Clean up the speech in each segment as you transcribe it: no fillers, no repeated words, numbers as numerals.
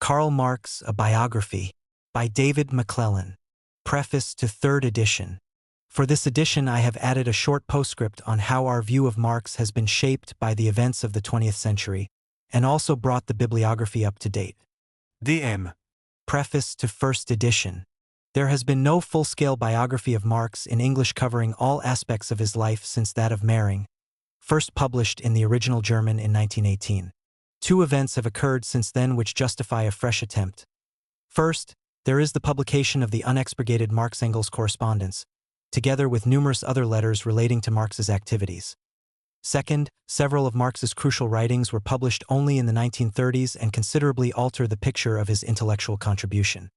Karl Marx, a Biography, by David Mclellan. Preface to 3rd edition. For this edition I have added a short postscript on how our view of Marx has been shaped by the events of the 20th century, and also brought the bibliography up to date. DM. Preface to 1st edition. There has been no full-scale biography of Marx in English covering all aspects of his life since that of Mehring, first published in the original German in 1918. 2 events have occurred since then which justify a fresh attempt. First, there is the publication of the unexpurgated Marx-Engels correspondence, together with numerous other letters relating to Marx's activities. Second, several of Marx's crucial writings were published only in the 1930s and considerably alter the picture of his intellectual contribution.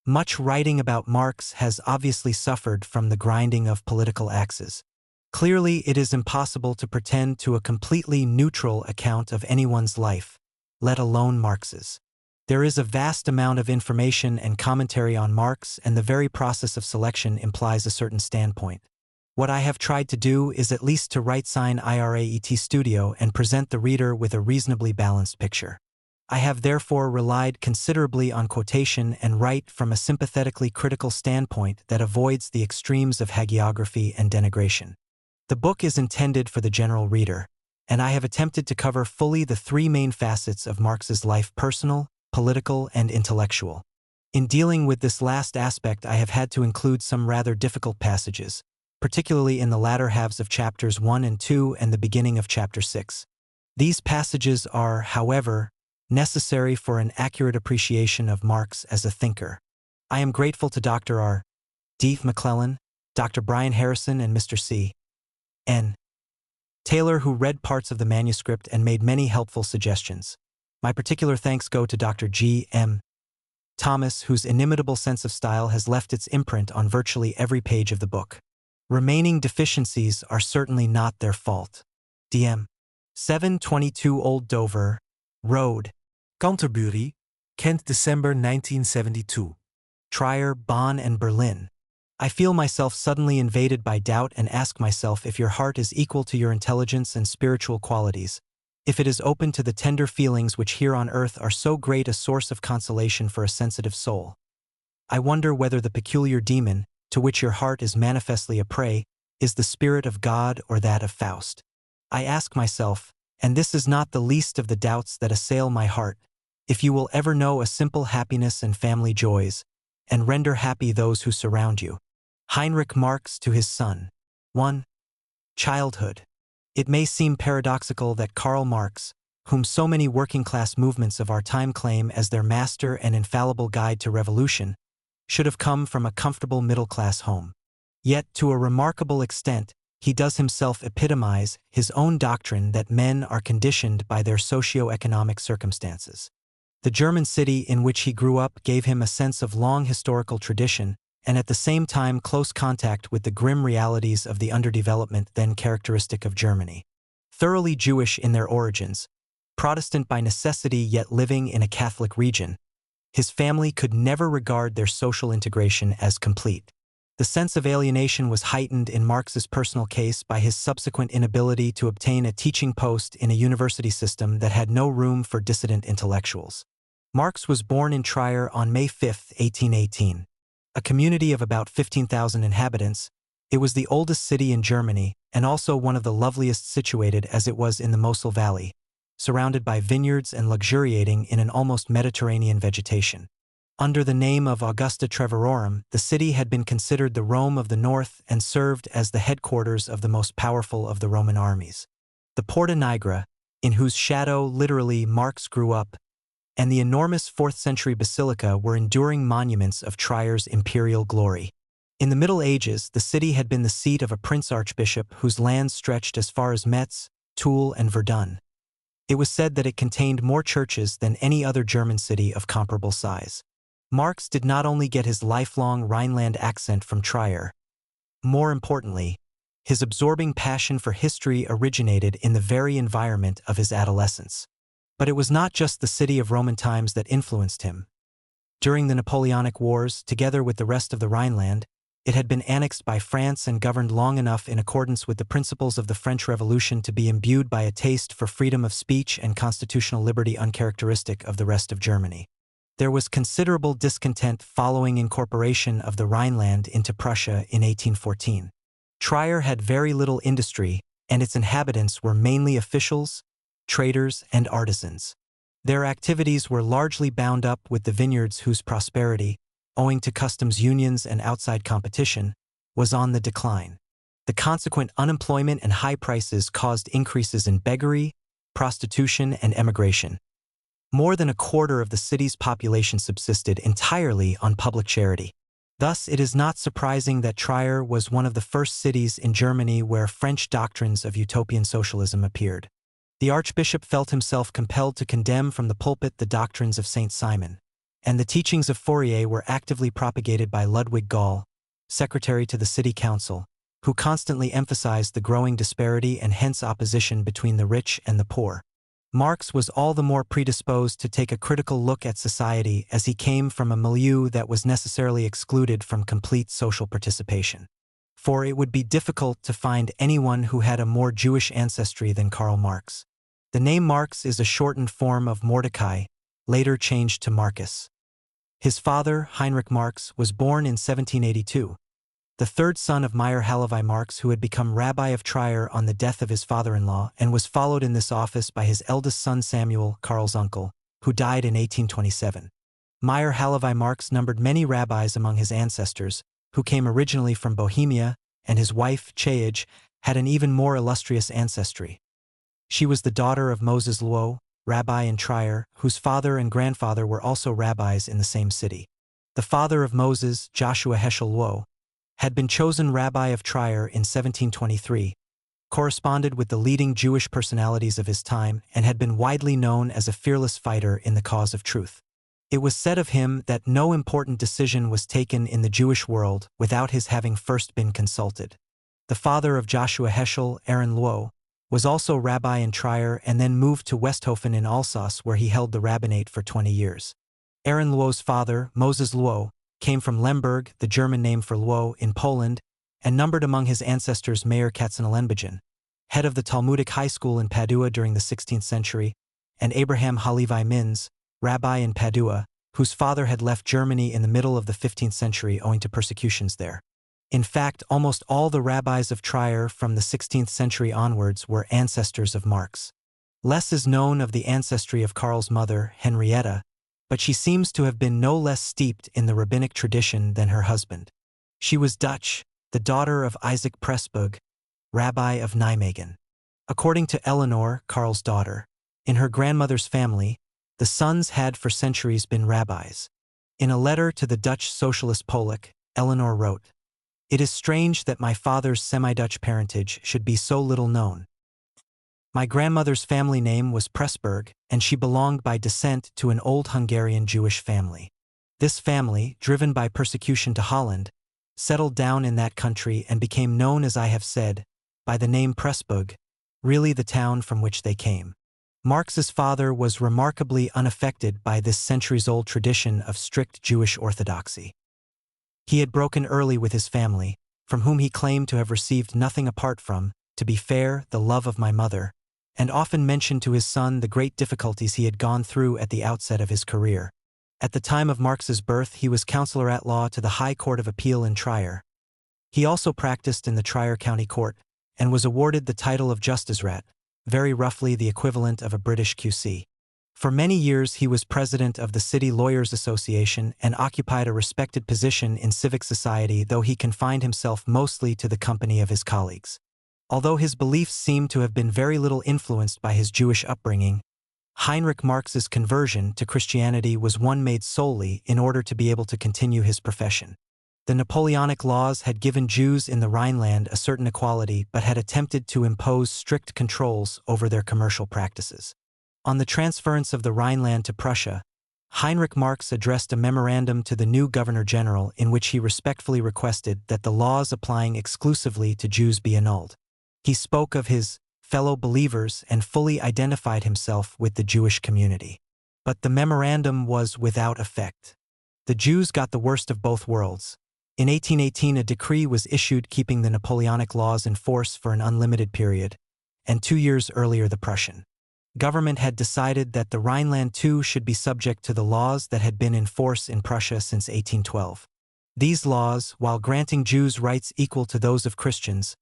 Much writing about Marx has obviously suffered from the grinding of political axes. Clearly, it is impossible to pretend to a completely neutral account of anyone's life, let alone Marx's. There is a vast amount of information and commentary on Marx, and the very process of selection implies a certain standpoint. What I have tried to do is at least to right-sign IRAET Studio and present the reader with a reasonably balanced picture. I have therefore relied considerably on quotation and write from a sympathetically critical standpoint that avoids the extremes of hagiography and denigration. The book is intended for the general reader, and I have attempted to cover fully the 3 main facets of Marx's life: personal, political, and intellectual. In dealing with this last aspect, I have had to include some rather difficult passages, particularly in the latter halves of chapters 1 and 2 and the beginning of chapter 6. These passages are, however, necessary for an accurate appreciation of Marx as a thinker. I am grateful to Dr. R. D. Mclellan, Dr. Brian Harrison, and Mr. C. N. Taylor, who read parts of the manuscript and made many helpful suggestions. My particular thanks go to Dr. G. M. Thomas, whose inimitable sense of style has left its imprint on virtually every page of the book. Remaining deficiencies are certainly not their fault. DM. 722 Old Dover Road, Canterbury, Kent, December 1972. Trier, Bonn, and Berlin. I feel myself suddenly invaded by doubt and ask myself if your heart is equal to your intelligence and spiritual qualities, if it is open to the tender feelings which here on earth are so great a source of consolation for a sensitive soul. I wonder whether the peculiar demon, to which your heart is manifestly a prey, is the spirit of God or that of Faust. I ask myself, and this is not the least of the doubts that assail my heart, if you will ever know a simple happiness and family joys, and render happy those who surround you. Heinrich Marx to his son. 1. Childhood. It may seem paradoxical that Karl Marx, whom so many working-class movements of our time claim as their master and infallible guide to revolution, should have come from a comfortable middle-class home. Yet, to a remarkable extent, he does himself epitomize his own doctrine that men are conditioned by their socio-economic circumstances. The German city in which he grew up gave him a sense of long historical tradition and at the same time close contact with the grim realities of the underdevelopment then characteristic of Germany. Thoroughly Jewish in their origins, Protestant by necessity yet living in a Catholic region, his family could never regard their social integration as complete. The sense of alienation was heightened in Marx's personal case by his subsequent inability to obtain a teaching post in a university system that had no room for dissident intellectuals. Marx was born in Trier on May 5, 1818. A community of about 15,000 inhabitants, it was the oldest city in Germany and also one of the loveliest situated as it was in the Mosel Valley, surrounded by vineyards and luxuriating in an almost Mediterranean vegetation. Under the name of Augusta Treverorum, the city had been considered the Rome of the North and served as the headquarters of the most powerful of the Roman armies. The Porta Nigra, in whose shadow literally Marx grew up, and the enormous 4th-century basilica were enduring monuments of Trier's imperial glory. In the Middle Ages, the city had been the seat of a prince-archbishop whose lands stretched as far as Metz, Toul, and Verdun. It was said that it contained more churches than any other German city of comparable size. Marx did not only get his lifelong Rhineland accent from Trier. More importantly, his absorbing passion for history originated in the very environment of his adolescence. But it was not just the city of Roman times that influenced him. During the Napoleonic Wars, together with the rest of the Rhineland, it had been annexed by France and governed long enough in accordance with the principles of the French Revolution to be imbued by a taste for freedom of speech and constitutional liberty uncharacteristic of the rest of Germany. There was considerable discontent following incorporation of the Rhineland into Prussia in 1814. Trier had very little industry, and its inhabitants were mainly officials, traders, and artisans. Their activities were largely bound up with the vineyards whose prosperity, owing to customs unions and outside competition, was on the decline. The consequent unemployment and high prices caused increases in beggary, prostitution, and emigration. More than a quarter of the city's population subsisted entirely on public charity. Thus, it is not surprising that Trier was one of the first cities in Germany where French doctrines of utopian socialism appeared. The archbishop felt himself compelled to condemn from the pulpit the doctrines of Saint Simon, and the teachings of Fourier were actively propagated by Ludwig Gall, secretary to the city council, who constantly emphasized the growing disparity and hence opposition between the rich and the poor. Marx was all the more predisposed to take a critical look at society as he came from a milieu that was necessarily excluded from complete social participation. For it would be difficult to find anyone who had a more Jewish ancestry than Karl Marx. The name Marx is a shortened form of Mordecai, later changed to Marcus. His father, Heinrich Marx, was born in 1782. The third son of Meyer Halévy Marx, who had become rabbi of Trier on the death of his father-in-law and was followed in this office by his eldest son Samuel, Karl's uncle, who died in 1827. Meyer Halévy Marx numbered many rabbis among his ancestors, who came originally from Bohemia, and his wife, Chaige, had an even more illustrious ancestry. She was the daughter of Moses Luo, rabbi in Trier, whose father and grandfather were also rabbis in the same city. The father of Moses, Joshua Heschel Luo, had been chosen rabbi of Trier in 1723, corresponded with the leading Jewish personalities of his time, and had been widely known as a fearless fighter in the cause of truth. It was said of him that no important decision was taken in the Jewish world without his having first been consulted. The father of Joshua Heschel, Aaron Luo, was also rabbi in Trier and then moved to Westhofen in Alsace, where he held the rabbinate for 20 years. Aaron Luo's father, Moses Luo, came from Lemberg, the German name for Lwow, in Poland, and numbered among his ancestors Meir Katzenelnbogen, head of the Talmudic High School in Padua during the 16th century, and Abraham Halévy Minz, rabbi in Padua, whose father had left Germany in the middle of the 15th century owing to persecutions there. In fact, almost all the rabbis of Trier from the 16th century onwards were ancestors of Marx. Less is known of the ancestry of Karl's mother, Henrietta, but she seems to have been no less steeped in the rabbinic tradition than her husband. She was Dutch, the daughter of Isaac Presburg, rabbi of Nijmegen. According to Eleanor, Karl's daughter, in her grandmother's family, the sons had for centuries been rabbis. In a letter to the Dutch socialist Polak, Eleanor wrote, "It is strange that my father's semi-Dutch parentage should be so little known. My grandmother's family name was Presburg, and she belonged by descent to an old Hungarian Jewish family. This family, driven by persecution to Holland, settled down in that country and became known, as I have said, by the name Presburg, really the town from which they came." Marx's father was remarkably unaffected by this centuries-old tradition of strict Jewish orthodoxy. He had broken early with his family, from whom he claimed to have received nothing apart from, to be fair, the love of my mother, and often mentioned to his son the great difficulties he had gone through at the outset of his career. At the time of Marx's birth, he was counselor at law to the High Court of Appeal in Trier. He also practiced in the Trier County Court, and was awarded the title of Justizrat, very roughly the equivalent of a British QC. For many years he was president of the City Lawyers Association and occupied a respected position in civic society, though he confined himself mostly to the company of his colleagues. Although his beliefs seem to have been very little influenced by his Jewish upbringing, Heinrich Marx's conversion to Christianity was one made solely in order to be able to continue his profession. The Napoleonic laws had given Jews in the Rhineland a certain equality but had attempted to impose strict controls over their commercial practices. On the transference of the Rhineland to Prussia, Heinrich Marx addressed a memorandum to the new Governor-General in which he respectfully requested that the laws applying exclusively to Jews be annulled. He spoke of his fellow believers and fully identified himself with the Jewish community. But the memorandum was without effect. The Jews got the worst of both worlds. In 1818 a decree was issued keeping the Napoleonic laws in force for an unlimited period, and 2 years earlier the Prussian. government had decided that the Rhineland too should be subject to the laws that had been in force in Prussia since 1812. These laws, while granting Jews rights equal to those of Christians,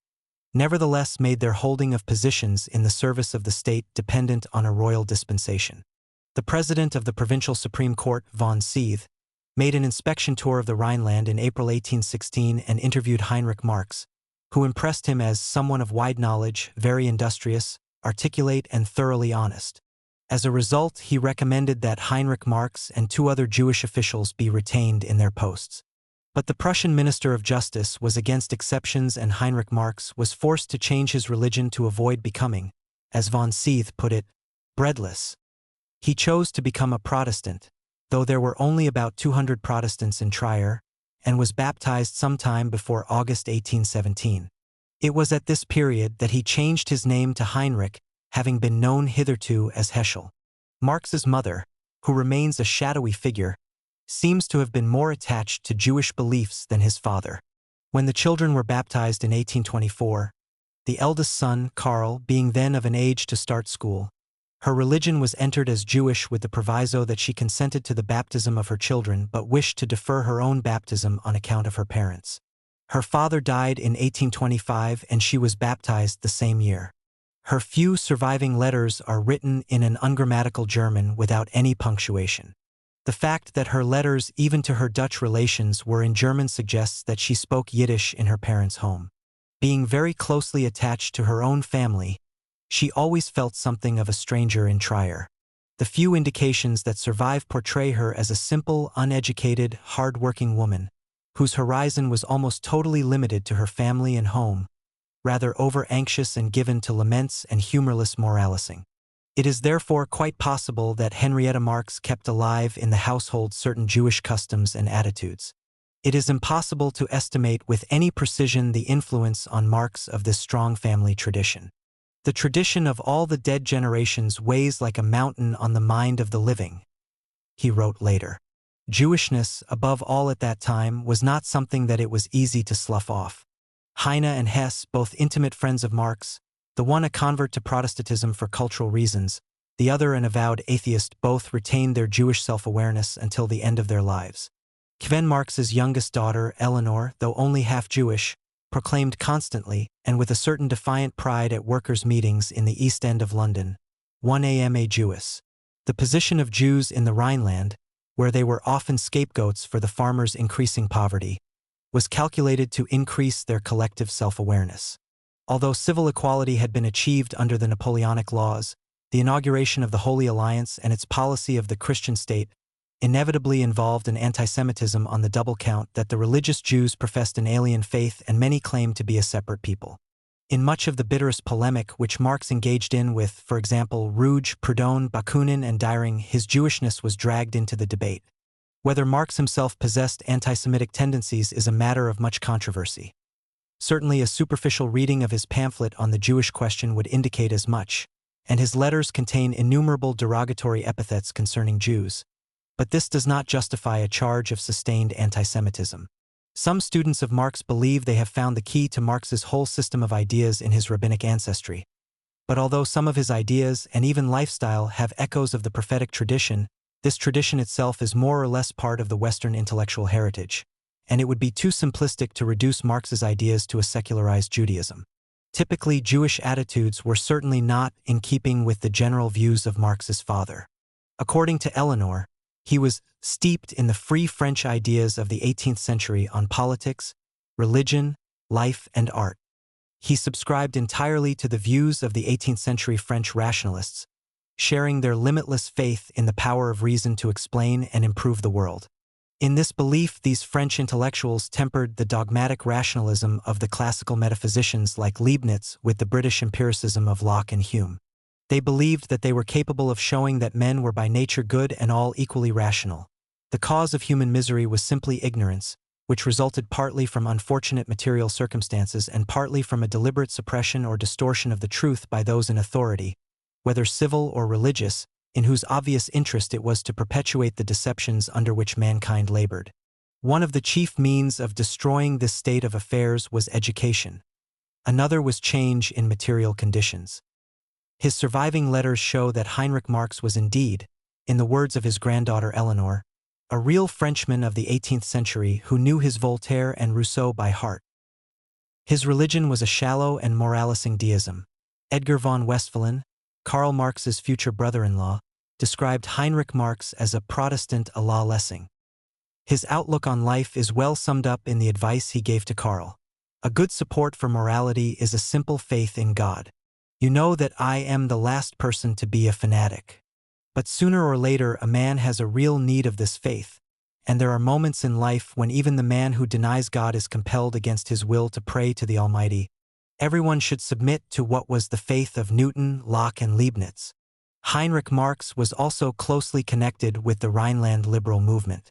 nevertheless made their holding of positions in the service of the state dependent on a royal dispensation. The president of the Provincial Supreme Court, von Seeth, made an inspection tour of the Rhineland in April 1816 and interviewed Heinrich Marx, who impressed him as someone of wide knowledge, very industrious, articulate, and thoroughly honest. As a result, he recommended that Heinrich Marx and 2 other Jewish officials be retained in their posts. But the Prussian Minister of Justice was against exceptions, and Heinrich Marx was forced to change his religion to avoid becoming, as von Seeth put it, breadless. He chose to become a Protestant, though there were only about 200 Protestants in Trier, and was baptized sometime before August 1817. It was at this period that he changed his name to Heinrich, having been known hitherto as Heschel. Marx's mother, who remains a shadowy figure, seems to have been more attached to Jewish beliefs than his father. When the children were baptized in 1824, the eldest son, Karl, being then of an age to start school, her religion was entered as Jewish with the proviso that she consented to the baptism of her children but wished to defer her own baptism on account of her parents. Her father died in 1825 and she was baptized the same year. Her few surviving letters are written in an ungrammatical German without any punctuation. The fact that her letters, even to her Dutch relations, were in German suggests that she spoke Yiddish in her parents' home. Being very closely attached to her own family, she always felt something of a stranger in Trier. The few indications that survive portray her as a simple, uneducated, hard-working woman, whose horizon was almost totally limited to her family and home, rather over-anxious and given to laments and humorless moralising. It is therefore quite possible that Henrietta Marx kept alive in the household certain Jewish customs and attitudes. It is impossible to estimate with any precision the influence on Marx of this strong family tradition. The tradition of all the dead generations weighs like a mountain on the mind of the living, he wrote later. Jewishness, above all at that time, was not something that it was easy to slough off. Heine and Hess, both intimate friends of Marx, the one a convert to Protestantism for cultural reasons, the other an avowed atheist, both retained their Jewish self-awareness until the end of their lives. Kven Marx's youngest daughter, Eleanor, though only half Jewish, proclaimed constantly, and with a certain defiant pride at workers' meetings in the East End of London, 1 am a Jewess. The position of Jews in the Rhineland, where they were often scapegoats for the farmers' increasing poverty, was calculated to increase their collective self-awareness. Although civil equality had been achieved under the Napoleonic laws, the inauguration of the Holy Alliance and its policy of the Christian state inevitably involved an anti-Semitism on the double count that the religious Jews professed an alien faith and many claimed to be a separate people. In much of the bitterest polemic which Marx engaged in with, for example, Ruge, Proudhon, Bakunin, and Dyring, his Jewishness was dragged into the debate. Whether Marx himself possessed anti-Semitic tendencies is a matter of much controversy. Certainly a superficial reading of his pamphlet on the Jewish question would indicate as much, and his letters contain innumerable derogatory epithets concerning Jews. But this does not justify a charge of sustained anti-Semitism. Some students of Marx believe they have found the key to Marx's whole system of ideas in his rabbinic ancestry. But although some of his ideas and even lifestyle have echoes of the prophetic tradition, this tradition itself is more or less part of the Western intellectual heritage, and it would be too simplistic to reduce Marx's ideas to a secularized Judaism. Typically, Jewish attitudes were certainly not in keeping with the general views of Marx's father. According to Eleanor, he was steeped in the free French ideas of the 18th century on politics, religion, life, and art. He subscribed entirely to the views of the 18th century French rationalists, sharing their limitless faith in the power of reason to explain and improve the world. In this belief, these French intellectuals tempered the dogmatic rationalism of the classical metaphysicians like Leibniz with the British empiricism of Locke and Hume. They believed that they were capable of showing that men were by nature good and all equally rational. The cause of human misery was simply ignorance, which resulted partly from unfortunate material circumstances and partly from a deliberate suppression or distortion of the truth by those in authority, whether civil or religious, in whose obvious interest it was to perpetuate the deceptions under which mankind labored. One of the chief means of destroying this state of affairs was education. Another was change in material conditions. His surviving letters show that Heinrich Marx was indeed, in the words of his granddaughter Eleanor, a real Frenchman of the 18th century who knew his Voltaire and Rousseau by heart. His religion was a shallow and moralizing deism. Edgar von Westphalen, Karl Marx's future brother-in-law, described Heinrich Marx as a Protestant à la Lessing. His outlook on life is well summed up in the advice he gave to Karl. A good support for morality is a simple faith in God. You know that I am the last person to be a fanatic. But sooner or later a man has a real need of this faith, and there are moments in life when even the man who denies God is compelled against his will to pray to the Almighty. Everyone should submit to what was the faith of Newton, Locke, and Leibniz. Heinrich Marx was also closely connected with the Rhineland liberal movement.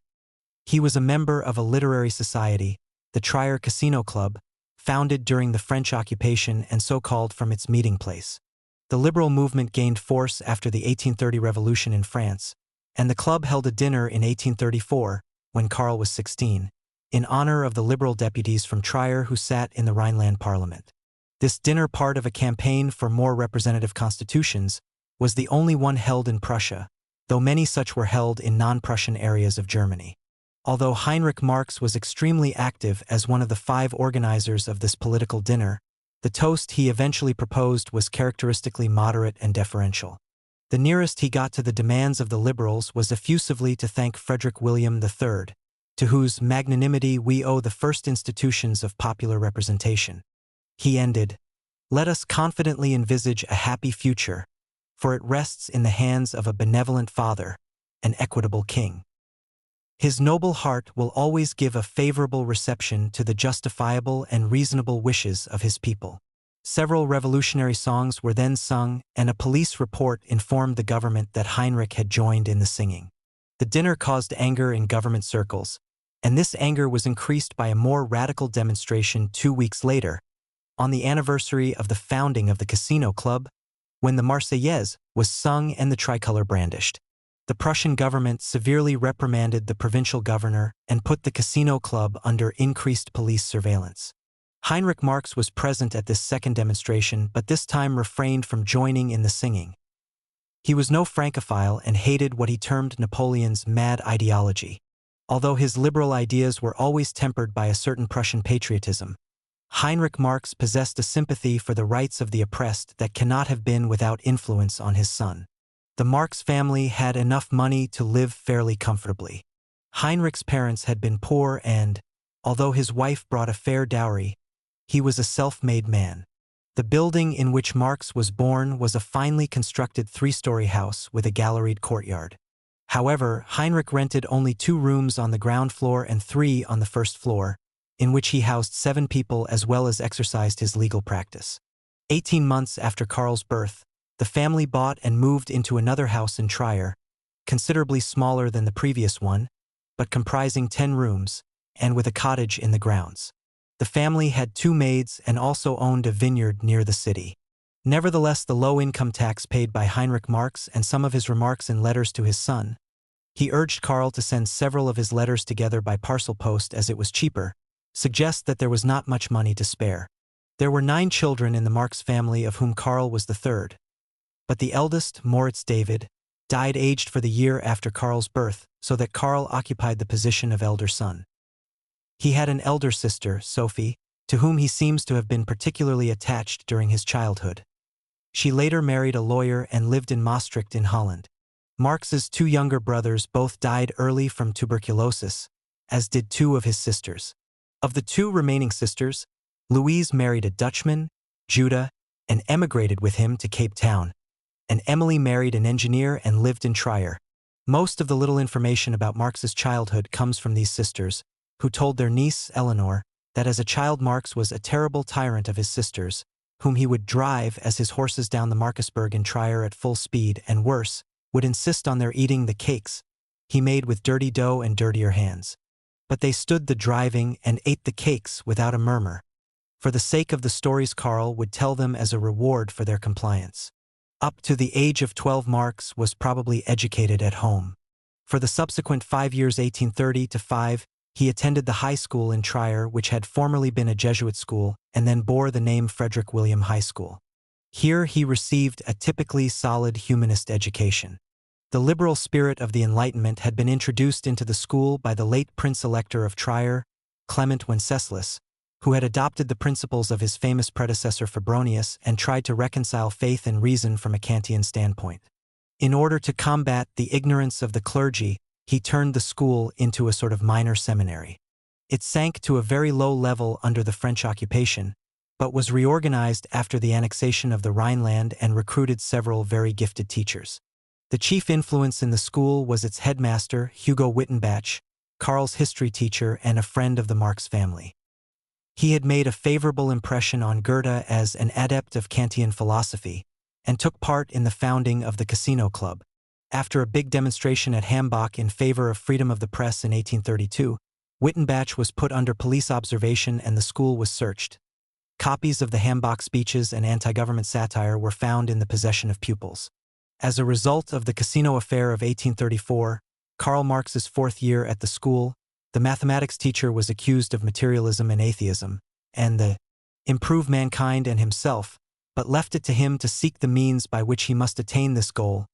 He was a member of a literary society, the Trier Casino Club, founded during the French occupation and so called from its meeting place. The liberal movement gained force after the 1830 revolution in France, and the club held a dinner in 1834, when Karl was 16, in honor of the liberal deputies from Trier who sat in the Rhineland parliament. This dinner, part of a campaign for more representative constitutions, was the only one held in Prussia, though many such were held in non-Prussian areas of Germany. Although Heinrich Marx was extremely active as one of the 5 organizers of this political dinner, the toast he eventually proposed was characteristically moderate and deferential. The nearest he got to the demands of the liberals was effusively to thank Frederick William III, to whose magnanimity we owe the first institutions of popular representation. He ended, "Let us confidently envisage a happy future, for it rests in the hands of a benevolent father, an equitable king. His noble heart will always give a favorable reception to the justifiable and reasonable wishes of his people." Several revolutionary songs were then sung, and a police report informed the government that Heinrich had joined in the singing. The dinner caused anger in government circles, and this anger was increased by a more radical demonstration 2 weeks later, on the anniversary of the founding of the Casino Club, when the Marseillaise was sung and the tricolor brandished. The Prussian government severely reprimanded the provincial governor and put the Casino Club under increased police surveillance. Heinrich Marx was present at this second demonstration, but this time refrained from joining in the singing. He was no Francophile and hated what he termed Napoleon's mad ideology. Although his liberal ideas were always tempered by a certain Prussian patriotism, Heinrich Marx possessed a sympathy for the rights of the oppressed that cannot have been without influence on his son. The Marx family had enough money to live fairly comfortably. Heinrich's parents had been poor and, although his wife brought a fair dowry, he was a self-made man. The building in which Marx was born was a finely constructed 3-story house with a galleried courtyard. However, Heinrich rented only 2 rooms on the ground floor and 3 on the first floor, in which he housed 7 people as well as exercised his legal practice. 18 months after Karl's birth, the family bought and moved into another house in Trier, considerably smaller than the previous one, but comprising 10 rooms, and with a cottage in the grounds. The family had 2 maids and also owned a vineyard near the city. Nevertheless, the low income tax paid by Heinrich Marx and some of his remarks in letters to his son, he urged Karl to send several of his letters together by parcel post as it was cheaper, suggest that there was not much money to spare. There were 9 children in the Marx family, of whom Karl was the 3rd. But the eldest, Moritz David, died aged for the year after Karl's birth, so that Karl occupied the position of elder son. He had an elder sister, Sophie, to whom he seems to have been particularly attached during his childhood. She later married a lawyer and lived in Maastricht in Holland. Marx's 2 younger brothers both died early from tuberculosis, as did 2 of his sisters. Of the 2 remaining sisters, Louise married a Dutchman, Judah, and emigrated with him to Cape Town, and Emily married an engineer and lived in Trier. Most of the little information about Marx's childhood comes from these sisters, who told their niece, Eleanor, that as a child Marx was a terrible tyrant of his sisters, whom he would drive as his horses down the Markusberg in Trier at full speed, and worse, would insist on their eating the cakes he made with dirty dough and dirtier hands. But they stood the driving and ate the cakes without a murmur, for the sake of the stories Karl would tell them as a reward for their compliance. Up to the age of 12 Marx was probably educated at home. For the subsequent 5 years 1830 to 5, he attended the high school in Trier, which had formerly been a Jesuit school, and then bore the name Frederick William High School. Here he received a typically solid humanist education. The liberal spirit of the Enlightenment had been introduced into the school by the late Prince-Elector of Trier, Clement Wenceslas, who had adopted the principles of his famous predecessor Febronius and tried to reconcile faith and reason from a Kantian standpoint. In order to combat the ignorance of the clergy, he turned the school into a sort of minor seminary. It sank to a very low level under the French occupation, but was reorganized after the annexation of the Rhineland and recruited several very gifted teachers. The chief influence in the school was its headmaster, Hugo Wittenbach, Karl's history teacher and a friend of the Marx family. He had made a favorable impression on Goethe as an adept of Kantian philosophy, and took part in the founding of the Casino Club. After a big demonstration at Hambach in favor of freedom of the press in 1832, Wittenbach was put under police observation and the school was searched. Copies of the Hambach speeches and anti-government satire were found in the possession of pupils. As a result of the Casino affair of 1834, Karl Marx's fourth year at the school, the mathematics teacher was accused of materialism and atheism, and the improve mankind and himself, but left it to him to seek the means by which he must attain this goal,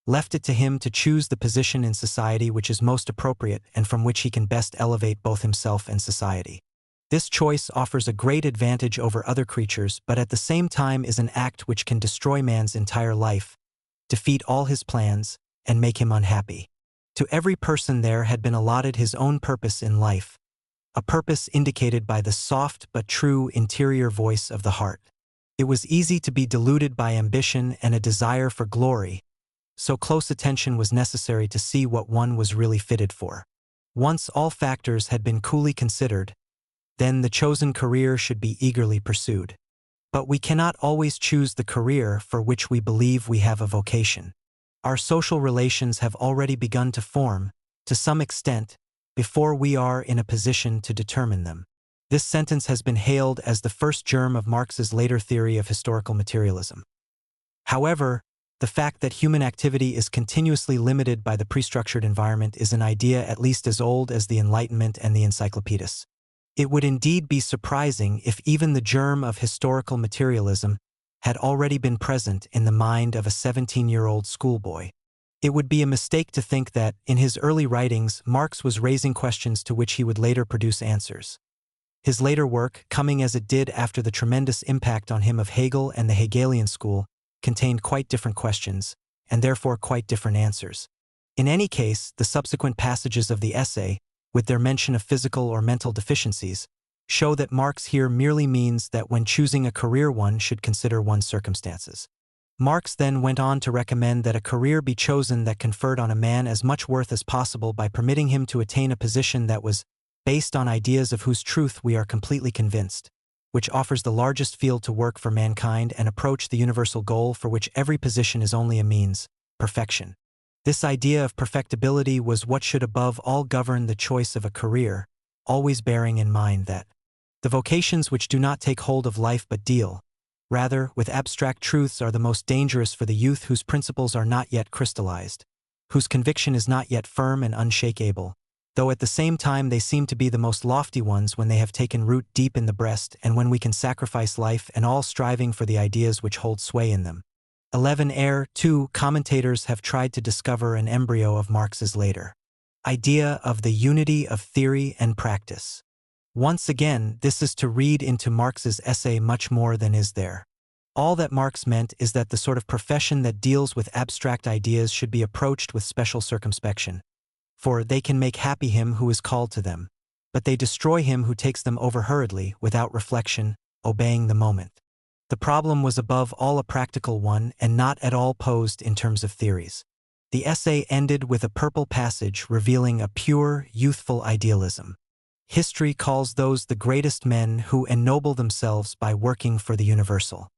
left it to him to choose the position in society which is most appropriate and from which he can best elevate both himself and society. This choice offers a great advantage over other creatures, but at the same time is an act which can destroy man's entire life, defeat all his plans, and make him unhappy. To every person there had been allotted his own purpose in life, a purpose indicated by the soft but true interior voice of the heart. It was easy to be deluded by ambition and a desire for glory, so close attention was necessary to see what one was really fitted for. Once all factors had been coolly considered, then the chosen career should be eagerly pursued. But we cannot always choose the career for which we believe we have a vocation. Our social relations have already begun to form, to some extent, before we are in a position to determine them. This sentence has been hailed as the first germ of Marx's later theory of historical materialism. However, the fact that human activity is continuously limited by the prestructured environment is an idea at least as old as the Enlightenment and the Encyclopedists. It would indeed be surprising if even the germ of historical materialism had already been present in the mind of a 17-year-old schoolboy. It would be a mistake to think that, in his early writings, Marx was raising questions to which he would later produce answers. His later work, coming as it did after the tremendous impact on him of Hegel and the Hegelian school, contained quite different questions, and therefore quite different answers. In any case, the subsequent passages of the essay, with their mention of physical or mental deficiencies, show that Marx here merely means that when choosing a career one should consider one's circumstances. Marx then went on to recommend that a career be chosen that conferred on a man as much worth as possible by permitting him to attain a position that was based on ideas of whose truth we are completely convinced, which offers the largest field to work for mankind and approach the universal goal for which every position is only a means, perfection. This idea of perfectibility was what should above all govern the choice of a career, always bearing in mind that the vocations which do not take hold of life but deal, rather, with abstract truths are the most dangerous for the youth whose principles are not yet crystallized, whose conviction is not yet firm and unshakable, though at the same time they seem to be the most lofty ones when they have taken root deep in the breast and when we can sacrifice life and all striving for the ideas which hold sway in them. 11 2 commentators have tried to discover an embryo of Marx's later idea of the unity of theory and practice. Once again, this is to read into Marx's essay much more than is there. All that Marx meant is that the sort of profession that deals with abstract ideas should be approached with special circumspection, for they can make happy him who is called to them, but they destroy him who takes them over-hurriedly, without reflection, obeying the moment. The problem was above all a practical one and not at all posed in terms of theories. The essay ended with a purple passage revealing a pure, youthful idealism. History calls those the greatest men who ennoble themselves by working for the universal.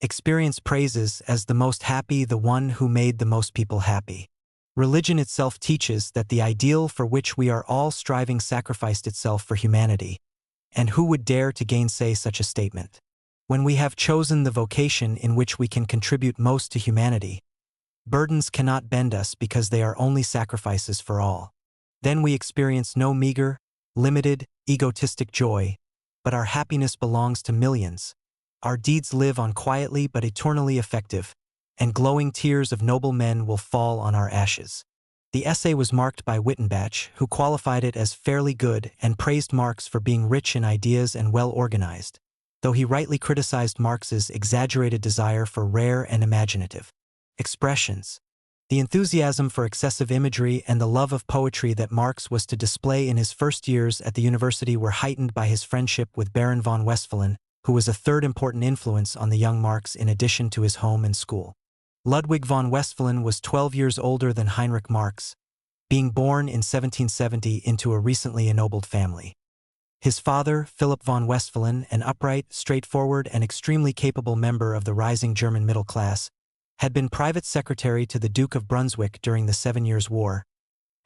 Experience praises as the most happy the one who made the most people happy. Religion itself teaches that the ideal for which we are all striving sacrificed itself for humanity. And who would dare to gainsay such a statement? When we have chosen the vocation in which we can contribute most to humanity, burdens cannot bend us because they are only sacrifices for all. Then we experience no meager, limited, egotistic joy, but our happiness belongs to millions, Our deeds live on quietly but eternally effective, and glowing tears of noble men will fall on our ashes. The essay was marked by Wittenbach, who qualified it as fairly good and praised Marx for being rich in ideas and well-organized, though he rightly criticized Marx's exaggerated desire for rare and imaginative expressions. The enthusiasm for excessive imagery and the love of poetry that Marx was to display in his first years at the university were heightened by his friendship with Baron von Westphalen, who was a third important influence on the young Marx in addition to his home and school. Ludwig von Westphalen was 12 years older than Heinrich Marx, being born in 1770 into a recently ennobled family. His father, Philipp von Westphalen, an upright, straightforward, and extremely capable member of the rising German middle class, had been private secretary to the Duke of Brunswick during the 7 Years' War,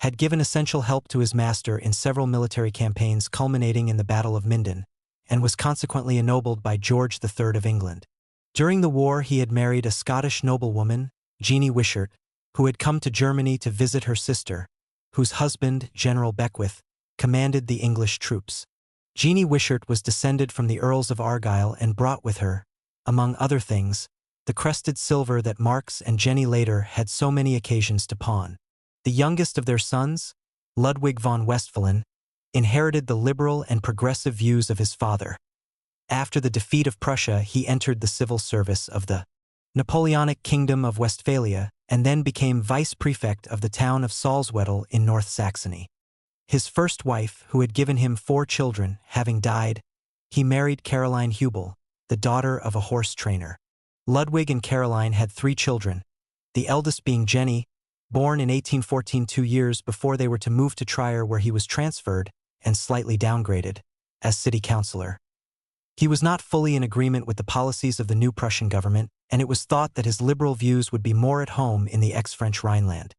had given essential help to his master in several military campaigns culminating in the Battle of Minden, and was consequently ennobled by George III of England. During the war he had married a Scottish noblewoman, Jeannie Wishart, who had come to Germany to visit her sister, whose husband, General Beckwith, commanded the English troops. Jeannie Wishart was descended from the Earls of Argyll and brought with her, among other things, the crested silver that Marx and Jenny later had so many occasions to pawn. The youngest of their sons, Ludwig von Westphalen, inherited the liberal and progressive views of his father. After the defeat of Prussia, he entered the civil service of the Napoleonic Kingdom of Westphalia and then became vice-prefect of the town of Salzwedel in North Saxony. His first wife, who had given him 4 children, having died, he married Caroline Hubel, the daughter of a horse trainer. Ludwig and Caroline had 3 children, the eldest being Jenny, born in 1814, 2 years before they were to move to Trier, where he was transferred and slightly downgraded as city councillor. He was not fully in agreement with the policies of the new Prussian government, and it was thought that his liberal views would be more at home in the ex-French Rhineland.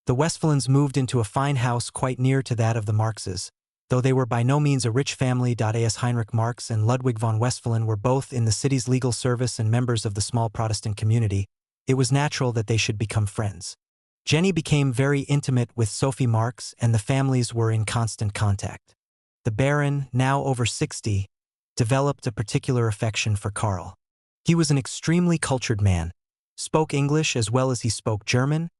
The Westphalens moved into a fine house quite near to that of the Marxes, though they were by no means a rich family. As Heinrich Marx and Ludwig von Westphalen were both in the city's legal service and members of the small Protestant community, it was natural that they should become friends. Jenny became very intimate with Sophie Marx, and the families were in constant contact. The Baron, now over 60, developed a particular affection for Karl. He was an extremely cultured man, spoke English as well as he spoke German,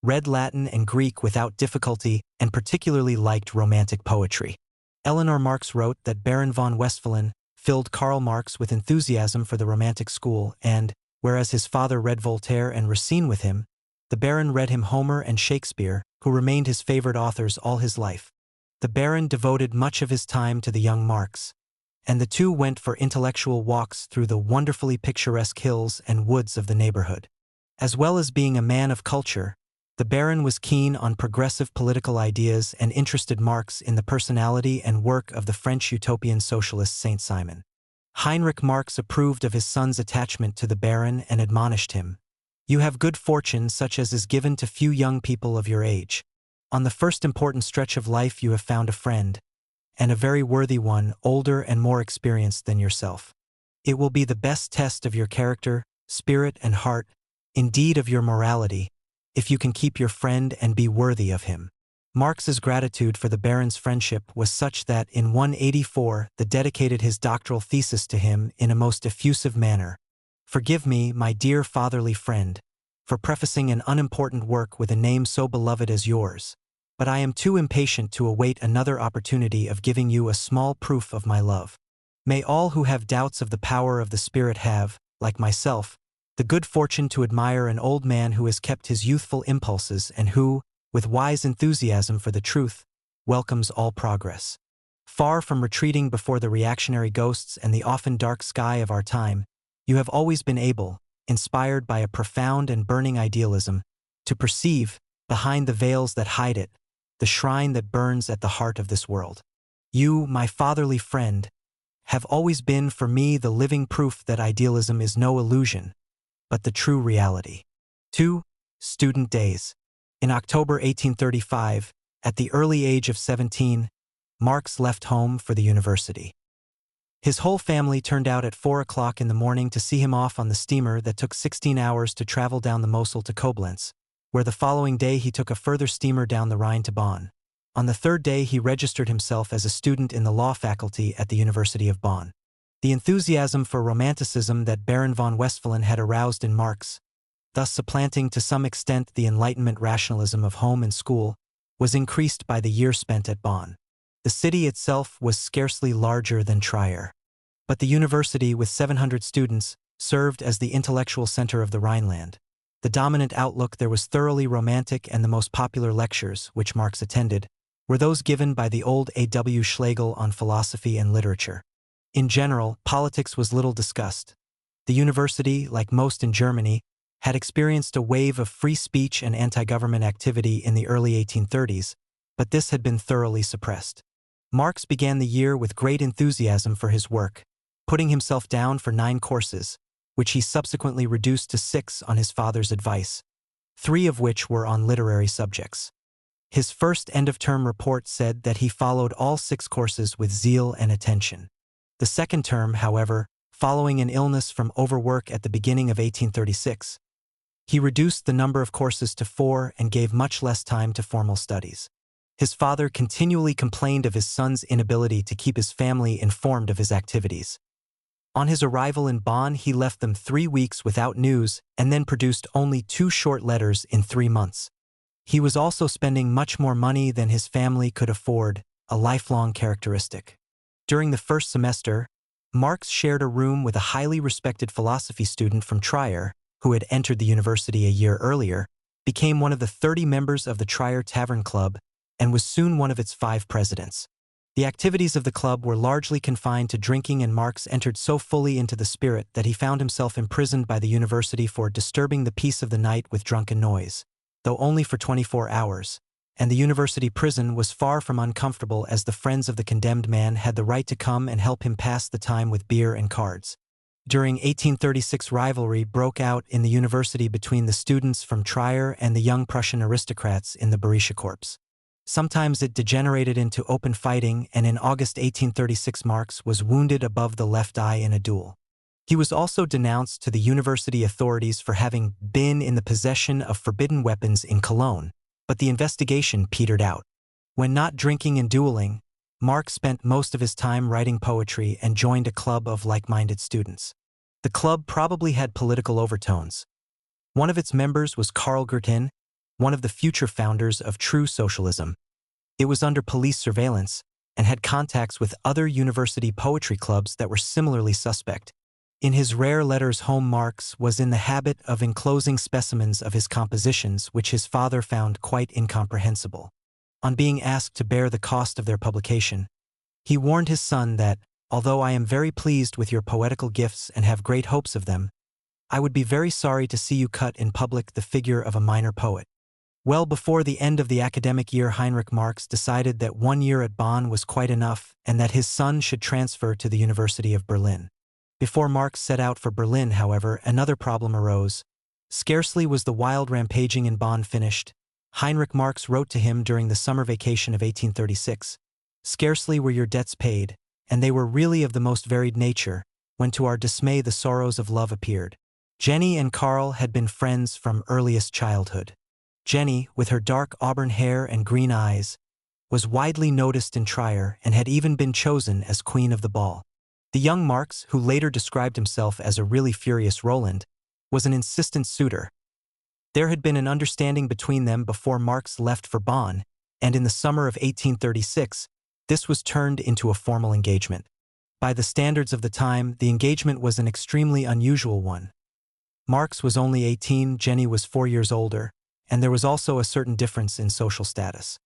read Latin and Greek without difficulty, and particularly liked romantic poetry. Eleanor Marx wrote that Baron von Westphalen filled Karl Marx with enthusiasm for the Romantic school and, whereas his father read Voltaire and Racine with him, the Baron read him Homer and Shakespeare, who remained his favorite authors all his life. The Baron devoted much of his time to the young Marx, and the two went for intellectual walks through the wonderfully picturesque hills and woods of the neighborhood. As well as being a man of culture, the Baron was keen on progressive political ideas and interested Marx in the personality and work of the French utopian socialist Saint-Simon. Heinrich Marx approved of his son's attachment to the Baron and admonished him, "You have good fortune such as is given to few young people of your age. On the first important stretch of life you have found a friend, and a very worthy one, older and more experienced than yourself. It will be the best test of your character, spirit, and heart, indeed of your morality, if you can keep your friend and be worthy of him." Marx's gratitude for the Baron's friendship was such that in 184 the dedicated his doctoral thesis to him in a most effusive manner. "Forgive me, my dear fatherly friend, for prefacing an unimportant work with a name so beloved as yours, but I am too impatient to await another opportunity of giving you a small proof of my love. May all who have doubts of the power of the Spirit have, like myself, the good fortune to admire an old man who has kept his youthful impulses and who, with wise enthusiasm for the truth, welcomes all progress. Far from retreating before the reactionary ghosts and the often dark sky of our time, you have always been able, inspired by a profound and burning idealism, to perceive, behind the veils that hide it, the shrine that burns at the heart of this world. You, my fatherly friend, have always been for me the living proof that idealism is no illusion, but the true reality." 2. Student days. In October 1835, at the early age of 17, Marx left home for the university. His whole family turned out at 4 o'clock in the morning to see him off on the steamer that took 16 hours to travel down the Mosel to Koblenz, where the following day he took a further steamer down the Rhine to Bonn. On the third day he registered himself as a student in the law faculty at the University of Bonn. The enthusiasm for Romanticism that Baron von Westphalen had aroused in Marx, thus supplanting to some extent the Enlightenment rationalism of home and school, was increased by the year spent at Bonn. The city itself was scarcely larger than Trier, but the university, with 700 students, served as the intellectual center of the Rhineland. The dominant outlook there was thoroughly romantic, and the most popular lectures, which Marx attended, were those given by the old A.W. Schlegel on philosophy and literature. In general, politics was little discussed. The university, like most in Germany, had experienced a wave of free speech and anti-government activity in the early 1830s, but this had been thoroughly suppressed. Marx began the year with great enthusiasm for his work, putting himself down for 9 courses, which he subsequently reduced to 6 on his father's advice, 3 of which were on literary subjects. His first end-of-term report said that he followed all 6 courses with zeal and attention. The second term, however, following an illness from overwork at the beginning of 1836, he reduced the number of courses to 4 and gave much less time to formal studies. His father continually complained of his son's inability to keep his family informed of his activities. On his arrival in Bonn, he left them 3 weeks without news and then produced only 2 short letters in 3 months. He was also spending much more money than his family could afford, a lifelong characteristic. During the first semester, Marx shared a room with a highly respected philosophy student from Trier, who had entered the university a year earlier, became one of the 30 members of the Trier Tavern Club, and was soon one of its 5 presidents. The activities of the club were largely confined to drinking, and Marx entered so fully into the spirit that he found himself imprisoned by the university for disturbing the peace of the night with drunken noise, though only for 24 hours, and the university prison was far from uncomfortable, as the friends of the condemned man had the right to come and help him pass the time with beer and cards. During 1836, rivalry broke out in the university between the students from Trier and the young Prussian aristocrats in the Bayerische Corps. Sometimes it degenerated into open fighting, and in August 1836 Marx was wounded above the left eye in a duel. He was also denounced to the university authorities for having been in the possession of forbidden weapons in Cologne, but the investigation petered out. When not drinking and dueling, Marx spent most of his time writing poetry and joined a club of like-minded students. The club probably had political overtones. One of its members was Karl Marx, one of the future founders of true socialism. It was under police surveillance and had contacts with other university poetry clubs that were similarly suspect. In his rare letters home, Marx was in the habit of enclosing specimens of his compositions, which his father found quite incomprehensible. On being asked to bear the cost of their publication, he warned his son that, although I am very pleased with your poetical gifts and have great hopes of them, I would be very sorry to see you cut in public the figure of a minor poet. Well before the end of the academic year, Heinrich Marx decided that 1 year at Bonn was quite enough and that his son should transfer to the University of Berlin. Before Marx set out for Berlin, however, another problem arose. Scarcely was the wild rampaging in Bonn finished. Heinrich Marx wrote to him during the summer vacation of 1836, "Scarcely were your debts paid, and they were really of the most varied nature, when to our dismay the sorrows of love appeared." Jenny and Karl had been friends from earliest childhood. Jenny, with her dark auburn hair and green eyes, was widely noticed in Trier and had even been chosen as queen of the ball. The young Marx, who later described himself as a really furious Roland, was an insistent suitor. There had been an understanding between them before Marx left for Bonn, and in the summer of 1836, this was turned into a formal engagement. By the standards of the time, the engagement was an extremely unusual one. Marx was only 18, Jenny was 4 years older, and there was also a certain difference in social status.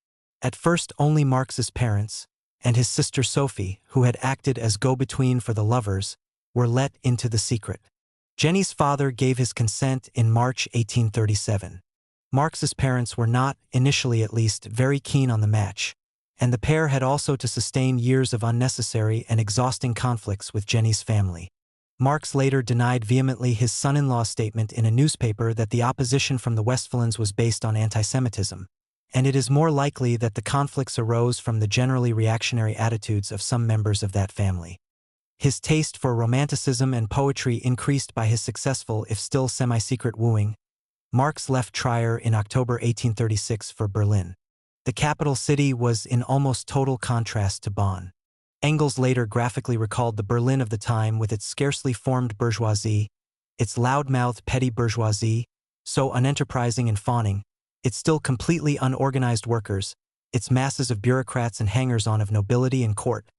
At first, only Marx's parents, and his sister Sophie, who had acted as go-between for the lovers, were let into the secret. Jenny's father gave his consent in March 1837. Marx's parents were not, initially at least, very keen on the match, and the pair had also to sustain years of unnecessary and exhausting conflicts with Jenny's family. Marx later denied vehemently his son-in-law's statement in a newspaper that the opposition from the Westphalians was based on anti-Semitism, and it is more likely that the conflicts arose from the generally reactionary attitudes of some members of that family. His taste for romanticism and poetry increased by his successful, if still semi-secret, wooing. Marx left Trier in October 1836 for Berlin. The capital city was in almost total contrast to Bonn. Engels later graphically recalled the Berlin of the time with its scarcely formed bourgeoisie, its loud-mouthed petty bourgeoisie, so unenterprising and fawning, its still completely unorganized workers, its masses of bureaucrats and hangers-on of nobility and court.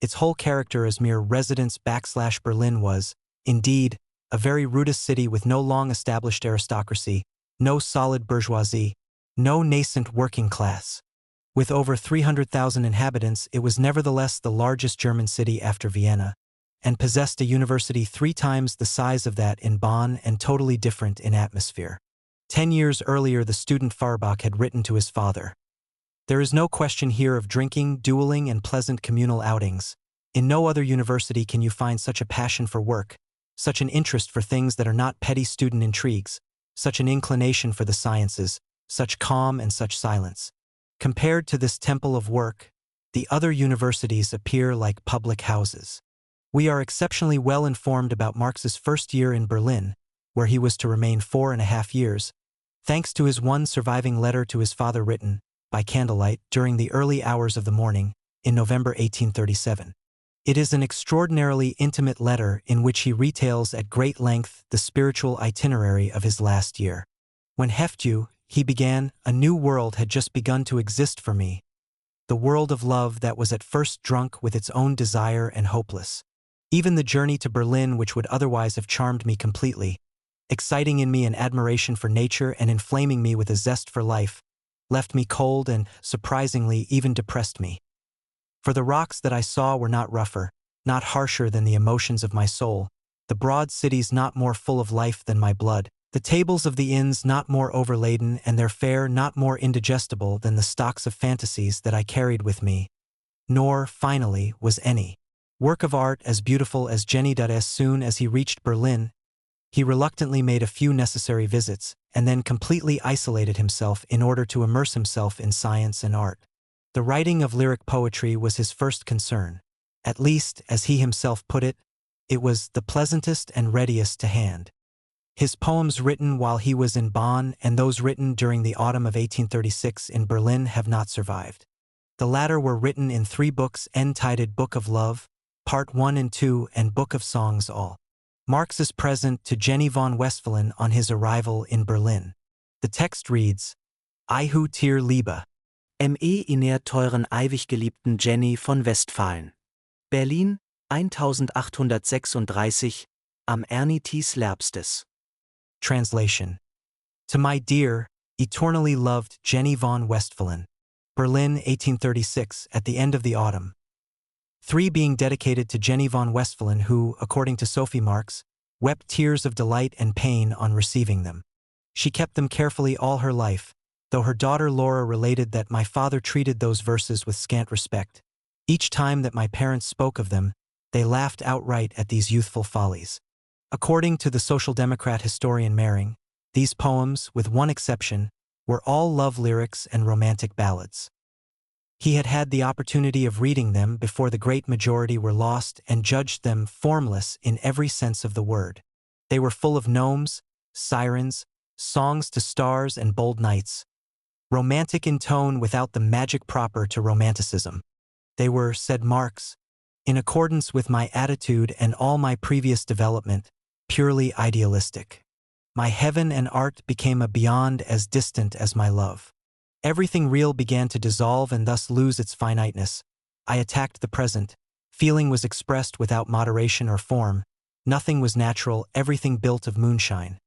Its whole character as mere residence/Berlin was, indeed, a very rudest city with no long-established aristocracy, no solid bourgeoisie, no nascent working class. With over 300,000 inhabitants, it was nevertheless the largest German city after Vienna, and possessed a university 3 times the size of that in Bonn and totally different in atmosphere. 10 years earlier, the student Feuerbach had written to his father, "There is no question here of drinking, dueling, and pleasant communal outings. In no other university can you find such a passion for work, such an interest for things that are not petty student intrigues, such an inclination for the sciences, such calm and such silence. Compared to this temple of work, the other universities appear like public houses." We are exceptionally well informed about Marx's first year in Berlin, where he was to remain 4.5 years, thanks to his one surviving letter to his father written, by candlelight, during the early hours of the morning, in November 1837. It is an extraordinarily intimate letter in which he retails at great length the spiritual itinerary of his last year. "When Heftu," he began, "a new world had just begun to exist for me, the world of love that was at first drunk with its own desire and hopeless. Even the journey to Berlin, which would otherwise have charmed me completely, exciting in me an admiration for nature and inflaming me with a zest for life, left me cold and, surprisingly, even depressed me. For the rocks that I saw were not rougher, not harsher than the emotions of my soul, the broad cities not more full of life than my blood, the tables of the inns not more overladen and their fare not more indigestible than the stocks of fantasies that I carried with me. Nor, finally, was any work of art as beautiful as Jenny. As soon as he reached Berlin, he reluctantly made a few necessary visits, and then completely isolated himself in order to immerse himself in science and art. The writing of lyric poetry was his first concern. At least, as he himself put it, it was the pleasantest and readiest to hand. His poems written while he was in Bonn and those written during the autumn of 1836 in Berlin have not survived. The latter were written in 3 books entitled Book of Love, Part 1 and 2, and Book of Songs all. Marx's present to Jenny von Westphalen on his arrival in Berlin. The text reads, "Ihu dir Liebe. Me teuren ewig geliebten Jenny von Westphalen. Berlin, 1836, am Ernitis Lerbstes." Translation: To my dear, eternally loved Jenny von Westphalen. Berlin, 1836, at the end of the autumn. 3 being dedicated to Jenny von Westphalen who, according to Sophie Marx, wept tears of delight and pain on receiving them. She kept them carefully all her life, though her daughter Laura related that my father treated those verses with scant respect. Each time that my parents spoke of them, they laughed outright at these youthful follies. According to the Social Democrat historian Mehring, these poems, with one exception, were all love lyrics and romantic ballads. He had had the opportunity of reading them before the great majority were lost and judged them formless in every sense of the word. They were full of gnomes, sirens, songs to stars and bold knights. Romantic in tone without the magic proper to romanticism. They were, said Marx, in accordance with my attitude and all my previous development, purely idealistic. My heaven and art became a beyond as distant as my love. Everything real began to dissolve and thus lose its finiteness. I attacked the present. Feeling was expressed without moderation or form. Nothing was natural, everything built of moonshine.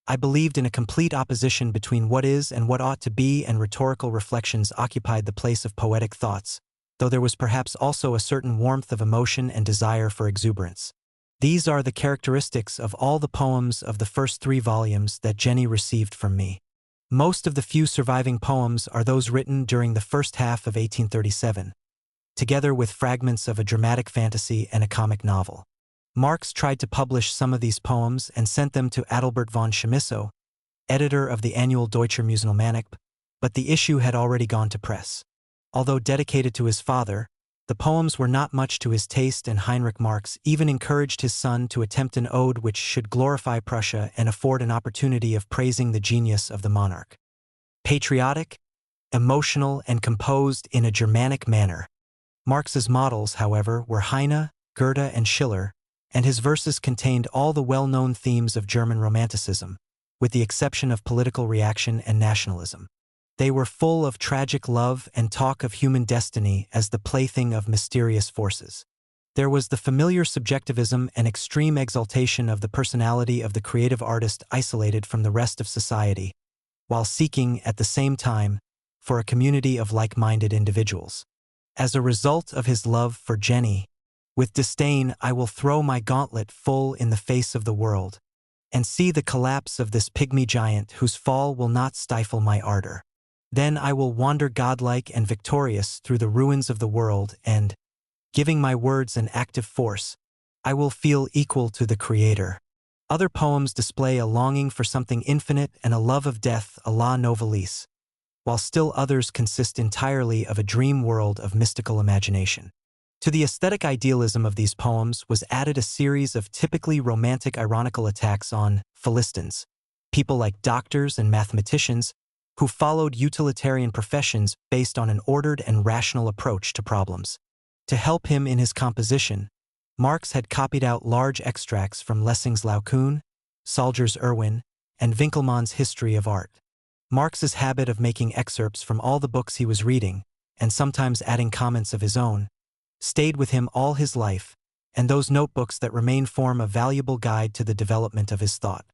I believed in a complete opposition between what is and what ought to be, and rhetorical reflections occupied the place of poetic thoughts, though there was perhaps also a certain warmth of emotion and desire for exuberance. These are the characteristics of all the poems of the first 3 volumes that Jenny received from me. Most of the few surviving poems are those written during the first half of 1837, together with fragments of a dramatic fantasy and a comic novel. Marx tried to publish some of these poems and sent them to Adalbert von Chamisso, editor of the annual Deutscher Musenalmanach, but the issue had already gone to press. Although dedicated to his father, the poems were not much to his taste, and Heinrich Marx even encouraged his son to attempt an ode which should glorify Prussia and afford an opportunity of praising the genius of the monarch. Patriotic, emotional, and composed in a Germanic manner, Marx's models, however, were Heine, Goethe, and Schiller, and his verses contained all the well-known themes of German Romanticism, with the exception of political reaction and nationalism. They were full of tragic love and talk of human destiny as the plaything of mysterious forces. There was the familiar subjectivism and extreme exaltation of the personality of the creative artist isolated from the rest of society, while seeking, at the same time, for a community of like-minded individuals. As a result of his love for Jenny, with disdain I will throw my gauntlet full in the face of the world, and see the collapse of this pygmy giant whose fall will not stifle my ardor. Then I will wander godlike and victorious through the ruins of the world and, giving my words an active force, I will feel equal to the Creator. Other poems display a longing for something infinite and a love of death a la novalis, while still others consist entirely of a dream world of mystical imagination. To the aesthetic idealism of these poems was added a series of typically romantic ironical attacks on Philistines, people like doctors and mathematicians who followed utilitarian professions based on an ordered and rational approach to problems. To help him in his composition, Marx had copied out large extracts from Lessing's Laocoon, Salger's Irwin, and Winckelmann's History of Art. Marx's habit of making excerpts from all the books he was reading, and sometimes adding comments of his own, stayed with him all his life, and those notebooks that remain form a valuable guide to the development of his thought.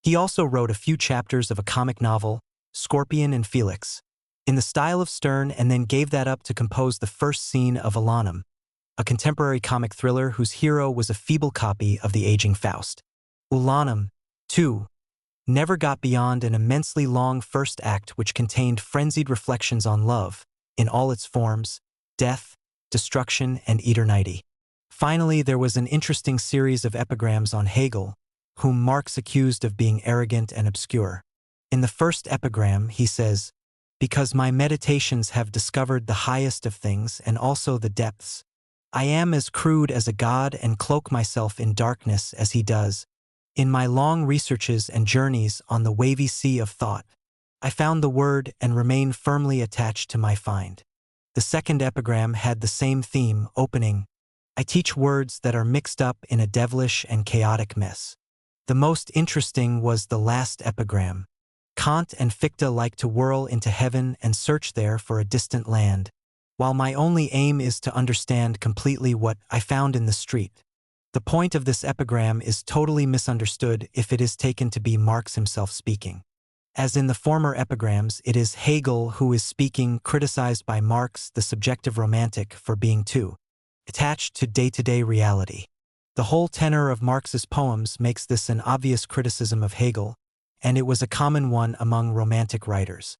He also wrote a few chapters of a comic novel, Scorpion and Felix, in the style of Sterne, and then gave that up to compose the first scene of Alanum, a contemporary comic thriller whose hero was a feeble copy of the aging Faust. Alanum, too, never got beyond an immensely long first act which contained frenzied reflections on love, in all its forms, death, destruction, and eternity. Finally, there was an interesting series of epigrams on Hegel, whom Marx accused of being arrogant and obscure. In the first epigram, he says, "Because my meditations have discovered the highest of things and also the depths, I am as crude as a god and cloak myself in darkness as he does. In my long researches and journeys on the wavy sea of thought, I found the word and remain firmly attached to my find." The second epigram had the same theme, opening, "I teach words that are mixed up in a devilish and chaotic mess." The most interesting was the last epigram. "Kant and Fichte like to whirl into heaven and search there for a distant land, while my only aim is to understand completely what I found in the street." The point of this epigram is totally misunderstood if it is taken to be Marx himself speaking. As in the former epigrams, it is Hegel who is speaking, criticized by Marx, the subjective romantic, for being too attached to day-to-day reality. The whole tenor of Marx's poems makes this an obvious criticism of Hegel, and it was a common one among Romantic writers.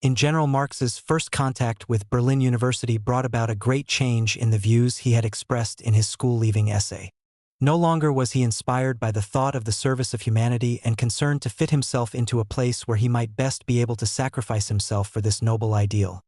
In general, Marx's first contact with Berlin University brought about a great change in the views he had expressed in his school-leaving essay. No longer was he inspired by the thought of the service of humanity and concerned to fit himself into a place where he might best be able to sacrifice himself for this noble ideal.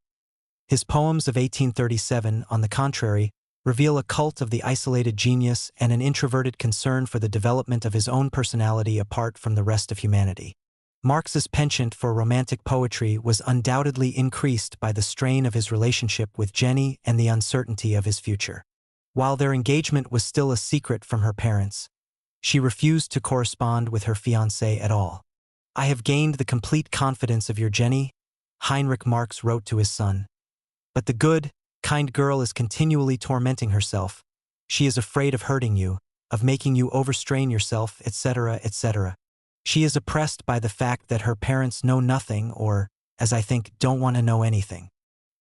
His poems of 1837, on the contrary, reveal a cult of the isolated genius and an introverted concern for the development of his own personality apart from the rest of humanity. Marx's penchant for romantic poetry was undoubtedly increased by the strain of his relationship with Jenny and the uncertainty of his future. While their engagement was still a secret from her parents, she refused to correspond with her fiancé at all. "I have gained the complete confidence of your Jenny," Heinrich Marx wrote to his son. "But the good, kind girl is continually tormenting herself. She is afraid of hurting you, of making you overstrain yourself, etc., etc. She is oppressed by the fact that her parents know nothing or, as I think, don't want to know anything.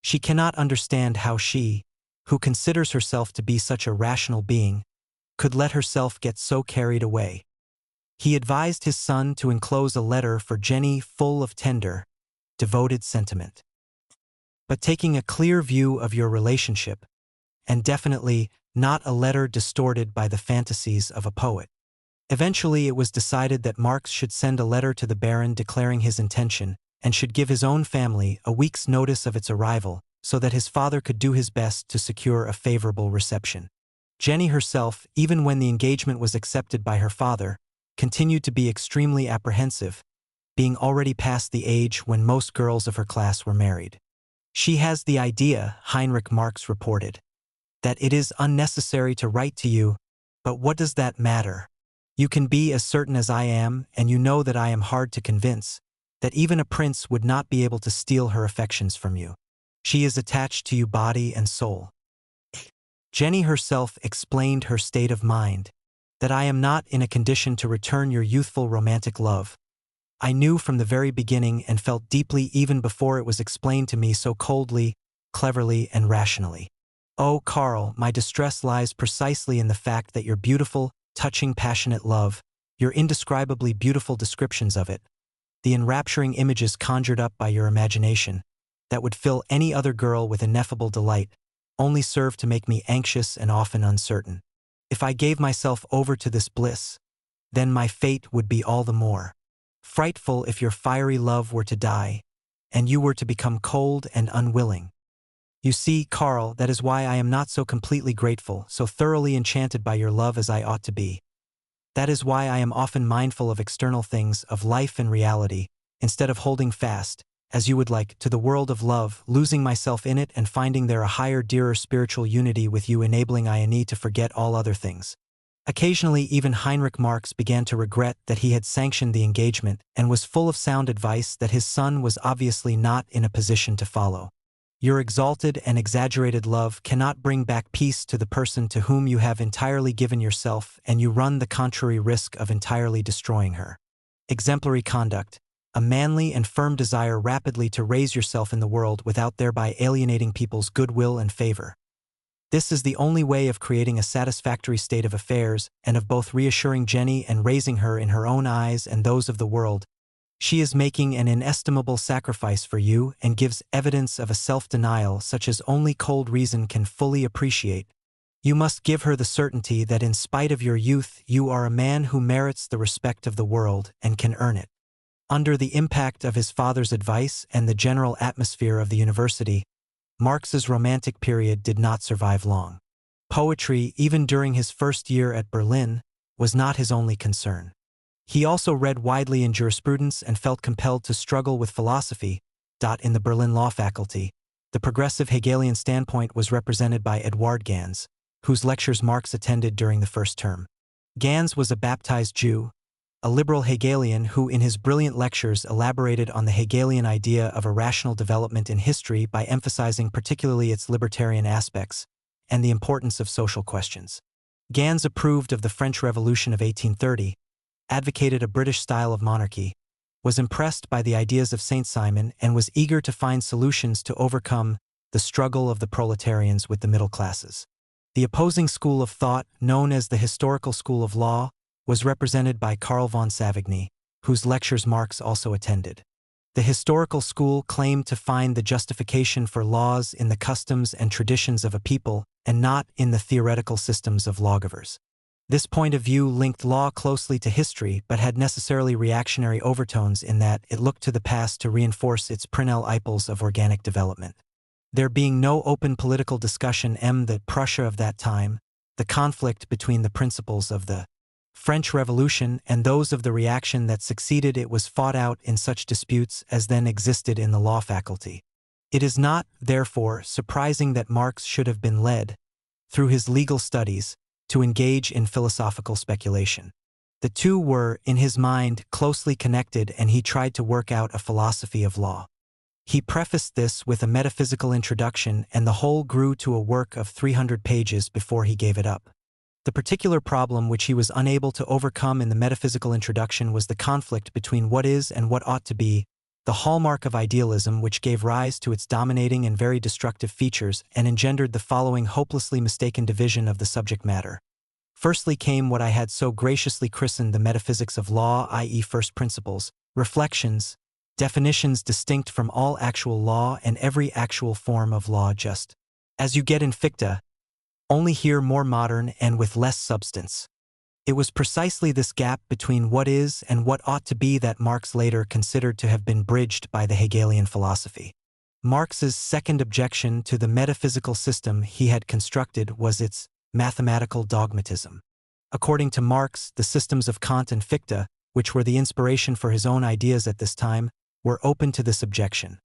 She cannot understand how she, who considers herself to be such a rational being, could let herself get so carried away." He advised his son to enclose a letter for Jenny full of tender, devoted sentiment, but taking a clear view of your relationship, and definitely not a letter distorted by the fantasies of a poet. Eventually, it was decided that Marx should send a letter to the Baron declaring his intention, and should give his own family a week's notice of its arrival, so that his father could do his best to secure a favorable reception. Jenny herself, even when the engagement was accepted by her father, continued to be extremely apprehensive, being already past the age when most girls of her class were married. "She has the idea," Heinrich Marx reported, that it is unnecessary to write to you, but what does that matter? You can be as certain as I am, and you know that I am hard to convince, that even a prince would not be able to steal her affections from you. She is attached to you body and soul. Jenny herself explained her state of mind, that I am not in a condition to return your youthful romantic love. I knew from the very beginning and felt deeply even before it was explained to me so coldly, cleverly, and rationally. Oh, Karl, my distress lies precisely in the fact that your beautiful, touching, passionate love, your indescribably beautiful descriptions of it, the enrapturing images conjured up by your imagination, that would fill any other girl with ineffable delight, only serve to make me anxious and often uncertain. If I gave myself over to this bliss, then my fate would be all the more frightful if your fiery love were to die, and you were to become cold and unwilling. You see, Karl, that is why I am not so completely grateful, so thoroughly enchanted by your love as I ought to be. That is why I am often mindful of external things, of life and reality, instead of holding fast, as you would like, to the world of love, losing myself in it and finding there a higher, dearer spiritual unity with you, enabling I to forget all other things. Occasionally even Heinrich Marx began to regret that he had sanctioned the engagement and was full of sound advice that his son was obviously not in a position to follow. Your exalted and exaggerated love cannot bring back peace to the person to whom you have entirely given yourself, and you run the contrary risk of entirely destroying her. Exemplary conduct, a manly and firm desire rapidly to raise yourself in the world without thereby alienating people's goodwill and favor. This is the only way of creating a satisfactory state of affairs and of both reassuring Jenny and raising her in her own eyes and those of the world. She is making an inestimable sacrifice for you and gives evidence of a self-denial such as only cold reason can fully appreciate. You must give her the certainty that in spite of your youth you are a man who merits the respect of the world and can earn it. Under the impact of his father's advice and the general atmosphere of the university, Marx's romantic period did not survive long. Poetry, even during his first year at Berlin, was not his only concern. He also read widely in jurisprudence and felt compelled to struggle with philosophy. In the Berlin law faculty, the progressive Hegelian standpoint was represented by Eduard Gans, whose lectures Marx attended during the first term. Gans was a baptized Jew, a liberal Hegelian who in his brilliant lectures elaborated on the Hegelian idea of a rational development in history by emphasizing particularly its libertarian aspects and the importance of social questions. Gans approved of the French Revolution of 1830, advocated a British style of monarchy, was impressed by the ideas of Saint-Simon and was eager to find solutions to overcome the struggle of the proletarians with the middle classes. The opposing school of thought, known as the historical school of law, was represented by Carl von Savigny, whose lectures Marx also attended. The historical school claimed to find the justification for laws in the customs and traditions of a people and not in the theoretical systems of lawgivers. This point of view linked law closely to history but had necessarily reactionary overtones in that it looked to the past to reinforce its perennial of organic development. There being no open political discussion the Prussia of that time, the conflict between the principles of the French Revolution and those of the reaction that succeeded it was fought out in such disputes as then existed in the law faculty. It is not, therefore, surprising that Marx should have been led, through his legal studies, to engage in philosophical speculation. The two were, in his mind, closely connected, and he tried to work out a philosophy of law. He prefaced this with a metaphysical introduction, and the whole grew to a work of 300 pages before he gave it up. The particular problem which he was unable to overcome in the metaphysical introduction was the conflict between what is and what ought to be, the hallmark of idealism which gave rise to its dominating and very destructive features and engendered the following hopelessly mistaken division of the subject matter. Firstly came what I had so graciously christened the metaphysics of law, i.e. first principles, reflections, definitions distinct from all actual law and every actual form of law, just as you get in Fichte, only here more modern and with less substance. It was precisely this gap between what is and what ought to be that Marx later considered to have been bridged by the Hegelian philosophy. Marx's second objection to the metaphysical system he had constructed was its mathematical dogmatism. According to Marx, the systems of Kant and Fichte, which were the inspiration for his own ideas at this time, were open to this objection.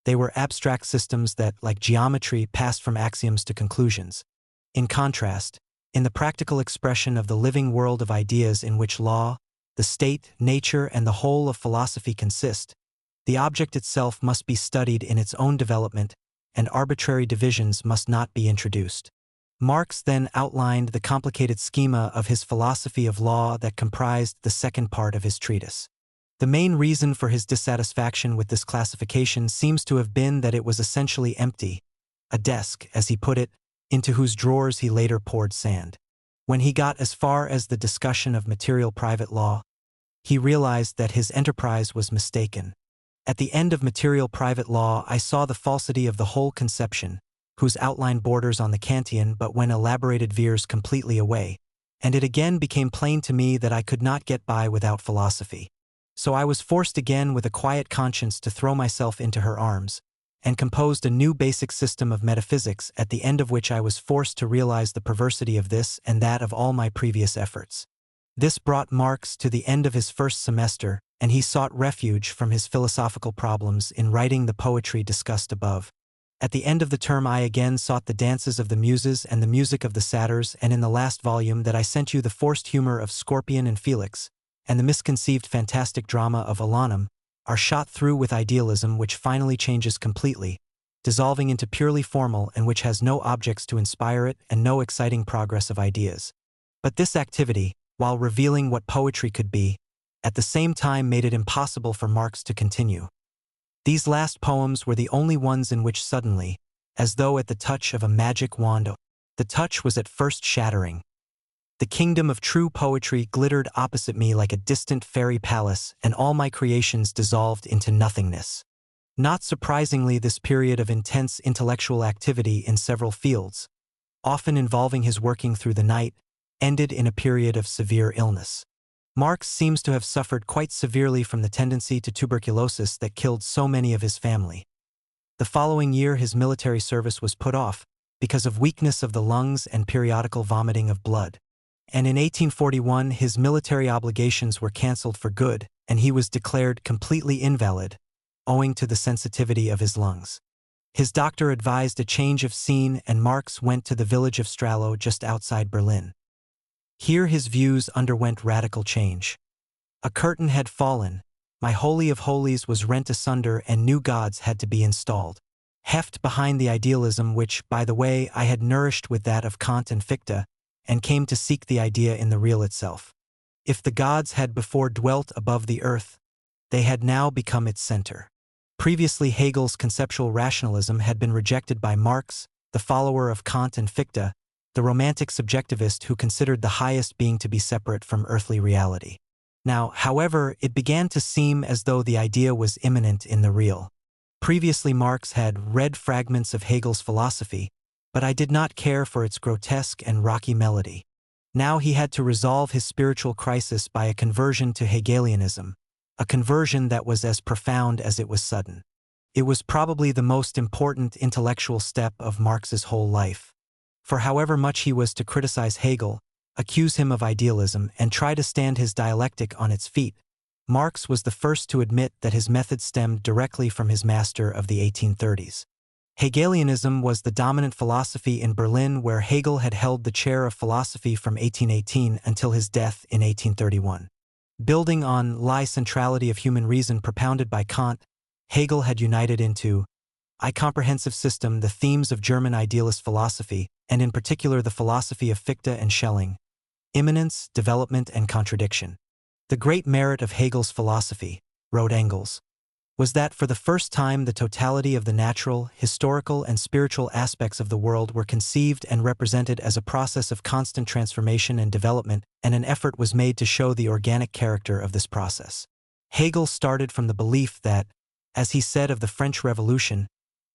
They were abstract systems that, like geometry, passed from axioms to conclusions. In contrast, in the practical expression of the living world of ideas in which law, the state, nature, and the whole of philosophy consist, the object itself must be studied in its own development, and arbitrary divisions must not be introduced. Marx then outlined the complicated schema of his philosophy of law that comprised the second part of his treatise. The main reason for his dissatisfaction with this classification seems to have been that it was essentially empty, a desk, as he put it, into whose drawers he later poured sand. When he got as far as the discussion of material private law, he realized that his enterprise was mistaken. At the end of material private law, I saw the falsity of the whole conception, whose outline borders on the Kantian but when elaborated veers completely away, and it again became plain to me that I could not get by without philosophy. So I was forced again with a quiet conscience to throw myself into her arms, and composed a new basic system of metaphysics at the end of which I was forced to realize the perversity of this and that of all my previous efforts. This brought Marx to the end of his first semester, and he sought refuge from his philosophical problems in writing the poetry discussed above. At the end of the term I again sought the dances of the muses and the music of the satyrs, and in the last volume that I sent you the forced humor of Scorpion and Felix, and the misconceived fantastic drama of Alanum, are shot through with idealism which finally changes completely, dissolving into purely formal and which has no objects to inspire it and no exciting progress of ideas. But this activity, while revealing what poetry could be, at the same time made it impossible for Marx to continue. These last poems were the only ones in which suddenly, as though at the touch of a magic wand, the touch was at first shattering. The kingdom of true poetry glittered opposite me like a distant fairy palace, and all my creations dissolved into nothingness. Not surprisingly, this period of intense intellectual activity in several fields, often involving his working through the night, ended in a period of severe illness. Marx seems to have suffered quite severely from the tendency to tuberculosis that killed so many of his family. The following year his military service was put off because of weakness of the lungs and periodical vomiting of blood. And in 1841 his military obligations were cancelled for good, and he was declared completely invalid, owing to the sensitivity of his lungs. His doctor advised a change of scene, and Marx went to the village of Stralow just outside Berlin. Here his views underwent radical change. A curtain had fallen, my holy of holies was rent asunder, and new gods had to be installed. Heft behind the idealism which, by the way, I had nourished with that of Kant and Fichte, and came to seek the idea in the real itself. If the gods had before dwelt above the earth, they had now become its center. Previously Hegel's conceptual rationalism had been rejected by Marx, the follower of Kant and Fichte, the romantic subjectivist who considered the highest being to be separate from earthly reality. Now, however, it began to seem as though the idea was immanent in the real. Previously Marx had read fragments of Hegel's philosophy, but I did not care for its grotesque and rocky melody. Now he had to resolve his spiritual crisis by a conversion to Hegelianism, a conversion that was as profound as it was sudden. It was probably the most important intellectual step of Marx's whole life. For however much he was to criticize Hegel, accuse him of idealism, and try to stand his dialectic on its feet, Marx was the first to admit that his method stemmed directly from his master of the 1830s. Hegelianism was the dominant philosophy in Berlin, where Hegel had held the chair of philosophy from 1818 until his death in 1831. Building on lie centrality of human reason propounded by Kant, Hegel had united into a comprehensive system the themes of German idealist philosophy, and in particular the philosophy of Fichte and Schelling: immanence, development, and contradiction. The great merit of Hegel's philosophy, wrote Engels, was that for the first time the totality of the natural, historical, and spiritual aspects of the world were conceived and represented as a process of constant transformation and development, and an effort was made to show the organic character of this process. Hegel started from the belief that, as he said of the French Revolution,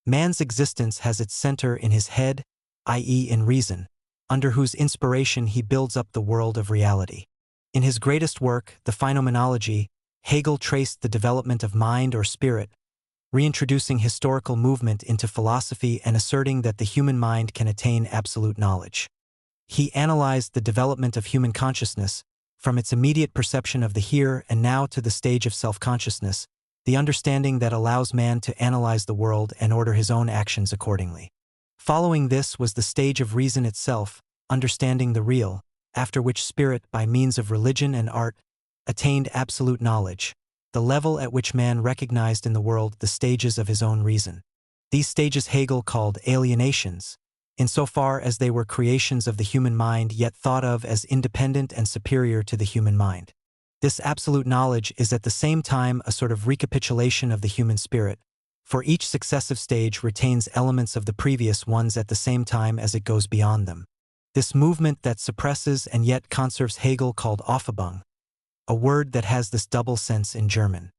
man's existence has its center in his head, i.e. in reason, under whose inspiration he builds up the world of reality. In his greatest work, The Phenomenology, Hegel traced the development of mind or spirit, reintroducing historical movement into philosophy and asserting that the human mind can attain absolute knowledge. He analyzed the development of human consciousness, from its immediate perception of the here and now to the stage of self-consciousness, the understanding that allows man to analyze the world and order his own actions accordingly. Following this was the stage of reason itself, understanding the real, after which spirit, by means of religion and art, attained absolute knowledge, the level at which man recognized in the world the stages of his own reason. These stages Hegel called alienations, insofar as they were creations of the human mind yet thought of as independent and superior to the human mind. This absolute knowledge is at the same time a sort of recapitulation of the human spirit, for each successive stage retains elements of the previous ones at the same time as it goes beyond them. This movement that suppresses and yet conserves Hegel called Aufhebung, a word that has this double sense in German.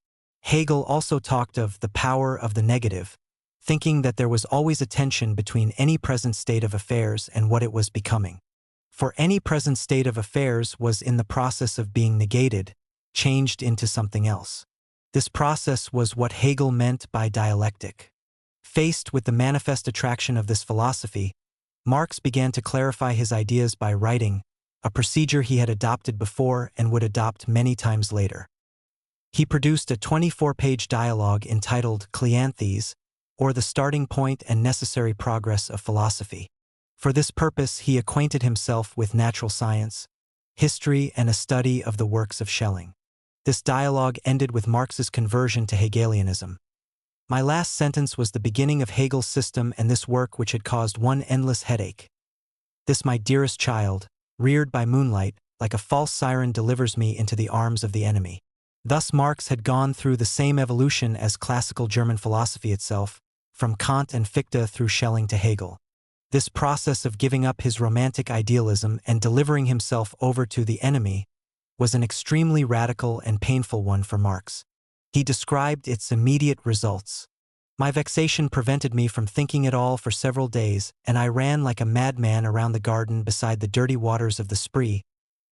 Hegel also talked of the power of the negative, thinking that there was always a tension between any present state of affairs and what it was becoming. For any present state of affairs was in the process of being negated, changed into something else. This process was what Hegel meant by dialectic. Faced with the manifest attraction of this philosophy, Marx began to clarify his ideas by writing, a procedure he had adopted before and would adopt many times later. He produced a 24-page dialogue entitled Kleanthes, or the starting point and necessary progress of philosophy. For this purpose he acquainted himself with natural science, history, and a study of the works of Schelling. This dialogue ended with Marx's conversion to Hegelianism. My last sentence was the beginning of Hegel's system and this work which had caused one endless headache. This my dearest child, reared by moonlight, like a false siren delivers me into the arms of the enemy. Thus Marx had gone through the same evolution as classical German philosophy itself, from Kant and Fichte through Schelling to Hegel. This process of giving up his romantic idealism and delivering himself over to the enemy was an extremely radical and painful one for Marx. He described its immediate results. My vexation prevented me from thinking at all for several days, and I ran like a madman around the garden beside the dirty waters of the Spree,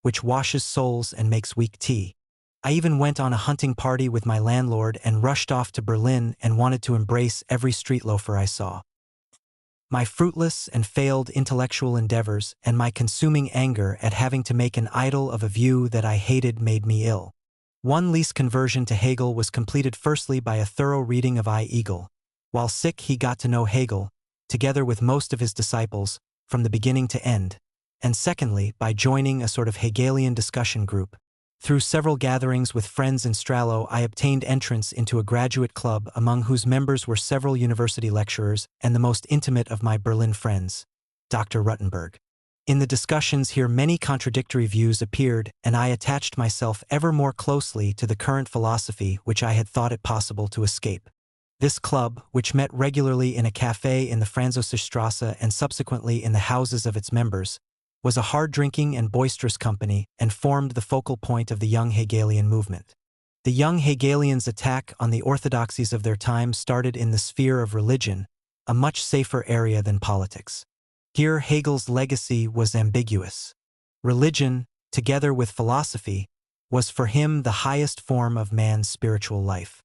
which washes souls and makes weak tea. I even went on a hunting party with my landlord and rushed off to Berlin and wanted to embrace every street loafer I saw. My fruitless and failed intellectual endeavors and my consuming anger at having to make an idol of a view that I hated made me ill. One least conversion to Hegel was completed firstly by a thorough reading of I. Hegel. While sick he got to know Hegel, together with most of his disciples, from the beginning to end, and secondly by joining a sort of Hegelian discussion group. Through several gatherings with friends in Strallo I obtained entrance into a graduate club among whose members were several university lecturers and the most intimate of my Berlin friends, Dr. Ruttenberg. In the discussions here many contradictory views appeared, and I attached myself ever more closely to the current philosophy which I had thought it possible to escape. This club, which met regularly in a café in the Französische and subsequently in the houses of its members, was a hard-drinking and boisterous company and formed the focal point of the young Hegelian movement. The young Hegelians' attack on the orthodoxies of their time started in the sphere of religion, a much safer area than politics. Here Hegel's legacy was ambiguous. Religion, together with philosophy, was for him the highest form of man's spiritual life.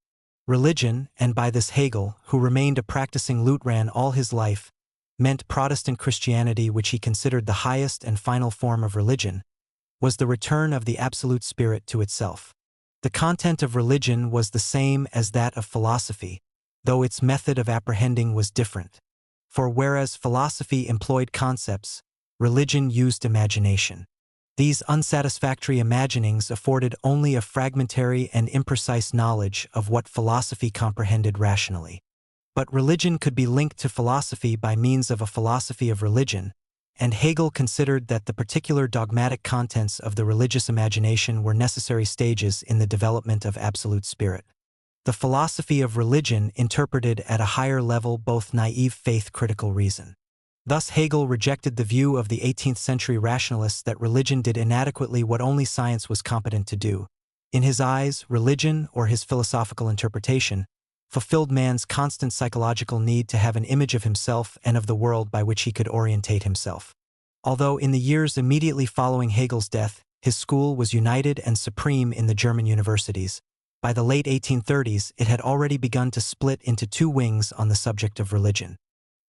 Religion, and by this Hegel, who remained a practicing Lutheran all his life, meant Protestant Christianity, which he considered the highest and final form of religion, was the return of the absolute spirit to itself. The content of religion was the same as that of philosophy, though its method of apprehending was different. For whereas philosophy employed concepts, religion used imagination. These unsatisfactory imaginings afforded only a fragmentary and imprecise knowledge of what philosophy comprehended rationally. But religion could be linked to philosophy by means of a philosophy of religion, and Hegel considered that the particular dogmatic contents of the religious imagination were necessary stages in the development of absolute spirit. The philosophy of religion interpreted at a higher level both naive faith critical reason. Thus Hegel rejected the view of the 18th century rationalists that religion did inadequately what only science was competent to do. In his eyes, religion, or his philosophical interpretation, fulfilled man's constant psychological need to have an image of himself and of the world by which he could orientate himself. Although in the years immediately following Hegel's death, his school was united and supreme in the German universities, by the late 1830s it had already begun to split into two wings on the subject of religion.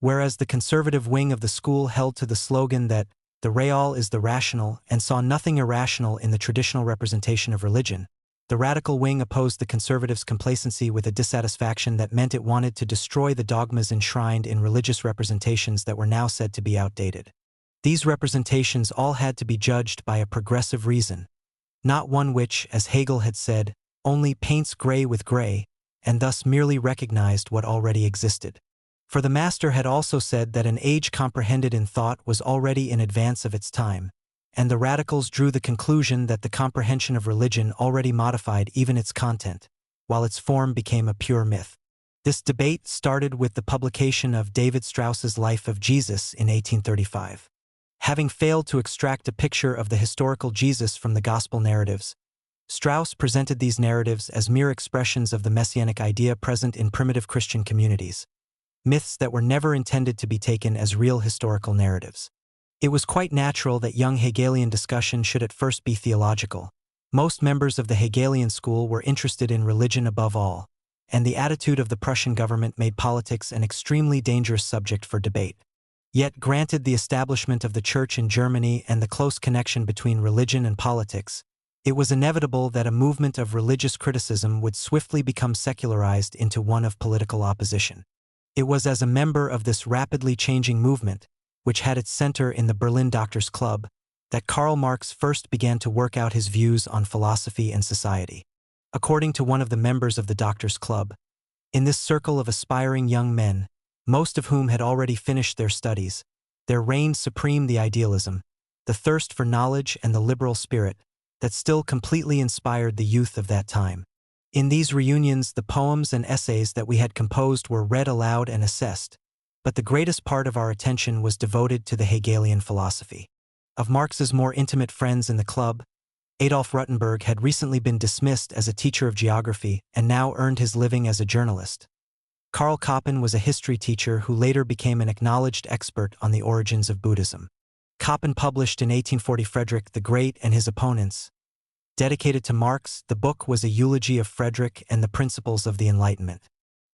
Whereas the conservative wing of the school held to the slogan that the real is the rational and saw nothing irrational in the traditional representation of religion, The radical wing opposed the conservatives' complacency with a dissatisfaction that meant it wanted to destroy the dogmas enshrined in religious representations that were now said to be outdated. These representations all had to be judged by a progressive reason, not one which, as Hegel had said, only paints gray with gray, and thus merely recognized what already existed. For the master had also said that an age comprehended in thought was already in advance of its time, and the radicals drew the conclusion that the comprehension of religion already modified even its content, while its form became a pure myth. This debate started with the publication of David Strauss's Life of Jesus in 1835. Having failed to extract a picture of the historical Jesus from the gospel narratives, Strauss presented these narratives as mere expressions of the messianic idea present in primitive Christian communities, myths that were never intended to be taken as real historical narratives. It was quite natural that young Hegelian discussion should at first be theological. Most members of the Hegelian school were interested in religion above all, and the attitude of the Prussian government made politics an extremely dangerous subject for debate. Yet, granted the establishment of the Church in Germany and the close connection between religion and politics, it was inevitable that a movement of religious criticism would swiftly become secularized into one of political opposition. It was as a member of this rapidly changing movement, which had its center in the Berlin Doctors' Club, that Karl Marx first began to work out his views on philosophy and society. According to one of the members of the Doctors' Club, in this circle of aspiring young men, most of whom had already finished their studies, there reigned supreme the idealism, the thirst for knowledge and the liberal spirit that still completely inspired the youth of that time. In these reunions, the poems and essays that we had composed were read aloud and assessed, but the greatest part of our attention was devoted to the Hegelian philosophy. Of Marx's more intimate friends in the club, Adolf Ruttenberg had recently been dismissed as a teacher of geography and now earned his living as a journalist. Karl Koppen was a history teacher who later became an acknowledged expert on the origins of Buddhism. Koppen published in 1840 Frederick the Great and His Opponents. Dedicated to Marx, the book was a eulogy of Frederick and the principles of the Enlightenment.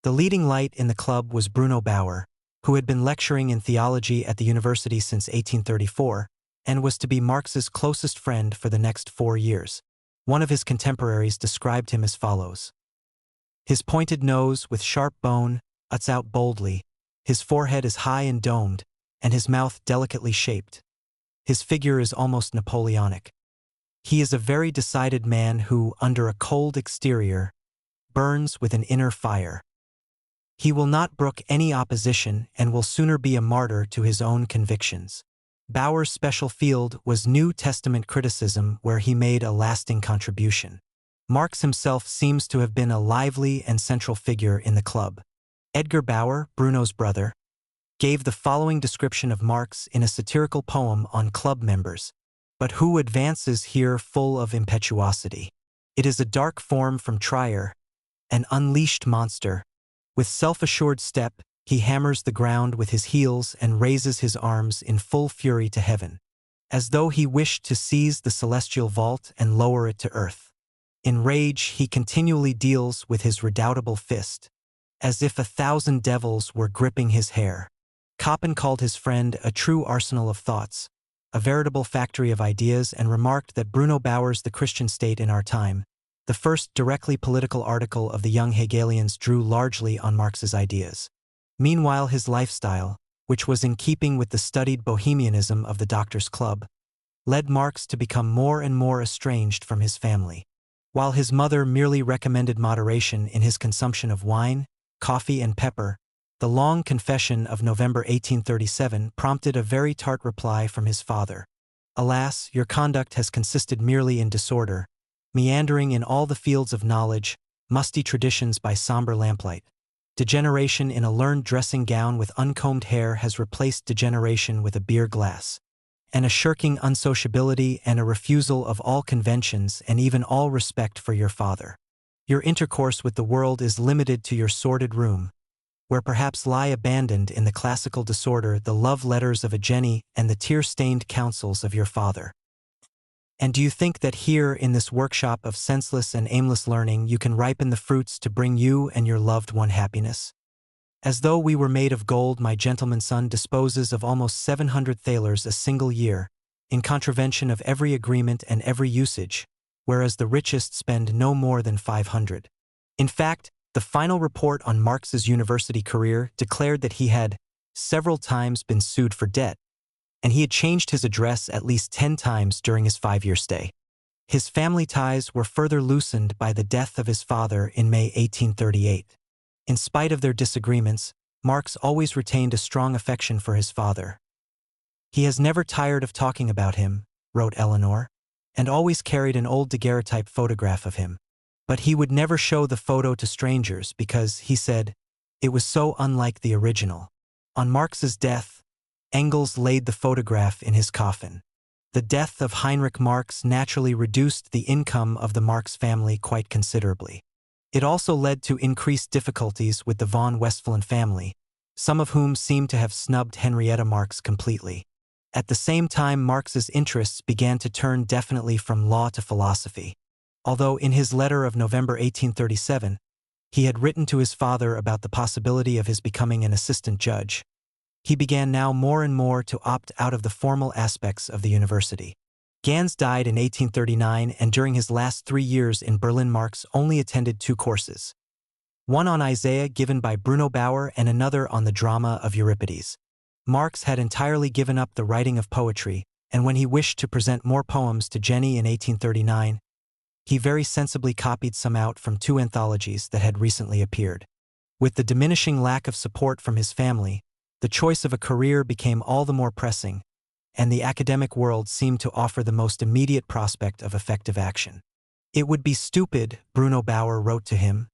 The leading light in the club was Bruno Bauer, who had been lecturing in theology at the university since 1834, and was to be Marx's closest friend for the next 4 years. One of his contemporaries described him as follows. His pointed nose with sharp bone uts out boldly, his forehead is high and domed, and his mouth delicately shaped. His figure is almost Napoleonic. He is a very decided man who, under a cold exterior, burns with an inner fire. He will not brook any opposition and will sooner be a martyr to his own convictions. Bauer's special field was New Testament criticism, where he made a lasting contribution. Marx himself seems to have been a lively and central figure in the club. Edgar Bauer, Bruno's brother, gave the following description of Marx in a satirical poem on club members, but who advances here full of impetuosity. It is a dark form from Trier, an unleashed monster. With self-assured step, he hammers the ground with his heels and raises his arms in full fury to heaven, as though he wished to seize the celestial vault and lower it to earth. In rage, he continually deals with his redoubtable fist, as if 1,000 devils were gripping his hair. Koppen called his friend a true arsenal of thoughts, a veritable factory of ideas, and remarked that Bruno Bauer's The Christian State in Our Time, the first directly political article of the young Hegelians, drew largely on Marx's ideas. Meanwhile, his lifestyle, which was in keeping with the studied bohemianism of the Doctors' Club, led Marx to become more and more estranged from his family. While his mother merely recommended moderation in his consumption of wine, coffee, and pepper, the long confession of November 1837 prompted a very tart reply from his father. Alas, your conduct has consisted merely in disorder, meandering in all the fields of knowledge, musty traditions by somber lamplight. Degeneration in a learned dressing gown with uncombed hair has replaced degeneration with a beer glass. And a shirking unsociability and a refusal of all conventions and even all respect for your father. Your intercourse with the world is limited to your sordid room, where perhaps lie abandoned in the classical disorder the love letters of a Jenny and the tear-stained counsels of your father. And do you think that here in this workshop of senseless and aimless learning you can ripen the fruits to bring you and your loved one happiness? As though we were made of gold, my gentleman's son disposes of almost 700 thalers a single year, in contravention of every agreement and every usage, whereas the richest spend no more than 500. In fact, the final report on Marx's university career declared that he had several times been sued for debt, and he had changed his address at least 10 times during his 5-year stay. His family ties were further loosened by the death of his father in May 1838. In spite of their disagreements, Marx always retained a strong affection for his father. "He has never tired of talking about him," wrote Eleanor, "and always carried an old daguerreotype photograph of him. But he would never show the photo to strangers because, he said, it was so unlike the original." On Marx's death, Engels laid the photograph in his coffin. The death of Heinrich Marx naturally reduced the income of the Marx family quite considerably. It also led to increased difficulties with the von Westphalen family, some of whom seemed to have snubbed Henrietta Marx completely. At the same time, Marx's interests began to turn definitely from law to philosophy. Although in his letter of November 1837, he had written to his father about the possibility of his becoming an assistant judge, he began now more and more to opt out of the formal aspects of the university. Gans died in 1839, and during his last 3 years in Berlin, Marx only attended 2 courses. One on Isaiah given by Bruno Bauer and another on the drama of Euripides. Marx had entirely given up the writing of poetry, and when he wished to present more poems to Jenny in 1839, he very sensibly copied some out from 2 anthologies that had recently appeared. With the diminishing lack of support from his family, the choice of a career became all the more pressing, and the academic world seemed to offer the most immediate prospect of effective action. "It would be stupid," Bruno Bauer wrote to him,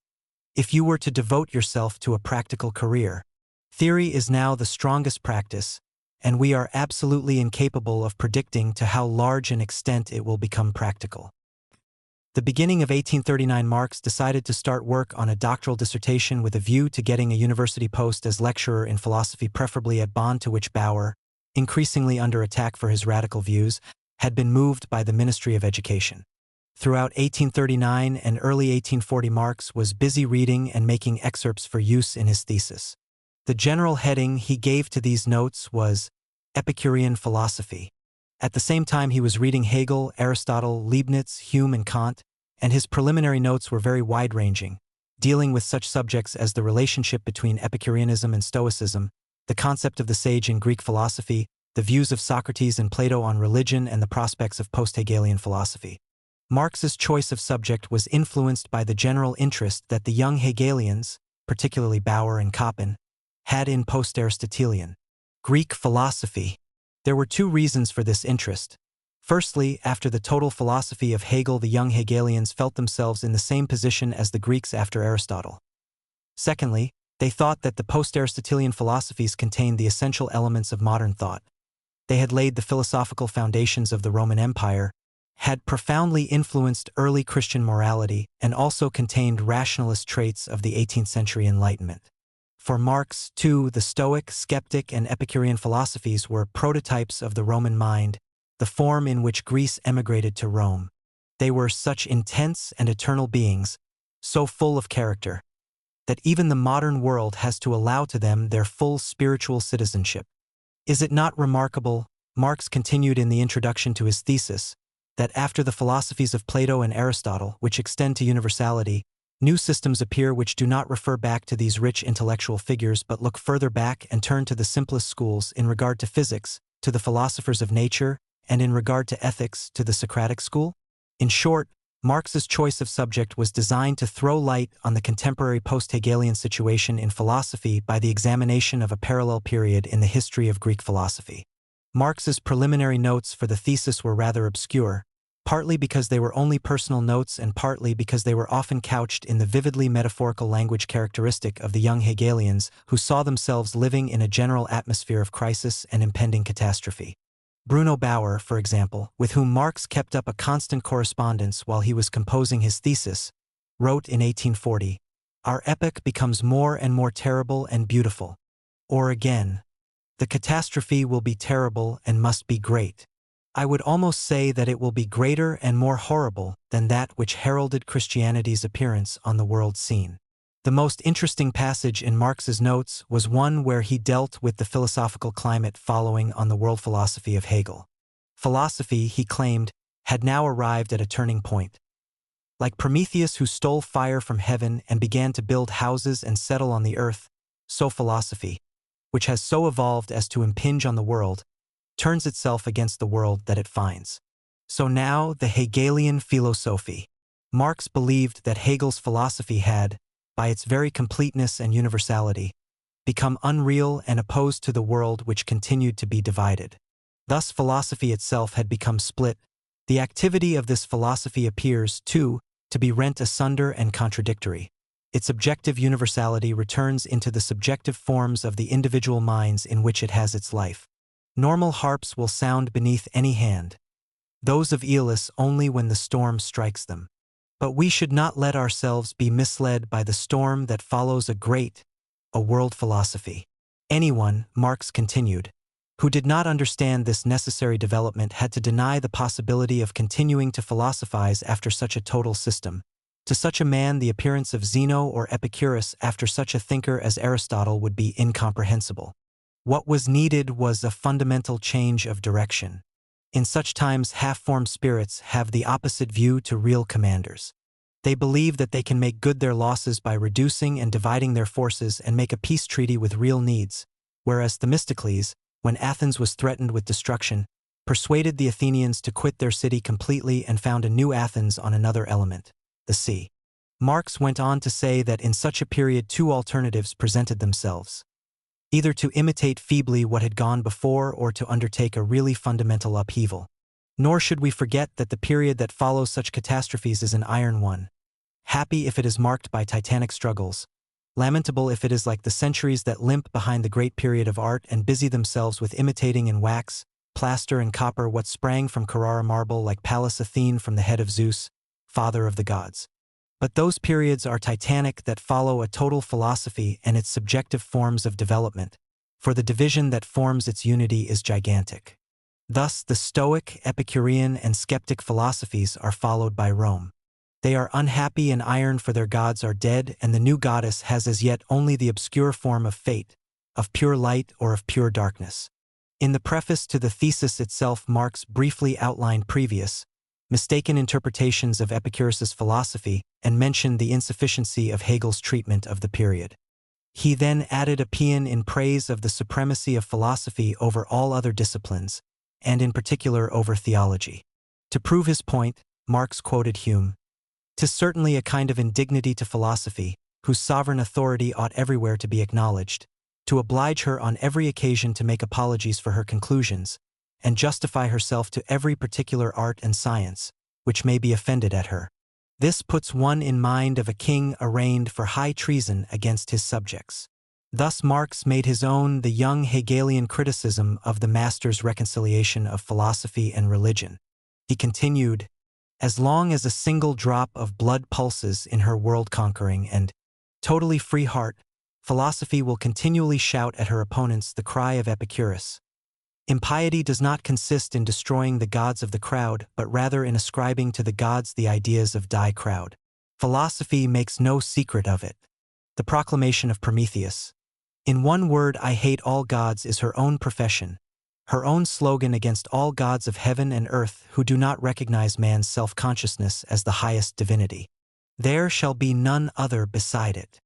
"if you were to devote yourself to a practical career. Theory is now the strongest practice, and we are absolutely incapable of predicting to how large an extent it will become practical." The beginning of 1839, Marx decided to start work on a doctoral dissertation with a view to getting a university post as lecturer in philosophy, preferably at Bonn, to which Bauer, increasingly under attack for his radical views, had been moved by the Ministry of Education. Throughout 1839 and early 1840, Marx was busy reading and making excerpts for use in his thesis. The general heading he gave to these notes was Epicurean Philosophy. At the same time, he was reading Hegel, Aristotle, Leibniz, Hume, and Kant, and his preliminary notes were very wide-ranging, dealing with such subjects as the relationship between Epicureanism and Stoicism, the concept of the sage in Greek philosophy, the views of Socrates and Plato on religion, and the prospects of post-Hegelian philosophy. Marx's choice of subject was influenced by the general interest that the young Hegelians, particularly Bauer and Koppen, had in post-Aristotelian Greek philosophy. There were 2 reasons for this interest. Firstly, after the total philosophy of Hegel, the young Hegelians felt themselves in the same position as the Greeks after Aristotle. Secondly, they thought that the post-Aristotelian philosophies contained the essential elements of modern thought. They had laid the philosophical foundations of the Roman Empire, had profoundly influenced early Christian morality, and also contained rationalist traits of the 18th century Enlightenment. For Marx, too, the Stoic, Skeptic, and Epicurean philosophies were prototypes of the Roman mind, the form in which Greece emigrated to Rome. They were such intense and eternal beings, so full of character, that even the modern world has to allow to them their full spiritual citizenship. Is it not remarkable, Marx continued in the introduction to his thesis, that after the philosophies of Plato and Aristotle, which extend to universality, new systems appear which do not refer back to these rich intellectual figures but look further back and turn to the simplest schools in regard to physics, to the philosophers of nature, and in regard to ethics, to the Socratic school? In short, Marx's choice of subject was designed to throw light on the contemporary post-Hegelian situation in philosophy by the examination of a parallel period in the history of Greek philosophy. Marx's preliminary notes for the thesis were rather obscure, partly because they were only personal notes and partly because they were often couched in the vividly metaphorical language characteristic of the young Hegelians who saw themselves living in a general atmosphere of crisis and impending catastrophe. Bruno Bauer, for example, with whom Marx kept up a constant correspondence while he was composing his thesis, wrote in 1840, "Our epoch becomes more and more terrible and beautiful." Or again, "The catastrophe will be terrible and must be great. I would almost say that it will be greater and more horrible than that which heralded Christianity's appearance on the world scene." The most interesting passage in Marx's notes was one where he dealt with the philosophical climate following on the world philosophy of Hegel. Philosophy, he claimed, had now arrived at a turning point. Like Prometheus who stole fire from heaven and began to build houses and settle on the earth, so philosophy, which has so evolved as to impinge on the world, turns itself against the world that it finds. So now the Hegelian philosophy. Marx believed that Hegel's philosophy had, by its very completeness and universality, become unreal and opposed to the world which continued to be divided. Thus philosophy itself had become split. The activity of this philosophy appears, too, to be rent asunder and contradictory. Its objective universality returns into the subjective forms of the individual minds in which it has its life. Normal harps will sound beneath any hand, those of Aeolus only when the storm strikes them. But we should not let ourselves be misled by the storm that follows a world philosophy. Anyone, Marx continued, who did not understand this necessary development had to deny the possibility of continuing to philosophize after such a total system. To such a man the appearance of Zeno or Epicurus after such a thinker as Aristotle would be incomprehensible. What was needed was a fundamental change of direction. In such times half-formed spirits have the opposite view to real commanders. They believe that they can make good their losses by reducing and dividing their forces and make a peace treaty with real needs, whereas Themistocles, when Athens was threatened with destruction, persuaded the Athenians to quit their city completely and found a new Athens on another element, the sea. Marx went on to say that in such a period two alternatives presented themselves: either to imitate feebly what had gone before or to undertake a really fundamental upheaval. Nor should we forget that the period that follows such catastrophes is an iron one. Happy if it is marked by titanic struggles, lamentable if it is like the centuries that limp behind the great period of art and busy themselves with imitating in wax, plaster and copper what sprang from Carrara marble like Pallas Athene from the head of Zeus, father of the gods. But those periods are titanic that follow a total philosophy and its subjective forms of development, for the division that forms its unity is gigantic. Thus the Stoic, Epicurean, and Skeptic philosophies are followed by Rome. They are unhappy and iron for their gods are dead, and the new goddess has as yet only the obscure form of fate, of pure light or of pure darkness. In the preface to the thesis itself Marx briefly outlined previous, mistaken interpretations of Epicurus's philosophy and mentioned the insufficiency of Hegel's treatment of the period. He then added a paean in praise of the supremacy of philosophy over all other disciplines, and in particular over theology. To prove his point, Marx quoted Hume: "'Tis certainly a kind of indignity to philosophy, whose sovereign authority ought everywhere to be acknowledged, to oblige her on every occasion to make apologies for her conclusions, and justify herself to every particular art and science, which may be offended at her. This puts one in mind of a king arraigned for high treason against his subjects." Thus Marx made his own the young Hegelian criticism of the master's reconciliation of philosophy and religion. He continued, "As long as a single drop of blood pulses in her world-conquering and totally free heart, philosophy will continually shout at her opponents the cry of Epicurus. Impiety does not consist in destroying the gods of the crowd, but rather in ascribing to the gods the ideas of die crowd. Philosophy makes no secret of it." The proclamation of Prometheus. In one word, I hate all gods is her own profession, her own slogan against all gods of heaven and earth who do not recognize man's self-consciousness as the highest divinity. There shall be none other beside it.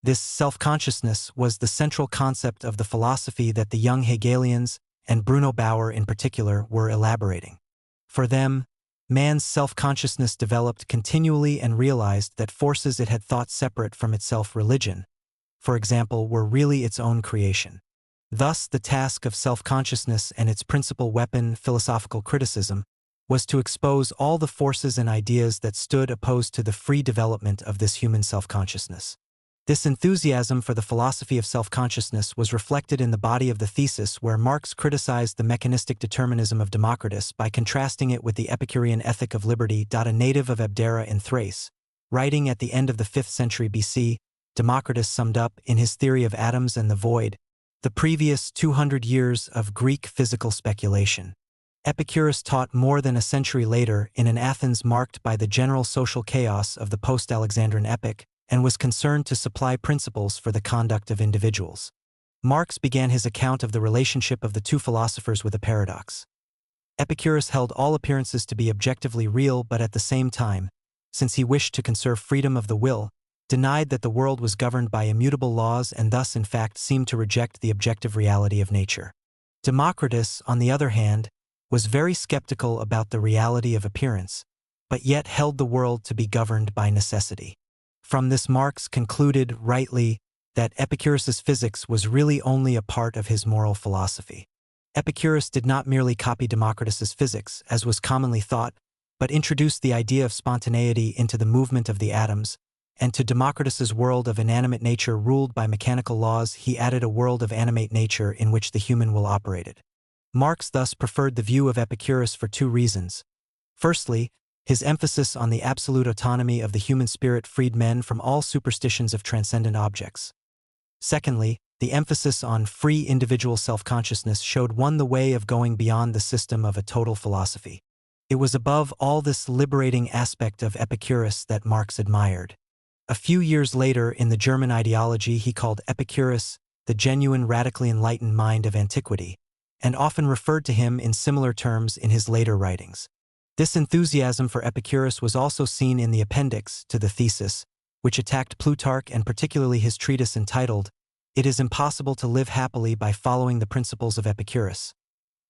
This self-consciousness was the central concept of the philosophy that the young Hegelians, and Bruno Bauer in particular, were elaborating. For them, man's self-consciousness developed continually and realized that forces it had thought separate from itself, religion, for example, were really its own creation. Thus, the task of self-consciousness and its principal weapon, philosophical criticism, was to expose all the forces and ideas that stood opposed to the free development of this human self-consciousness. This enthusiasm for the philosophy of self-consciousness was reflected in the body of the thesis, where Marx criticized the mechanistic determinism of Democritus by contrasting it with the Epicurean ethic of liberty. A native of Abdera in Thrace, writing at the end of the 5th century BC, Democritus summed up, in his theory of atoms and the void, the previous 200 years of Greek physical speculation. Epicurus taught more than a century later in an Athens marked by the general social chaos of the post-Alexandrine epoch, and was concerned to supply principles for the conduct of individuals. Marx began his account of the relationship of the two philosophers with a paradox. Epicurus held all appearances to be objectively real, but at the same time, since he wished to conserve freedom of the will, denied that the world was governed by immutable laws and thus in fact seemed to reject the objective reality of nature. Democritus, on the other hand, was very skeptical about the reality of appearance, but yet held the world to be governed by necessity. From this, Marx concluded, rightly, that Epicurus's physics was really only a part of his moral philosophy. Epicurus did not merely copy Democritus's physics, as was commonly thought, but introduced the idea of spontaneity into the movement of the atoms, and to Democritus's world of inanimate nature ruled by mechanical laws he added a world of animate nature in which the human will operated. Marx thus preferred the view of Epicurus for two reasons. Firstly, his emphasis on the absolute autonomy of the human spirit freed men from all superstitions of transcendent objects. Secondly, the emphasis on free individual self-consciousness showed one the way of going beyond the system of a total philosophy. It was above all this liberating aspect of Epicurus that Marx admired. A few years later, in the German ideology, he called Epicurus the genuine radically enlightened mind of antiquity, and often referred to him in similar terms in his later writings. This enthusiasm for Epicurus was also seen in the appendix to the thesis, which attacked Plutarch and particularly his treatise entitled, "It is impossible to live happily by following the principles of Epicurus."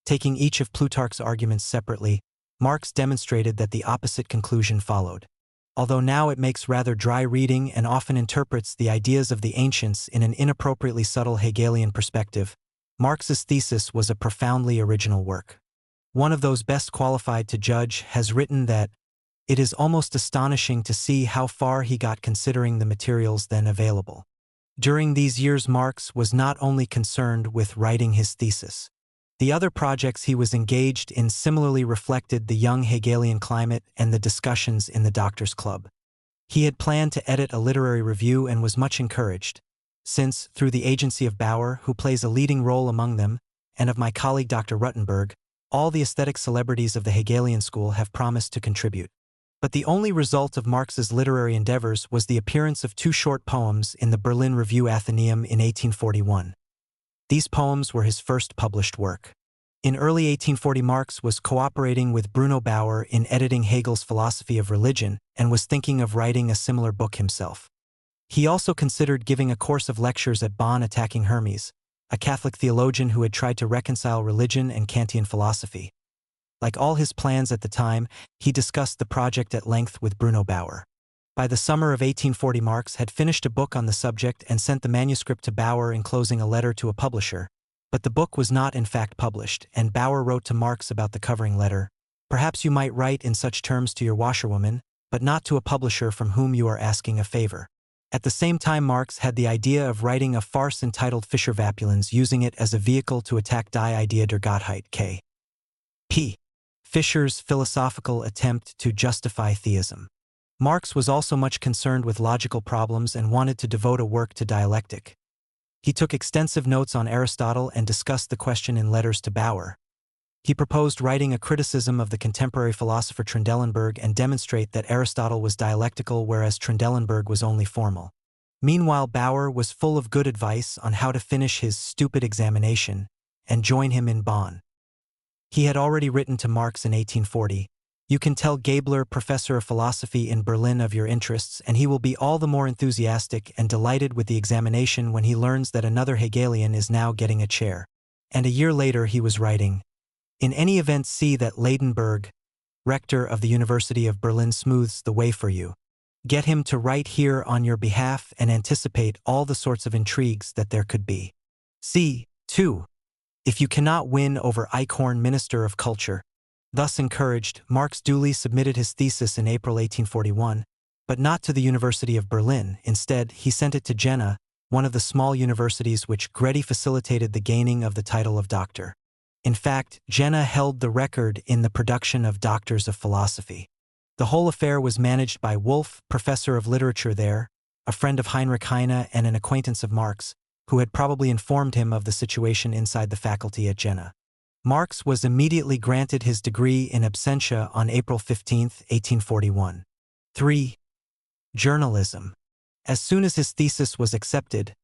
Taking each of Plutarch's arguments separately, Marx demonstrated that the opposite conclusion followed. Although now it makes rather dry reading and often interprets the ideas of the ancients in an inappropriately subtle Hegelian perspective, Marx's thesis was a profoundly original work. One of those best qualified to judge has written that it is almost astonishing to see how far he got considering the materials then available. During these years, Marx was not only concerned with writing his thesis. The other projects he was engaged in similarly reflected the young Hegelian climate and the discussions in the Doctors' Club. He had planned to edit a literary review and was much encouraged, since, through the agency of Bauer, who plays a leading role among them, and of my colleague Dr. Ruttenberg, all the aesthetic celebrities of the Hegelian school have promised to contribute. But the only result of Marx's literary endeavors was the appearance of two short poems in the Berlin Review Athenaeum in 1841. These poems were his first published work. In early 1840, Marx was cooperating with Bruno Bauer in editing Hegel's Philosophy of Religion and was thinking of writing a similar book himself. He also considered giving a course of lectures at Bonn attacking Hermes, a Catholic theologian who had tried to reconcile religion and Kantian philosophy. Like all his plans at the time, he discussed the project at length with Bruno Bauer. By the summer of 1840, Marx had finished a book on the subject and sent the manuscript to Bauer enclosing a letter to a publisher. But the book was not in fact published, and Bauer wrote to Marx about the covering letter, "Perhaps you might write in such terms to your washerwoman, but not to a publisher from whom you are asking a favor." At the same time, Marx had the idea of writing a farce entitled Fischer Vapulens, using it as a vehicle to attack Die Idee der Gottheit K.P. Fischer's philosophical attempt to justify theism. Marx was also much concerned with logical problems and wanted to devote a work to dialectic. He took extensive notes on Aristotle and discussed the question in letters to Bauer. He proposed writing a criticism of the contemporary philosopher Trendelenburg and demonstrate that Aristotle was dialectical whereas Trendelenburg was only formal. Meanwhile, Bauer was full of good advice on how to finish his stupid examination and join him in Bonn. He had already written to Marx in 1840, "You can tell Gabler, professor of philosophy in Berlin, of your interests, and he will be all the more enthusiastic and delighted with the examination when he learns that another Hegelian is now getting a chair." And a year later he was writing, "In any event, see that Ladenburg, rector of the University of Berlin, smooths the way for you. Get him to write here on your behalf and anticipate all the sorts of intrigues that there could be. See, too, if you cannot win over Eichhorn, Minister of Culture." Thus encouraged, Marx duly submitted his thesis in April 1841, but not to the University of Berlin. Instead, he sent it to Jena, one of the small universities which greatly facilitated the gaining of the title of doctor. In fact, Jena held the record in the production of doctors of philosophy. The whole affair was managed by Wolff, professor of literature there, a friend of Heinrich Heine and an acquaintance of Marx, who had probably informed him of the situation inside the faculty at Jena. Marx was immediately granted his degree in absentia on April 15, 1841. 3. Journalism. As soon as his thesis was accepted,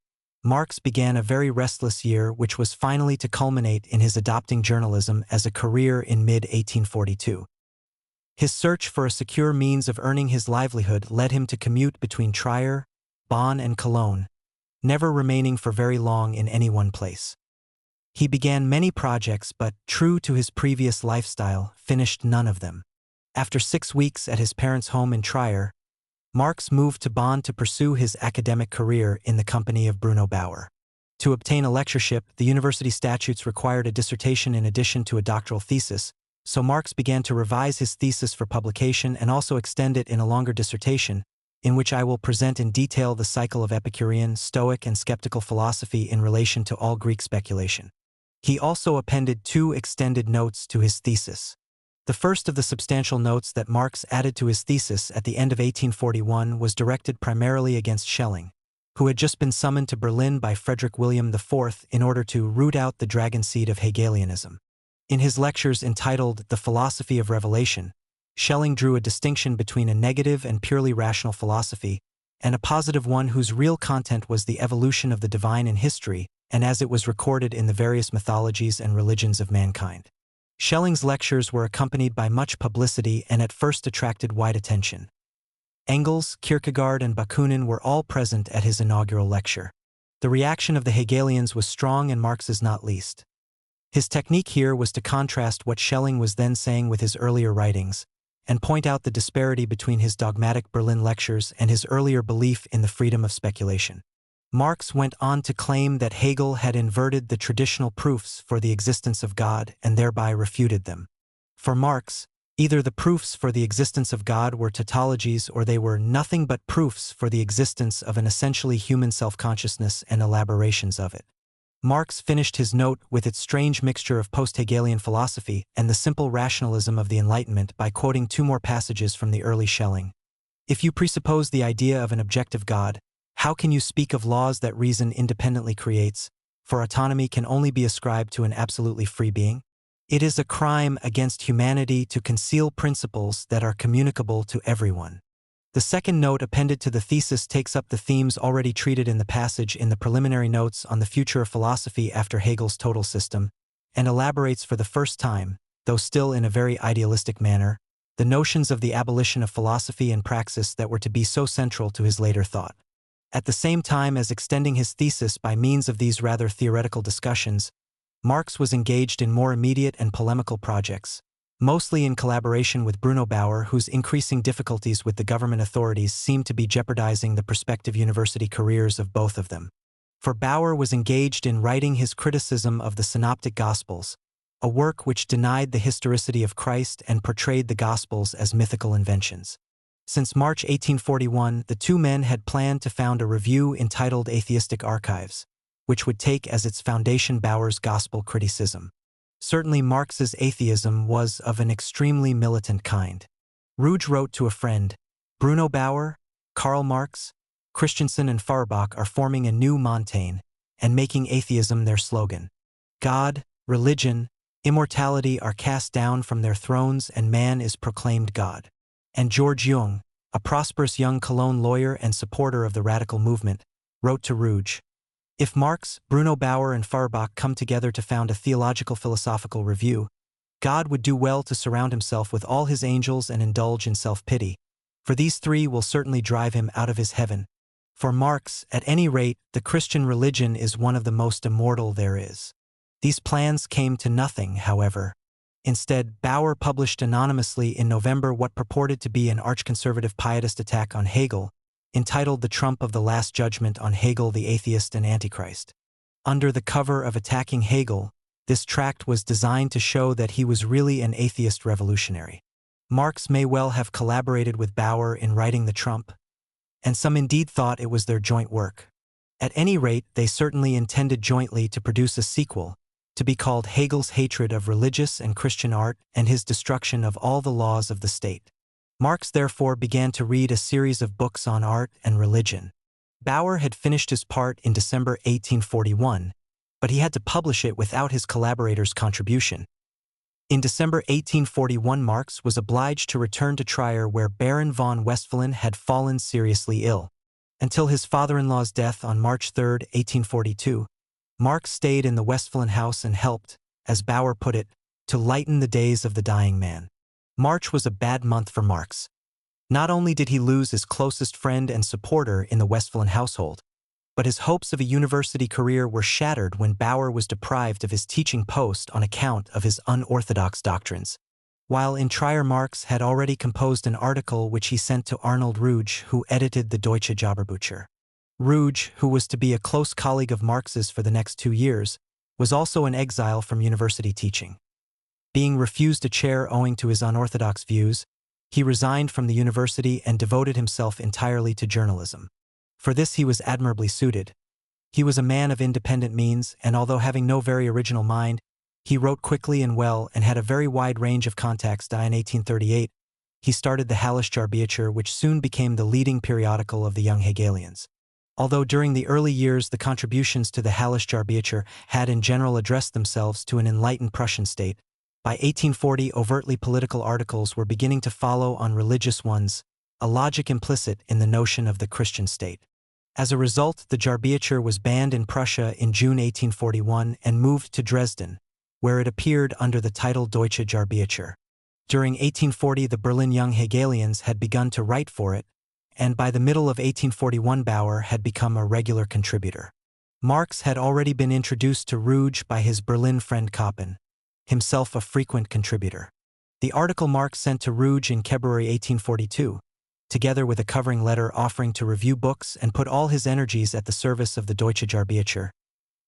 Marx began a very restless year which was finally to culminate in his adopting journalism as a career in mid-1842. His search for a secure means of earning his livelihood led him to commute between Trier, Bonn and Cologne, never remaining for very long in any one place. He began many projects but, true to his previous lifestyle, finished none of them. After 6 weeks at his parents' home in Trier, Marx moved to Bonn to pursue his academic career in the company of Bruno Bauer. To obtain a lectureship, the university statutes required a dissertation in addition to a doctoral thesis, so Marx began to revise his thesis for publication and also extend it in a longer dissertation, in which I will present in detail the cycle of Epicurean, Stoic and skeptical philosophy in relation to all Greek speculation. He also appended 2 extended notes to his thesis. The first of the substantial notes that Marx added to his thesis at the end of 1841 was directed primarily against Schelling, who had just been summoned to Berlin by Frederick William IV in order to root out the dragon seed of Hegelianism. In his lectures entitled The Philosophy of Revelation, Schelling drew a distinction between a negative and purely rational philosophy and a positive one whose real content was the evolution of the divine in history and as it was recorded in the various mythologies and religions of mankind. Schelling's lectures were accompanied by much publicity and at first attracted wide attention. Engels, Kierkegaard, and Bakunin were all present at his inaugural lecture. The reaction of the Hegelians was strong and Marx's not least. His technique here was to contrast what Schelling was then saying with his earlier writings, and point out the disparity between his dogmatic Berlin lectures and his earlier belief in the freedom of speculation. Marx went on to claim that Hegel had inverted the traditional proofs for the existence of God and thereby refuted them. For Marx, either the proofs for the existence of God were tautologies or they were nothing but proofs for the existence of an essentially human self-consciousness and elaborations of it. Marx finished his note with its strange mixture of post-Hegelian philosophy and the simple rationalism of the Enlightenment by quoting 2 more passages from the early Schelling. If you presuppose the idea of an objective God, how can you speak of laws that reason independently creates, for autonomy can only be ascribed to an absolutely free being? It is a crime against humanity to conceal principles that are communicable to everyone. The second note appended to the thesis takes up the themes already treated in the passage in the preliminary notes on the future of philosophy after Hegel's total system, and elaborates for the first time, though still in a very idealistic manner, the notions of the abolition of philosophy and praxis that were to be so central to his later thought. At the same time as extending his thesis by means of these rather theoretical discussions, Marx was engaged in more immediate and polemical projects, mostly in collaboration with Bruno Bauer, whose increasing difficulties with the government authorities seemed to be jeopardizing the prospective university careers of both of them. For Bauer was engaged in writing his criticism of the Synoptic Gospels, a work which denied the historicity of Christ and portrayed the Gospels as mythical inventions. Since March 1841, the 2 men had planned to found a review entitled Atheistic Archives, which would take as its foundation Bauer's gospel criticism. Certainly Marx's atheism was of an extremely militant kind. Ruge wrote to a friend, Bruno Bauer, Karl Marx, Christensen and Feuerbach are forming a new Montaigne and making atheism their slogan. God, religion, immortality are cast down from their thrones and man is proclaimed God. And George Jung, a prosperous young Cologne lawyer and supporter of the radical movement, wrote to Ruge, if Marx, Bruno Bauer and Feuerbach come together to found a theological philosophical review, God would do well to surround himself with all his angels and indulge in self-pity, for these 3 will certainly drive him out of his heaven. For Marx, at any rate, the Christian religion is one of the most immortal there is. These plans came to nothing, however. Instead, Bauer published anonymously in November what purported to be an arch-conservative pietist attack on Hegel, entitled The Trump of the Last Judgment on Hegel the Atheist and Antichrist. Under the cover of attacking Hegel, this tract was designed to show that he was really an atheist revolutionary. Marx may well have collaborated with Bauer in writing The Trump, and some indeed thought it was their joint work. At any rate, they certainly intended jointly to produce a sequel, to be called Hegel's Hatred of Religious and Christian Art and His Destruction of All the Laws of the State. Marx therefore began to read a series of books on art and religion. Bauer had finished his part in December 1841, but he had to publish it without his collaborators' contribution. In December 1841, Marx was obliged to return to Trier where Baron von Westphalen had fallen seriously ill. Until his father-in-law's death on March 3, 1842, Marx stayed in the Westphalen house and helped, as Bauer put it, to lighten the days of the dying man. March was a bad month for Marx. Not only did he lose his closest friend and supporter in the Westphalen household, but his hopes of a university career were shattered when Bauer was deprived of his teaching post on account of his unorthodox doctrines. While in Trier, Marx had already composed an article which he sent to Arnold Ruge, who edited the Deutsche Jahrbücher. Ruge, who was to be a close colleague of Marx's for the next 2 years, was also in exile from university teaching. Being refused a chair owing to his unorthodox views, he resigned from the university and devoted himself entirely to journalism. For this he was admirably suited. He was a man of independent means, and although having no very original mind, he wrote quickly and well and had a very wide range of contacts. In 1838, he started the Hallische Jahrbücher, which soon became the leading periodical of the young Hegelians. Although during the early years the contributions to the Hallische Jahrbücher had in general addressed themselves to an enlightened Prussian state, by 1840 overtly political articles were beginning to follow on religious ones, a logic implicit in the notion of the Christian state. As a result, the Jahrbücher was banned in Prussia in June 1841 and moved to Dresden, where it appeared under the title Deutsche Jahrbücher. During 1840 the Berlin young Hegelians had begun to write for it, and by the middle of 1841 Bauer had become a regular contributor. Marx had already been introduced to Ruge by his Berlin friend Koppen, himself a frequent contributor. The article Marx sent to Ruge in February 1842, together with a covering letter offering to review books and put all his energies at the service of the Deutsche Jahrbücher,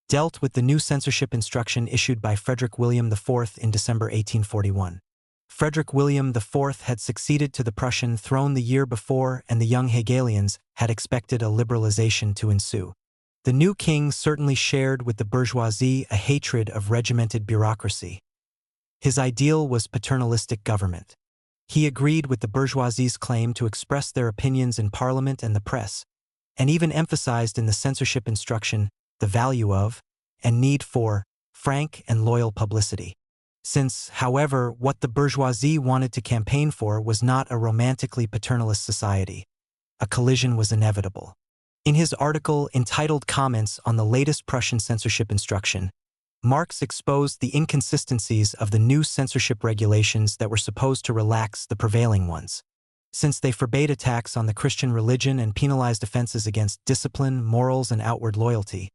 dealt with the new censorship instruction issued by Frederick William IV in December 1841. Frederick William IV had succeeded to the Prussian throne the year before, and the young Hegelians had expected a liberalization to ensue. The new king certainly shared with the bourgeoisie a hatred of regimented bureaucracy. His ideal was paternalistic government. He agreed with the bourgeoisie's claim to express their opinions in parliament and the press, and even emphasized in the censorship instruction the value of, and need for, frank and loyal publicity. Since, however, what the bourgeoisie wanted to campaign for was not a romantically paternalist society, a collision was inevitable. In his article entitled Comments on the Latest Prussian Censorship Instruction, Marx exposed the inconsistencies of the new censorship regulations that were supposed to relax the prevailing ones. Since they forbade attacks on the Christian religion and penalized offenses against discipline, morals, and outward loyalty,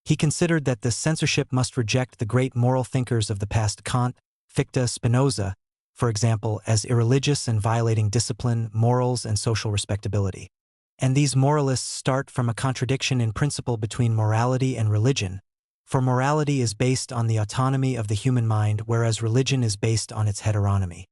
he considered that the censorship must reject the great moral thinkers of the past, Kant, Fichte, Spinoza, for example, as irreligious and violating discipline, morals, and social respectability. And these moralists start from a contradiction in principle between morality and religion, for morality is based on the autonomy of the human mind, whereas religion is based on its heteronomy.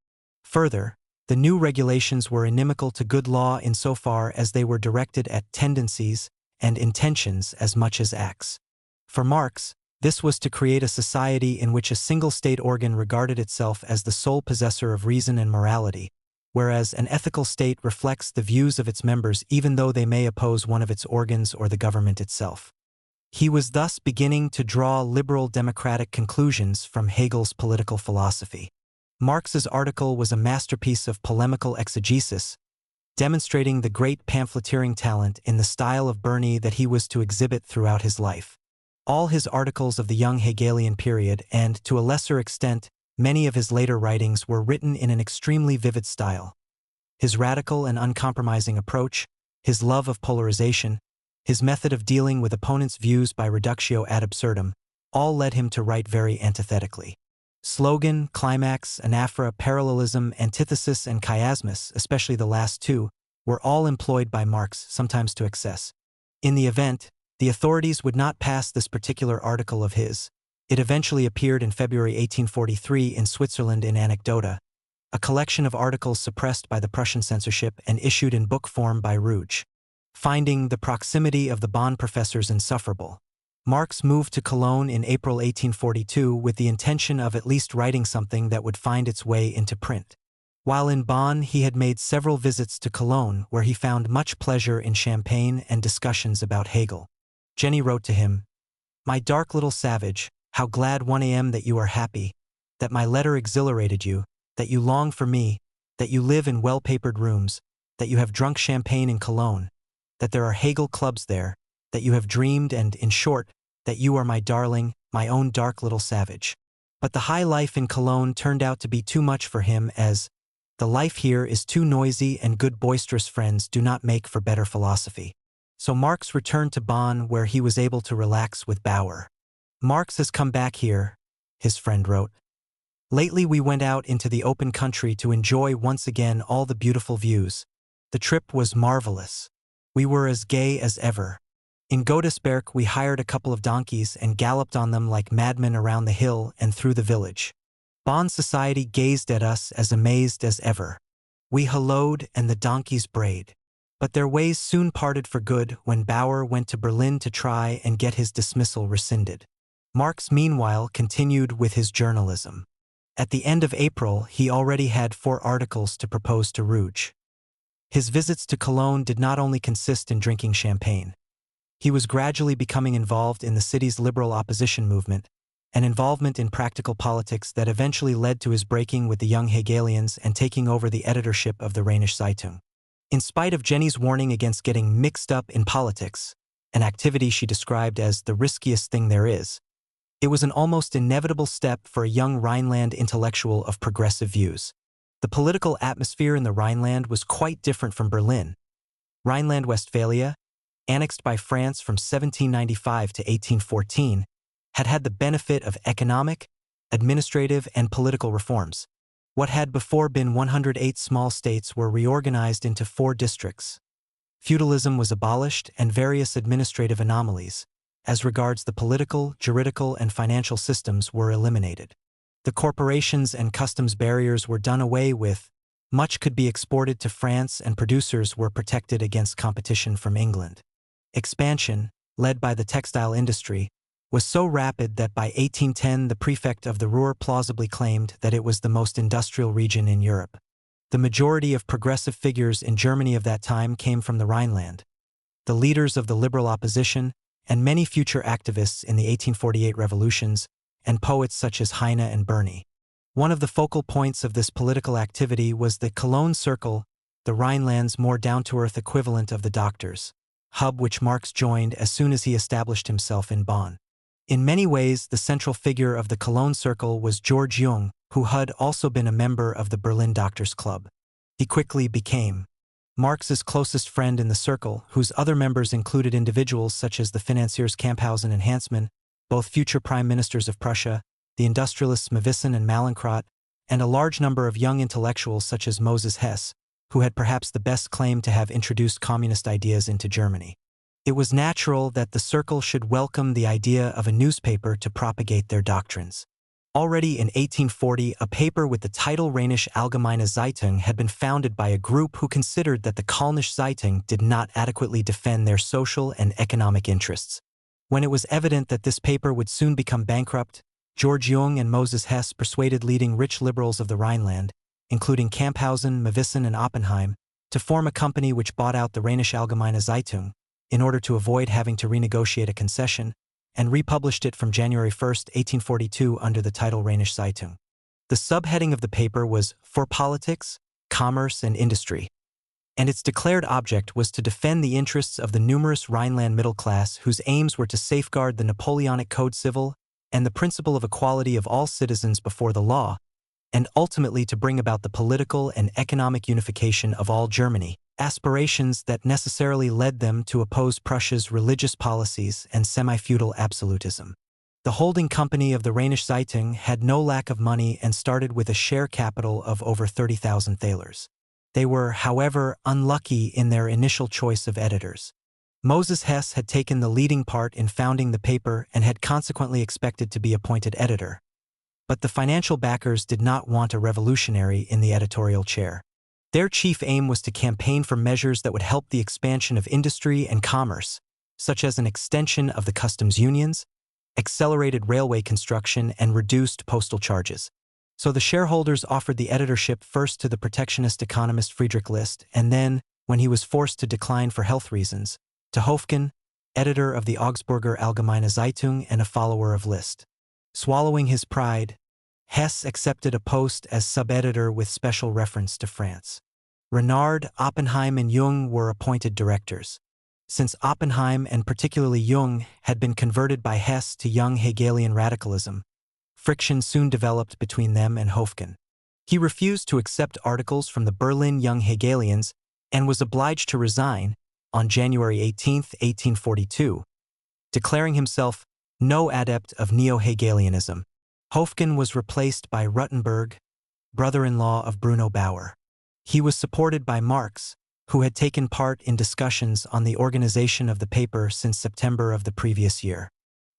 Further, the new regulations were inimical to good law insofar as they were directed at tendencies and intentions as much as acts. For Marx, this was to create a society in which a single state organ regarded itself as the sole possessor of reason and morality, whereas an ethical state reflects the views of its members even though they may oppose one of its organs or the government itself. He was thus beginning to draw liberal democratic conclusions from Hegel's political philosophy. Marx's article was a masterpiece of polemical exegesis, demonstrating the great pamphleteering talent in the style of Burney that he was to exhibit throughout his life. All his articles of the young Hegelian period and, to a lesser extent, many of his later writings were written in an extremely vivid style. His radical and uncompromising approach, his love of polarization, his method of dealing with opponents' views by reductio ad absurdum, all led him to write very antithetically. Slogan, climax, anaphora, parallelism, antithesis, and chiasmus, especially the last two, were all employed by Marx, sometimes to excess. In the event, the authorities would not pass this particular article of his. It eventually appeared in February 1843 in Switzerland in Anecdota, a collection of articles suppressed by the Prussian censorship and issued in book form by Ruge. Finding the proximity of the Bonn professors insufferable, Marx moved to Cologne in April 1842 with the intention of at least writing something that would find its way into print. While in Bonn, he had made several visits to Cologne, where he found much pleasure in champagne and discussions about Hegel. Jenny wrote to him, "My dark little savage, how glad 1 a.m. that you are happy, that my letter exhilarated you, that you long for me, that you live in well-papered rooms, that you have drunk champagne in Cologne, that there are Hegel clubs there, that you have dreamed and, in short, that you are my darling, my own dark little savage. But the high life in Cologne turned out to be too much for him, as the life here is too noisy and good boisterous friends do not make for better philosophy. So Marx returned to Bonn, where he was able to relax with Bauer. Marx has come back here, his friend wrote. Lately we went out into the open country to enjoy once again all the beautiful views. The trip was marvelous. We were as gay as ever. In Godesberg we hired a couple of donkeys and galloped on them like madmen around the hill and through the village. Bonn society gazed at us as amazed as ever. We hallooed and the donkeys brayed. But their ways soon parted for good when Bauer went to Berlin to try and get his dismissal rescinded. Marx meanwhile continued with his journalism. At the end of April he already had 4 articles to propose to Rouge. His visits to Cologne did not only consist in drinking champagne. He was gradually becoming involved in the city's liberal opposition movement, an involvement in practical politics that eventually led to his breaking with the young Hegelians and taking over the editorship of the Rheinische Zeitung. In spite of Jenny's warning against getting mixed up in politics, an activity she described as the riskiest thing there is, it was an almost inevitable step for a young Rhineland intellectual of progressive views. The political atmosphere in the Rhineland was quite different from Berlin. Rhineland-Westphalia, annexed by France from 1795 to 1814, had had the benefit of economic, administrative, and political reforms. What had before been 108 small states were reorganized into 4 districts. Feudalism was abolished and various administrative anomalies, as regards the political, juridical, and financial systems, were eliminated. The corporations and customs barriers were done away with, much could be exported to France, and producers were protected against competition from England. Expansion, led by the textile industry, was so rapid that by 1810 the prefect of the Ruhr plausibly claimed that it was the most industrial region in Europe. The majority of progressive figures in Germany of that time came from the Rhineland. The leaders of the liberal opposition, and many future activists in the 1848 revolutions, and poets such as Heine and Burney. One of the focal points of this political activity was the Cologne Circle, the Rhineland's more down-to-earth equivalent of the Doctors' Hub, which Marx joined as soon as he established himself in Bonn. In many ways, the central figure of the Cologne Circle was George Jung, who had also been a member of the Berlin Doctors' Club. He quickly became Marx's closest friend in the circle, whose other members included individuals such as the financiers Camphausen and Hansmann, both future prime ministers of Prussia, the industrialists Mclellan and Mallinckrodt, and a large number of young intellectuals such as Moses Hess, who had perhaps the best claim to have introduced communist ideas into Germany. It was natural that the circle should welcome the idea of a newspaper to propagate their doctrines. Already in 1840, a paper with the title Rheinische Allgemeine Zeitung had been founded by a group who considered that the Kölnische Zeitung did not adequately defend their social and economic interests. When it was evident that this paper would soon become bankrupt, George Jung and Moses Hess persuaded leading rich liberals of the Rhineland, including Camphausen, Mclellan, and Oppenheim, to form a company which bought out the Rheinische Allgemeine Zeitung, in order to avoid having to renegotiate a concession, and republished it from January 1, 1842 under the title Rheinische Zeitung. The subheading of the paper was For Politics, Commerce, and Industry, and its declared object was to defend the interests of the numerous Rhineland middle class whose aims were to safeguard the Napoleonic Code Civil and the principle of equality of all citizens before the law, and ultimately to bring about the political and economic unification of all Germany, aspirations that necessarily led them to oppose Prussia's religious policies and semi-feudal absolutism. The holding company of the Rheinische Zeitung had no lack of money and started with a share capital of over 30,000 thalers. They were, however, unlucky in their initial choice of editors. Moses Hess had taken the leading part in founding the paper and had consequently expected to be appointed editor. But the financial backers did not want a revolutionary in the editorial chair. Their chief aim was to campaign for measures that would help the expansion of industry and commerce, such as an extension of the customs unions, accelerated railway construction, and reduced postal charges. So the shareholders offered the editorship first to the protectionist economist Friedrich List, and then, when he was forced to decline for health reasons, to Höfgen, editor of the Augsburger Allgemeine Zeitung and a follower of List. Swallowing his pride, Hess accepted a post as sub-editor with special reference to France. Renard, Oppenheim, and Jung were appointed directors. Since Oppenheim and particularly Jung had been converted by Hess to young Hegelian radicalism, friction soon developed between them and Höfgen. He refused to accept articles from the Berlin Young Hegelians and was obliged to resign on January 18, 1842, declaring himself no adept of neo-Hegelianism. Höfgen was replaced by Rutenberg, brother-in-law of Bruno Bauer. He was supported by Marx, who had taken part in discussions on the organization of the paper since September of the previous year.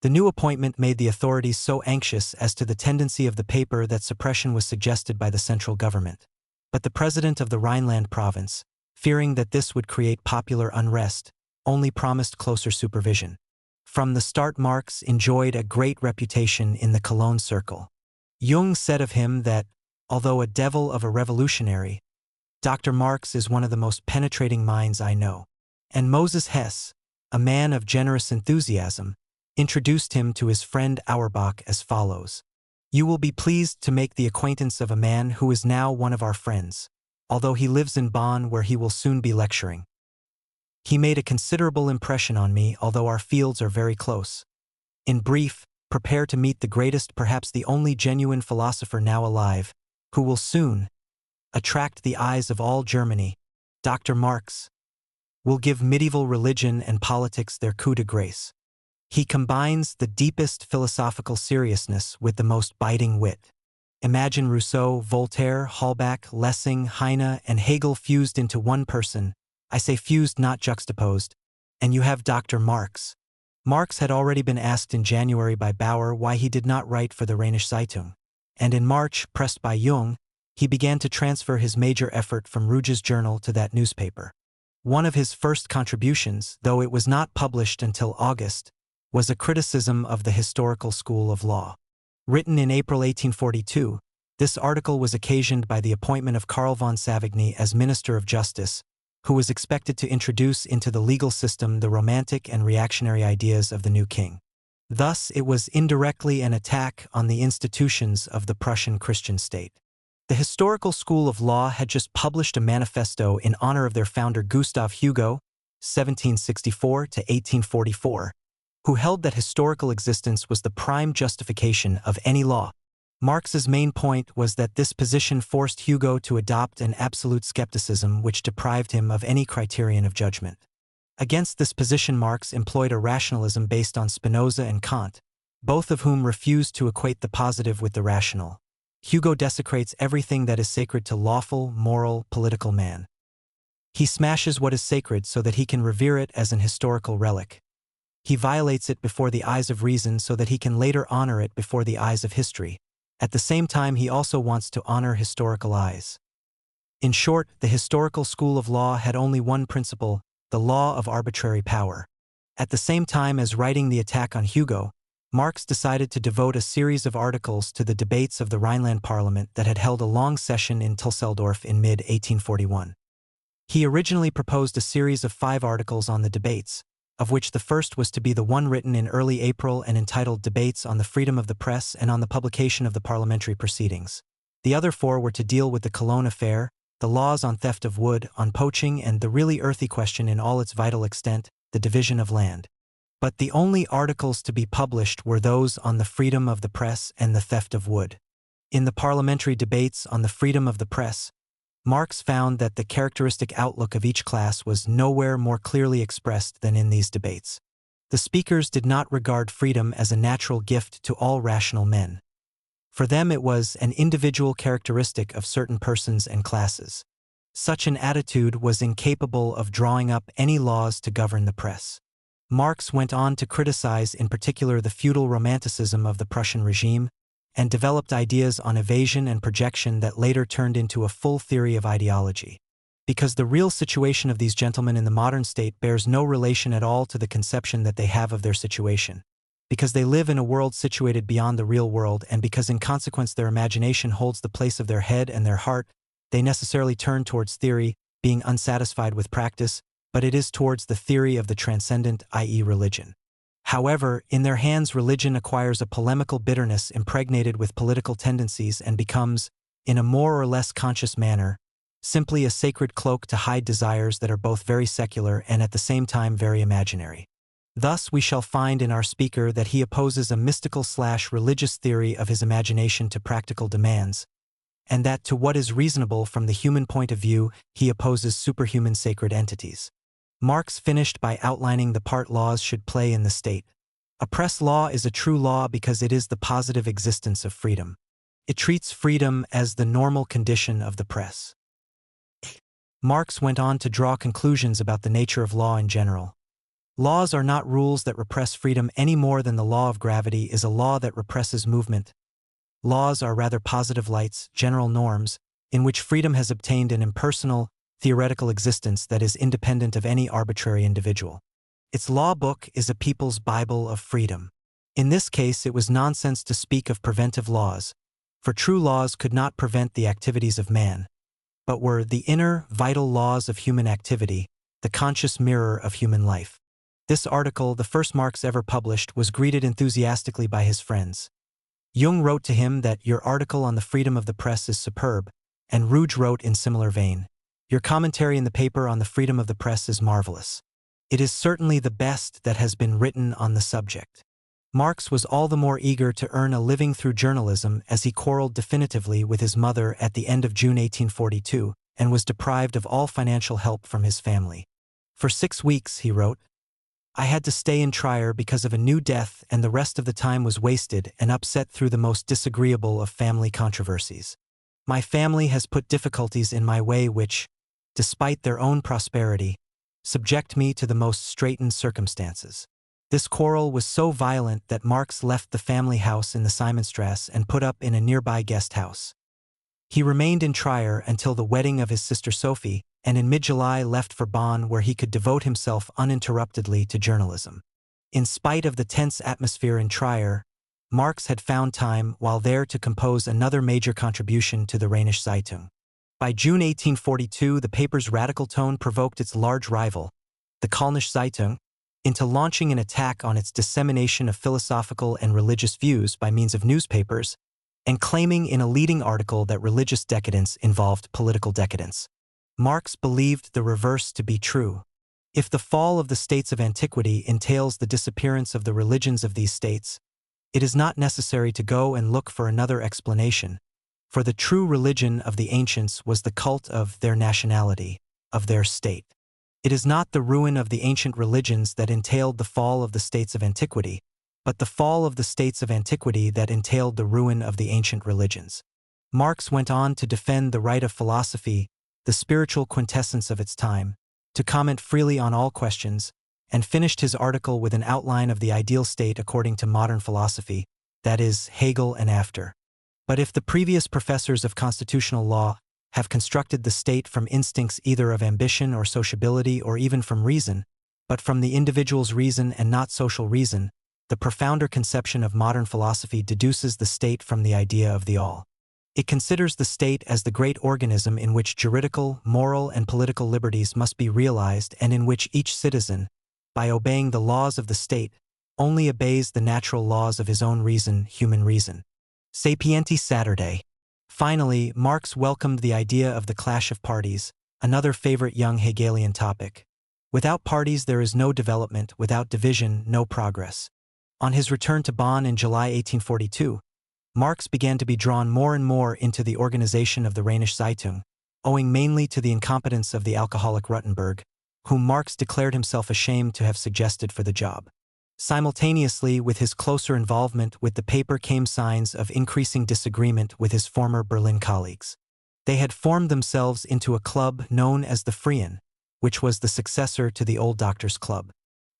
The new appointment made the authorities so anxious as to the tendency of the paper that suppression was suggested by the central government. But the president of the Rhineland province, fearing that this would create popular unrest, only promised closer supervision. From the start, Marx enjoyed a great reputation in the Cologne circle. Jung said of him that, although a devil of a revolutionary, Dr. Marx is one of the most penetrating minds I know. And Moses Hess, a man of generous enthusiasm, introduced him to his friend Auerbach as follows: "You will be pleased to make the acquaintance of a man who is now one of our friends, although he lives in Bonn where he will soon be lecturing. He made a considerable impression on me, although our fields are very close. In brief, prepare to meet the greatest, perhaps the only genuine philosopher now alive, who will soon attract the eyes of all Germany. Dr. Marx will give medieval religion and politics their coup de grace. He combines the deepest philosophical seriousness with the most biting wit. Imagine Rousseau, Voltaire, Holbach, Lessing, Heine, and Hegel fused into one person. I say fused, not juxtaposed. And you have Dr. Marx." Marx had already been asked in January by Bauer why he did not write for the Rheinische Zeitung. And in March, pressed by Jung, he began to transfer his major effort from Ruge's journal to that newspaper. One of his first contributions, though it was not published until August, was a criticism of the historical school of law. Written in April 1842, this article was occasioned by the appointment of Karl von Savigny as Minister of Justice, who was expected to introduce into the legal system the romantic and reactionary ideas of the new king. Thus, it was indirectly an attack on the institutions of the Prussian Christian state. The historical school of law had just published a manifesto in honor of their founder Gustav Hugo, 1764 to 1844, who held that historical existence was the prime justification of any law. Marx's main point was that this position forced Hugo to adopt an absolute skepticism which deprived him of any criterion of judgment. Against this position, Marx employed a rationalism based on Spinoza and Kant, both of whom refused to equate the positive with the rational. Hugo desecrates everything that is sacred to lawful, moral, political man. He smashes what is sacred so that he can revere it as an historical relic. He violates it before the eyes of reason so that he can later honor it before the eyes of history. At the same time, he also wants to honor historical eyes. In short, the historical school of law had only one principle: the law of arbitrary power. At the same time as writing the attack on Hugo, Marx decided to devote a series of articles to the debates of the Rhineland Parliament that had held a long session in Düsseldorf in mid-1841. He originally proposed a series of 5 articles on the debates, of which the first was to be the one written in early April and entitled Debates on the Freedom of the Press and on the Publication of the Parliamentary Proceedings. The other 4 were to deal with the Cologne affair, the laws on theft of wood, on poaching, and the really earthy question in all its vital extent, the division of land. But the only articles to be published were those on the freedom of the press and the theft of wood. In the parliamentary debates on the freedom of the press, Marx found that the characteristic outlook of each class was nowhere more clearly expressed than in these debates. The speakers did not regard freedom as a natural gift to all rational men. For them it was an individual characteristic of certain persons and classes. Such an attitude was incapable of drawing up any laws to govern the press. Marx went on to criticize in particular the feudal romanticism of the Prussian regime, and developed ideas on evasion and projection that later turned into a full theory of ideology. Because the real situation of these gentlemen in the modern state bears no relation at all to the conception that they have of their situation. Because they live in a world situated beyond the real world, and because in consequence their imagination holds the place of their head and their heart, they necessarily turn towards theory, being unsatisfied with practice, but it is towards the theory of the transcendent, i.e. religion. However, in their hands religion acquires a polemical bitterness impregnated with political tendencies and becomes, in a more or less conscious manner, simply a sacred cloak to hide desires that are both very secular and at the same time very imaginary. Thus, we shall find in our speaker that he opposes a mystical/religious theory of his imagination to practical demands, and that to what is reasonable from the human point of view, he opposes superhuman sacred entities. Marx finished by outlining the part laws should play in the state. A press law is a true law because it is the positive existence of freedom. It treats freedom as the normal condition of the press. Marx went on to draw conclusions about the nature of law in general. Laws are not rules that repress freedom any more than the law of gravity is a law that represses movement. Laws are rather positive lights, general norms, in which freedom has obtained an impersonal, theoretical existence that is independent of any arbitrary individual. Its law book is a people's Bible of freedom. In this case, it was nonsense to speak of preventive laws, for true laws could not prevent the activities of man, but were the inner, vital laws of human activity, the conscious mirror of human life. This article, the first Marx ever published, was greeted enthusiastically by his friends. Jung wrote to him that your article on the freedom of the press is superb, and Rouge wrote in similar vein. Your commentary in the paper on the freedom of the press is marvelous. It is certainly the best that has been written on the subject. Marx was all the more eager to earn a living through journalism as he quarreled definitively with his mother at the end of June 1842 and was deprived of all financial help from his family. For 6 weeks, he wrote, I had to stay in Trier because of a new death, and the rest of the time was wasted and upset through the most disagreeable of family controversies. My family has put difficulties in my way which, despite their own prosperity, subject me to the most straitened circumstances. This quarrel was so violent that Marx left the family house in the Simonstrasse and put up in a nearby guest house. He remained in Trier until the wedding of his sister Sophie, and in mid-July left for Bonn, where he could devote himself uninterruptedly to journalism. In spite of the tense atmosphere in Trier, Marx had found time while there to compose another major contribution to the Rheinische Zeitung. By June 1842, the paper's radical tone provoked its large rival, the Kölnische Zeitung, into launching an attack on its dissemination of philosophical and religious views by means of newspapers, and claiming in a leading article that religious decadence involved political decadence. Marx believed the reverse to be true. If the fall of the states of antiquity entails the disappearance of the religions of these states, it is not necessary to go and look for another explanation, for the true religion of the ancients was the cult of their nationality, of their state. It is not the ruin of the ancient religions that entailed the fall of the states of antiquity, but the fall of the states of antiquity that entailed the ruin of the ancient religions. Marx went on to defend the right of philosophy, the spiritual quintessence of its time, to comment freely on all questions, and finished his article with an outline of the ideal state according to modern philosophy, that is, Hegel and after. But if the previous professors of constitutional law have constructed the state from instincts either of ambition or sociability or even from reason, but from the individual's reason and not social reason, the profounder conception of modern philosophy deduces the state from the idea of the all. It considers the state as the great organism in which juridical, moral, and political liberties must be realized and in which each citizen, by obeying the laws of the state, only obeys the natural laws of his own reason, human reason. Sapienti Saturday. Finally, Marx welcomed the idea of the clash of parties, another favorite young Hegelian topic. Without parties there is no development, without division, no progress. On his return to Bonn in July 1842, Marx began to be drawn more and more into the organization of the Rheinische Zeitung, owing mainly to the incompetence of the alcoholic Rutenberg, whom Marx declared himself ashamed to have suggested for the job. Simultaneously with his closer involvement with the paper came signs of increasing disagreement with his former Berlin colleagues. They had formed themselves into a club known as the Freien, which was the successor to the Old Doctors Club.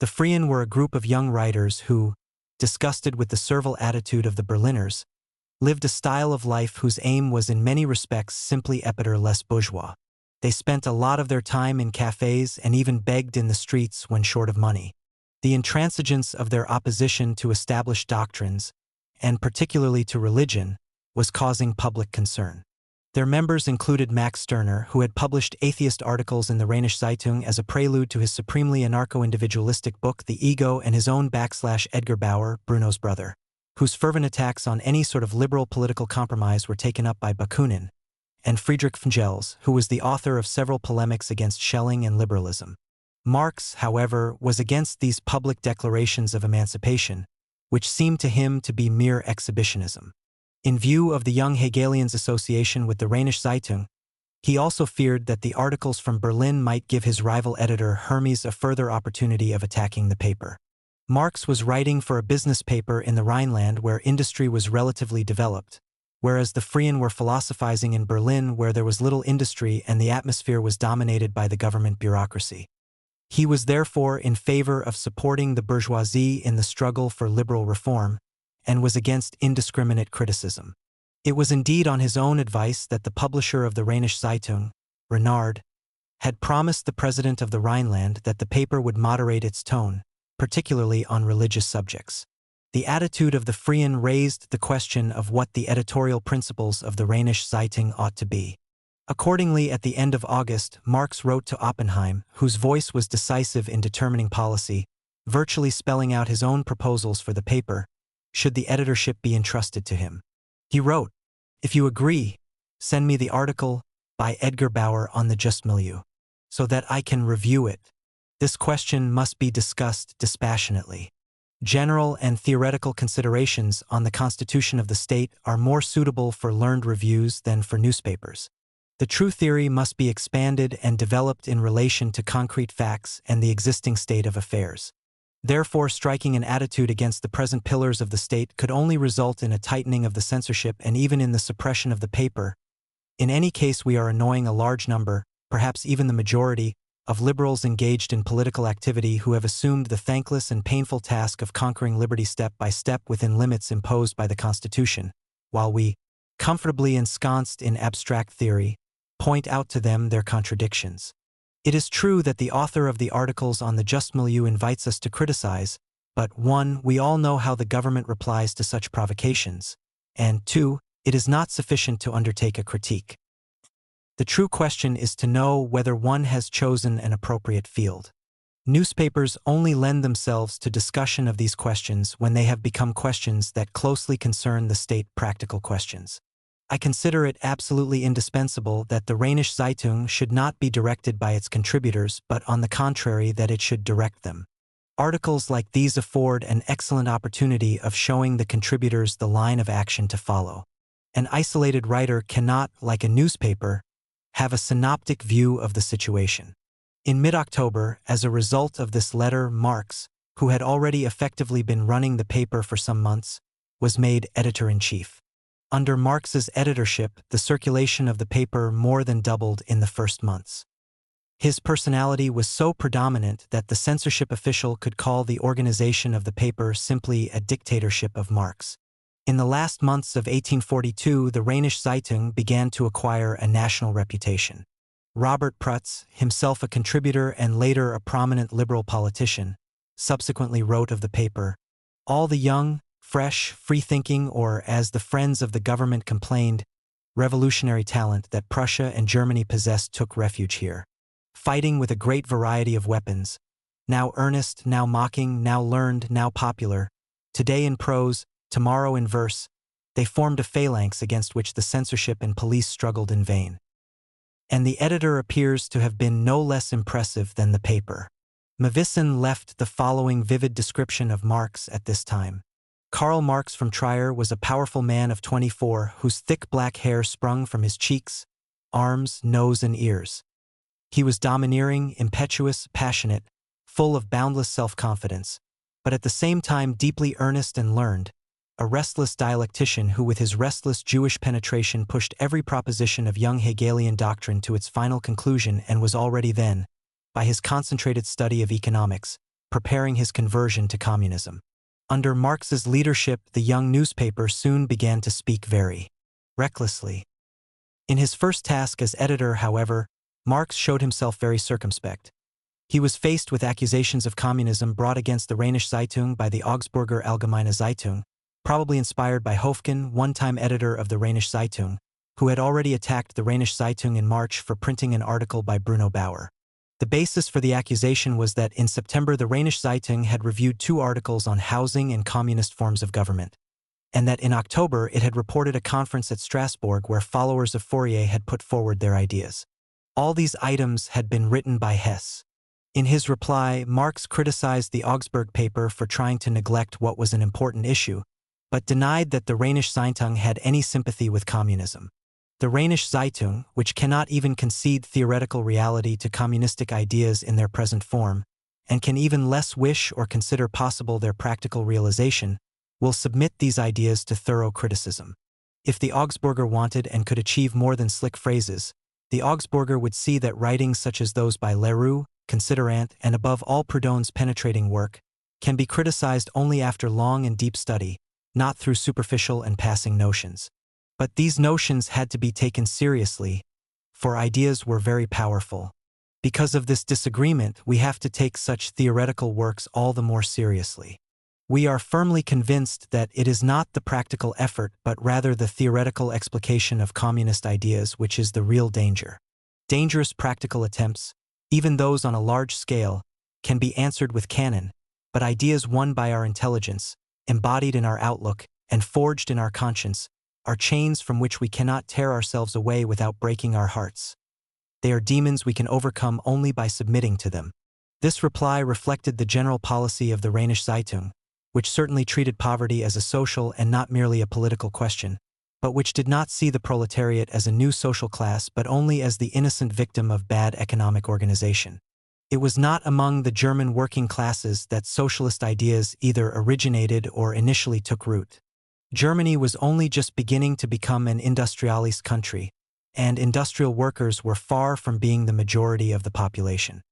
The Freien were a group of young writers who, disgusted with the servile attitude of the Berliners, lived a style of life whose aim was in many respects simply épiter les bourgeois. They spent a lot of their time in cafes and even begged in the streets when short of money. The intransigence of their opposition to established doctrines, and particularly to religion, was causing public concern. Their members included Max Stirner, who had published atheist articles in the Rheinische Zeitung as a prelude to his supremely anarcho-individualistic book The Ego, and his own Edgar Bauer, Bruno's brother, whose fervent attacks on any sort of liberal political compromise were taken up by Bakunin, and Friedrich Engels, who was the author of several polemics against Schelling and liberalism. Marx, however, was against these public declarations of emancipation, which seemed to him to be mere exhibitionism. In view of the young Hegelians' association with the Rheinische Zeitung, he also feared that the articles from Berlin might give his rival editor Hermes a further opportunity of attacking the paper. Marx was writing for a business paper in the Rhineland where industry was relatively developed, whereas the Freien were philosophizing in Berlin where there was little industry and the atmosphere was dominated by the government bureaucracy. He was therefore in favor of supporting the bourgeoisie in the struggle for liberal reform, and was against indiscriminate criticism. It was indeed on his own advice that the publisher of the Rheinische Zeitung, Renard, had promised the president of the Rhineland that the paper would moderate its tone, particularly on religious subjects. The attitude of the Freien raised the question of what the editorial principles of the Rheinische Zeitung ought to be. Accordingly, at the end of August, Marx wrote to Oppenheim, whose voice was decisive in determining policy, virtually spelling out his own proposals for the paper, should the editorship be entrusted to him. He wrote, "If you agree, send me the article by Edgar Bauer on the just milieu, so that I can review it. This question must be discussed dispassionately. General and theoretical considerations on the constitution of the state are more suitable for learned reviews than for newspapers. The true theory must be expanded and developed in relation to concrete facts and the existing state of affairs. Therefore, striking an attitude against the present pillars of the state could only result in a tightening of the censorship and even in the suppression of the paper. In any case, we are annoying a large number, perhaps even the majority, of liberals engaged in political activity who have assumed the thankless and painful task of conquering liberty step by step within limits imposed by the Constitution, while we, comfortably ensconced in abstract theory, point out to them their contradictions. It is true that the author of the articles on the just milieu invites us to criticize, but 1. We all know how the government replies to such provocations, and 2. It is not sufficient to undertake a critique. The true question is to know whether one has chosen an appropriate field. Newspapers only lend themselves to discussion of these questions when they have become questions that closely concern the state practical questions. I consider it absolutely indispensable that the Rheinische Zeitung should not be directed by its contributors, but on the contrary that it should direct them. Articles like these afford an excellent opportunity of showing the contributors the line of action to follow. An isolated writer cannot, like a newspaper, have a synoptic view of the situation. In mid-October, as a result of this letter, Marx, who had already effectively been running the paper for some months, was made editor-in-chief. Under Marx's editorship, the circulation of the paper more than doubled in the first months. His personality was so predominant that the censorship official could call the organization of the paper simply a dictatorship of Marx. In the last months of 1842, the Rheinische Zeitung began to acquire a national reputation. Robert Prutz, himself a contributor and later a prominent liberal politician, subsequently wrote of the paper, "All the young, fresh, free-thinking, or, as the friends of the government complained, revolutionary talent that Prussia and Germany possessed took refuge here. Fighting with a great variety of weapons, now earnest, now mocking, now learned, now popular, today in prose, tomorrow in verse, they formed a phalanx against which the censorship and police struggled in vain." And the editor appears to have been no less impressive than the paper. Mclellan left the following vivid description of Marx at this time. Karl Marx from Trier was a powerful man of 24 whose thick black hair sprung from his cheeks, arms, nose, and ears. He was domineering, impetuous, passionate, full of boundless self-confidence, but at the same time deeply earnest and learned, a restless dialectician who with his restless Jewish penetration pushed every proposition of young Hegelian doctrine to its final conclusion and was already then, by his concentrated study of economics, preparing his conversion to communism. Under Marx's leadership, the young newspaper soon began to speak very recklessly. In his first task as editor, however, Marx showed himself very circumspect. He was faced with accusations of communism brought against the Rheinische Zeitung by the Augsburger Allgemeine Zeitung, probably inspired by Höfgen, one-time editor of the Rheinische Zeitung, who had already attacked the Rheinische Zeitung in March for printing an article by Bruno Bauer. The basis for the accusation was that in September the Rheinische Zeitung had reviewed 2 articles on housing and communist forms of government, and that in October it had reported a conference at Strasbourg where followers of Fourier had put forward their ideas. All these items had been written by Hess. In his reply, Marx criticized the Augsburg paper for trying to neglect what was an important issue, but denied that the Rheinische Zeitung had any sympathy with communism. The Rheinische Zeitung, which cannot even concede theoretical reality to communistic ideas in their present form, and can even less wish or consider possible their practical realization, will submit these ideas to thorough criticism. If the Augsburger wanted and could achieve more than slick phrases, the Augsburger would see that writings such as those by Leroux, Considerant, and above all Proudhon's penetrating work, can be criticized only after long and deep study, not through superficial and passing notions. But these notions had to be taken seriously, for ideas were very powerful. Because of this disagreement, we have to take such theoretical works all the more seriously. We are firmly convinced that it is not the practical effort but rather the theoretical explication of communist ideas which is the real danger. Dangerous practical attempts, even those on a large scale, can be answered with cannon, but ideas won by our intelligence, embodied in our outlook, and forged in our conscience, are chains from which we cannot tear ourselves away without breaking our hearts. They are demons we can overcome only by submitting to them. This reply reflected the general policy of the Rheinische Zeitung, which certainly treated poverty as a social and not merely a political question, but which did not see the proletariat as a new social class but only as the innocent victim of bad economic organization. It was not among the German working classes that socialist ideas either originated or initially took root. Germany was only just beginning to become an industrialist country, and industrial workers were far from being the majority of the population.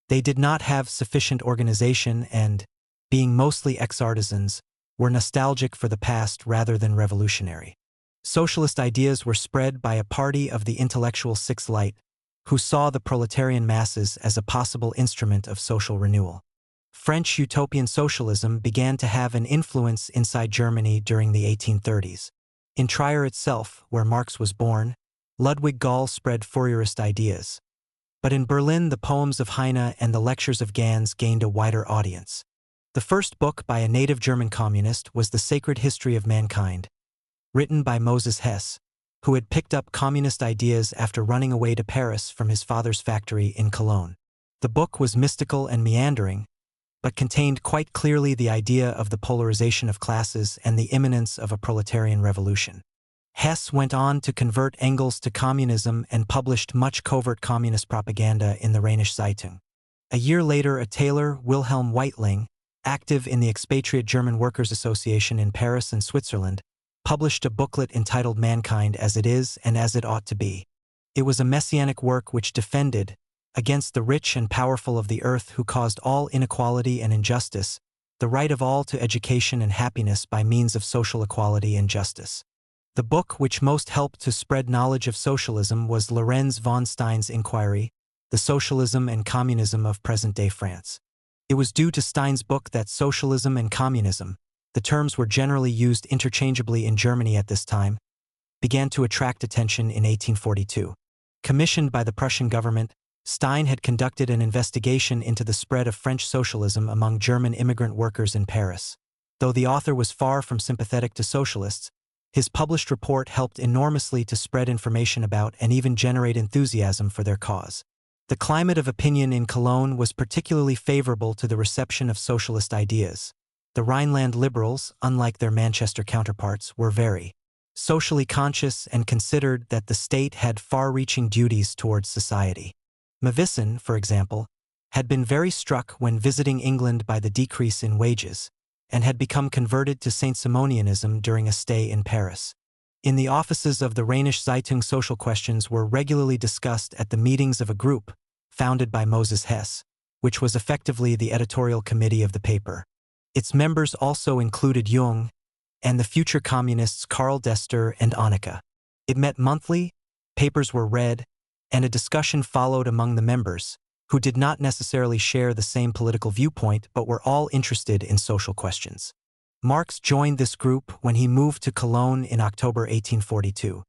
They did not have sufficient organization and, being mostly ex-artisans, were nostalgic for the past rather than revolutionary. Socialist ideas were spread by a party of the intellectual Sixth Light, who saw the proletarian masses as a possible instrument of social renewal. French utopian socialism began to have an influence inside Germany during the 1830s. In Trier itself, where Marx was born, Ludwig Gall spread Fourierist ideas. But in Berlin, the poems of Heine and the lectures of Gans gained a wider audience. The first book by a native German communist was The Sacred History of Mankind, written by Moses Hess, who had picked up communist ideas after running away to Paris from his father's factory in Cologne. The book was mystical and meandering, but contained quite clearly the idea of the polarization of classes and the imminence of a proletarian revolution. Hess went on to convert Engels to communism and published much covert communist propaganda in the Rheinische Zeitung. A year later, a tailor, Wilhelm Weitling, active in the expatriate German Workers' Association in Paris and Switzerland, published a booklet entitled Mankind as It Is and As It Ought to Be. It was a messianic work which defended, against the rich and powerful of the earth who caused all inequality and injustice, the right of all to education and happiness by means of social equality and justice. The book which most helped to spread knowledge of socialism was Lorenz von Stein's inquiry, The Socialism and Communism of Present-Day France. It was due to Stein's book that socialism and communism, the terms were generally used interchangeably in Germany at this time, began to attract attention in 1842. Commissioned by the Prussian government, Stein had conducted an investigation into the spread of French socialism among German immigrant workers in Paris. Though the author was far from sympathetic to socialists, his published report helped enormously to spread information about and even generate enthusiasm for their cause. The climate of opinion in Cologne was particularly favorable to the reception of socialist ideas. The Rhineland liberals, unlike their Manchester counterparts, were very socially conscious and considered that the state had far-reaching duties towards society. Mclellan, for example, had been very struck when visiting England by the decrease in wages, and had become converted to Saint-Simonianism during a stay in Paris. In the offices of the Rheinische Zeitung, social questions were regularly discussed at the meetings of a group, founded by Moses Hess, which was effectively the editorial committee of the paper. Its members also included Jung and the future communists Karl Dester and Annika. It met monthly, papers were read, and a discussion followed among the members, who did not necessarily share the same political viewpoint but were all interested in social questions. Marx joined this group when he moved to Cologne in October 1842.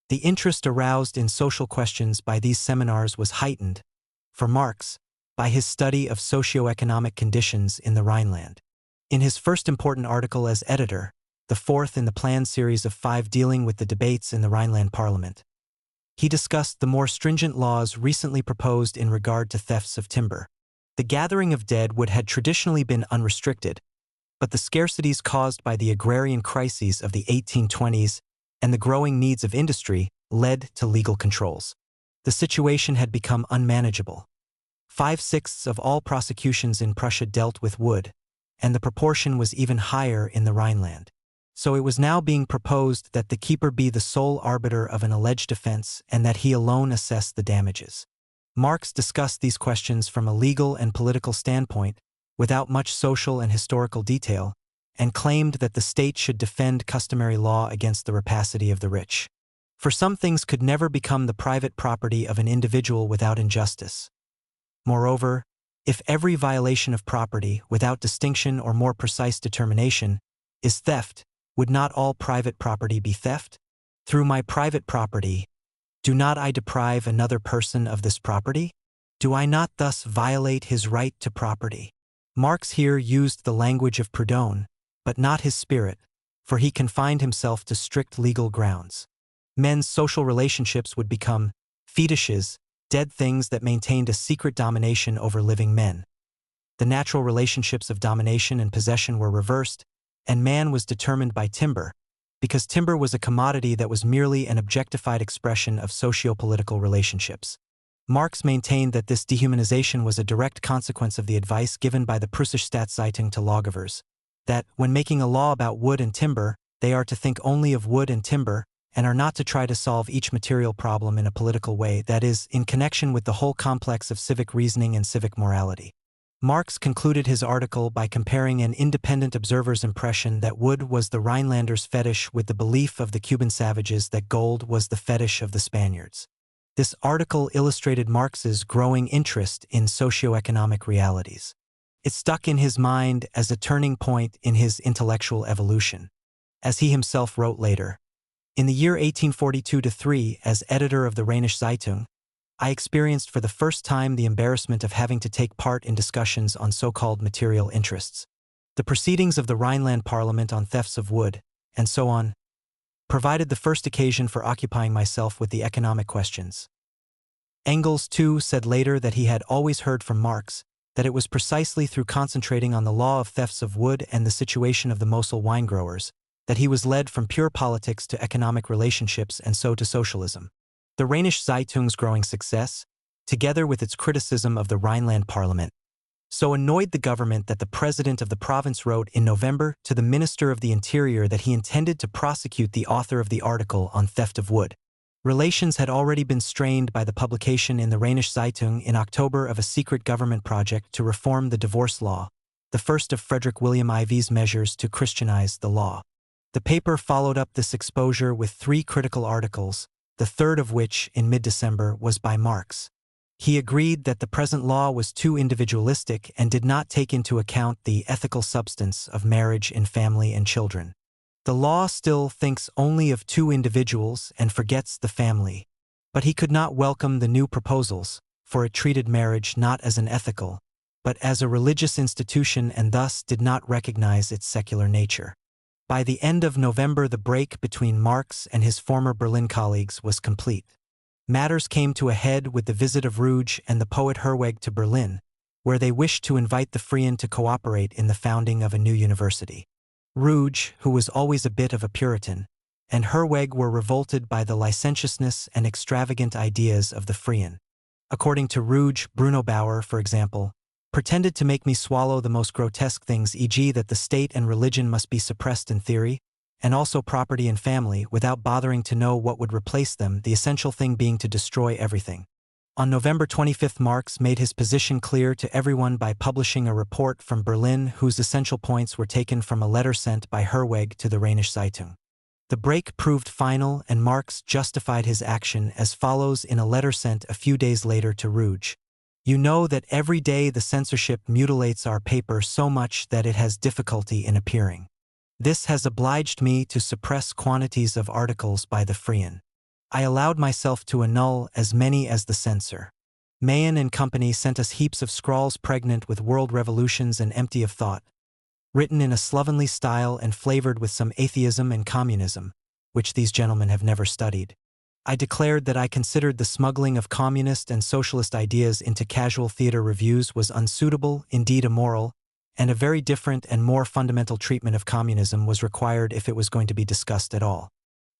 The interest aroused in social questions by these seminars was heightened, for Marx, by his study of socio-economic conditions in the Rhineland. In his first important article as editor, the fourth in the planned series of 5 dealing with the debates in the Rhineland Parliament. He discussed the more stringent laws recently proposed in regard to thefts of timber. The gathering of deadwood had traditionally been unrestricted, but the scarcities caused by the agrarian crises of the 1820s and the growing needs of industry led to legal controls. The situation had become unmanageable. 5/6 of all prosecutions in Prussia dealt with wood, and the proportion was even higher in the Rhineland. So it was now being proposed that the keeper be the sole arbiter of an alleged offense and that he alone assess the damages. Marx discussed these questions from a legal and political standpoint, without much social and historical detail, and claimed that the state should defend customary law against the rapacity of the rich. For some things could never become the private property of an individual without injustice. Moreover, if every violation of property, without distinction or more precise determination, is theft, would not all private property be theft? Through my private property, do not I deprive another person of this property? Do I not thus violate his right to property? Marx here used the language of Proudhon, but not his spirit, for he confined himself to strict legal grounds. Men's social relationships would become fetishes, dead things that maintained a secret domination over living men. The natural relationships of domination and possession were reversed, and man was determined by timber, because timber was a commodity that was merely an objectified expression of socio-political relationships. Marx maintained that this dehumanization was a direct consequence of the advice given by the Preußische Staatszeitung to lawgivers, that, when making a law about wood and timber, they are to think only of wood and timber, and are not to try to solve each material problem in a political way, that is, in connection with the whole complex of civic reasoning and civic morality. Marx concluded his article by comparing an independent observer's impression that wood was the Rhinelanders' fetish with the belief of the Cuban savages that gold was the fetish of the Spaniards. This article illustrated Marx's growing interest in socioeconomic realities. It stuck in his mind as a turning point in his intellectual evolution. As he himself wrote later, in the year 1842-3, as editor of the Rheinische Zeitung, I experienced for the first time the embarrassment of having to take part in discussions on so-called material interests. The proceedings of the Rhineland Parliament on thefts of wood, and so on, provided the first occasion for occupying myself with the economic questions. Engels, too, said later that he had always heard from Marx that it was precisely through concentrating on the law of thefts of wood and the situation of the Mosel wine growers that he was led from pure politics to economic relationships and so to socialism. The Rheinische Zeitung's growing success, together with its criticism of the Rhineland Parliament, so annoyed the government that the president of the province wrote in November to the Minister of the Interior that he intended to prosecute the author of the article on theft of wood. Relations had already been strained by the publication in the Rheinische Zeitung in October of a secret government project to reform the divorce law, the first of Frederick William Ivy's measures to Christianize the law. The paper followed up this exposure with 3 critical articles, the third of which, in mid-December, was by Marx. He agreed that the present law was too individualistic and did not take into account the ethical substance of marriage in family and children. The law still thinks only of 2 individuals and forgets the family. But he could not welcome the new proposals, for it treated marriage not as an ethical, but as a religious institution and thus did not recognize its secular nature. By the end of November, the break between Marx and his former Berlin colleagues was complete. Matters came to a head with the visit of Ruge and the poet Herwegh to Berlin, where they wished to invite the Freien to cooperate in the founding of a new university. Ruge, who was always a bit of a Puritan, and Herwegh were revolted by the licentiousness and extravagant ideas of the Freien. According to Ruge, Bruno Bauer, for example, pretended to make me swallow the most grotesque things, e.g. that the state and religion must be suppressed in theory, and also property and family, without bothering to know what would replace them, the essential thing being to destroy everything. On November 25, Marx made his position clear to everyone by publishing a report from Berlin whose essential points were taken from a letter sent by Herwegh to the Rheinische Zeitung. The break proved final, and Marx justified his action as follows in a letter sent a few days later to Ruge. You know that every day the censorship mutilates our paper so much that it has difficulty in appearing. This has obliged me to suppress quantities of articles by the Freien. I allowed myself to annul as many as the censor. Mayen and company sent us heaps of scrawls pregnant with world revolutions and empty of thought. written in a slovenly style and flavored with some atheism and communism, which these gentlemen have never studied. I declared that I considered the smuggling of communist and socialist ideas into casual theater reviews was unsuitable, indeed immoral, and a very different and more fundamental treatment of communism was required if it was going to be discussed at all.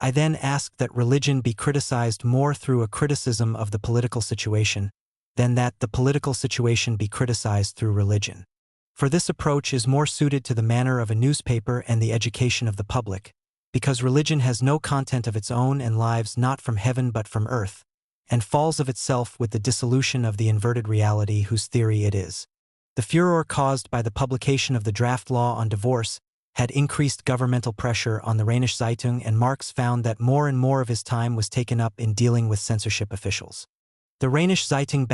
I then asked that religion be criticized more through a criticism of the political situation than that the political situation be criticized through religion. For this approach is more suited to the manner of a newspaper and the education of the public, because religion has no content of its own and lives not from heaven but from earth, and falls of itself with the dissolution of the inverted reality whose theory it is. The furor caused by the publication of the draft law on divorce had increased governmental pressure on the Rheinische Zeitung, and Marx found that more and more of his time was taken up in dealing with censorship officials. The Rheinische Zeitung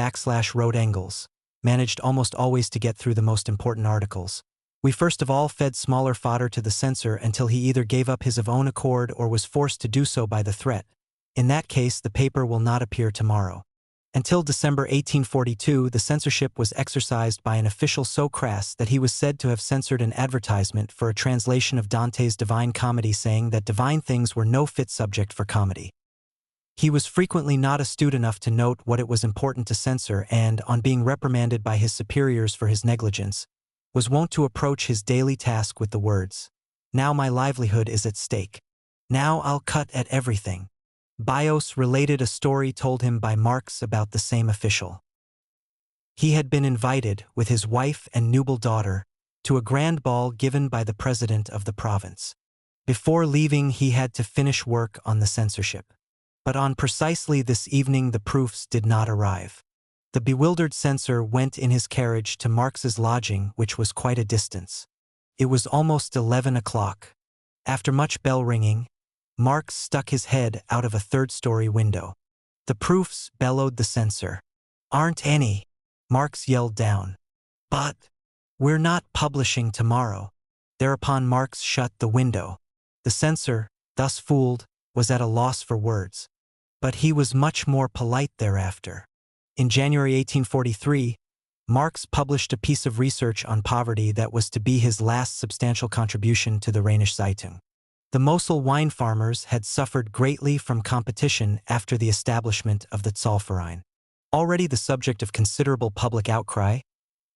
wrote Engels managed almost always to get through the most important articles. We first of all fed smaller fodder to the censor until he either gave up his of own accord or was forced to do so by the threat. In that case, the paper will not appear tomorrow. Until December 1842, the censorship was exercised by an official so crass that he was said to have censored an advertisement for a translation of Dante's Divine Comedy, saying that divine things were no fit subject for comedy. He was frequently not astute enough to note what it was important to censor and, on being reprimanded by his superiors for his negligence, was wont to approach his daily task with the words, "Now my livelihood is at stake. Now I'll cut at everything." Bios related a story told him by Marx about the same official. He had been invited, with his wife and nubile daughter, to a grand ball given by the president of the province. Before leaving, he had to finish work on the censorship. But on precisely this evening the proofs did not arrive. The bewildered censor went in his carriage to Marx's lodging, which was quite a distance. It was almost 11 o'clock. After much bell ringing, Marx stuck his head out of a third-story window. "The proofs," bellowed the censor. "Aren't any," Marx yelled down. "But we're not publishing tomorrow." Thereupon Marx shut the window. The censor, thus fooled, was at a loss for words. But he was much more polite thereafter. In January 1843, Marx published a piece of research on poverty that was to be his last substantial contribution to the Rheinische Zeitung. The Mosel wine farmers had suffered greatly from competition after the establishment of the Zollverein. Already the subject of considerable public outcry,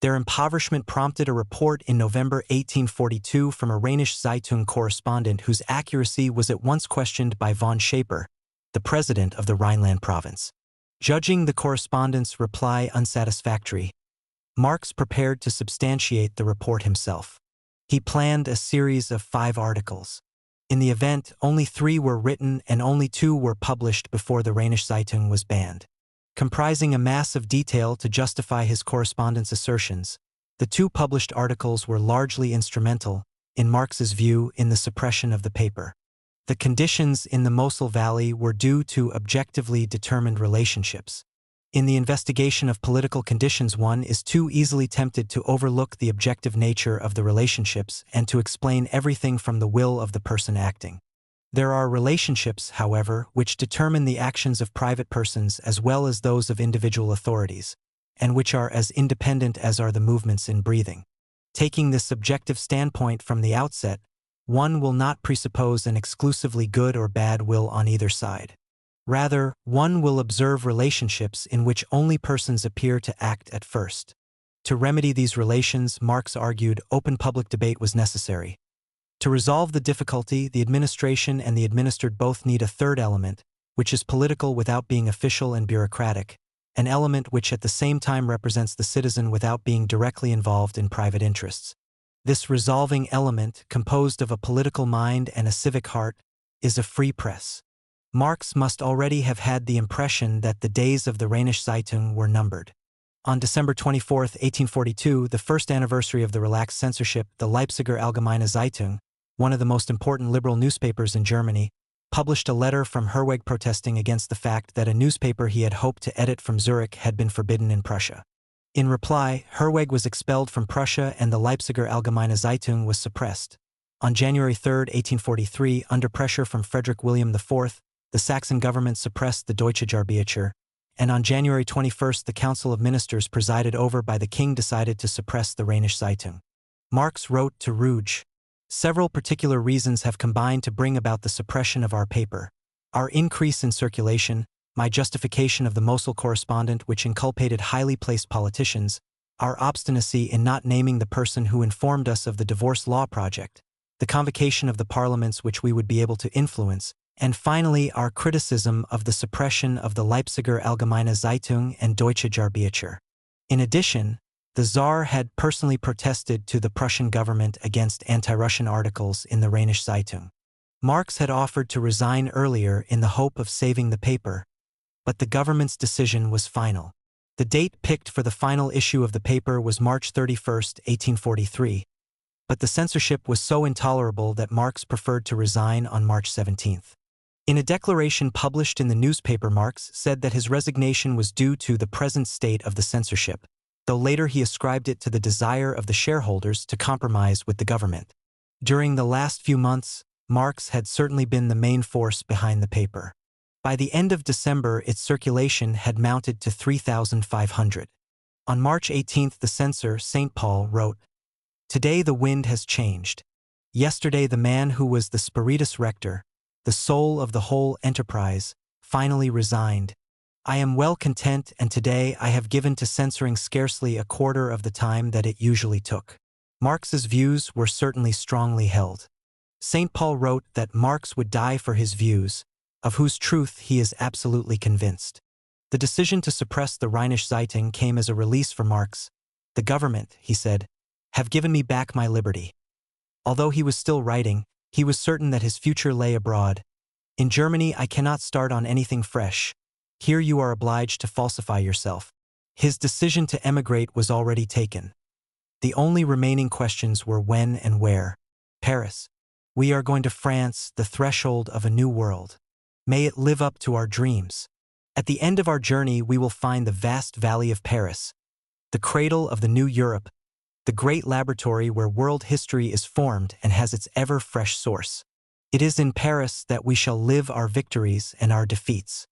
their impoverishment prompted a report in November 1842 from a Rheinische Zeitung correspondent whose accuracy was at once questioned by von Schaper, the president of the Rhineland province. Judging the correspondent's reply unsatisfactory, Marx prepared to substantiate the report himself. He planned a series of 5 articles. In the event, only 3 were written and only 2 were published before the Rheinische Zeitung was banned. Comprising a mass of detail to justify his correspondent's assertions, the 2 published articles were largely instrumental, in Marx's view, in the suppression of the paper. The conditions in the Mosel Valley were due to objectively determined relationships. In the investigation of political conditions, one is too easily tempted to overlook the objective nature of the relationships and to explain everything from the will of the person acting. There are relationships, however, which determine the actions of private persons as well as those of individual authorities, and which are as independent as are the movements in breathing. Taking this subjective standpoint from the outset, one will not presuppose an exclusively good or bad will on either side. Rather, one will observe relationships in which only persons appear to act at first. To remedy these relations, Marx argued, open public debate was necessary. To resolve the difficulty, the administration and the administered both need a third element, which is political without being official and bureaucratic, an element which at the same time represents the citizen without being directly involved in private interests. This resolving element, composed of a political mind and a civic heart, is a free press. Marx must already have had the impression that the days of the Rheinische Zeitung were numbered. On December 24, 1842, the first anniversary of the relaxed censorship, the Leipziger Allgemeine Zeitung, one of the most important liberal newspapers in Germany, published a letter from Herwegh protesting against the fact that a newspaper he had hoped to edit from Zurich had been forbidden in Prussia. In reply, Herwegh was expelled from Prussia and the Leipziger Allgemeine Zeitung was suppressed. On January 3, 1843, under pressure from Frederick William IV, the Saxon government suppressed the Deutsche Jarbiecher, and on January 21 the Council of Ministers presided over by the king decided to suppress the Rheinische Zeitung. Marx wrote to Rouge. Several particular reasons have combined to bring about the suppression of our paper. Our increase in circulation, my justification of the Mosul correspondent which inculpated highly placed politicians, our obstinacy in not naming the person who informed us of the divorce law project, the convocation of the parliaments which we would be able to influence, and finally our criticism of the suppression of the Leipziger Allgemeine Zeitung and Deutsche Jahrbücher. In addition, the Tsar had personally protested to the Prussian government against anti-Russian articles in the Rheinische Zeitung. Marx had offered to resign earlier in the hope of saving the paper, but the government's decision was final. The date picked for the final issue of the paper was March 31, 1843, but the censorship was so intolerable that Marx preferred to resign on March 17. In a declaration published in the newspaper, Marx said that his resignation was due to the present state of the censorship, though later he ascribed it to the desire of the shareholders to compromise with the government. During the last few months, Marx had certainly been the main force behind the paper. By the end of December, its circulation had mounted to 3,500. On March 18, the censor, St. Paul, wrote, "Today the wind has changed. Yesterday the man who was the spiritus rector, the soul of the whole enterprise, finally resigned. I am well content, and today I have given to censoring scarcely a quarter of the time that it usually took." Marx's views were certainly strongly held. St. Paul wrote that Marx would die for his views, of whose truth he is absolutely convinced. The decision to suppress the Rheinische Zeitung came as a release for Marx. "The government," he said, "have given me back my liberty." Although he was still writing, he was certain that his future lay abroad. "In Germany I cannot start on anything fresh. Here you are obliged to falsify yourself." His decision to emigrate was already taken. The only remaining questions were when and where. Paris. "We are going to France, the threshold of a new world. May it live up to our dreams. At the end of our journey we will find the vast valley of Paris, the cradle of the new Europe, the great laboratory where world history is formed and has its ever-fresh source. It is in Paris that we shall live our victories and our defeats.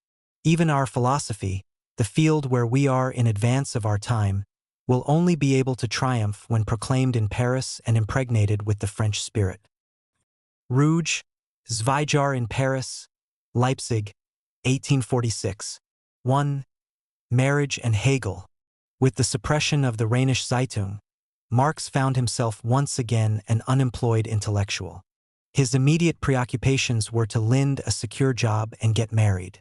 Even our philosophy, the field where we are in advance of our time, will only be able to triumph when proclaimed in Paris and impregnated with the French spirit." Rouge, Zweijar in Paris, Leipzig, 1846. 1. Marriage and Hegel. With the suppression of the Rheinische Zeitung, Marx found himself once again an unemployed intellectual. His immediate preoccupations were to land a secure job and get married.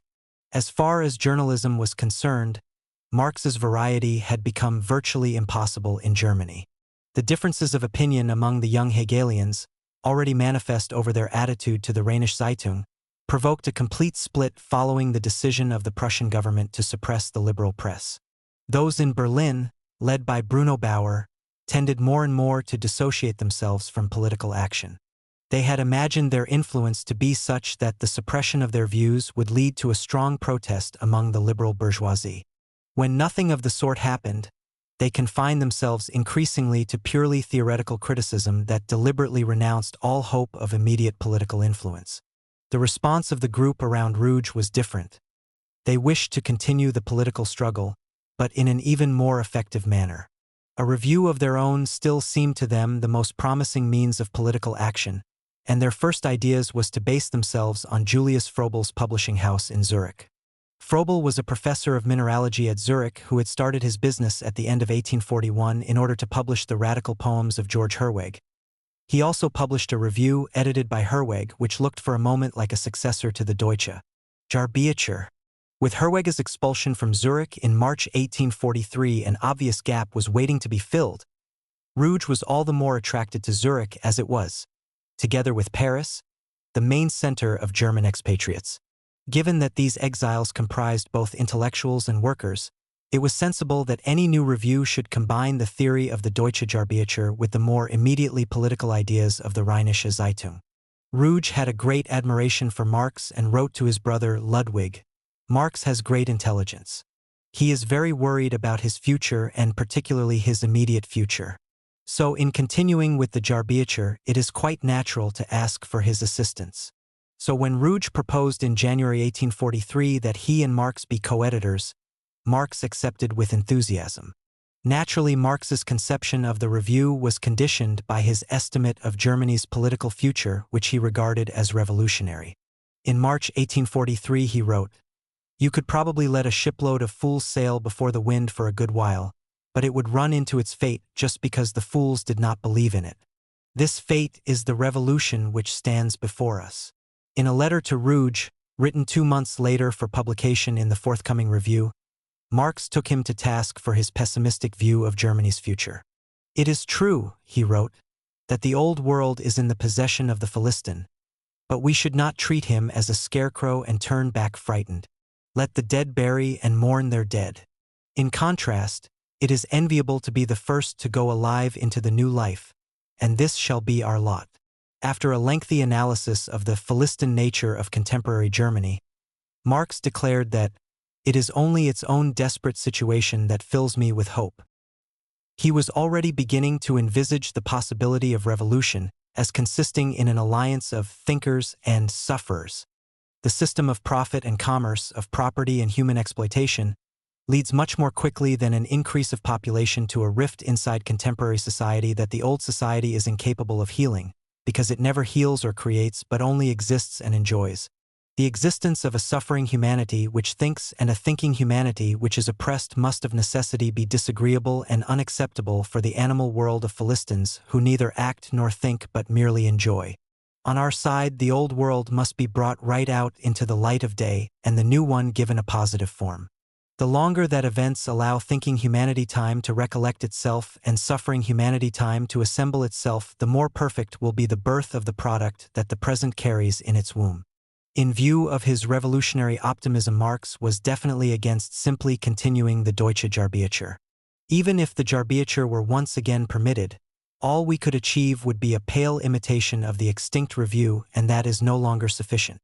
As far as journalism was concerned, Marx's variety had become virtually impossible in Germany. The differences of opinion among the young Hegelians, already manifest over their attitude to the Rheinische Zeitung, provoked a complete split following the decision of the Prussian government to suppress the liberal press. Those in Berlin, led by Bruno Bauer, tended more and more to dissociate themselves from political action. They had imagined their influence to be such that the suppression of their views would lead to a strong protest among the liberal bourgeoisie. When nothing of the sort happened, they confined themselves increasingly to purely theoretical criticism that deliberately renounced all hope of immediate political influence. The response of the group around Rouge was different. They wished to continue the political struggle, but in an even more effective manner. A review of their own still seemed to them the most promising means of political action, and their first ideas was to base themselves on Julius Froebel's publishing house in Zurich. Froebel was a professor of mineralogy at Zurich who had started his business at the end of 1841 in order to publish the radical poems of George Herwegh. He also published a review edited by Herwegh which looked for a moment like a successor to the Deutsche Jahrbücher. With Herwegh's expulsion from Zurich in March 1843, an obvious gap was waiting to be filled. Rouge was all the more attracted to Zurich as it was, together with Paris, the main center of German expatriates. Given that these exiles comprised both intellectuals and workers, it was sensible that any new review should combine the theory of the Deutsche Jahrbücher with the more immediately political ideas of the Rheinische Zeitung. Rouge had a great admiration for Marx and wrote to his brother Ludwig, "Marx has great intelligence. He is very worried about his future and particularly his immediate future. So in continuing with the Jahrbücher, it is quite natural to ask for his assistance." So when Rouge proposed in January 1843 that he and Marx be co-editors, Marx accepted with enthusiasm. Naturally, Marx's conception of the review was conditioned by his estimate of Germany's political future, which he regarded as revolutionary. In March 1843 he wrote, "You could probably let a shipload of fools sail before the wind for a good while, but it would run into its fate just because the fools did not believe in it. This fate is the revolution which stands before us." In a letter to Rouge, written 2 months later for publication in the forthcoming review, Marx took him to task for his pessimistic view of Germany's future. "It is true," he wrote, "that the old world is in the possession of the Philistine, but we should not treat him as a scarecrow and turn back frightened. Let the dead bury and mourn their dead. In contrast, it is enviable to be the first to go alive into the new life, and this shall be our lot." After a lengthy analysis of the Philistine nature of contemporary Germany, Marx declared that "it is only its own desperate situation that fills me with hope." He was already beginning to envisage the possibility of revolution as consisting in an alliance of thinkers and sufferers. The system of profit and commerce, of property and human exploitation, leads much more quickly than an increase of population to a rift inside contemporary society that the old society is incapable of healing, because it never heals or creates but only exists and enjoys. The existence of a suffering humanity which thinks and a thinking humanity which is oppressed must of necessity be disagreeable and unacceptable for the animal world of Philistines who neither act nor think but merely enjoy. On our side, the old world must be brought right out into the light of day and the new one given a positive form. The longer that events allow thinking humanity time to recollect itself and suffering humanity time to assemble itself, the more perfect will be the birth of the product that the present carries in its womb. In view of his revolutionary optimism, Marx was definitely against simply continuing the Deutsche Jarbiatur. Even if the Jarbiatur were once again permitted, all we could achieve would be a pale imitation of the extinct review, and that is no longer sufficient.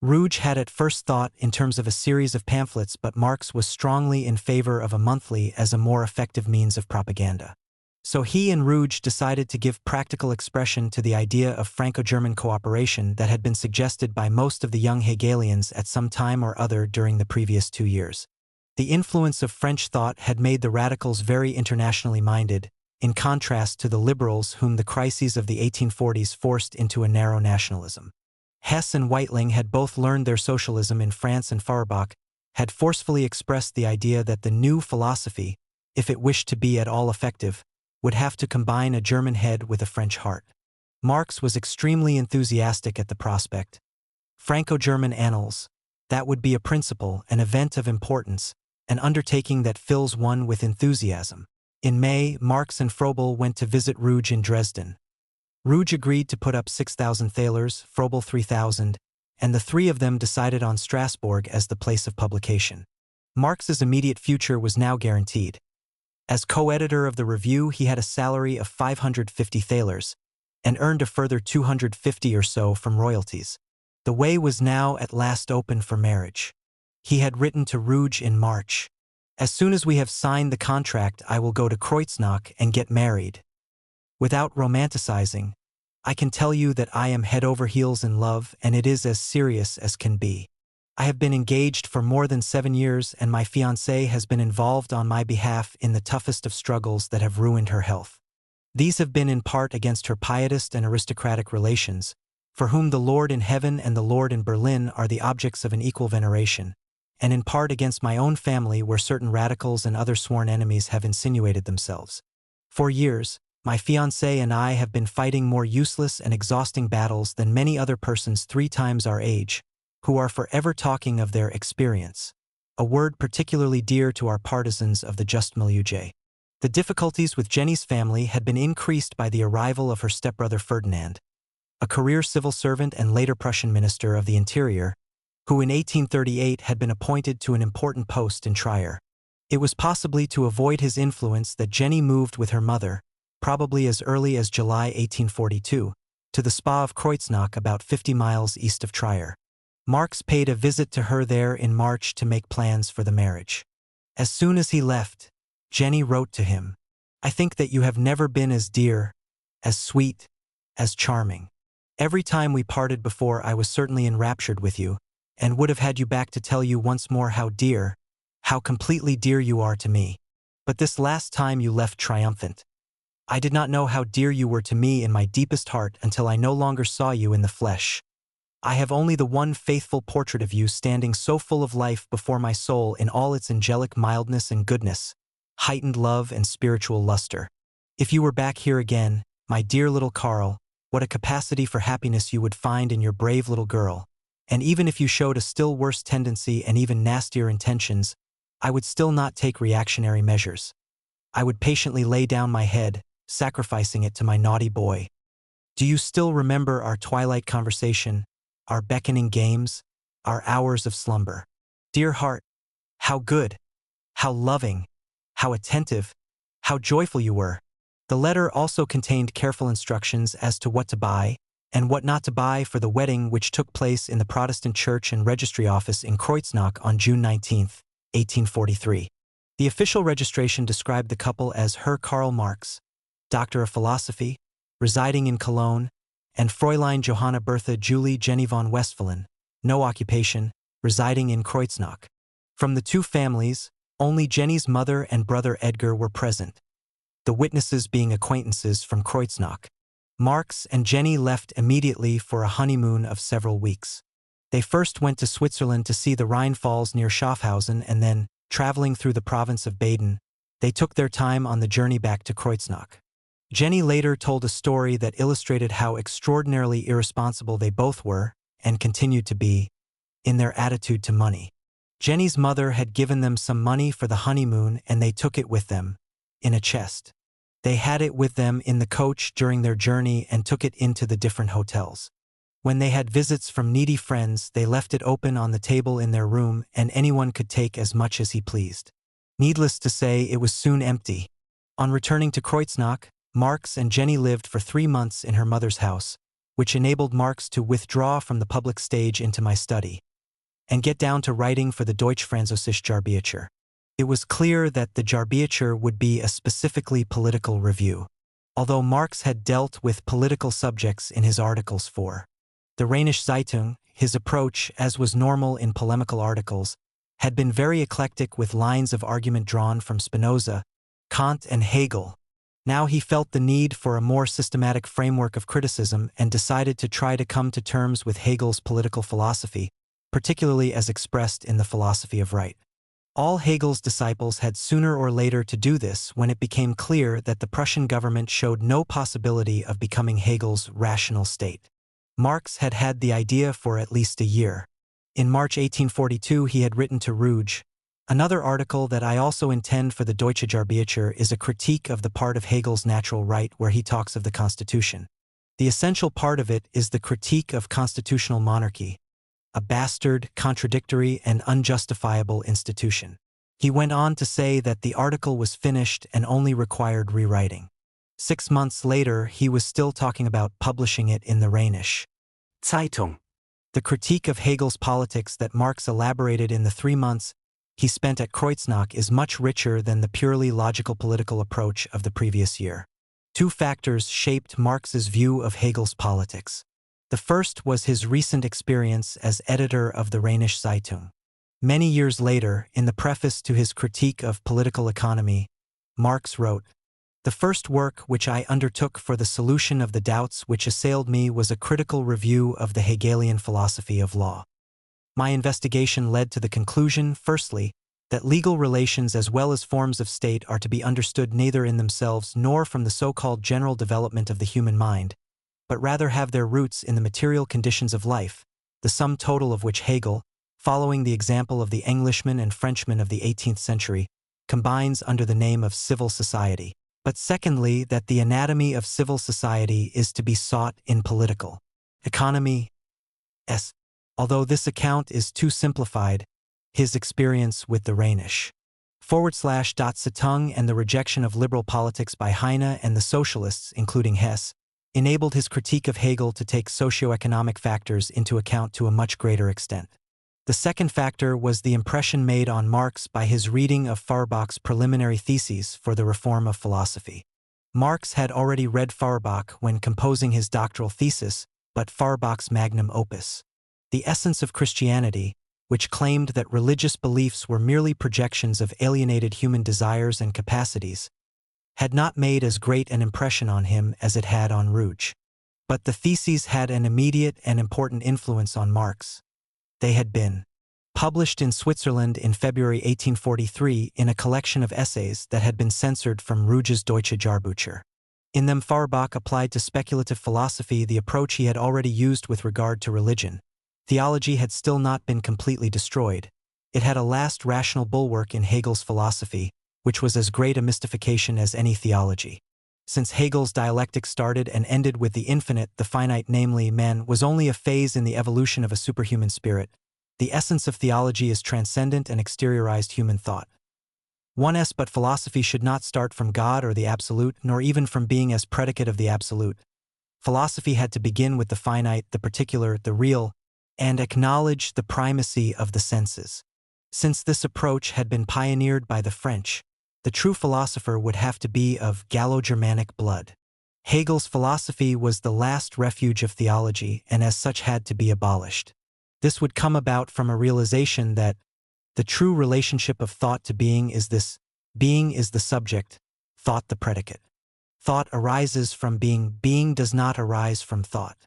Rouge had at first thought in terms of a series of pamphlets, but Marx was strongly in favor of a monthly as a more effective means of propaganda. So he and Rouge decided to give practical expression to the idea of Franco-German cooperation that had been suggested by most of the young Hegelians at some time or other during the previous 2 years. The influence of French thought had made the radicals very internationally minded, in contrast to the liberals whom the crises of the 1840s forced into a narrow nationalism. Hess and Weitling had both learned their socialism in France, and Feuerbach had forcefully expressed the idea that the new philosophy, if it wished to be at all effective, would have to combine a German head with a French heart. Marx was extremely enthusiastic at the prospect. Franco-German annals, that would be a principle, an event of importance, an undertaking that fills one with enthusiasm. In May, Marx and Froebel went to visit Rouge in Dresden. Rouge agreed to put up 6,000 thalers, Froebel 3,000, and the three of them decided on Strasbourg as the place of publication. Marx's immediate future was now guaranteed. As co-editor of the review, he had a salary of 550 thalers, and earned a further 250 or so from royalties. The way was now at last open for marriage. He had written to Rouge in March, "As soon as we have signed the contract, I will go to Kreuznach and get married. Without romanticizing, I can tell you that I am head over heels in love, and it is as serious as can be. I have been engaged for more than 7 years, and my fiancée has been involved on my behalf in the toughest of struggles that have ruined her health. These have been in part against her pietist and aristocratic relations, for whom the Lord in heaven and the Lord in Berlin are the objects of an equal veneration, and in part against my own family, where certain radicals and other sworn enemies have insinuated themselves. For years, my fiancée and I have been fighting more useless and exhausting battles than many other persons 3 times our age, who are forever talking of their experience, a word particularly dear to our partisans of the just milieu. The difficulties with Jenny's family had been increased by the arrival of her stepbrother Ferdinand, a career civil servant and later Prussian minister of the Interior, who in 1838 had been appointed to an important post in Trier. It was possibly to avoid his influence that Jenny moved with her mother, probably as early as July 1842, to the spa of Kreuznach, about 50 miles east of Trier. Marx paid a visit to her there in March to make plans for the marriage. As soon as he left, Jenny wrote to him, "I think that you have never been as dear, as sweet, as charming. Every time we parted before, I was certainly enraptured with you, and would have had you back to tell you once more how dear, how completely dear you are to me. But this last time you left triumphant. I did not know how dear you were to me in my deepest heart until I no longer saw you in the flesh. I have only the one faithful portrait of you standing so full of life before my soul in all its angelic mildness and goodness, heightened love and spiritual luster. If you were back here again, my dear little Karl, what a capacity for happiness you would find in your brave little girl. And even if you showed a still worse tendency and even nastier intentions, I would still not take reactionary measures. I would patiently lay down my head, sacrificing it to my naughty boy. Do you still remember our twilight conversation, our beckoning games, our hours of slumber? Dear heart, how good, how loving, how attentive, how joyful you were. The letter also contained careful instructions as to what to buy and what not to buy for the wedding which took place in the Protestant Church and Registry Office in Kreuznach on June 19, 1843. The official registration described the couple as Herr Karl Marx, Doctor of Philosophy, residing in Cologne, and Fräulein Johanna Bertha Julie Jenny von Westphalen, no occupation, residing in Kreuznach. From the two families, only Jenny's mother and brother Edgar were present, the witnesses being acquaintances from Kreuznach. Marx and Jenny left immediately for a honeymoon of several weeks. They first went to Switzerland to see the Rhine Falls near Schaffhausen, and then, traveling through the province of Baden, they took their time on the journey back to Kreuznach. Jenny later told a story that illustrated how extraordinarily irresponsible they both were, and continued to be, in their attitude to money. Jenny's mother had given them some money for the honeymoon and they took it with them, in a chest. They had it with them in the coach during their journey and took it into the different hotels. When they had visits from needy friends, they left it open on the table in their room and anyone could take as much as he pleased. Needless to say, it was soon empty. On returning to Kreuznach, Marx and Jenny lived for 3 months in her mother's house, which enabled Marx to withdraw from the public stage into my study and get down to writing for the Deutsch-Französische Jahrbuch. It was clear that the Jahrbuch would be a specifically political review, although Marx had dealt with political subjects in his articles for the Rheinische Zeitung. His approach, as was normal in polemical articles, had been very eclectic with lines of argument drawn from Spinoza, Kant and Hegel. Now he felt the need for a more systematic framework of criticism and decided to try to come to terms with Hegel's political philosophy, particularly as expressed in the philosophy of right. All Hegel's disciples had sooner or later to do this when it became clear that the Prussian government showed no possibility of becoming Hegel's rational state. Marx had had the idea for at least a year. In March 1842 he had written to Ruge, "Another article that I also intend for the Deutsche Jahrbuch is a critique of the part of Hegel's natural right where he talks of the Constitution. The essential part of it is the critique of constitutional monarchy, a bastard, contradictory, and unjustifiable institution." He went on to say that the article was finished and only required rewriting. 6 months later, he was still talking about publishing it in the Rheinische Zeitung. The critique of Hegel's politics that Marx elaborated in the 3 months he spent at Kreuznach is much richer than the purely logical political approach of the previous year. 2 factors shaped Marx's view of Hegel's politics. The first was his recent experience as editor of the Rheinische Zeitung. Many years later, in the preface to his critique of political economy, Marx wrote, "The first work which I undertook for the solution of the doubts which assailed me was a critical review of the Hegelian philosophy of law. My investigation led to the conclusion, firstly, that legal relations as well as forms of state are to be understood neither in themselves nor from the so-called general development of the human mind, but rather have their roots in the material conditions of life, the sum total of which Hegel, following the example of the Englishmen and Frenchmen of the 18th century, combines under the name of civil society. But secondly, that the anatomy of civil society is to be sought in political economy. Although this account is too simplified, his experience with the Rheinische Zeitung and the rejection of liberal politics by Heine and the socialists, including Hess, enabled his critique of Hegel to take socio-economic factors into account to a much greater extent. The second factor was the impression made on Marx by his reading of Feuerbach's preliminary theses for the reform of philosophy. Marx had already read Feuerbach when composing his doctoral thesis, but Feuerbach's magnum opus, The Essence of Christianity, which claimed that religious beliefs were merely projections of alienated human desires and capacities, had not made as great an impression on him as it had on Rouge. But the theses had an immediate and important influence on Marx. They had been published in Switzerland in February 1843 in a collection of essays that had been censored from Rouge's Deutsche Jahrbucher. In them Feuerbach applied to speculative philosophy the approach he had already used with regard to religion. Theology had still not been completely destroyed. It had a last rational bulwark in Hegel's philosophy, which was as great a mystification as any theology. Since Hegel's dialectic started and ended with the infinite, the finite, namely man, was only a phase in the evolution of a superhuman spirit, the essence of theology is transcendent and exteriorized human thought. 1s But philosophy should not start from God or the absolute, nor even from being as predicate of the absolute. Philosophy had to begin with the finite, the particular, the real, and acknowledge the primacy of the senses. Since this approach had been pioneered by the French, the true philosopher would have to be of Gallo-Germanic blood. Hegel's philosophy was the last refuge of theology and as such had to be abolished. This would come about from a realization that the true relationship of thought to being is this: being is the subject, thought the predicate. Thought arises from being does not arise from thought.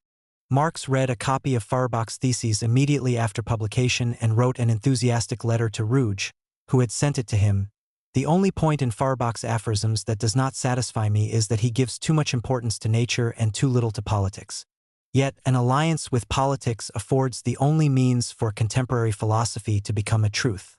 Marx read a copy of Feuerbach's theses immediately after publication and wrote an enthusiastic letter to Rouge, who had sent it to him. The only point in Feuerbach's aphorisms that does not satisfy me is that he gives too much importance to nature and too little to politics. Yet, an alliance with politics affords the only means for contemporary philosophy to become a truth.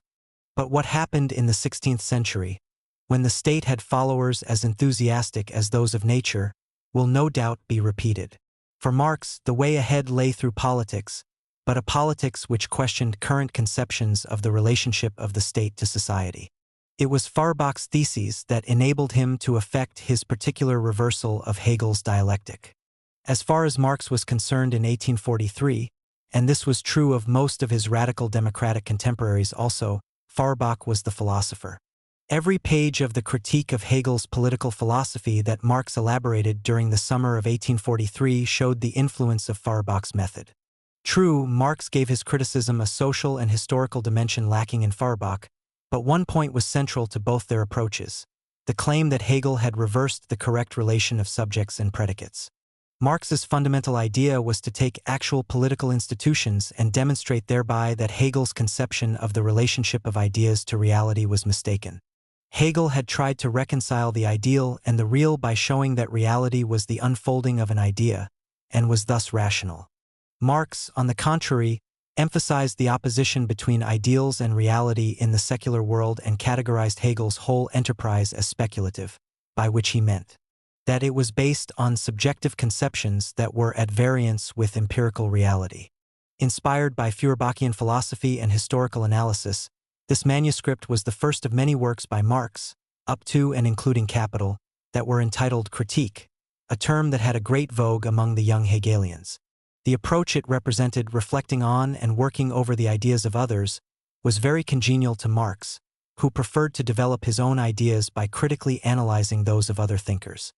But what happened in the 16th century, when the state had followers as enthusiastic as those of nature, will no doubt be repeated. For Marx, the way ahead lay through politics, but a politics which questioned current conceptions of the relationship of the state to society. It was Feuerbach's theses that enabled him to effect his particular reversal of Hegel's dialectic. As far as Marx was concerned in 1843, and this was true of most of his radical democratic contemporaries also, Feuerbach was the philosopher. Every page of the critique of Hegel's political philosophy that Marx elaborated during the summer of 1843 showed the influence of Feuerbach's method. True, Marx gave his criticism a social and historical dimension lacking in Feuerbach, but one point was central to both their approaches: the claim that Hegel had reversed the correct relation of subjects and predicates. Marx's fundamental idea was to take actual political institutions and demonstrate thereby that Hegel's conception of the relationship of ideas to reality was mistaken. Hegel had tried to reconcile the ideal and the real by showing that reality was the unfolding of an idea, and was thus rational. Marx, on the contrary, emphasized the opposition between ideals and reality in the secular world and categorized Hegel's whole enterprise as speculative, by which he meant that it was based on subjective conceptions that were at variance with empirical reality. Inspired by Feuerbachian philosophy and historical analysis, this manuscript was the first of many works by Marx, up to and including Capital, that were entitled Critique, a term that had a great vogue among the young Hegelians. The approach it represented, reflecting on and working over the ideas of others, was very congenial to Marx, who preferred to develop his own ideas by critically analyzing those of other thinkers.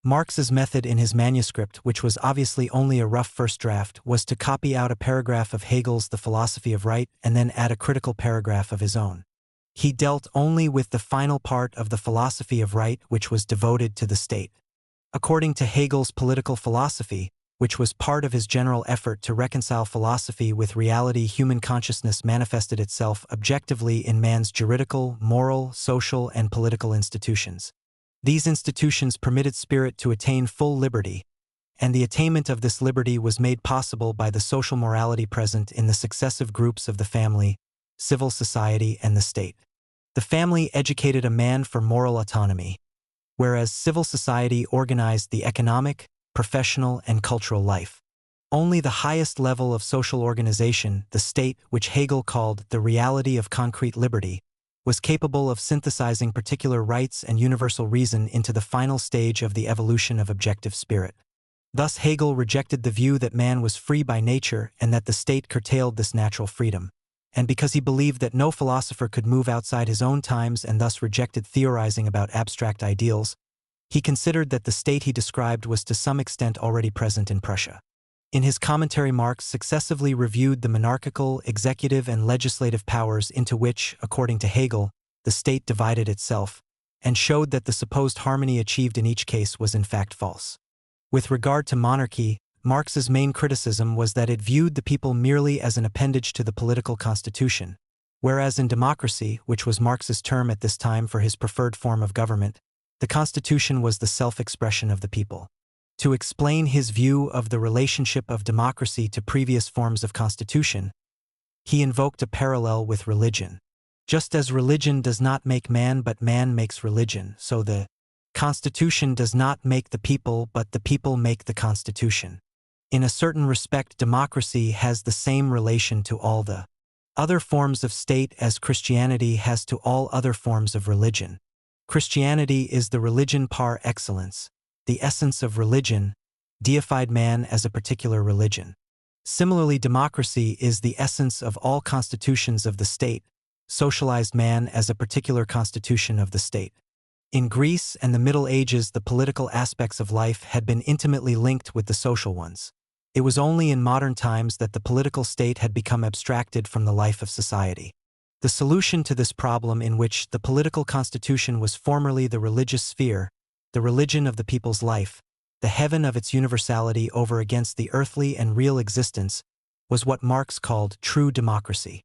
Marx's method in his manuscript, which was obviously only a rough first draft, was to copy out a paragraph of Hegel's The Philosophy of Right and then add a critical paragraph of his own. He dealt only with the final part of the Philosophy of Right, which was devoted to the state. According to Hegel's political philosophy, which was part of his general effort to reconcile philosophy with reality, human consciousness manifested itself objectively in man's juridical, moral, social, and political institutions. These institutions permitted spirit to attain full liberty, and the attainment of this liberty was made possible by the social morality present in the successive groups of the family, civil society, and the state. The family educated a man for moral autonomy, whereas civil society organized the economic, professional, and cultural life. Only the highest level of social organization, the state, which Hegel called the reality of concrete liberty, was capable of synthesizing particular rights and universal reason into the final stage of the evolution of objective spirit. Thus Hegel rejected the view that man was free by nature and that the state curtailed this natural freedom. And because he believed that no philosopher could move outside his own times and thus rejected theorizing about abstract ideals, he considered that the state he described was to some extent already present in Prussia. In his commentary, Marx successively reviewed the monarchical, executive, and legislative powers into which, according to Hegel, the state divided itself, and showed that the supposed harmony achieved in each case was in fact false. With regard to monarchy, Marx's main criticism was that it viewed the people merely as an appendage to the political constitution, whereas in democracy, which was Marx's term at this time for his preferred form of government, the constitution was the self-expression of the people. To explain his view of the relationship of democracy to previous forms of constitution, he invoked a parallel with religion. Just as religion does not make man but man makes religion, so the constitution does not make the people but the people make the constitution. In a certain respect, democracy has the same relation to all the other forms of state as Christianity has to all other forms of religion. Christianity is the religion par excellence, the essence of religion, deified man as a particular religion. Similarly, democracy is the essence of all constitutions of the state, socialized man as a particular constitution of the state. In Greece and the Middle Ages, the political aspects of life had been intimately linked with the social ones. It was only in modern times that the political state had become abstracted from the life of society. The solution to this problem, in which the political constitution was formerly the religious sphere, the religion of the people's life, the heaven of its universality over against the earthly and real existence, was what Marx called true democracy.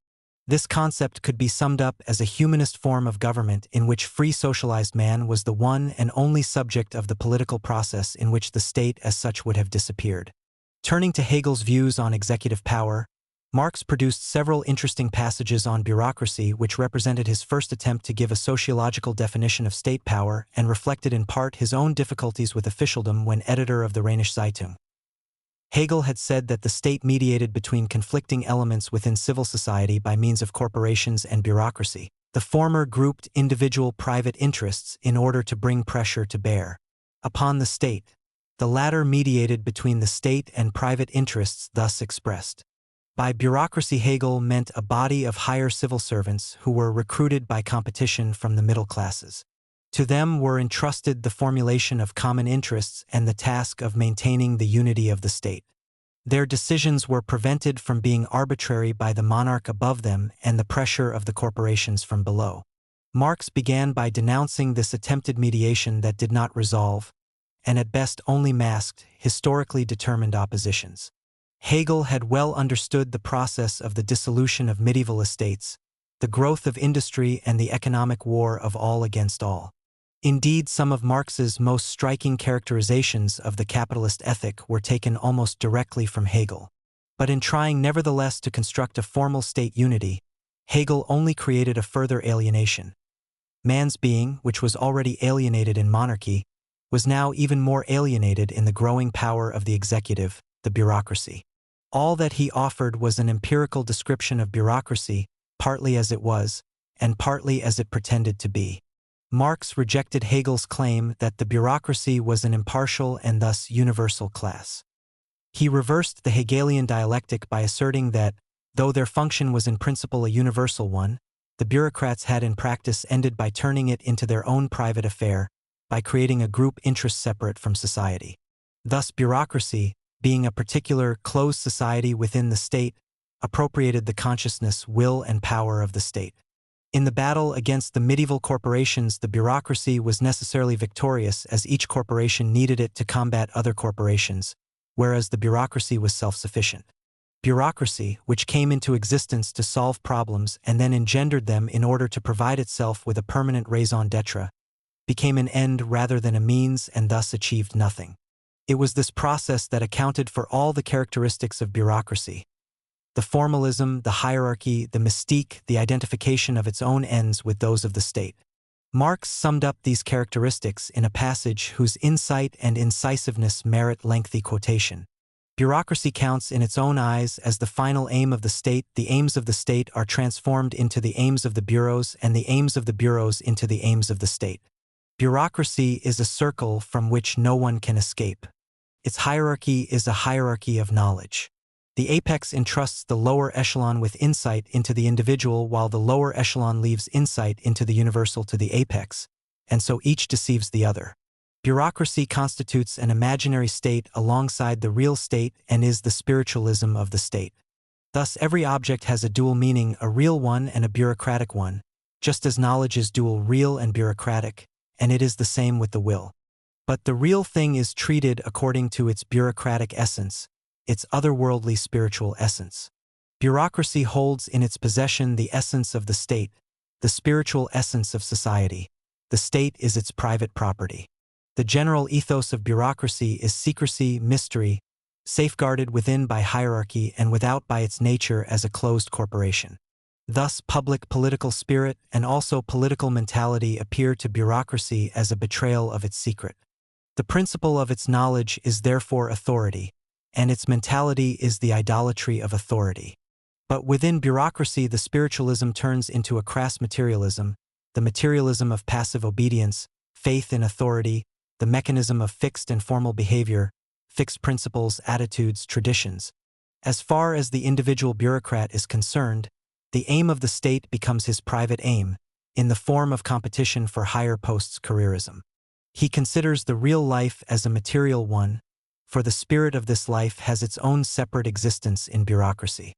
This concept could be summed up as a humanist form of government in which free socialized man was the one and only subject of the political process, in which the state as such would have disappeared. Turning to Hegel's views on executive power, Marx produced several interesting passages on bureaucracy, which represented his first attempt to give a sociological definition of state power and reflected in part his own difficulties with officialdom when editor of the Rheinische Zeitung. Hegel had said that the state mediated between conflicting elements within civil society by means of corporations and bureaucracy. The former grouped individual private interests in order to bring pressure to bear upon the state. The latter mediated between the state and private interests thus expressed. By bureaucracy, Hegel meant a body of higher civil servants who were recruited by competition from the middle classes. To them were entrusted the formulation of common interests and the task of maintaining the unity of the state. Their decisions were prevented from being arbitrary by the monarch above them and the pressure of the corporations from below. Marx began by denouncing this attempted mediation that did not resolve, and at best only masked, historically determined oppositions. Hegel had well understood the process of the dissolution of medieval estates, the growth of industry, and the economic war of all against all. Indeed, some of Marx's most striking characterizations of the capitalist ethic were taken almost directly from Hegel. But in trying nevertheless to construct a formal state unity, Hegel only created a further alienation. Man's being, which was already alienated in monarchy, was now even more alienated in the growing power of the executive, the bureaucracy. All that he offered was an empirical description of bureaucracy, partly as it was, and partly as it pretended to be. Marx rejected Hegel's claim that the bureaucracy was an impartial and thus universal class. He reversed the Hegelian dialectic by asserting that, though their function was in principle a universal one, the bureaucrats had in practice ended by turning it into their own private affair, by creating a group interest separate from society. Thus, bureaucracy, being a particular, closed society within the state, appropriated the consciousness, will, and power of the state. In the battle against the medieval corporations, the bureaucracy was necessarily victorious, as each corporation needed it to combat other corporations, whereas the bureaucracy was self-sufficient. Bureaucracy, which came into existence to solve problems and then engendered them in order to provide itself with a permanent raison d'etre, became an end rather than a means and thus achieved nothing. It was this process that accounted for all the characteristics of bureaucracy: the formalism, the hierarchy, the mystique, the identification of its own ends with those of the state. Marx summed up these characteristics in a passage whose insight and incisiveness merit lengthy quotation. Bureaucracy counts in its own eyes as the final aim of the state. The aims of the state are transformed into the aims of the bureaus, and the aims of the bureaus into the aims of the state. Bureaucracy is a circle from which no one can escape. Its hierarchy is a hierarchy of knowledge. The apex entrusts the lower echelon with insight into the individual, while the lower echelon leaves insight into the universal to the apex, and so each deceives the other. Bureaucracy constitutes an imaginary state alongside the real state and is the spiritualism of the state. Thus, every object has a dual meaning, a real one and a bureaucratic one, just as knowledge is dual, real and bureaucratic, and it is the same with the will. But the real thing is treated according to its bureaucratic essence, its otherworldly spiritual essence. Bureaucracy holds in its possession the essence of the state, the spiritual essence of society. The state is its private property. The general ethos of bureaucracy is secrecy, mystery, safeguarded within by hierarchy and without by its nature as a closed corporation. Thus, public political spirit and also political mentality appear to bureaucracy as a betrayal of its secret. The principle of its knowledge is therefore authority, and its mentality is the idolatry of authority. But within bureaucracy, the spiritualism turns into a crass materialism, the materialism of passive obedience, faith in authority, the mechanism of fixed and formal behavior, fixed principles, attitudes, traditions. As far as the individual bureaucrat is concerned, the aim of the state becomes his private aim, in the form of competition for higher posts, careerism. He considers the real life as a material one, for the spirit of this life has its own separate existence in bureaucracy.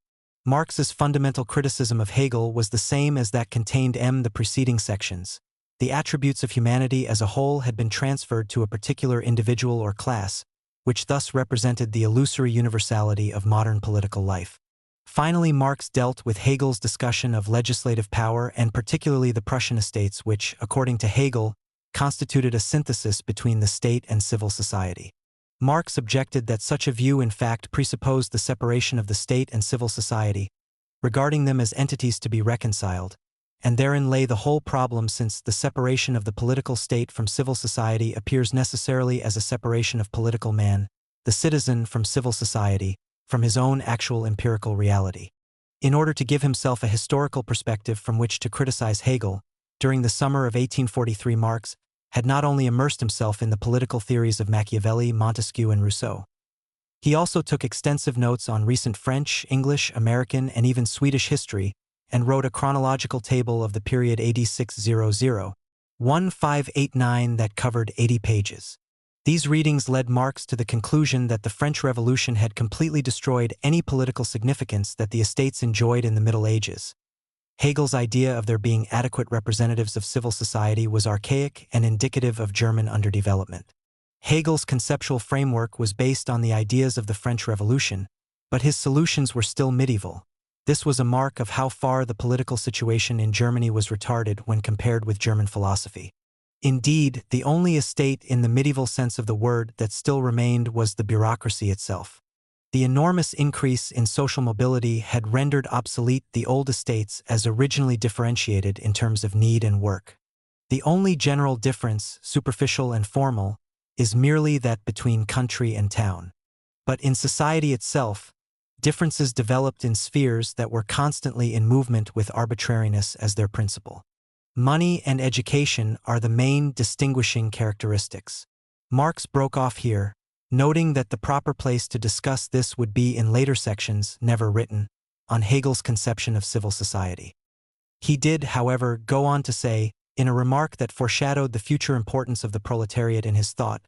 Marx's fundamental criticism of Hegel was the same as that contained in the preceding sections. The attributes of humanity as a whole had been transferred to a particular individual or class, which thus represented the illusory universality of modern political life. Finally, Marx dealt with Hegel's discussion of legislative power and particularly the Prussian estates, which, according to Hegel, constituted a synthesis between the state and civil society. Marx objected that such a view in fact presupposed the separation of the state and civil society, regarding them as entities to be reconciled, and therein lay the whole problem, since the separation of the political state from civil society appears necessarily as a separation of political man, the citizen, from civil society, from his own actual empirical reality. In order to give himself a historical perspective from which to criticize Hegel, during the summer of 1843 Marx had not only immersed himself in the political theories of Machiavelli, Montesquieu, and Rousseau. He also took extensive notes on recent French, English, American, and even Swedish history, and wrote a chronological table of the period AD 600–1589 that covered 80 pages. These readings led Marx to the conclusion that the French Revolution had completely destroyed any political significance that the estates enjoyed in the Middle Ages. Hegel's idea of there being adequate representatives of civil society was archaic and indicative of German underdevelopment. Hegel's conceptual framework was based on the ideas of the French Revolution, but his solutions were still medieval. This was a mark of how far the political situation in Germany was retarded when compared with German philosophy. Indeed, the only estate in the medieval sense of the word that still remained was the bureaucracy itself. The enormous increase in social mobility had rendered obsolete the old estates as originally differentiated in terms of need and work. The only general difference, superficial and formal, is merely that between country and town. But in society itself, differences developed in spheres that were constantly in movement with arbitrariness as their principle. Money and education are the main distinguishing characteristics. Marx broke off here, noting that the proper place to discuss this would be in later sections, never written, on Hegel's conception of civil society. He did, however, go on to say, in a remark that foreshadowed the future importance of the proletariat in his thought,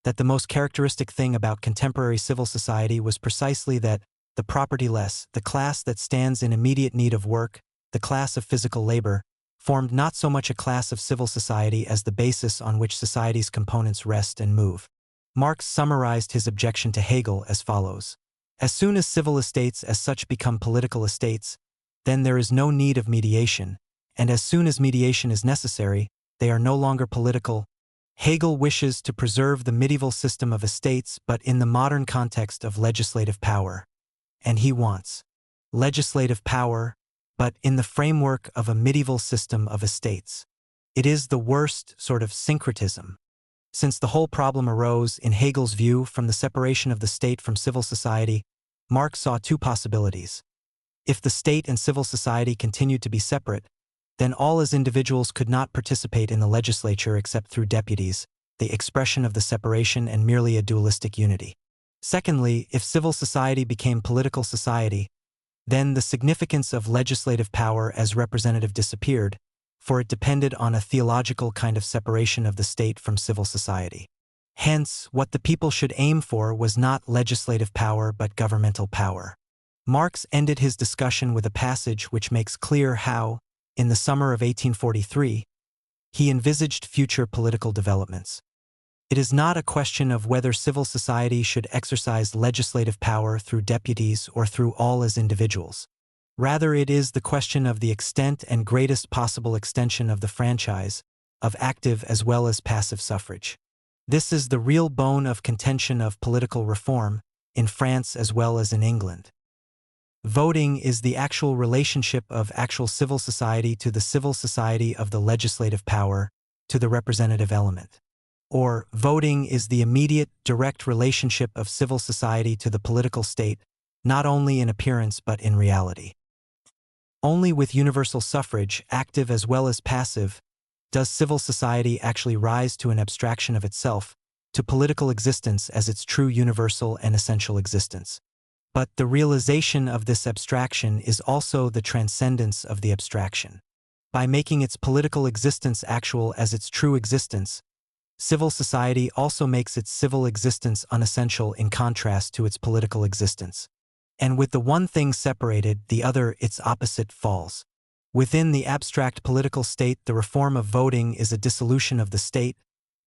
that the most characteristic thing about contemporary civil society was precisely that the propertyless, the class that stands in immediate need of work, the class of physical labor, formed not so much a class of civil society as the basis on which society's components rest and move. Marx summarized his objection to Hegel as follows. As soon as civil estates as such become political estates, then there is no need of mediation, and as soon as mediation is necessary, they are no longer political. Hegel wishes to preserve the medieval system of estates but in the modern context of legislative power. And he wants legislative power, but in the framework of a medieval system of estates. It is the worst sort of syncretism. Since the whole problem arose, in Hegel's view, from the separation of the state from civil society, Marx saw two possibilities. If the state and civil society continued to be separate, then all as individuals could not participate in the legislature except through deputies, the expression of the separation and merely a dualistic unity. Secondly, if civil society became political society, then the significance of legislative power as representative disappeared, for it depended on a theological kind of separation of the state from civil society. Hence, what the people should aim for was not legislative power but governmental power. Marx ended his discussion with a passage which makes clear how, in the summer of 1843, he envisaged future political developments. It is not a question of whether civil society should exercise legislative power through deputies or through all as individuals. Rather, it is the question of the extent and greatest possible extension of the franchise, of active as well as passive suffrage. This is the real bone of contention of political reform, in France as well as in England. Voting is the actual relationship of actual civil society to the civil society of the legislative power, to the representative element. Or, voting is the immediate, direct relationship of civil society to the political state, not only in appearance but in reality. Only with universal suffrage, active as well as passive, does civil society actually rise to an abstraction of itself, to political existence as its true universal and essential existence. But the realization of this abstraction is also the transcendence of the abstraction. By making its political existence actual as its true existence, civil society also makes its civil existence unessential in contrast to its political existence. And with the one thing separated, the other, its opposite, falls. Within the abstract political state, the reform of voting is a dissolution of the state,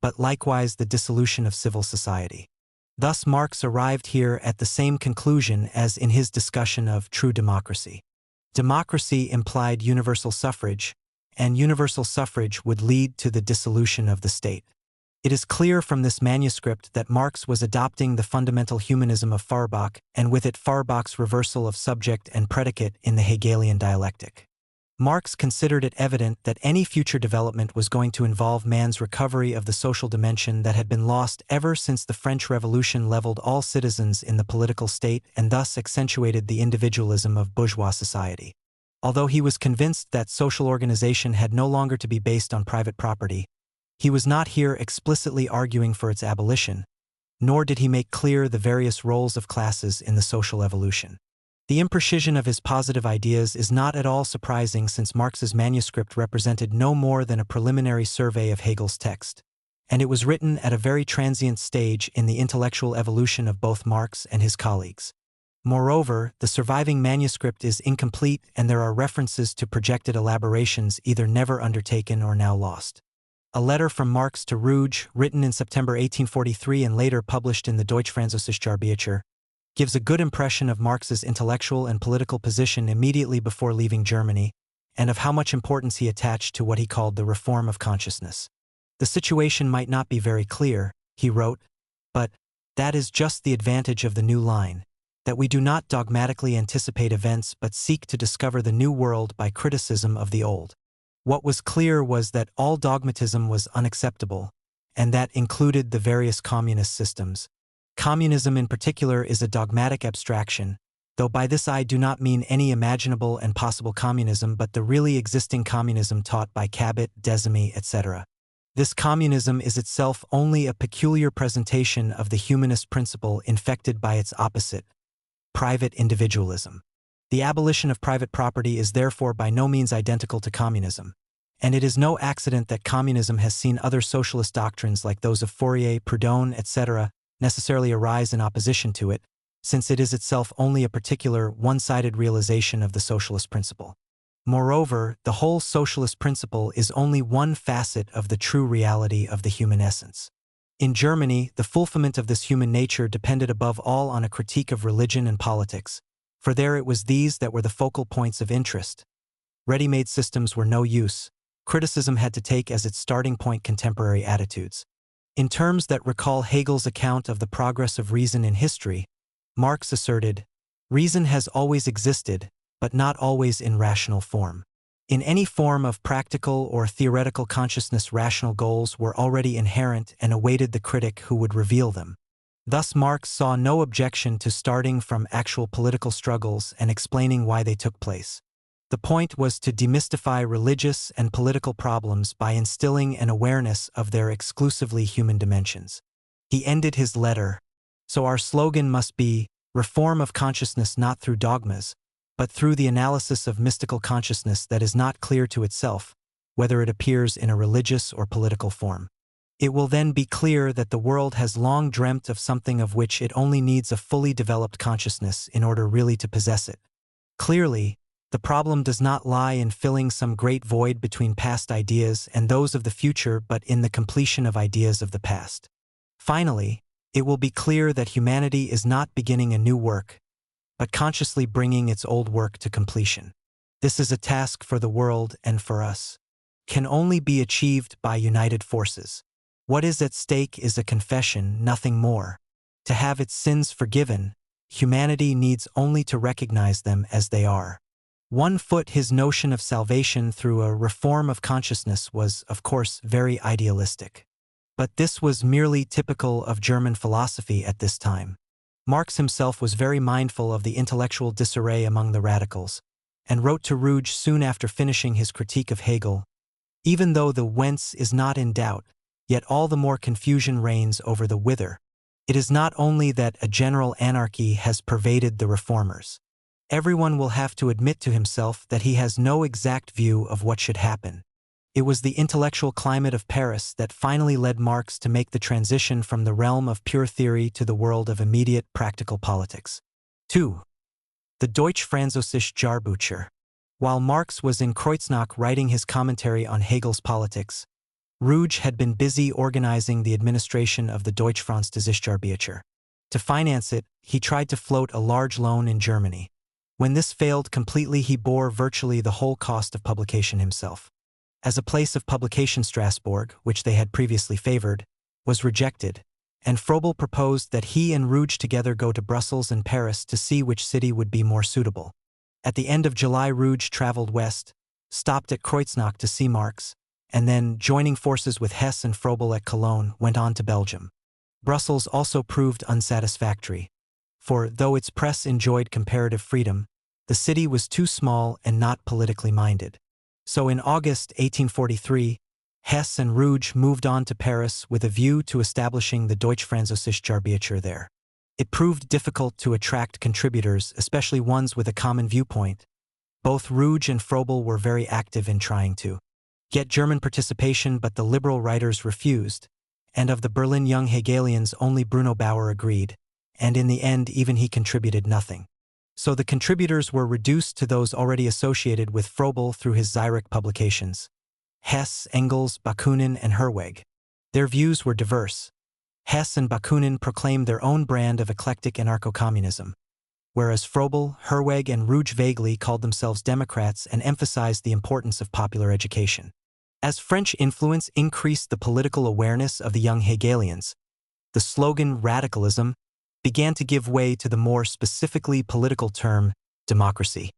but likewise the dissolution of civil society. Thus Marx arrived here at the same conclusion as in his discussion of true democracy. Democracy implied universal suffrage, and universal suffrage would lead to the dissolution of the state. It is clear from this manuscript that Marx was adopting the fundamental humanism of Feuerbach, and with it Feuerbach's reversal of subject and predicate in the Hegelian dialectic. Marx considered it evident that any future development was going to involve man's recovery of the social dimension that had been lost ever since the French Revolution leveled all citizens in the political state and thus accentuated the individualism of bourgeois society. Although he was convinced that social organization had no longer to be based on private property, he was not here explicitly arguing for its abolition, nor did he make clear the various roles of classes in the social evolution. The imprecision of his positive ideas is not at all surprising since Marx's manuscript represented no more than a preliminary survey of Hegel's text, and it was written at a very transient stage in the intellectual evolution of both Marx and his colleagues. Moreover, the surviving manuscript is incomplete and there are references to projected elaborations either never undertaken or now lost. A letter from Marx to Ruge, written in September 1843 and later published in the Deutsch-Französische Arbeitet, gives a good impression of Marx's intellectual and political position immediately before leaving Germany, and of how much importance he attached to what he called the reform of consciousness. The situation might not be very clear, he wrote, but that is just the advantage of the new line, that we do not dogmatically anticipate events but seek to discover the new world by criticism of the old. What was clear was that all dogmatism was unacceptable, and that included the various communist systems. Communism in particular is a dogmatic abstraction, though by this I do not mean any imaginable and possible communism but the really existing communism taught by Cabot, Desemy, etc. This communism is itself only a peculiar presentation of the humanist principle infected by its opposite, private individualism. The abolition of private property is therefore by no means identical to communism, and it is no accident that communism has seen other socialist doctrines like those of Fourier, Proudhon, etc., necessarily arise in opposition to it, since it is itself only a particular, one-sided realization of the socialist principle. Moreover, the whole socialist principle is only one facet of the true reality of the human essence. In Germany, the fulfillment of this human nature depended above all on a critique of religion and politics, for there it was these that were the focal points of interest. Ready-made systems were no use. Criticism had to take as its starting point contemporary attitudes. In terms that recall Hegel's account of the progress of reason in history, Marx asserted, "Reason has always existed, but not always in rational form. In any form of practical or theoretical consciousness, rational goals were already inherent and awaited the critic who would reveal them." Thus Marx saw no objection to starting from actual political struggles and explaining why they took place. The point was to demystify religious and political problems by instilling an awareness of their exclusively human dimensions. He ended his letter, "So our slogan must be, reform of consciousness not through dogmas, but through the analysis of mystical consciousness that is not clear to itself, whether it appears in a religious or political form." It will then be clear that the world has long dreamt of something of which it only needs a fully developed consciousness in order really to possess it. Clearly, the problem does not lie in filling some great void between past ideas and those of the future, but in the completion of ideas of the past. Finally, it will be clear that humanity is not beginning a new work, but consciously bringing its old work to completion. This is a task for the world and for us. Can only be achieved by united forces. What is at stake is a confession, nothing more. To have its sins forgiven, humanity needs only to recognize them as they are. His notion of salvation through a reform of consciousness was, of course, very idealistic. But this was merely typical of German philosophy at this time. Marx himself was very mindful of the intellectual disarray among the radicals, and wrote to Ruge soon after finishing his critique of Hegel, "Even though the whence is not in doubt, yet all the more confusion reigns over the whither. It is not only that a general anarchy has pervaded the reformers. Everyone will have to admit to himself that he has no exact view of what should happen." It was the intellectual climate of Paris that finally led Marx to make the transition from the realm of pure theory to the world of immediate practical politics. 2. The Deutsch-Französische Jahrbucher. While Marx was in Kreuznach writing his commentary on Hegel's politics, Ruge had been busy organizing the administration of the Deutsch-Französische Jahrbucher. To finance it, he tried to float a large loan in Germany. When this failed completely, he bore virtually the whole cost of publication himself. As a place of publication, Strasbourg, which they had previously favored, was rejected, and Froebel proposed that he and Ruge together go to Brussels and Paris to see which city would be more suitable. At the end of July, Ruge traveled west, stopped at Kreuznach to see Marx, and then, joining forces with Hess and Froebel at Cologne, went on to Belgium. Brussels also proved unsatisfactory, for, though its press enjoyed comparative freedom, the city was too small and not politically minded. So in August 1843, Hess and Ruge moved on to Paris with a view to establishing the Deutsch-Französische Jahrbucher there. It proved difficult to attract contributors, especially ones with a common viewpoint. Both Ruge and Froebel were very active in trying to get German participation, but the liberal writers refused, and of the Berlin young Hegelians only Bruno Bauer agreed, and in the end even he contributed nothing. So the contributors were reduced to those already associated with Froebel through his Zurich publications: Hess, Engels, Bakunin, and Herweg. Their views were diverse. Hess and Bakunin proclaimed their own brand of eclectic anarcho-communism, whereas Froebel, Herweg, and Ruge vaguely called themselves Democrats and emphasized the importance of popular education. As French influence increased the political awareness of the young Hegelians, the slogan radicalism began to give way to the more specifically political term democracy.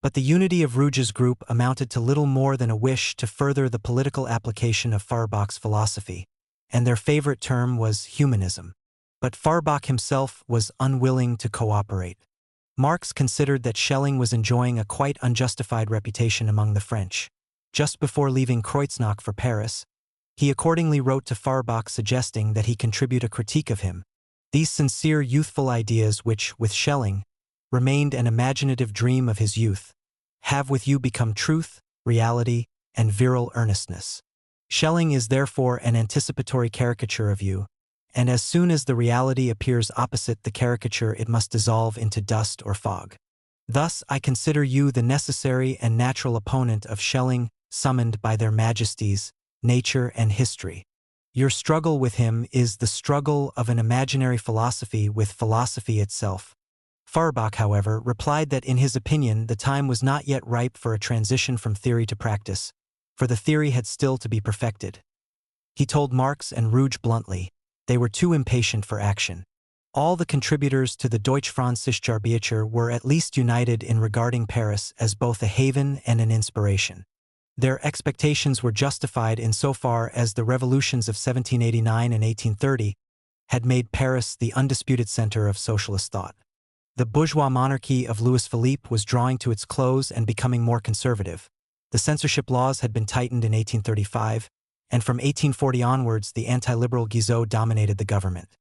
But the unity of Ruge's group amounted to little more than a wish to further the political application of Feuerbach's philosophy, and their favorite term was humanism. But Feuerbach himself was unwilling to cooperate. Marx considered that Schelling was enjoying a quite unjustified reputation among the French. Just before leaving Kreuznach for Paris, he accordingly wrote to Feuerbach suggesting that he contribute a critique of him. These sincere youthful ideas which, with Schelling, remained an imaginative dream of his youth, have with you become truth, reality, and virile earnestness. Schelling is therefore an anticipatory caricature of you, and as soon as the reality appears opposite the caricature it must dissolve into dust or fog. Thus I consider you the necessary and natural opponent of Schelling, summoned by their majesties, nature and history. Your struggle with him is the struggle of an imaginary philosophy with philosophy itself. Feuerbach, however, replied that in his opinion the time was not yet ripe for a transition from theory to practice, for the theory had still to be perfected. He told Marx and Ruge bluntly, they were too impatient for action. All the contributors to the Deutsch-Französische Jahrbucher were at least united in regarding Paris as both a haven and an inspiration. Their expectations were justified insofar as the revolutions of 1789 and 1830 had made Paris the undisputed center of socialist thought. The bourgeois monarchy of Louis Philippe was drawing to its close and becoming more conservative. The censorship laws had been tightened in 1835, and from 1840 onwards the anti-liberal Guizot dominated the government.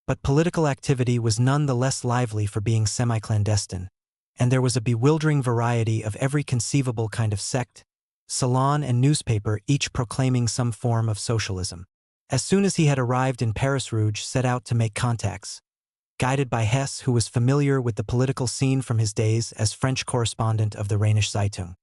But political activity was none the less lively for being semi-clandestine, and there was a bewildering variety of every conceivable kind of sect, salon and newspaper, each proclaiming some form of socialism. As soon as he had arrived in Paris, Rouge set out to make contacts. Guided by Hess, who was familiar with the political scene from his days as French correspondent of the Rheinische Zeitung.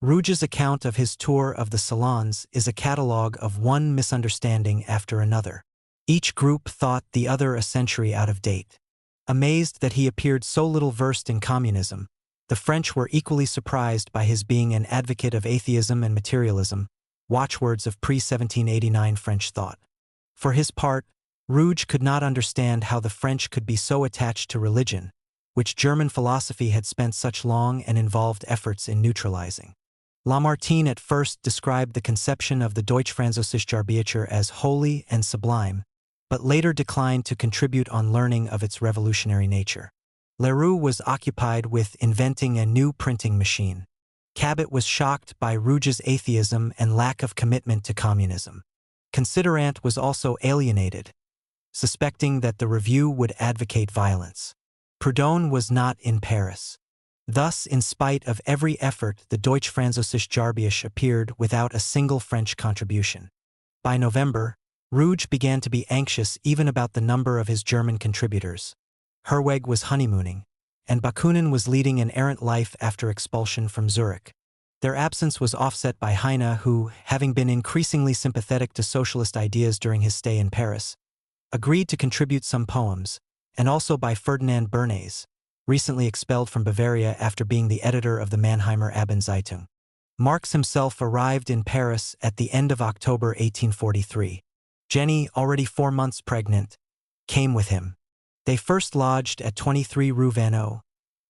Rouge's account of his tour of the salons is a catalogue of one misunderstanding after another. Each group thought the other a century out of date. Amazed that he appeared so little versed in communism, the French were equally surprised by his being an advocate of atheism and materialism, watchwords of pre-1789 French thought. For his part, Rouge could not understand how the French could be so attached to religion, which German philosophy had spent such long and involved efforts in neutralizing. Lamartine at first described the conception of the Deutsch-Französische Arbeiter as holy and sublime, but later declined to contribute on learning of its revolutionary nature. Leroux was occupied with inventing a new printing machine. Cabot was shocked by Rouge's atheism and lack of commitment to communism. Considerant was also alienated, suspecting that the review would advocate violence. Proudhon was not in Paris. Thus, in spite of every effort, the Deutsch-Französische Arbeiter appeared without a single French contribution. By November, Rouge began to be anxious even about the number of his German contributors. Herwegh was honeymooning, and Bakunin was leading an errant life after expulsion from Zurich. Their absence was offset by Heine, who, having been increasingly sympathetic to socialist ideas during his stay in Paris, agreed to contribute some poems, and also by Ferdinand Bernays, recently expelled from Bavaria after being the editor of the Mannheimer Abendzeitung. Marx himself arrived in Paris at the end of October 1843. Jenny, already 4 months pregnant, came with him. They first lodged at 23 Rue Vanneau,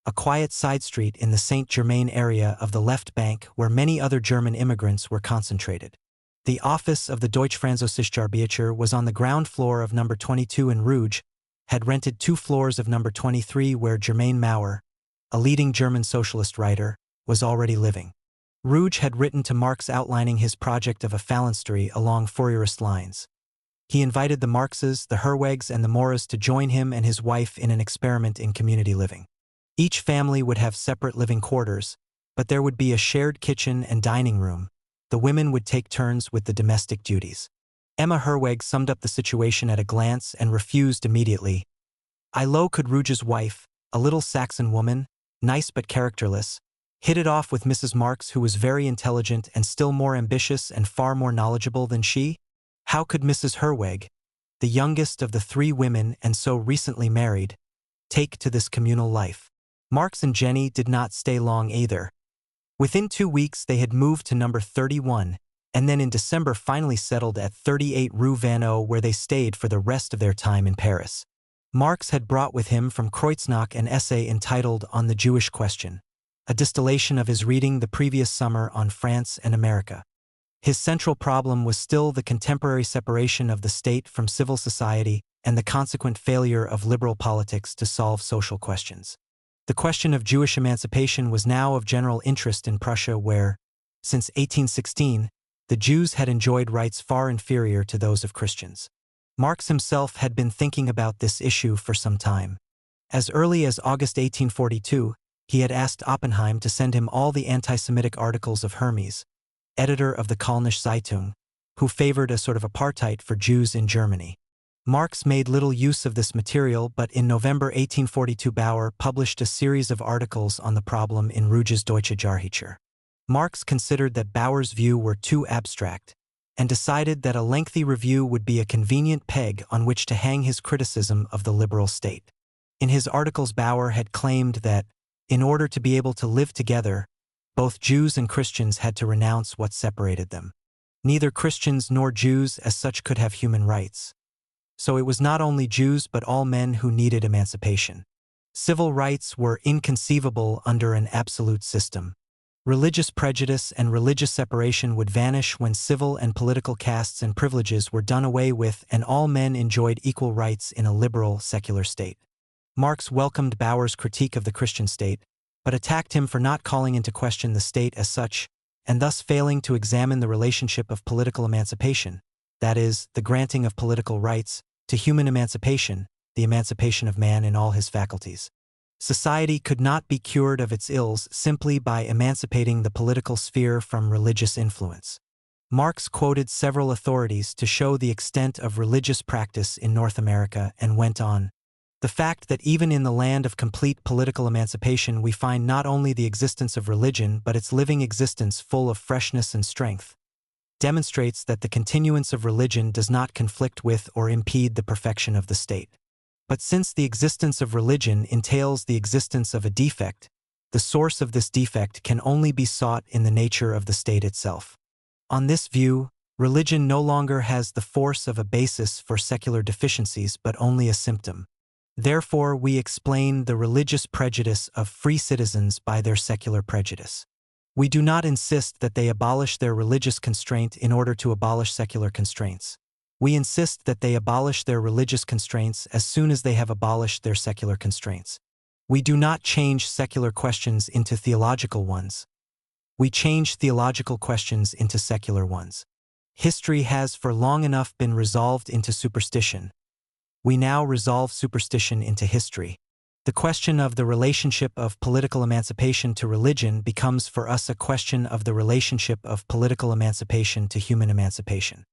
a quiet side street in the Saint-Germain area of the left bank where many other German immigrants were concentrated. The office of the Deutsch-Französische Arbeiter was on the ground floor of number 22, and Rouge had rented 2 floors of number 23 where Germain Maurer, a leading German socialist writer, was already living. Rouge had written to Marx outlining his project of a phalanstery along Fourierist lines. He invited the Marxes, the Herweghs, and the Moras to join him and his wife in an experiment in community living. Each family would have separate living quarters, but there would be a shared kitchen and dining room. The women would take turns with the domestic duties. Emma Herwegh summed up the situation at a glance and refused immediately. Lo could Rouge's wife, a little Saxon woman, nice but characterless, hit it off with Mrs. Marx, who was very intelligent and still more ambitious and far more knowledgeable than she? How could Mrs. Herwegh, the youngest of the 3 women and so recently married, take to this communal life? Marx and Jenny did not stay long either. Within 2 weeks they had moved to number 31, and then in December finally settled at 38 Rue Vanneau, where they stayed for the rest of their time in Paris. Marx had brought with him from Kreuznach an essay entitled On the Jewish Question, a distillation of his reading the previous summer on France and America. His central problem was still the contemporary separation of the state from civil society and the consequent failure of liberal politics to solve social questions. The question of Jewish emancipation was now of general interest in Prussia, where, since 1816, the Jews had enjoyed rights far inferior to those of Christians. Marx himself had been thinking about this issue for some time. As early as August 1842, he had asked Oppenheim to send him all the anti-Semitic articles of Hermes, editor of the Kölnische Zeitung, who favored a sort of apartheid for Jews in Germany. Marx made little use of this material, but in November 1842 Bauer published a series of articles on the problem in Rouge's Deutsche Jahrhüter. Marx considered that Bauer's view were too abstract, and decided that a lengthy review would be a convenient peg on which to hang his criticism of the liberal state. In his articles, Bauer had claimed that, in order to be able to live together, both Jews and Christians had to renounce what separated them. Neither Christians nor Jews as such could have human rights. So it was not only Jews but all men who needed emancipation. Civil rights were inconceivable under an absolute system. Religious prejudice and religious separation would vanish when civil and political castes and privileges were done away with and all men enjoyed equal rights in a liberal, secular state. Marx welcomed Bauer's critique of the Christian state, but attacked him for not calling into question the state as such, and thus failing to examine the relationship of political emancipation, that is, the granting of political rights, to human emancipation, the emancipation of man in all his faculties. Society could not be cured of its ills simply by emancipating the political sphere from religious influence. Marx quoted several authorities to show the extent of religious practice in North America and went on. The fact that even in the land of complete political emancipation we find not only the existence of religion but its living existence full of freshness and strength, demonstrates that the continuance of religion does not conflict with or impede the perfection of the state. But since the existence of religion entails the existence of a defect, the source of this defect can only be sought in the nature of the state itself. On this view, religion no longer has the force of a basis for secular deficiencies but only a symptom. Therefore, we explain the religious prejudice of free citizens by their secular prejudice. We do not insist that they abolish their religious constraint in order to abolish secular constraints. We insist that they abolish their religious constraints as soon as they have abolished their secular constraints. We do not change secular questions into theological ones. We change theological questions into secular ones. History has for long enough been resolved into superstition. We now resolve superstition into history. The question of the relationship of political emancipation to religion becomes for us a question of the relationship of political emancipation to human emancipation.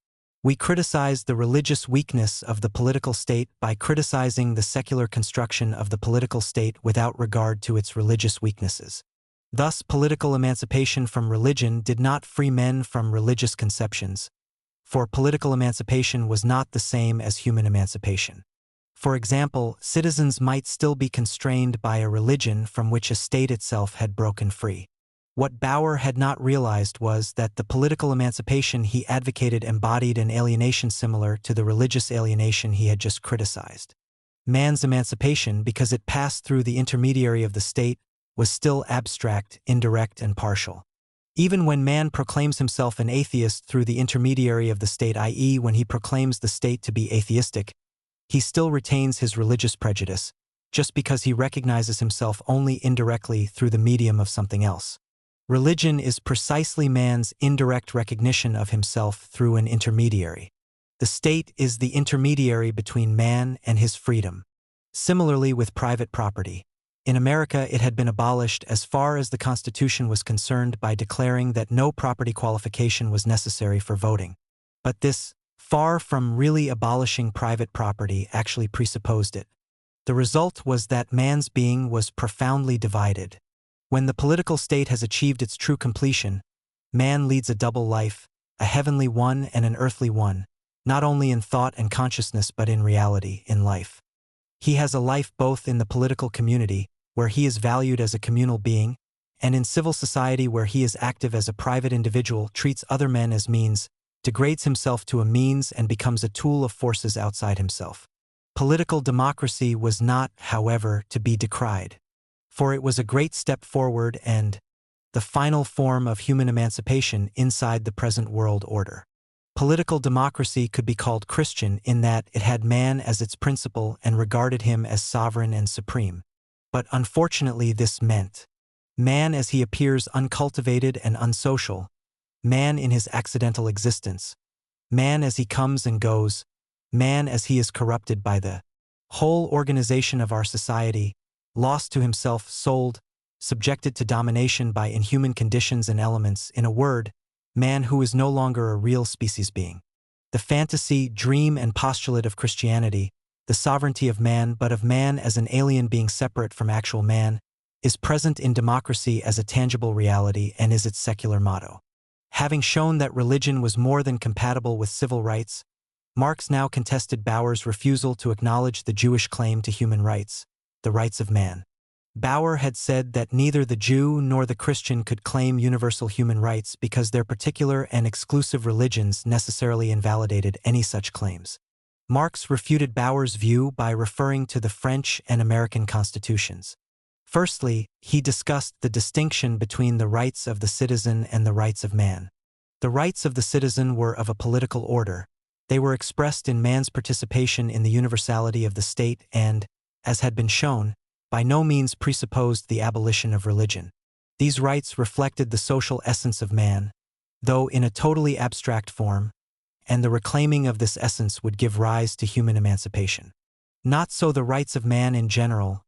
We criticize the religious weakness of the political state by criticizing the secular construction of the political state without regard to its religious weaknesses. Thus, political emancipation from religion did not free men from religious conceptions, for political emancipation was not the same as human emancipation. For example, citizens might still be constrained by a religion from which a state itself had broken free. What Bauer had not realized was that the political emancipation he advocated embodied an alienation similar to the religious alienation he had just criticized. Man's emancipation, because it passed through the intermediary of the state, was still abstract, indirect, and partial. Even when man proclaims himself an atheist through the intermediary of the state, i.e., when he proclaims the state to be atheistic, he still retains his religious prejudice, just because he recognizes himself only indirectly through the medium of something else. Religion is precisely man's indirect recognition of himself through an intermediary. The state is the intermediary between man and his freedom. Similarly with private property. In America, it had been abolished as far as the Constitution was concerned by declaring that no property qualification was necessary for voting. But this, far from really abolishing private property, actually presupposed it. The result was that man's being was profoundly divided. When the political state has achieved its true completion, man leads a double life, a heavenly one and an earthly one, not only in thought and consciousness but in reality, in life. He has a life both in the political community, where he is valued as a communal being, and in civil society where he is active as a private individual, treats other men as means, degrades himself to a means and becomes a tool of forces outside himself. Political democracy was not, however, to be decried, for it was a great step forward and the final form of human emancipation inside the present world order. Political democracy could be called Christian in that it had man as its principle and regarded him as sovereign and supreme. But unfortunately this meant man as he appears uncultivated and unsocial, man in his accidental existence, man as he comes and goes, man as he is corrupted by the whole organization of our society, lost to himself, sold, subjected to domination by inhuman conditions and elements, in a word, man who is no longer a real species being. The fantasy, dream, and postulate of Christianity, the sovereignty of man but of man as an alien being separate from actual man, is present in democracy as a tangible reality and is its secular motto. Having shown that religion was more than compatible with civil rights, Marx now contested Bauer's refusal to acknowledge the Jewish claim to human rights, the rights of man. Bauer had said that neither the Jew nor the Christian could claim universal human rights because their particular and exclusive religions necessarily invalidated any such claims. Marx refuted Bauer's view by referring to the French and American constitutions. Firstly, he discussed the distinction between the rights of the citizen and the rights of man. The rights of the citizen were of a political order. They were expressed in man's participation in the universality of the state and, as had been shown, by no means presupposed the abolition of religion. These rights reflected the social essence of man, though in a totally abstract form, and the reclaiming of this essence would give rise to human emancipation. Not so the rights of man in general.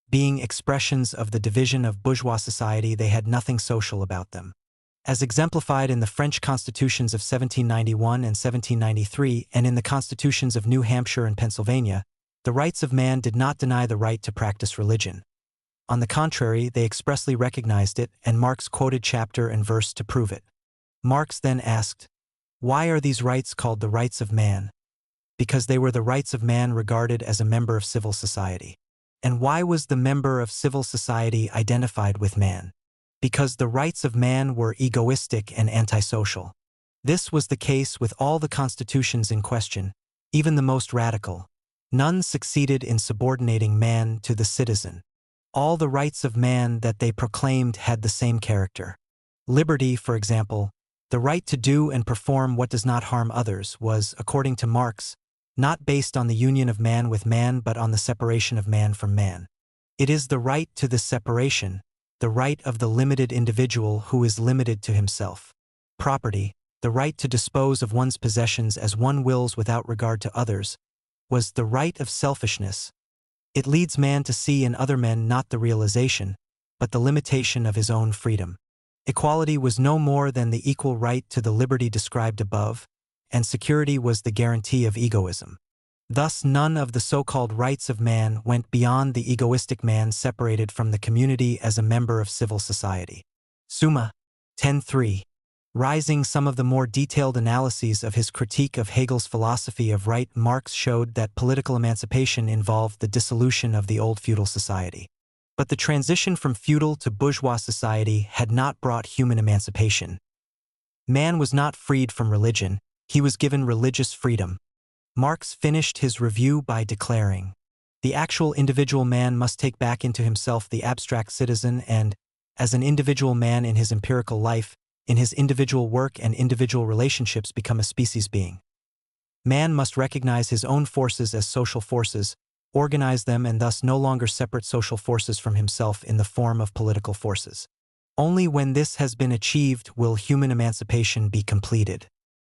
Being expressions of the division of bourgeois society, they had nothing social about them. As exemplified in the French constitutions of 1791 and 1793 and in the constitutions of New Hampshire and Pennsylvania, the rights of man did not deny the right to practice religion. On the contrary, they expressly recognized it, and Marx quoted chapter and verse to prove it. Marx then asked, "Why are these rights called the rights of man?" Because they were the rights of man regarded as a member of civil society. And why was the member of civil society identified with man? Because the rights of man were egoistic and antisocial. This was the case with all the constitutions in question, even the most radical. None succeeded in subordinating man to the citizen. All the rights of man that they proclaimed had the same character. Liberty, for example, the right to do and perform what does not harm others, was, according to Marx, not based on the union of man with man but on the separation of man from man. It is the right to this separation, the right of the limited individual who is limited to himself. Property, the right to dispose of one's possessions as one wills without regard to others, was the right of selfishness. It leads man to see in other men not the realization, but the limitation of his own freedom. Equality was no more than the equal right to the liberty described above, and security was the guarantee of egoism. Thus, none of the so-called rights of man went beyond the egoistic man separated from the community as a member of civil society. Summa 10.3. Rising some of the more detailed analyses of his critique of Hegel's philosophy of right, Marx showed that political emancipation involved the dissolution of the old feudal society. But the transition from feudal to bourgeois society had not brought human emancipation. Man was not freed from religion, he was given religious freedom. Marx finished his review by declaring, "The actual individual man must take back into himself the abstract citizen and, as an individual man in his empirical life, in his individual work and individual relationships become a species being. Man must recognize his own forces as social forces, organize them and thus no longer separate social forces from himself in the form of political forces. Only when this has been achieved will human emancipation be completed."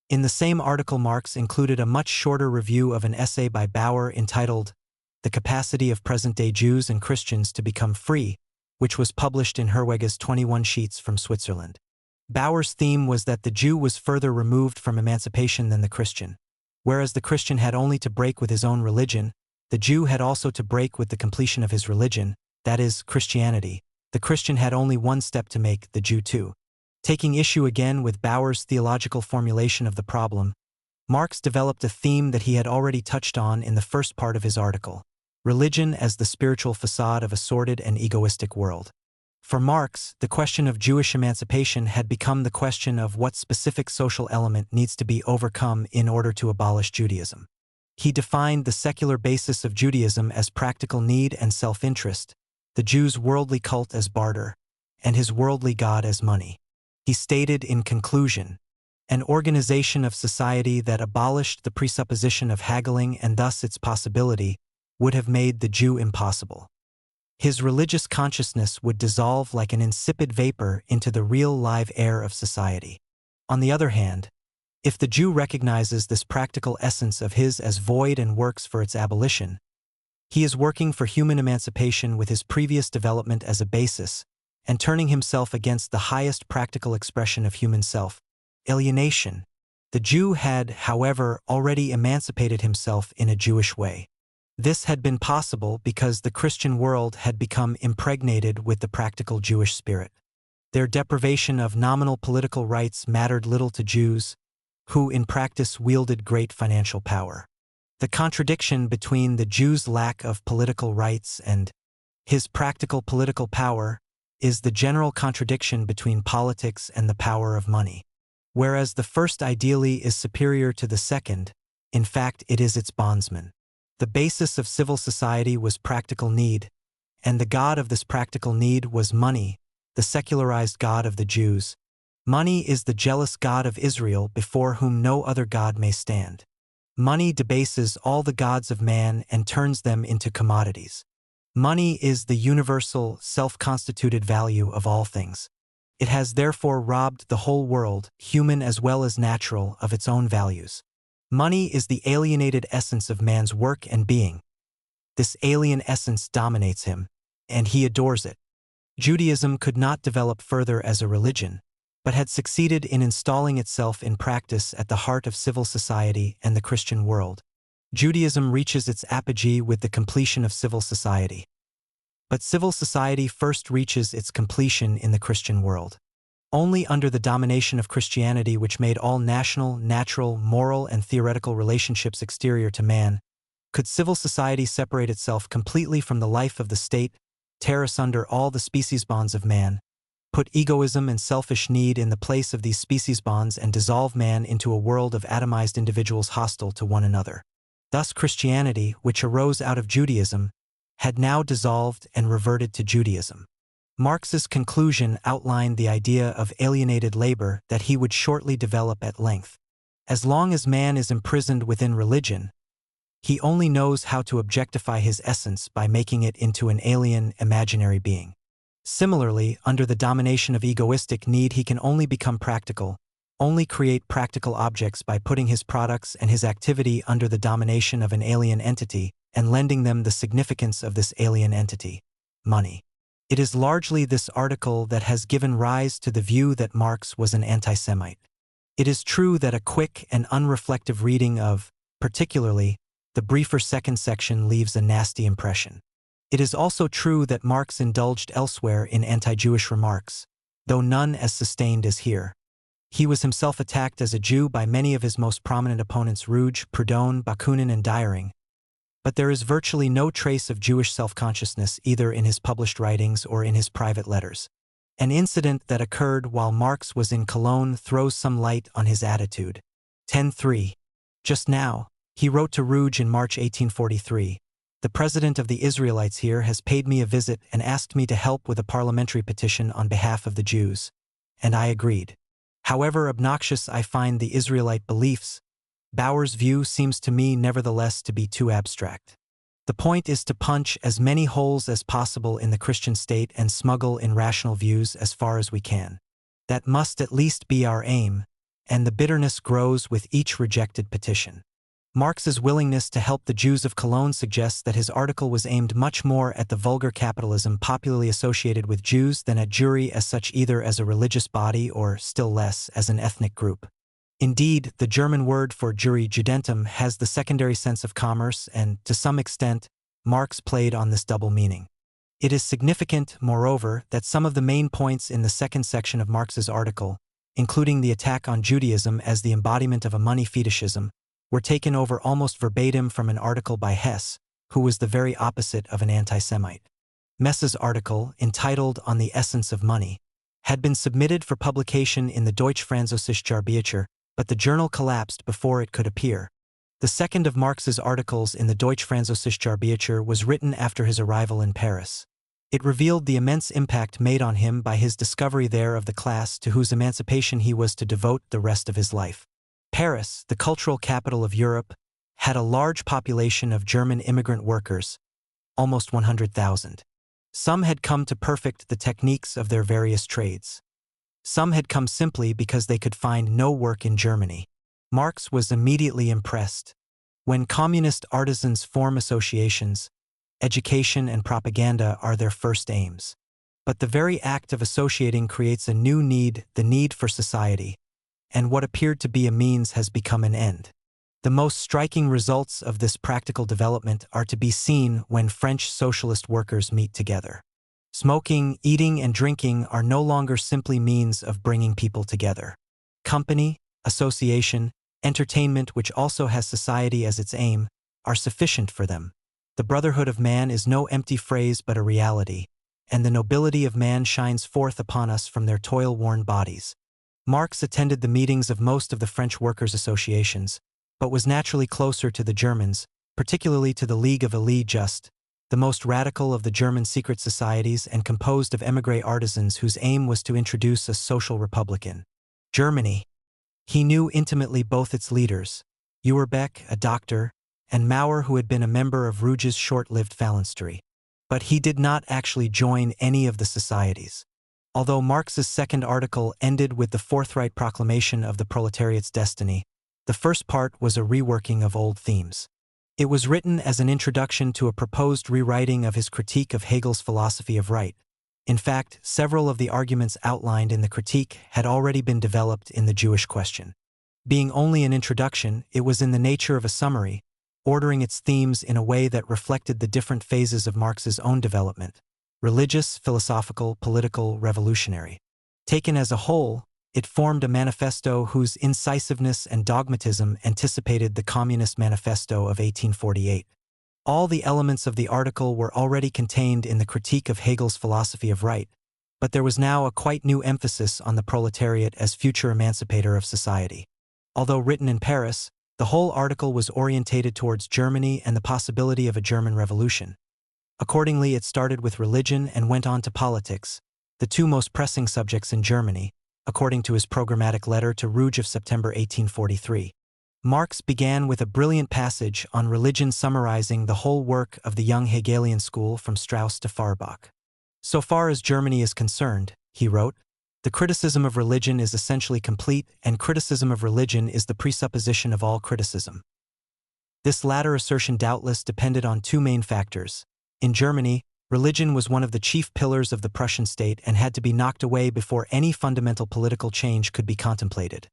In the same article, Marx included a much shorter review of an essay by Bauer entitled "The Capacity of Present-Day Jews and Christians to Become Free," which was published in Herwege's 21 Sheets from Switzerland. Bauer's theme was that the Jew was further removed from emancipation than the Christian. Whereas the Christian had only to break with his own religion, the Jew had also to break with the completion of his religion, that is, Christianity. The Christian had only one step to make, the Jew too. Taking issue again with Bauer's theological formulation of the problem, Marx developed a theme that he had already touched on in the first part of his article: religion as the spiritual facade of a sordid and egoistic world. For Marx, the question of Jewish emancipation had become the question of what specific social element needs to be overcome in order to abolish Judaism. He defined the secular basis of Judaism as practical need and self-interest, the Jew's worldly cult as barter, and his worldly god as money. He stated in conclusion, an organization of society that abolished the presupposition of haggling and thus its possibility would have made the Jew impossible. His religious consciousness would dissolve like an insipid vapor into the real live air of society. On the other hand, if the Jew recognizes this practical essence of his as void and works for its abolition, he is working for human emancipation with his previous development as a basis, and turning himself against the highest practical expression of human self, alienation. The Jew had, however, already emancipated himself in a Jewish way. This had been possible because the Christian world had become impregnated with the practical Jewish spirit. Their deprivation of nominal political rights mattered little to Jews, who in practice wielded great financial power. The contradiction between the Jew's lack of political rights and his practical political power is the general contradiction between politics and the power of money. Whereas the first ideally is superior to the second, in fact it is its bondsman. The basis of civil society was practical need, and the god of this practical need was money, the secularized god of the Jews. Money is the jealous god of Israel before whom no other god may stand. Money debases all the gods of man and turns them into commodities. Money is the universal, self-constituted value of all things. It has therefore robbed the whole world, human as well as natural, of its own values. Money is the alienated essence of man's work and being. This alien essence dominates him, and he adores it. Judaism could not develop further as a religion, but had succeeded in installing itself in practice at the heart of civil society and the Christian world. Judaism reaches its apogee with the completion of civil society. But civil society first reaches its completion in the Christian world. Only under the domination of Christianity, which made all national, natural, moral, and theoretical relationships exterior to man, could civil society separate itself completely from the life of the state, tear asunder all the species bonds of man, put egoism and selfish need in the place of these species bonds, and dissolve man into a world of atomized individuals hostile to one another. Thus Christianity, which arose out of Judaism, had now dissolved and reverted to Judaism. Marx's conclusion outlined the idea of alienated labor that he would shortly develop at length. As long as man is imprisoned within religion, he only knows how to objectify his essence by making it into an alien, imaginary being. Similarly, under the domination of egoistic need, he can only become practical, only create practical objects by putting his products and his activity under the domination of an alien entity and lending them the significance of this alien entity, money. It is largely this article that has given rise to the view that Marx was an anti-Semite. It is true that a quick and unreflective reading of, particularly, the briefer second section leaves a nasty impression. It is also true that Marx indulged elsewhere in anti-Jewish remarks, though none as sustained as here. He was himself attacked as a Jew by many of his most prominent opponents, Ruge, Proudhon, Bakunin, and Dyring. But there is virtually no trace of Jewish self-consciousness either in his published writings or in his private letters. An incident that occurred while Marx was in Cologne throws some light on his attitude. 10.3. Just now, he wrote to Ruge in March 1843, "The president of the Israelites here has paid me a visit and asked me to help with a parliamentary petition on behalf of the Jews, and I agreed. However obnoxious I find the Israelite beliefs, Bauer's view seems to me nevertheless to be too abstract. The point is to punch as many holes as possible in the Christian state and smuggle in rational views as far as we can. That must at least be our aim, and the bitterness grows with each rejected petition." Marx's willingness to help the Jews of Cologne suggests that his article was aimed much more at the vulgar capitalism popularly associated with Jews than at Jewry as such, either as a religious body or, still less, as an ethnic group. Indeed, the German word for Jewry, Judentum, has the secondary sense of commerce, and, to some extent, Marx played on this double meaning. It is significant, moreover, that some of the main points in the second section of Marx's article, including the attack on Judaism as the embodiment of a money fetishism, were taken over almost verbatim from an article by Hess, who was the very opposite of an anti-Semite. Messe's article, entitled On the Essence of Money, had been submitted for publication in the Deutsch-Französische Jahrbücher, but the journal collapsed before it could appear. The second of Marx's articles in the Deutsch-Französische Jahrbücher was written after his arrival in Paris. It revealed the immense impact made on him by his discovery there of the class to whose emancipation he was to devote the rest of his life. Paris, the cultural capital of Europe, had a large population of German immigrant workers, almost 100,000. Some had come to perfect the techniques of their various trades. Some had come simply because they could find no work in Germany. Marx was immediately impressed. When communist artisans form associations, education and propaganda are their first aims. But the very act of associating creates a new need, the need for society, and what appeared to be a means has become an end. The most striking results of this practical development are to be seen when French socialist workers meet together. Smoking, eating, and drinking are no longer simply means of bringing people together. Company, association, entertainment, which also has society as its aim, are sufficient for them. The brotherhood of man is no empty phrase but a reality, and the nobility of man shines forth upon us from their toil-worn bodies. Marx attended the meetings of most of the French workers' associations, but was naturally closer to the Germans, particularly to the League of Elie Just, the most radical of the German secret societies and composed of émigré artisans whose aim was to introduce a social republic in Germany. He knew intimately both its leaders, Uerbeck, a doctor, and Maurer, who had been a member of Ruge's short-lived phalanstery. But he did not actually join any of the societies. Although Marx's second article ended with the forthright proclamation of the proletariat's destiny, the first part was a reworking of old themes. It was written as an introduction to a proposed rewriting of his critique of Hegel's philosophy of right, In fact, several of the arguments outlined in the critique had already been developed in the Jewish question. Being only an introduction, it was in the nature of a summary, ordering its themes in a way that reflected the different phases of Marx's own development: religious, philosophical, political, revolutionary. Taken as a whole, it formed a manifesto whose incisiveness and dogmatism anticipated the Communist Manifesto of 1848. All the elements of the article were already contained in the critique of Hegel's philosophy of right, but there was now a quite new emphasis on the proletariat as future emancipator of society. Although written in Paris, the whole article was orientated towards Germany and the possibility of a German revolution. Accordingly, it started with religion and went on to politics, the two most pressing subjects in Germany, according to his programmatic letter to Rouge of September 1843. Marx began with a brilliant passage on religion summarizing the whole work of the young Hegelian school from Strauss to Feuerbach. So far as Germany is concerned, he wrote, the criticism of religion is essentially complete, and criticism of religion is the presupposition of all criticism. This latter assertion doubtless depended on two main factors. In Germany, religion was one of the chief pillars of the Prussian state and had to be knocked away before any fundamental political change could be contemplated.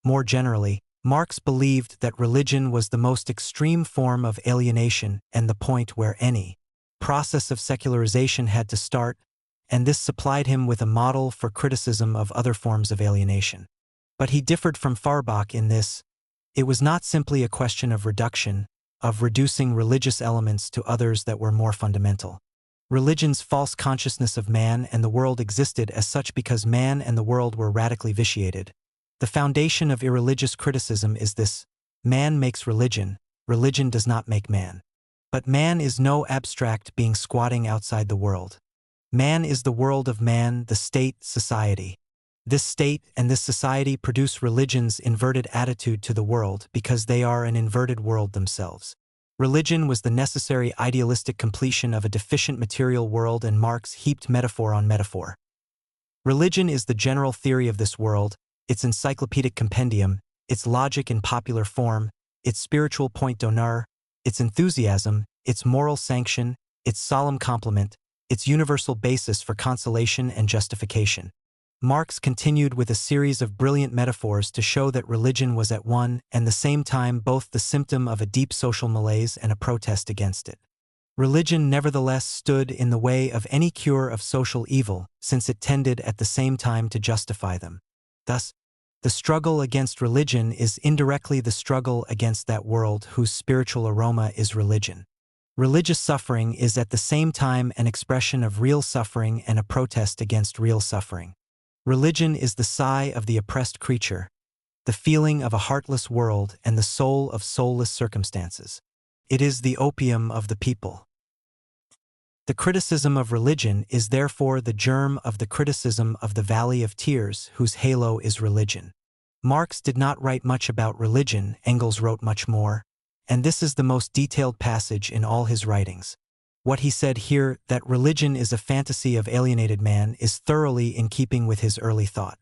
More generally, Marx believed that religion was the most extreme form of alienation and the point where any process of secularization had to start, and this supplied him with a model for criticism of other forms of alienation. But he differed from Feuerbach in this: it was not simply a question of reduction, of reducing religious elements to others that were more fundamental. Religion's false consciousness of man and the world existed as such because man and the world were radically vitiated. The foundation of irreligious criticism is this: man makes religion, religion does not make man. But man is no abstract being squatting outside the world. Man is the world of man, the state, society. This state and this society produce religion's inverted attitude to the world because they are an inverted world themselves. Religion was the necessary idealistic completion of a deficient material world, and Marx heaped metaphor on metaphor. Religion is the general theory of this world, its encyclopedic compendium, its logic in popular form, its spiritual point d'honneur, its enthusiasm, its moral sanction, its solemn complement, its universal basis for consolation and justification. Marx continued with a series of brilliant metaphors to show that religion was at one and the same time both the symptom of a deep social malaise and a protest against it. Religion nevertheless stood in the way of any cure of social evil, since it tended at the same time to justify them. Thus, the struggle against religion is indirectly the struggle against that world whose spiritual aroma is religion. Religious suffering is at the same time an expression of real suffering and a protest against real suffering. Religion is the sigh of the oppressed creature, the feeling of a heartless world and the soul of soulless circumstances. It is the opium of the people. The criticism of religion is therefore the germ of the criticism of the Valley of Tears, whose halo is religion. Marx did not write much about religion, Engels wrote much more, and this is the most detailed passage in all his writings. What he said here, that religion is a fantasy of alienated man, is thoroughly in keeping with his early thought.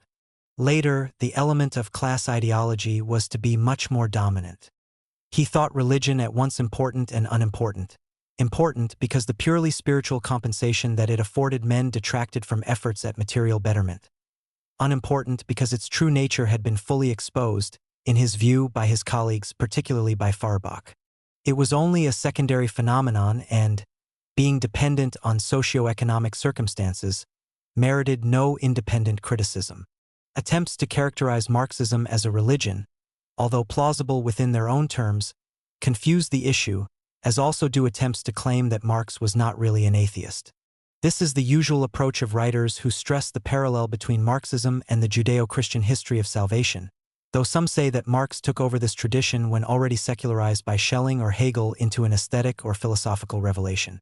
Later, the element of class ideology was to be much more dominant. He thought religion at once important and unimportant. Important because the purely spiritual compensation that it afforded men detracted from efforts at material betterment. Unimportant because its true nature had been fully exposed, in his view, by his colleagues, particularly by Feuerbach. It was only a secondary phenomenon and, being dependent on socio-economic circumstances, merited no independent criticism. Attempts to characterize Marxism as a religion, although plausible within their own terms, confuse the issue, as also do attempts to claim that Marx was not really an atheist. This is the usual approach of writers who stress the parallel between Marxism and the Judeo-Christian history of salvation, though some say that Marx took over this tradition when already secularized by Schelling or Hegel into an aesthetic or philosophical revelation.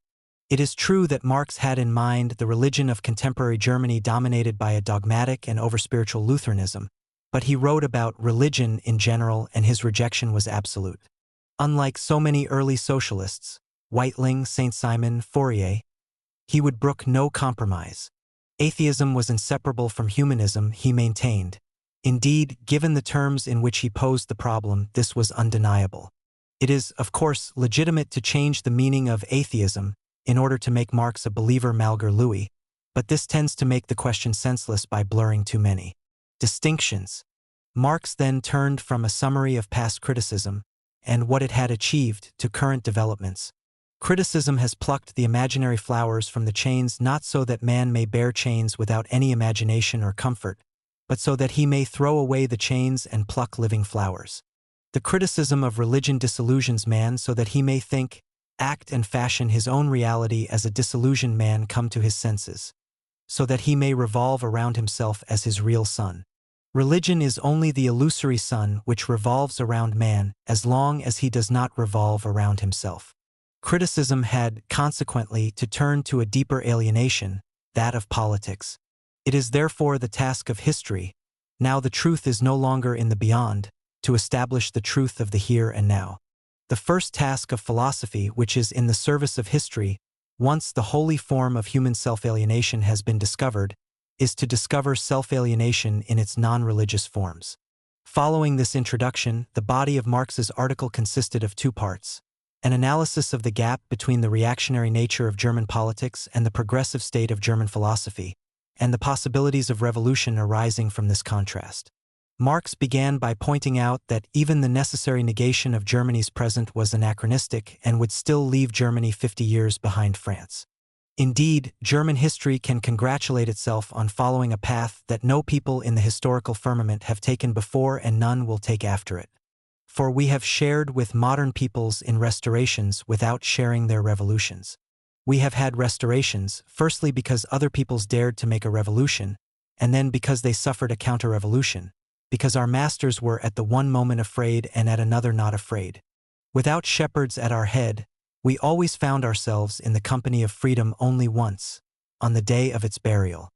It is true that Marx had in mind the religion of contemporary Germany dominated by a dogmatic and over-spiritual Lutheranism, but he wrote about religion in general and his rejection was absolute. Unlike so many early socialists, Weitling, Saint-Simon, Fourier, he would brook no compromise. Atheism was inseparable from humanism, he maintained. Indeed, given the terms in which he posed the problem, this was undeniable. It is, of course, legitimate to change the meaning of atheism in order to make Marx a believer malgré lui, but this tends to make the question senseless by blurring too many distinctions. Marx then turned from a summary of past criticism and what it had achieved to current developments. Criticism has plucked the imaginary flowers from the chains not so that man may bear chains without any imagination or comfort, but so that he may throw away the chains and pluck living flowers. The criticism of religion disillusions man so that he may think, act and fashion his own reality as a disillusioned man come to his senses, so that he may revolve around himself as his real sun. Religion is only the illusory sun which revolves around man as long as he does not revolve around himself. Criticism had, consequently, to turn to a deeper alienation, that of politics. It is therefore the task of history, now the truth is no longer in the beyond, to establish the truth of the here and now. The first task of philosophy, which is in the service of history, once the holy form of human self-alienation has been discovered, is to discover self-alienation in its non-religious forms. Following this introduction, the body of Marx's article consisted of two parts: an analysis of the gap between the reactionary nature of German politics and the progressive state of German philosophy, and the possibilities of revolution arising from this contrast. Marx began by pointing out that even the necessary negation of Germany's present was anachronistic and would still leave Germany 50 years behind France. Indeed, German history can congratulate itself on following a path that no people in the historical firmament have taken before and none will take after it. For we have shared with modern peoples in restorations without sharing their revolutions. We have had restorations, firstly because other peoples dared to make a revolution, and then because they suffered a counter-revolution, because our masters were at the one moment afraid and at another not afraid. Without shepherds at our head, we always found ourselves in the company of freedom only once, on the day of its burial.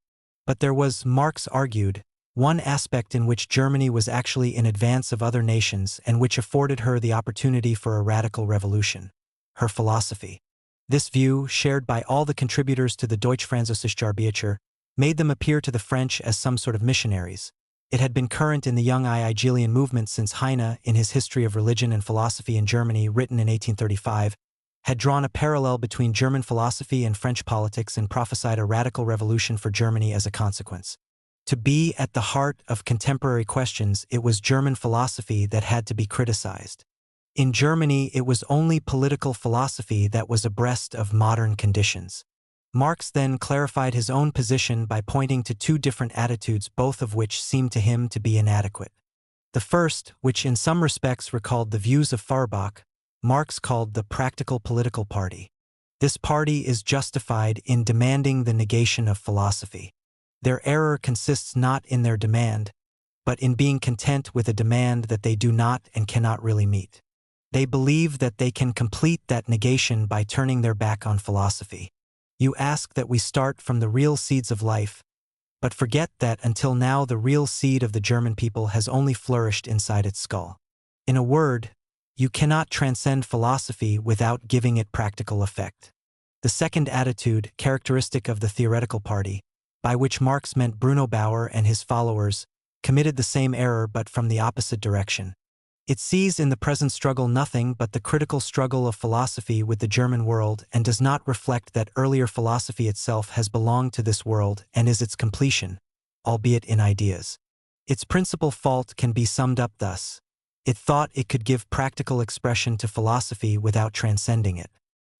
But there was, Marx argued, one aspect in which Germany was actually in advance of other nations and which afforded her the opportunity for a radical revolution: her philosophy. This view, shared by all the contributors to the Deutsch-Französische Arbeitet, made them appear to the French as some sort of missionaries. It had been current in the young Hegelian movement since Heine, in his History of Religion and Philosophy in Germany, written in 1835, had drawn a parallel between German philosophy and French politics and prophesied a radical revolution for Germany as a consequence. To be at the heart of contemporary questions, it was German philosophy that had to be criticized. In Germany, it was only political philosophy that was abreast of modern conditions. Marx then clarified his own position by pointing to two different attitudes, both of which seemed to him to be inadequate. The first, which in some respects recalled the views of Feuerbach, Marx called the practical political party. This party is justified in demanding the negation of philosophy. Their error consists not in their demand, but in being content with a demand that they do not and cannot really meet. They believe that they can complete that negation by turning their back on philosophy. You ask that we start from the real seeds of life, but forget that until now the real seed of the German people has only flourished inside its skull. In a word, you cannot transcend philosophy without giving it practical effect. The second attitude, characteristic of the theoretical party, by which Marx meant Bruno Bauer and his followers, committed the same error but from the opposite direction. It sees in the present struggle nothing but the critical struggle of philosophy with the German world and does not reflect that earlier philosophy itself has belonged to this world and is its completion, albeit in ideas. Its principal fault can be summed up thus: it thought it could give practical expression to philosophy without transcending it.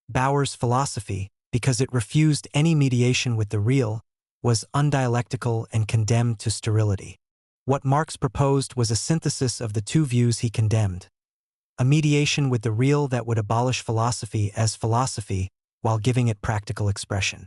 Bauer's philosophy, because it refused any mediation with the real, was undialectical and condemned to sterility. What Marx proposed was a synthesis of the two views he condemned: a mediation with the real that would abolish philosophy as philosophy while giving it practical expression.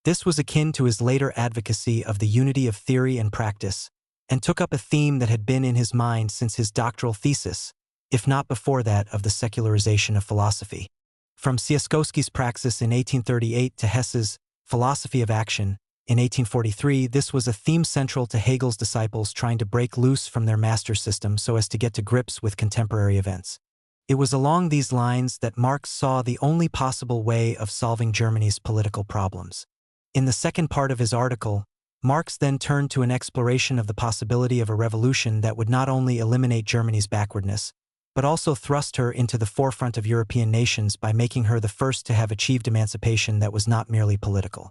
This was akin to his later advocacy of the unity of theory and practice, and took up a theme that had been in his mind since his doctoral thesis, if not before that of the secularization of philosophy. From Tsiolkovsky's Praxis in 1838 to Hesse's Philosophy of Action in 1843, this was a theme central to Hegel's disciples trying to break loose from their master system so as to get to grips with contemporary events. It was along these lines that Marx saw the only possible way of solving Germany's political problems. In the second part of his article, Marx then turned to an exploration of the possibility of a revolution that would not only eliminate Germany's backwardness, but also thrust her into the forefront of European nations by making her the first to have achieved emancipation that was not merely political.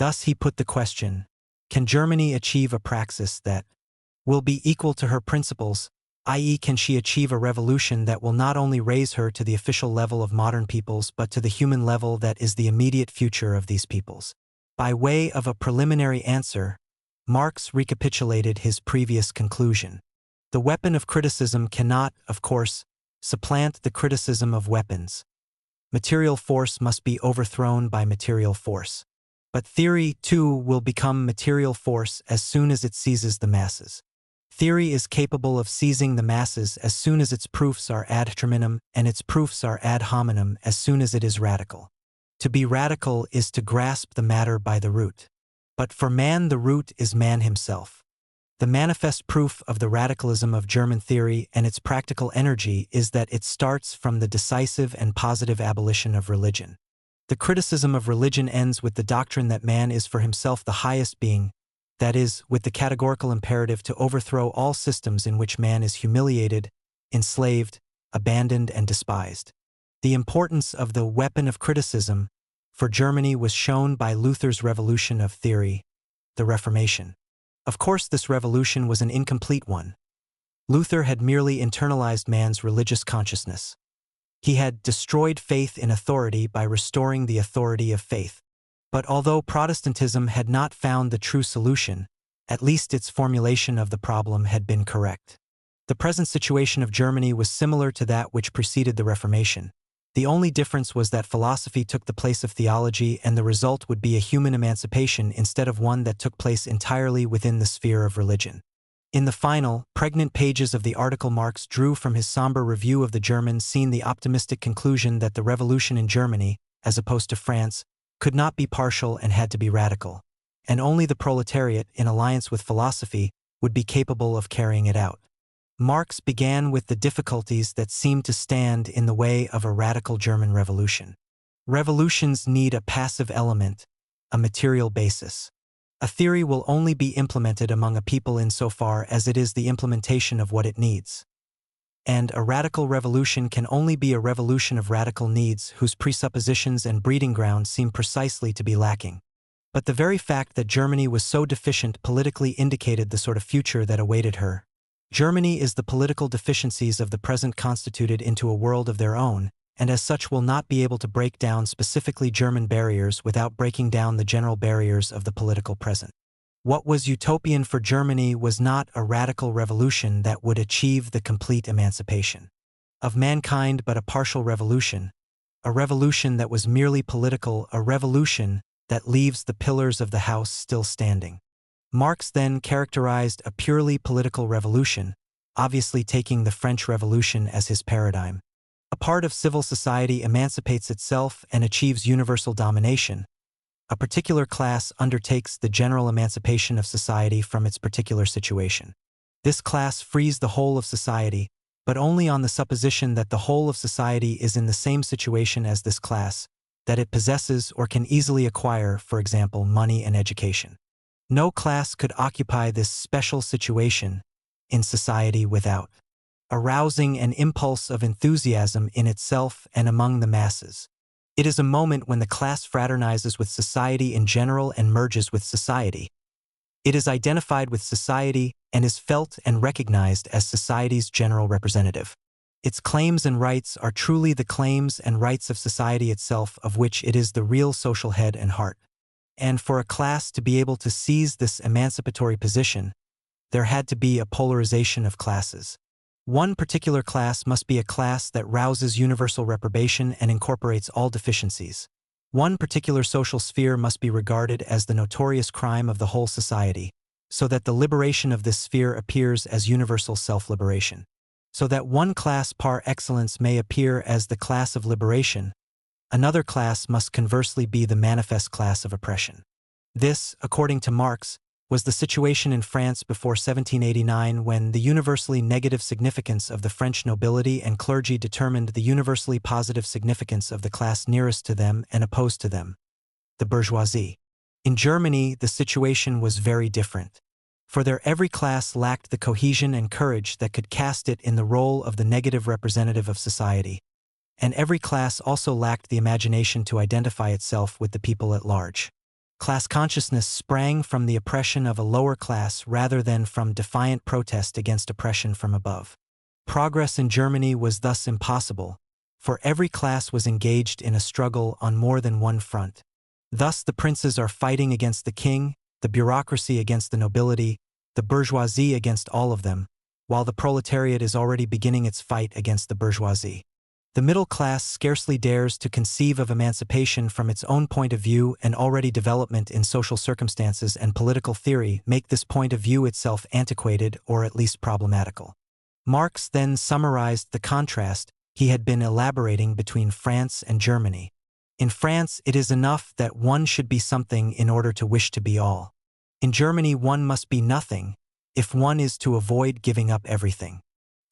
Thus he put the question, can Germany achieve a praxis that will be equal to her principles, i.e. can she achieve a revolution that will not only raise her to the official level of modern peoples but to the human level that is the immediate future of these peoples? By way of a preliminary answer, Marx recapitulated his previous conclusion. The weapon of criticism cannot, of course, supplant the criticism of weapons. Material force must be overthrown by material force. But theory, too, will become material force as soon as it seizes the masses. Theory is capable of seizing the masses as soon as its proofs are ad hominem, and its proofs are ad hominem as soon as it is radical. To be radical is to grasp the matter by the root. But for man the root is man himself. The manifest proof of the radicalism of German theory and its practical energy is that it starts from the decisive and positive abolition of religion. The criticism of religion ends with the doctrine that man is for himself the highest being, that is, with the categorical imperative to overthrow all systems in which man is humiliated, enslaved, abandoned, and despised. The importance of the weapon of criticism for Germany was shown by Luther's revolution of theory, the Reformation. Of course, this revolution was an incomplete one. Luther had merely internalized man's religious consciousness. He had destroyed faith in authority by restoring the authority of faith. But although Protestantism had not found the true solution, at least its formulation of the problem had been correct. The present situation of Germany was similar to that which preceded the Reformation. The only difference was that philosophy took the place of theology, and the result would be a human emancipation instead of one that took place entirely within the sphere of religion. In the final, pregnant pages of the article, Marx drew from his somber review of the Germans seen the optimistic conclusion that the revolution in Germany, as opposed to France, could not be partial and had to be radical, and only the proletariat, in alliance with philosophy, would be capable of carrying it out. Marx began with the difficulties that seemed to stand in the way of a radical German revolution. Revolutions need a passive element, a material basis. A theory will only be implemented among a people insofar as it is the implementation of what it needs. And a radical revolution can only be a revolution of radical needs whose presuppositions and breeding ground seem precisely to be lacking. But the very fact that Germany was so deficient politically indicated the sort of future that awaited her. Germany is the political deficiencies of the present constituted into a world of their own, and as such will not be able to break down specifically German barriers without breaking down the general barriers of the political present. What was utopian for Germany was not a radical revolution that would achieve the complete emancipation of mankind, but a partial revolution, a revolution that was merely political, a revolution that leaves the pillars of the house still standing. Marx then characterized a purely political revolution, obviously taking the French Revolution as his paradigm. A part of civil society emancipates itself and achieves universal domination. A particular class undertakes the general emancipation of society from its particular situation. This class frees the whole of society, but only on the supposition that the whole of society is in the same situation as this class, that it possesses or can easily acquire, for example, money and education. No class could occupy this special situation in society without arousing an impulse of enthusiasm in itself and among the masses. It is a moment when the class fraternizes with society in general and merges with society. It is identified with society and is felt and recognized as society's general representative. Its claims and rights are truly the claims and rights of society itself, of which it is the real social head and heart. And for a class to be able to seize this emancipatory position, there had to be a polarization of classes. One particular class must be a class that rouses universal reprobation and incorporates all deficiencies. One particular social sphere must be regarded as the notorious crime of the whole society, so that the liberation of this sphere appears as universal self-liberation. So that one class par excellence may appear as the class of liberation, another class must conversely be the manifest class of oppression. This, according to Marx, was the situation in France before 1789, when the universally negative significance of the French nobility and clergy determined the universally positive significance of the class nearest to them and opposed to them, the bourgeoisie. In Germany, the situation was very different, for there every class lacked the cohesion and courage that could cast it in the role of the negative representative of society, and every class also lacked the imagination to identify itself with the people at large. Class consciousness sprang from the oppression of a lower class rather than from defiant protest against oppression from above. Progress in Germany was thus impossible, for every class was engaged in a struggle on more than one front. Thus the princes are fighting against the king, the bureaucracy against the nobility, the bourgeoisie against all of them, while the proletariat is already beginning its fight against the bourgeoisie. The middle class scarcely dares to conceive of emancipation from its own point of view, and already development in social circumstances and political theory make this point of view itself antiquated or at least problematical. Marx then summarized the contrast he had been elaborating between France and Germany. In France, it is enough that one should be something in order to wish to be all. In Germany, one must be nothing if one is to avoid giving up everything.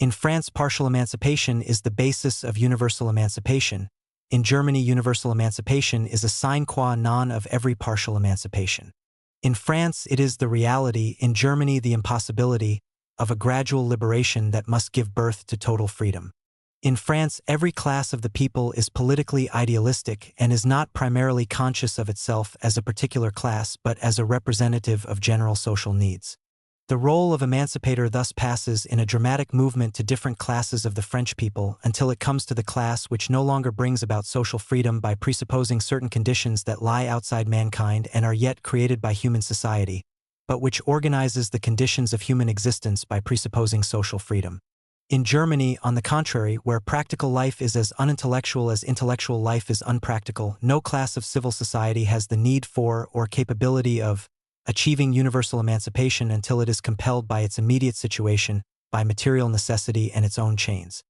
In France, partial emancipation is the basis of universal emancipation. In Germany, universal emancipation is a sine qua non of every partial emancipation. In France, it is the reality, in Germany the impossibility, of a gradual liberation that must give birth to total freedom. In France, every class of the people is politically idealistic and is not primarily conscious of itself as a particular class but as a representative of general social needs. The role of emancipator thus passes in a dramatic movement to different classes of the French people until it comes to the class which no longer brings about social freedom by presupposing certain conditions that lie outside mankind and are yet created by human society, but which organizes the conditions of human existence by presupposing social freedom. In Germany, on the contrary, where practical life is as unintellectual as intellectual life is unpractical, no class of civil society has the need for or capability of achieving universal emancipation until it is compelled by its immediate situation, by material necessity and its own chains.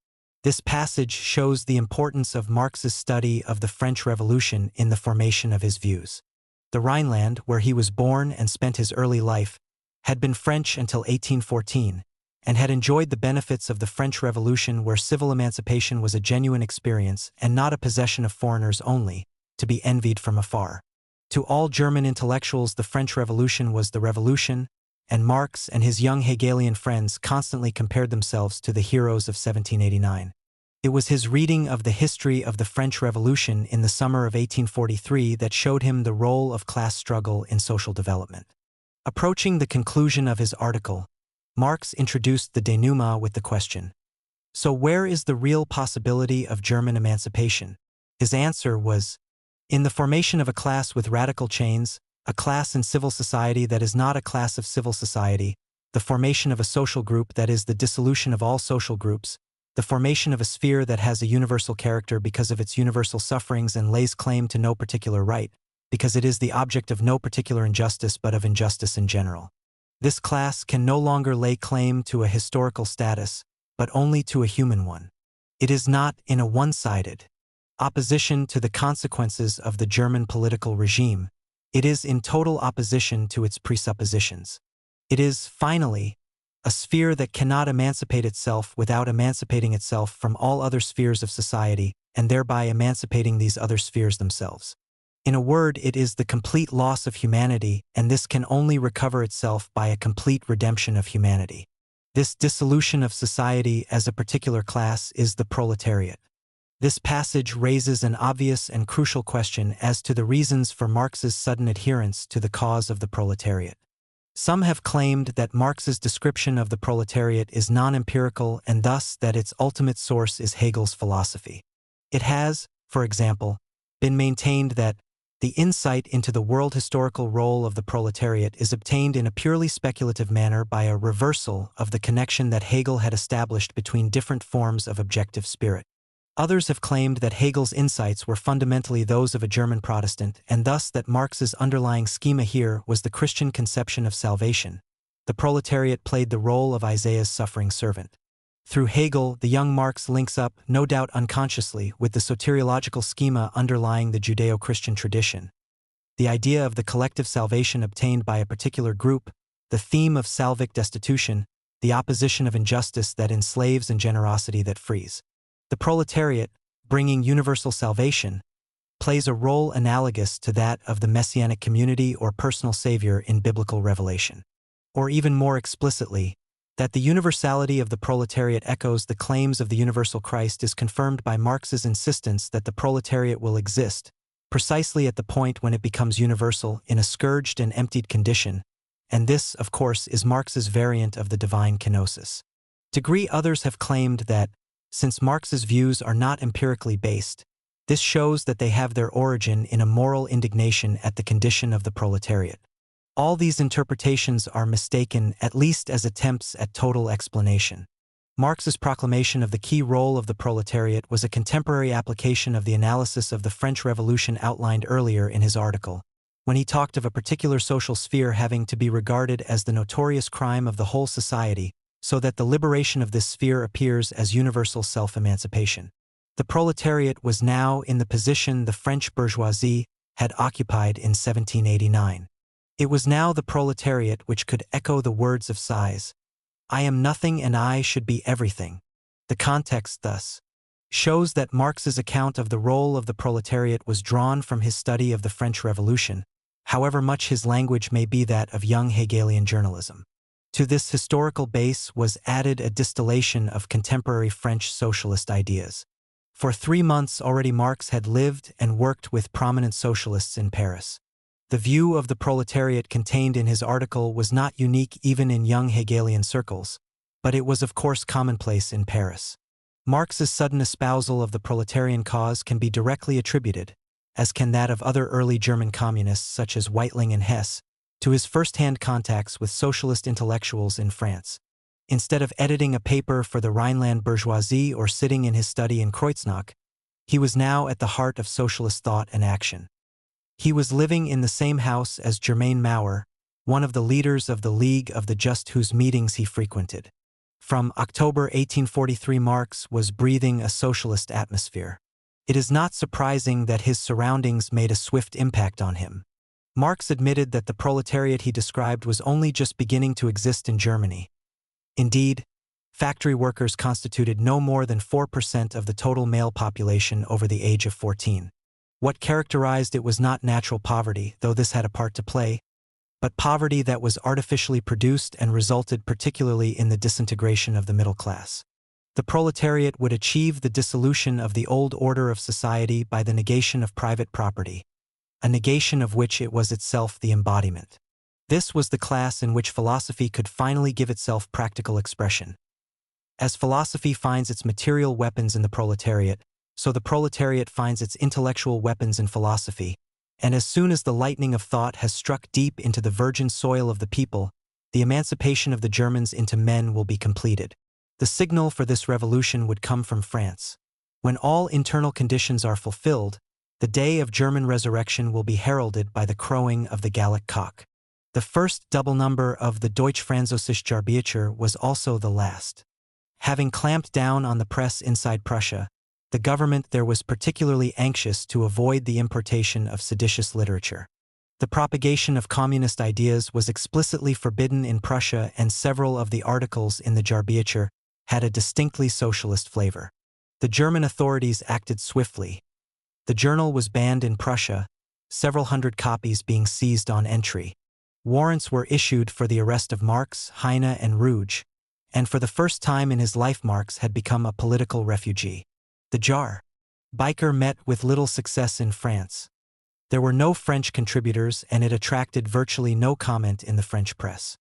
This passage shows the importance of Marx's study of the French Revolution in the formation of his views. The Rhineland, where he was born and spent his early life, had been French until 1814, and had enjoyed the benefits of the French Revolution, where civil emancipation was a genuine experience and not a possession of foreigners only, to be envied from afar. To all German intellectuals, the French Revolution was the revolution, and Marx and his young Hegelian friends constantly compared themselves to the heroes of 1789. It was his reading of the history of the French Revolution in the summer of 1843 that showed him the role of class struggle in social development. Approaching the conclusion of his article, Marx introduced the denouement with the question, "So where is the real possibility of German emancipation?" His answer was, in the formation of a class with radical chains, a class in civil society that is not a class of civil society, the formation of a social group that is the dissolution of all social groups, the formation of a sphere that has a universal character because of its universal sufferings and lays claim to no particular right, because it is the object of no particular injustice but of injustice in general. This class can no longer lay claim to a historical status, but only to a human one. It is not in a one-sided opposition to the consequences of the German political regime. It is in total opposition to its presuppositions. It is, finally, a sphere that cannot emancipate itself without emancipating itself from all other spheres of society, and thereby emancipating these other spheres themselves. In a word, it is the complete loss of humanity, and this can only recover itself by a complete redemption of humanity. This dissolution of society as a particular class is the proletariat. This passage raises an obvious and crucial question as to the reasons for Marx's sudden adherence to the cause of the proletariat. Some have claimed that Marx's description of the proletariat is non-empirical and thus that its ultimate source is Hegel's philosophy. It has, for example, been maintained that the insight into the world historical role of the proletariat is obtained in a purely speculative manner by a reversal of the connection that Hegel had established between different forms of objective spirit. Others have claimed that Hegel's insights were fundamentally those of a German Protestant, and thus that Marx's underlying schema here was the Christian conception of salvation. The proletariat played the role of Isaiah's suffering servant. Through Hegel, the young Marx links up, no doubt unconsciously, with the soteriological schema underlying the Judeo-Christian tradition. The idea of the collective salvation obtained by a particular group, the theme of salvic destitution, the opposition of injustice that enslaves and generosity that frees. The proletariat, bringing universal salvation, plays a role analogous to that of the messianic community or personal savior in biblical revelation. Or even more explicitly, that the universality of the proletariat echoes the claims of the universal Christ is confirmed by Marx's insistence that the proletariat will exist, precisely at the point when it becomes universal in a scourged and emptied condition, and this, of course, is Marx's variant of the divine kenosis. Others have claimed that, since Marx's views are not empirically based, this shows that they have their origin in a moral indignation at the condition of the proletariat. All these interpretations are mistaken, at least as attempts at total explanation. Marx's proclamation of the key role of the proletariat was a contemporary application of the analysis of the French Revolution outlined earlier in his article, when he talked of a particular social sphere having to be regarded as the notorious crime of the whole society, so that the liberation of this sphere appears as universal self-emancipation. The proletariat was now in the position the French bourgeoisie had occupied in 1789. It was now the proletariat which could echo the words of Sighs, "I am nothing and I should be everything." The context, thus, shows that Marx's account of the role of the proletariat was drawn from his study of the French Revolution, however much his language may be that of young Hegelian journalism. To this historical base was added a distillation of contemporary French socialist ideas. For 3 months already Marx had lived and worked with prominent socialists in Paris. The view of the proletariat contained in his article was not unique even in young Hegelian circles, but it was of course commonplace in Paris. Marx's sudden espousal of the proletarian cause can be directly attributed, as can that of other early German communists such as Weitling and Hess, to his first-hand contacts with socialist intellectuals in France. Instead of editing a paper for the Rhineland bourgeoisie or sitting in his study in Kreuznach, he was now at the heart of socialist thought and action. He was living in the same house as Germain Maurer, one of the leaders of the League of the Just whose meetings he frequented. From October 1843 Marx was breathing a socialist atmosphere. It is not surprising that his surroundings made a swift impact on him. Marx admitted that the proletariat he described was only just beginning to exist in Germany. Indeed, factory workers constituted no more than 4% of the total male population over the age of 14. What characterized it was not natural poverty, though this had a part to play, but poverty that was artificially produced and resulted particularly in the disintegration of the middle class. The proletariat would achieve the dissolution of the old order of society by the negation of private property, a negation of which it was itself the embodiment. This was the class in which philosophy could finally give itself practical expression. As philosophy finds its material weapons in the proletariat, so the proletariat finds its intellectual weapons in philosophy, and as soon as the lightning of thought has struck deep into the virgin soil of the people, the emancipation of the Germans into men will be completed. The signal for this revolution would come from France. When all internal conditions are fulfilled, the day of German resurrection will be heralded by the crowing of the Gallic cock. The first double number of the Deutsch-Französische Jahrbücher was also the last. Having clamped down on the press inside Prussia, the government there was particularly anxious to avoid the importation of seditious literature. The propagation of communist ideas was explicitly forbidden in Prussia, and several of the articles in the Jahrbücher had a distinctly socialist flavor. The German authorities acted swiftly. The journal was banned in Prussia, several hundred copies being seized on entry. Warrants were issued for the arrest of Marx, Heine, and Rouge, and for the first time in his life Marx had become a political refugee. The Jahrbücher met with little success in France. There were no French contributors, and it attracted virtually no comment in the French press.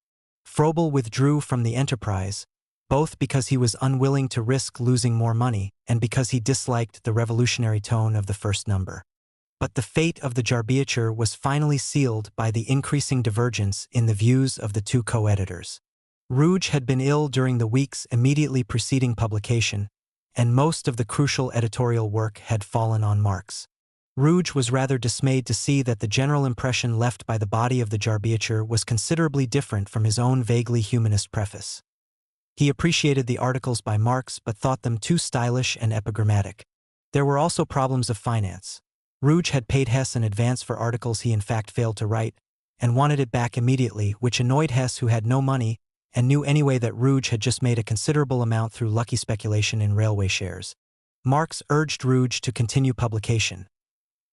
Froebel withdrew from the enterprise, both because he was unwilling to risk losing more money and because he disliked the revolutionary tone of the first number. But the fate of the Jahrbücher was finally sealed by the increasing divergence in the views of the two co-editors. Rouge had been ill during the weeks immediately preceding publication, and most of the crucial editorial work had fallen on Marx. Rouge was rather dismayed to see that the general impression left by the body of the Jahrbücher was considerably different from his own vaguely humanist preface. He appreciated the articles by Marx but thought them too stylish and epigrammatic. There were also problems of finance. Rouge had paid Hess in advance for articles he in fact failed to write, and wanted it back immediately, which annoyed Hess, who had no money and knew anyway that Rouge had just made a considerable amount through lucky speculation in railway shares. Marx urged Rouge to continue publication.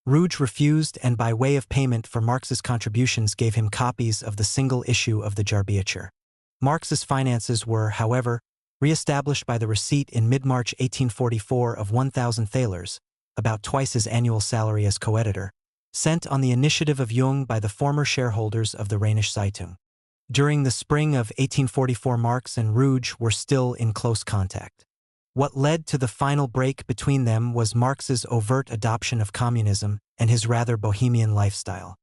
Rouge refused, and by way of payment for Marx's contributions gave him copies of the single issue of the Jahrbücher. Marx's finances were, however, re-established by the receipt in mid-March 1844 of 1,000 thalers, about twice his annual salary as co-editor, sent on the initiative of Jung by the former shareholders of the Rheinische Zeitung. During the spring of 1844, Marx and Rouge were still in close contact. What led to the final break between them was Marx's overt adoption of communism and his rather bohemian lifestyle.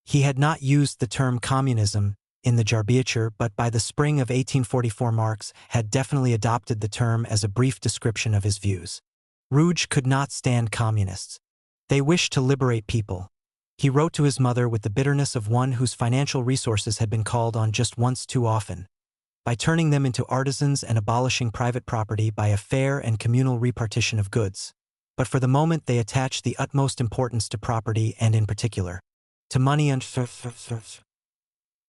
He had not used the term communism in the Jahrbucher, but by the spring of 1844 Marx had definitely adopted the term as a brief description of his views. Rouge could not stand communists. They wished to liberate people. He wrote to his mother with the bitterness of one whose financial resources had been called on just once too often. By turning them into artisans and abolishing private property by a fair and communal repartition of goods. But for the moment they attached the utmost importance to property and in particular, to money and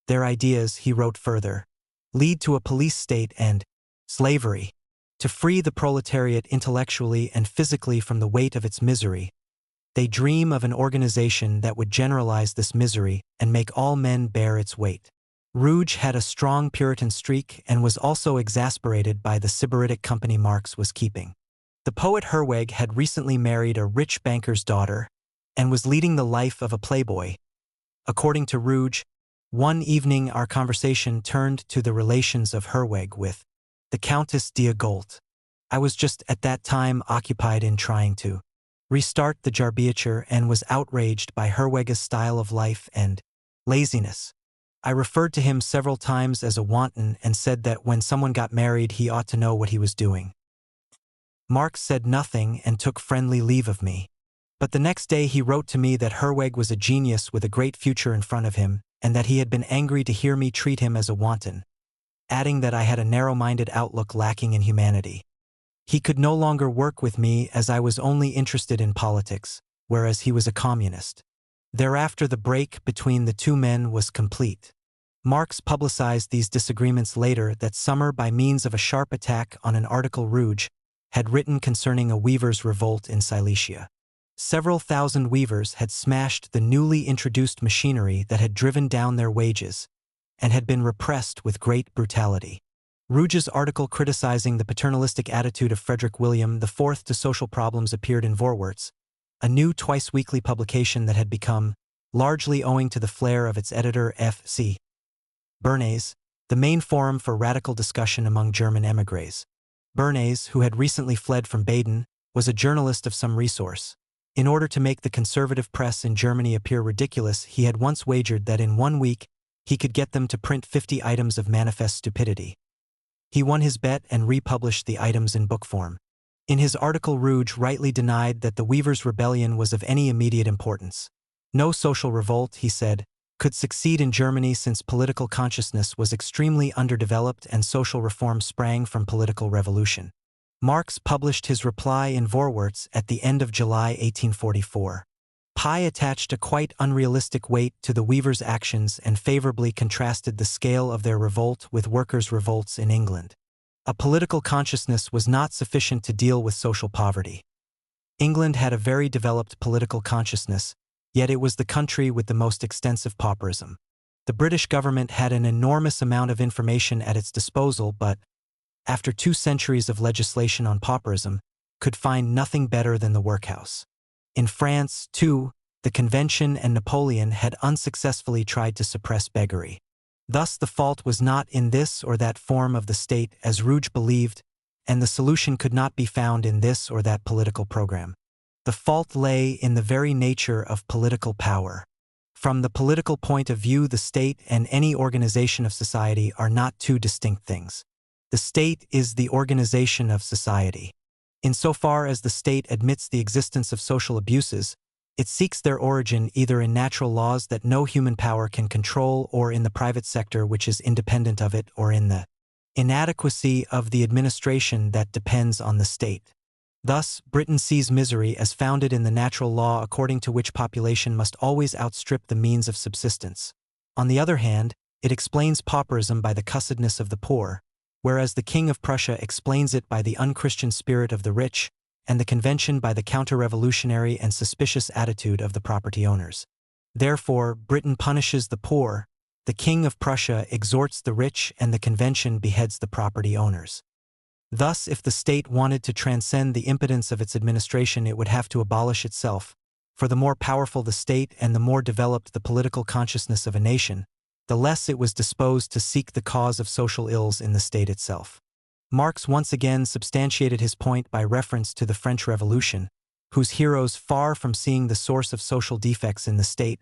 their ideas, he wrote further, lead to a police state and slavery. To free the proletariat intellectually and physically from the weight of its misery. They dream of an organization that would generalize this misery and make all men bear its weight. Rouge had a strong Puritan streak and was also exasperated by the Sybaritic company Marx was keeping. The poet Herwegh had recently married a rich banker's daughter and was leading the life of a playboy. According to Rouge, one evening our conversation turned to the relations of Herwegh with the Countess d'Agoult. I was just at that time occupied in trying to restart the Jahrbucher and was outraged by Herwegh's style of life and laziness. I referred to him several times as a wanton and said that when someone got married he ought to know what he was doing. Marx said nothing and took friendly leave of me. But the next day he wrote to me that Herwegh was a genius with a great future in front of him and that he had been angry to hear me treat him as a wanton, adding that I had a narrow-minded outlook lacking in humanity. He could no longer work with me as I was only interested in politics, whereas he was a communist. Thereafter the break between the two men was complete. Marx publicized these disagreements later that summer by means of a sharp attack on an article Rouge had written concerning a weavers' revolt in Silesia. Several thousand weavers had smashed the newly introduced machinery that had driven down their wages and had been repressed with great brutality. Rouge's article criticizing the paternalistic attitude of Frederick William IV to social problems appeared in Vorwärts, a new twice-weekly publication that had become, largely owing to the flair of its editor F.C. Bernays, the main forum for radical discussion among German émigrés. Bernays, who had recently fled from Baden, was a journalist of some resource. In order to make the conservative press in Germany appear ridiculous, he had once wagered that in 1 week he could get them to print 50 items of manifest stupidity. He won his bet and republished the items in book form. In his article Rouge rightly denied that the Weavers' Rebellion was of any immediate importance. No social revolt, he said, could succeed in Germany since political consciousness was extremely underdeveloped and social reform sprang from political revolution. Marx published his reply in Vorwärts at the end of July 1844. Pai attached a quite unrealistic weight to the weavers' actions and favorably contrasted the scale of their revolt with workers' revolts in England. A political consciousness was not sufficient to deal with social poverty. England had a very developed political consciousness, yet it was the country with the most extensive pauperism. The British government had an enormous amount of information at its disposal but, after 2 centuries of legislation on pauperism, could find nothing better than the workhouse. In France, too, the Convention and Napoleon had unsuccessfully tried to suppress beggary. Thus the fault was not in this or that form of the state as Rouge believed, and the solution could not be found in this or that political program. The fault lay in the very nature of political power. From the political point of view, the state and any organization of society are not two distinct things. The state is the organization of society. Insofar as the state admits the existence of social abuses, it seeks their origin either in natural laws that no human power can control or in the private sector which is independent of it or in the inadequacy of the administration that depends on the state. Thus, Britain sees misery as founded in the natural law according to which population must always outstrip the means of subsistence. On the other hand, it explains pauperism by the cussedness of the poor, whereas the King of Prussia explains it by the unchristian spirit of the rich, and the Convention by the counter-revolutionary and suspicious attitude of the property owners. Therefore, Britain punishes the poor, the King of Prussia exhorts the rich, and the Convention beheads the property owners. Thus, if the state wanted to transcend the impotence of its administration, it would have to abolish itself, For the more powerful the state and the more developed the political consciousness of a nation, the less it was disposed to seek the cause of social ills in the state itself. Marx once again substantiated his point by reference to the French Revolution, whose heroes, far from seeing the source of social defects in the state,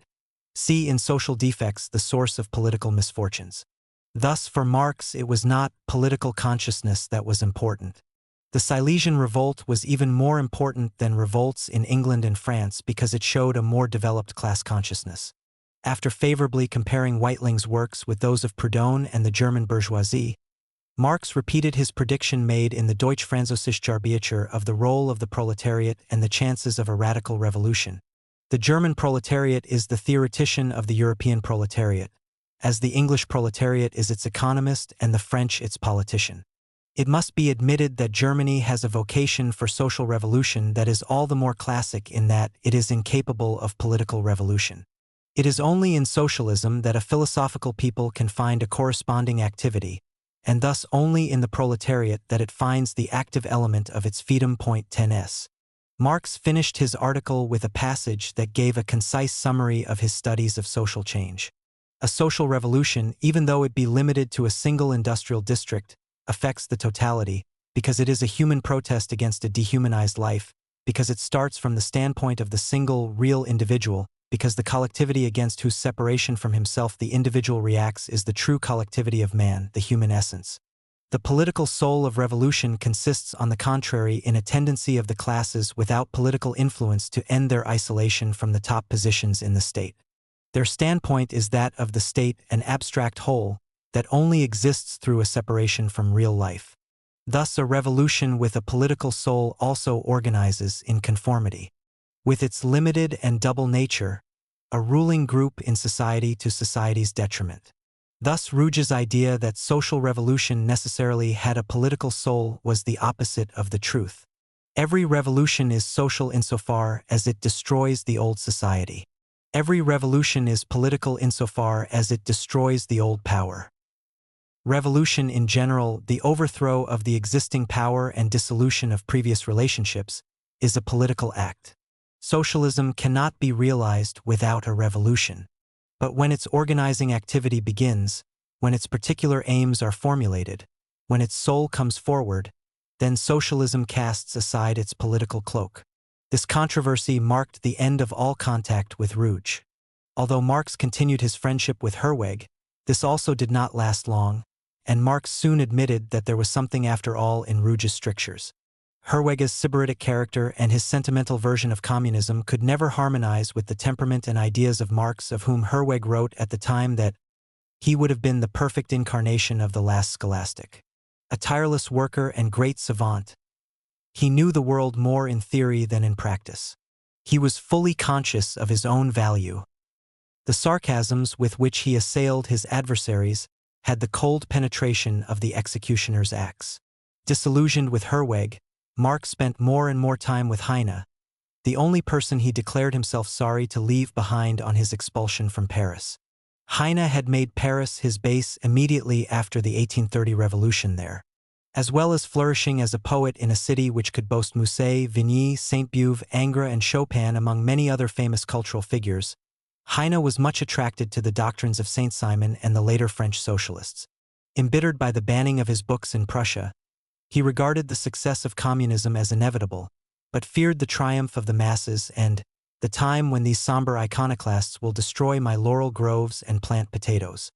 see in social defects the source of political misfortunes. Thus, for Marx, it was not political consciousness that was important. The Silesian Revolt was even more important than revolts in England and France because it showed a more developed class consciousness. After favorably comparing Weitling's works with those of Proudhon and the German bourgeoisie, Marx repeated his prediction made in the Deutsch-Französische Arbeiter of the role of the proletariat and the chances of a radical revolution. The German proletariat is the theoretician of the European proletariat, as the English proletariat is its economist and the French its politician. It must be admitted that Germany has a vocation for social revolution that is all the more classic in that it is incapable of political revolution. It is only in socialism that a philosophical people can find a corresponding activity, and thus only in the proletariat that it finds the active element of its Freedom. 10s. Marx finished his article with a passage that gave a concise summary of his studies of social change. A social revolution, even though it be limited to a single industrial district, affects the totality, because it is a human protest against a dehumanized life, because it starts from the standpoint of the single, real individual, because the collectivity against whose separation from himself the individual reacts is the true collectivity of man, the human essence. The political soul of revolution consists, on the contrary, in a tendency of the classes without political influence to end their isolation from the top positions in the state. Their standpoint is that of the state, an abstract whole, that only exists through a separation from real life. Thus a revolution with a political soul also organizes in conformity with its limited and double nature, a ruling group in society to society's detriment. Thus Rouge's idea that social revolution necessarily had a political soul was the opposite of the truth. Every revolution is social insofar as it destroys the old society. Every revolution is political insofar as it destroys the old power. Revolution in general, the overthrow of the existing power and dissolution of previous relationships, is a political act. Socialism cannot be realized without a revolution. But when its organizing activity begins, when its particular aims are formulated, when its soul comes forward, then socialism casts aside its political cloak. This controversy marked the end of all contact with Rouge. Although Marx continued his friendship with Herwegh, this also did not last long, and Marx soon admitted that there was something after all in Rouge's strictures. Herwegh's sybaritic character and his sentimental version of communism could never harmonize with the temperament and ideas of Marx, of whom Herwegh wrote at the time that he would have been the perfect incarnation of the last scholastic. A tireless worker and great savant, he knew the world more in theory than in practice. He was fully conscious of his own value. The sarcasms with which he assailed his adversaries had the cold penetration of the executioner's axe. Disillusioned with Herwegh, Marx spent more and more time with Heine, the only person he declared himself sorry to leave behind on his expulsion from Paris. Heine had made Paris his base immediately after the 1830 revolution there. As well as flourishing as a poet in a city which could boast Musset, Vigny, Sainte-Beuve, Ingres, and Chopin among many other famous cultural figures, Heine was much attracted to the doctrines of Saint-Simon and the later French socialists. Embittered by the banning of his books in Prussia, he regarded the success of communism as inevitable, but feared the triumph of the masses and the time when these somber iconoclasts will destroy my laurel groves and plant potatoes.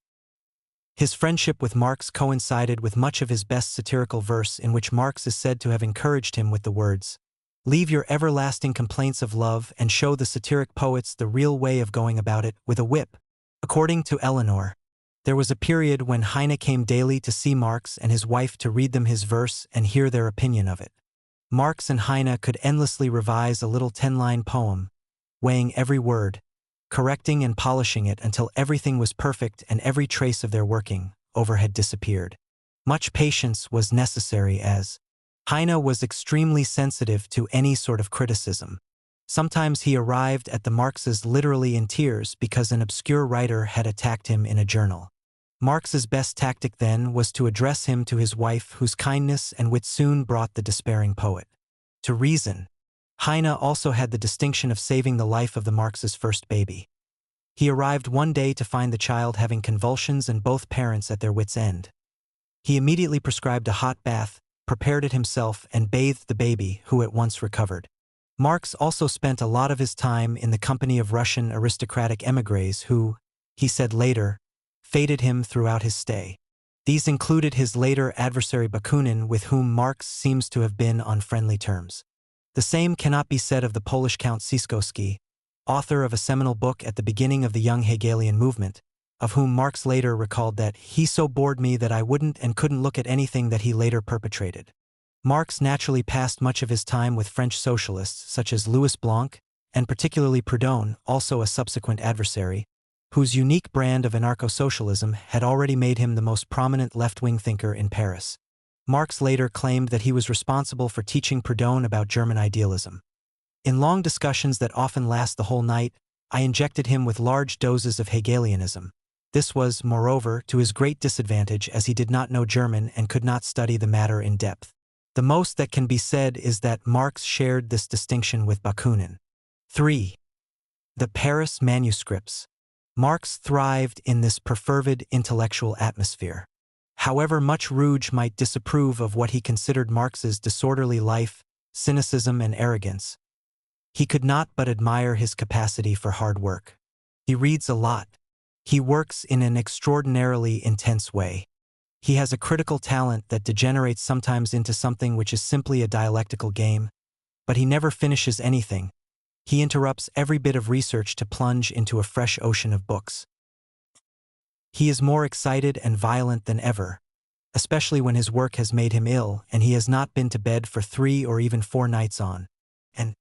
His friendship with Marx coincided with much of his best satirical verse, in which Marx is said to have encouraged him with the words, "Leave your everlasting complaints of love and show the satiric poets the real way of going about it with a whip." According to Eleanor, there was a period when Heine came daily to see Marx and his wife to read them his verse and hear their opinion of it. Marx and Heine could endlessly revise a little 10-line poem, weighing every word, correcting and polishing it until everything was perfect and every trace of their working over had disappeared. Much patience was necessary, as Heine was extremely sensitive to any sort of criticism. Sometimes he arrived at the Marxes literally in tears because an obscure writer had attacked him in a journal. Marx's best tactic then was to address him to his wife, whose kindness and wit soon brought the despairing poet to reason. Heine also had the distinction of saving the life of the Marx's first baby. He arrived one day to find the child having convulsions and both parents at their wits' end. He immediately prescribed a hot bath, prepared it himself, and bathed the baby, who at once recovered. Marx also spent a lot of his time in the company of Russian aristocratic émigrés who, he said later, fêted him throughout his stay. These included his later adversary Bakunin, with whom Marx seems to have been on friendly terms. The same cannot be said of the Polish Count Siskowski, author of a seminal book at the beginning of the young Hegelian movement, of whom Marx later recalled that he so bored me that I wouldn't and couldn't look at anything that he later perpetrated. Marx naturally passed much of his time with French socialists such as Louis Blanc, and particularly Proudhon, also a subsequent adversary, whose unique brand of anarcho-socialism had already made him the most prominent left-wing thinker in Paris. Marx later claimed that he was responsible for teaching Proudhon about German idealism. In long discussions that often last the whole night, I injected him with large doses of Hegelianism. This was, moreover, to his great disadvantage as he did not know German and could not study the matter in depth. The most that can be said is that Marx shared this distinction with Bakunin. 3. The Paris manuscripts. Marx thrived in this perfervid intellectual atmosphere. However much Rouge might disapprove of what he considered Marx's disorderly life, cynicism, and arrogance, he could not but admire his capacity for hard work. He reads a lot. He works in an extraordinarily intense way. He has a critical talent that degenerates sometimes into something which is simply a dialectical game, but he never finishes anything. He interrupts every bit of research to plunge into a fresh ocean of books. He is more excited and violent than ever, especially when his work has made him ill and he has not been to bed for 3 or even 4 nights on. And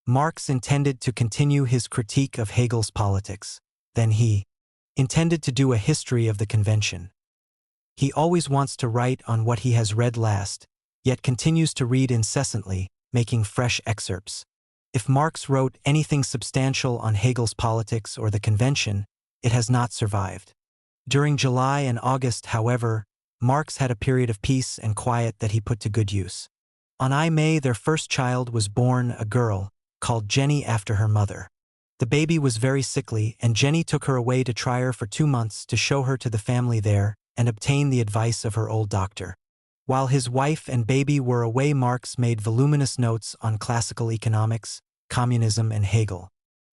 Marx intended to continue his critique of Hegel's politics. Then he intended to do a history of the convention. He always wants to write on what he has read last, yet continues to read incessantly, making fresh excerpts. If Marx wrote anything substantial on Hegel's politics or the convention, it has not survived. During July and August, however, Marx had a period of peace and quiet that he put to good use. On May their first child was born, a girl, called Jenny after her mother. The baby was very sickly, and Jenny took her away to try her for 2 months to show her to the family there and obtain the advice of her old doctor. While his wife and baby were away, Marx made voluminous notes on classical economics, communism, and Hegel.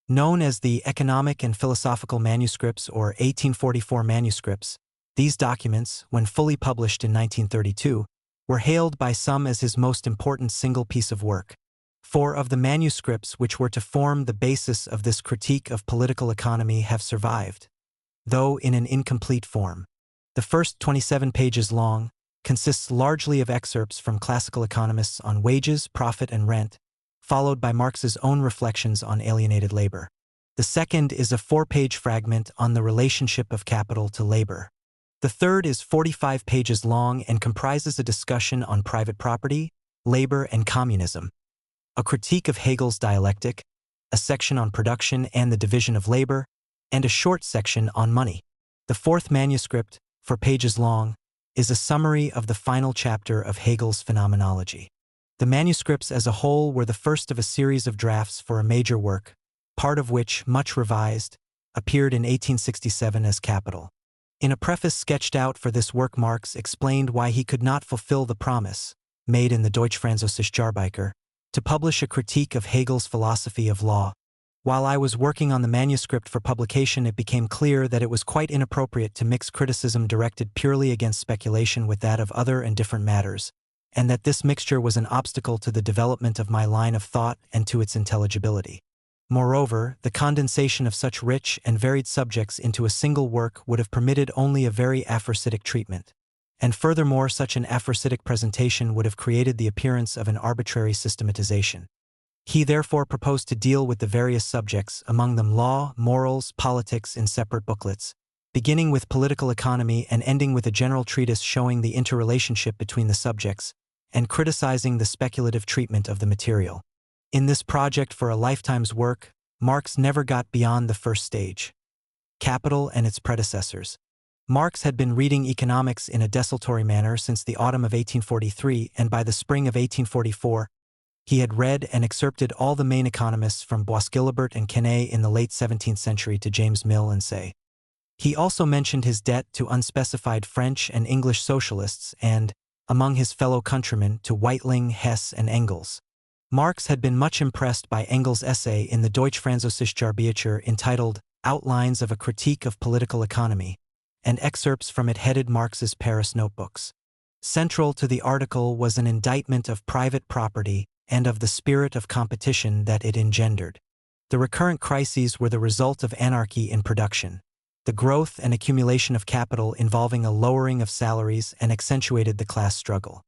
Known as the Economic and Philosophical Manuscripts or 1844 manuscripts, these documents, when fully published in 1932, were hailed by some as his most important single piece of work. 4 of the manuscripts which were to form the basis of this critique of political economy have survived, though in an incomplete form. The first, 27 pages long, consists largely of excerpts from classical economists on wages, profit, and rent, followed by Marx's own reflections on alienated labor. The second is a 4-page fragment on the relationship of capital to labor. The third is 45 pages long and comprises a discussion on private property, labor, and communism, a critique of Hegel's dialectic, a section on production and the division of labor, and a short section on money. The fourth manuscript, 4 pages long, is a summary of the final chapter of Hegel's Phenomenology. The manuscripts as a whole were the first of a series of drafts for a major work, part of which, much revised, appeared in 1867 as Capital. In a preface sketched out for this work, Marx explained why he could not fulfill the promise, made in the Deutsch-Französische Jahrbuch, to publish a critique of Hegel's philosophy of law. While I was working on the manuscript for publication, it became clear that it was quite inappropriate to mix criticism directed purely against speculation with that of other and different matters, and that this mixture was an obstacle to the development of my line of thought and to its intelligibility. Moreover, the condensation of such rich and varied subjects into a single work would have permitted only a very aphrositic treatment. And furthermore, such an aphrositic presentation would have created the appearance of an arbitrary systematization. He therefore proposed to deal with the various subjects, among them law, morals, politics, in separate booklets, beginning with political economy and ending with a general treatise showing the interrelationship between the subjects, and criticizing the speculative treatment of the material. In this project for a lifetime's work, Marx never got beyond the first stage. Capital and its predecessors. Marx had been reading economics in a desultory manner since the autumn of 1843, and by the spring of 1844, He had read and excerpted all the main economists from Boisgilbert and Quesnay in the late 17th century to James Mill and Say. He also mentioned his debt to unspecified French and English socialists and, among his fellow countrymen, to Weitling, Hess, and Engels. Marx had been much impressed by Engels' essay in the Deutsch-Französische Arbeitet entitled Outlines of a Critique of Political Economy, and excerpts from it headed Marx's Paris notebooks. Central to the article was an indictment of private property and of the spirit of competition that it engendered. The recurrent crises were the result of anarchy in production. The growth and accumulation of capital involving a lowering of salaries and accentuated the class struggle.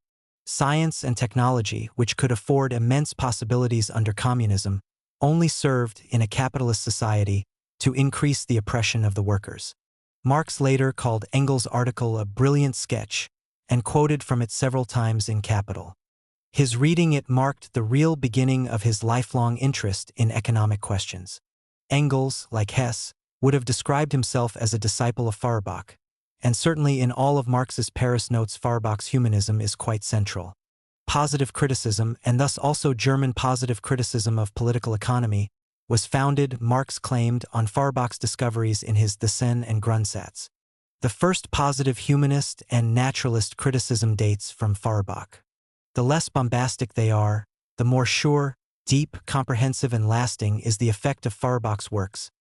Science and technology, which could afford immense possibilities under communism, only served, in a capitalist society, to increase the oppression of the workers. Marx later called Engels' article a brilliant sketch, and quoted from it several times in Capital. His reading it marked the real beginning of his lifelong interest in economic questions. Engels, like Hess, would have described himself as a disciple of Feuerbach, and certainly in all of Marx's Paris notes Feuerbach's humanism is quite central. Positive criticism, and thus also German positive criticism of political economy, was founded, Marx claimed, on Feuerbach's discoveries in his The Sinn and Grundsatz. The first positive humanist and naturalist criticism dates from Feuerbach. The less bombastic they are, the more sure, deep, comprehensive and lasting is the effect of Feuerbach's works,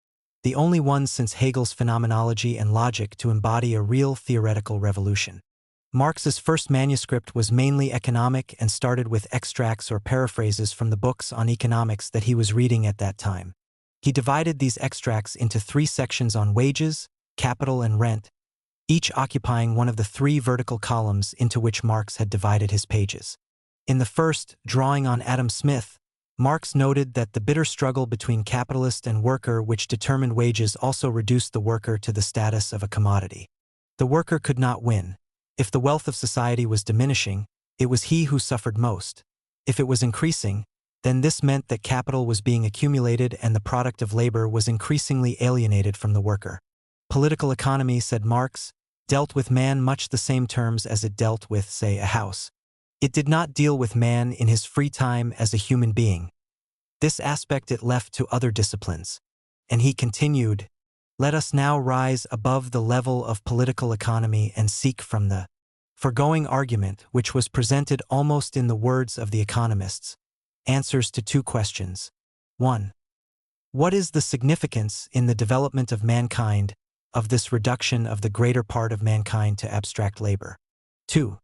the only ones since Hegel's phenomenology and logic to embody a real theoretical revolution. Marx's first manuscript was mainly economic and started with extracts or paraphrases from the books on economics that he was reading at that time. He divided these extracts into 3 sections on wages, capital and rent, each occupying one of the 3 vertical columns into which Marx had divided his pages. In the first, drawing on Adam Smith, Marx noted that the bitter struggle between capitalist and worker which determined wages also reduced the worker to the status of a commodity. The worker could not win. If the wealth of society was diminishing, it was he who suffered most. If it was increasing, then this meant that capital was being accumulated and the product of labor was increasingly alienated from the worker. Political economy, said Marx, dealt with man much the same terms as it dealt with, say, a house. It did not deal with man in his free time as a human being. This aspect it left to other disciplines. And he continued, let us now rise above the level of political economy and seek from the foregoing argument, which was presented almost in the words of the economists, answers to 2 questions. 1. What is the significance in the development of mankind of this reduction of the greater part of mankind to abstract labor? 2.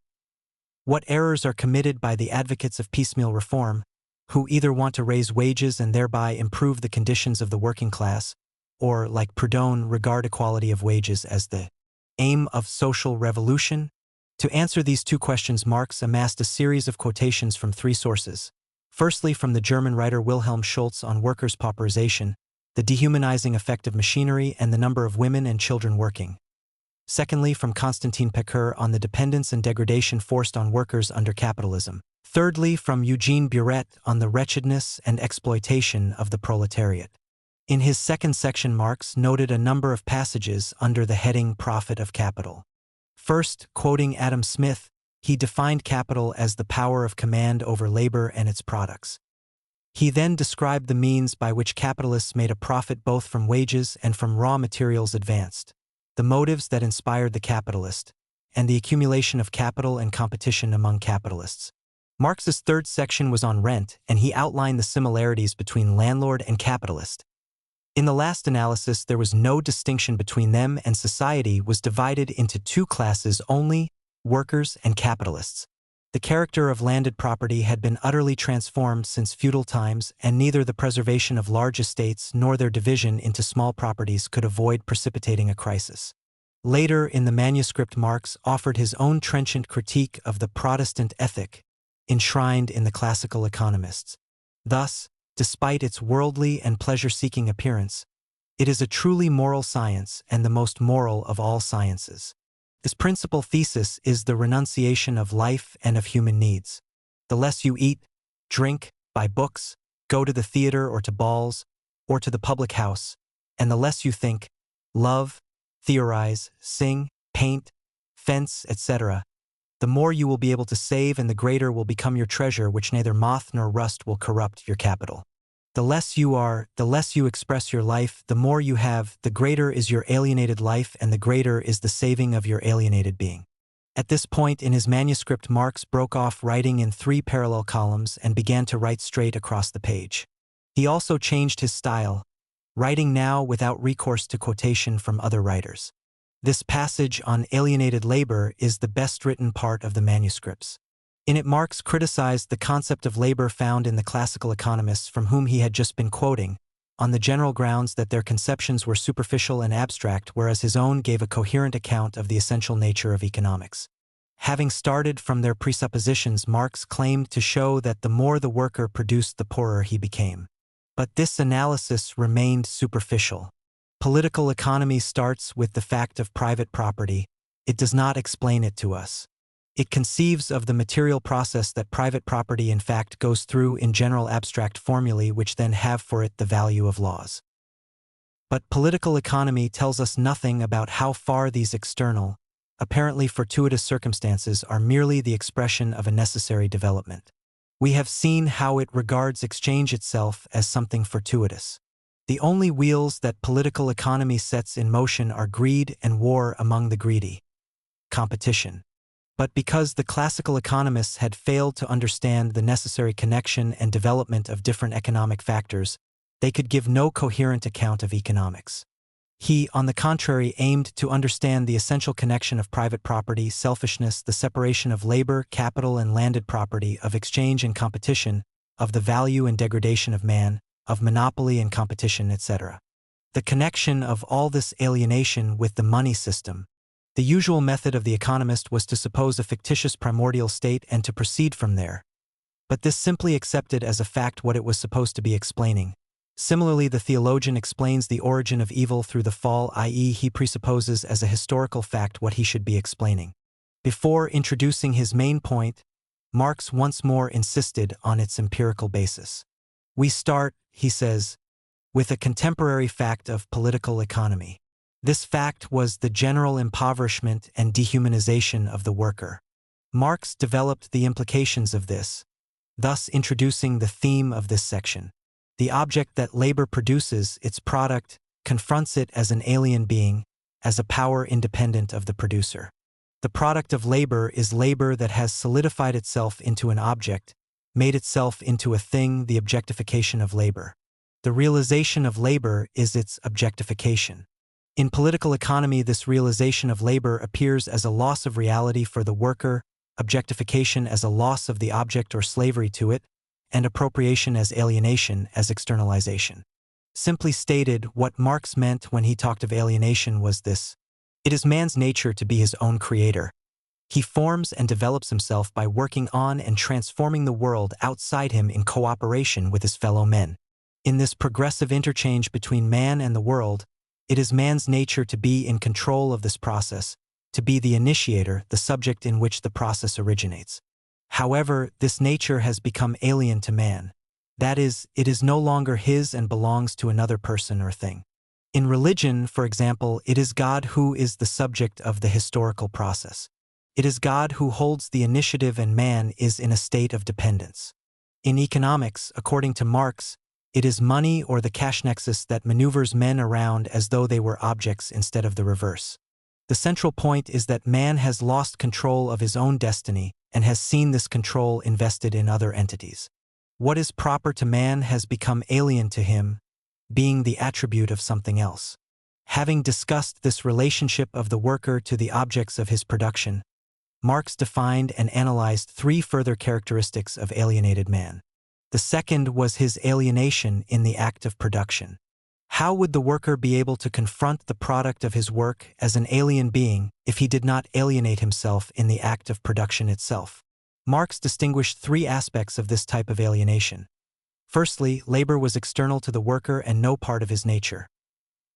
What errors are committed by the advocates of piecemeal reform, who either want to raise wages and thereby improve the conditions of the working class, or, like Proudhon, regard equality of wages as the aim of social revolution? To answer these 2 questions, Marx amassed a series of quotations from 3 sources. Firstly, from the German writer Wilhelm Schultz on workers' pauperization, the dehumanizing effect of machinery and the number of women and children working. Secondly, from Constantin Pecker on the dependence and degradation forced on workers under capitalism. Thirdly, from Eugene Buret on the wretchedness and exploitation of the proletariat. In his second section, Marx noted a number of passages under the heading Profit of Capital. First, quoting Adam Smith, he defined capital as the power of command over labor and its products. He then described the means by which capitalists made a profit both from wages and from raw materials advanced, the motives that inspired the capitalist, and the accumulation of capital and competition among capitalists. Marx's third section was on rent, and he outlined the similarities between landlord and capitalist. In the last analysis, there was no distinction between them, and society was divided into 2 classes only, workers and capitalists. The character of landed property had been utterly transformed since feudal times, and neither the preservation of large estates nor their division into small properties could avoid precipitating a crisis. Later in the manuscript, Marx offered his own trenchant critique of the Protestant ethic, enshrined in the classical economists. Thus, despite its worldly and pleasure-seeking appearance, it is a truly moral science and the most moral of all sciences. Its principal thesis is the renunciation of life and of human needs. The less you eat, drink, buy books, go to the theater or to balls, or to the public house, and the less you think, love, theorize, sing, paint, fence, etc., the more you will be able to save, and the greater will become your treasure, which neither moth nor rust will corrupt your capital. The less you are, the less you express your life, the more you have, the greater is your alienated life, and the greater is the saving of your alienated being. At this point in his manuscript, Marx broke off writing in 3 parallel columns and began to write straight across the page. He also changed his style, writing now without recourse to quotation from other writers. This passage on alienated labor is the best written part of the manuscripts. In it, Marx criticized the concept of labor found in the classical economists from whom he had just been quoting, on the general grounds that their conceptions were superficial and abstract, whereas his own gave a coherent account of the essential nature of economics. Having started from their presuppositions, Marx claimed to show that the more the worker produced, the poorer he became. But this analysis remained superficial. Political economy starts with the fact of private property. It does not explain it to us. It conceives of the material process that private property in fact goes through in general abstract formulae, which then have for it the value of laws. But political economy tells us nothing about how far these external, apparently fortuitous circumstances are merely the expression of a necessary development. We have seen how it regards exchange itself as something fortuitous. The only wheels that political economy sets in motion are greed and war among the greedy. Competition. But because the classical economists had failed to understand the necessary connection and development of different economic factors, they could give no coherent account of economics. He, on the contrary, aimed to understand the essential connection of private property, selfishness, the separation of labor, capital and landed property, of exchange and competition, of the value and degradation of man, of monopoly and competition, etc. The connection of all this alienation with the money system. The usual method of the economist was to suppose a fictitious primordial state and to proceed from there. But this simply accepted as a fact what it was supposed to be explaining. Similarly, the theologian explains the origin of evil through the fall, i.e., he presupposes as a historical fact what he should be explaining. Before introducing his main point, Marx once more insisted on its empirical basis. We start, he says, with a contemporary fact of political economy. This fact was the general impoverishment and dehumanization of the worker. Marx developed the implications of this, thus introducing the theme of this section. The object that labor produces, its product, confronts it as an alien being, as a power independent of the producer. The product of labor is labor that has solidified itself into an object, made itself into a thing, the objectification of labor. The realization of labor is its objectification. In political economy, this realization of labor appears as a loss of reality for the worker, objectification as a loss of the object or slavery to it, and appropriation as alienation, as externalization. Simply stated, what Marx meant when he talked of alienation was this: it is man's nature to be his own creator. He forms and develops himself by working on and transforming the world outside him in cooperation with his fellow men. In this progressive interchange between man and the world, it is man's nature to be in control of this process, to be the initiator, the subject in which the process originates. However, this nature has become alien to man. That is, it is no longer his and belongs to another person or thing. In religion, for example, it is God who is the subject of the historical process. It is God who holds the initiative and man is in a state of dependence. In economics, according to Marx, it is money or the cash nexus that maneuvers men around as though they were objects instead of the reverse. The central point is that man has lost control of his own destiny and has seen this control invested in other entities. What is proper to man has become alien to him, being the attribute of something else. Having discussed this relationship of the worker to the objects of his production, Marx defined and analyzed 3 further characteristics of alienated man. The second was his alienation in the act of production. How would the worker be able to confront the product of his work as an alien being if he did not alienate himself in the act of production itself? Marx distinguished 3 aspects of this type of alienation. Firstly, labor was external to the worker and no part of his nature.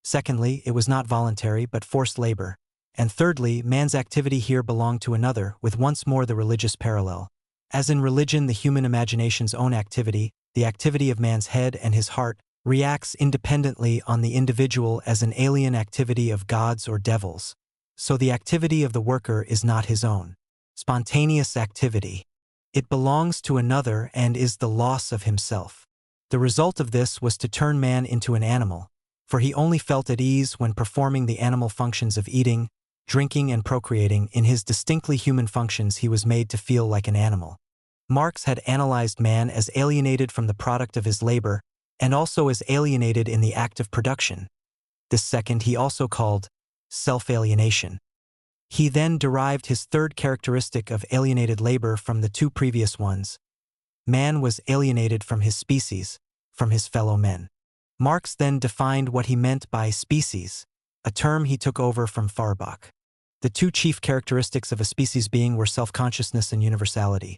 Secondly, it was not voluntary but forced labor. And thirdly, man's activity here belonged to another, with once more the religious parallel. As in religion, the human imagination's own activity, the activity of man's head and his heart, reacts independently on the individual as an alien activity of gods or devils. So the activity of the worker is not his own. spontaneous activity. It belongs to another and is the loss of himself. The result of this was to turn man into an animal, for he only felt at ease when performing the animal functions of eating, drinking, and procreating. In his distinctly human functions he was made to feel like an animal. Marx had analyzed man as alienated from the product of his labor, and also as alienated in the act of production. This second he also called self-alienation. He then derived his third characteristic of alienated labor from the two previous ones. Man was alienated from his species, from his fellow men. Marx then defined what he meant by species, a term he took over from Feuerbach. The two chief characteristics of a species being were self-consciousness and universality.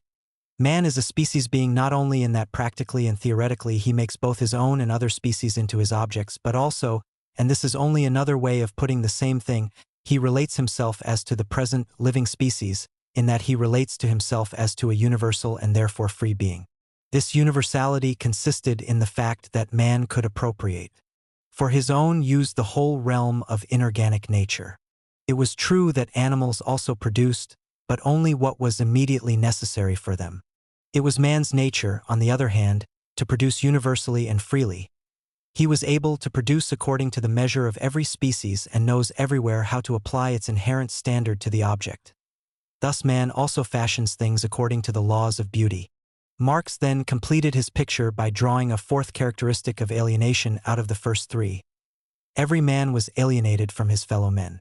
Man is a species being not only in that practically and theoretically he makes both his own and other species into his objects, but also, and this is only another way of putting the same thing, he relates himself as to the present living species, in that he relates to himself as to a universal and therefore free being. This universality consisted in the fact that man could appropriate, for his own use, the whole realm of inorganic nature. It was true that animals also produced, but only what was immediately necessary for them. It was man's nature, on the other hand, to produce universally and freely. He was able to produce according to the measure of every species and knows everywhere how to apply its inherent standard to the object. Thus man also fashions things according to the laws of beauty. Marx then completed his picture by drawing a fourth characteristic of alienation out of the first three. Every man was alienated from his fellow men.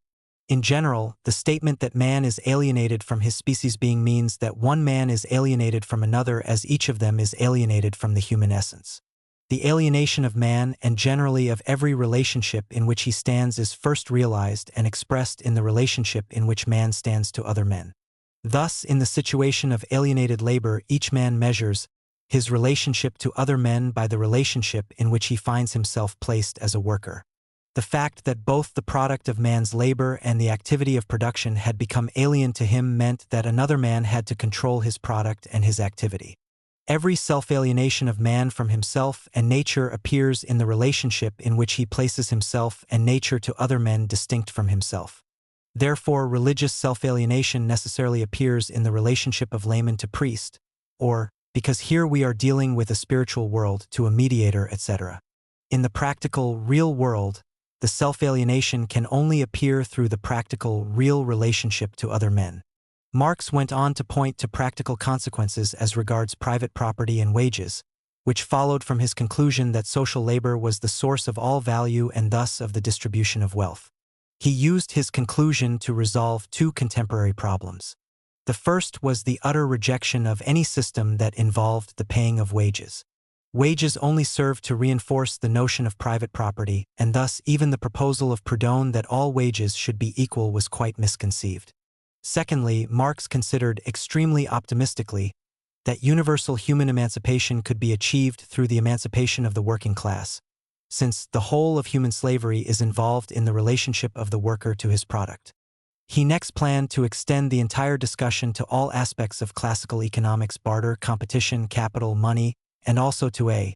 In general, the statement that man is alienated from his species being means that one man is alienated from another as each of them is alienated from the human essence. The alienation of man and generally of every relationship in which he stands is first realized and expressed in the relationship in which man stands to other men. Thus, in the situation of alienated labor, each man measures his relationship to other men by the relationship in which he finds himself placed as a worker. The fact that both the product of man's labor and the activity of production had become alien to him meant that another man had to control his product and his activity. Every self-alienation of man from himself and nature appears in the relationship in which he places himself and nature to other men distinct from himself. Therefore, religious self-alienation necessarily appears in the relationship of layman to priest, or, because here we are dealing with a spiritual world, to a mediator, etc. In the practical, real world, the self-alienation can only appear through the practical, real relationship to other men. Marx went on to point to practical consequences as regards private property and wages, which followed from his conclusion that social labor was the source of all value and thus of the distribution of wealth. He used his conclusion to resolve two contemporary problems. The first was the utter rejection of any system that involved the paying of wages. Wages only served to reinforce the notion of private property, and thus even the proposal of Proudhon that all wages should be equal was quite misconceived. Secondly, Marx considered extremely optimistically that universal human emancipation could be achieved through the emancipation of the working class, since the whole of human slavery is involved in the relationship of the worker to his product. He next planned to extend the entire discussion to all aspects of classical economics: barter, competition, capital, money, and also to a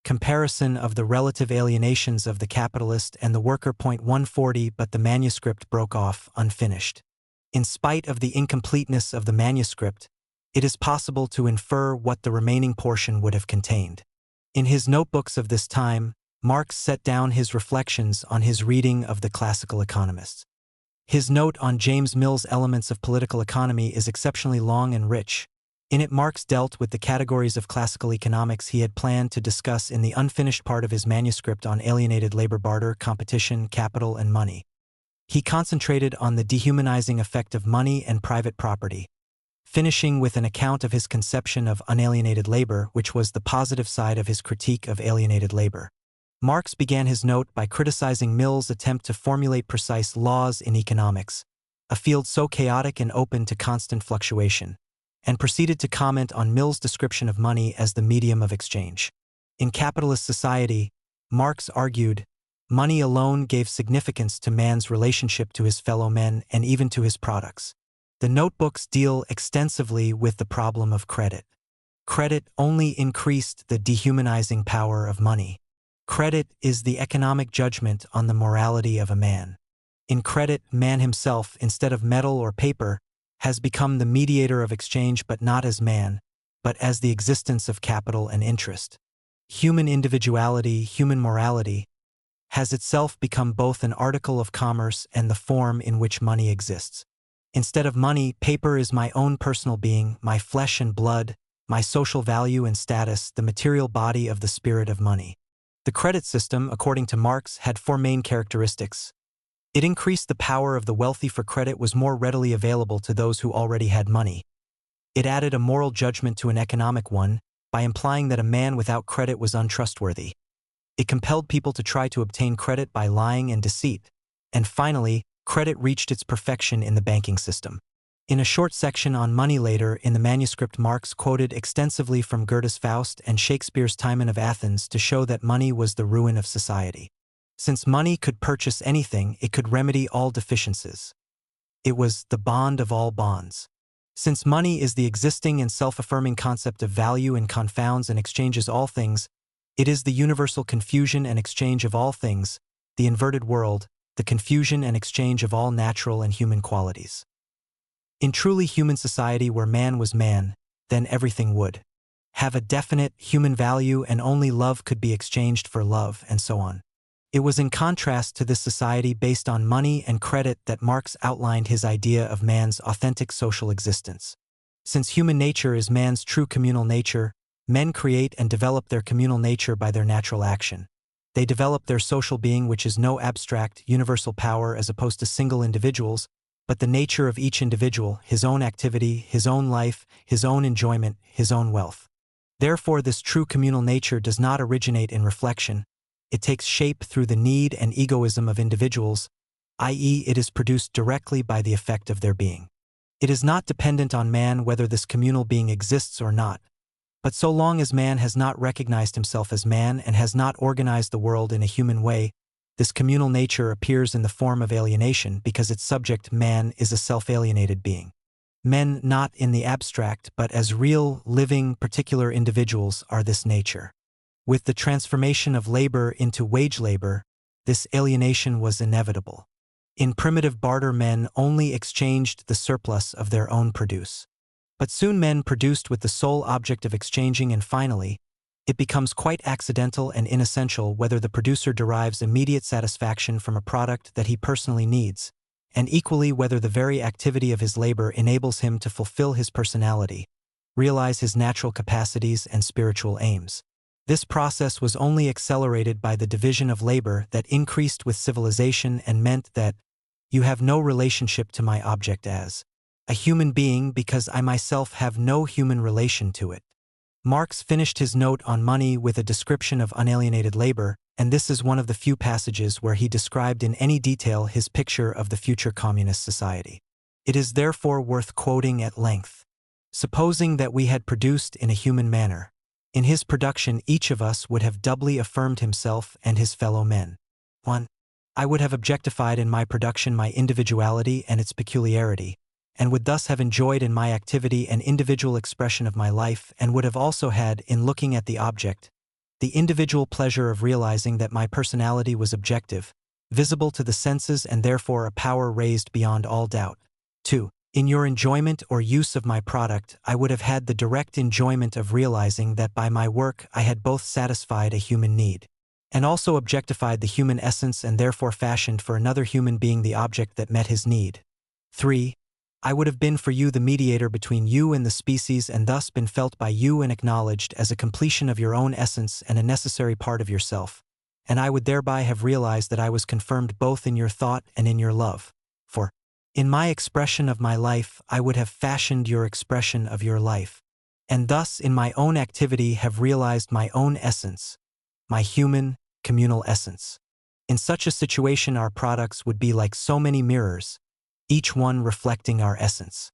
comparison of the relative alienations of the capitalist and the worker. 140, but the manuscript broke off unfinished. In spite of the incompleteness of the manuscript, it is possible to infer what the remaining portion would have contained. In his notebooks of this time, Marx set down his reflections on his reading of the classical economists. His note on James Mill's Elements of Political Economy is exceptionally long and rich. In it, Marx dealt with the categories of classical economics he had planned to discuss in the unfinished part of his manuscript on alienated labor, barter, competition, capital, and money. He concentrated on the dehumanizing effect of money and private property, finishing with an account of his conception of unalienated labor, which was the positive side of his critique of alienated labor. Marx began his note by criticizing Mill's attempt to formulate precise laws in economics, a field so chaotic and open to constant fluctuation, and proceeded to comment on Mill's description of money as the medium of exchange. In capitalist society, Marx argued, money alone gave significance to man's relationship to his fellow men and even to his products. The notebooks deal extensively with the problem of credit. Credit only increased the dehumanizing power of money. Credit is the economic judgment on the morality of a man. In credit, man himself, instead of metal or paper, has become the mediator of exchange, but not as man, but as the existence of capital and interest. Human individuality, human morality, has itself become both an article of commerce and the form in which money exists. Instead of money, paper is my own personal being, my flesh and blood, my social value and status, the material body of the spirit of money. The credit system, according to Marx, had four main characteristics. It increased the power of the wealthy, for credit was more readily available to those who already had money. It added a moral judgment to an economic one, by implying that a man without credit was untrustworthy. It compelled people to try to obtain credit by lying and deceit. And finally, credit reached its perfection in the banking system. In a short section on money later in the manuscript, Marx quoted extensively from Goethe's Faust and Shakespeare's Timon of Athens to show that money was the ruin of society. Since money could purchase anything, it could remedy all deficiencies. It was the bond of all bonds. Since money is the existing and self-affirming concept of value and confounds and exchanges all things, it is the universal confusion and exchange of all things, the inverted world, the confusion and exchange of all natural and human qualities. In truly human society where man was man, then everything would have a definite human value and only love could be exchanged for love, and so on. It was in contrast to this society based on money and credit that Marx outlined his idea of man's authentic social existence. Since human nature is man's true communal nature, men create and develop their communal nature by their natural action. They develop their social being, which is no abstract, universal power as opposed to single individuals, but the nature of each individual, his own activity, his own life, his own enjoyment, his own wealth. Therefore, this true communal nature does not originate in reflection. It takes shape through the need and egoism of individuals, i.e., it is produced directly by the effect of their being. It is not dependent on man whether this communal being exists or not. But so long as man has not recognized himself as man and has not organized the world in a human way, this communal nature appears in the form of alienation because its subject, man, is a self-alienated being. Men, not in the abstract but as real, living, particular individuals, are this nature. With the transformation of labor into wage labor, this alienation was inevitable. In primitive barter, men only exchanged the surplus of their own produce. But soon men produced with the sole object of exchanging, and finally, it becomes quite accidental and inessential whether the producer derives immediate satisfaction from a product that he personally needs, and equally whether the very activity of his labor enables him to fulfill his personality, realize his natural capacities and spiritual aims. This process was only accelerated by the division of labor that increased with civilization and meant that you have no relationship to my object as a human being because I myself have no human relation to it. Marx finished his note on money with a description of unalienated labor, and this is one of the few passages where he described in any detail his picture of the future communist society. It is therefore worth quoting at length. Supposing that we had produced in a human manner, in his production each of us would have doubly affirmed himself and his fellow men. 1. I would have objectified in my production my individuality and its peculiarity, and would thus have enjoyed in my activity an individual expression of my life, and would have also had, in looking at the object, the individual pleasure of realizing that my personality was objective, visible to the senses, and therefore a power raised beyond all doubt. 2. In your enjoyment or use of my product, I would have had the direct enjoyment of realizing that by my work I had both satisfied a human need, and also objectified the human essence, and therefore fashioned for another human being the object that met his need. 3. I would have been for you the mediator between you and the species, and thus been felt by you and acknowledged as a completion of your own essence and a necessary part of yourself, and I would thereby have realized that I was confirmed both in your thought and in your love. For, in my expression of my life, I would have fashioned your expression of your life, and thus in my own activity have realized my own essence, my human, communal essence. In such a situation our products would be like so many mirrors, each one reflecting our essence.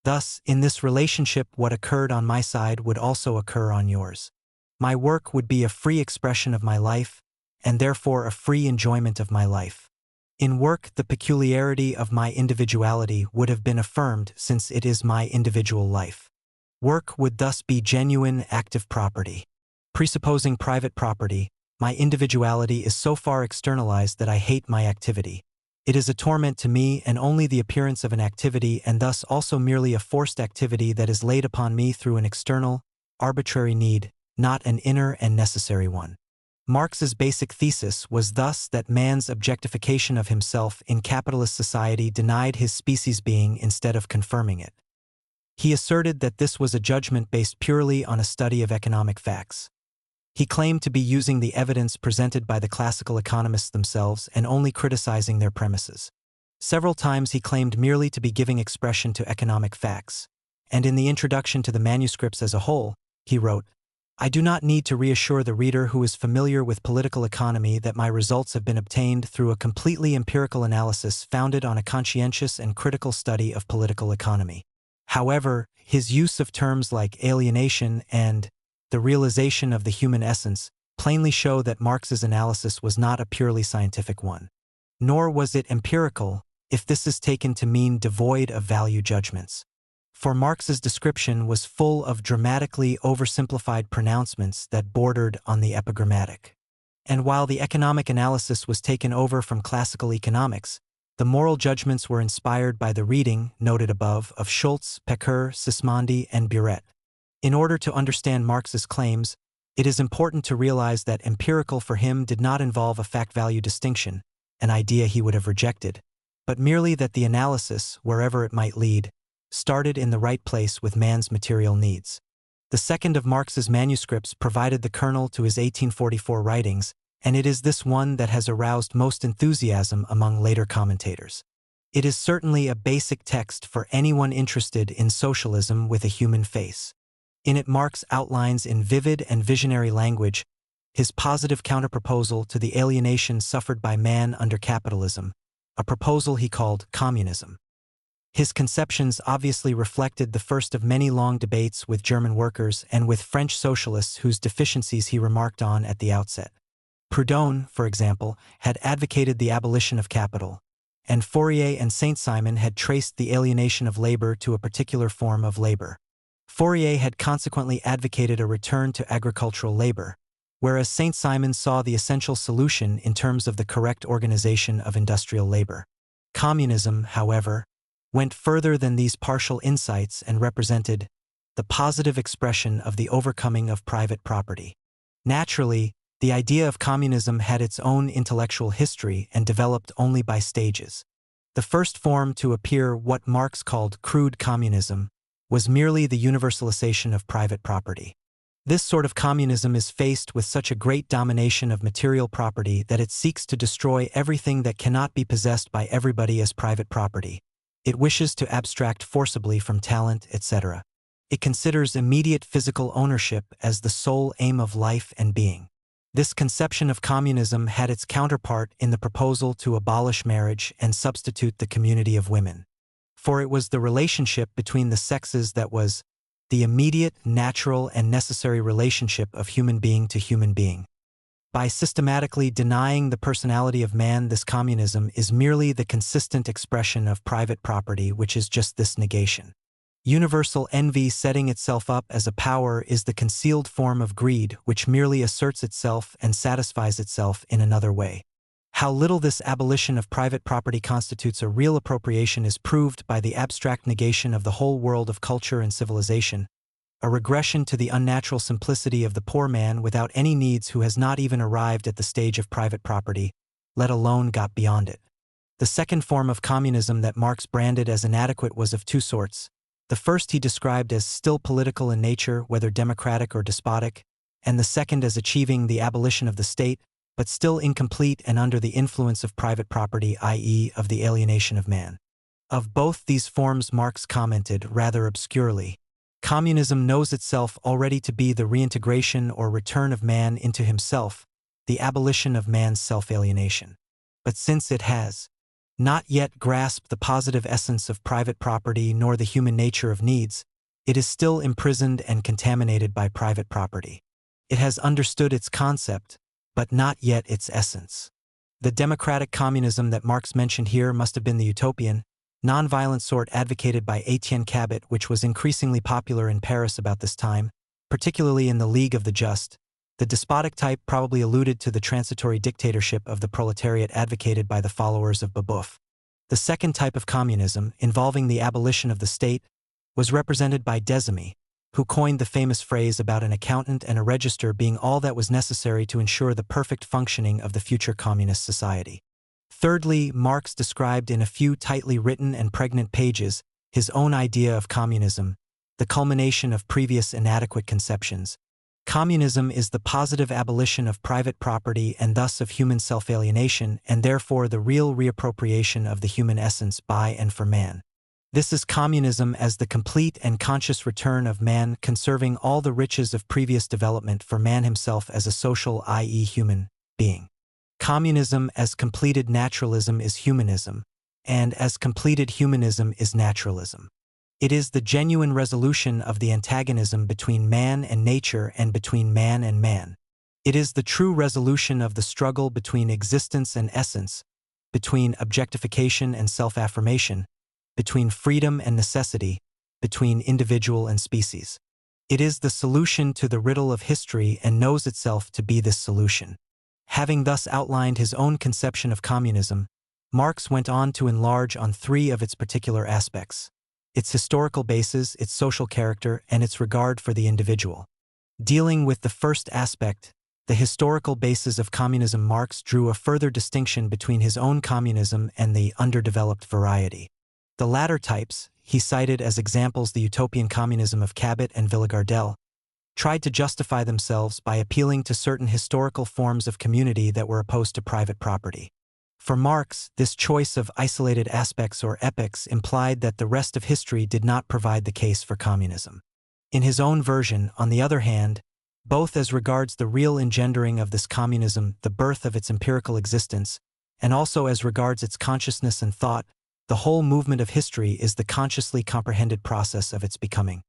Thus, in this relationship, what occurred on my side would also occur on yours. My work would be a free expression of my life, and therefore a free enjoyment of my life. In work, the peculiarity of my individuality would have been affirmed, since it is my individual life. Work would thus be genuine, active property. Presupposing private property, my individuality is so far externalized that I hate my activity. It is a torment to me and only the appearance of an activity and thus also merely a forced activity that is laid upon me through an external, arbitrary need, not an inner and necessary one. Marx's basic thesis was thus that man's objectification of himself in capitalist society denied his species being instead of confirming it. He asserted that this was a judgment based purely on a study of economic facts. He claimed to be using the evidence presented by the classical economists themselves and only criticizing their premises. Several times he claimed merely to be giving expression to economic facts, and in the introduction to the manuscripts as a whole, he wrote, "I do not need to reassure the reader who is familiar with political economy that my results have been obtained through a completely empirical analysis founded on a conscientious and critical study of political economy." However, his use of terms like alienation and the realization of the human essence plainly show that Marx's analysis was not a purely scientific one. Nor was it empirical, if this is taken to mean devoid of value judgments. For Marx's description was full of dramatically oversimplified pronouncements that bordered on the epigrammatic. And while the economic analysis was taken over from classical economics, the moral judgments were inspired by the reading, noted above, of Schultz, Pecker, Sismondi, and Buret. In order to understand Marx's claims, it is important to realize that empirical for him did not involve a fact-value distinction, an idea he would have rejected, but merely that the analysis, wherever it might lead, started in the right place with man's material needs. The second of Marx's manuscripts provided the kernel to his 1844 writings, and it is this one that has aroused most enthusiasm among later commentators. It is certainly a basic text for anyone interested in socialism with a human face. In it Marx outlines in vivid and visionary language his positive counterproposal to the alienation suffered by man under capitalism, a proposal he called communism. His conceptions obviously reflected the first of many long debates with German workers and with French socialists whose deficiencies he remarked on at the outset. Proudhon, for example, had advocated the abolition of capital, and Fourier and Saint-Simon had traced the alienation of labor to a particular form of labor. Fourier had consequently advocated a return to agricultural labor, whereas Saint-Simon saw the essential solution in terms of the correct organization of industrial labor. Communism, however, went further than these partial insights and represented the positive expression of the overcoming of private property. Naturally, the idea of communism had its own intellectual history and developed only by stages. The first form to appear, what Marx called crude communism, was merely the universalization of private property. This sort of communism is faced with such a great domination of material property that it seeks to destroy everything that cannot be possessed by everybody as private property. It wishes to abstract forcibly from talent, etc. It considers immediate physical ownership as the sole aim of life and being. This conception of communism had its counterpart in the proposal to abolish marriage and substitute the community of women. For it was the relationship between the sexes that was the immediate, natural, and necessary relationship of human being to human being. By systematically denying the personality of man, this communism is merely the consistent expression of private property, which is just this negation. Universal envy setting itself up as a power is the concealed form of greed, which merely asserts itself and satisfies itself in another way. How little this abolition of private property constitutes a real appropriation is proved by the abstract negation of the whole world of culture and civilization, a regression to the unnatural simplicity of the poor man without any needs who has not even arrived at the stage of private property, let alone got beyond it. The second form of communism that Marx branded as inadequate was of two sorts. The first he described as still political in nature, whether democratic or despotic, and the second as achieving the abolition of the state, but still incomplete and under the influence of private property, i.e., of the alienation of man. Of both these forms Marx commented rather obscurely. Communism knows itself already to be the reintegration or return of man into himself, the abolition of man's self-alienation. But since it has not yet grasped the positive essence of private property nor the human nature of needs, it is still imprisoned and contaminated by private property. It has understood its concept, but not yet its essence. The democratic communism that Marx mentioned here must have been the utopian, non-violent sort advocated by Etienne Cabot, which was increasingly popular in Paris about this time, particularly in the League of the Just, The despotic type probably alluded to the transitory dictatorship of the proletariat advocated by the followers of Babeuf. The second type of communism, involving the abolition of the state, was represented by Desemy, who coined the famous phrase about an accountant and a register being all that was necessary to ensure the perfect functioning of the future communist society. Thirdly, Marx described in a few tightly written and pregnant pages his own idea of communism, the culmination of previous inadequate conceptions. Communism is the positive abolition of private property and thus of human self-alienation, and therefore the real reappropriation of the human essence by and for man. This is communism as the complete and conscious return of man, conserving all the riches of previous development for man himself as a social, i.e. human, being. Communism as completed naturalism is humanism, and as completed humanism is naturalism. It is the genuine resolution of the antagonism between man and nature and between man and man. It is the true resolution of the struggle between existence and essence, between objectification and self-affirmation, between freedom and necessity, between individual and species. It is the solution to the riddle of history and knows itself to be this solution. Having thus outlined his own conception of communism, Marx went on to enlarge on three of its particular aspects: its historical basis, its social character, and its regard for the individual. Dealing with the first aspect, the historical basis of communism, Marx drew a further distinction between his own communism and the underdeveloped variety. The latter types, he cited as examples the utopian communism of Cabot and Villegardel, tried to justify themselves by appealing to certain historical forms of community that were opposed to private property. For Marx, this choice of isolated aspects or epochs implied that the rest of history did not provide the case for communism. In his own version, on the other hand, both as regards the real engendering of this communism, the birth of its empirical existence, and also as regards its consciousness and thought, the whole movement of history is the consciously comprehended process of its becoming.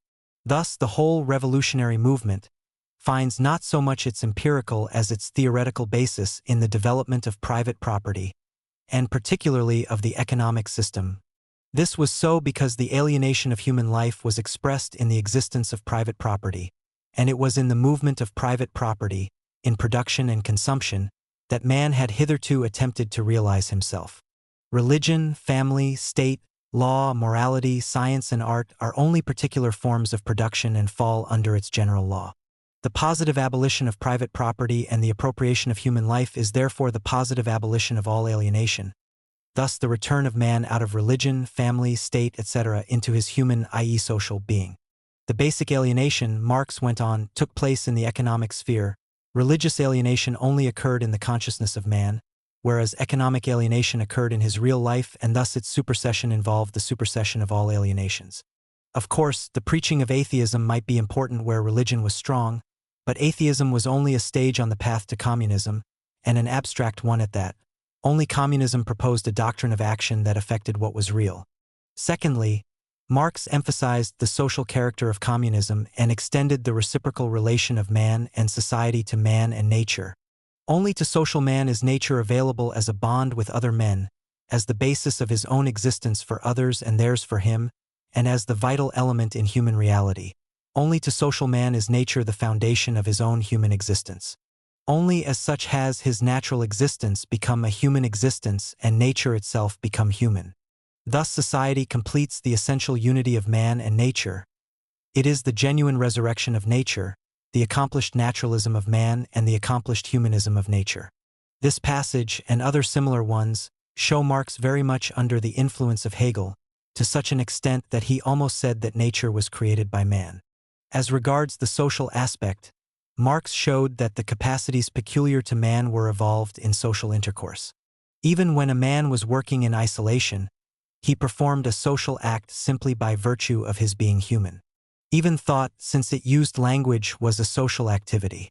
Thus, the whole revolutionary movement finds not so much its empirical as its theoretical basis in the development of private property, and particularly of the economic system. This was so because the alienation of human life was expressed in the existence of private property, and it was in the movement of private property, in production and consumption, that man had hitherto attempted to realize himself. Religion, family, state, law, morality, science, and art are only particular forms of production and fall under its general law. The positive abolition of private property and the appropriation of human life is therefore the positive abolition of all alienation, thus the return of man out of religion, family, state, etc. into his human, i.e. social, being. The basic alienation, Marx went on, took place in the economic sphere. Religious alienation only occurred in the consciousness of man, whereas economic alienation occurred in his real life, and thus its supersession involved the supersession of all alienations. Of course, the preaching of atheism might be important where religion was strong, but atheism was only a stage on the path to communism, and an abstract one at that. Only communism proposed a doctrine of action that affected what was real. Secondly, Marx emphasized the social character of communism and extended the reciprocal relation of man and society to man and nature. Only to social man is nature available as a bond with other men, as the basis of his own existence for others and theirs for him, and as the vital element in human reality. Only to social man is nature the foundation of his own human existence. Only as such has his natural existence become a human existence and nature itself become human. Thus society completes the essential unity of man and nature. It is the genuine resurrection of nature, the accomplished naturalism of man and the accomplished humanism of nature. This passage, and other similar ones, show Marx very much under the influence of Hegel, to such an extent that he almost said that nature was created by man. As regards the social aspect, Marx showed that the capacities peculiar to man were evolved in social intercourse. Even when a man was working in isolation, he performed a social act simply by virtue of his being human. Even thought, since it used language, was a social activity.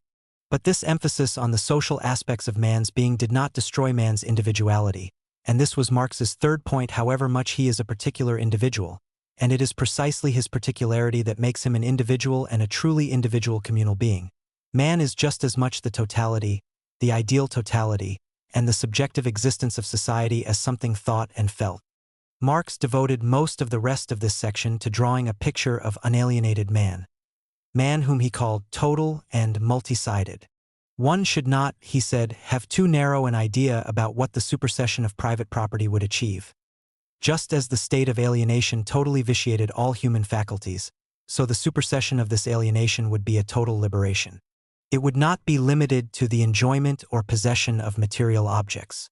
But this emphasis on the social aspects of man's being did not destroy man's individuality, and this was Marx's third point. However much he is a particular individual, and it is precisely his particularity that makes him an individual and a truly individual communal being. Man is just as much the totality, the ideal totality, and the subjective existence of society as something thought and felt. Marx devoted most of the rest of this section to drawing a picture of unalienated man. Man whom he called total and multi-sided. One should not, he said, have too narrow an idea about what the supersession of private property would achieve. Just as the state of alienation totally vitiated all human faculties, so the supersession of this alienation would be a total liberation. It would not be limited to the enjoyment or possession of material objects.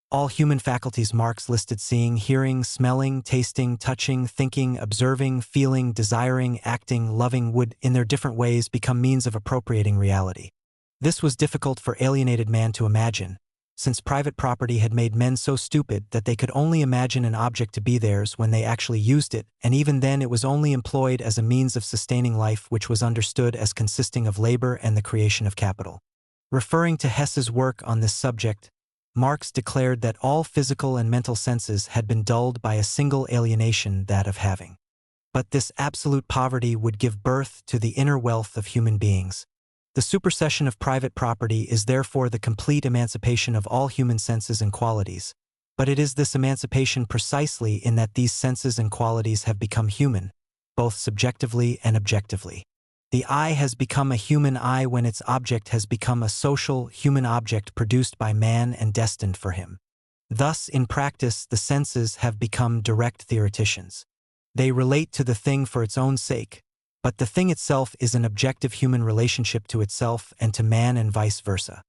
All human faculties Marx listed seeing, hearing, smelling, tasting, touching, thinking, observing, feeling, desiring, acting, loving would, in their different ways, become means of appropriating reality. This was difficult for alienated man to imagine, since private property had made men so stupid that they could only imagine an object to be theirs when they actually used it, and even then it was only employed as a means of sustaining life which was understood as consisting of labor and the creation of capital. Referring to Hesse's work on this subject, Marx declared that all physical and mental senses had been dulled by a single alienation, that of having. But this absolute poverty would give birth to the inner wealth of human beings. The supersession of private property is therefore the complete emancipation of all human senses and qualities, but it is this emancipation precisely in that these senses and qualities have become human, both subjectively and objectively. The eye has become a human eye when its object has become a social, human object produced by man and destined for him. Thus, in practice, the senses have become direct theoreticians. They relate to the thing for its own sake, but the thing itself is an objective human relationship to itself and to man and vice versa.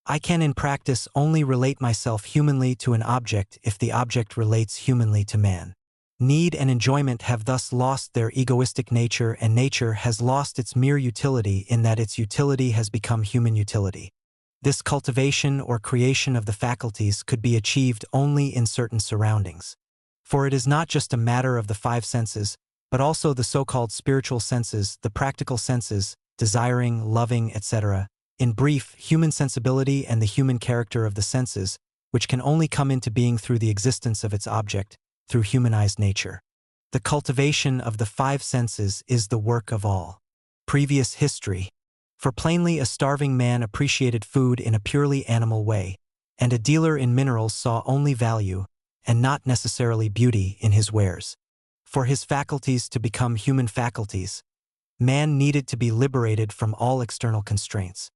I can in practice only relate myself humanly to an object if the object relates humanly to man. Need and enjoyment have thus lost their egoistic nature, and nature has lost its mere utility in that its utility has become human utility. This cultivation or creation of the faculties could be achieved only in certain surroundings. For it is not just a matter of the five senses, but also the so-called spiritual senses, the practical senses, desiring, loving, etc. In brief, human sensibility and the human character of the senses, which can only come into being through the existence of its object, through humanized nature. The cultivation of the five senses is the work of all. Previous history. For plainly a starving man appreciated food in a purely animal way, and a dealer in minerals saw only value, and not necessarily beauty, in his wares. For his faculties to become human faculties, man needed to be liberated from all external constraints.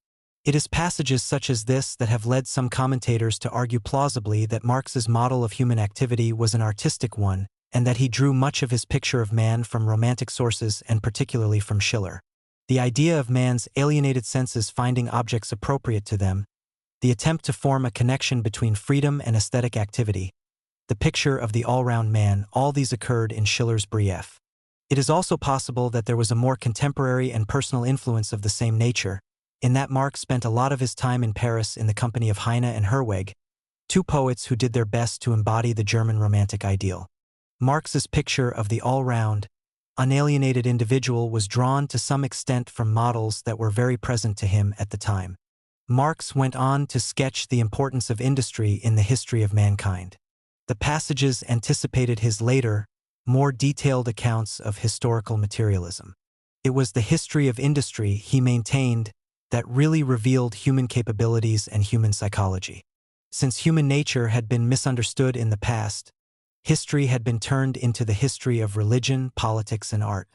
It is passages such as this that have led some commentators to argue plausibly that Marx's model of human activity was an artistic one, and that he drew much of his picture of man from romantic sources and particularly from Schiller. The idea of man's alienated senses finding objects appropriate to them, the attempt to form a connection between freedom and aesthetic activity, the picture of the all-round man, all these occurred in Schiller's Brief. It is also possible that there was a more contemporary and personal influence of the same nature, in that Marx spent a lot of his time in Paris in the company of Heine and Herwegh, two poets who did their best to embody the German romantic ideal. Marx's picture of the all-round, unalienated individual was drawn to some extent from models that were very present to him at the time. Marx went on to sketch the importance of industry in the history of mankind. The passages anticipated his later, more detailed accounts of historical materialism. It was the history of industry, he maintained, that really revealed human capabilities and human psychology. Since human nature had been misunderstood in the past, history had been turned into the history of religion, politics, and art.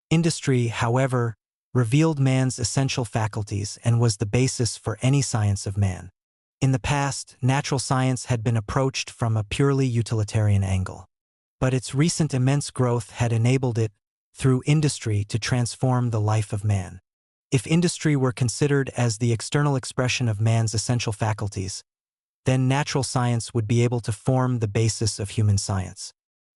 Industry, however, revealed man's essential faculties and was the basis for any science of man. In the past, natural science had been approached from a purely utilitarian angle. But its recent immense growth had enabled it, through industry, to transform the life of man. If industry were considered as the external expression of man's essential faculties, then natural science would be able to form the basis of human science.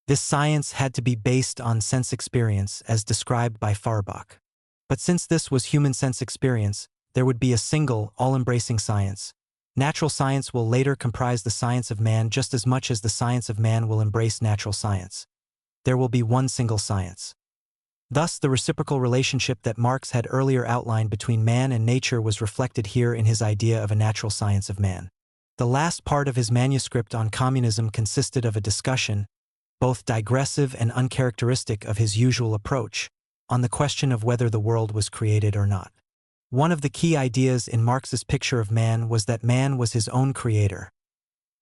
This science had to be based on sense experience as described by Feuerbach. But since this was human sense experience, there would be a single, all-embracing science. Natural science will later comprise the science of man just as much as the science of man will embrace natural science. There will be one single science. Thus, the reciprocal relationship that Marx had earlier outlined between man and nature was reflected here in his idea of a natural science of man. The last part of his manuscript on communism consisted of a discussion, both digressive and uncharacteristic of his usual approach, on the question of whether the world was created or not. One of the key ideas in Marx's picture of man was that man was his own creator.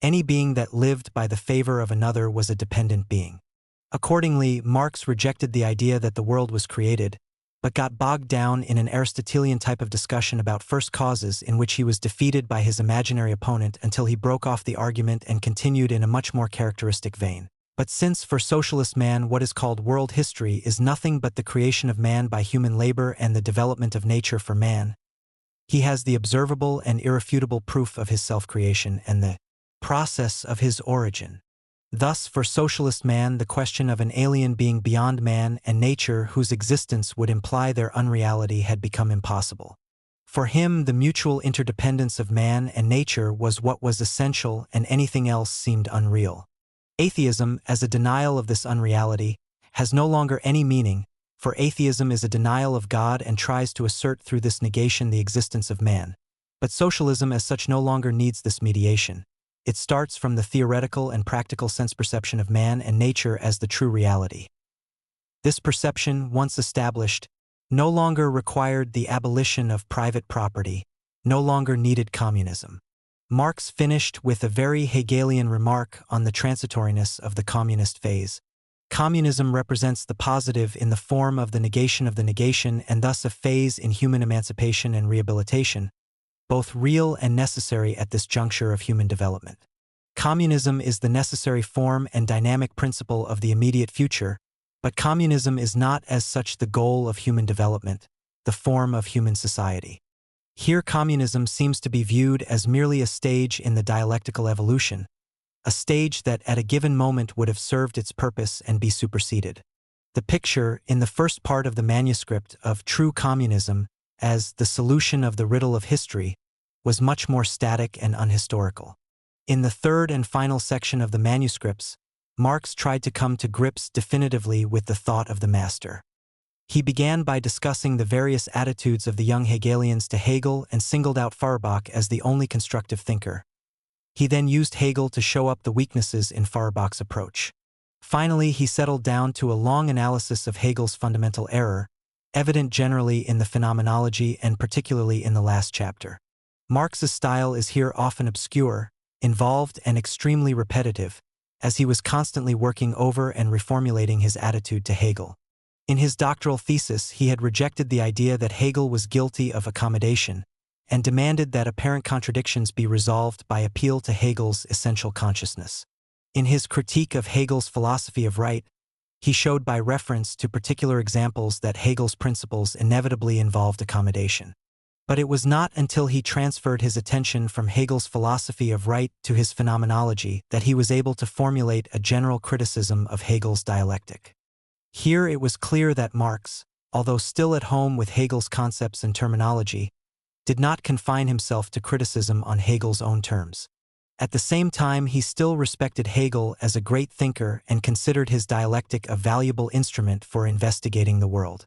Any being that lived by the favor of another was a dependent being. Accordingly, Marx rejected the idea that the world was created, but got bogged down in an Aristotelian type of discussion about first causes in which he was defeated by his imaginary opponent until he broke off the argument and continued in a much more characteristic vein. But since for socialist man what is called world history is nothing but the creation of man by human labor and the development of nature for man, he has the observable and irrefutable proof of his self-creation and the process of his origin. Thus, for socialist man, the question of an alien being beyond man and nature whose existence would imply their unreality had become impossible. For him, the mutual interdependence of man and nature was what was essential, and anything else seemed unreal. Atheism, as a denial of this unreality, has no longer any meaning, for atheism is a denial of God and tries to assert through this negation the existence of man. But socialism as such no longer needs this mediation. It starts from the theoretical and practical sense perception of man and nature as the true reality. This perception, once established, no longer required the abolition of private property, no longer needed communism. Marx finished with a very Hegelian remark on the transitoriness of the communist phase. Communism represents the positive in the form of the negation and thus a phase in human emancipation and rehabilitation, both real and necessary at this juncture of human development. Communism is the necessary form and dynamic principle of the immediate future, but communism is not as such the goal of human development, the form of human society. Here communism seems to be viewed as merely a stage in the dialectical evolution, a stage that at a given moment would have served its purpose and be superseded. The picture, in the first part of the manuscript, of true communism as the solution of the riddle of history was much more static and unhistorical. In the third and final section of the manuscripts, Marx tried to come to grips definitively with the thought of the master. He began by discussing the various attitudes of the young Hegelians to Hegel and singled out Feuerbach as the only constructive thinker. He then used Hegel to show up the weaknesses in Feuerbach's approach. Finally, he settled down to a long analysis of Hegel's fundamental error, evident generally in the phenomenology and particularly in the last chapter. Marx's style is here often obscure, involved and extremely repetitive, as he was constantly working over and reformulating his attitude to Hegel. In his doctoral thesis, he had rejected the idea that Hegel was guilty of accommodation and demanded that apparent contradictions be resolved by appeal to Hegel's essential consciousness. In his critique of Hegel's philosophy of right, he showed by reference to particular examples that Hegel's principles inevitably involved accommodation. But it was not until he transferred his attention from Hegel's philosophy of right to his phenomenology that he was able to formulate a general criticism of Hegel's dialectic. Here it was clear that Marx, although still at home with Hegel's concepts and terminology, did not confine himself to criticism on Hegel's own terms. At the same time, he still respected Hegel as a great thinker and considered his dialectic a valuable instrument for investigating the world.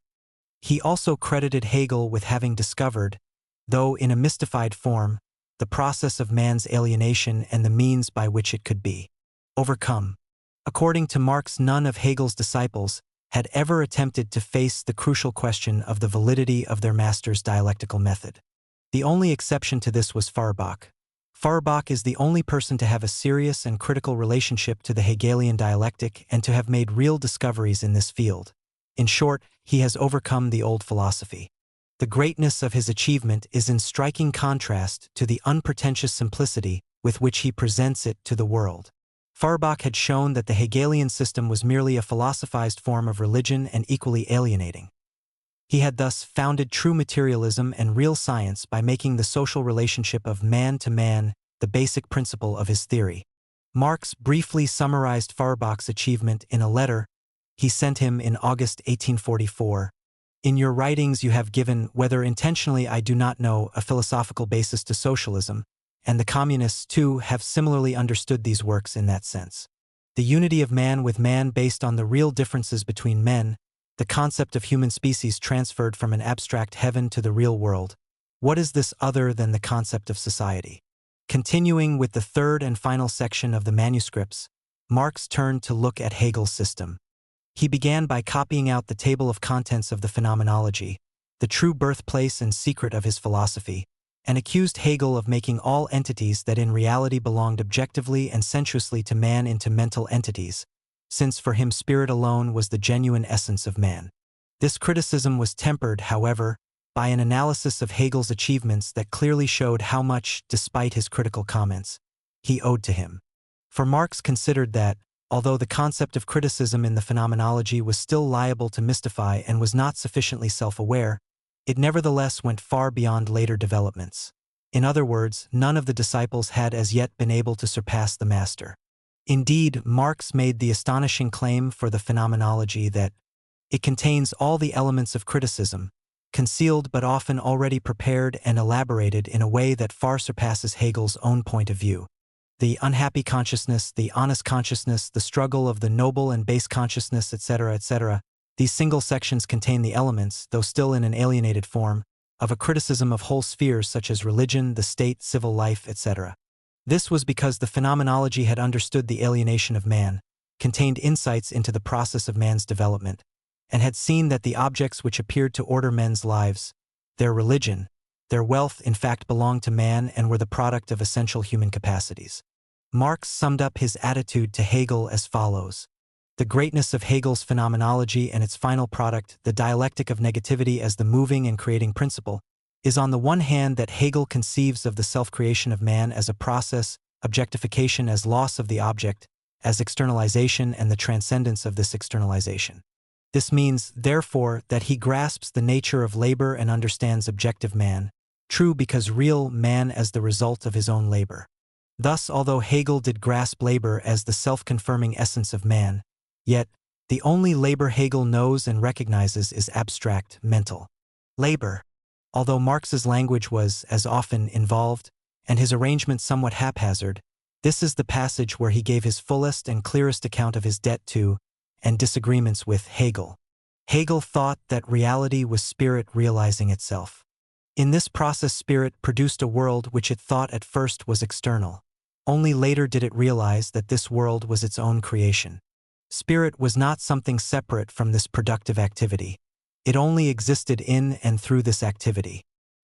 He also credited Hegel with having discovered, though in a mystified form, the process of man's alienation and the means by which it could be overcome. According to Marx, none of Hegel's disciples had ever attempted to face the crucial question of the validity of their master's dialectical method. The only exception to this was Feuerbach. Feuerbach is the only person to have a serious and critical relationship to the Hegelian dialectic and to have made real discoveries in this field. In short, he has overcome the old philosophy. The greatness of his achievement is in striking contrast to the unpretentious simplicity with which he presents it to the world. Feuerbach had shown that the Hegelian system was merely a philosophized form of religion and equally alienating. He had thus founded true materialism and real science by making the social relationship of man to man the basic principle of his theory. Marx briefly summarized Feuerbach's achievement in a letter he sent him in August 1844. In your writings you have given, whether intentionally I do not know, a philosophical basis to socialism, and the communists too have similarly understood these works in that sense. The unity of man with man based on the real differences between men, the concept of human species transferred from an abstract heaven to the real world. What is this other than the concept of society? Continuing with the third and final section of the manuscripts, Marx turned to look at Hegel's system. He began by copying out the table of contents of the Phenomenology, the true birthplace and secret of his philosophy, and accused Hegel of making all entities that in reality belonged objectively and sensuously to man into mental entities, since for him spirit alone was the genuine essence of man. This criticism was tempered, however, by an analysis of Hegel's achievements that clearly showed how much, despite his critical comments, he owed to him. For Marx considered that, although the concept of criticism in the phenomenology was still liable to mystify and was not sufficiently self-aware, it nevertheless went far beyond later developments. In other words, none of the disciples had as yet been able to surpass the master. Indeed, Marx made the astonishing claim for the phenomenology that it contains all the elements of criticism, concealed but often already prepared and elaborated in a way that far surpasses Hegel's own point of view. The unhappy consciousness, the honest consciousness, the struggle of the noble and base consciousness, etc., etc. These single sections contain the elements, though still in an alienated form, of a criticism of whole spheres such as religion, the state, civil life, etc. This was because the phenomenology had understood the alienation of man, contained insights into the process of man's development, and had seen that the objects which appeared to order men's lives, their religion, their wealth in fact belonged to man and were the product of essential human capacities. Marx summed up his attitude to Hegel as follows. The greatness of Hegel's phenomenology and its final product, the dialectic of negativity as the moving and creating principle, is on the one hand that Hegel conceives of the self-creation of man as a process, objectification as loss of the object, as externalization and the transcendence of this externalization. This means, therefore, that he grasps the nature of labor and understands objective man, true because real man as the result of his own labor. Thus, although Hegel did grasp labor as the self-confirming essence of man, yet, the only labor Hegel knows and recognizes is abstract, mental labor. Although Marx's language was, as often, involved, and his arrangement somewhat haphazard, this is the passage where he gave his fullest and clearest account of his debt to, and disagreements with, Hegel. Hegel thought that reality was spirit realizing itself. In this process spirit produced a world which it thought at first was external. Only later did it realize that this world was its own creation. Spirit was not something separate from this productive activity. It only existed in and through this activity.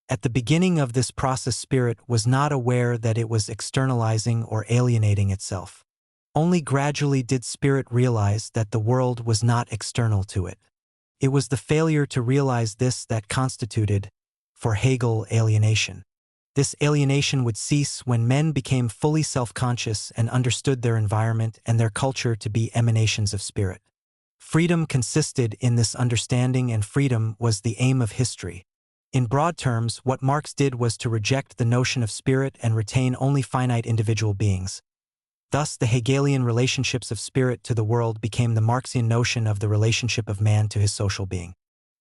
At the beginning of this process spirit was not aware that it was externalizing or alienating itself. Only gradually did spirit realize that the world was not external to it. It was the failure to realize this that constituted, for Hegel, alienation. This alienation would cease when men became fully self-conscious and understood their environment and their culture to be emanations of spirit. Freedom consisted in this understanding, and freedom was the aim of history. In broad terms, what Marx did was to reject the notion of spirit and retain only finite individual beings. Thus, the Hegelian relationships of spirit to the world became the Marxian notion of the relationship of man to his social being.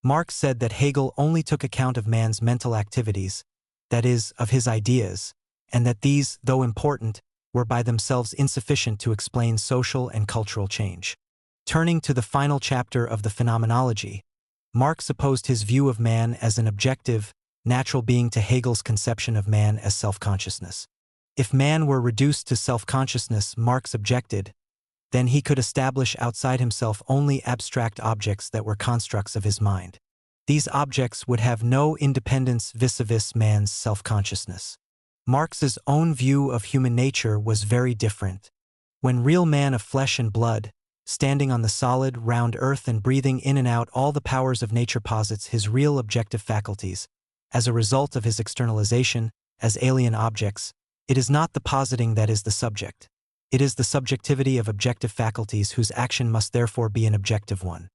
Marx said that Hegel only took account of man's mental activities, that is, of his ideas, and that these, though important, were by themselves insufficient to explain social and cultural change. Turning to the final chapter of the Phenomenology, Marx opposed his view of man as an objective, natural being to Hegel's conception of man as self-consciousness. If man were reduced to self-consciousness, Marx objected, then he could establish outside himself only abstract objects that were constructs of his mind. These objects would have no independence vis-a-vis man's self-consciousness. Marx's own view of human nature was very different. When real man of flesh and blood, standing on the solid, round earth and breathing in and out all the powers of nature, posits his real objective faculties, as a result of his externalization, as alien objects, it is not the positing that is the subject. It is the subjectivity of objective faculties whose action must therefore be an objective one.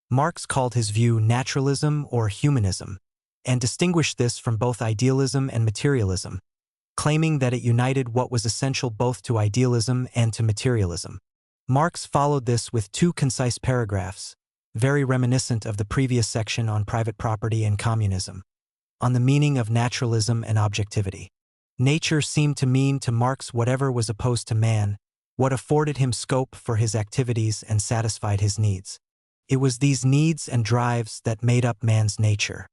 Marx called his view naturalism or humanism, and distinguished this from both idealism and materialism, claiming that it united what was essential both to idealism and to materialism. Marx followed this with 2 concise paragraphs, very reminiscent of the previous section on private property and communism, on the meaning of naturalism and objectivity. Nature seemed to mean to Marx whatever was opposed to man, what afforded him scope for his activities and satisfied his needs. It was these needs and drives that made up man's nature.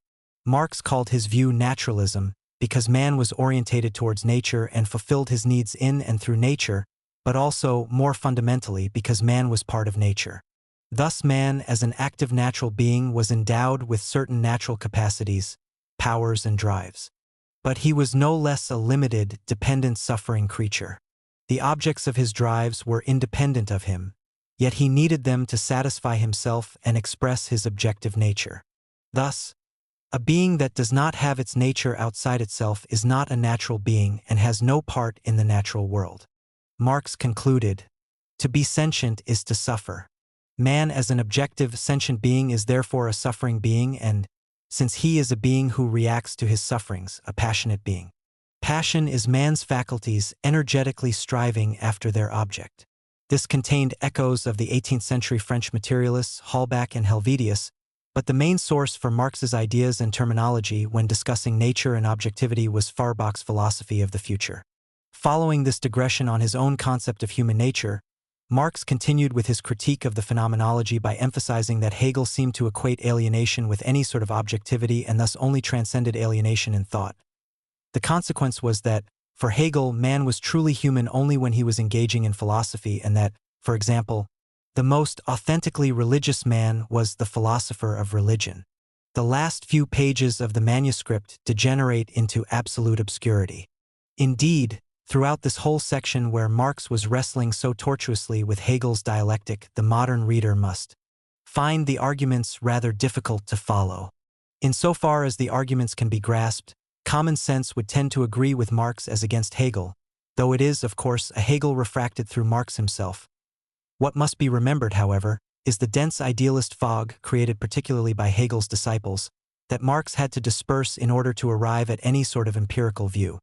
Marx called his view naturalism because man was orientated towards nature and fulfilled his needs in and through nature, but also, more fundamentally, because man was part of nature. Thus man, as an active natural being, was endowed with certain natural capacities, powers and drives. But he was no less a limited, dependent, suffering creature. The objects of his drives were independent of him, yet he needed them to satisfy himself and express his objective nature. Thus, a being that does not have its nature outside itself is not a natural being and has no part in the natural world. Marx concluded, "To be sentient is to suffer. Man as an objective sentient being is therefore a suffering being and, since he is a being who reacts to his sufferings, a passionate being. Passion is man's faculties energetically striving after their object." This contained echoes of the 18th century French materialists Holbach and Helvetius, but the main source for Marx's ideas and terminology when discussing nature and objectivity was Feuerbach's philosophy of the future. Following this digression on his own concept of human nature, Marx continued with his critique of the phenomenology by emphasizing that Hegel seemed to equate alienation with any sort of objectivity and thus only transcended alienation in thought. The consequence was that, for Hegel, man was truly human only when he was engaging in philosophy and that, for example, the most authentically religious man was the philosopher of religion. The last few pages of the manuscript degenerate into absolute obscurity. Indeed, throughout this whole section where Marx was wrestling so tortuously with Hegel's dialectic, the modern reader must find the arguments rather difficult to follow. Insofar as the arguments can be grasped, common sense would tend to agree with Marx as against Hegel, though it is, of course, a Hegel refracted through Marx himself. What must be remembered, however, is the dense idealist fog created particularly by Hegel's disciples that Marx had to disperse in order to arrive at any sort of empirical view.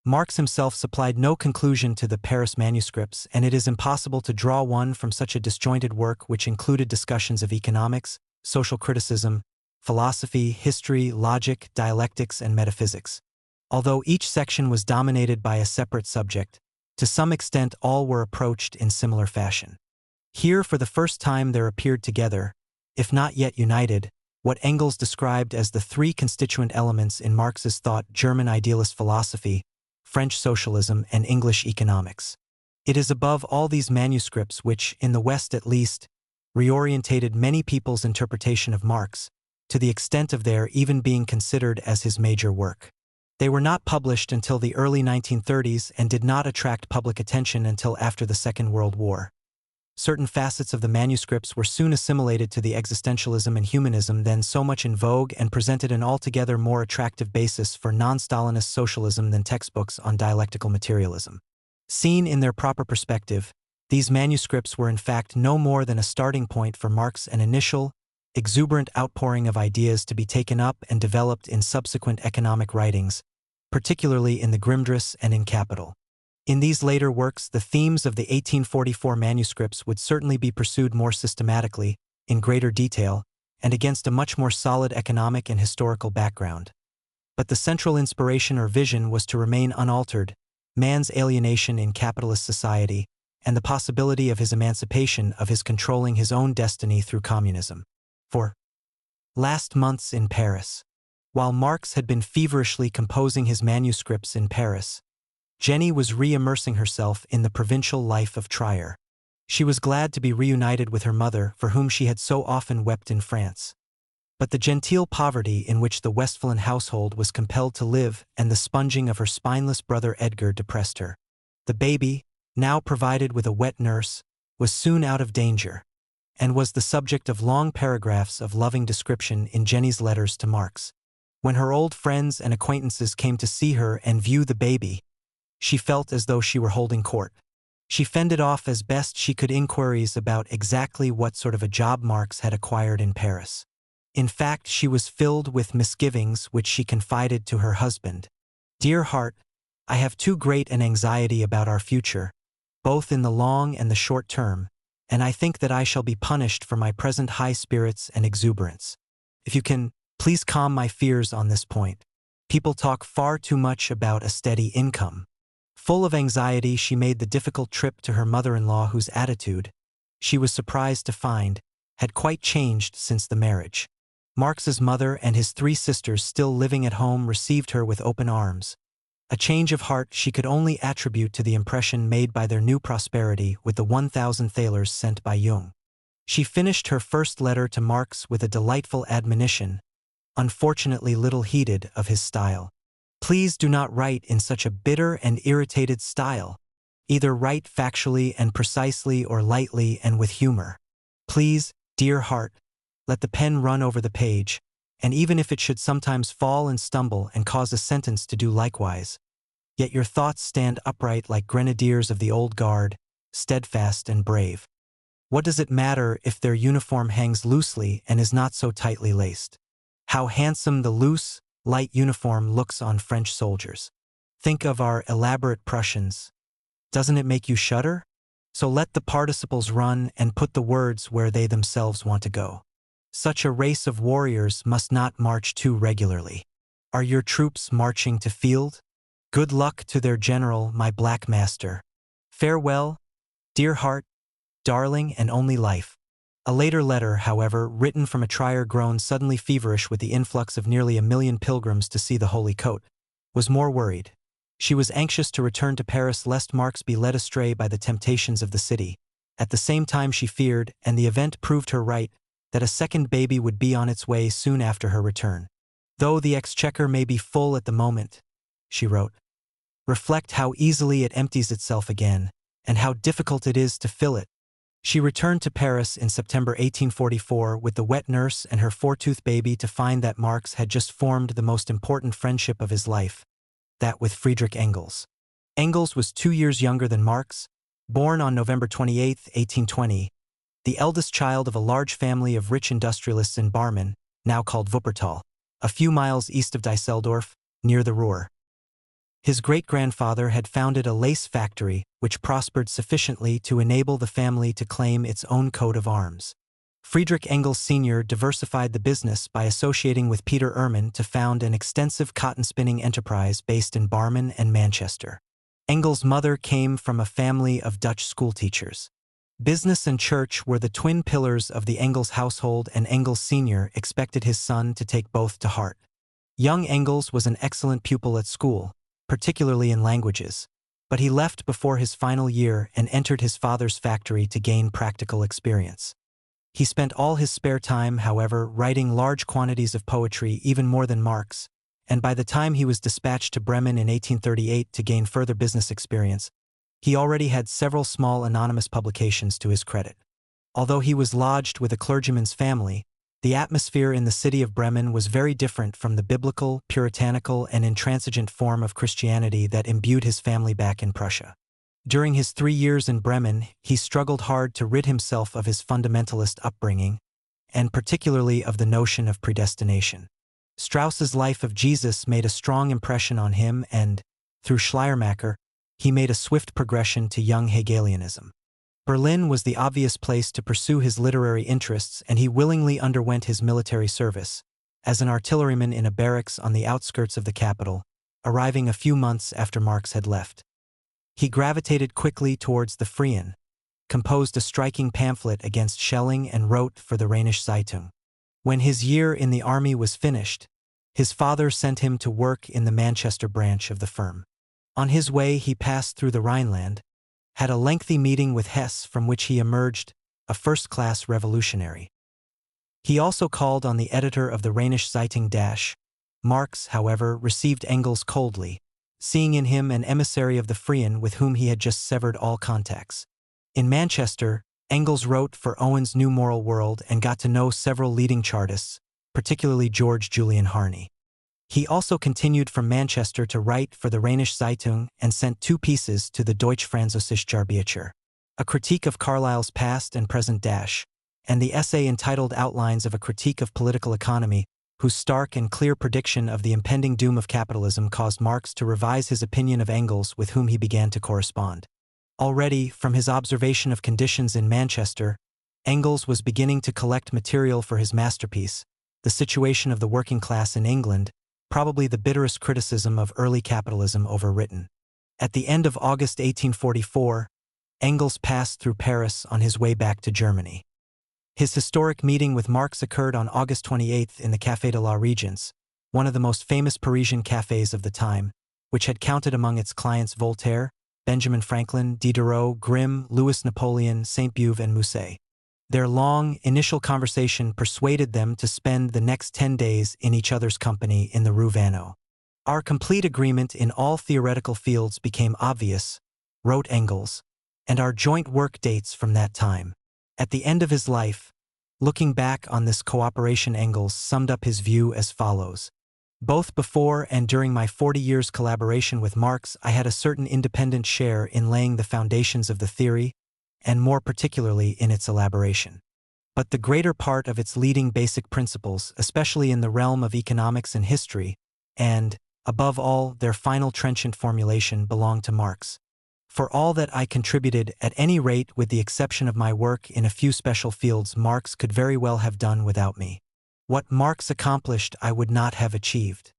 Marx himself supplied no conclusion to the Paris manuscripts, and it is impossible to draw one from such a disjointed work which included discussions of economics, social criticism, philosophy, history, logic, dialectics, and metaphysics. Although each section was dominated by a separate subject, to some extent all were approached in similar fashion. Here for the first time there appeared together, if not yet united, what Engels described as the three constituent elements in Marx's thought: German idealist philosophy, French socialism, and English economics. It is above all these manuscripts which, in the West at least, reorientated many people's interpretation of Marx, to the extent of their even being considered as his major work. They were not published until the early 1930s and did not attract public attention until after the Second World War. Certain facets of the manuscripts were soon assimilated to the existentialism and humanism then so much in vogue and presented an altogether more attractive basis for non-Stalinist socialism than textbooks on dialectical materialism. Seen in their proper perspective, these manuscripts were in fact no more than a starting point for Marx, an initial, exuberant outpouring of ideas to be taken up and developed in subsequent economic writings, particularly in the Grundrisse and in Capital. In these later works, the themes of the 1844 manuscripts would certainly be pursued more systematically, in greater detail, and against a much more solid economic and historical background. But the central inspiration or vision was to remain unaltered: man's alienation in capitalist society, and the possibility of his emancipation, of his controlling his own destiny through communism. For last months in Paris, while Marx had been feverishly composing his manuscripts in Paris, Jenny was re-immersing herself in the provincial life of Trier. She was glad to be reunited with her mother, for whom she had so often wept in France. But the genteel poverty in which the Westphalen household was compelled to live and the sponging of her spineless brother Edgar depressed her. The baby, now provided with a wet nurse, was soon out of danger, and was the subject of long paragraphs of loving description in Jenny's letters to Marx. When her old friends and acquaintances came to see her and view the baby, she felt as though she were holding court. She fended off as best she could inquiries about exactly what sort of a job Marx had acquired in Paris. In fact, she was filled with misgivings which she confided to her husband. "Dear heart, I have too great an anxiety about our future, both in the long and the short term, and I think that I shall be punished for my present high spirits and exuberance. If you can, please calm my fears on this point. People talk far too much about a steady income." Full of anxiety, she made the difficult trip to her mother-in-law, whose attitude, she was surprised to find, had quite changed since the marriage. Marx's mother and his three sisters, still living at home, received her with open arms. A change of heart she could only attribute to the impression made by their new prosperity with the 1,000 thalers sent by Jung. She finished her first letter to Marx with a delightful admonition, unfortunately little heeded, of his style. "Please do not write in such a bitter and irritated style. Either write factually and precisely or lightly and with humor. Please, dear heart, let the pen run over the page, and even if it should sometimes fall and stumble and cause a sentence to do likewise, yet your thoughts stand upright like grenadiers of the old guard, steadfast and brave. What does it matter if their uniform hangs loosely and is not so tightly laced? How handsome the loose, light uniform looks on French soldiers. Think of our elaborate Prussians. Doesn't it make you shudder? So let the participles run and put the words where they themselves want to go. Such a race of warriors must not march too regularly. Are your troops marching to field? Good luck to their general, my black master. Farewell, dear heart, darling and only life. A later letter, however, written from a trier grown suddenly feverish with the influx of nearly 1 million pilgrims to see the Holy Coat, was more worried. She was anxious to return to Paris lest Marx be led astray by the temptations of the city. At the same time she feared, and the event proved her right, that a second baby would be on its way soon after her return. Though the exchequer may be full at the moment, she wrote, reflect how easily it empties itself again, and how difficult it is to fill it. She returned to Paris in September 1844 with the wet nurse and her 4-tooth baby to find that Marx had just formed the most important friendship of his life, that with Friedrich Engels. Engels was 2 years younger than Marx, born on November 28, 1820, the eldest child of a large family of rich industrialists in Barmen, now called Wuppertal, a few miles east of Düsseldorf, near the Ruhr. His great-grandfather had founded a lace factory which prospered sufficiently to enable the family to claim its own coat of arms. Friedrich Engels Sr. diversified the business by associating with Peter Ehrman to found an extensive cotton-spinning enterprise based in Barmen and Manchester. Engels' mother came from a family of Dutch schoolteachers. Business and church were the twin pillars of the Engels household, and Engels Sr. expected his son to take both to heart. Young Engels was an excellent pupil at school, particularly in languages, but he left before his final year and entered his father's factory to gain practical experience. He spent all his spare time, however, writing large quantities of poetry, even more than Marx, and by the time he was dispatched to Bremen in 1838 to gain further business experience, he already had several small anonymous publications to his credit. Although he was lodged with a clergyman's family, the atmosphere in the city of Bremen was very different from the biblical, puritanical, and intransigent form of Christianity that imbued his family back in Prussia. During his 3 years in Bremen, he struggled hard to rid himself of his fundamentalist upbringing, and particularly of the notion of predestination. Strauss's Life of Jesus made a strong impression on him, and, through Schleiermacher, he made a swift progression to young Hegelianism. Berlin was the obvious place to pursue his literary interests, and he willingly underwent his military service, as an artilleryman in a barracks on the outskirts of the capital, arriving a few months after Marx had left. He gravitated quickly towards the Freien, composed a striking pamphlet against Schelling, and wrote for the Rheinische Zeitung. When his year in the army was finished, his father sent him to work in the Manchester branch of the firm. On his way he passed through the Rhineland, had a lengthy meeting with Hess from which he emerged a first-class revolutionary. He also called on the editor of the Rheinische Zeitung. Marx, however, received Engels coldly, seeing in him an emissary of the Freien with whom he had just severed all contacts. In Manchester, Engels wrote for Owen's New Moral World and got to know several leading Chartists, particularly George Julian Harney. He also continued from Manchester to write for the Rheinische Zeitung and sent 2 pieces to the Deutsch-Französische Jahrbücher, a critique of Carlyle's past and present and the essay entitled Outlines of a Critique of Political Economy, whose stark and clear prediction of the impending doom of capitalism caused Marx to revise his opinion of Engels, with whom he began to correspond. Already, from his observation of conditions in Manchester, Engels was beginning to collect material for his masterpiece, The Situation of the Working Class in England, probably the bitterest criticism of early capitalism overwritten. At the end of August 1844, Engels passed through Paris on his way back to Germany. His historic meeting with Marx occurred on August 28 in the Café de la Régence, one of the most famous Parisian cafés of the time, which had counted among its clients Voltaire, Benjamin Franklin, Diderot, Grimm, Louis Napoleon, Sainte-Beuve, and Musset. Their long, initial conversation persuaded them to spend the next 10 days in each other's company in the Rue Vanneau. Our complete agreement in all theoretical fields became obvious wrote Engels, and our joint work dates from that time. At the end of his life, looking back on this cooperation, Engels summed up his view as follows. Both before and during my 40 years collaboration with Marx, I had a certain independent share in laying the foundations of the theory, and more particularly in its elaboration. But the greater part of its leading basic principles, especially in the realm of economics and history, and, above all, their final trenchant formulation, belonged to Marx. For all that I contributed, at any rate with the exception of my work in a few special fields, Marx could very well have done without me. What Marx accomplished I would not have achieved.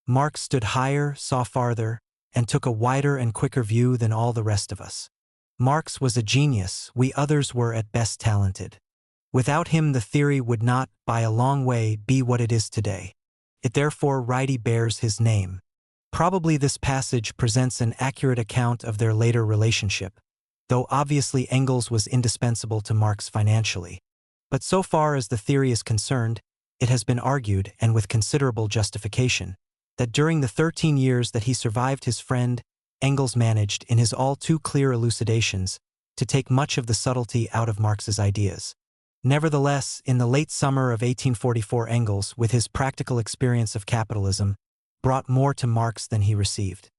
Marx stood higher, saw farther, and took a wider and quicker view than all the rest of us. Marx was a genius, we others were at best talented. Without him the theory would not, by a long way, be what it is today. It therefore rightly bears his name. Probably this passage presents an accurate account of their later relationship, though obviously Engels was indispensable to Marx financially. But so far as the theory is concerned, it has been argued, and with considerable justification, that during the 13 years that he survived his friend, Engels managed, in his all too clear elucidations, to take much of the subtlety out of Marx's ideas. Nevertheless, in the late summer of 1844, Engels, with his practical experience of capitalism, brought more to Marx than he received.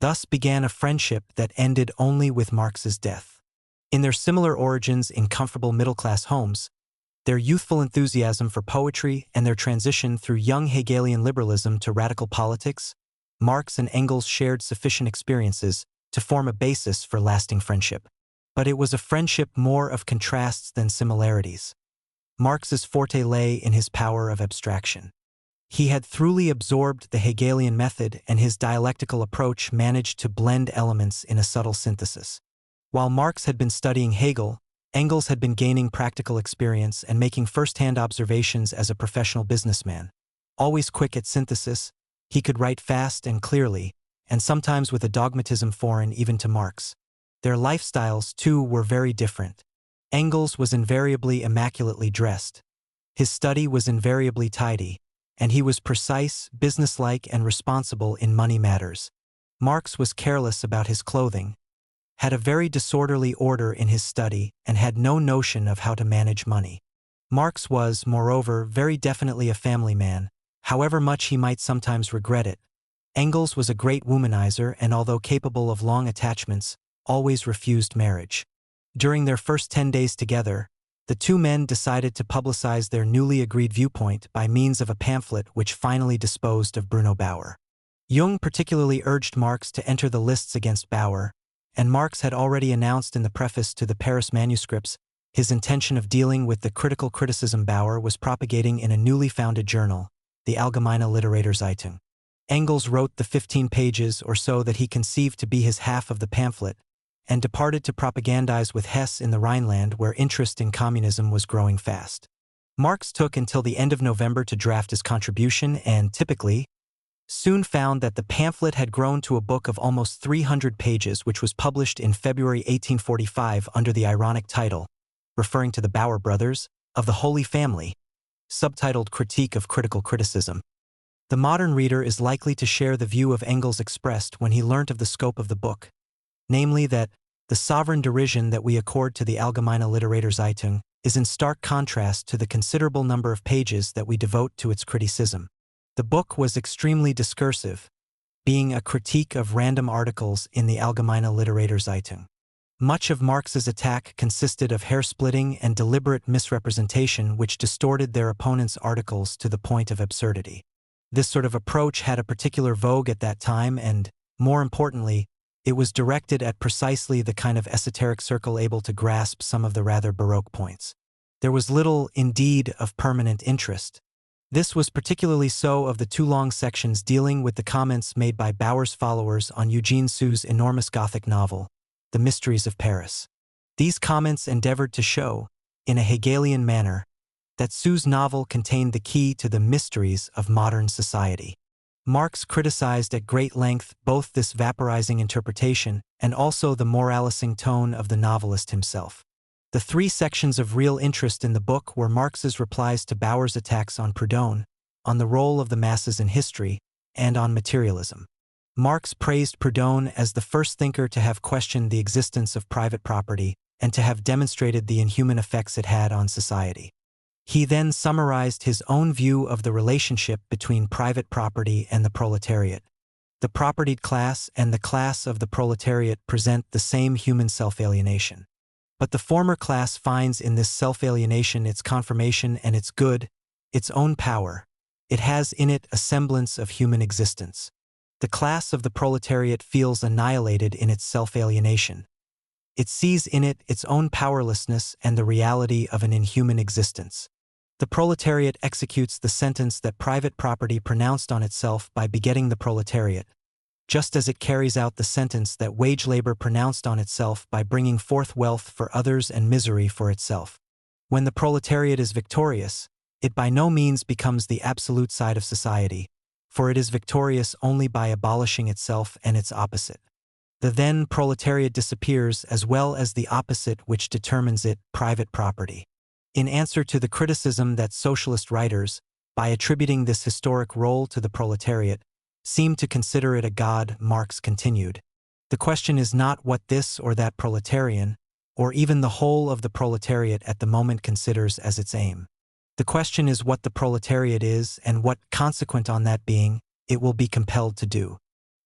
Thus began a friendship that ended only with Marx's death. In their similar origins in comfortable middle-class homes, their youthful enthusiasm for poetry, and their transition through young Hegelian liberalism to radical politics, Marx and Engels shared sufficient experiences to form a basis for lasting friendship. But it was a friendship more of contrasts than similarities. Marx's forte lay in his power of abstraction. He had thoroughly absorbed the Hegelian method, and his dialectical approach managed to blend elements in a subtle synthesis. While Marx had been studying Hegel, Engels had been gaining practical experience and making first-hand observations as a professional businessman. Always quick at synthesis, he could write fast and clearly, and sometimes with a dogmatism foreign even to Marx. Their lifestyles, too, were very different. Engels was invariably immaculately dressed. His study was invariably tidy, and he was precise, businesslike, and responsible in money matters. Marx was careless about his clothing, had a very disorderly order in his study, and had no notion of how to manage money. Marx was, moreover, very definitely a family man, however much he might sometimes regret it. Engels was a great womanizer, and although capable of long attachments, always refused marriage. During their first 10 days together, the two men decided to publicize their newly agreed viewpoint by means of a pamphlet which finally disposed of Bruno Bauer. Jung particularly urged Marx to enter the lists against Bauer, and Marx had already announced in the preface to the Paris manuscripts his intention of dealing with the critical criticism Bauer was propagating in a newly founded journal, the Allgemeine Literaturzeitung. Engels wrote the 15 pages or so that he conceived to be his half of the pamphlet, and departed to propagandize with Hess in the Rhineland, where interest in communism was growing fast. Marx took until the end of November to draft his contribution and, typically, soon found that the pamphlet had grown to a book of almost 300 pages, which was published in February 1845 under the ironic title, referring to the Bauer brothers, of the Holy Family, subtitled Critique of Critical Criticism. The modern reader is likely to share the view of Engels expressed when he learnt of the scope of the book, namely that the sovereign derision that we accord to the Allgemeine Literaturzeitung is in stark contrast to the considerable number of pages that we devote to its criticism. The book was extremely discursive, being a critique of random articles in the Allgemeine Literaturzeitung. Much of Marx's attack consisted of hair-splitting and deliberate misrepresentation which distorted their opponents' articles to the point of absurdity. This sort of approach had a particular vogue at that time and, more importantly, it was directed at precisely the kind of esoteric circle able to grasp some of the rather baroque points. There was little, indeed, of permanent interest. This was particularly so of the two long sections dealing with the comments made by Bauer's followers on Eugene Sue's enormous Gothic novel, The Mysteries of Paris. These comments endeavored to show, in a Hegelian manner, that Sue's novel contained the key to the mysteries of modern society. Marx criticized at great length both this vaporizing interpretation and also the moralizing tone of the novelist himself. The three sections of real interest in the book were Marx's replies to Bauer's attacks on Proudhon, on the role of the masses in history, and on materialism. Marx praised Proudhon as the first thinker to have questioned the existence of private property and to have demonstrated the inhuman effects it had on society. He then summarized his own view of the relationship between private property and the proletariat. The propertied class and the class of the proletariat present the same human self-alienation. But the former class finds in this self-alienation its confirmation and its good, its own power. It has in it a semblance of human existence. The class of the proletariat feels annihilated in its self-alienation. It sees in it its own powerlessness and the reality of an inhuman existence. The proletariat executes the sentence that private property pronounced on itself by begetting the proletariat, just as it carries out the sentence that wage labor pronounced on itself by bringing forth wealth for others and misery for itself. When the proletariat is victorious, it by no means becomes the absolute side of society, for it is victorious only by abolishing itself and its opposite. The then proletariat disappears as well as the opposite which determines it, private property. In answer to the criticism that socialist writers, by attributing this historic role to the proletariat, seem to consider it a god, Marx continued, the question is not what this or that proletarian, or even the whole of the proletariat at the moment considers as its aim. The question is what the proletariat is and what, consequent on that being, it will be compelled to do.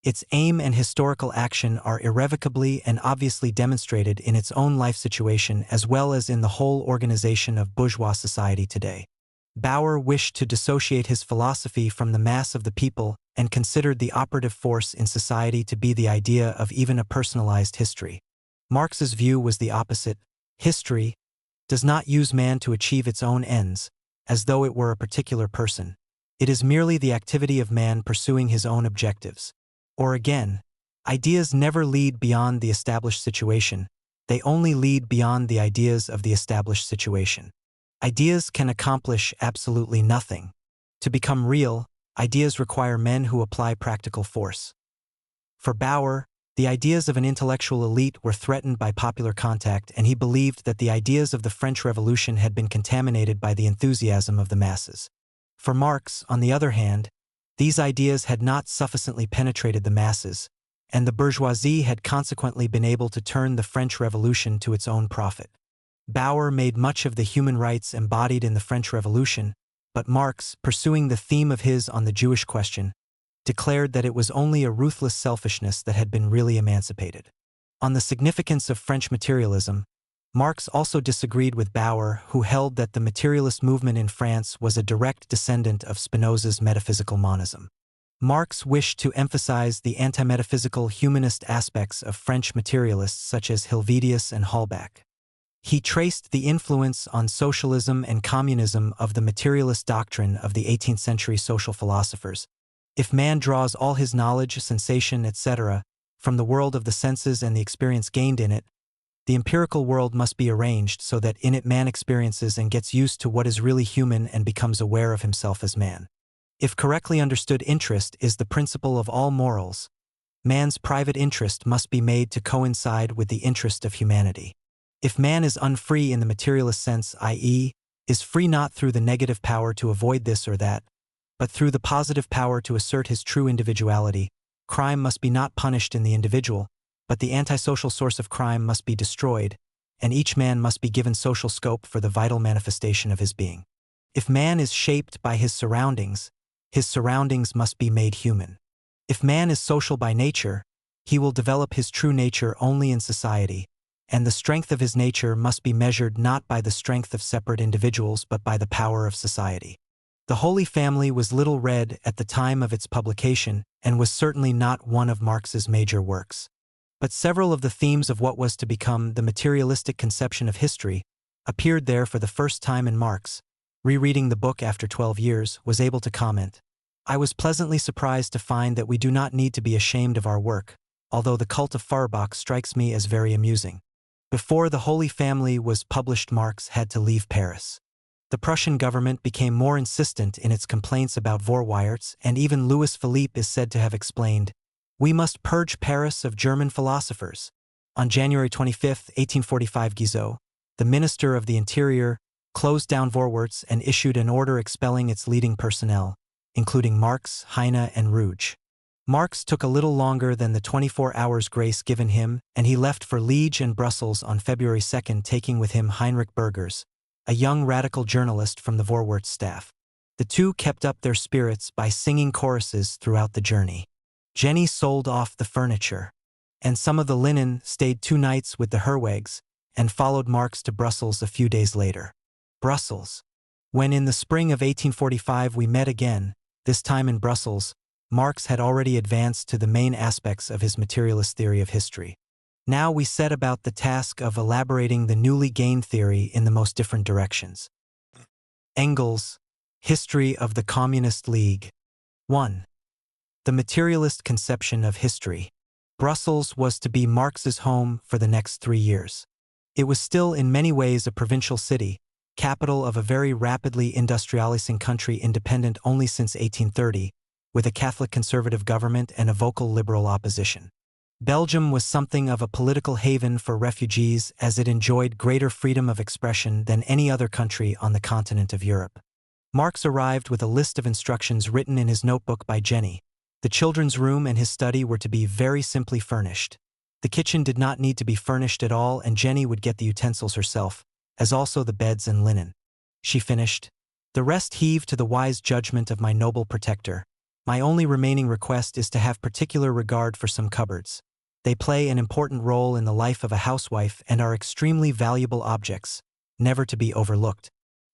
Its aim and historical action are irrevocably and obviously demonstrated in its own life situation as well as in the whole organization of bourgeois society today. Bauer wished to dissociate his philosophy from the mass of the people and considered the operative force in society to be the idea of even a personalized history. Marx's view was the opposite. History does not use man to achieve its own ends, as though it were a particular person. It is merely the activity of man pursuing his own objectives. Or again, ideas never lead beyond the established situation, they only lead beyond the ideas of the established situation. Ideas can accomplish absolutely nothing. To become real, ideas require men who apply practical force. For Bauer, the ideas of an intellectual elite were threatened by popular contact, and he believed that the ideas of the French Revolution had been contaminated by the enthusiasm of the masses. For Marx, on the other hand, these ideas had not sufficiently penetrated the masses, and the bourgeoisie had consequently been able to turn the French Revolution to its own profit. Bauer made much of the human rights embodied in the French Revolution, but Marx, pursuing the theme of his on the Jewish question, declared that it was only a ruthless selfishness that had been really emancipated. On the significance of French materialism, Marx also disagreed with Bauer, who held that the materialist movement in France was a direct descendant of Spinoza's metaphysical monism. Marx wished to emphasize the anti-metaphysical humanist aspects of French materialists such as Helvetius and Holbach. He traced the influence on socialism and communism of the materialist doctrine of the 18th century social philosophers. If man draws all his knowledge, sensation, etc., from the world of the senses and the experience gained in it, the empirical world must be arranged so that in it man experiences and gets used to what is really human and becomes aware of himself as man. If correctly understood, interest is the principle of all morals. Man's private interest must be made to coincide with the interest of humanity. If man is unfree in the materialist sense, i.e., is free not through the negative power to avoid this or that, but through the positive power to assert his true individuality, crime must be not punished in the individual, but the antisocial source of crime must be destroyed, and each man must be given social scope for the vital manifestation of his being. If man is shaped by his surroundings must be made human. If man is social by nature, he will develop his true nature only in society, and the strength of his nature must be measured not by the strength of separate individuals but by the power of society. The Holy Family was little read at the time of its publication and was certainly not one of Marx's major works. But several of the themes of what was to become the materialistic conception of history appeared there for the first time, in Marx, rereading the book after 12 years, was able to comment, "I was pleasantly surprised to find that we do not need to be ashamed of our work, although the cult of Feuerbach strikes me as very amusing." Before the Holy Family was published, Marx had to leave Paris. The Prussian government became more insistent in its complaints about Vorwärts, and even Louis Philippe is said to have explained, "We must purge Paris of German philosophers." On January 25, 1845, Guizot, the Minister of the Interior, closed down Vorwärts and issued an order expelling its leading personnel, including Marx, Heine, and Rouge. Marx took a little longer than the 24 hours grace given him, and he left for Liège and Brussels on February 2, taking with him Heinrich Burgers, a young radical journalist from the Vorwärts staff. The two kept up their spirits by singing choruses throughout the journey. Jenny sold off the furniture, and some of the linen, stayed 2 nights with the Herwegs, and followed Marx to Brussels a few days later. Brussels. When in the spring of 1845 we met again, this time in Brussels, Marx had already advanced to the main aspects of his materialist theory of history. Now we set about the task of elaborating the newly gained theory in the most different directions. Engels, History of the Communist League. 1. The materialist conception of history. Brussels was to be Marx's home for the next 3 years. It was still in many ways a provincial city, capital of a very rapidly industrializing country independent only since 1830, with a Catholic conservative government and a vocal liberal opposition. Belgium was something of a political haven for refugees as it enjoyed greater freedom of expression than any other country on the continent of Europe. Marx arrived with a list of instructions written in his notebook by Jenny. The children's room and his study were to be very simply furnished. The kitchen did not need to be furnished at all, and Jenny would get the utensils herself, as also the beds and linen. She finished. The rest heaved to the wise judgment of my noble protector. My only remaining request is to have particular regard for some cupboards. They play an important role in the life of a housewife and are extremely valuable objects, never to be overlooked.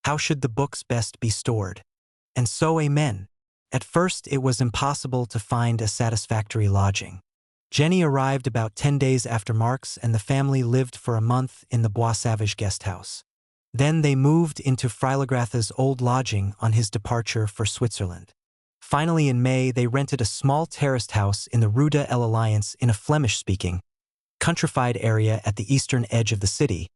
How should the books best be stored? And so amen. At first it was impossible to find a satisfactory lodging. Jenny arrived about 10 days after Marx, and the family lived for a month in the Bois Savage guest house. Then they moved into Freiligrath's old lodging on his departure for Switzerland. Finally, in May, they rented a small terraced house in the Rue de l'Alliance in a Flemish-speaking, countrified area at the eastern edge of the city,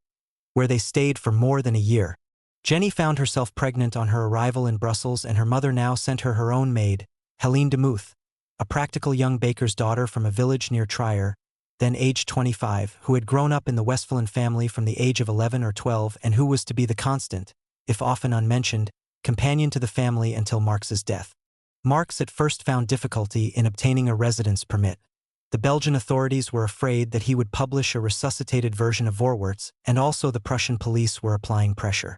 where they stayed for more than a year. Jenny found herself pregnant on her arrival in Brussels, and her mother now sent her her own maid, Helene de Muth, a practical young baker's daughter from a village near Trier, then aged 25, who had grown up in the Westphalen family from the age of 11 or 12 and who was to be the constant, if often unmentioned, companion to the family until Marx's death. Marx at first found difficulty in obtaining a residence permit. The Belgian authorities were afraid that he would publish a resuscitated version of Vorwärts, and also the Prussian police were applying pressure.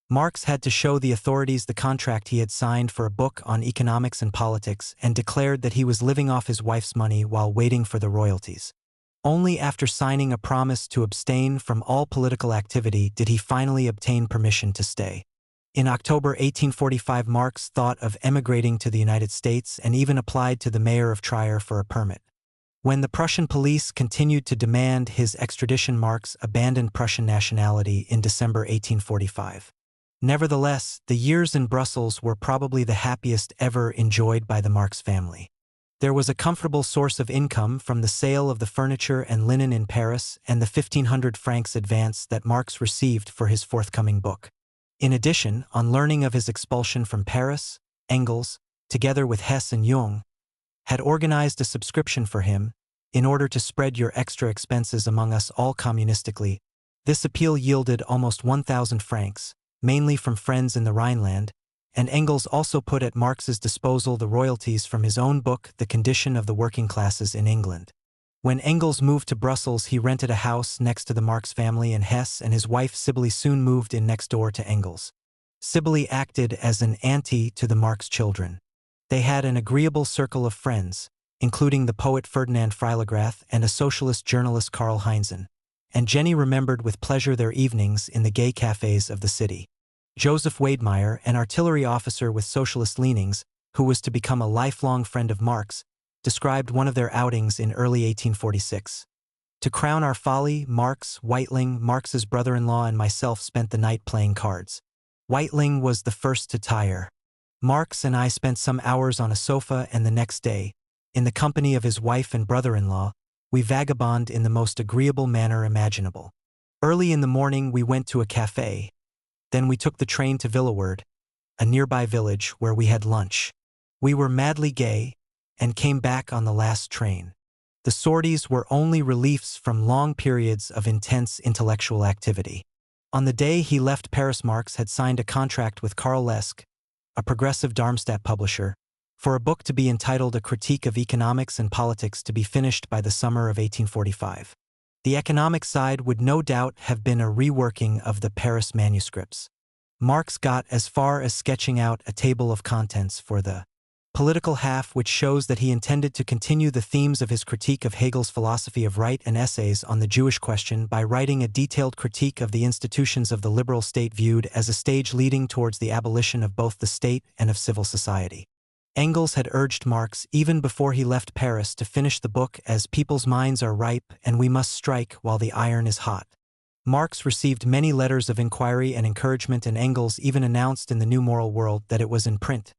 Marx had to show the authorities the contract he had signed for a book on economics and politics, and declared that he was living off his wife's money while waiting for the royalties. Only after signing a promise to abstain from all political activity did he finally obtain permission to stay. In October 1845, Marx thought of emigrating to the United States and even applied to the mayor of Trier for a permit. When the Prussian police continued to demand his extradition, Marx abandoned Prussian nationality in December 1845. Nevertheless, the years in Brussels were probably the happiest ever enjoyed by the Marx family. There was a comfortable source of income from the sale of the furniture and linen in Paris and the 1,500 francs advance that Marx received for his forthcoming book. In addition, on learning of his expulsion from Paris, Engels, together with Hess and Jung, had organized a subscription for him, in order to spread your extra expenses among us all communistically. This appeal yielded almost 1,000 francs, mainly from friends in the Rhineland, and Engels also put at Marx's disposal the royalties from his own book, The Condition of the Working Classes in England. When Engels moved to Brussels, he rented a house next to the Marx family, and Hess and his wife Sibylle soon moved in next door to Engels. Sibylle acted as an auntie to the Marx children. They had an agreeable circle of friends, including the poet Ferdinand Freiligrath and a socialist journalist Karl Heinzen, and Jenny remembered with pleasure their evenings in the gay cafes of the city. Joseph Wademeyer, an artillery officer with socialist leanings, who was to become a lifelong friend of Marx, described one of their outings in early 1846. To crown our folly, Marx, Weitling, Marx's brother-in-law, and myself spent the night playing cards. Weitling was the first to tire. Marx and I spent some hours on a sofa, and the next day, in the company of his wife and brother-in-law, we vagabonded in the most agreeable manner imaginable. Early in the morning we went to a café. Then we took the train to Villewerd, a nearby village, where we had lunch. We were madly gay, and came back on the last train. The sorties were only reliefs from long periods of intense intellectual activity. On the day he left Paris, Marx had signed a contract with Karl Lesk, a progressive Darmstadt publisher, for a book to be entitled A Critique of Economics and Politics to be finished by the summer of 1845. The economic side would no doubt have been a reworking of the Paris manuscripts. Marx got as far as sketching out a table of contents for the political half, which shows that he intended to continue the themes of his critique of Hegel's philosophy of right and essays on the Jewish question by writing a detailed critique of the institutions of the liberal state viewed as a stage leading towards the abolition of both the state and of civil society. Engels had urged Marx even before he left Paris to finish the book as people's minds are ripe and we must strike while the iron is hot. Marx received many letters of inquiry and encouragement, and Engels even announced in the New Moral World that it was in print.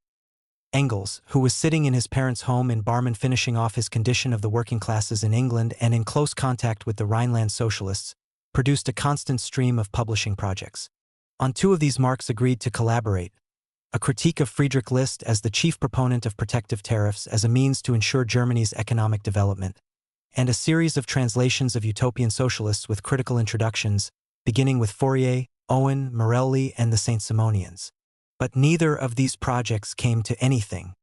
Engels, who was sitting in his parents' home in Barmen finishing off his Condition of the Working Classes in England and in close contact with the Rhineland socialists, produced a constant stream of publishing projects. On two of these Marx agreed to collaborate: a critique of Friedrich List as the chief proponent of protective tariffs as a means to ensure Germany's economic development, and a series of translations of utopian socialists with critical introductions, beginning with Fourier, Owen, Morelli, and the Saint-Simonians. But neither of these projects came to anything.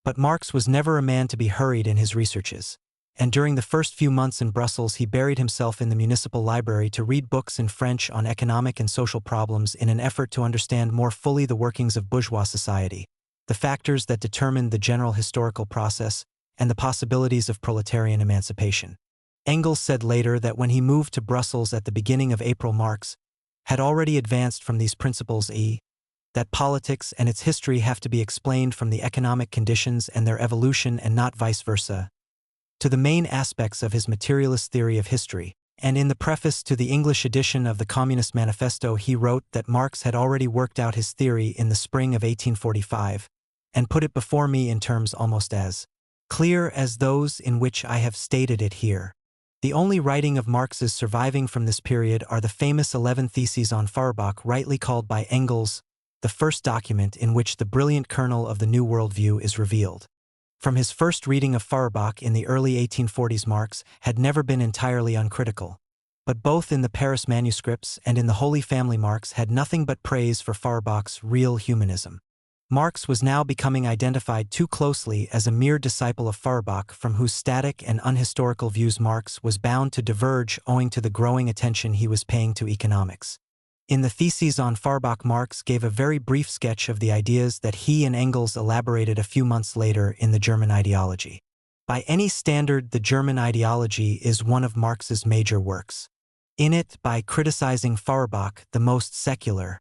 But Marx was never a man to be hurried in his researches, and during the first few months in Brussels he buried himself in the municipal library to read books in French on economic and social problems in an effort to understand more fully the workings of bourgeois society, the factors that determined the general historical process, and the possibilities of proletarian emancipation. Engels said later that when he moved to Brussels at the beginning of April, Marx had already advanced from these principles, that politics and its history have to be explained from the economic conditions and their evolution and not vice versa, to the main aspects of his materialist theory of history. And in the preface to the English edition of the Communist Manifesto he wrote that Marx had already worked out his theory in the spring of 1845, and put it before me in terms almost as clear as those in which I have stated it here. The only writing of Marx's surviving from this period are the famous 11 Theses on Feuerbach, rightly called by Engels the first document in which the brilliant kernel of the new worldview is revealed. From his first reading of Feuerbach in the early 1840s, Marx had never been entirely uncritical. But both in the Paris manuscripts and in the Holy Family, Marx had nothing but praise for Feuerbach's real humanism. Marx was now becoming identified too closely as a mere disciple of Feuerbach, from whose static and unhistorical views Marx was bound to diverge owing to the growing attention he was paying to economics. In the Theses on Feuerbach, Marx gave a very brief sketch of the ideas that he and Engels elaborated a few months later in the German ideology. By any standard, the German ideology is one of Marx's major works. In it, by criticizing Feuerbach, the most secular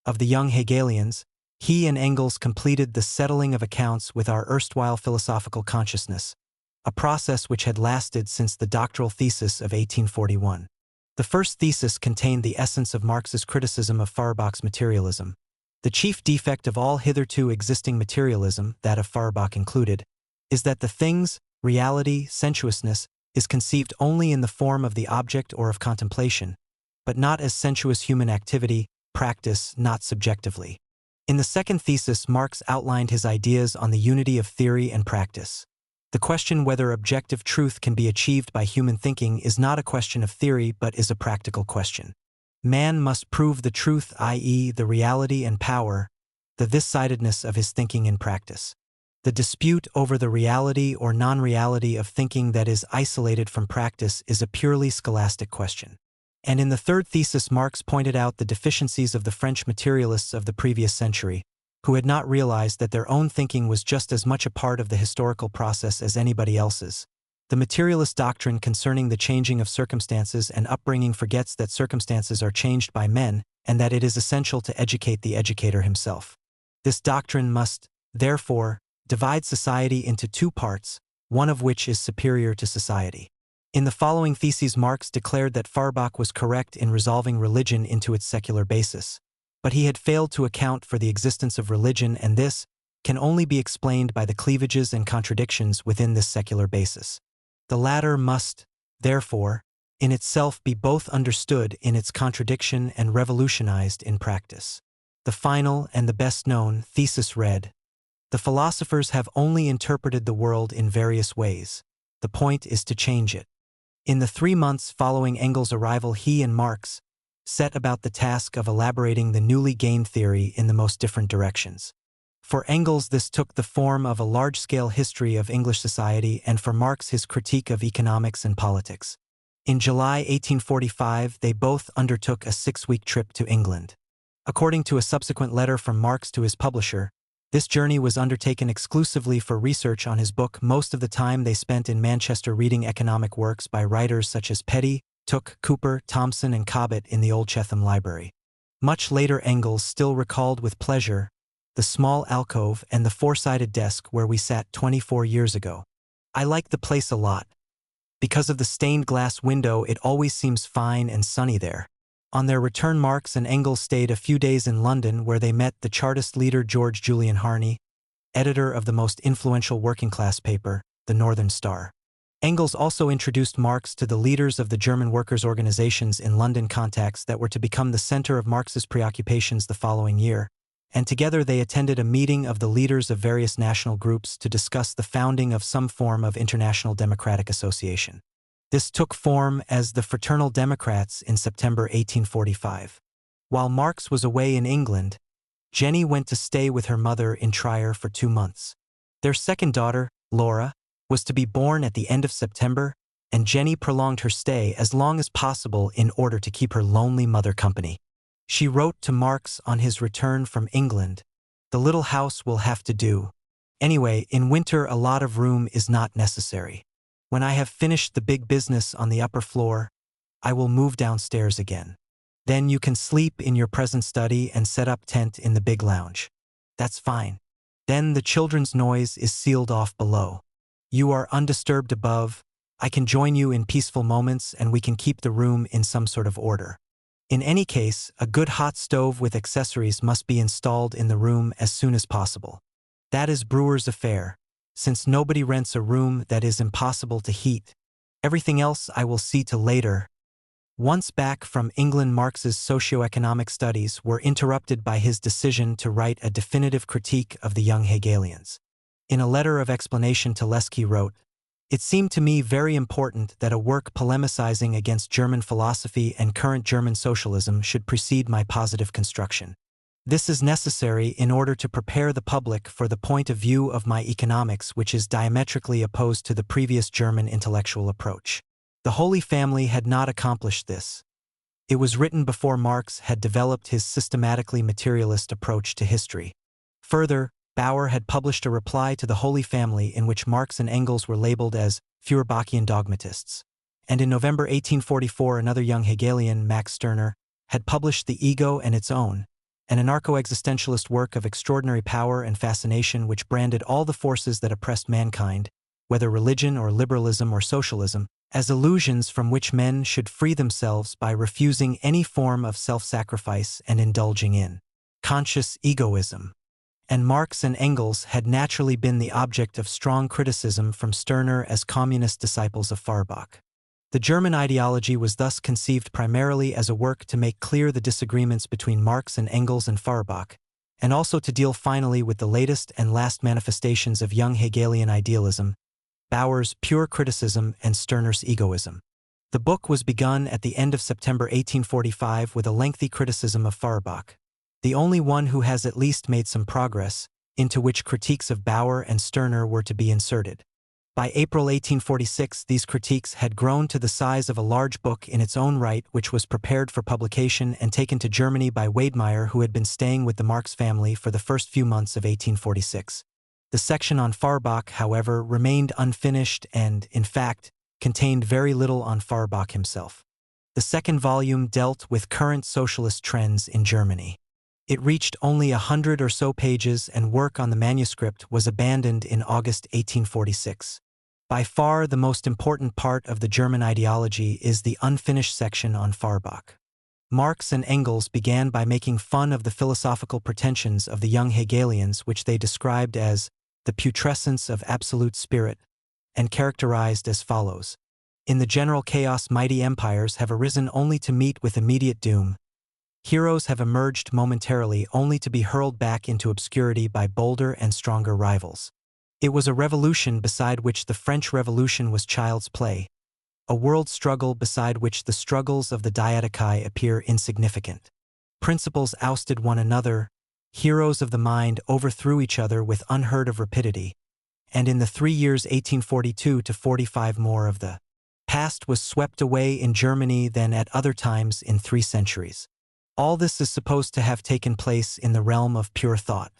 of the young Hegelians, he and Engels completed the settling of accounts with our erstwhile philosophical consciousness, a process which had lasted since the doctoral thesis of 1841. The first thesis contained the essence of Marx's criticism of Feuerbach's materialism. The chief defect of all hitherto existing materialism, that of Feuerbach included, is that the thing's reality, sensuousness, is conceived only in the form of the object or of contemplation, but not as sensuous human activity, practice, not subjectively. In the second thesis, Marx outlined his ideas on the unity of theory and practice. The question whether objective truth can be achieved by human thinking is not a question of theory but is a practical question. Man must prove the truth, i.e., the reality and power, the this-sidedness of his thinking in practice. The dispute over the reality or non-reality of thinking that is isolated from practice is a purely scholastic question. And in the third thesis, Marx pointed out the deficiencies of the French materialists of the previous century, who had not realized that their own thinking was just as much a part of the historical process as anybody else's. The materialist doctrine concerning the changing of circumstances and upbringing forgets that circumstances are changed by men and that it is essential to educate the educator himself. This doctrine must, therefore, divide society into two parts, one of which is superior to society. In the following theses, Marx declared that Feuerbach was correct in resolving religion into its secular basis. But he had failed to account for the existence of religion, and this can only be explained by the cleavages and contradictions within this secular basis. The latter must, therefore, in itself be both understood in its contradiction and revolutionized in practice. The final and the best known thesis read, "The philosophers have only interpreted the world in various ways. The point is to change it." In the 3 months following Engels' arrival, he and Marx set about the task of elaborating the newly gained theory in the most different directions. For Engels, this took the form of a large-scale history of English society, and for Marx, his critique of economics and politics. In July 1845, they both undertook a 6-week trip to England. According to a subsequent letter from Marx to his publisher, this journey was undertaken exclusively for research on his book. Most of the time they spent in Manchester reading economic works by writers such as Petty, Tooke, Cooper, Thomson, and Cobbett in the Old Chatham Library. Much later, Engels still recalled with pleasure the small alcove and the four-sided desk where we sat 24 years ago. I like the place a lot. Because of the stained glass window, it always seems fine and sunny there. On their return, Marx and Engels stayed a few days in London, where they met the Chartist leader George Julian Harney, editor of the most influential working-class paper, the Northern Star. Engels also introduced Marx to the leaders of the German workers' organizations in London, contacts that were to become the center of Marx's preoccupations the following year, and together they attended a meeting of the leaders of various national groups to discuss the founding of some form of international democratic association. This took form as the Fraternal Democrats in September 1845. While Marx was away in England, Jenny went to stay with her mother in Trier for 2 months. Their second daughter, Laura, was to be born at the end of September, and Jenny prolonged her stay as long as possible in order to keep her lonely mother company. She wrote to Marx on his return from England, "The little house will have to do. Anyway, in winter a lot of room is not necessary. When I have finished the big business on the upper floor, I will move downstairs again. Then you can sleep in your present study and set up tent in the big lounge. That's fine. Then the children's noise is sealed off below. You are undisturbed above. I can join you in peaceful moments and we can keep the room in some sort of order. In any case, a good hot stove with accessories must be installed in the room as soon as possible. That is Brewer's affair, since nobody rents a room that is impossible to heat. Everything else I will see to later." Once back from England, Marx's socio-economic studies were interrupted by his decision to write a definitive critique of the young Hegelians. In a letter of explanation to Lesch, he wrote, "It seemed to me very important that a work polemicizing against German philosophy and current German socialism should precede my positive construction. This is necessary in order to prepare the public for the point of view of my economics, which is diametrically opposed to the previous German intellectual approach." The Holy Family had not accomplished this. It was written before Marx had developed his systematically materialist approach to history. Further, Bauer had published a reply to the Holy Family in which Marx and Engels were labeled as Feuerbachian dogmatists. And in November 1844, another young Hegelian, Max Stirner, had published The Ego and Its Own, an anarcho-existentialist work of extraordinary power and fascination which branded all the forces that oppressed mankind, whether religion or liberalism or socialism, as illusions from which men should free themselves by refusing any form of self-sacrifice and indulging in conscious egoism. And Marx and Engels had naturally been the object of strong criticism from Stirner as communist disciples of Feuerbach. The German ideology was thus conceived primarily as a work to make clear the disagreements between Marx and Engels and Feuerbach, and also to deal finally with the latest and last manifestations of young Hegelian idealism, Bauer's pure criticism and Stirner's egoism. The book was begun at the end of September 1845 with a lengthy criticism of Feuerbach, the only one who has at least made some progress, into which critiques of Bauer and Stirner were to be inserted. By April 1846, these critiques had grown to the size of a large book in its own right, which was prepared for publication and taken to Germany by Wedemeyer, who had been staying with the Marx family for the first few months of 1846. The section on Feuerbach, however, remained unfinished and, in fact, contained very little on Feuerbach himself. The second volume dealt with current socialist trends in Germany. It reached only 100 or so pages, and work on the manuscript was abandoned in August 1846. By far the most important part of the German ideology is the unfinished section on Feuerbach. Marx and Engels began by making fun of the philosophical pretensions of the young Hegelians, which they described as the putrescence of absolute spirit, and characterized as follows: "In the general chaos, mighty empires have arisen only to meet with immediate doom. Heroes have emerged momentarily only to be hurled back into obscurity by bolder and stronger rivals. It was a revolution beside which the French Revolution was child's play, a world struggle beside which the struggles of the Diadochi appear insignificant. Principles ousted one another, heroes of the mind overthrew each other with unheard of rapidity, and in the 3 years 1842 to 45 more of the past was swept away in Germany than at other times in 3 centuries. All this is supposed to have taken place in the realm of pure thought.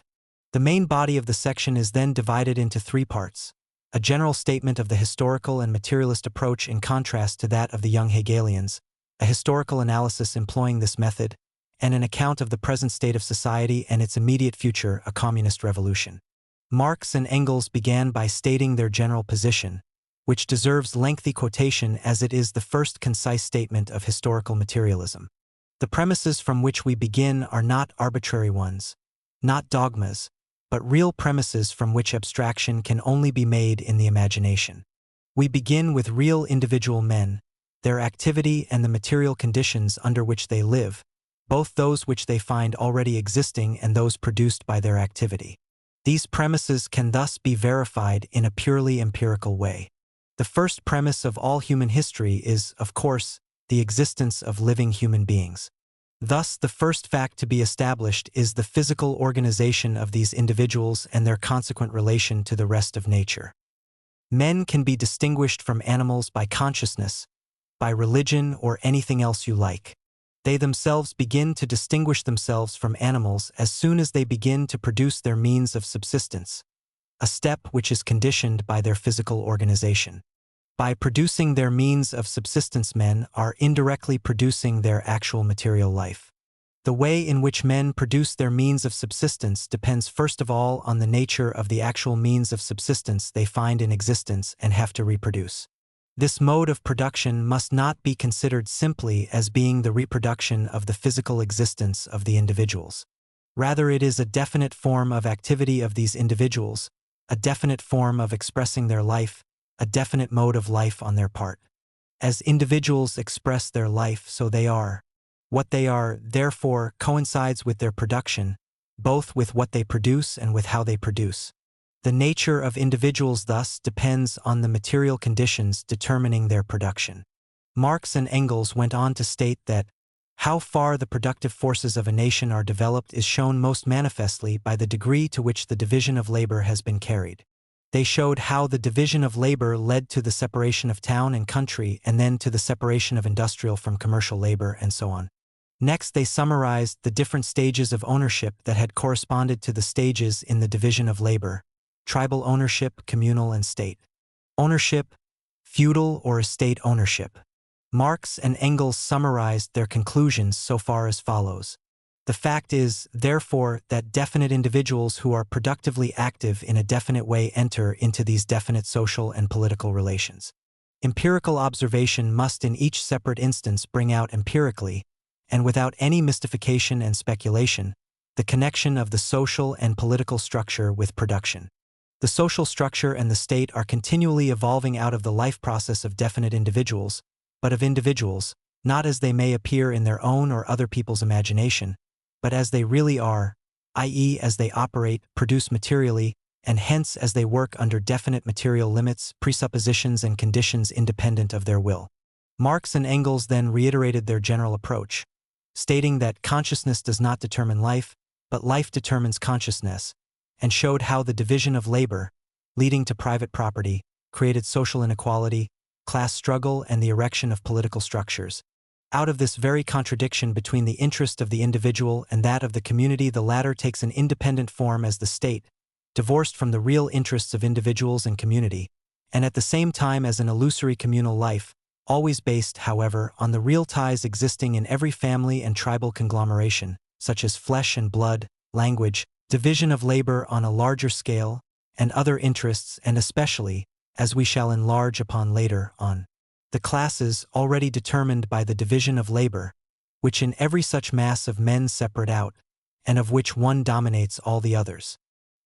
The main body of the section is then divided into 3 parts: a general statement of the historical and materialist approach in contrast to that of the young Hegelians, a historical analysis employing this method, and an account of the present state of society and its immediate future, a communist revolution. Marx and Engels began by stating their general position, which deserves lengthy quotation as it is the first concise statement of historical materialism. The premises from which we begin are not arbitrary ones, not dogmas, but real premises from which abstraction can only be made in the imagination. We begin with real individual men, their activity and the material conditions under which they live, both those which they find already existing and those produced by their activity. These premises can thus be verified in a purely empirical way. The first premise of all human history is, of course, the existence of living human beings. Thus, the first fact to be established is the physical organization of these individuals and their consequent relation to the rest of nature. Men can be distinguished from animals by consciousness, by religion, or anything else you like. They themselves begin to distinguish themselves from animals as soon as they begin to produce their means of subsistence, a step which is conditioned by their physical organization. By producing their means of subsistence, men are indirectly producing their actual material life. The way in which men produce their means of subsistence depends first of all on the nature of the actual means of subsistence they find in existence and have to reproduce. This mode of production must not be considered simply as being the reproduction of the physical existence of the individuals. Rather, it is a definite form of activity of these individuals, a definite form of expressing their life, a definite mode of life on their part. As individuals express their life, so they are. What they are, therefore, coincides with their production, both with what they produce and with how they produce. The nature of individuals thus depends on the material conditions determining their production. Marx and Engels went on to state that how far the productive forces of a nation are developed is shown most manifestly by the degree to which the division of labor has been carried. They showed how the division of labor led to the separation of town and country and then to the separation of industrial from commercial labor and so on. Next, they summarized the different stages of ownership that had corresponded to the stages in the division of labor: tribal ownership, communal and state ownership, feudal or estate ownership. Marx and Engels summarized their conclusions so far as follows. The fact is, therefore, that definite individuals who are productively active in a definite way enter into these definite social and political relations. Empirical observation must in each separate instance bring out empirically, and without any mystification and speculation, the connection of the social and political structure with production. The social structure and the state are continually evolving out of the life process of definite individuals, but of individuals, not as they may appear in their own or other people's imagination, but as they really are, i.e., as they operate, produce materially, and hence as they work under definite material limits, presuppositions, and conditions independent of their will. Marx and Engels then reiterated their general approach, stating that consciousness does not determine life, but life determines consciousness, and showed how the division of labor, leading to private property, created social inequality, class struggle, and the erection of political structures. Out of this very contradiction between the interest of the individual and that of the community, the latter takes an independent form as the state, divorced from the real interests of individuals and community, and at the same time as an illusory communal life, always based, however, on the real ties existing in every family and tribal conglomeration, such as flesh and blood, language, division of labor on a larger scale, and other interests, and especially, as we shall enlarge upon later on, the classes already determined by the division of labor, which in every such mass of men separate out, and of which one dominates all the others.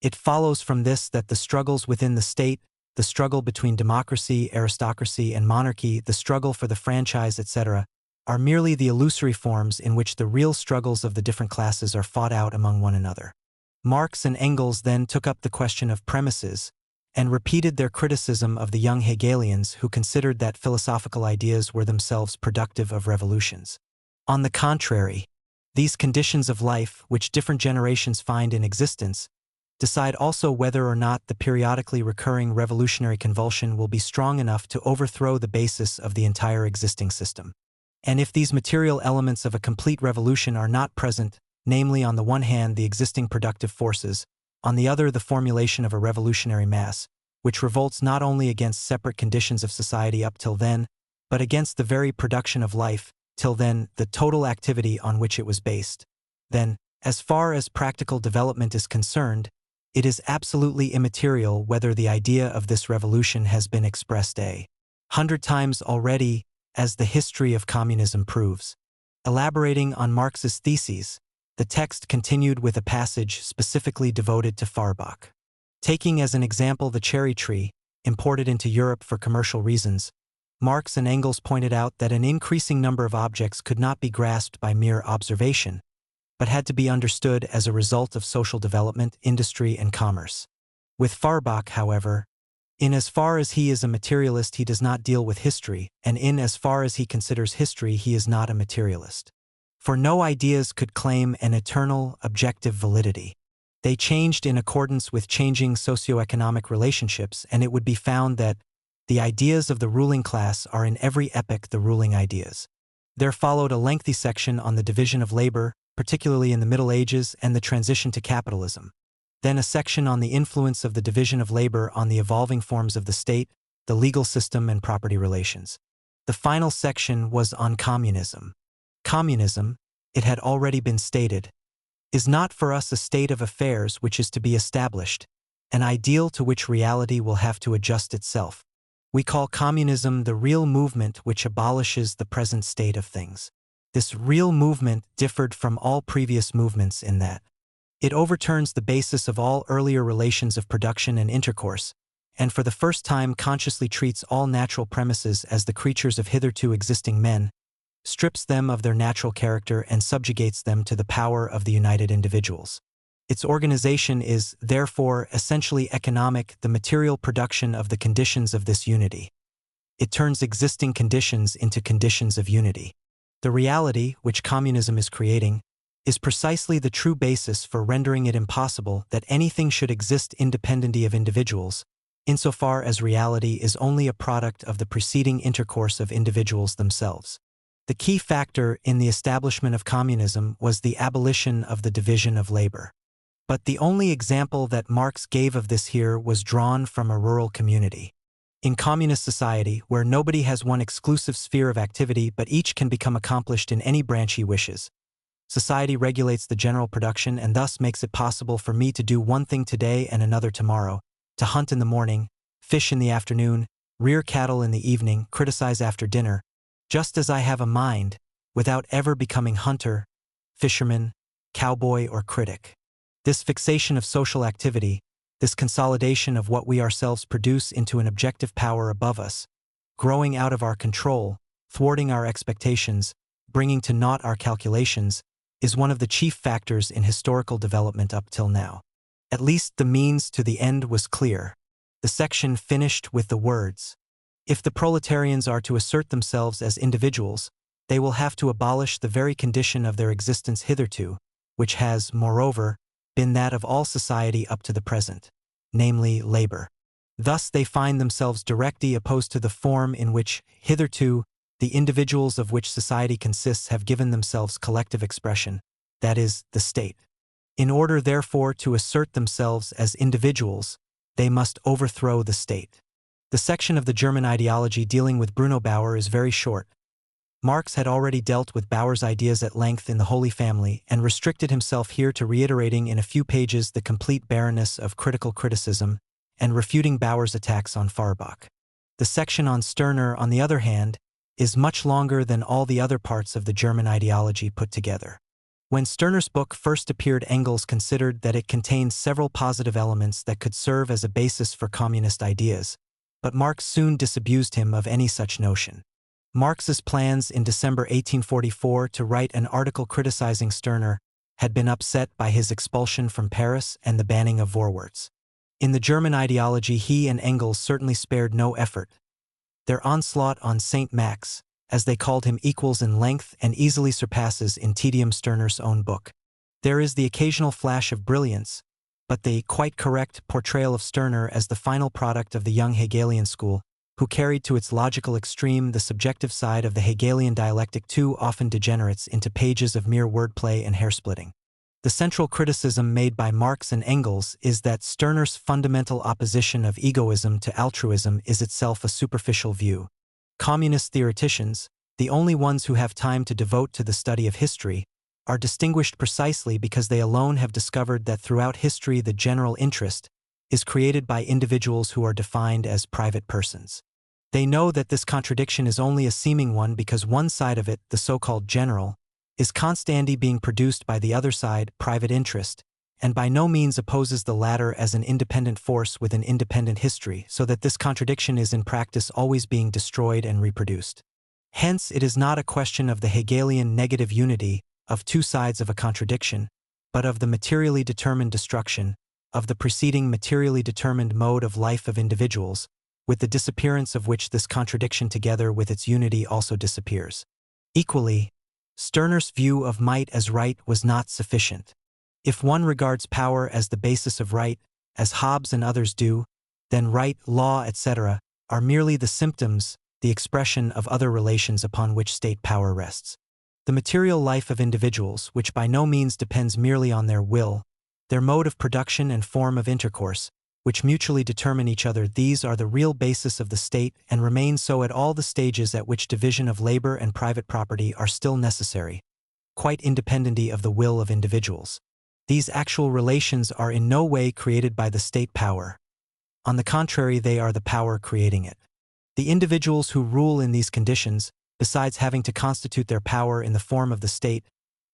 It follows from this that the struggles within the state, the struggle between democracy, aristocracy, and monarchy, the struggle for the franchise, etc., are merely the illusory forms in which the real struggles of the different classes are fought out among one another. Marx and Engels then took up the question of premises, and repeated their criticism of the young Hegelians who considered that philosophical ideas were themselves productive of revolutions. On the contrary, These conditions of life, which different generations find in existence, decide also whether or not the periodically recurring revolutionary convulsion will be strong enough to overthrow the basis of the entire existing system. And if these material elements of a complete revolution are not present, namely on the one hand the existing productive forces, on the other the formulation of a revolutionary mass, which revolts not only against separate conditions of society up till then, but against the very production of life, till then the total activity on which it was based, then, as far as practical development is concerned, it is absolutely immaterial whether the idea of this revolution has been expressed 100 times already, as the history of communism proves. Elaborating on Marx's theses, the text continued with a passage specifically devoted to Feuerbach. Taking as an example the cherry tree, imported into Europe for commercial reasons, Marx and Engels pointed out that an increasing number of objects could not be grasped by mere observation, but had to be understood as a result of social development, industry, and commerce. With Feuerbach, however, in as far as he is a materialist he does not deal with history, and in as far as he considers history he is not a materialist. For no ideas could claim an eternal, objective validity. They changed in accordance with changing socioeconomic relationships, and it would be found that the ideas of the ruling class are in every epoch the ruling ideas. There followed a lengthy section on the division of labor, particularly in the Middle Ages and the transition to capitalism. Then a section on the influence of the division of labor on the evolving forms of the state, the legal system, and property relations. The final section was on communism. Communism, it had already been stated, is not for us a state of affairs which is to be established, an ideal to which reality will have to adjust itself. We call communism the real movement which abolishes the present state of things. This real movement differed from all previous movements in that it overturns the basis of all earlier relations of production and intercourse, and for the first time consciously treats all natural premises as the creatures of hitherto existing men, strips them of their natural character and subjugates them to the power of the united individuals. Its organization is, therefore, essentially economic, the material production of the conditions of this unity. It turns existing conditions into conditions of unity. The reality, which communism is creating, is precisely the true basis for rendering it impossible that anything should exist independently of individuals, insofar as reality is only a product of the preceding intercourse of individuals themselves. The key factor in the establishment of communism was the abolition of the division of labor. But the only example that Marx gave of this here was drawn from a rural community. In communist society, where nobody has one exclusive sphere of activity but each can become accomplished in any branch he wishes, society regulates the general production and thus makes it possible for me to do one thing today and another tomorrow, to hunt in the morning, fish in the afternoon, rear cattle in the evening, criticize after dinner, just as I have a mind, without ever becoming hunter, fisherman, cowboy, or critic. This fixation of social activity, this consolidation of what we ourselves produce into an objective power above us, growing out of our control, thwarting our expectations, bringing to naught our calculations, is one of the chief factors in historical development up till now. At least the means to the end was clear. The section finished with the words, "If the proletarians are to assert themselves as individuals, they will have to abolish the very condition of their existence hitherto, which has, moreover, been that of all society up to the present, namely labor. Thus they find themselves directly opposed to the form in which, hitherto, the individuals of which society consists have given themselves collective expression, that is, the state. In order, therefore, to assert themselves as individuals, they must overthrow the state." The section of the German ideology dealing with Bruno Bauer is very short. Marx had already dealt with Bauer's ideas at length in The Holy Family and restricted himself here to reiterating in a few pages the complete barrenness of critical criticism and refuting Bauer's attacks on Feuerbach. The section on Stirner, on the other hand, is much longer than all the other parts of the German ideology put together. When Stirner's book first appeared, Engels considered that it contained several positive elements that could serve as a basis for communist ideas, but Marx soon disabused him of any such notion. Marx's plans in December 1844 to write an article criticizing Stirner had been upset by his expulsion from Paris and the banning of Vorwärts. In the German ideology, he and Engels certainly spared no effort. Their onslaught on St. Max, as they called him, equals in length and easily surpasses in tedium Stirner's own book. There is the occasional flash of brilliance, but the quite correct portrayal of Stirner as the final product of the young Hegelian school, who carried to its logical extreme the subjective side of the Hegelian dialectic, too often degenerates into pages of mere wordplay and hairsplitting. The central criticism made by Marx and Engels is that Stirner's fundamental opposition of egoism to altruism is itself a superficial view. Communist theoreticians, the only ones who have time to devote to the study of history, are distinguished precisely because they alone have discovered that throughout history the general interest is created by individuals who are defined as private persons. They know that this contradiction is only a seeming one because one side of it, the so-called general, is constantly being produced by the other side, private interest, and by no means opposes the latter as an independent force with an independent history, so that this contradiction is in practice always being destroyed and reproduced. Hence, it is not a question of the Hegelian negative unity of two sides of a contradiction, but of the materially determined destruction of the preceding materially determined mode of life of individuals, with the disappearance of which this contradiction together with its unity also disappears. Equally, Stirner's view of might as right was not sufficient. If one regards power as the basis of right, as Hobbes and others do, then right, law, etc., are merely the symptoms, the expression of other relations upon which state power rests. The material life of individuals, which by no means depends merely on their will, their mode of production and form of intercourse, which mutually determine each other, these are the real basis of the state and remain so at all the stages at which division of labor and private property are still necessary, quite independently of the will of individuals. These actual relations are in no way created by the state power. On the contrary, they are the power creating it. The individuals who rule in these conditions, besides having to constitute their power in the form of the state,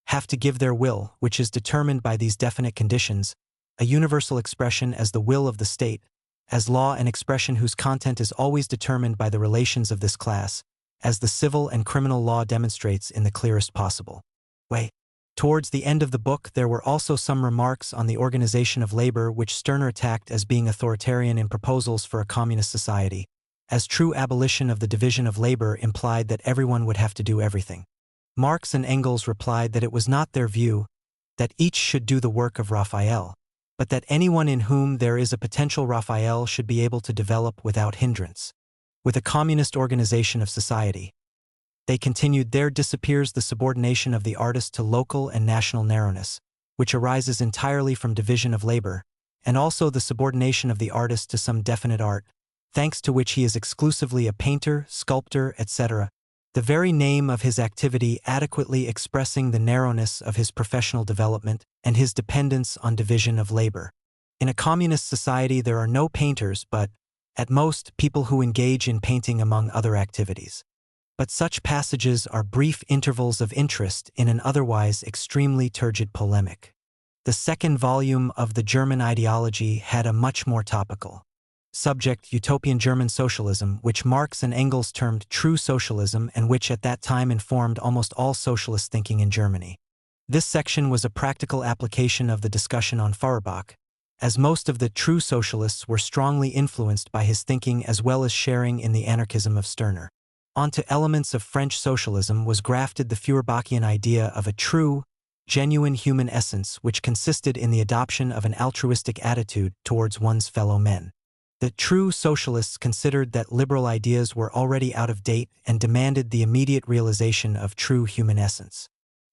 have to give their will, which is determined by these definite conditions, a universal expression as the will of the state, as law and expression whose content is always determined by the relations of this class, as the civil and criminal law demonstrates in the clearest possible way. Towards the end of the book there were also some remarks on the organization of labor which Stirner attacked as being authoritarian in proposals for a communist society, as true abolition of the division of labor implied that everyone would have to do everything. Marx and Engels replied that it was not their view that each should do the work of Raphael, but that anyone in whom there is a potential Raphael should be able to develop without hindrance. With a communist organization of society, they continued, there disappears the subordination of the artist to local and national narrowness, which arises entirely from division of labor, and also the subordination of the artist to some definite art, thanks to which he is exclusively a painter, sculptor, etc., the very name of his activity adequately expressing the narrowness of his professional development and his dependence on division of labor. In a communist society there are no painters but, at most, people who engage in painting among other activities. But such passages are brief intervals of interest in an otherwise extremely turgid polemic. The second volume of the German ideology had a much more topical subject, utopian German socialism, which Marx and Engels termed true socialism and which at that time informed almost all socialist thinking in Germany. This section was a practical application of the discussion on Feuerbach, as most of the true socialists were strongly influenced by his thinking as well as sharing in the anarchism of Stirner. Onto elements of French socialism was grafted the Feuerbachian idea of a true, genuine human essence which consisted in the adoption of an altruistic attitude towards one's fellow men. The true socialists considered that liberal ideas were already out of date and demanded the immediate realization of true human essence.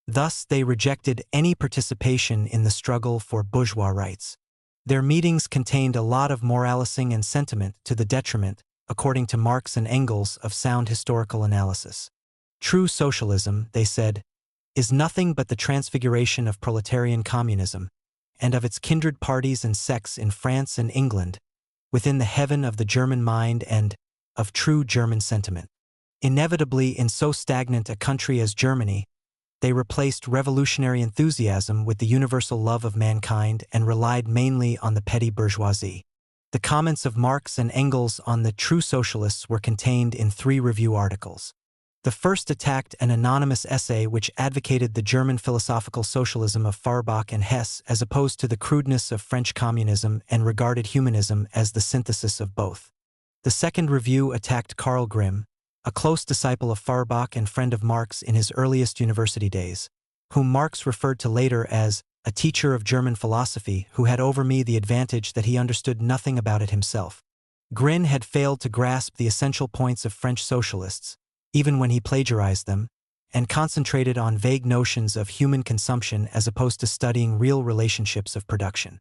Thus, they rejected any participation in the struggle for bourgeois rights. Their meetings contained a lot of moralising and sentiment to the detriment, according to Marx and Engels, of sound historical analysis. True socialism, they said, is nothing but the transfiguration of proletarian communism, and of its kindred parties and sects in France and England, within the heaven of the German mind and of true German sentiment. Inevitably, in so stagnant a country as Germany, they replaced revolutionary enthusiasm with the universal love of mankind and relied mainly on the petty bourgeoisie. The comments of Marx and Engels on the true socialists were contained in 3 review articles. The first attacked an anonymous essay which advocated the German philosophical socialism of Feuerbach and Hess as opposed to the crudeness of French communism and regarded humanism as the synthesis of both. The second review attacked Karl Grimm, a close disciple of Feuerbach and friend of Marx in his earliest university days, whom Marx referred to later as a teacher of German philosophy who had over me the advantage that he understood nothing about it himself. Grin had failed to grasp the essential points of French socialists, even when he plagiarized them, and concentrated on vague notions of human consumption as opposed to studying real relationships of production.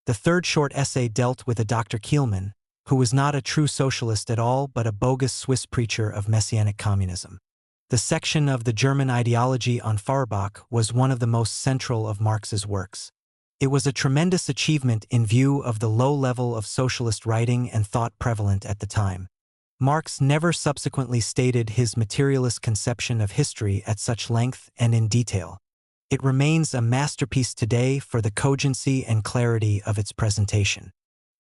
The third short essay dealt with a Dr. Kielman, who was not a true socialist at all but a bogus Swiss preacher of messianic communism. The section of the German ideology on Feuerbach was one of the most central of Marx's works. It was a tremendous achievement in view of the low level of socialist writing and thought prevalent at the time. Marx never subsequently stated his materialist conception of history at such length and in detail. It remains a masterpiece today for the cogency and clarity of its presentation.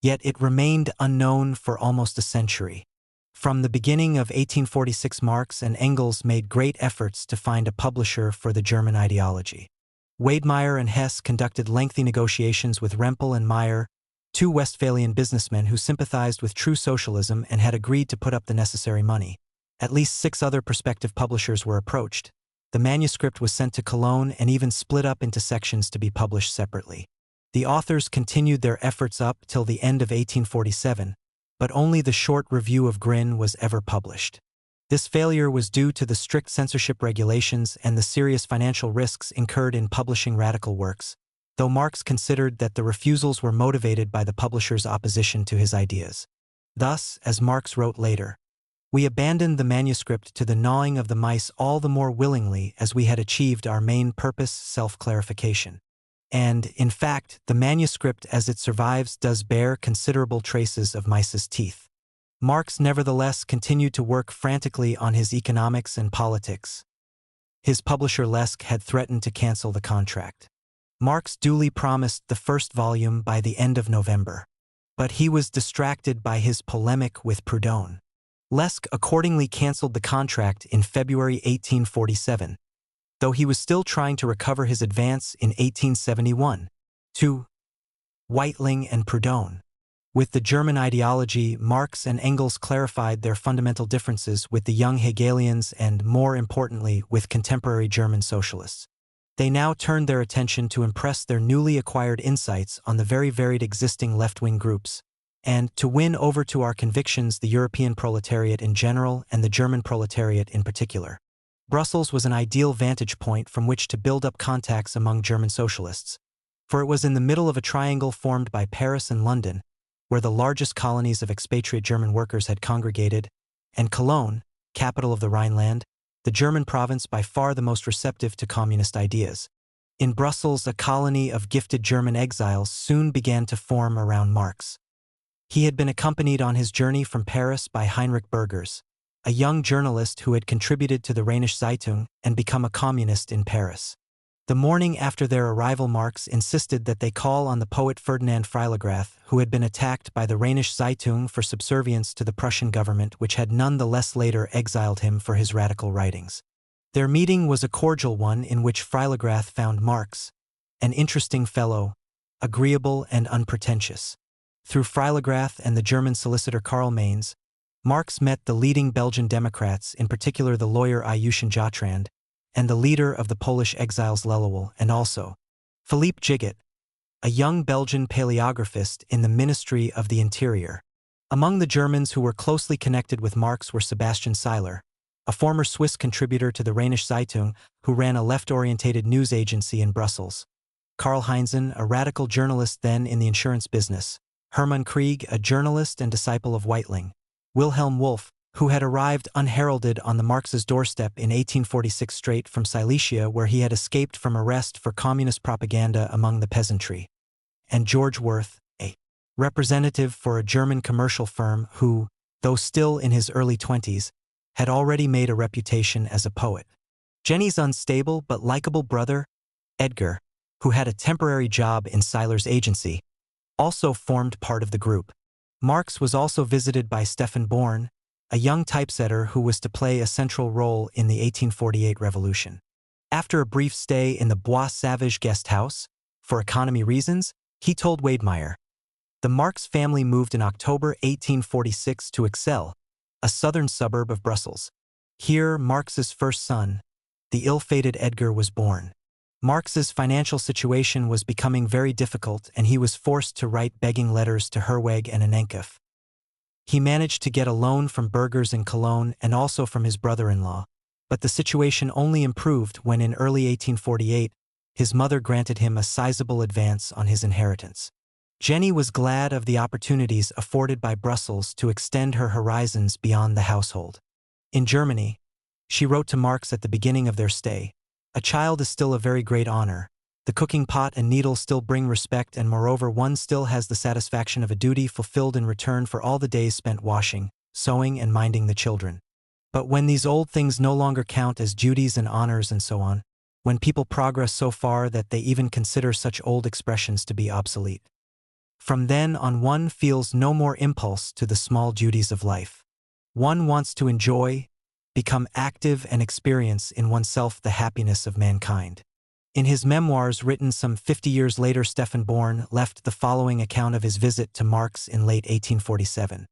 Yet it remained unknown for almost a century. From the beginning of 1846, Marx and Engels made great efforts to find a publisher for the German ideology. Wedemeyer and Hess conducted lengthy negotiations with Rempel and Meyer, two Westphalian businessmen who sympathized with true socialism and had agreed to put up the necessary money. At least 6 other prospective publishers were approached. The manuscript was sent to Cologne and even split up into sections to be published separately. The authors continued their efforts up till the end of 1847, but only the short review of Grin was ever published. This failure was due to the strict censorship regulations and the serious financial risks incurred in publishing radical works, though Marx considered that the refusals were motivated by the publisher's opposition to his ideas. Thus, as Marx wrote later, "We abandoned the manuscript to the gnawing of the mice all the more willingly as we had achieved our main purpose, self-clarification." And, in fact, the manuscript as it survives does bear considerable traces of mice's teeth. Marx nevertheless continued to work frantically on his economics and politics. His publisher Lesk had threatened to cancel the contract. Marx duly promised the first volume by the end of November, but he was distracted by his polemic with Proudhon. Lesk accordingly canceled the contract in February 1847, though he was still trying to recover his advance in 1871, to Weitling and Proudhon. With the German ideology, Marx and Engels clarified their fundamental differences with the young Hegelians and, more importantly, with contemporary German socialists. They now turned their attention to impress their newly acquired insights on the very varied existing left-wing groups, and to win over to our convictions the European proletariat in general and the German proletariat in particular. Brussels was an ideal vantage point from which to build up contacts among German socialists, for it was in the middle of a triangle formed by Paris and London, where the largest colonies of expatriate German workers had congregated, and Cologne, capital of the Rhineland, the German province by far the most receptive to communist ideas. In Brussels, a colony of gifted German exiles soon began to form around Marx. He had been accompanied on his journey from Paris by Heinrich Burgers, a young journalist who had contributed to the Rheinische Zeitung and become a communist in Paris. The morning after their arrival, Marx insisted that they call on the poet Ferdinand Freiligrath, who had been attacked by the Rheinische Zeitung for subservience to the Prussian government, which had none the less later exiled him for his radical writings. Their meeting was a cordial one in which Freiligrath found Marx an interesting fellow, agreeable and unpretentious. Through Freiligrath and the German solicitor Karl Marx, Marx met the leading Belgian Democrats, in particular the lawyer Ayushyn Jotrand, and the leader of the Polish exiles Lelewel, and also Philippe Gigot, a young Belgian paleographist in the Ministry of the Interior. Among the Germans who were closely connected with Marx were Sebastian Seiler, a former Swiss contributor to the Rheinische Zeitung who ran a left-orientated news agency in Brussels, Karl Heinzen, a radical journalist then in the insurance business, Hermann Krieg, a journalist and disciple of Weitling, Wilhelm Wolff, who had arrived unheralded on the Marx's doorstep in 1846 straight from Silesia, where he had escaped from arrest for communist propaganda among the peasantry, and George Worth, a representative for a German commercial firm who, though still in his early 20s, had already made a reputation as a poet. Jenny's unstable but likable brother, Edgar, who had a temporary job in Seiler's agency, also formed part of the group. Marx was also visited by Stefan Born, a young typesetter who was to play a central role in the 1848 revolution. After a brief stay in the Bois Savage guest house, for economy reasons, he told Wedemeyer, the Marx family moved in October 1846 to Ixelles, a southern suburb of Brussels. Here, Marx's first son, the ill-fated Edgar, was born. Marx's financial situation was becoming very difficult, and he was forced to write begging letters to Herweg and Anenkoff. He managed to get a loan from burghers in Cologne and also from his brother-in-law, but the situation only improved when in early 1848, his mother granted him a sizable advance on his inheritance. Jenny was glad of the opportunities afforded by Brussels to extend her horizons beyond the household. In Germany, she wrote to Marx at the beginning of their stay, "A child is still a very great honor. The cooking pot and needle still bring respect, and moreover one still has the satisfaction of a duty fulfilled in return for all the days spent washing, sewing, and minding the children. But when these old things no longer count as duties and honors and so on, when people progress so far that they even consider such old expressions to be obsolete, from then on one feels no more impulse to the small duties of life. One wants to enjoy, become active, and experience in oneself the happiness of mankind." In his memoirs written some 50 years later, Stefan Born left the following account of his visit to Marx in late 1847.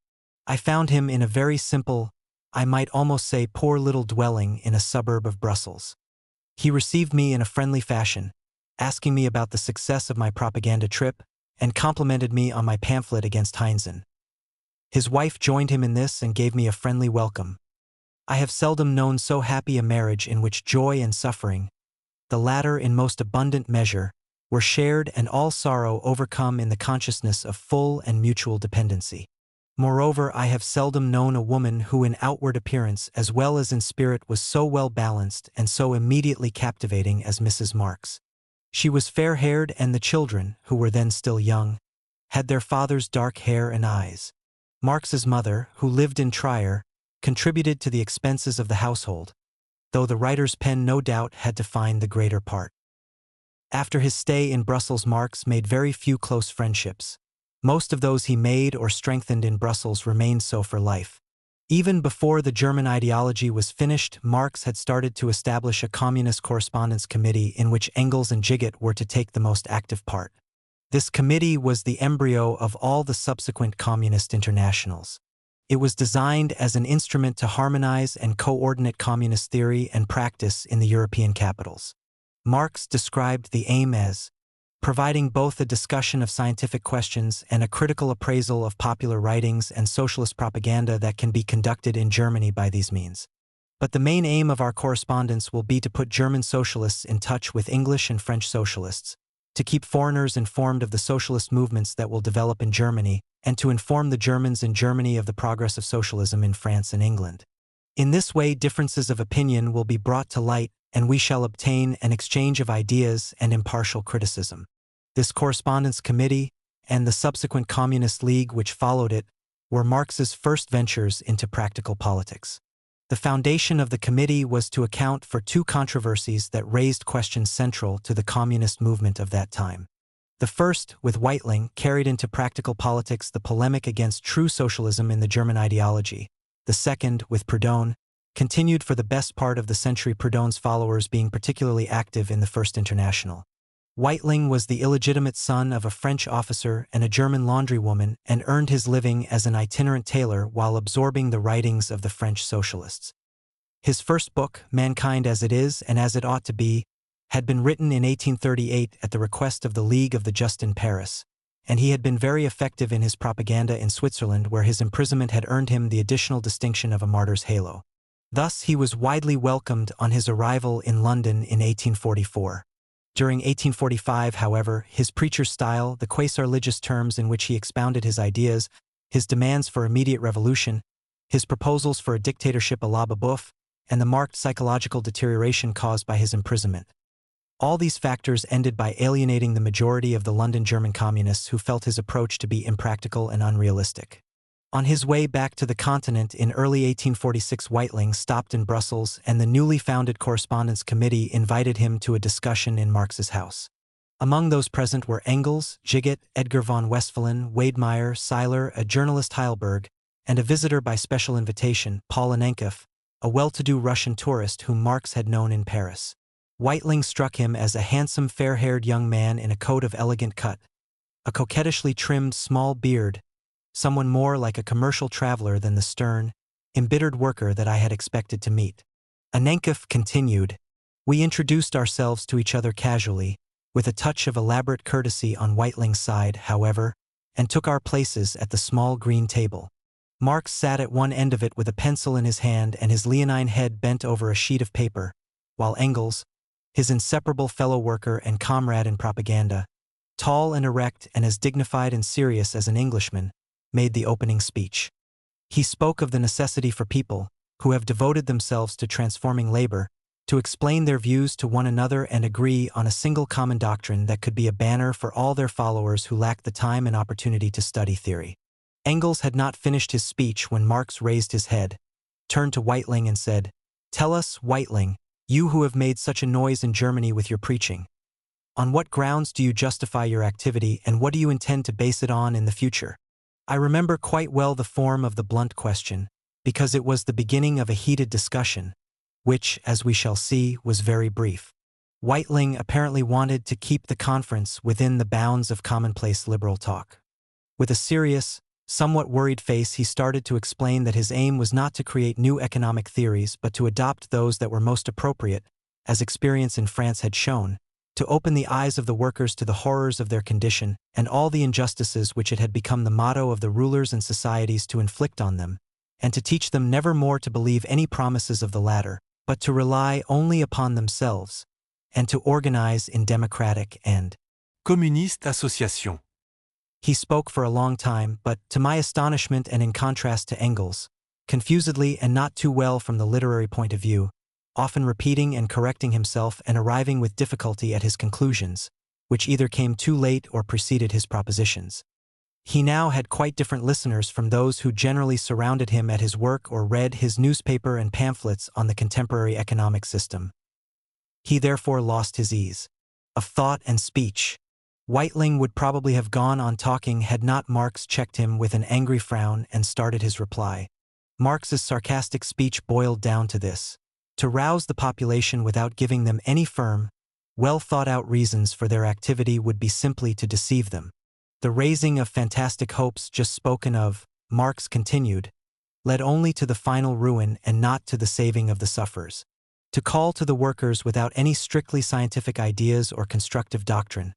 "I found him in a very simple, I might almost say poor little dwelling in a suburb of Brussels. He received me in a friendly fashion, asking me about the success of my propaganda trip, and complimented me on my pamphlet against Heinzen. His wife joined him in this and gave me a friendly welcome. I have seldom known so happy a marriage in which joy and suffering, the latter in most abundant measure, were shared and all sorrow overcome in the consciousness of full and mutual dependency. Moreover, I have seldom known a woman who in outward appearance as well as in spirit was so well balanced and so immediately captivating as Mrs. Marx. She was fair-haired, and the children, who were then still young, had their father's dark hair and eyes. Marx's mother, who lived in Trier, contributed to the expenses of the household, though the writer's pen no doubt had to find the greater part. After his stay in Brussels, Marx made very few close friendships. Most of those he made or strengthened in Brussels remained so for life. Even before the German ideology was finished, Marx had started to establish a communist correspondence committee in which Engels and Gigot were to take the most active part. This committee was the embryo of all the subsequent communist internationals. It was designed as an instrument to harmonize and coordinate communist theory and practice in the European capitals. Marx described the aim as providing both a discussion of scientific questions and a critical appraisal of popular writings and socialist propaganda that can be conducted in Germany by these means. But the main aim of our correspondence will be to put German socialists in touch with English and French socialists, to keep foreigners informed of the socialist movements that will develop in Germany, and to inform the Germans in Germany of the progress of socialism in France and England. In this way, differences of opinion will be brought to light, and we shall obtain an exchange of ideas and impartial criticism. This correspondence committee, and the subsequent Communist League which followed it, were Marx's first ventures into practical politics. The foundation of the committee was to account for two controversies that raised questions central to the communist movement of that time. The first, with Weitling, carried into practical politics the polemic against true socialism in the German ideology. The second, with Proudhon, continued for the best part of the century, Proudhon's followers being particularly active in the First International. Weitling was the illegitimate son of a French officer and a German laundrywoman, and earned his living as an itinerant tailor while absorbing the writings of the French socialists. His first book, Mankind as It Is and As It Ought to Be, had been written in 1838 at the request of the League of the Just in Paris, and he had been very effective in his propaganda in Switzerland, where his imprisonment had earned him the additional distinction of a martyr's halo. Thus he was widely welcomed on his arrival in London in 1844. During 1845, however, his preacher's style, the quasi-religious terms in which he expounded his ideas, his demands for immediate revolution, his proposals for a dictatorship à la Babeuf, and the marked psychological deterioration caused by his imprisonment. All these factors ended by alienating the majority of the London German communists, who felt his approach to be impractical and unrealistic. On his way back to the continent in early 1846, Weitling stopped in Brussels, and the newly founded Correspondence Committee invited him to a discussion in Marx's house. Among those present were Engels, Gigot, Edgar von Westphalen, Wedemeyer, Seiler, a journalist Heilberg, and a visitor by special invitation, Paul Anenkoff, a well-to-do Russian tourist whom Marx had known in Paris. Weitling struck him as a handsome, fair-haired young man in a coat of elegant cut, a coquettishly trimmed small beard, someone more like a commercial traveler than the stern, embittered worker that I had expected to meet. Anenkoff continued. We introduced ourselves to each other casually, with a touch of elaborate courtesy on Whiteling's side, however, and took our places at the small green table. Marx sat at one end of it with a pencil in his hand and his leonine head bent over a sheet of paper, while Engels, his inseparable fellow worker and comrade in propaganda, tall and erect and as dignified and serious as an Englishman, made the opening speech. He spoke of the necessity for people, who have devoted themselves to transforming labor, to explain their views to one another and agree on a single common doctrine that could be a banner for all their followers who lacked the time and opportunity to study theory. Engels had not finished his speech when Marx raised his head, turned to Whiteling and said, "Tell us, Whiteling, you who have made such a noise in Germany with your preaching. On what grounds do you justify your activity and what do you intend to base it on in the future?" I remember quite well the form of the blunt question, because it was the beginning of a heated discussion, which, as we shall see, was very brief. Whiteling apparently wanted to keep the conference within the bounds of commonplace liberal talk. With a serious, somewhat worried face, he started to explain that his aim was not to create new economic theories but to adopt those that were most appropriate, as experience in France had shown, to open the eyes of the workers to the horrors of their condition and all the injustices which it had become the motto of the rulers and societies to inflict on them, and to teach them never more to believe any promises of the latter, but to rely only upon themselves, and to organize in democratic and Communiste Association. He spoke for a long time, but, to my astonishment and in contrast to Engels, confusedly and not too well from the literary point of view, often repeating and correcting himself and arriving with difficulty at his conclusions, which either came too late or preceded his propositions. He now had quite different listeners from those who generally surrounded him at his work or read his newspaper and pamphlets on the contemporary economic system. He therefore lost his ease of thought and speech. Whiteling would probably have gone on talking had not Marx checked him with an angry frown and started his reply. Marx's sarcastic speech boiled down to this: to rouse the population without giving them any firm, well-thought-out reasons for their activity would be simply to deceive them. The raising of fantastic hopes just spoken of, Marx continued, led only to the final ruin and not to the saving of the sufferers. To call to the workers without any strictly scientific ideas or constructive doctrine,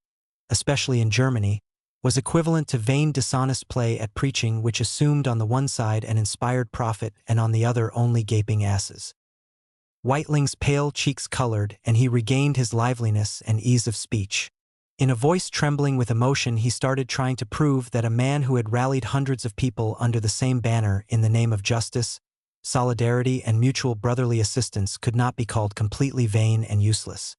especially in Germany, was equivalent to vain dishonest play at preaching which assumed on the one side an inspired prophet and on the other only gaping asses. Whiteling's pale cheeks colored and he regained his liveliness and ease of speech. In a voice trembling with emotion, he started trying to prove that a man who had rallied hundreds of people under the same banner in the name of justice, solidarity, and mutual brotherly assistance could not be called completely vain and useless.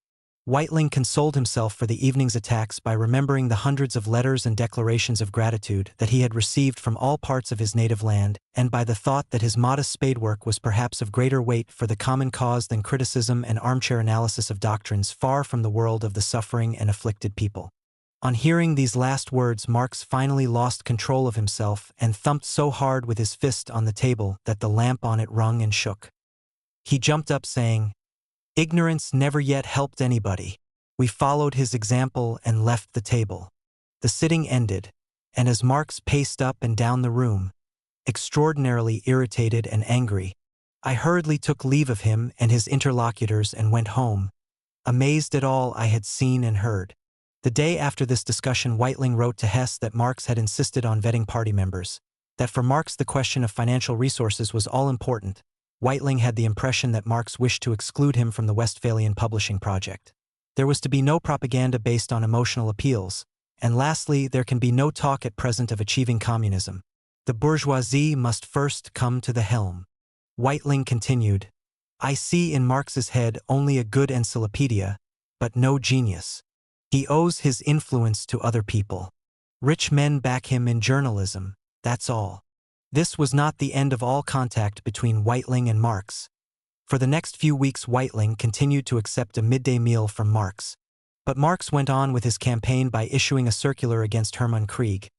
Whiteling consoled himself for the evening's attacks by remembering the hundreds of letters and declarations of gratitude that he had received from all parts of his native land, and by the thought that his modest spadework was perhaps of greater weight for the common cause than criticism and armchair analysis of doctrines far from the world of the suffering and afflicted people. On hearing these last words, Marx finally lost control of himself and thumped so hard with his fist on the table that the lamp on it rung and shook. He jumped up saying, "Ignorance never yet helped anybody." We followed his example and left the table. The sitting ended, and as Marx paced up and down the room, extraordinarily irritated and angry, I hurriedly took leave of him and his interlocutors and went home, amazed at all I had seen and heard. The day after this discussion, Whiteling wrote to Hess that Marx had insisted on vetting party members, that for Marx the question of financial resources was all-important. Whiteling had the impression that Marx wished to exclude him from the Westphalian publishing project. There was to be no propaganda based on emotional appeals, and lastly, there can be no talk at present of achieving communism. The bourgeoisie must first come to the helm. Whiteling continued, "I see in Marx's head only a good encyclopedia, but no genius. He owes his influence to other people. Rich men back him in journalism, that's all." This was not the end of all contact between Whiteling and Marx. For the next few weeks Whiteling continued to accept a midday meal from Marx. But Marx went on with his campaign by issuing a circular against Hermann Krieg,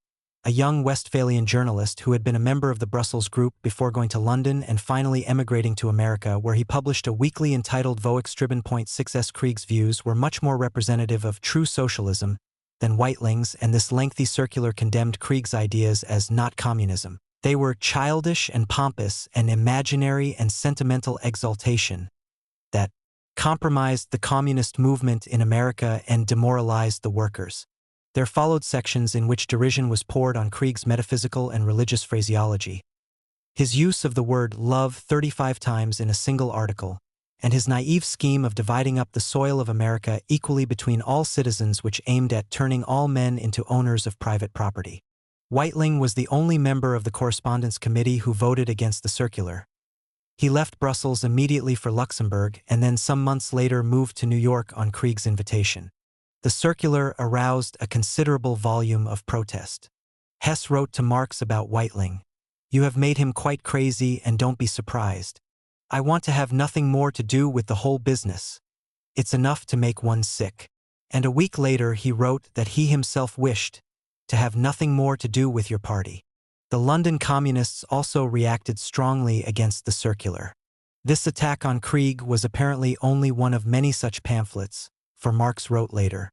a young Westphalian journalist who had been a member of the Brussels group before going to London and finally emigrating to America, where he published a weekly entitled Volksstreben.6s. Krieg's views were much more representative of true socialism than Whiteling's, and this lengthy circular condemned Krieg's ideas as not communism. They were childish and pompous, an imaginary and sentimental exaltation that compromised the communist movement in America and demoralized the workers. There followed sections in which derision was poured on Krieg's metaphysical and religious phraseology. His use of the word love 35 times in a single article, and his naive scheme of dividing up the soil of America equally between all citizens, which aimed at turning all men into owners of private property. Weitling was the only member of the Correspondence Committee who voted against the circular. He left Brussels immediately for Luxembourg and then some months later moved to New York on Krieg's invitation. The circular aroused a considerable volume of protest. Hess wrote to Marx about Weitling, "You have made him quite crazy, and don't be surprised. I want to have nothing more to do with the whole business. It's enough to make one sick." And a week later he wrote that he himself wished to have nothing more to do with your party. The London communists also reacted strongly against the circular. This attack on Krieg was apparently only one of many such pamphlets, for Marx wrote later,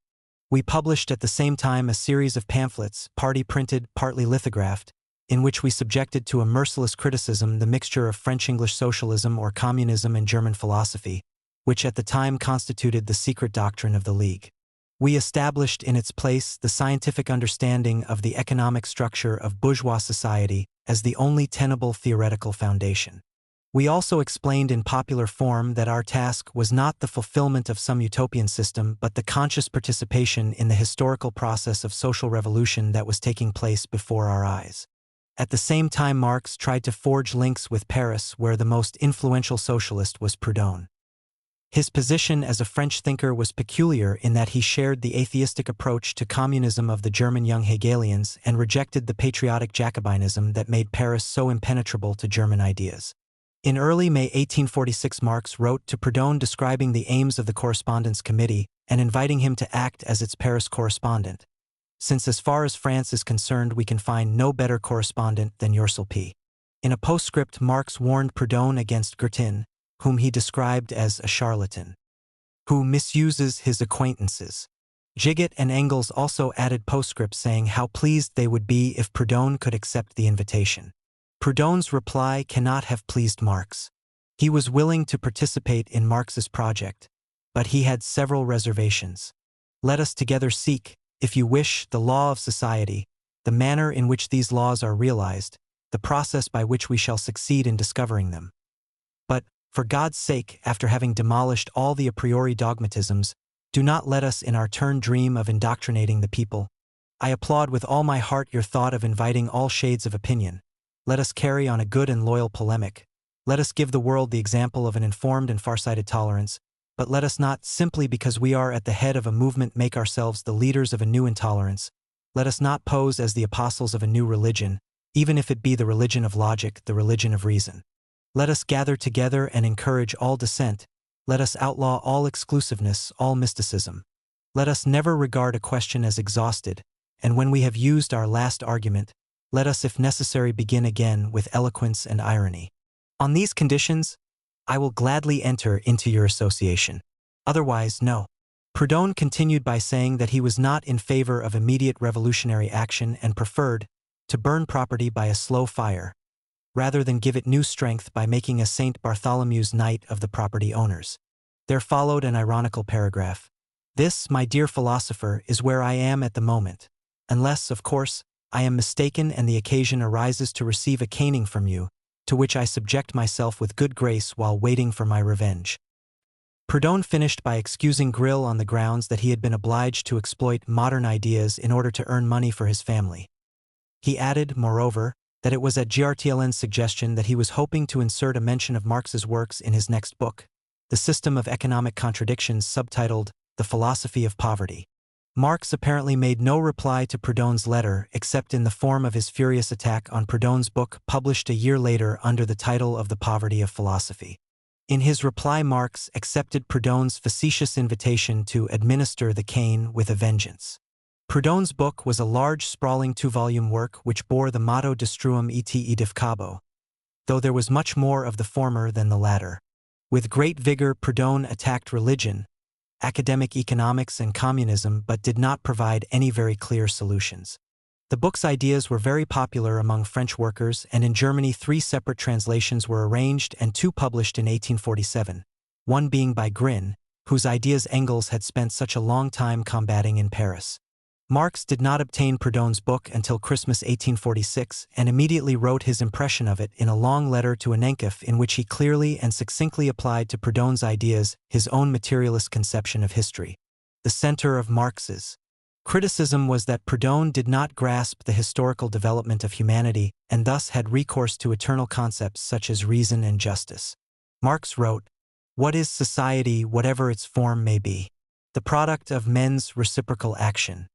"We published at the same time a series of pamphlets, partly printed, partly lithographed, in which we subjected to a merciless criticism the mixture of French-English socialism or communism and German philosophy, which at the time constituted the secret doctrine of the League. We established in its place the scientific understanding of the economic structure of bourgeois society as the only tenable theoretical foundation. We also explained in popular form that our task was not the fulfillment of some utopian system but the conscious participation in the historical process of social revolution that was taking place before our eyes." At the same time Marx tried to forge links with Paris, where the most influential socialist was Proudhon. His position as a French thinker was peculiar in that he shared the atheistic approach to communism of the German young Hegelians and rejected the patriotic Jacobinism that made Paris so impenetrable to German ideas. In early May 1846 Marx wrote to Proudhon describing the aims of the Correspondence Committee and inviting him to act as its Paris correspondent, "Since as far as France is concerned we can find no better correspondent than Ursel P." In a postscript Marx warned Proudhon against Guertin, whom he described as a charlatan, who misuses his acquaintances. Gigot and Engels also added postscripts saying how pleased they would be if Proudhon could accept the invitation. Proudhon's reply cannot have pleased Marx. He was willing to participate in Marx's project, but he had several reservations. "Let us together seek, if you wish, the law of society, the manner in which these laws are realized, the process by which we shall succeed in discovering them. But, for God's sake, after having demolished all the a priori dogmatisms, do not let us in our turn dream of indoctrinating the people. I applaud with all my heart your thought of inviting all shades of opinion. Let us carry on a good and loyal polemic. Let us give the world the example of an informed and farsighted tolerance, but let us not, simply because we are at the head of a movement, make ourselves the leaders of a new intolerance. Let us not pose as the apostles of a new religion, even if it be the religion of logic, the religion of reason. Let us gather together and encourage all dissent. Let us outlaw all exclusiveness, all mysticism. Let us never regard a question as exhausted, and when we have used our last argument, let us if necessary begin again with eloquence and irony. On these conditions, I will gladly enter into your association. Otherwise, no." Proudhon continued by saying that he was not in favor of immediate revolutionary action and preferred to burn property by a slow fire, rather than give it new strength by making a St. Bartholomew's Night of the property owners. There followed an ironical paragraph. "This, my dear philosopher, is where I am at the moment, unless, of course, I am mistaken and the occasion arises to receive a caning from you, to which I subject myself with good grace while waiting for my revenge." Proudhon finished by excusing Grill on the grounds that he had been obliged to exploit modern ideas in order to earn money for his family. He added, moreover, that it was at Grtln's suggestion that he was hoping to insert a mention of Marx's works in his next book, The System of Economic Contradictions, subtitled The Philosophy of Poverty. Marx apparently made no reply to Proudhon's letter except in the form of his furious attack on Proudhon's book published a year later under the title of The Poverty of Philosophy. In his reply Marx accepted Proudhon's facetious invitation to administer the cane with a vengeance. Proudhon's book was a large sprawling 2-volume work which bore the motto Destruum et edificabo, though there was much more of the former than the latter. With great vigor Proudhon attacked religion, academic economics and communism, but did not provide any very clear solutions. The book's ideas were very popular among French workers, and in Germany 3 separate translations were arranged and 2 published in 1847, one being by Grimm, whose ideas Engels had spent such a long time combating in Paris. Marx did not obtain Proudhon's book until Christmas 1846 and immediately wrote his impression of it in a long letter to Annenkef in which he clearly and succinctly applied to Proudhon's ideas his own materialist conception of history. The center of Marx's criticism was that Proudhon did not grasp the historical development of humanity and thus had recourse to eternal concepts such as reason and justice. Marx wrote, "What is society, whatever its form may be? The product of men's reciprocal action.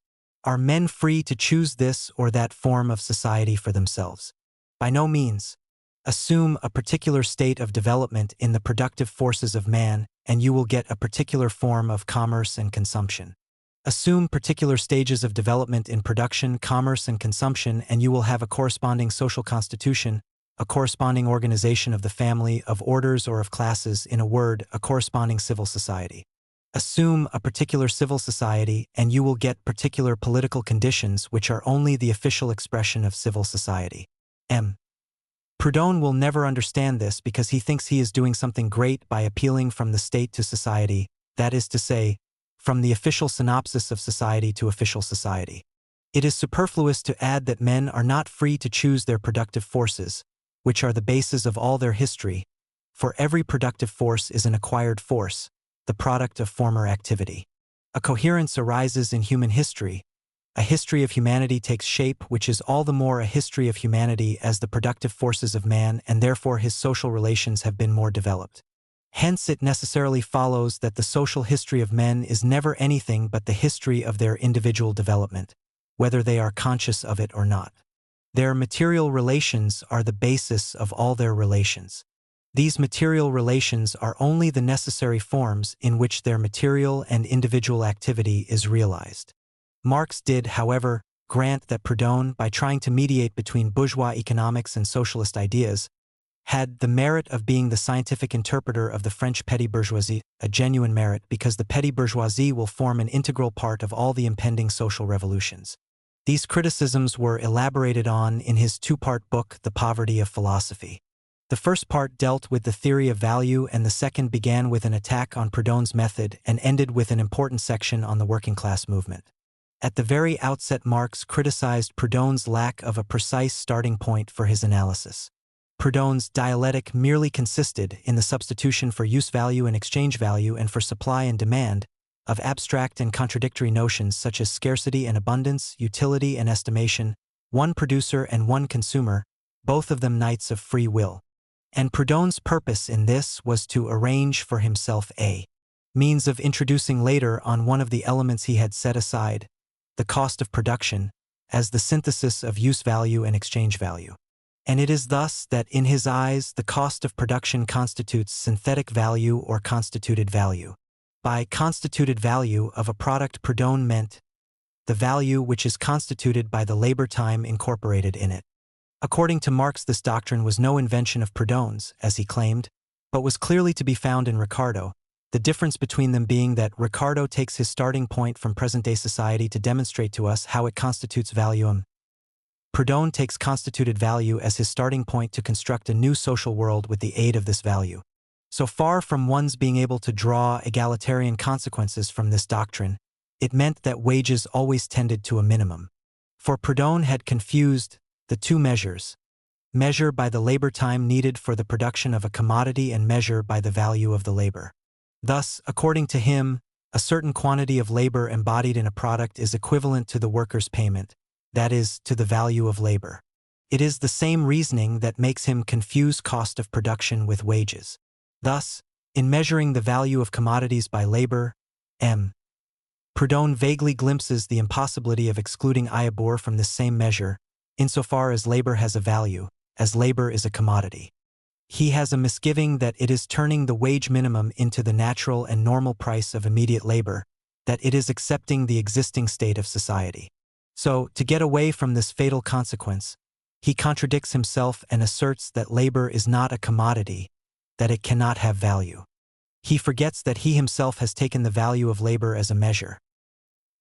Are men free to choose this or that form of society for themselves? By no means. Assume a particular state of development in the productive forces of man, and you will get a particular form of commerce and consumption. Assume particular stages of development in production, commerce, and consumption, and you will have a corresponding social constitution, a corresponding organization of the family, of orders or of classes, in a word, a corresponding civil society. Assume a particular civil society, and you will get particular political conditions which are only the official expression of civil society." Proudhon will never understand this because he thinks he is doing something great by appealing from the state to society, that is to say, from the official synopsis of society to official society. It is superfluous to add that men are not free to choose their productive forces, which are the basis of all their history, for every productive force is an acquired force, the product of former activity. A coherence arises in human history. A history of humanity takes shape, which is all the more a history of humanity as the productive forces of man and therefore his social relations have been more developed. Hence it necessarily follows that the social history of men is never anything but the history of their individual development, whether they are conscious of it or not. Their material relations are the basis of all their relations. These material relations are only the necessary forms in which their material and individual activity is realized. Marx did, however, grant that Proudhon, by trying to mediate between bourgeois economics and socialist ideas, had the merit of being the scientific interpreter of the French petty bourgeoisie, a genuine merit because the petty bourgeoisie will form an integral part of all the impending social revolutions. These criticisms were elaborated on in his 2-part book, The Poverty of Philosophy. The first part dealt with the theory of value and the second began with an attack on Proudhon's method and ended with an important section on the working class movement. At the very outset, Marx criticized Proudhon's lack of a precise starting point for his analysis. Proudhon's dialectic merely consisted in the substitution for use value and exchange value and for supply and demand of abstract and contradictory notions such as scarcity and abundance, utility and estimation, one producer and one consumer, both of them knights of free will. And Proudhon's purpose in this was to arrange for himself a means of introducing later on one of the elements he had set aside, the cost of production, as the synthesis of use value and exchange value. And it is thus that in his eyes the cost of production constitutes synthetic value or constituted value. By constituted value of a product, Proudhon meant the value which is constituted by the labor time incorporated in it. According to Marx, this doctrine was no invention of Proudhon's, as he claimed, but was clearly to be found in Ricardo, the difference between them being that Ricardo takes his starting point from present-day society to demonstrate to us how it constitutes value. Proudhon takes constituted value as his starting point to construct a new social world with the aid of this value. So far from one's being able to draw egalitarian consequences from this doctrine, it meant that wages always tended to a minimum. For Proudhon had confused the two measures, measure by the labor time needed for the production of a commodity and measure by the value of the labor. Thus, according to him, a certain quantity of labor embodied in a product is equivalent to the worker's payment, that is, to the value of labor. It is the same reasoning that makes him confuse cost of production with wages. Thus, in measuring the value of commodities by labor, Proudhon vaguely glimpses the impossibility of excluding Aubert from this same measure, insofar as labor has a value, as labor is a commodity. He has a misgiving that it is turning the wage minimum into the natural and normal price of immediate labor, that it is accepting the existing state of society. So, to get away from this fatal consequence, he contradicts himself and asserts that labor is not a commodity, that it cannot have value. He forgets that he himself has taken the value of labor as a measure.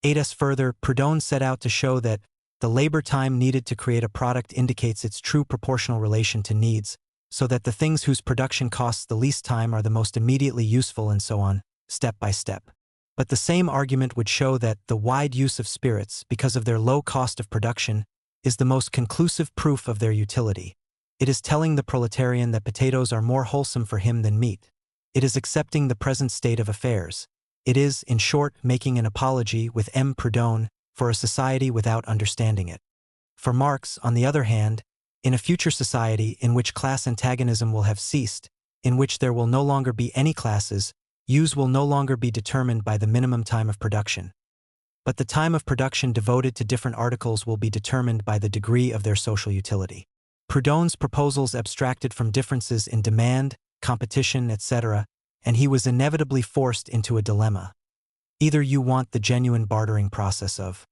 Aid us further, Proudhon set out to show that The labor time needed to create a product indicates its true proportional relation to needs, so that the things whose production costs the least time are the most immediately useful and so on, step by step. But the same argument would show that the wide use of spirits, because of their low cost of production, is the most conclusive proof of their utility. It is telling the proletarian that potatoes are more wholesome for him than meat. It is accepting the present state of affairs. It is, in short, making an apology, with M. Proudhon, for a society without understanding it. For Marx, on the other hand, in a future society in which class antagonism will have ceased, in which there will no longer be any classes, use will no longer be determined by the minimum time of production. But the time of production devoted to different articles will be determined by the degree of their social utility. Proudhon's proposals abstracted from differences in demand, competition, etc., and he was inevitably forced into a dilemma. Either you want the genuine bartering process of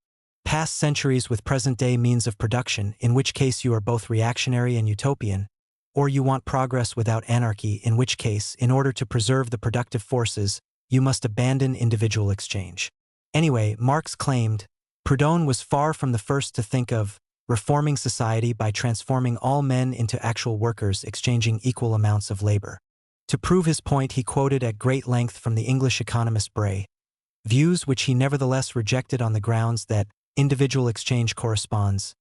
past centuries with present-day means of production, in which case you are both reactionary and utopian, or you want progress without anarchy, in which case, in order to preserve the productive forces, you must abandon individual exchange. Anyway, Marx claimed, Proudhon was far from the first to think of reforming society by transforming all men into actual workers exchanging equal amounts of labor. To prove his point, he quoted at great length from the English economist Bray, views which he nevertheless rejected on the grounds that individual exchange corresponds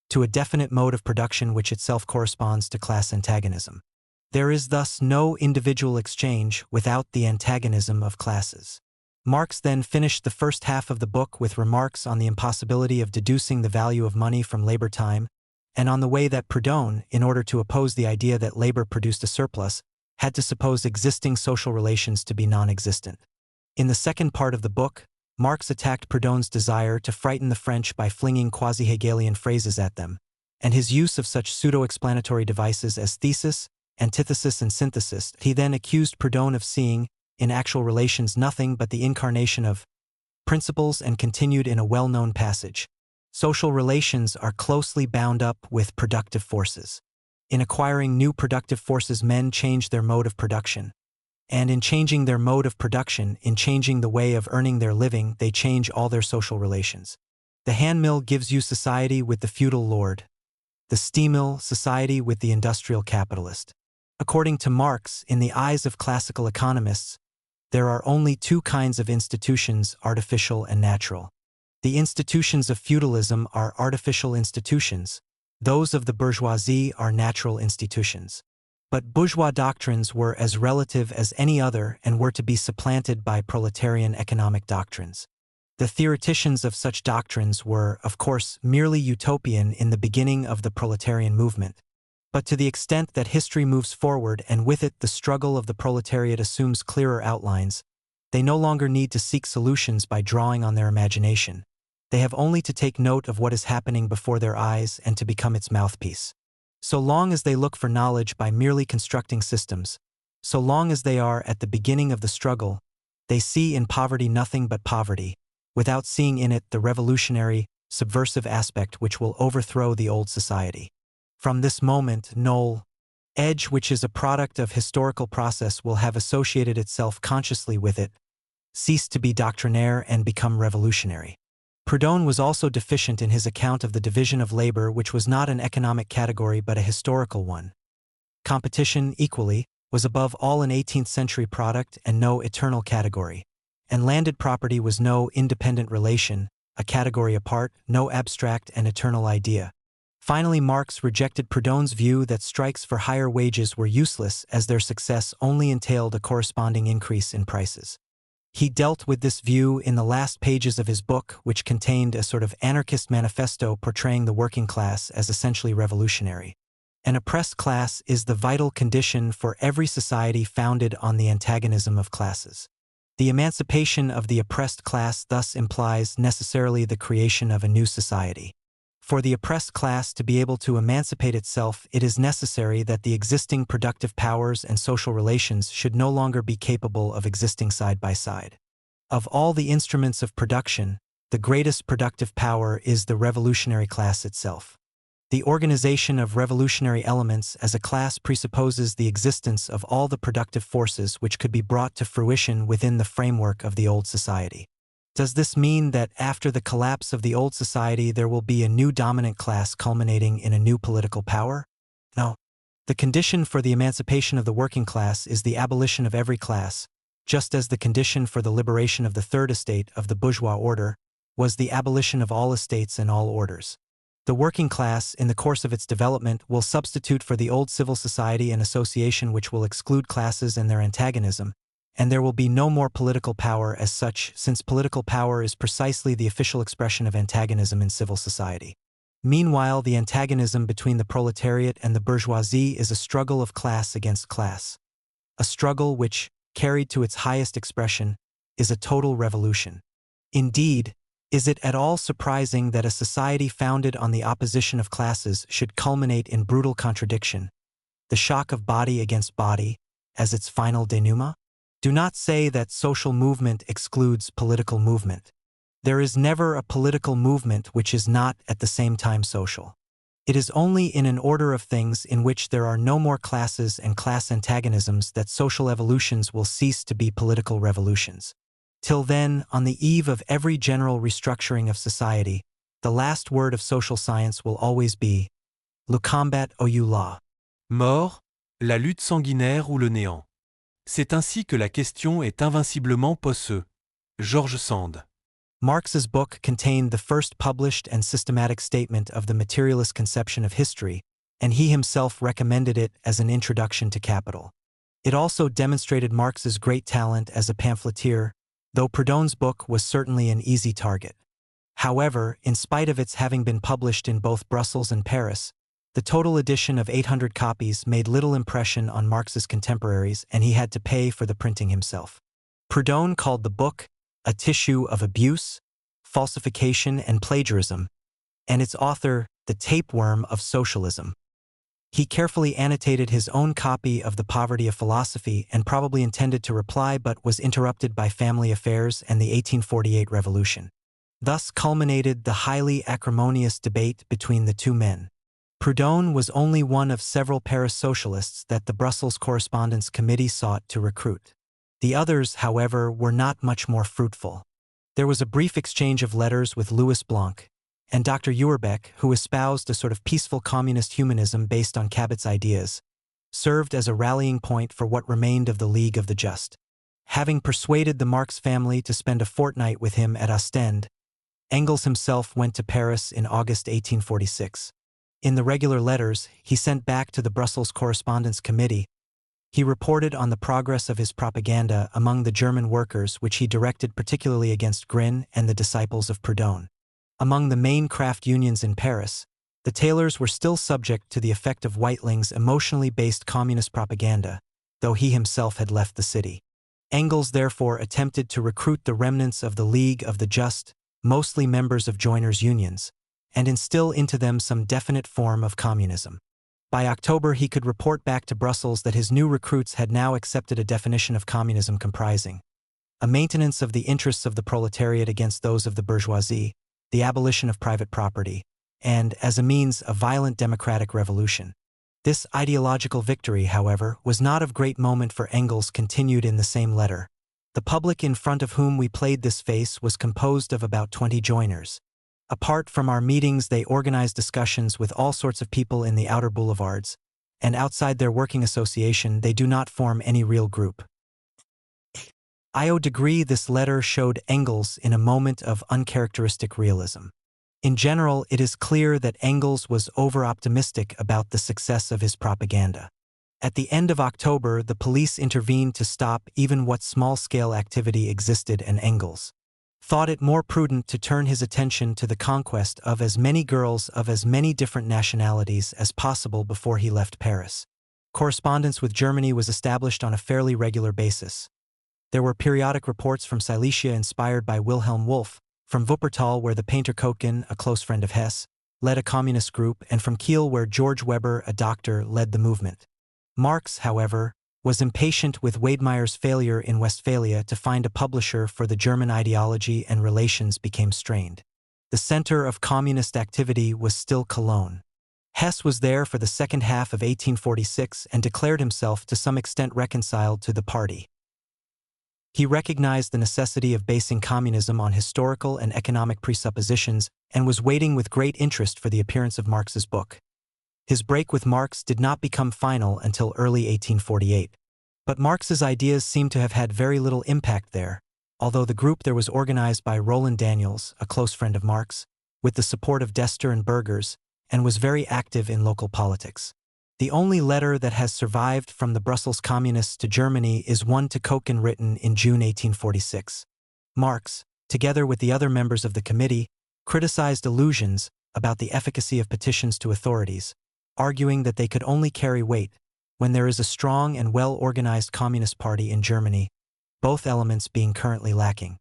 to a definite mode of production which itself corresponds to class antagonism. There is thus no individual exchange without the antagonism of classes. Marx then finished the first half of the book with remarks on the impossibility of deducing the value of money from labor time, and on the way that Proudhon, in order to oppose the idea that labor produced a surplus, had to suppose existing social relations to be non-existent. In the second part of the book, Marx attacked Proudhon's desire to frighten the French by flinging quasi-Hegelian phrases at them, and his use of such pseudo-explanatory devices as thesis, antithesis, and synthesis. He then accused Proudhon of seeing, in actual relations, nothing but the incarnation of principles, and continued in a well-known passage, social relations are closely bound up with productive forces. In acquiring new productive forces, men change their mode of production. And in changing their mode of production, in changing the way of earning their living, they change all their social relations. The handmill gives you society with the feudal lord. The steam mill, society with the industrial capitalist. According to Marx, in the eyes of classical economists, there are only two kinds of institutions, artificial and natural. The institutions of feudalism are artificial institutions. Those of the bourgeoisie are natural institutions. But bourgeois doctrines were as relative as any other and were to be supplanted by proletarian economic doctrines. The theoreticians of such doctrines were, of course, merely utopian in the beginning of the proletarian movement. But to the extent that history moves forward and with it the struggle of the proletariat assumes clearer outlines, they no longer need to seek solutions by drawing on their imagination. They have only to take note of what is happening before their eyes and to become its mouthpiece. So long as they look for knowledge by merely constructing systems, so long as they are at the beginning of the struggle, they see in poverty nothing but poverty, without seeing in it the revolutionary, subversive aspect which will overthrow the old society. From this moment, edge, which is a product of historical process, will have associated itself consciously with it, cease to be doctrinaire and become revolutionary. Proudhon was also deficient in his account of the division of labor, which was not an economic category but a historical one. Competition, equally, was above all an 18th-century product and no eternal category. And landed property was no independent relation, a category apart, no abstract and eternal idea. Finally, Marx rejected Proudhon's view that strikes for higher wages were useless as their success only entailed a corresponding increase in prices. He dealt with this view in the last pages of his book, which contained a sort of anarchist manifesto portraying the working class as essentially revolutionary. An oppressed class is the vital condition for every society founded on the antagonism of classes. The emancipation of the oppressed class thus implies necessarily the creation of a new society. For the oppressed class to be able to emancipate itself, it is necessary that the existing productive powers and social relations should no longer be capable of existing side by side. Of all the instruments of production, the greatest productive power is the revolutionary class itself. The organization of revolutionary elements as a class presupposes the existence of all the productive forces which could be brought to fruition within the framework of the old society. Does this mean that after the collapse of the old society there will be a new dominant class culminating in a new political power? No. The condition for the emancipation of the working class is the abolition of every class, just as the condition for the liberation of the third estate of the bourgeois order was the abolition of all estates and all orders. The working class, in the course of its development, will substitute for the old civil society an association which will exclude classes and their antagonism, and there will be no more political power as such, since political power is precisely the official expression of antagonism in civil society. Meanwhile, the antagonism between the proletariat and the bourgeoisie is a struggle of class against class. A struggle which, carried to its highest expression, is a total revolution. Indeed, is it at all surprising that a society founded on the opposition of classes should culminate in brutal contradiction, the shock of body against body, as its final denouement? Do not say that social movement excludes political movement. There is never a political movement which is not at the same time social. It is only in an order of things in which there are no more classes and class antagonisms that social evolutions will cease to be political revolutions. Till then, on the eve of every general restructuring of society, the last word of social science will always be le combat ou la Mort, la lutte sanguinaire ou le néant. C'est ainsi que la question est invinciblement posée. George Sand. Marx's book contained the first published and systematic statement of the materialist conception of history, and he himself recommended it as an introduction to Capital. It also demonstrated Marx's great talent as a pamphleteer, though Proudhon's book was certainly an easy target. However, in spite of its having been published in both Brussels and Paris, the total edition of 800 copies made little impression on Marx's contemporaries, and he had to pay for the printing himself. Proudhon called the book a tissue of abuse, falsification, and plagiarism, and its author the tapeworm of socialism. He carefully annotated his own copy of The Poverty of Philosophy and probably intended to reply but was interrupted by family affairs and the 1848 revolution. Thus culminated the highly acrimonious debate between the two men. Proudhon was only one of several Paris socialists that the Brussels Correspondence Committee sought to recruit. The others, however, were not much more fruitful. There was a brief exchange of letters with Louis Blanc, and Dr. Uerbeck, who espoused a sort of peaceful communist humanism based on Cabot's ideas, served as a rallying point for what remained of the League of the Just. Having persuaded the Marx family to spend a fortnight with him at Ostend, Engels himself went to Paris in August 1846. In the regular letters he sent back to the Brussels Correspondence Committee, he reported on the progress of his propaganda among the German workers, which he directed particularly against Grin and the disciples of Proudhon. Among the main craft unions in Paris, the tailors were still subject to the effect of Weitling's emotionally based communist propaganda, though he himself had left the city. Engels therefore attempted to recruit the remnants of the League of the Just, mostly members of joiners' unions, and instill into them some definite form of communism. By October he could report back to Brussels that his new recruits had now accepted a definition of communism comprising a maintenance of the interests of the proletariat against those of the bourgeoisie, the abolition of private property, and, as a means, a violent democratic revolution. This ideological victory, however, was not of great moment, for Engels continued in the same letter. The public in front of whom we played this face was composed of about 20 joiners. Apart from our meetings, they organized discussions with all sorts of people in the outer boulevards, and outside their working association they do not form any real group. This letter showed Engels in a moment of uncharacteristic realism. In general, it is clear that Engels was over-optimistic about the success of his propaganda. At the end of October, the police intervened to stop even what small-scale activity existed, and Engels thought it more prudent to turn his attention to the conquest of as many girls of as many different nationalities as possible before he left Paris. Correspondence with Germany was established on a fairly regular basis. There were periodic reports from Silesia inspired by Wilhelm Wolff, from Wuppertal where the painter Kotkin, a close friend of Hess, led a communist group, and from Kiel where George Weber, a doctor, led the movement. Marx, however, was impatient with Weidmeyer's failure in Westphalia to find a publisher for the German ideology, and relations became strained. The center of communist activity was still Cologne. Hess was there for the second half of 1846 and declared himself to some extent reconciled to the party. He recognized the necessity of basing communism on historical and economic presuppositions and was waiting with great interest for the appearance of Marx's book. His break with Marx did not become final until early 1848. But Marx's ideas seem to have had very little impact there, although the group there was organized by Roland Daniels, a close friend of Marx, with the support of Dester and Burgers, and was very active in local politics. The only letter that has survived from the Brussels Communists to Germany is one to Kochen written in June 1846. Marx, together with the other members of the committee, criticized illusions about the efficacy of petitions to authorities, arguing that they could only carry weight when there is a strong and well-organized Communist Party in Germany, both elements being currently lacking.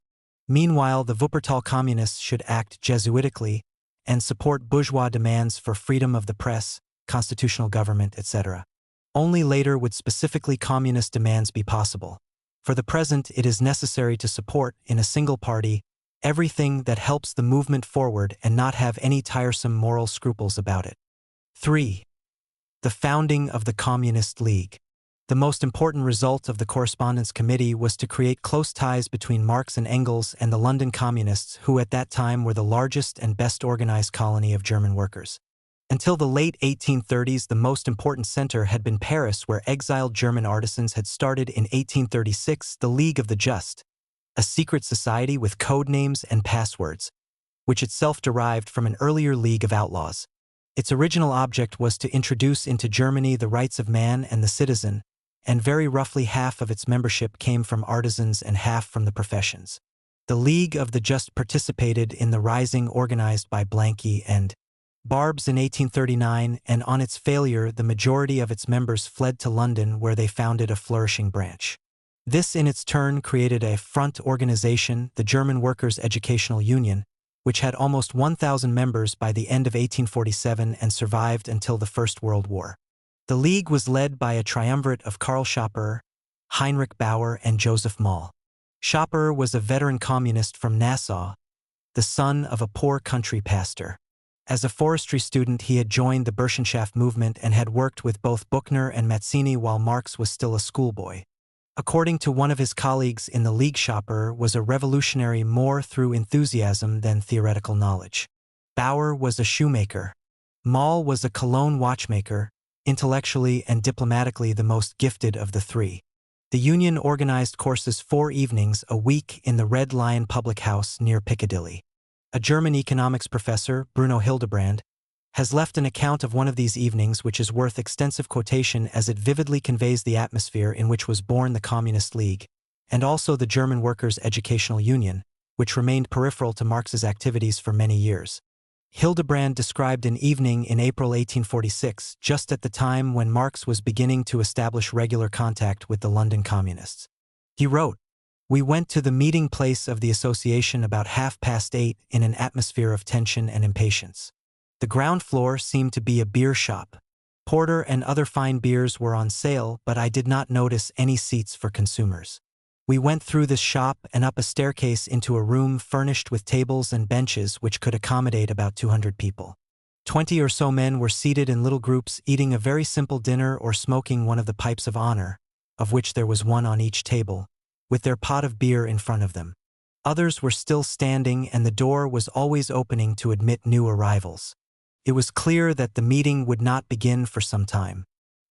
Meanwhile, the Wuppertal Communists should act Jesuitically and support bourgeois demands for freedom of the press, constitutional government, etc. Only later would specifically communist demands be possible. For the present, it is necessary to support, in a single party, everything that helps the movement forward and not have any tiresome moral scruples about it. 3. The founding of the Communist League. The most important result of the Correspondence Committee was to create close ties between Marx and Engels and the London Communists, who at that time were the largest and best organized colony of German workers. Until the late 1830s, the most important center had been Paris, where exiled German artisans had started in 1836 the League of the Just, a secret society with code names and passwords, which itself derived from an earlier League of Outlaws. Its original object was to introduce into Germany the rights of man and the citizen, and very roughly half of its membership came from artisans and half from the professions. The League of the Just participated in the rising organized by Blanqui and Barbes in 1839, and on its failure the majority of its members fled to London, where they founded a flourishing branch. This in its turn created a front organization, the German Workers' Educational Union, which had almost 1,000 members by the end of 1847 and survived until the First World War. The League was led by a triumvirate of Karl Schapper, Heinrich Bauer, and Joseph Moll. Schapper was a veteran communist from Nassau, the son of a poor country pastor. As a forestry student, he had joined the Burschenschaft movement and had worked with both Buchner and Mazzini while Marx was still a schoolboy. According to one of his colleagues in the League, Schapper was a revolutionary more through enthusiasm than theoretical knowledge. Bauer was a shoemaker. Moll was a Cologne watchmaker, intellectually and diplomatically the most gifted of the three. The union organized courses 4 evenings a week in the Red Lion Public House near Piccadilly. A German economics professor, Bruno Hildebrand, has left an account of one of these evenings which is worth extensive quotation, as it vividly conveys the atmosphere in which was born the Communist League, and also the German Workers' Educational Union, which remained peripheral to Marx's activities for many years. Hildebrand described an evening in April 1846, just at the time when Marx was beginning to establish regular contact with the London Communists. He wrote, "We went to the meeting place of the association about 8:30 in an atmosphere of tension and impatience. The ground floor seemed to be a beer shop. Porter and other fine beers were on sale, but I did not notice any seats for consumers. We went through this shop and up a staircase into a room furnished with tables and benches which could accommodate about 200 people. 20 or so men were seated in little groups eating a very simple dinner or smoking one of the pipes of honor, of which there was one on each table, with their pot of beer in front of them. Others were still standing, and the door was always opening to admit new arrivals. It was clear that the meeting would not begin for some time.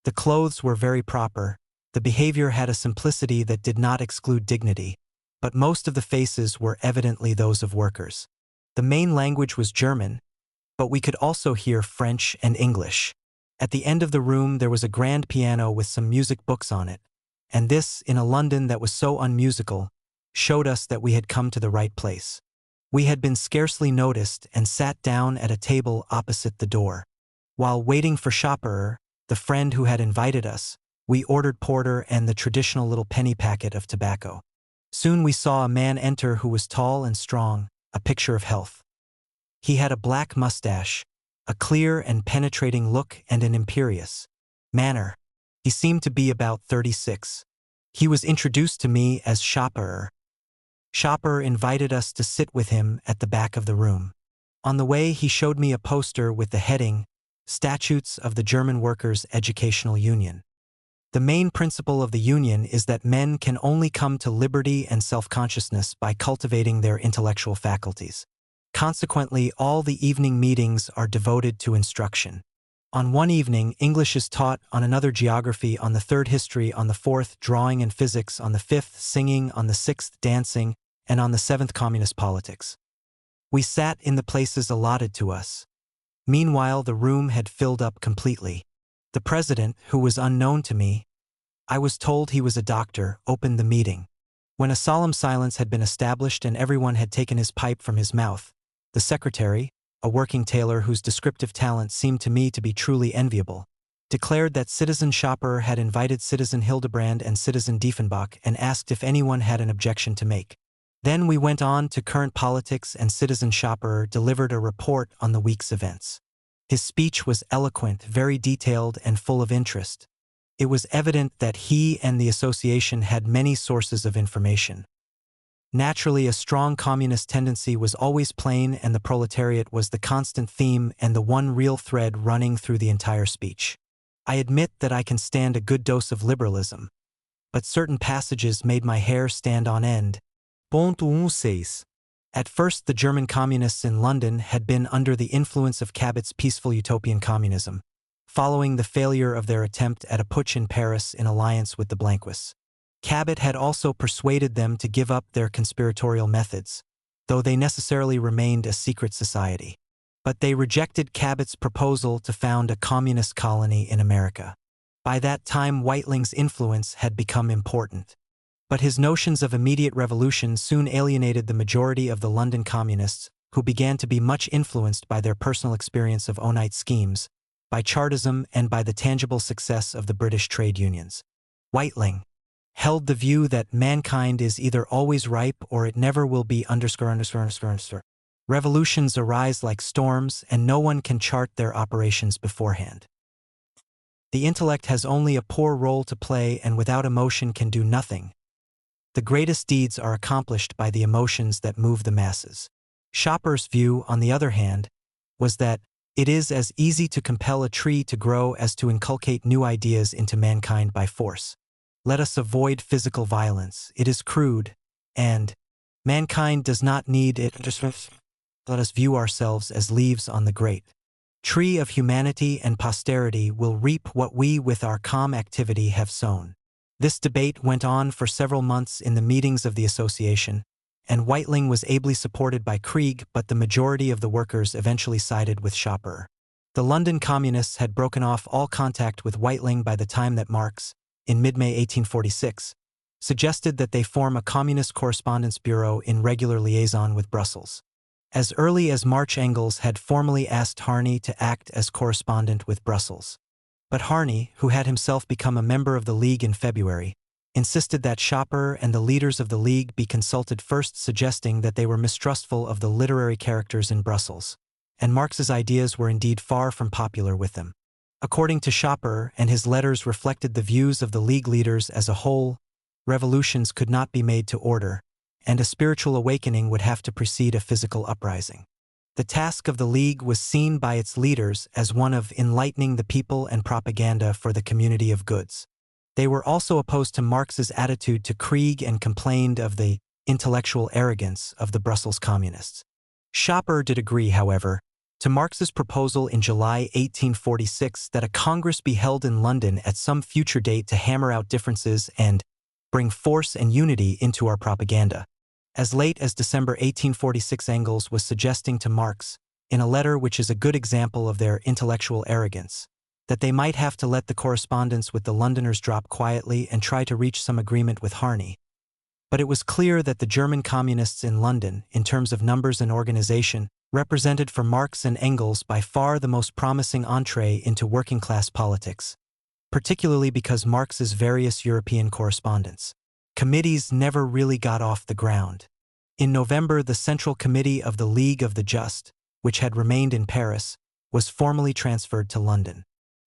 The clothes were very proper, the behavior had a simplicity that did not exclude dignity, but most of the faces were evidently those of workers. The main language was German, but we could also hear French and English. At the end of the room there was a grand piano with some music books on it, and this, in a London that was so unmusical, showed us that we had come to the right place. We had been scarcely noticed and sat down at a table opposite the door. While waiting for Schapperer, the friend who had invited us, we ordered porter and the traditional little penny packet of tobacco. Soon we saw a man enter who was tall and strong, a picture of health. He had a black mustache, a clear and penetrating look, and an imperious manner. He seemed to be about 36. He was introduced to me as Schapperer. Schapper invited us to sit with him at the back of the room. On the way he showed me a poster with the heading, "Statutes of the German Workers' Educational Union." The main principle of the Union is that men can only come to liberty and self-consciousness by cultivating their intellectual faculties. Consequently, all the evening meetings are devoted to instruction. On one evening, English is taught, on another geography, on the third history, on the fourth drawing and physics, on the fifth singing, on the sixth dancing, and on the seventh communist politics. We sat in the places allotted to us. Meanwhile, the room had filled up completely. The president, who was unknown to me, I was told he was a doctor, opened the meeting. When a solemn silence had been established and everyone had taken his pipe from his mouth, the secretary, a working tailor whose descriptive talent seemed to me to be truly enviable, declared that Citizen Schopper had invited Citizen Hildebrand and Citizen Diefenbach and asked if anyone had an objection to make. Then we went on to current politics and Citizen Schopper delivered a report on the week's events. His speech was eloquent, very detailed, and full of interest. It was evident that he and the association had many sources of information. Naturally, a strong communist tendency was always plain, and the proletariat was the constant theme and the one real thread running through the entire speech. I admit that I can stand a good dose of liberalism, but certain passages made my hair stand on end. Ponto 16. At first, the German communists in London had been under the influence of Cabot's peaceful utopian communism, following the failure of their attempt at a putsch in Paris in alliance with the Blanquists. Cabot had also persuaded them to give up their conspiratorial methods, though they necessarily remained a secret society. But they rejected Cabot's proposal to found a communist colony in America. By that time, Weitling's influence had become important. But his notions of immediate revolution soon alienated the majority of the London communists, who began to be much influenced by their personal experience of Oneite schemes, by Chartism, and by the tangible success of the British trade unions. Weitling held the view that mankind is either always ripe or it never will be _____. Revolutions arise like storms, and no one can chart their operations beforehand. The intellect has only a poor role to play and without emotion can do nothing. The greatest deeds are accomplished by the emotions that move the masses. Schopper's view, on the other hand, was that it is as easy to compel a tree to grow as to inculcate new ideas into mankind by force. Let us avoid physical violence. It is crude, and mankind does not need it. Let us view ourselves as leaves on the great tree of humanity, and posterity will reap what we with our calm activity have sown. This debate went on for several months in the meetings of the association, and Weitling was ably supported by Krieg, but the majority of the workers eventually sided with Schopper. The London communists had broken off all contact with Weitling by the time that Marx, in mid-May 1846, suggested that they form a communist correspondence bureau in regular liaison with Brussels. As early as March, Engels had formally asked Harney to act as correspondent with Brussels. But Harney, who had himself become a member of the League in February, insisted that Schopper and the leaders of the League be consulted first, suggesting that they were mistrustful of the literary characters in Brussels, and Marx's ideas were indeed far from popular with them. According to Schopper, and his letters reflected the views of the League leaders as a whole, revolutions could not be made to order, and a spiritual awakening would have to precede a physical uprising. The task of the League was seen by its leaders as one of enlightening the people and propaganda for the community of goods. They were also opposed to Marx's attitude to Krieg and complained of the intellectual arrogance of the Brussels communists. Schopper did agree, however, to Marx's proposal in July 1846 that a Congress be held in London at some future date to hammer out differences and bring force and unity into our propaganda. As late as December 1846, Engels was suggesting to Marx, in a letter which is a good example of their intellectual arrogance, that they might have to let the correspondence with the Londoners drop quietly and try to reach some agreement with Harney. But it was clear that the German communists in London, in terms of numbers and organization, represented for Marx and Engels by far the most promising entree into working-class politics, particularly because Marx's various European correspondence committees never really got off the ground. In November, the Central Committee of the League of the Just, which had remained in Paris, was formally transferred to London.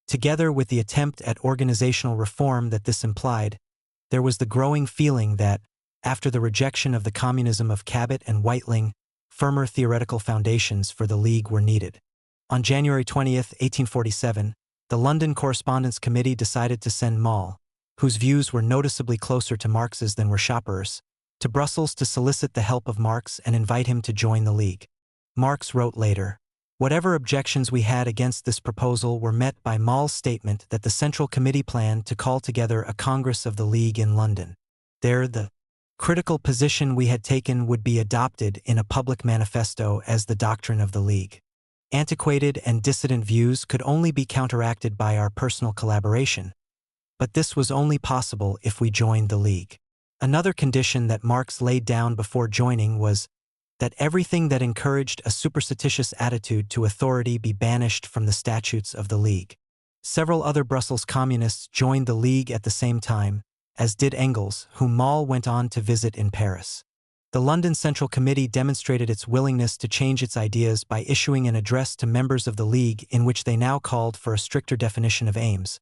Together with the attempt at organizational reform that this implied, there was the growing feeling that, after the rejection of the communism of Cabot and Weitling, firmer theoretical foundations for the League were needed. On January 20, 1847, the London Correspondence Committee decided to send Moll, whose views were noticeably closer to Marx's than were Schapper's, to Brussels to solicit the help of Marx and invite him to join the League. Marx wrote later, "Whatever objections we had against this proposal were met by Moll's statement that the Central Committee planned to call together a Congress of the League in London. There the critical position we had taken would be adopted in a public manifesto as the doctrine of the League. Antiquated and dissident views could only be counteracted by our personal collaboration, but this was only possible if we joined the League." Another condition that Marx laid down before joining was that everything that encouraged a superstitious attitude to authority be banished from the statutes of the League. Several other Brussels communists joined the League at the same time, as did Engels, whom Moll went on to visit in Paris. The London Central Committee demonstrated its willingness to change its ideas by issuing an address to members of the League in which they now called for a stricter definition of aims,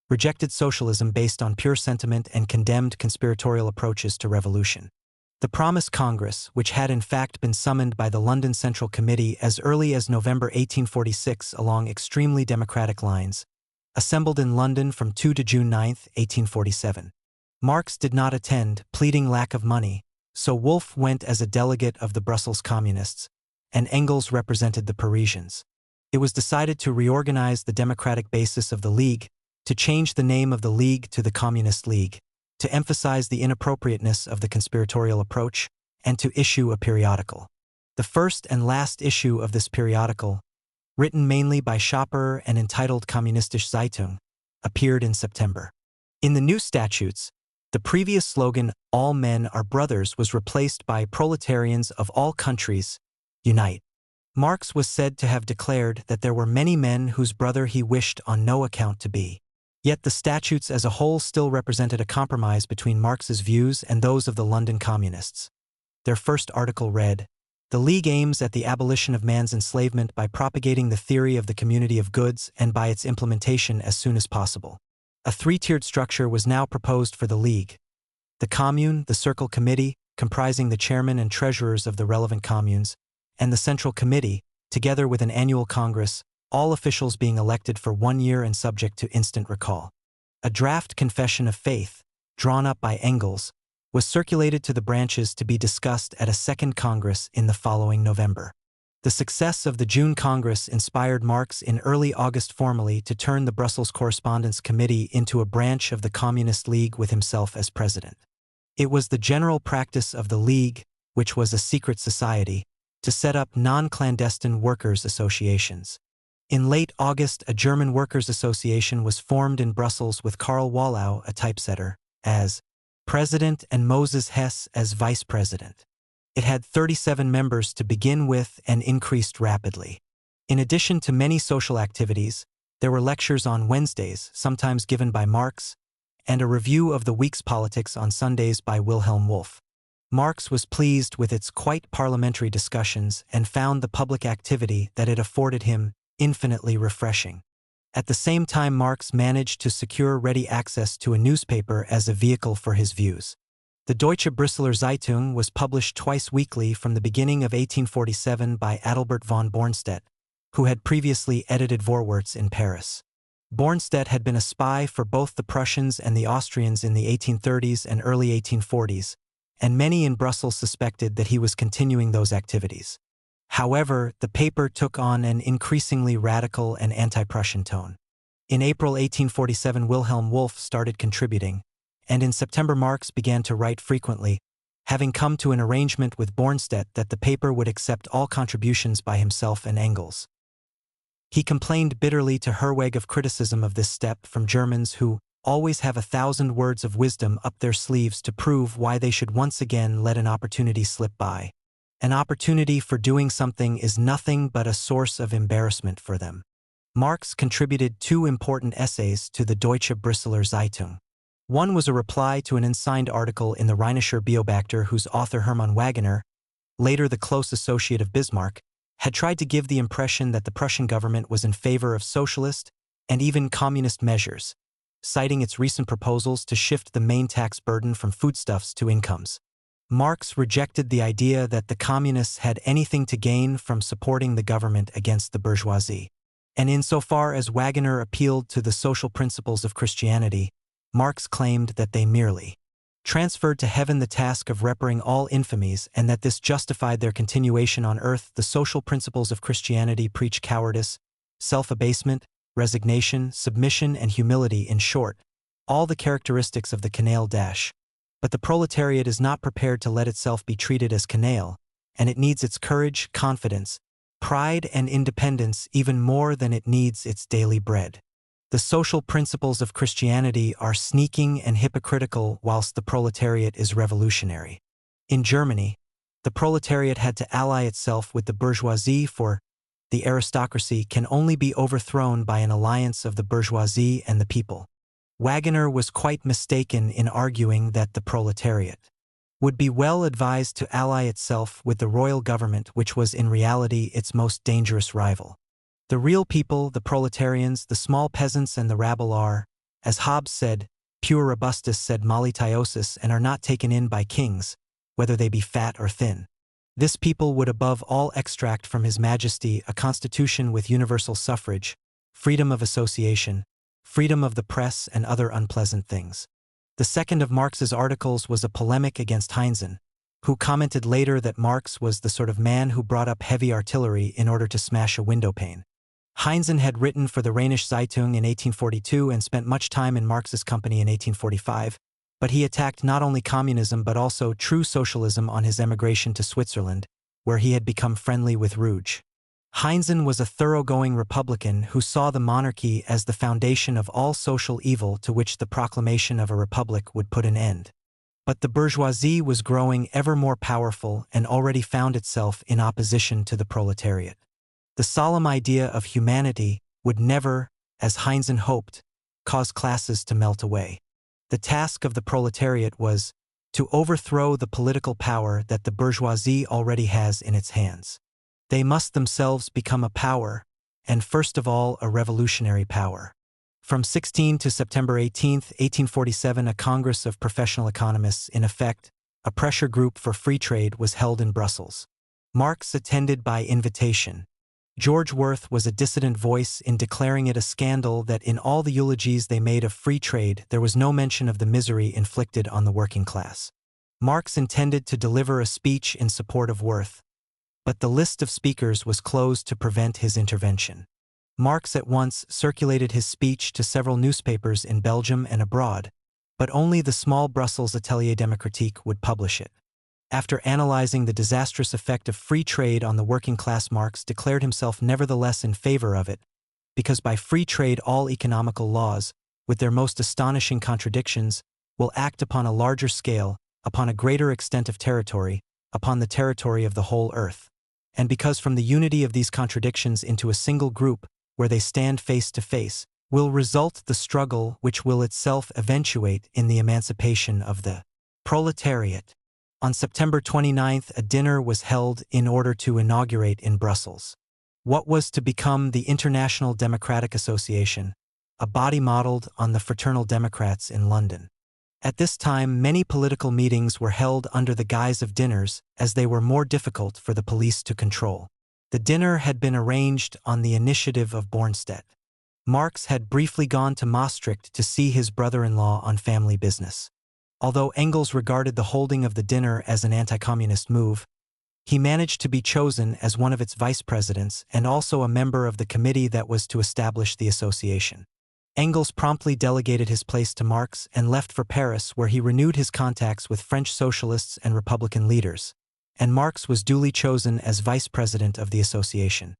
rejected socialism based on pure sentiment, and condemned conspiratorial approaches to revolution. The promised Congress, which had in fact been summoned by the London Central Committee as early as November 1846 along extremely democratic lines, assembled in London from 2 to June 9, 1847. Marx did not attend, pleading lack of money, so Wolff went as a delegate of the Brussels Communists, and Engels represented the Parisians. It was decided to reorganize the democratic basis of the League, to change the name of the League to the Communist League, to emphasize the inappropriateness of the conspiratorial approach, and to issue a periodical. The first and last issue of this periodical, written mainly by Schapper and entitled Kommunistische Zeitung, appeared in September. In the new statutes, the previous slogan, "All men are brothers," was replaced by "Proletarians of all countries, unite." Marx was said to have declared that there were many men whose brother he wished on no account to be. Yet the statutes as a whole still represented a compromise between Marx's views and those of the London Communists. Their first article read, "The League aims at the abolition of man's enslavement by propagating the theory of the community of goods and by its implementation as soon as possible." A three-tiered structure was now proposed for the League. The Commune, the Circle Committee, comprising the chairman and treasurers of the relevant communes, and the Central Committee, together with an annual Congress, all officials being elected for 1 year and subject to instant recall. A draft confession of faith, drawn up by Engels, was circulated to the branches to be discussed at a second Congress in the following November. The success of the June Congress inspired Marx in early August formally to turn the Brussels Correspondence Committee into a branch of the Communist League with himself as president. It was the general practice of the League, which was a secret society, to set up non-clandestine workers' associations. In late August, a German workers' association was formed in Brussels with Karl Wallau, a typesetter, as president and Moses Hess as vice president. It had 37 members to begin with and increased rapidly. In addition to many social activities, there were lectures on Wednesdays, sometimes given by Marx, and a review of the week's politics on Sundays by Wilhelm Wolff. Marx was pleased with its quite parliamentary discussions and found the public activity that it afforded him infinitely refreshing. At the same time, Marx managed to secure ready access to a newspaper as a vehicle for his views. The Deutsche Brüsseler Zeitung was published twice weekly from the beginning of 1847 by Adalbert von Bornstedt, who had previously edited Vorwärts in Paris. Bornstedt had been a spy for both the Prussians and the Austrians in the 1830s and early 1840s, and many in Brussels suspected that he was continuing those activities. However, the paper took on an increasingly radical and anti-Prussian tone. In April 1847, Wilhelm Wolff started contributing, and in September Marx began to write frequently, having come to an arrangement with Bornstedt that the paper would accept all contributions by himself and Engels. He complained bitterly to Herweg of criticism of this step from Germans who always have 1,000 words of wisdom up their sleeves to prove why they should once again let an opportunity slip by. An opportunity for doing something is nothing but a source of embarrassment for them. Marx contributed 2 important essays to the Deutsche Brüsseler Zeitung. One was a reply to an unsigned article in the Rheinischer Beobachter whose author Hermann Wagener, later the close associate of Bismarck, had tried to give the impression that the Prussian government was in favor of socialist and even communist measures, citing its recent proposals to shift the main tax burden from foodstuffs to incomes. Marx rejected the idea that the communists had anything to gain from supporting the government against the bourgeoisie. And insofar as Wagener appealed to the social principles of Christianity, Marx claimed that they merely transferred to heaven the task of repairing all infamies and that this justified their continuation on earth. The social principles of Christianity preach cowardice, self-abasement, resignation, submission, and humility, in short, all the characteristics of the canaille dash. But the proletariat is not prepared to let itself be treated as canaille, and it needs its courage, confidence, pride, and independence even more than it needs its daily bread. The social principles of Christianity are sneaking and hypocritical whilst the proletariat is revolutionary. In Germany, the proletariat had to ally itself with the bourgeoisie, for the aristocracy can only be overthrown by an alliance of the bourgeoisie and the people. Wagner was quite mistaken in arguing that the proletariat would be well advised to ally itself with the royal government, which was in reality its most dangerous rival. The real people, the proletarians, the small peasants and the rabble are, as Hobbes said, pure robustus sed maliteosis, and are not taken in by kings, whether they be fat or thin. This people would above all extract from His Majesty a constitution with universal suffrage, freedom of association, freedom of the press, and other unpleasant things. The second of Marx's articles was a polemic against Heinzen, who commented later that Marx was the sort of man who brought up heavy artillery in order to smash a windowpane. Heinzen had written for the Rheinische Zeitung in 1842 and spent much time in Marx's company in 1845, but he attacked not only communism but also true socialism on his emigration to Switzerland, where he had become friendly with Rouge. Heinzen was a thoroughgoing Republican who saw the monarchy as the foundation of all social evil to which the proclamation of a republic would put an end. But the bourgeoisie was growing ever more powerful and already found itself in opposition to the proletariat. The solemn idea of humanity would never, as Heinzen hoped, cause classes to melt away. The task of the proletariat was to overthrow the political power that the bourgeoisie already has in its hands. They must themselves become a power, and first of all a revolutionary power. From 16 to September 18, 1847, a Congress of Professional Economists, in effect, a pressure group for free trade, was held in Brussels. Marx attended by invitation. George Worth was a dissident voice in declaring it a scandal that in all the eulogies they made of free trade there was no mention of the misery inflicted on the working class. Marx intended to deliver a speech in support of Worth, but the list of speakers was closed to prevent his intervention. Marx at once circulated his speech to several newspapers in Belgium and abroad, but only the small Brussels Atelier Démocratique would publish it. After analyzing the disastrous effect of free trade on the working class, Marx declared himself nevertheless in favor of it, because by free trade all economical laws, with their most astonishing contradictions, will act upon a larger scale, upon a greater extent of territory, upon the territory of the whole earth. And because from the unity of these contradictions into a single group, where they stand face to face, will result the struggle which will itself eventuate in the emancipation of the proletariat. On September 29, a dinner was held in order to inaugurate in Brussels what was to become the International Democratic Association, a body modeled on the Fraternal Democrats in London. At this time, many political meetings were held under the guise of dinners, as they were more difficult for the police to control. The dinner had been arranged on the initiative of Bornstedt. Marx had briefly gone to Maastricht to see his brother-in-law on family business. Although Engels regarded the holding of the dinner as an anti-communist move, he managed to be chosen as one of its vice presidents and also a member of the committee that was to establish the association. Engels promptly delegated his place to Marx and left for Paris, where he renewed his contacts with French socialists and Republican leaders, and Marx was duly chosen as vice president of the association.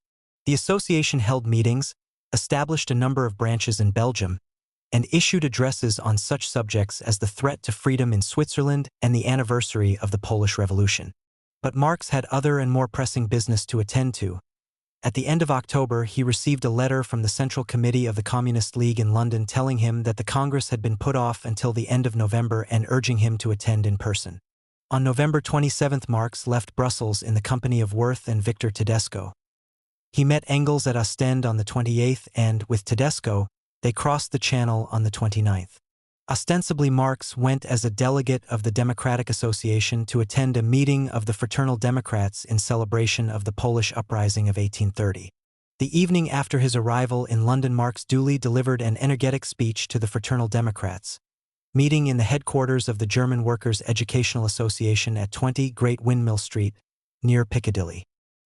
The association held meetings, established a number of branches in Belgium, and issued addresses on such subjects as the threat to freedom in Switzerland and the anniversary of the Polish Revolution. But Marx had other and more pressing business to attend to. At the end of October, he received a letter from the Central Committee of the Communist League in London telling him that the Congress had been put off until the end of November and urging him to attend in person. On November 27, Marx left Brussels in the company of Worth and Victor Tedesco. He met Engels at Ostend on the 28th and, with Tedesco, they crossed the Channel on the 29th. Ostensibly, Marx went as a delegate of the Democratic Association to attend a meeting of the Fraternal Democrats in celebration of the Polish uprising of 1830. The evening after his arrival in London, Marx duly delivered an energetic speech to the Fraternal Democrats, meeting in the headquarters of the German Workers' Educational Association at 20 Great Windmill Street, near Piccadilly.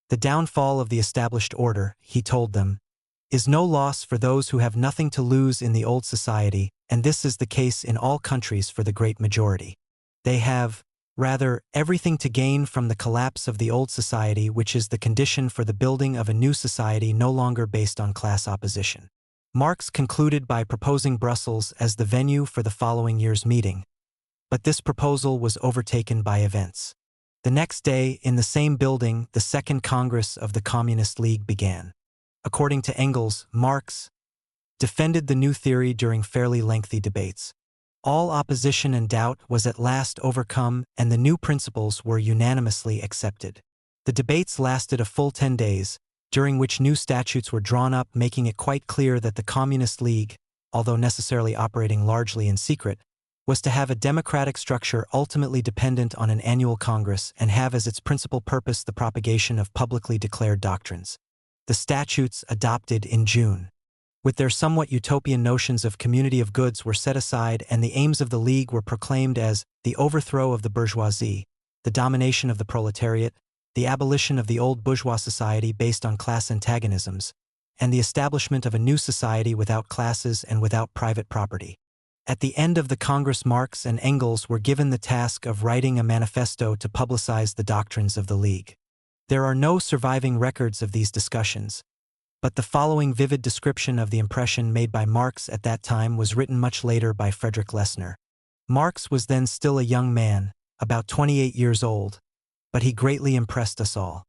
The downfall of the established order, he told them, is no loss for those who have nothing to lose in the old society, and this is the case in all countries for the great majority. They have, rather, everything to gain from the collapse of the old society, which is the condition for the building of a new society no longer based on class opposition. Marx concluded by proposing Brussels as the venue for the following year's meeting, but this proposal was overtaken by events. The next day, in the same building, the Second Congress of the Communist League began. According to Engels, Marx defended the new theory during fairly lengthy debates. All opposition and doubt was at last overcome, and the new principles were unanimously accepted. The debates lasted a full 10 days, during which new statutes were drawn up, making it quite clear that the Communist League, although necessarily operating largely in secret, was to have a democratic structure ultimately dependent on an annual Congress and have as its principal purpose the propagation of publicly declared doctrines. The statutes, adopted in June, with their somewhat utopian notions of community of goods, were set aside, and the aims of the League were proclaimed as the overthrow of the bourgeoisie, the domination of the proletariat, the abolition of the old bourgeois society based on class antagonisms, and the establishment of a new society without classes and without private property. At the end of the Congress, Marx and Engels were given the task of writing a manifesto to publicize the doctrines of the League. There are no surviving records of these discussions, but the following vivid description of the impression made by Marx at that time was written much later by Friedrich Lessner. Marx was then still a young man, about 28 years old, but he greatly impressed us all.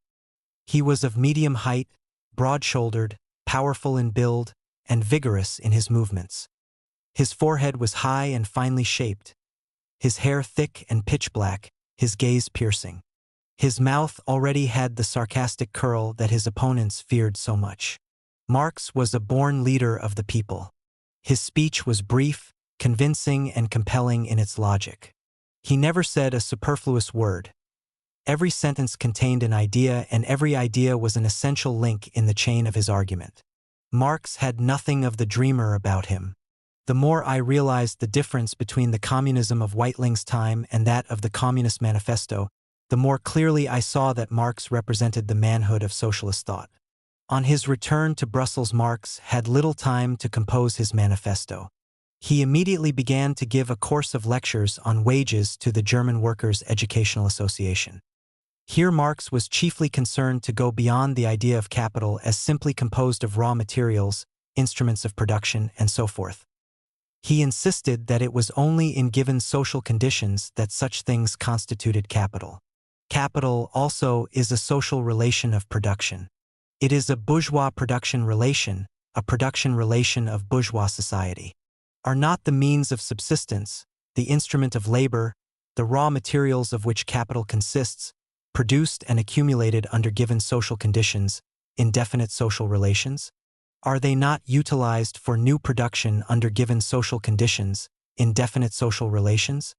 He was of medium height, broad-shouldered, powerful in build, and vigorous in his movements. His forehead was high and finely shaped, his hair thick and pitch-black, his gaze piercing. His mouth already had the sarcastic curl that his opponents feared so much. Marx was a born leader of the people. His speech was brief, convincing, and compelling in its logic. He never said a superfluous word. Every sentence contained an idea, and every idea was an essential link in the chain of his argument. Marx had nothing of the dreamer about him. The more I realized the difference between the communism of Weitling's time and that of the Communist Manifesto, the more clearly I saw that Marx represented the manhood of socialist thought. On his return to Brussels, Marx had little time to compose his manifesto. He immediately began to give a course of lectures on wages to the German Workers' Educational Association. Here Marx was chiefly concerned to go beyond the idea of capital as simply composed of raw materials, instruments of production, and so forth. He insisted that it was only in given social conditions that such things constituted capital. Capital also is a social relation of production. It is a bourgeois production relation, a production relation of bourgeois society. Are not the means of subsistence, the instrument of labor, the raw materials of which capital consists, produced and accumulated under given social conditions, in definite social relations? Are they not utilized for new production under given social conditions, in definite social relations?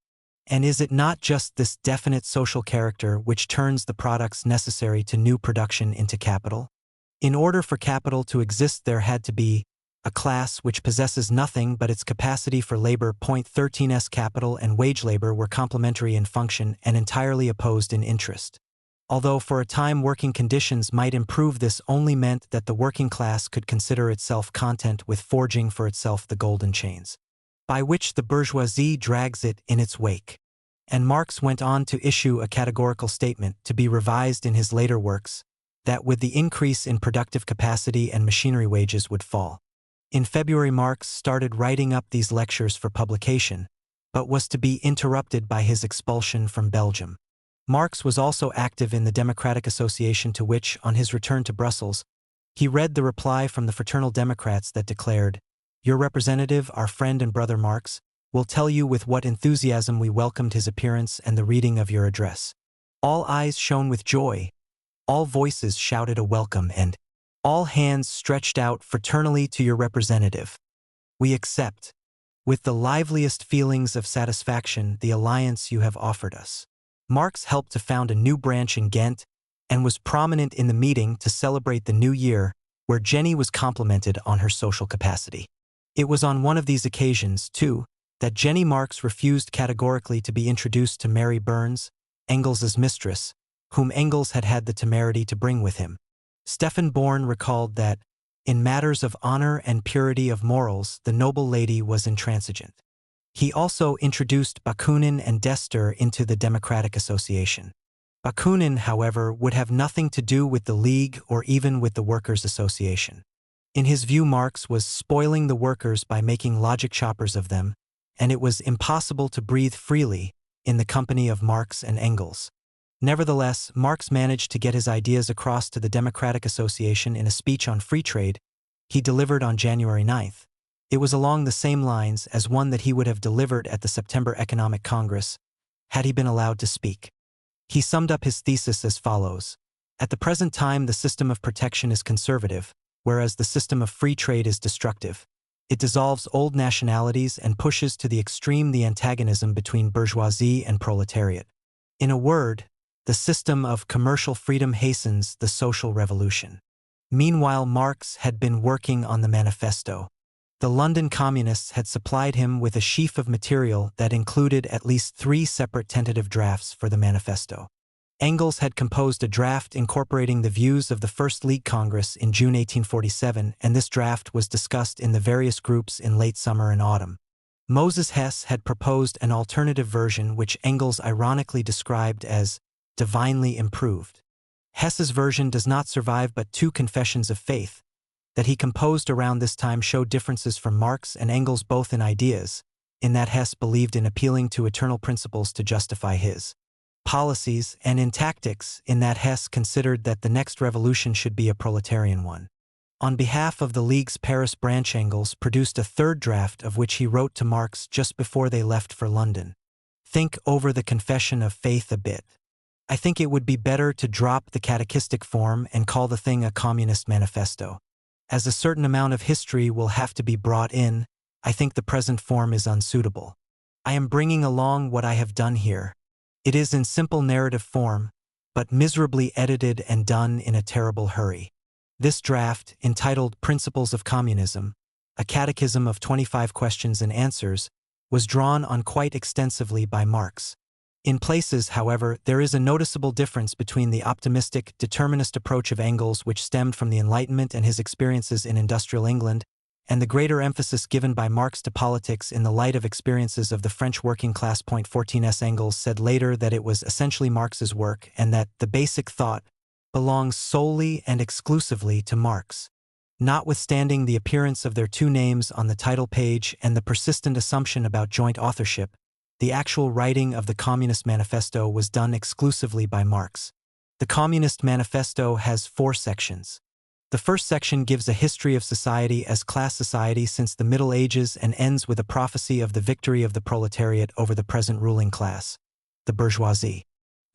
And is it not just this definite social character which turns the products necessary to new production into capital? In order for capital to exist, there had to be a class which possesses nothing but its capacity for labor. 13s capital and wage labor were complementary in function and entirely opposed in interest. Although for a time working conditions might improve, this only meant that the working class could consider itself content with forging for itself the golden chains, by which the bourgeoisie drags it in its wake. And Marx went on to issue a categorical statement, to be revised in his later works, that with the increase in productive capacity and machinery wages would fall. In February, Marx started writing up these lectures for publication, but was to be interrupted by his expulsion from Belgium. Marx was also active in the Democratic Association, to which, on his return to Brussels, he read the reply from the Fraternal Democrats that declared, "Your representative, our friend and brother Marx, will tell you with what enthusiasm we welcomed his appearance and the reading of your address." All eyes shone with joy, all voices shouted a welcome, and all hands stretched out fraternally to your representative. We accept, with the liveliest feelings of satisfaction, the alliance you have offered us. Marx helped to found a new branch in Ghent and was prominent in the meeting to celebrate the new year, where Jenny was complimented on her social capacity. It was on one of these occasions, too, that Jenny Marx refused categorically to be introduced to Mary Burns, Engels's mistress, whom Engels had had the temerity to bring with him. Stephen Bourne recalled that, in matters of honor and purity of morals, the noble lady was intransigent. He also introduced Bakunin and Dester into the Democratic Association. Bakunin, however, would have nothing to do with the League or even with the Workers' Association. In his view, Marx was spoiling the workers by making logic choppers of them, and it was impossible to breathe freely in the company of Marx and Engels. Nevertheless, Marx managed to get his ideas across to the Democratic Association in a speech on free trade he delivered on January 9th. It was along the same lines as one that he would have delivered at the September Economic Congress, had he been allowed to speak. He summed up his thesis as follows: at the present time, the system of protection is conservative, whereas the system of free trade is destructive. It dissolves old nationalities and pushes to the extreme the antagonism between bourgeoisie and proletariat. In a word, the system of commercial freedom hastens the social revolution. Meanwhile, Marx had been working on the manifesto. The London Communists had supplied him with a sheaf of material that included at least 3 separate tentative drafts for the manifesto. Engels had composed a draft incorporating the views of the First League Congress in June 1847, and this draft was discussed in the various groups in late summer and autumn. Moses Hess had proposed an alternative version which Engels ironically described as divinely improved. Hess's version does not survive, but 2 confessions of faith that he composed around this time show differences from Marx and Engels both in ideas, in that Hess believed in appealing to eternal principles to justify his policies, and in tactics, in that Hess considered that the next revolution should be a proletarian one. On behalf of the League's Paris branch, Engels produced a 3rd draft of which he wrote to Marx just before they left for London. Think over the confession of faith a bit. I think it would be better to drop the catechistic form and call the thing a communist manifesto. As a certain amount of history will have to be brought in, I think the present form is unsuitable. I am bringing along what I have done here. It is in simple narrative form, but miserably edited and done in a terrible hurry. This draft, entitled Principles of Communism, a catechism of 25 questions and answers, was drawn on quite extensively by Marx. In places, however, there is a noticeable difference between the optimistic, determinist approach of Engels, which stemmed from the Enlightenment and his experiences in industrial England, and the greater emphasis given by Marx to politics in the light of experiences of the French working class. 14s Engels said later that it was essentially Marx's work and that the basic thought belongs solely and exclusively to Marx. Notwithstanding the appearance of their 2 names on the title page and the persistent assumption about joint authorship, the actual writing of the Communist Manifesto was done exclusively by Marx. The Communist Manifesto has 4 sections. The first section gives a history of society as class society since the Middle Ages and ends with a prophecy of the victory of the proletariat over the present ruling class, the bourgeoisie.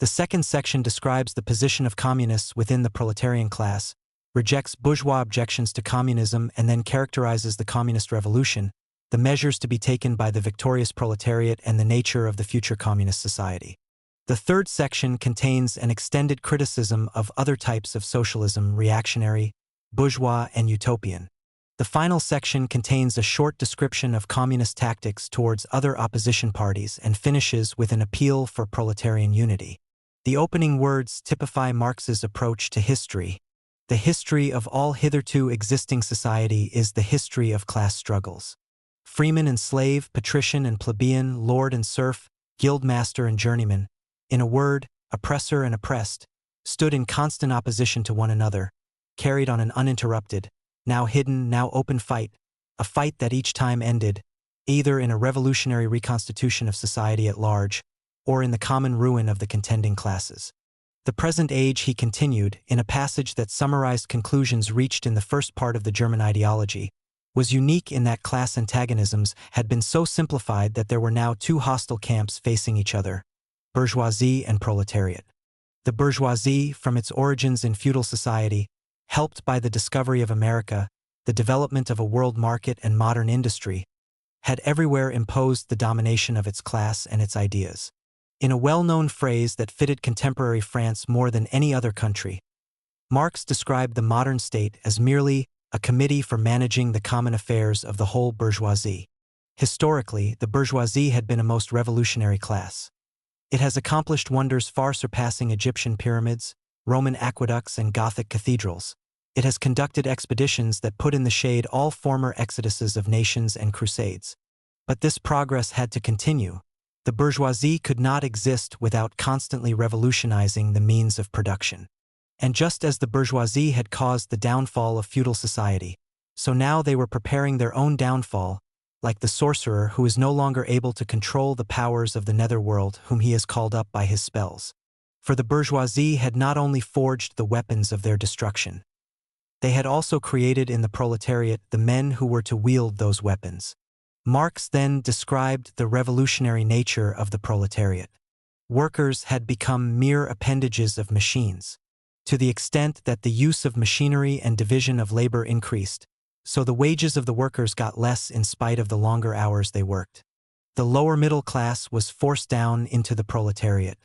The second section describes the position of communists within the proletarian class, rejects bourgeois objections to communism, and then characterizes the communist revolution, the measures to be taken by the victorious proletariat, and the nature of the future communist society. The third section contains an extended criticism of other types of socialism: reactionary, bourgeois, and utopian. The final section contains a short description of communist tactics towards other opposition parties and finishes with an appeal for proletarian unity. The opening words typify Marx's approach to history. The history of all hitherto existing society is the history of class struggles. Freeman and slave, patrician and plebeian, lord and serf, guildmaster and journeyman, in a word, oppressor and oppressed, stood in constant opposition to one another, carried on an uninterrupted, now hidden, now open fight, a fight that each time ended, either in a revolutionary reconstitution of society at large, or in the common ruin of the contending classes. The present age, he continued, in a passage that summarized conclusions reached in the first part of the German ideology, was unique in that class antagonisms had been so simplified that there were now 2 hostile camps facing each other: bourgeoisie and proletariat. The bourgeoisie, from its origins in feudal society, helped by the discovery of America, the development of a world market and modern industry, had everywhere imposed the domination of its class and its ideas. In a well-known phrase that fitted contemporary France more than any other country, Marx described the modern state as merely a committee for managing the common affairs of the whole bourgeoisie. Historically, the bourgeoisie had been a most revolutionary class. It has accomplished wonders far surpassing Egyptian pyramids, Roman aqueducts, and Gothic cathedrals. It has conducted expeditions that put in the shade all former exoduses of nations and crusades. But this progress had to continue. The bourgeoisie could not exist without constantly revolutionizing the means of production. And just as the bourgeoisie had caused the downfall of feudal society, so now they were preparing their own downfall, like the sorcerer who is no longer able to control the powers of the netherworld whom he has called up by his spells. For the bourgeoisie had not only forged the weapons of their destruction, they had also created in the proletariat the men who were to wield those weapons. Marx then described the revolutionary nature of the proletariat. Workers had become mere appendages of machines. To the extent that the use of machinery and division of labor increased, so the wages of the workers got less in spite of the longer hours they worked. The lower middle class was forced down into the proletariat.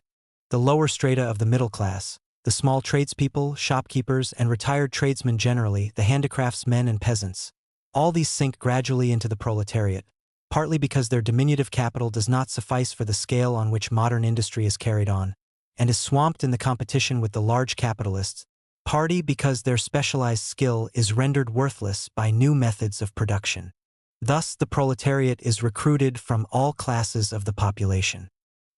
The lower strata of the middle class, the small tradespeople, shopkeepers, and retired tradesmen generally, the handicraftsmen and peasants, all these sink gradually into the proletariat, partly because their diminutive capital does not suffice for the scale on which modern industry is carried on, and is swamped in the competition with the large capitalists, partly because their specialized skill is rendered worthless by new methods of production. Thus, the proletariat is recruited from all classes of the population.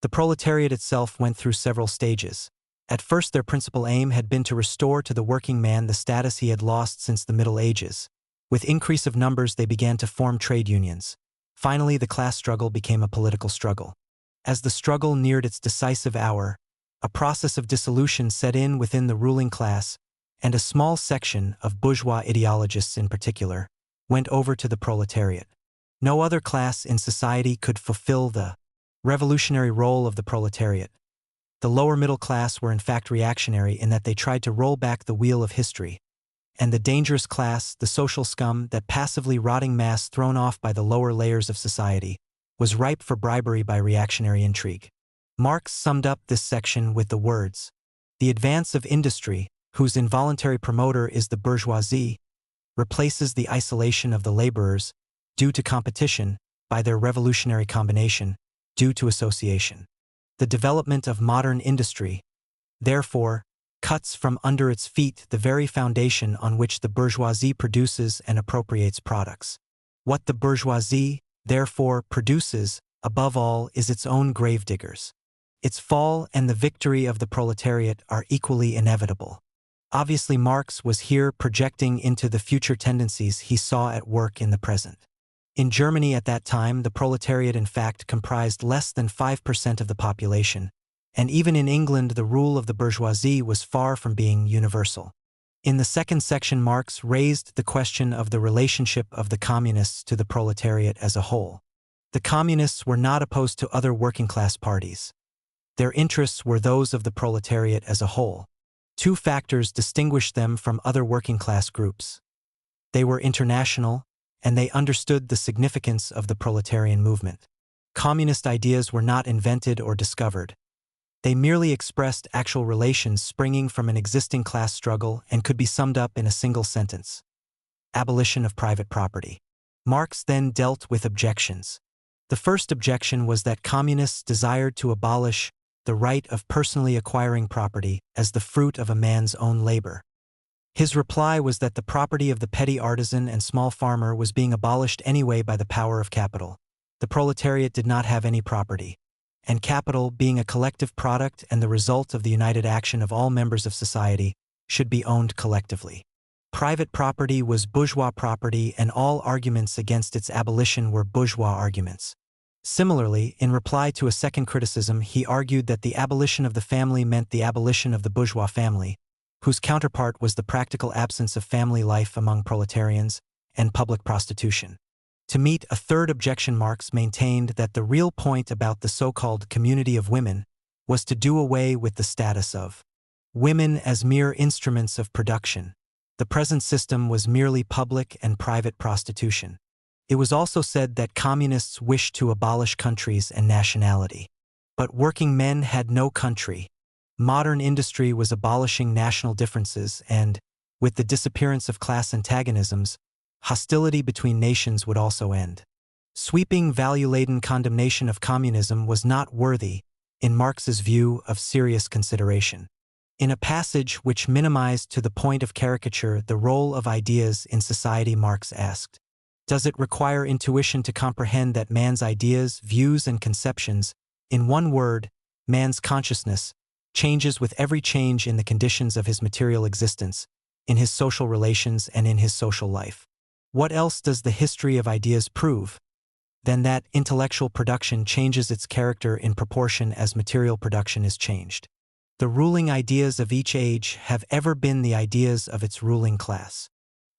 The proletariat itself went through several stages. At first, their principal aim had been to restore to the working man the status he had lost since the Middle Ages. With increase of numbers, they began to form trade unions. Finally, the class struggle became a political struggle. As the struggle neared its decisive hour, a process of dissolution set in within the ruling class, and a small section of bourgeois ideologists in particular went over to the proletariat. No other class in society could fulfill the revolutionary role of the proletariat. The lower middle class were in fact reactionary in that they tried to roll back the wheel of history, and the dangerous class, the social scum, that passively rotting mass thrown off by the lower layers of society, was ripe for bribery by reactionary intrigue. Marx summed up this section with the words, "The advance of industry, whose involuntary promoter is the bourgeoisie, replaces the isolation of the laborers, due to competition, by their revolutionary combination, due to association. The development of modern industry, therefore, cuts from under its feet the very foundation on which the bourgeoisie produces and appropriates products. What the bourgeoisie, therefore, produces, above all, is its own gravediggers. Its fall and the victory of the proletariat are equally inevitable." Obviously, Marx was here projecting into the future tendencies he saw at work in the present. In Germany at that time, the proletariat in fact comprised less than 5% of the population, and even in England the rule of the bourgeoisie was far from being universal. In the second section, Marx raised the question of the relationship of the communists to the proletariat as a whole. The communists were not opposed to other working-class parties. Their interests were those of the proletariat as a whole. Two factors distinguished them from other working-class groups. They were international, and they understood the significance of the proletarian movement. Communist ideas were not invented or discovered. They merely expressed actual relations springing from an existing class struggle and could be summed up in a single sentence: abolition of private property. Marx then dealt with objections. The first objection was that communists desired to abolish the right of personally acquiring property as the fruit of a man's own labor. His reply was that the property of the petty artisan and small farmer was being abolished anyway by the power of capital. The proletariat did not have any property, and capital, being a collective product and the result of the united action of all members of society, should be owned collectively. Private property was bourgeois property, and all arguments against its abolition were bourgeois arguments. Similarly, in reply to a second criticism, he argued that the abolition of the family meant the abolition of the bourgeois family, whose counterpart was the practical absence of family life among proletarians and public prostitution. To meet a third objection, Marx maintained that the real point about the so-called community of women was to do away with the status of women as mere instruments of production. The present system was merely public and private prostitution. It was also said that communists wished to abolish countries and nationality. But working men had no country. Modern industry was abolishing national differences, and, with the disappearance of class antagonisms, hostility between nations would also end. sweeping value-laden condemnation of communism was not worthy, in Marx's view, of serious consideration. In a passage which minimized to the point of caricature the role of ideas in society, Marx asked, "Does it require intuition to comprehend that man's ideas, views, and conceptions, in one word, man's consciousness, changes with every change in the conditions of his material existence, in his social relations, and in his social life? What else does the history of ideas prove than that intellectual production changes its character in proportion as material production is changed? The ruling ideas of each age have ever been the ideas of its ruling class."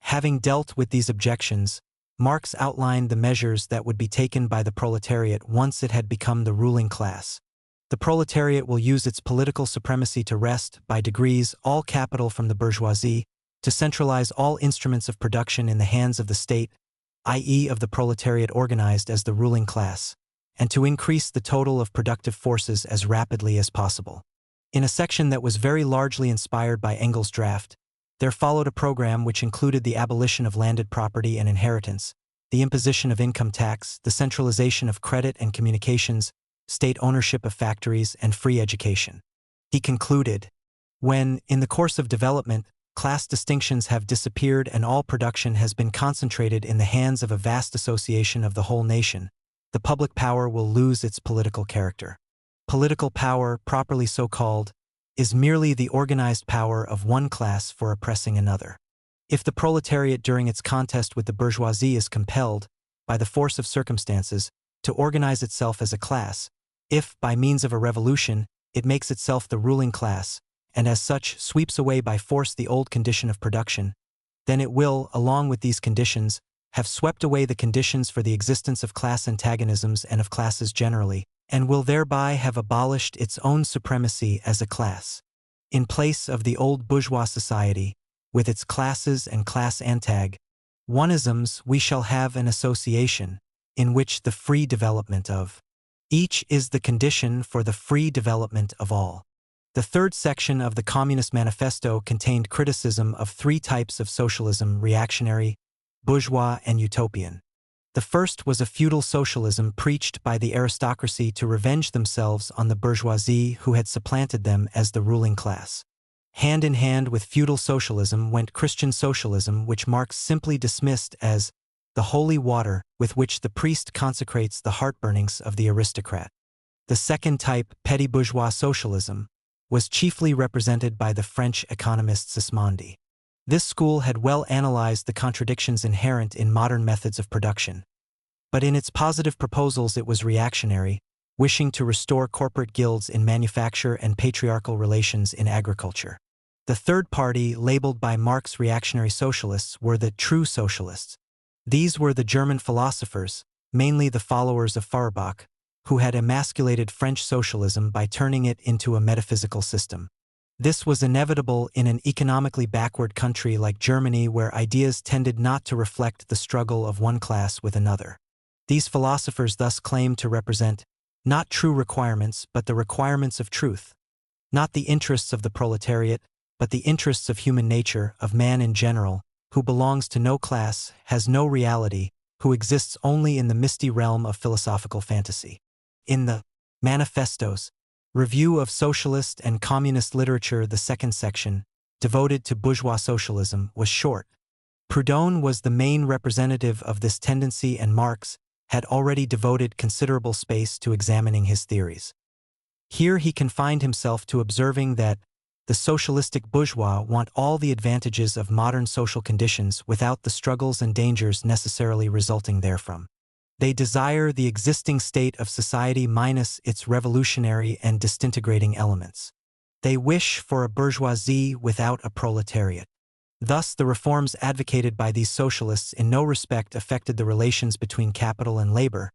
Having dealt with these objections, Marx outlined the measures that would be taken by the proletariat once it had become the ruling class. The proletariat will use its political supremacy to wrest, by degrees, all capital from the bourgeoisie, to centralize all instruments of production in the hands of the state, i.e. of the proletariat organized as the ruling class, and to increase the total of productive forces as rapidly as possible. In a section that was very largely inspired by Engels' draft, there followed a program which included the abolition of landed property and inheritance, the imposition of income tax, the centralization of credit and communications, state ownership of factories, and free education. He concluded, "When, in the course of development, class distinctions have disappeared and all production has been concentrated in the hands of a vast association of the whole nation, the public power will lose its political character. Political power, properly so called, is merely the organized power of one class for oppressing another. If the proletariat during its contest with the bourgeoisie is compelled, by the force of circumstances, to organize itself as a class, if, by means of a revolution, it makes itself the ruling class, and as such sweeps away by force the old condition of production, then it will, along with these conditions, have swept away the conditions for the existence of class antagonisms and of classes generally, and will thereby have abolished its own supremacy as a class. In place of the old bourgeois society, with its classes and class antagonisms, we shall have an association, in which the free development of each is the condition for the free development of all." The third section of the Communist Manifesto contained criticism of three types of socialism: reactionary, bourgeois, and utopian. The first was a feudal socialism preached by the aristocracy to revenge themselves on the bourgeoisie who had supplanted them as the ruling class. Hand in hand with feudal socialism went Christian socialism, which Marx simply dismissed as the holy water with which the priest consecrates the heartburnings of the aristocrat. The second type, petty bourgeois socialism, was chiefly represented by the French economist Sismondi. This school had well analyzed the contradictions inherent in modern methods of production. But in its positive proposals it was reactionary, wishing to restore corporate guilds in manufacture and patriarchal relations in agriculture. The third party, labeled by Marx reactionary socialists, were the true socialists. These were the German philosophers, mainly the followers of Feuerbach, who had emasculated French socialism by turning it into a metaphysical system. This was inevitable in an economically backward country like Germany, where ideas tended not to reflect the struggle of one class with another. These philosophers thus claimed to represent not true requirements, but the requirements of truth, not the interests of the proletariat, but the interests of human nature, of man in general, who belongs to no class, has no reality, who exists only in the misty realm of philosophical fantasy. In the Manifestos, Review of Socialist and Communist Literature, the second section, devoted to bourgeois socialism, was short. Proudhon was the main representative of this tendency, and Marx had already devoted considerable space to examining his theories. Here he confined himself to observing that the socialistic bourgeois want all the advantages of modern social conditions without the struggles and dangers necessarily resulting therefrom. They desire the existing state of society minus its revolutionary and disintegrating elements. They wish for a bourgeoisie without a proletariat. Thus, the reforms advocated by these socialists in no respect affected the relations between capital and labor,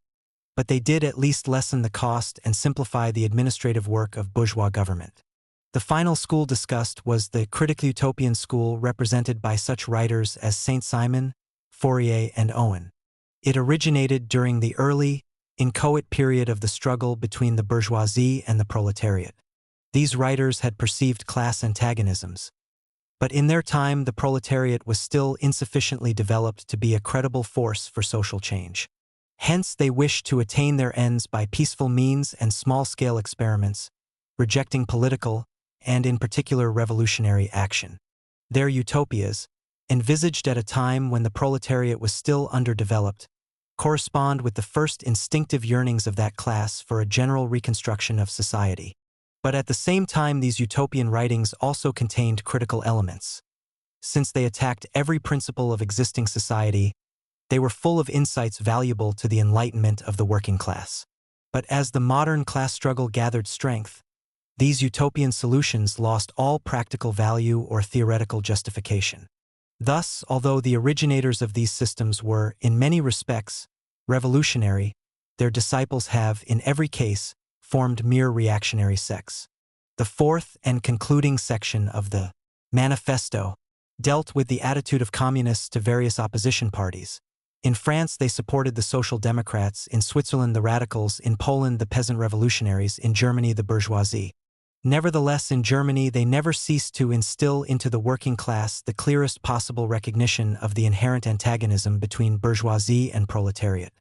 but they did at least lessen the cost and simplify the administrative work of bourgeois government. The final school discussed was the critical utopian school, represented by such writers as Saint-Simon, Fourier, and Owen. It originated during the early, inchoate period of the struggle between the bourgeoisie and the proletariat. These writers had perceived class antagonisms, but in their time the proletariat was still insufficiently developed to be a credible force for social change. Hence they wished to attain their ends by peaceful means and small-scale experiments, rejecting political, and in particular revolutionary action. Their utopias, envisaged at a time when the proletariat was still underdeveloped, correspond with the first instinctive yearnings of that class for a general reconstruction of society. But at the same time, these utopian writings also contained critical elements. Since they attacked every principle of existing society, they were full of insights valuable to the enlightenment of the working class. But as the modern class struggle gathered strength, these utopian solutions lost all practical value or theoretical justification. Thus, although the originators of these systems were, in many respects, revolutionary, their disciples have, in every case, formed mere reactionary sects. The fourth and concluding section of the Manifesto dealt with the attitude of communists to various opposition parties. In France, they supported the Social Democrats, in Switzerland the Radicals, in Poland the peasant revolutionaries, in Germany the bourgeoisie. Nevertheless, in Germany they never ceased to instill into the working class the clearest possible recognition of the inherent antagonism between bourgeoisie and proletariat.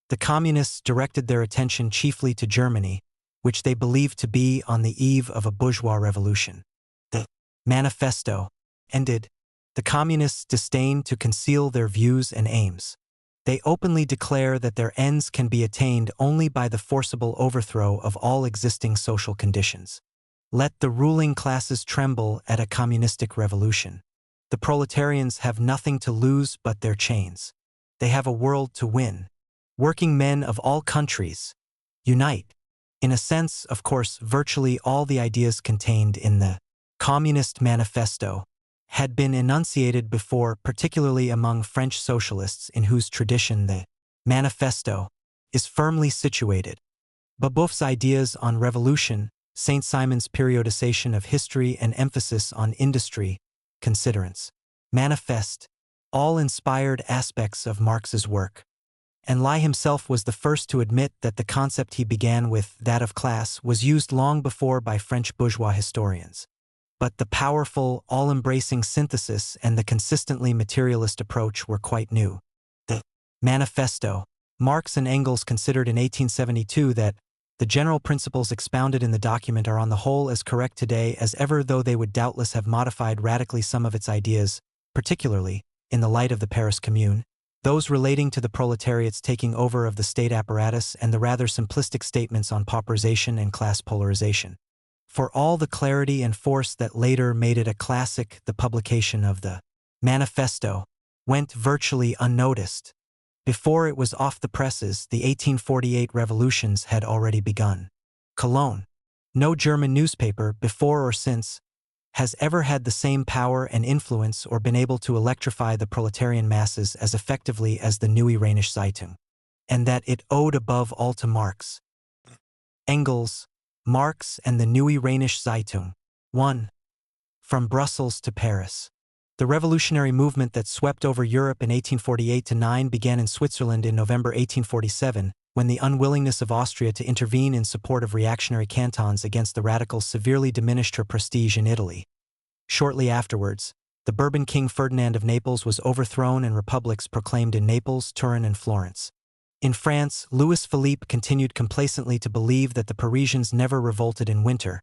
The communists directed their attention chiefly to Germany, which they believed to be on the eve of a bourgeois revolution. The Manifesto ended. The communists disdain to conceal their views and aims. They openly declare that their ends can be attained only by the forcible overthrow of all existing social conditions. Let the ruling classes tremble at a communistic revolution. The proletarians have nothing to lose but their chains. They have a world to win. Working men of all countries, unite. In a sense, of course, virtually all the ideas contained in the Communist Manifesto had been enunciated before, particularly among French socialists in whose tradition the Manifesto is firmly situated. Babeuf's ideas on revolution, Saint-Simon's periodization of history and emphasis on industry, considerance, manifest, all inspired aspects of Marx's work. And Lai himself was the first to admit that the concept he began with, that of class, was used long before by French bourgeois historians. But the powerful, all-embracing synthesis and the consistently materialist approach were quite new. The Manifesto. Marx and Engels considered in 1872 that the general principles expounded in the document are on the whole as correct today as ever, though they would doubtless have modified radically some of its ideas, particularly, in the light of the Paris Commune, those relating to the proletariat's taking over of the state apparatus and the rather simplistic statements on pauperization and class polarization. For all the clarity and force that later made it a classic, the publication of the Manifesto went virtually unnoticed. Before it was off the presses, the 1848 revolutions had already begun. Cologne. No German newspaper, before or since, has ever had the same power and influence or been able to electrify the proletarian masses as effectively as the Neue Rheinische Zeitung, and that it owed above all to Marx. Engels, Marx and the Neue Rheinische Zeitung. 1. From Brussels to Paris. The revolutionary movement that swept over Europe in 1848-9 began in Switzerland in November 1847, when the unwillingness of Austria to intervene in support of reactionary cantons against the radicals severely diminished her prestige in Italy. Shortly afterwards, the Bourbon King Ferdinand of Naples was overthrown and republics proclaimed in Naples, Turin, and Florence. In France, Louis Philippe continued complacently to believe that the Parisians never revolted in winter,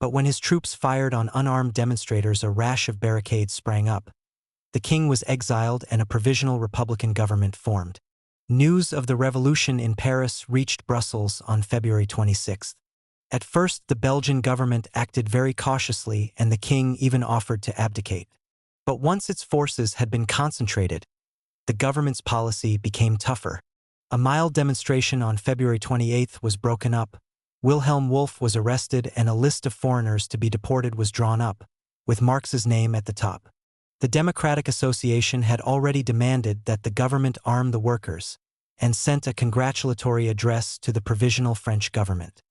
but when his troops fired on unarmed demonstrators, a rash of barricades sprang up. The king was exiled and a provisional republican government formed. News of the revolution in Paris reached Brussels on February 26. At first, the Belgian government acted very cautiously and the king even offered to abdicate. But once its forces had been concentrated, the government's policy became tougher. A mild demonstration on February 28 was broken up. Wilhelm Wolff was arrested and a list of foreigners to be deported was drawn up, with Marx's name at the top. The Democratic Association had already demanded that the government arm the workers, and sent a congratulatory address to the provisional French government.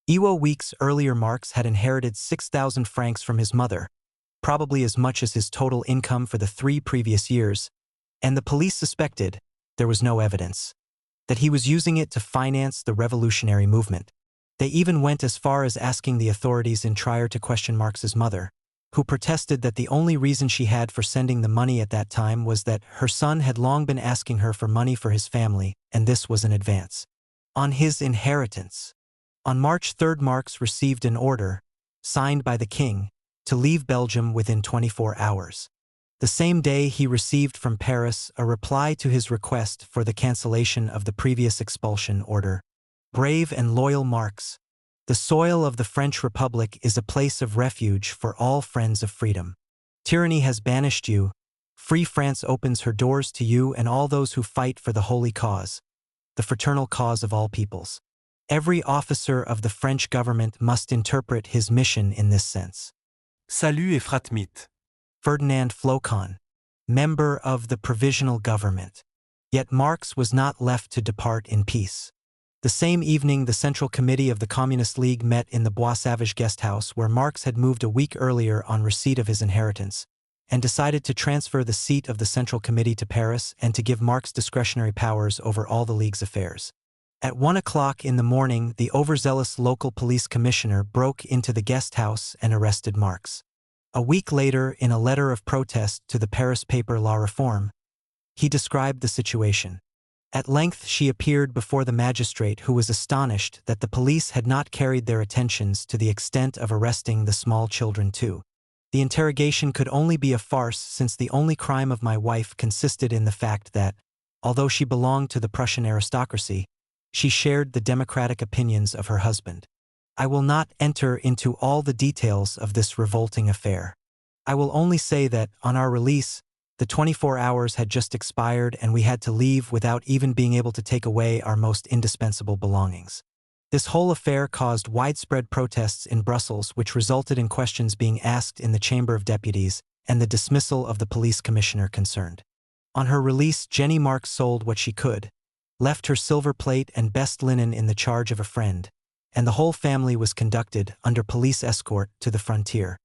Weeks earlier, Marx had inherited 6,000 francs from his mother, probably as much as his total income for the 3 previous years, and the police suspected, there was no evidence, that he was using it to finance the revolutionary movement. They even went as far as asking the authorities in Trier to question Marx's mother, who protested that the only reason she had for sending the money at that time was that her son had long been asking her for money for his family, and this was an advance on his inheritance. On March 3, Marx received an order, signed by the king, to leave Belgium within 24 hours. The same day he received from Paris a reply to his request for the cancellation of the previous expulsion order. Brave and loyal Marx, the soil of the French Republic is a place of refuge for all friends of freedom. Tyranny has banished you. Free France opens her doors to you and all those who fight for the holy cause, the fraternal cause of all peoples. Every officer of the French government must interpret his mission in this sense. Salut et fratmit. Ferdinand Flocon, member of the Provisional Government. Yet Marx was not left to depart in peace. The same evening, the Central Committee of the Communist League met in the Bois Savage guest house where Marx had moved a week earlier on receipt of his inheritance, and decided to transfer the seat of the Central Committee to Paris and to give Marx discretionary powers over all the League's affairs. At 1 o'clock in the morning, the overzealous local police commissioner broke into the guest house and arrested Marx. A week later, in a letter of protest to the Paris paper La Réforme, he described the situation. At length she appeared before the magistrate, who was astonished that the police had not carried their attentions to the extent of arresting the small children too. The interrogation could only be a farce, since the only crime of my wife consisted in the fact that, although she belonged to the Prussian aristocracy, she shared the democratic opinions of her husband. I will not enter into all the details of this revolting affair. I will only say that, on our release, the 24 hours had just expired and we had to leave without even being able to take away our most indispensable belongings. This whole affair caused widespread protests in Brussels, which resulted in questions being asked in the Chamber of Deputies and the dismissal of the police commissioner concerned. On her release, Jenny Marx sold what she could, left her silver plate and best linen in the charge of a friend, and the whole family was conducted, under police escort, to the frontier.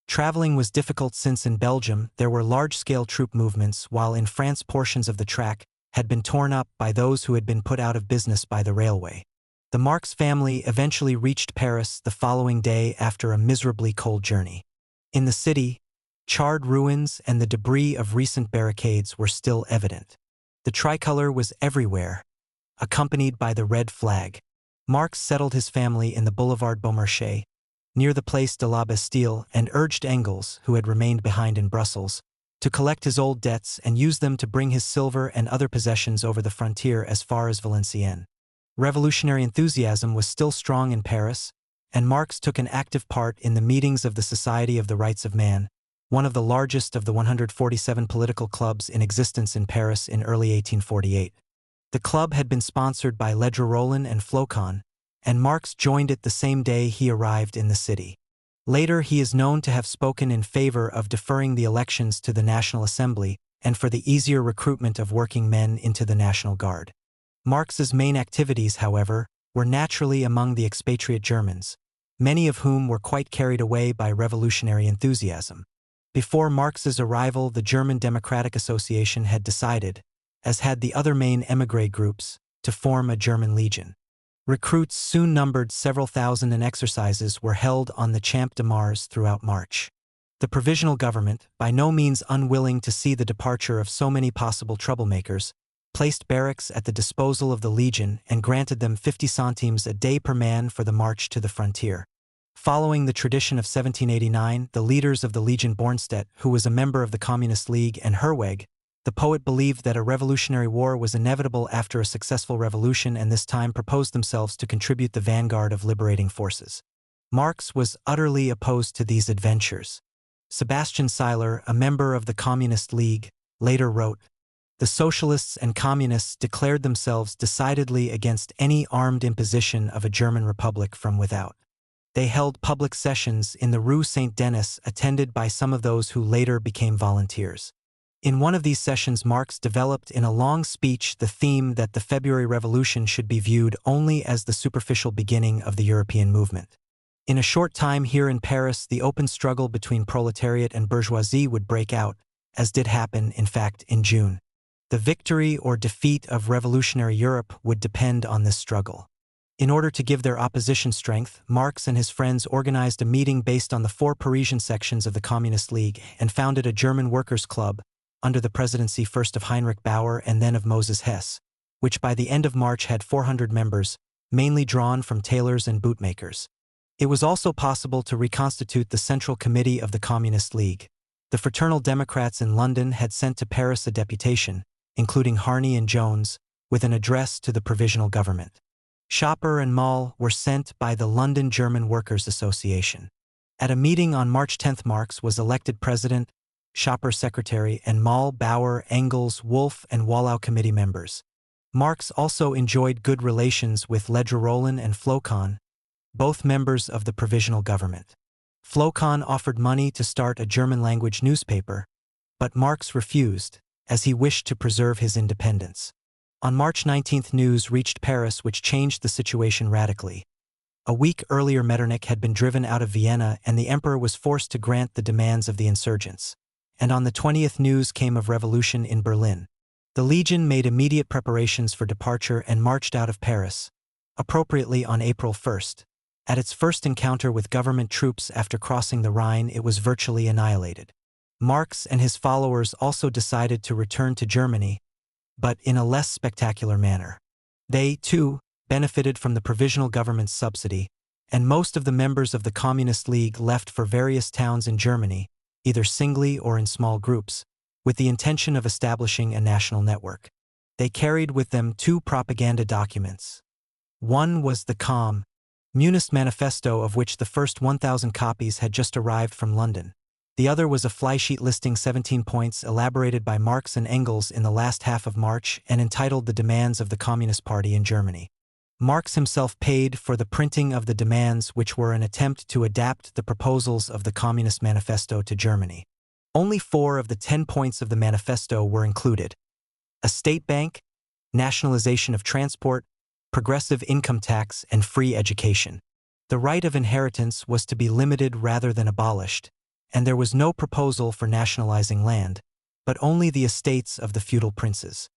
Traveling was difficult since in Belgium there were large-scale troop movements, while in France portions of the track had been torn up by those who had been put out of business by the railway. The Marx family eventually reached Paris the following day after a miserably cold journey. In the city, charred ruins and the debris of recent barricades were still evident. The tricolor was everywhere, accompanied by the red flag. Marx settled his family in the Boulevard Beaumarchais, near the Place de la Bastille, and urged Engels, who had remained behind in Brussels, to collect his old debts and use them to bring his silver and other possessions over the frontier as far as Valenciennes. Revolutionary enthusiasm was still strong in Paris, and Marx took an active part in the meetings of the Society of the Rights of Man, one of the largest of the 147 political clubs in existence in Paris in early 1848. The club had been sponsored by Ledru-Rollin and Flocon, and Marx joined it the same day he arrived in the city. Later, he is known to have spoken in favor of deferring the elections to the National Assembly and for the easier recruitment of working men into the National Guard. Marx's main activities, however, were naturally among the expatriate Germans, many of whom were quite carried away by revolutionary enthusiasm. Before Marx's arrival, the German Democratic Association had decided, as had the other main émigré groups, to form a German legion. Recruits soon numbered several thousand, and exercises were held on the Champ de Mars throughout March. The Provisional Government, by no means unwilling to see the departure of so many possible troublemakers, placed barracks at the disposal of the Legion and granted them 50 centimes a day per man for the march to the frontier. Following the tradition of 1789, the leaders of the Legion, Bornstedt, who was a member of the Communist League, and Herweg, the poet, believed that a revolutionary war was inevitable after a successful revolution, and this time proposed themselves to contribute the vanguard of liberating forces. Marx was utterly opposed to these adventures. Sebastian Seiler, a member of the Communist League, later wrote, "The socialists and communists declared themselves decidedly against any armed imposition of a German republic from without. They held public sessions in the Rue Saint-Denis, attended by some of those who later became volunteers. In one of these sessions, Marx developed in a long speech the theme that the February Revolution should be viewed only as the superficial beginning of the European movement. In a short time here in Paris, the open struggle between proletariat and bourgeoisie would break out, as did happen, in fact, in June. The victory or defeat of revolutionary Europe would depend on this struggle. In order to give their opposition strength, Marx and his friends organized a meeting based on the 4 Parisian sections of the Communist League and founded a German workers' club, under the presidency first of Heinrich Bauer and then of Moses Hess, which by the end of March had 400 members, mainly drawn from tailors and bootmakers. It was also possible to reconstitute the Central Committee of the Communist League. The Fraternal Democrats in London had sent to Paris a deputation, including Harney and Jones, with an address to the Provisional Government. Schopper and Moll were sent by the London German Workers' Association. At a meeting on March 10, Marx was elected president, Schopper secretary, and Moll, Bauer, Engels, Wolff, and Wallau committee members. Marx also enjoyed good relations with Ledru-Rollin and Flocon, both members of the Provisional Government. Flocon offered money to start a German-language newspaper, but Marx refused, as he wished to preserve his independence. On March 19, news reached Paris which changed the situation radically. A week earlier Metternich had been driven out of Vienna and the emperor was forced to grant the demands of the insurgents. And on the 20th news came of revolution in Berlin. The Legion made immediate preparations for departure and marched out of Paris, appropriately on April 1. At its first encounter with government troops after crossing the Rhine, it was virtually annihilated. Marx and his followers also decided to return to Germany, but in a less spectacular manner. They, too, benefited from the Provisional Government's subsidy, and most of the members of the Communist League left for various towns in Germany, either singly or in small groups, with the intention of establishing a national network. They carried with them 2 propaganda documents. One was the Communist Manifesto, of which the first 1,000 copies had just arrived from London. The other was a flysheet listing 17 points elaborated by Marx and Engels in the last half of March and entitled The Demands of the Communist Party in Germany. Marx himself paid for the printing of the demands, which were an attempt to adapt the proposals of the Communist Manifesto to Germany. Only 4 of the 10 points of the manifesto were included: a state bank, nationalization of transport, progressive income tax, and free education. The right of inheritance was to be limited rather than abolished, and there was no proposal for nationalizing land, but only the estates of the feudal princes.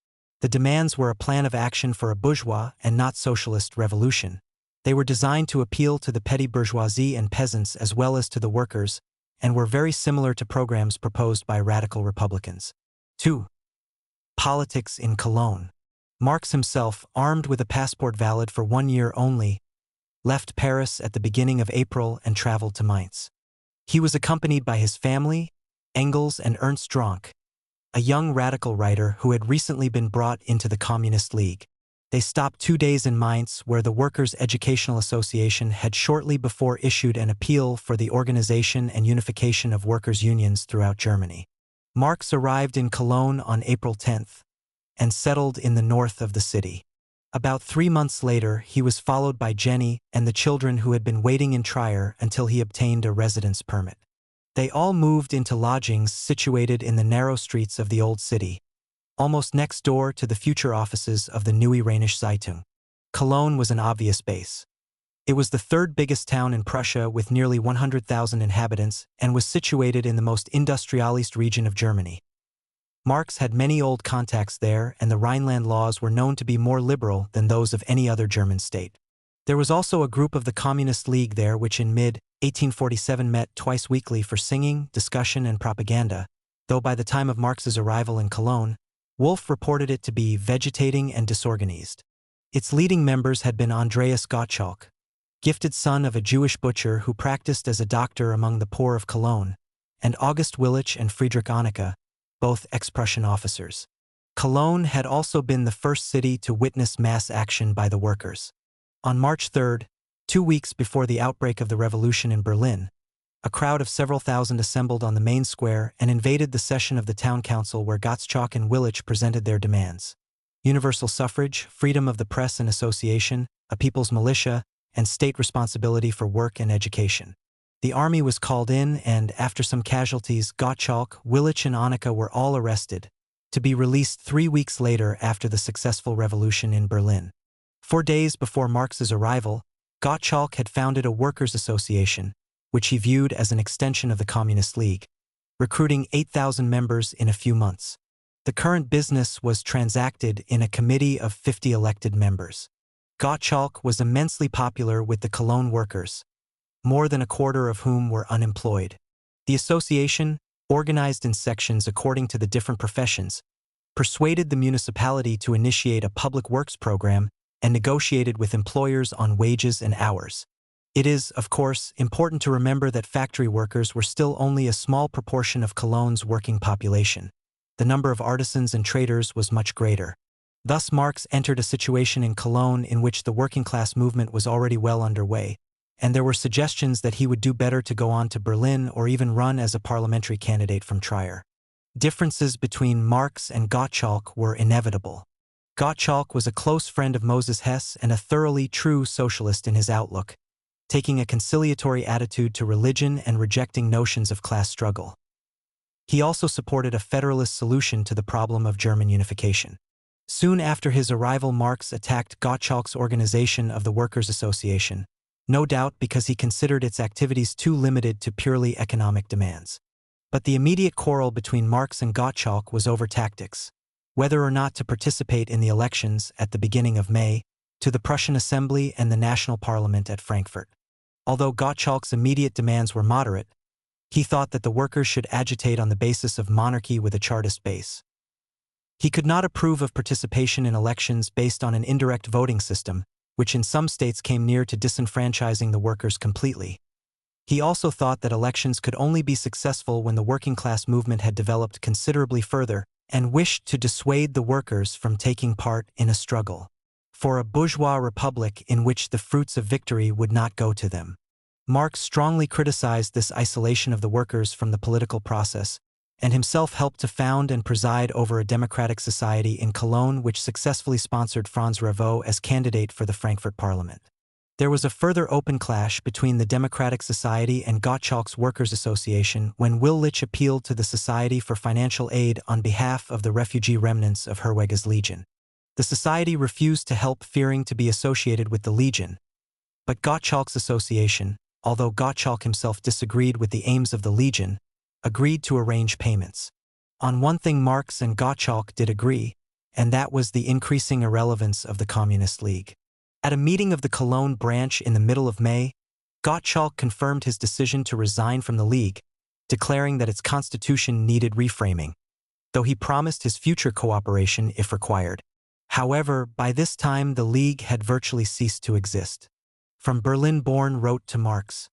The demands were a plan of action for a bourgeois and not socialist revolution. They were designed to appeal to the petty bourgeoisie and peasants as well as to the workers, and were very similar to programs proposed by radical Republicans. 2. Politics in Cologne. Marx himself, armed with a passport valid for 1 year only, left Paris at the beginning of April and traveled to Mainz. He was accompanied by his family, Engels and Ernst Dronck, a young radical writer who had recently been brought into the Communist League. They stopped 2 days in Mainz, where the Workers' Educational Association had shortly before issued an appeal for the organization and unification of workers' unions throughout Germany. Marx arrived in Cologne on April 10 and settled in the north of the city. About 3 months later, he was followed by Jenny and the children who had been waiting in Trier until he obtained a residence permit. They all moved into lodgings situated in the narrow streets of the old city, almost next door to the future offices of the Neue Rheinische Zeitung. Cologne was an obvious base. It was the 3rd biggest town in Prussia with nearly 100,000 inhabitants and was situated in the most industrialist region of Germany. Marx had many old contacts there, and the Rhineland laws were known to be more liberal than those of any other German state. There was also a group of the Communist League there which in mid-1847 met twice weekly for singing, discussion, and propaganda, though by the time of Marx's arrival in Cologne, Wolff reported it to be vegetating and disorganized. Its leading members had been Andreas Gottschalk, gifted son of a Jewish butcher who practiced as a doctor among the poor of Cologne, and August Willich and Friedrich Anneke, both ex-Prussian officers. Cologne had also been the first city to witness mass action by the workers. On March 3, 2 weeks before the outbreak of the revolution in Berlin, a crowd of several thousand assembled on the main square and invaded the session of the town council where Gottschalk and Willich presented their demands: universal suffrage, freedom of the press and association, a people's militia, and state responsibility for work and education. The army was called in and, after some casualties, Gottschalk, Willich and Anneke were all arrested, to be released 3 weeks later after the successful revolution in Berlin. 4 days before Marx's arrival, Gottschalk had founded a workers' association, which he viewed as an extension of the Communist League, recruiting 8,000 members in a few months. The current business was transacted in a committee of 50 elected members. Gottschalk was immensely popular with the Cologne workers, more than a quarter of whom were unemployed. The association, organized in sections according to the different professions, persuaded the municipality to initiate a public works program and negotiated with employers on wages and hours. It is, of course, important to remember that factory workers were still only a small proportion of Cologne's working population. The number of artisans and traders was much greater. Thus Marx entered a situation in Cologne in which the working-class movement was already well underway, and there were suggestions that he would do better to go on to Berlin or even run as a parliamentary candidate from Trier. Differences between Marx and Gottschalk were inevitable. Gottschalk was a close friend of Moses Hess and a thoroughly true socialist in his outlook, taking a conciliatory attitude to religion and rejecting notions of class struggle. He also supported a federalist solution to the problem of German unification. Soon after his arrival, Marx attacked Gottschalk's organization of the Workers' Association, no doubt because he considered its activities too limited to purely economic demands. But the immediate quarrel between Marx and Gottschalk was over tactics, whether or not to participate in the elections at the beginning of May, to the Prussian Assembly and the National Parliament at Frankfurt. Although Gottschalk's immediate demands were moderate, he thought that the workers should agitate on the basis of monarchy with a Chartist base. He could not approve of participation in elections based on an indirect voting system, which in some states came near to disenfranchising the workers completely. He also thought that elections could only be successful when the working-class movement had developed considerably further and wished to dissuade the workers from taking part in a struggle for a bourgeois republic in which the fruits of victory would not go to them. Marx strongly criticized this isolation of the workers from the political process, and himself helped to found and preside over a democratic society in Cologne which successfully sponsored Franz Ravoux as candidate for the Frankfurt Parliament. There was a further open clash between the Democratic Society and Gottschalk's Workers' Association when Willich appealed to the Society for financial aid on behalf of the refugee remnants of Herwege's Legion. The Society refused to help, fearing to be associated with the Legion, but Gottschalk's association, although Gottschalk himself disagreed with the aims of the Legion, agreed to arrange payments. On one thing Marx and Gottschalk did agree, and that was the increasing irrelevance of the Communist League. At a meeting of the Cologne branch in the middle of May, Gottschalk confirmed his decision to resign from the League, declaring that its constitution needed reframing, though he promised his future cooperation if required. However, by this time the League had virtually ceased to exist. From Berlin, Born wrote to Marx,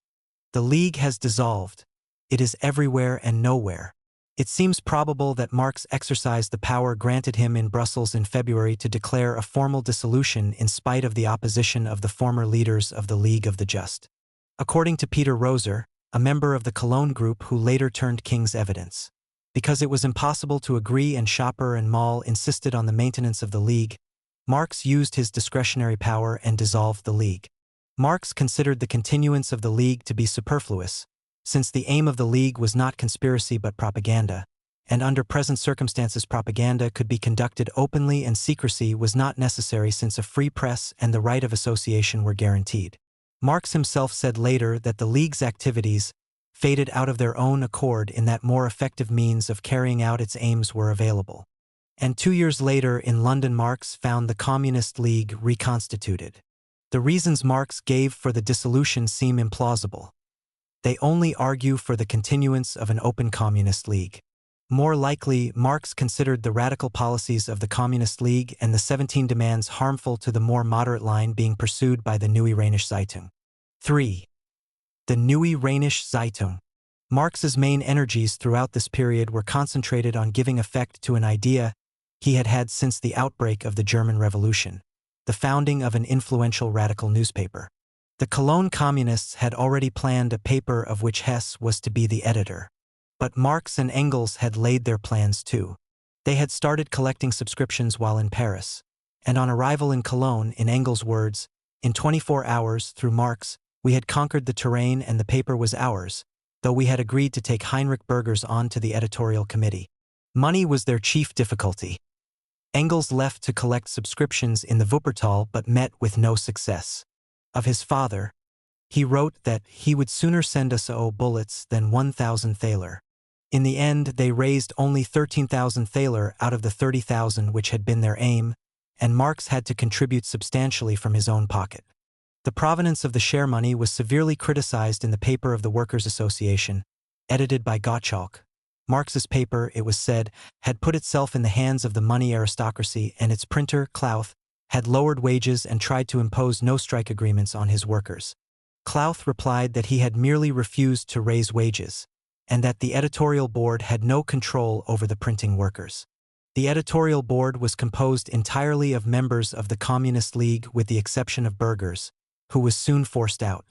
"The League has dissolved. It is everywhere and nowhere." It seems probable that Marx exercised the power granted him in Brussels in February to declare a formal dissolution in spite of the opposition of the former leaders of the League of the Just. According to Peter Roser, a member of the Cologne group who later turned King's evidence, because it was impossible to agree and Schopper and Moll insisted on the maintenance of the League, Marx used his discretionary power and dissolved the League. Marx considered the continuance of the League to be superfluous, since the aim of the League was not conspiracy but propaganda, and under present circumstances propaganda could be conducted openly and secrecy was not necessary since a free press and the right of association were guaranteed. Marx himself said later that the League's activities faded out of their own accord in that more effective means of carrying out its aims were available. And 2 years later in London Marx found the Communist League reconstituted. The reasons Marx gave for the dissolution seem implausible. They only argue for the continuance of an open Communist League. More likely, Marx considered the radical policies of the Communist League and the 17 demands harmful to the more moderate line being pursued by the Neue Rheinische Zeitung. 3. The Neue Rheinische Zeitung. Marx's main energies throughout this period were concentrated on giving effect to an idea he had had since the outbreak of the German Revolution, the founding of an influential radical newspaper. The Cologne Communists had already planned a paper of which Hess was to be the editor. But Marx and Engels had laid their plans too. They had started collecting subscriptions while in Paris, and on arrival in Cologne, in Engels' words, "In 24 hours, through Marx, we had conquered the terrain and the paper was ours, though we had agreed to take Heinrich Burgers on to the editorial committee. Money was their chief difficulty." Engels left to collect subscriptions in the Wuppertal but met with no success. Of his father, he wrote that he would sooner send us bullets than 1,000 thaler. In the end, they raised only 13,000 thaler out of the 30,000 which had been their aim, and Marx had to contribute substantially from his own pocket. The provenance of the share money was severely criticized in the paper of the Workers' Association, edited by Gottschalk. Marx's paper, it was said, had put itself in the hands of the money aristocracy, and its printer, Klauth, had lowered wages and tried to impose no-strike agreements on his workers. Klauth replied that he had merely refused to raise wages, and that the editorial board had no control over the printing workers. The editorial board was composed entirely of members of the Communist League with the exception of Burgers, who was soon forced out.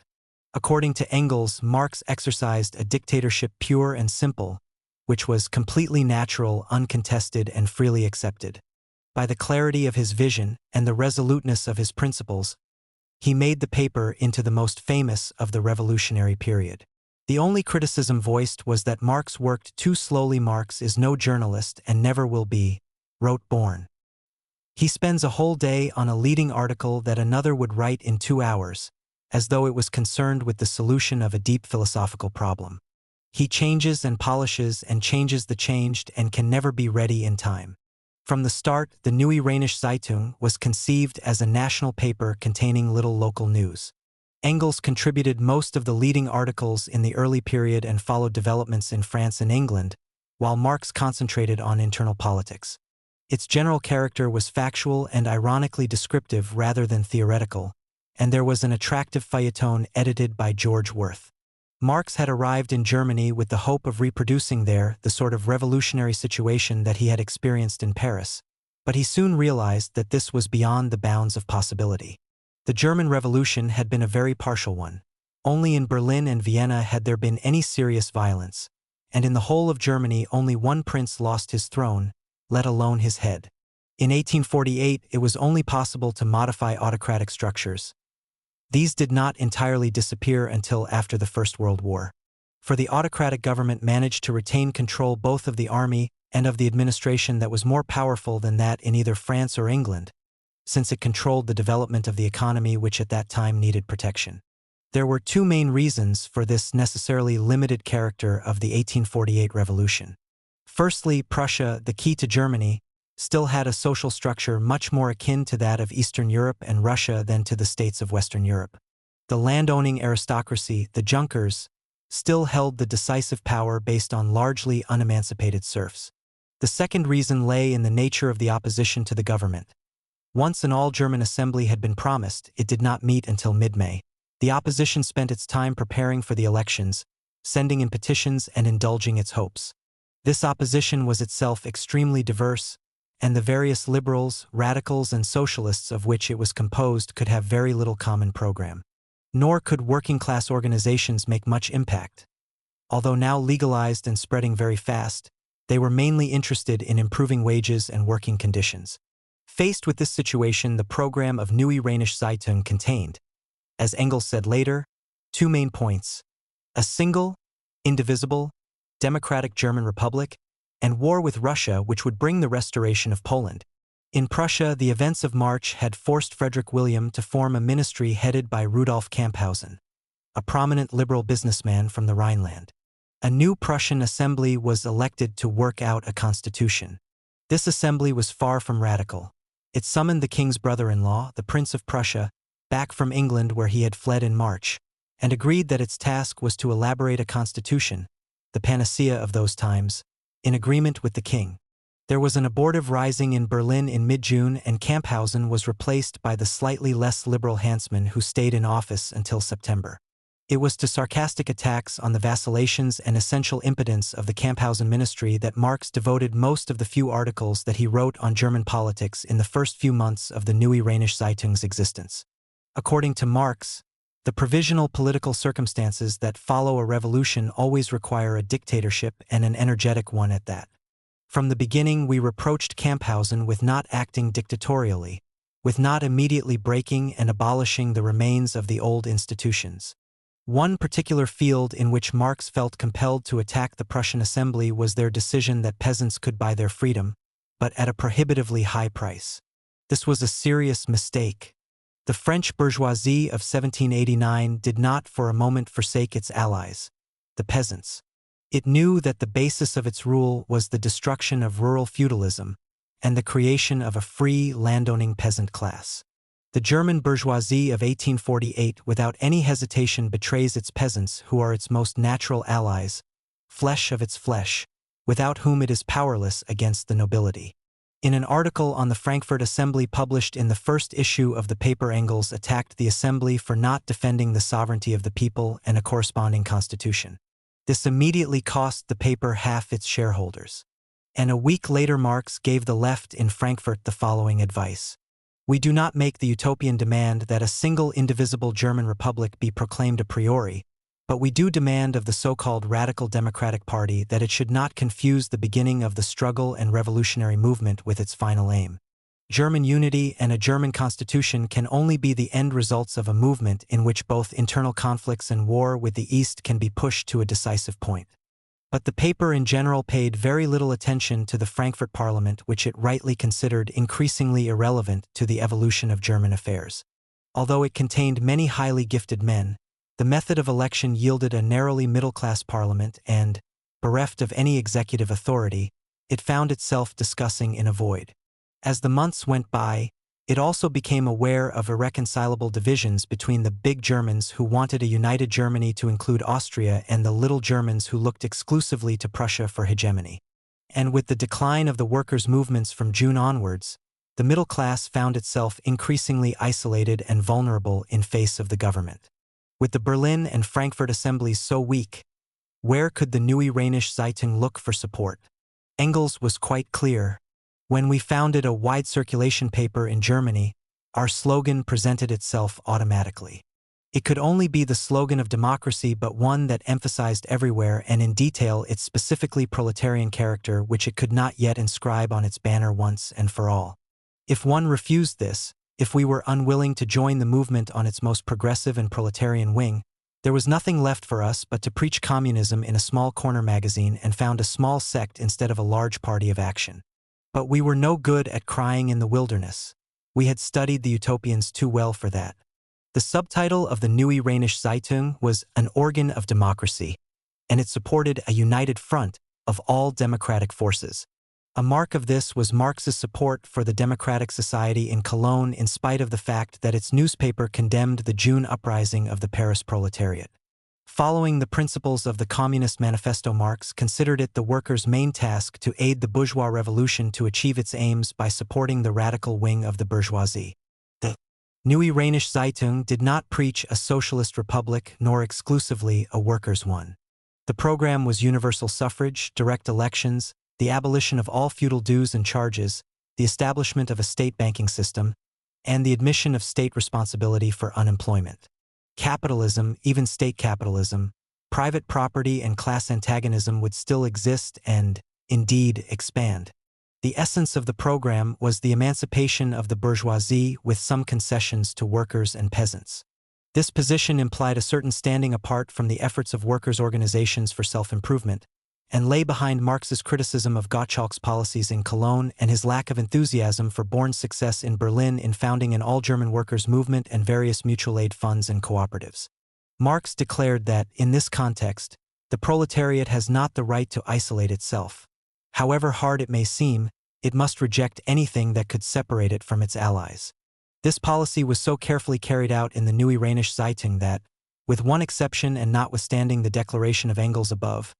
According to Engels, Marx exercised a dictatorship pure and simple, which was completely natural, uncontested, and freely accepted. By the clarity of his vision and the resoluteness of his principles, he made the paper into the most famous of the revolutionary period. The only criticism voiced was that Marx worked too slowly. Marx is no journalist and never will be, wrote Born. He spends a whole day on a leading article that another would write in 2 hours, as though it was concerned with the solution of a deep philosophical problem. He changes and polishes and changes the changed and can never be ready in time. From the start, the Neue Rheinische Zeitung was conceived as a national paper containing little local news. Engels contributed most of the leading articles in the early period and followed developments in France and England, while Marx concentrated on internal politics. Its general character was factual and ironically descriptive rather than theoretical, and there was an attractive feuilleton edited by George Worth. Marx had arrived in Germany with the hope of reproducing there the sort of revolutionary situation that he had experienced in Paris, but he soon realized that this was beyond the bounds of possibility. The German Revolution had been a very partial one. Only in Berlin and Vienna had there been any serious violence, and in the whole of Germany only one prince lost his throne, let alone his head. In 1848 it was only possible to modify autocratic structures. These did not entirely disappear until after the First World War. For the autocratic government managed to retain control both of the army and of the administration that was more powerful than that in either France or England, since it controlled the development of the economy which at that time needed protection. There were 2 main reasons for this necessarily limited character of the 1848 revolution. Firstly, Prussia, the key to Germany, still had a social structure much more akin to that of Eastern Europe and Russia than to the states of Western Europe. The land-owning aristocracy, the Junkers, still held the decisive power based on largely unemancipated serfs. The second reason lay in the nature of the opposition to the government. Once an all-German assembly had been promised, it did not meet until mid-May. The opposition spent its time preparing for the elections, sending in petitions and indulging its hopes. This opposition was itself extremely diverse, and the various liberals, radicals, and socialists of which it was composed could have very little common program. Nor could working-class organizations make much impact. Although now legalized and spreading very fast, they were mainly interested in improving wages and working conditions. Faced with this situation, the program of Neue Rheinische Zeitung contained, as Engels said later, 2 main points: a single, indivisible, democratic German republic, and war with Russia which would bring the restoration of Poland. In Prussia, the events of March had forced Frederick William to form a ministry headed by Rudolf Camphausen, a prominent liberal businessman from the Rhineland. A new Prussian assembly was elected to work out a constitution. This assembly was far from radical. It summoned the king's brother-in-law, the Prince of Prussia, back from England where he had fled in March, and agreed that its task was to elaborate a constitution, the panacea of those times, in agreement with the king. There was an abortive rising in Berlin in mid-June, and Camphausen was replaced by the slightly less liberal Hansmann who stayed in office until September. It was to sarcastic attacks on the vacillations and essential impotence of the Camphausen ministry that Marx devoted most of the few articles that he wrote on German politics in the first few months of the Neue Rheinische Zeitung's existence. According to Marx, the provisional political circumstances that follow a revolution always require a dictatorship, and an energetic one at that. From the beginning we reproached Camphausen with not acting dictatorially, with not immediately breaking and abolishing the remains of the old institutions. One particular field in which Marx felt compelled to attack the Prussian assembly was their decision that peasants could buy their freedom, but at a prohibitively high price. This was a serious mistake. The French bourgeoisie of 1789 did not for a moment forsake its allies, the peasants. It knew that the basis of its rule was the destruction of rural feudalism, and the creation of a free, landowning peasant class. The German bourgeoisie of 1848 without any hesitation betrays its peasants who are its most natural allies, flesh of its flesh, without whom it is powerless against the nobility. In an article on the Frankfurt Assembly published in the first issue of the paper, Engels attacked the Assembly for not defending the sovereignty of the people and a corresponding constitution. This immediately cost the paper half its shareholders. And a week later Marx gave the left in Frankfurt the following advice. We do not make the utopian demand that a single indivisible German republic be proclaimed a priori, but we do demand of the so-called Radical Democratic Party that it should not confuse the beginning of the struggle and revolutionary movement with its final aim. German unity and a German constitution can only be the end results of a movement in which both internal conflicts and war with the East can be pushed to a decisive point. But the paper in general paid very little attention to the Frankfurt Parliament, which it rightly considered increasingly irrelevant to the evolution of German affairs. Although it contained many highly gifted men, the method of election yielded a narrowly middle-class parliament and, bereft of any executive authority, it found itself discussing in a void. As the months went by, it also became aware of irreconcilable divisions between the big Germans who wanted a united Germany to include Austria and the little Germans who looked exclusively to Prussia for hegemony. And with the decline of the workers' movements from June onwards, the middle class found itself increasingly isolated and vulnerable in face of the government. With the Berlin and Frankfurt assemblies so weak, where could the Neue Rheinische Zeitung look for support? Engels was quite clear. When we founded a wide circulation paper in Germany, our slogan presented itself automatically. It could only be the slogan of democracy, but one that emphasized everywhere and in detail its specifically proletarian character, which it could not yet inscribe on its banner once and for all. If one refused this, if we were unwilling to join the movement on its most progressive and proletarian wing, there was nothing left for us but to preach communism in a small corner magazine and found a small sect instead of a large party of action. But we were no good at crying in the wilderness. We had studied the utopians too well for that. The subtitle of the Neue Rheinische Zeitung was An Organ of Democracy, and it supported a united front of all democratic forces. A mark of this was Marx's support for the Democratic Society in Cologne in spite of the fact that its newspaper condemned the June uprising of the Paris proletariat. Following the principles of the Communist Manifesto, Marx considered it the workers' main task to aid the bourgeois revolution to achieve its aims by supporting the radical wing of the bourgeoisie. The Neue Rheinische Zeitung did not preach a socialist republic nor exclusively a workers' one. The program was universal suffrage, direct elections, the abolition of all feudal dues and charges, the establishment of a state banking system, and the admission of state responsibility for unemployment. Capitalism, even state capitalism, private property and class antagonism would still exist and, indeed, expand. The essence of the program was the emancipation of the bourgeoisie with some concessions to workers and peasants. This position implied a certain standing apart from the efforts of workers' organizations for self-improvement, and lay behind Marx's criticism of Gottschalk's policies in Cologne and his lack of enthusiasm for Born's success in Berlin in founding an all-German workers' movement and various mutual aid funds and cooperatives. Marx declared that, in this context, the proletariat has not the right to isolate itself. However hard it may seem, it must reject anything that could separate it from its allies. This policy was so carefully carried out in the Neue Rheinische Zeitung that, with one exception and notwithstanding the declaration of Engels above,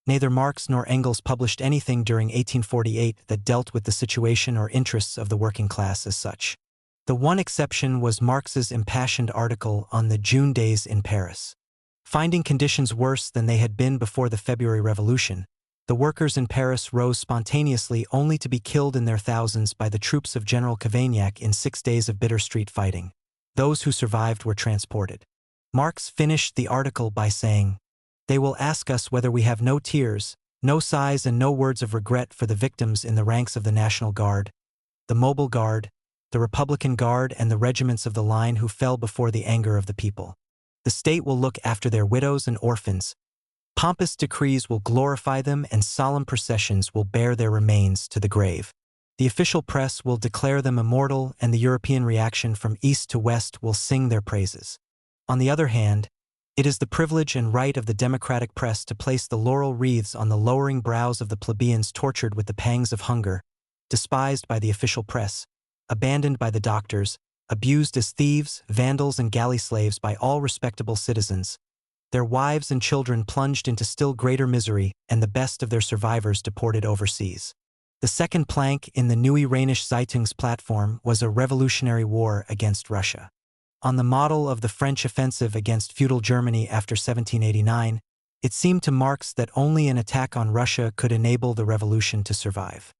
neither Marx nor Engels published anything during 1848 that dealt with the situation or interests of the working class as such. The one exception was Marx's impassioned article on the June days in Paris. Finding conditions worse than they had been before the February Revolution, the workers in Paris rose spontaneously only to be killed in their thousands by the troops of General Cavaignac in 6 days of bitter street fighting. Those who survived were transported. Marx finished the article by saying, "They will ask us whether we have no tears, no sighs and no words of regret for the victims in the ranks of the National Guard, the Mobile Guard, the Republican Guard and the regiments of the line who fell before the anger of the people. The state will look after their widows and orphans. Pompous decrees will glorify them and solemn processions will bear their remains to the grave. The official press will declare them immortal and the European reaction from east to west will sing their praises. On the other hand, it is the privilege and right of the democratic press to place the laurel wreaths on the lowering brows of the plebeians tortured with the pangs of hunger, despised by the official press, abandoned by the doctors, abused as thieves, vandals, and galley slaves by all respectable citizens, their wives and children plunged into still greater misery, and the best of their survivors deported overseas. The second plank in the Neue Rheinische Zeitung's platform was a revolutionary war against Russia. On the model of the French offensive against feudal Germany after 1789, it seemed to Marx that only an attack on Russia could enable the revolution to survive.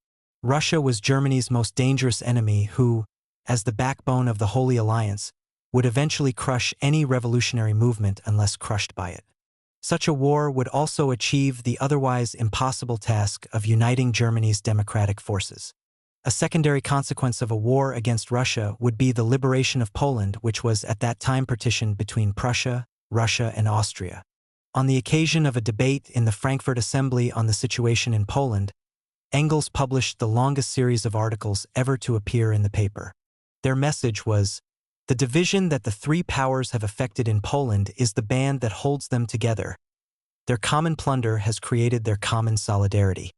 Russia was Germany's most dangerous enemy who, as the backbone of the Holy Alliance, would eventually crush any revolutionary movement unless crushed by it. Such a war would also achieve the otherwise impossible task of uniting Germany's democratic forces. A secondary consequence of a war against Russia would be the liberation of Poland, which was at that time partitioned between Prussia, Russia, and Austria. On the occasion of a debate in the Frankfurt Assembly on the situation in Poland, Engels published the longest series of articles ever to appear in the paper. Their message was, "The division that the three powers have effected in Poland is the band that holds them together. Their common plunder has created their common solidarity.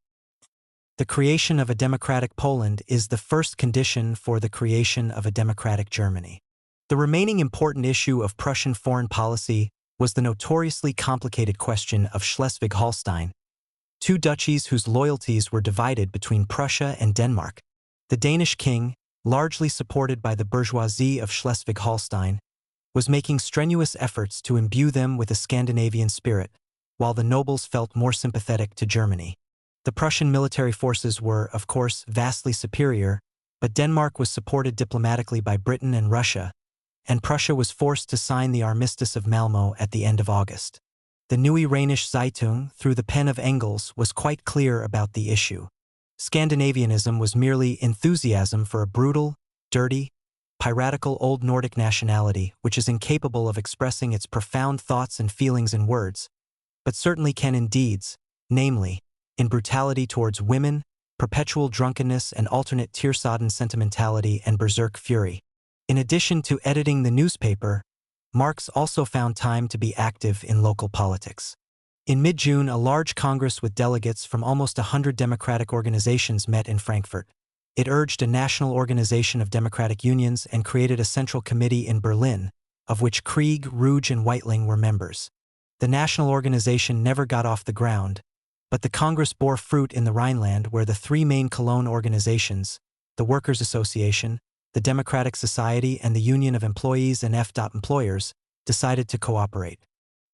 The creation of a democratic Poland is the first condition for the creation of a democratic Germany." The remaining important issue of Prussian foreign policy was the notoriously complicated question of Schleswig-Holstein, two duchies whose loyalties were divided between Prussia and Denmark. The Danish king, largely supported by the bourgeoisie of Schleswig-Holstein, was making strenuous efforts to imbue them with a Scandinavian spirit, while the nobles felt more sympathetic to Germany. The Prussian military forces were, of course, vastly superior, but Denmark was supported diplomatically by Britain and Russia, and Prussia was forced to sign the Armistice of Malmö at the end of August. The Neue Rheinische Zeitung, through the pen of Engels, was quite clear about the issue. Scandinavianism was merely enthusiasm for a brutal, dirty, piratical Old Nordic nationality which is incapable of expressing its profound thoughts and feelings in words, but certainly can in deeds, namely, in brutality towards women, perpetual drunkenness and alternate tear-sodden sentimentality and berserk fury. In addition to editing the newspaper, Marx also found time to be active in local politics. In mid-June, a large congress with delegates from almost 100 democratic organizations met in Frankfurt. It urged a national organization of democratic unions and created a central committee in Berlin, of which Krieg, Ruge, and Weitling were members. The national organization never got off the ground, but the Congress bore fruit in the Rhineland, where the three main Cologne organizations, the Workers' Association, the Democratic Society, and the Union of Employees and F.Employers, decided to cooperate.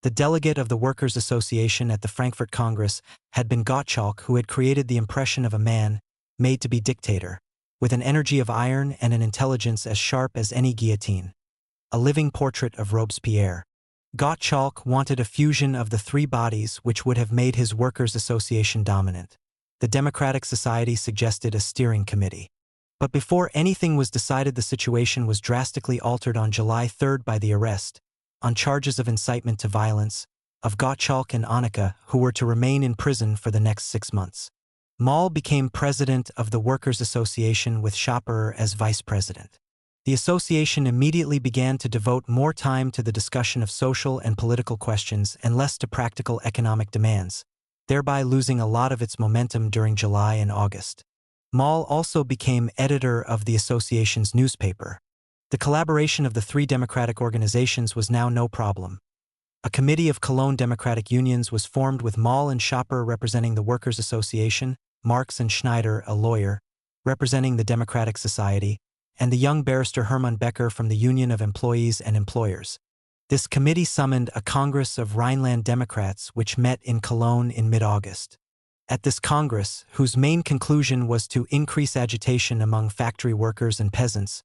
The delegate of the Workers' Association at the Frankfurt Congress had been Gottschalk, who had created the impression of a man made to be dictator, with an energy of iron and an intelligence as sharp as any guillotine. A living portrait of Robespierre. Gottschalk wanted a fusion of the three bodies which would have made his Workers' Association dominant. The Democratic Society suggested a steering committee. But before anything was decided, the situation was drastically altered on July 3 by the arrest, on charges of incitement to violence, of Gottschalk and Anneke, who were to remain in prison for the next 6 months. Moll became president of the Workers' Association with Schapperer as vice president. The association immediately began to devote more time to the discussion of social and political questions and less to practical economic demands, thereby losing a lot of its momentum during July and August. Moll also became editor of the association's newspaper. The collaboration of the three democratic organizations was now no problem. A committee of Cologne democratic unions was formed with Moll and Schapperer representing the Workers' Association, Marx and Schneider, a lawyer, representing the Democratic Society, and the young barrister Hermann Becker from the Union of Employees and Employers. This committee summoned a Congress of Rhineland Democrats which met in Cologne in mid-August. At this Congress, whose main conclusion was to increase agitation among factory workers and peasants,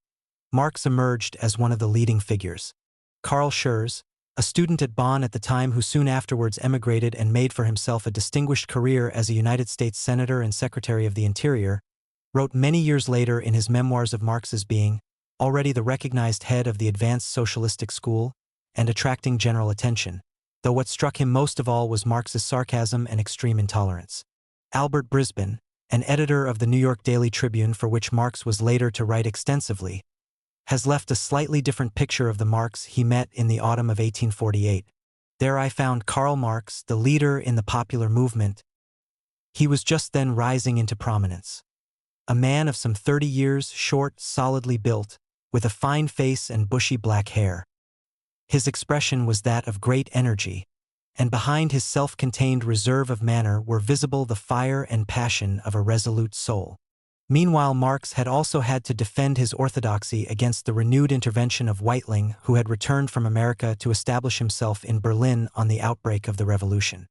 Marx emerged as one of the leading figures. Karl Schurz, a student at Bonn at the time who soon afterwards emigrated and made for himself a distinguished career as a United States Senator and Secretary of the Interior, wrote many years later in his memoirs of Marx's being already the recognized head of the advanced socialistic school and attracting general attention, though what struck him most of all was Marx's sarcasm and extreme intolerance. Albert Brisbane, an editor of the New York Daily Tribune for which Marx was later to write extensively, has left a slightly different picture of the Marx he met in the autumn of 1848. There I found Karl Marx, the leader in the popular movement. He was just then rising into prominence. a man of some 30 years, short, solidly built, with a fine face and bushy black hair. His expression was that of great energy, and behind his self-contained reserve of manner were visible the fire and passion of a resolute soul. Meanwhile, Marx had also had to defend his orthodoxy against the renewed intervention of Weitling, who had returned from America to establish himself in Berlin on the outbreak of the revolution.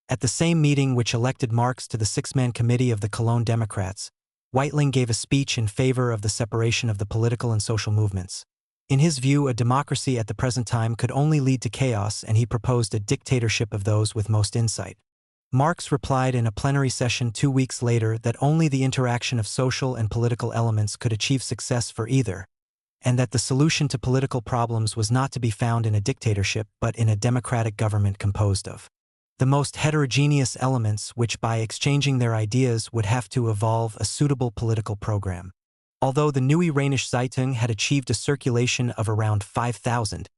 At the same meeting which elected Marx to the six-man committee of the Cologne Democrats, Weitling gave a speech in favor of the separation of the political and social movements. In his view, a democracy at the present time could only lead to chaos, and he proposed a dictatorship of those with most insight. Marx replied in a plenary session 2 weeks later that only the interaction of social and political elements could achieve success for either, and that the solution to political problems was not to be found in a dictatorship but in a democratic government composed of the most heterogeneous elements which, by exchanging their ideas, would have to evolve a suitable political program. Although the Neue Rheinische Zeitung had achieved a circulation of around 5,000,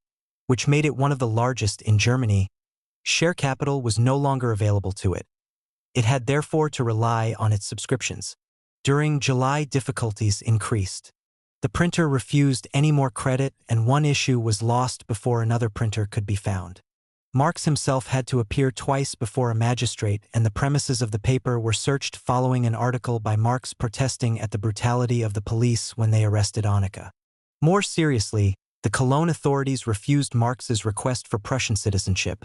which made it one of the largest in Germany, share capital was no longer available to it. It had therefore to rely on its subscriptions. During July, difficulties increased. The printer refused any more credit, and one issue was lost before another printer could be found. Marx himself had to appear twice before a magistrate, and the premises of the paper were searched following an article by Marx protesting at the brutality of the police when they arrested Honecker. More seriously, the Cologne authorities refused Marx's request for Prussian citizenship,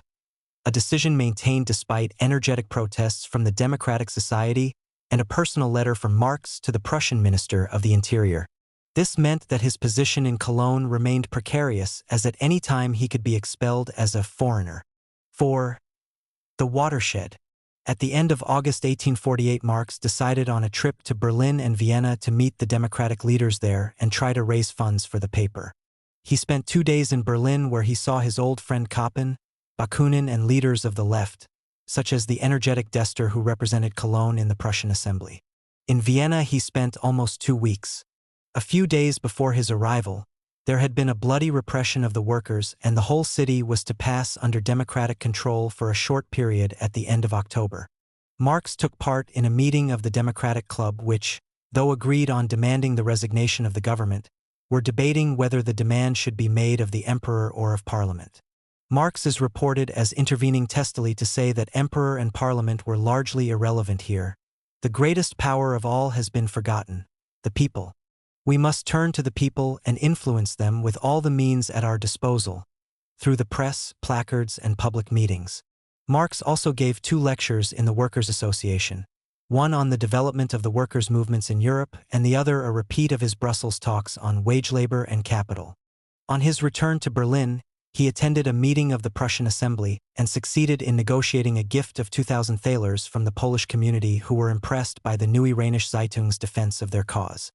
a decision maintained despite energetic protests from the Democratic Society and a personal letter from Marx to the Prussian Minister of the Interior. This meant that his position in Cologne remained precarious, as at any time he could be expelled as a foreigner. 4. The watershed. At the end of August 1848, Marx decided on a trip to Berlin and Vienna to meet the democratic leaders there and try to raise funds for the paper. He spent 2 days in Berlin, where he saw his old friend Kappen, Bakunin, and leaders of the left, such as the energetic Dester, who represented Cologne in the Prussian Assembly. In Vienna he spent almost 2 weeks. A few days before his arrival, there had been a bloody repression of the workers, and the whole city was to pass under democratic control for a short period at the end of October. Marx took part in a meeting of the Democratic Club which, though agreed on demanding the resignation of the government, were debating whether the demand should be made of the emperor or of parliament. Marx is reported as intervening testily to say that emperor and parliament were largely irrelevant here. The greatest power of all has been forgotten: the people. We must turn to the people and influence them with all the means at our disposal, through the press, placards, and public meetings. Marx also gave 2 lectures in the Workers' Association, one on the development of the workers' movements in Europe, and the other a repeat of his Brussels talks on wage labor and capital. On his return to Berlin, he attended a meeting of the Prussian Assembly and succeeded in negotiating a gift of 2,000 thalers from the Polish community, who were impressed by the Neue Rheinische Zeitung's defense of their cause.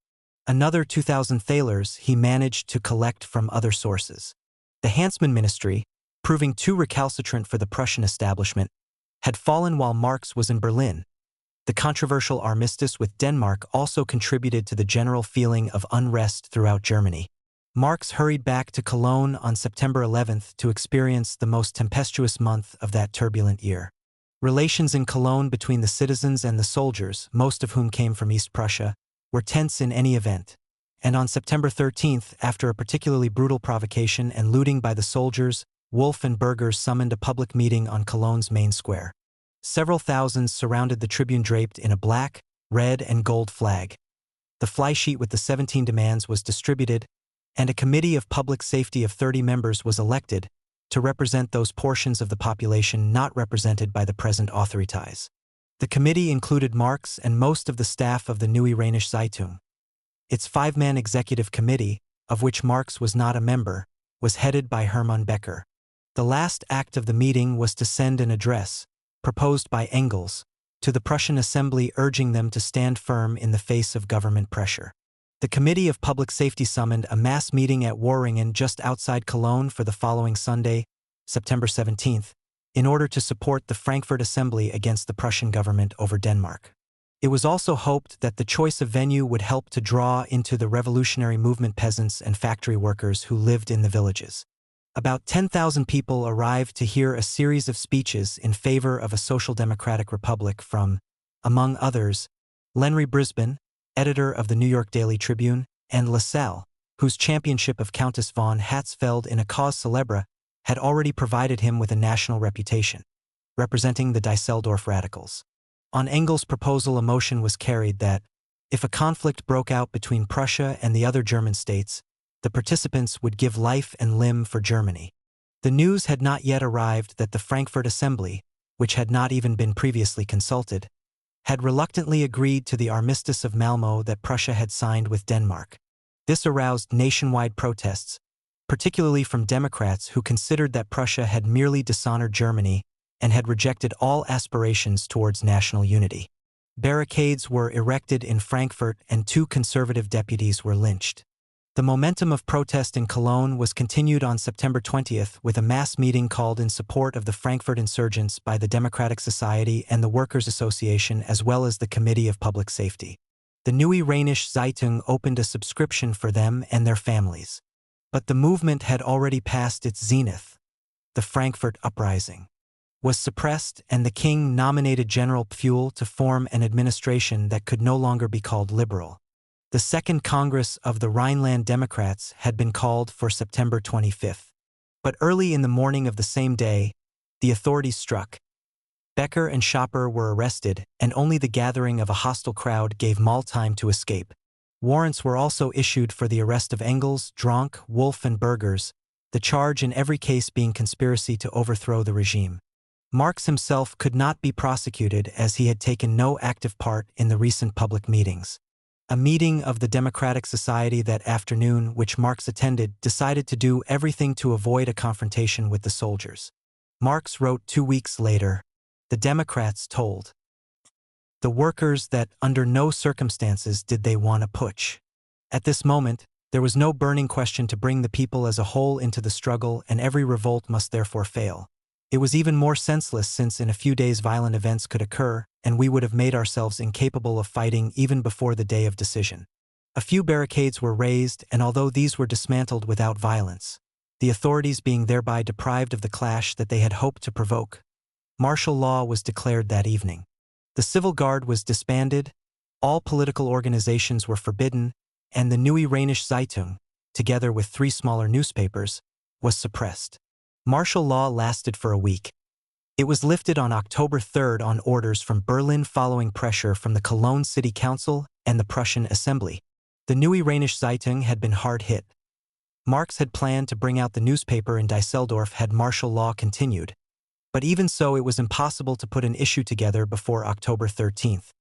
Another 2,000 thalers he managed to collect from other sources. The Hahnsmann ministry, proving too recalcitrant for the Prussian establishment, had fallen while Marx was in Berlin. The controversial armistice with Denmark also contributed to the general feeling of unrest throughout Germany. Marx hurried back to Cologne on September 11th to experience the most tempestuous month of that turbulent year. Relations in Cologne between the citizens and the soldiers, most of whom came from East Prussia, were tense in any event, and on September 13th, after a particularly brutal provocation and looting by the soldiers, Wolff and Burgers summoned a public meeting on Cologne's main square. Several thousands surrounded the tribune draped in a black, red, and gold flag. The flysheet with the 17 demands was distributed, and a committee of public safety of 30 members was elected to represent those portions of the population not represented by the present authorities. The committee included Marx and most of the staff of the Neue Rheinische Zeitung. Its 5-man executive committee, of which Marx was not a member, was headed by Hermann Becker. The last act of the meeting was to send an address, proposed by Engels, to the Prussian Assembly, urging them to stand firm in the face of government pressure. The Committee of Public Safety summoned a mass meeting at Worringen just outside Cologne for the following Sunday, September 17th, in order to support the Frankfurt Assembly against the Prussian government over Denmark. It was also hoped that the choice of venue would help to draw into the revolutionary movement peasants and factory workers who lived in the villages. About 10,000 people arrived to hear a series of speeches in favor of a social democratic republic from, among others, Lenry Brisbane, editor of the New York Daily Tribune, and Lassalle, whose championship of Countess von Hatzfeld in a cause célèbre had already provided him with a national reputation, representing the Düsseldorf radicals. On Engels' proposal, a motion was carried that, if a conflict broke out between Prussia and the other German states, the participants would give life and limb for Germany. The news had not yet arrived that the Frankfurt Assembly, which had not even been previously consulted, had reluctantly agreed to the Armistice of Malmö that Prussia had signed with Denmark. This aroused nationwide protests, particularly from Democrats who considered that Prussia had merely dishonored Germany and had rejected all aspirations towards national unity. Barricades were erected in Frankfurt and 2 conservative deputies were lynched. The momentum of protest in Cologne was continued on September 20th with a mass meeting called in support of the Frankfurt insurgents by the Democratic Society and the Workers' Association as well as the Committee of Public Safety. The Neue Rheinische Zeitung opened a subscription for them and their families. But the movement had already passed its zenith. The Frankfurt Uprising was suppressed and the king nominated General Pfuel to form an administration that could no longer be called liberal. The Second Congress of the Rhineland Democrats had been called for September 25th. But early in the morning of the same day, the authorities struck. Becker and Schopper were arrested, and only the gathering of a hostile crowd gave Moll time to escape. Warrants were also issued for the arrest of Engels, Dronk, Wolff and Burgers, the charge in every case being conspiracy to overthrow the regime. Marx himself could not be prosecuted as he had taken no active part in the recent public meetings. A meeting of the Democratic Society that afternoon, which Marx attended, decided to do everything to avoid a confrontation with the soldiers. Marx wrote 2 weeks later, "The Democrats told the workers that under no circumstances did they want a putsch. At this moment, there was no burning question to bring the people as a whole into the struggle, and every revolt must therefore fail. It was even more senseless since in a few days violent events could occur, and we would have made ourselves incapable of fighting even before the day of decision." A few barricades were raised, and although these were dismantled without violence, the authorities being thereby deprived of the clash that they had hoped to provoke, martial law was declared that evening. The civil guard was disbanded, all political organizations were forbidden, and the Neue Rheinische Zeitung, together with 3 smaller newspapers, was suppressed. Martial law lasted for a week. It was lifted on October 3rd on orders from Berlin following pressure from the Cologne City Council and the Prussian Assembly. The Neue Rheinische Zeitung had been hard hit. Marx had planned to bring out the newspaper in Düsseldorf had martial law continued. But even so, it was impossible to put an issue together before October 13th.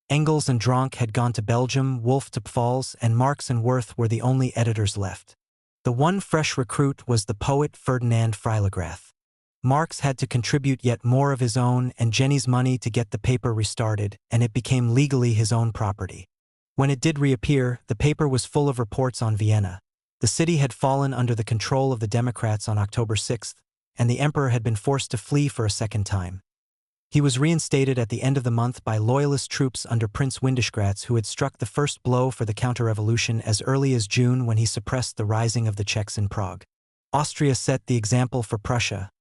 Engels and Dronk had gone to Belgium, Wolff to Pfalz, and Marx and Wirth were the only editors left. The one fresh recruit was the poet Ferdinand Freiligrath. Marx had to contribute yet more of his own and Jenny's money to get the paper restarted, and it became legally his own property. When it did reappear, the paper was full of reports on Vienna. The city had fallen under the control of the Democrats on October 6th, and the emperor had been forced to flee for a second time. He was reinstated at the end of the month by loyalist troops under Prince Windesgratz, who had struck the first blow for the counter-revolution as early as June when he suppressed the rising of the Czechs in Prague. Austria set the example for Prussia.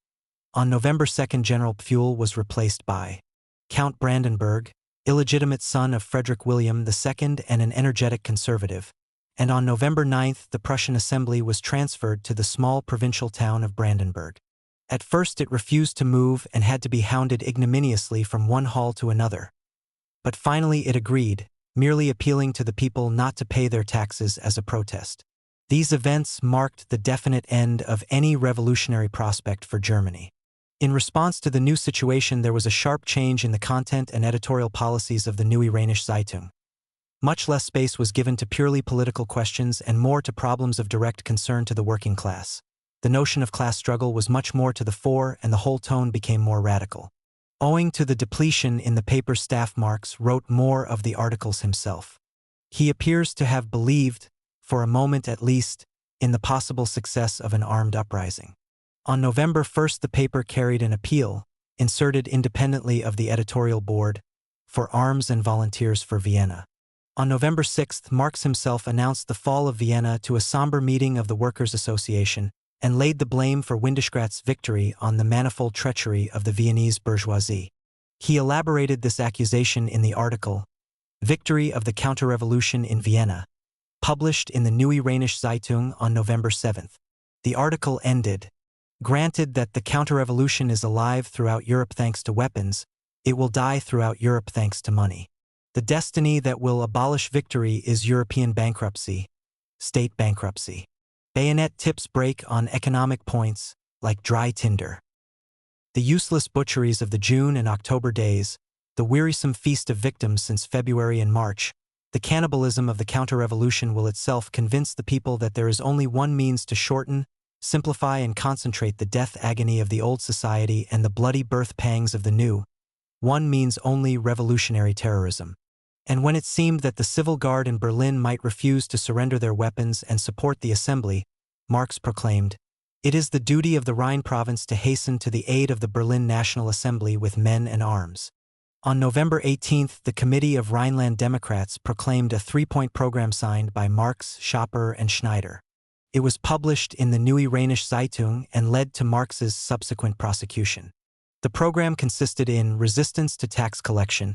On November 2nd, General Pfuel was replaced by Count Brandenburg, illegitimate son of Frederick William II and an energetic conservative, and on November 9th the Prussian Assembly was transferred to the small provincial town of Brandenburg. At first it refused to move and had to be hounded ignominiously from one hall to another. But finally it agreed, merely appealing to the people not to pay their taxes as a protest. These events marked the definite end of any revolutionary prospect for Germany. In response to the new situation, there was a sharp change in the content and editorial policies of the Neue Rheinische Zeitung. Much less space was given to purely political questions and more to problems of direct concern to the working class. The notion of class struggle was much more to the fore, and the whole tone became more radical. Owing to the depletion in the paper's staff, Marx wrote more of the articles himself. He appears to have believed, for a moment at least, in the possible success of an armed uprising. On November 1st the paper carried an appeal, inserted independently of the editorial board, for arms and volunteers for Vienna. On November 6th, Marx himself announced the fall of Vienna to a somber meeting of the Workers' Association, and laid the blame for Windesgratz's victory on the manifold treachery of the Viennese bourgeoisie. He elaborated this accusation in the article, Victory of the Counter-Revolution in Vienna. Published in the Neue Rheinische Zeitung on November 7th. The article ended. Granted that the counter-revolution is alive throughout Europe thanks to weapons, it will die throughout Europe thanks to money. The destiny that will abolish victory is European bankruptcy, state bankruptcy. Bayonet tips break on economic points, like dry tinder. The useless butcheries of the June and October days, the wearisome feast of victims since February and March, the cannibalism of the counter-revolution will itself convince the people that there is only one means to shorten, simplify and concentrate the death agony of the old society and the bloody birth pangs of the new. One means only revolutionary terrorism. And when it seemed that the civil guard in Berlin might refuse to surrender their weapons and support the assembly, Marx proclaimed, "It is the duty of the Rhine province to hasten to the aid of the Berlin National Assembly with men and arms." On November 18th, the Committee of Rhineland Democrats proclaimed a three-point program signed by Marx, Schapper, and Schneider. It was published in the Neue Rheinische Zeitung and led to Marx's subsequent prosecution. The program consisted in resistance to tax collection,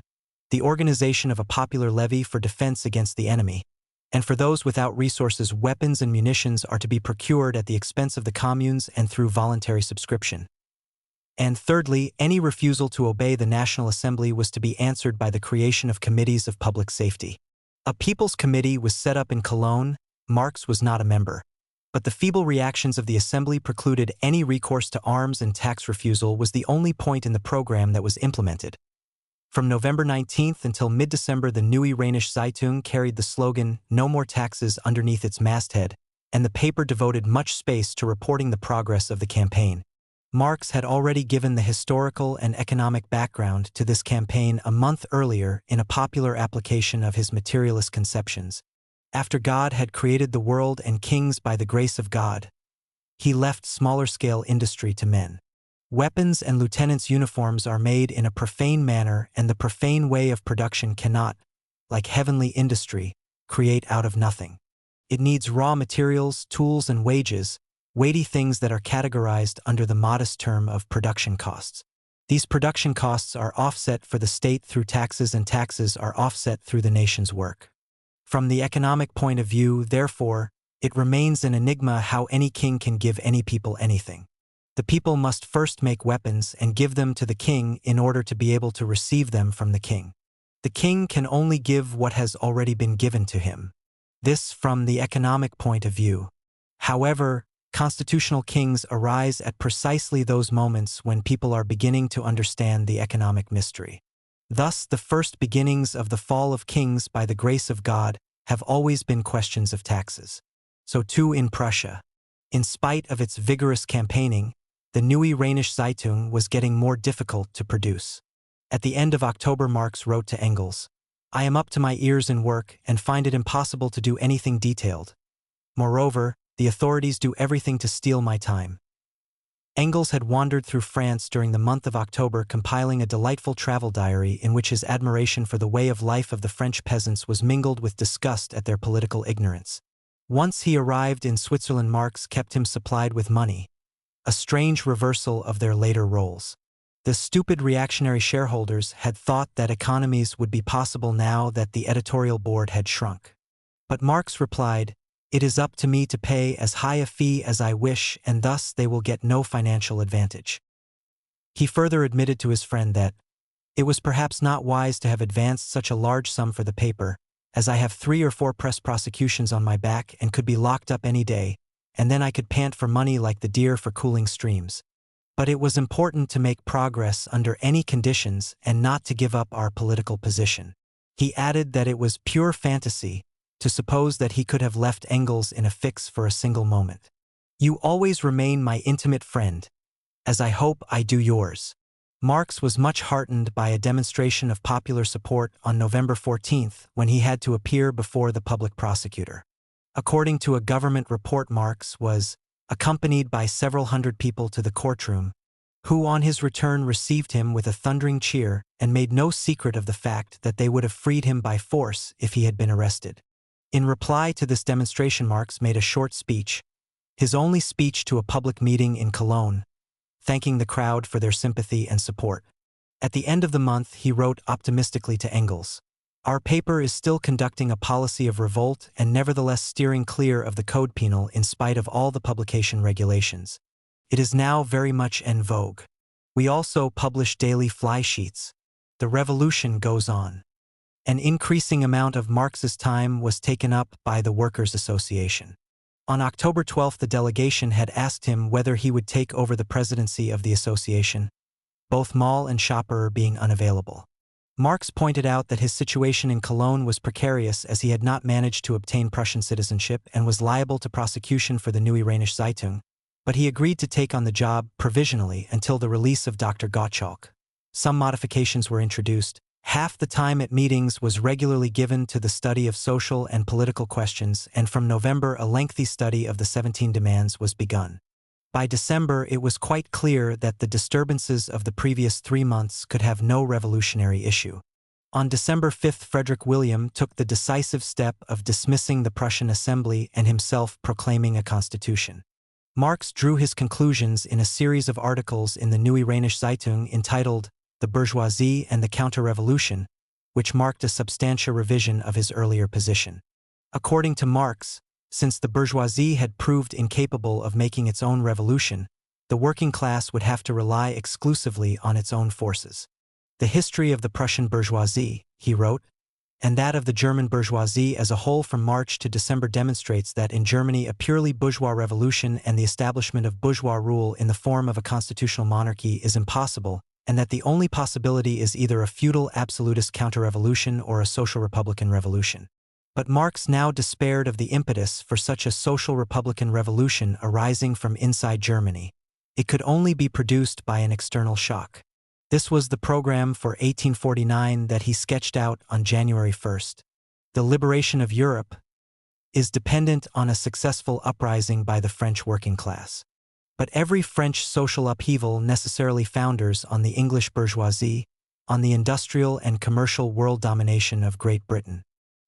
the organization of a popular levy for defense against the enemy, and for those without resources, weapons and munitions are to be procured at the expense of the communes and through voluntary subscription. And thirdly, any refusal to obey the National Assembly was to be answered by the creation of committees of public safety. A People's Committee was set up in Cologne. Marx was not a member. But the feeble reactions of the Assembly precluded any recourse to arms, and tax refusal was the only point in the program that was implemented. From November 19th until mid-December, the Neue Rheinische Zeitung carried the slogan, "No more taxes," underneath its masthead, and the paper devoted much space to reporting the progress of the campaign. Marx had already given the historical and economic background to this campaign a month earlier in a popular application of his materialist conceptions. After God had created the world and kings by the grace of God, he left smaller-scale industry to men. Weapons and lieutenants' uniforms are made in a profane manner, and the profane way of production cannot, like heavenly industry, create out of nothing. It needs raw materials, tools, and wages, weighty things that are categorized under the modest term of production costs. These production costs are offset for the state through taxes, and taxes are offset through the nation's work. From the economic point of view, therefore, it remains an enigma how any king can give any people anything. The people must first make weapons and give them to the king in order to be able to receive them from the king. The king can only give what has already been given to him. This from the economic point of view. However, constitutional kings arise at precisely those moments when people are beginning to understand the economic mystery. Thus, the first beginnings of the fall of kings by the grace of God have always been questions of taxes. So too in Prussia. In spite of its vigorous campaigning, the Neue Rheinische Zeitung was getting more difficult to produce. At the end of October, Marx wrote to Engels, "I am up to my ears in work and find it impossible to do anything detailed. Moreover, the authorities do everything to steal my time." Engels had wandered through France during the month of October, compiling a delightful travel diary in which his admiration for the way of life of the French peasants was mingled with disgust at their political ignorance. Once he arrived in Switzerland, Marx kept him supplied with money, a strange reversal of their later roles. The stupid reactionary shareholders had thought that economies would be possible now that the editorial board had shrunk. But Marx replied, "It is up to me to pay as high a fee as I wish, and thus they will get no financial advantage." He further admitted to his friend that it was perhaps not wise to have advanced such a large sum for the paper, as I have 3 or 4 press prosecutions on my back and could be locked up any day, and then I could pant for money like the deer for cooling streams. But it was important to make progress under any conditions and not to give up our political position. He added that it was pure fantasy to suppose that he could have left Engels in a fix for a single moment. "You always remain my intimate friend, as I hope I do yours." Marx was much heartened by a demonstration of popular support on November 14th when he had to appear before the public prosecutor. According to a government report, Marx was accompanied by several hundred people to the courtroom, who on his return received him with a thundering cheer and made no secret of the fact that they would have freed him by force if he had been arrested. In reply to this demonstration, Marx made a short speech, his only speech to a public meeting in Cologne, thanking the crowd for their sympathy and support. At the end of the month, he wrote optimistically to Engels, Our paper is still conducting a policy of revolt and nevertheless steering clear of the Code Penal in spite of all the publication regulations. It is now very much en vogue. We also publish daily fly sheets. The revolution goes on. An increasing amount of Marx's time was taken up by the Workers' Association. On October 12, the delegation had asked him whether he would take over the presidency of the association, both Moll and Schapper being unavailable. Marx pointed out that his situation in Cologne was precarious as he had not managed to obtain Prussian citizenship and was liable to prosecution for the Neue Rheinische Zeitung, but he agreed to take on the job provisionally until the release of Dr. Gottschalk. Some modifications were introduced. Half the time at meetings was regularly given to the study of social and political questions, and from November a lengthy study of the 17 demands was begun. By December, it was quite clear that the disturbances of the previous 3 months could have no revolutionary issue. On December 5, Frederick William took the decisive step of dismissing the Prussian Assembly and himself proclaiming a constitution. Marx drew his conclusions in a series of articles in the Neue Rheinische Zeitung entitled The Bourgeoisie and the Counter-Revolution, which marked a substantial revision of his earlier position. According to Marx, since the bourgeoisie had proved incapable of making its own revolution, the working class would have to rely exclusively on its own forces. The history of the Prussian bourgeoisie, he wrote, and that of the German bourgeoisie as a whole from March to December demonstrates that in Germany a purely bourgeois revolution and the establishment of bourgeois rule in the form of a constitutional monarchy is impossible, and that the only possibility is either a feudal absolutist counter-revolution or a social republican revolution. But Marx now despaired of the impetus for such a social republican revolution arising from inside Germany. It could only be produced by an external shock. This was the program for 1849 that he sketched out on January 1st. The liberation of Europe is dependent on a successful uprising by the French working class. But every French social upheaval necessarily founders on the English bourgeoisie, on the industrial and commercial world domination of Great Britain.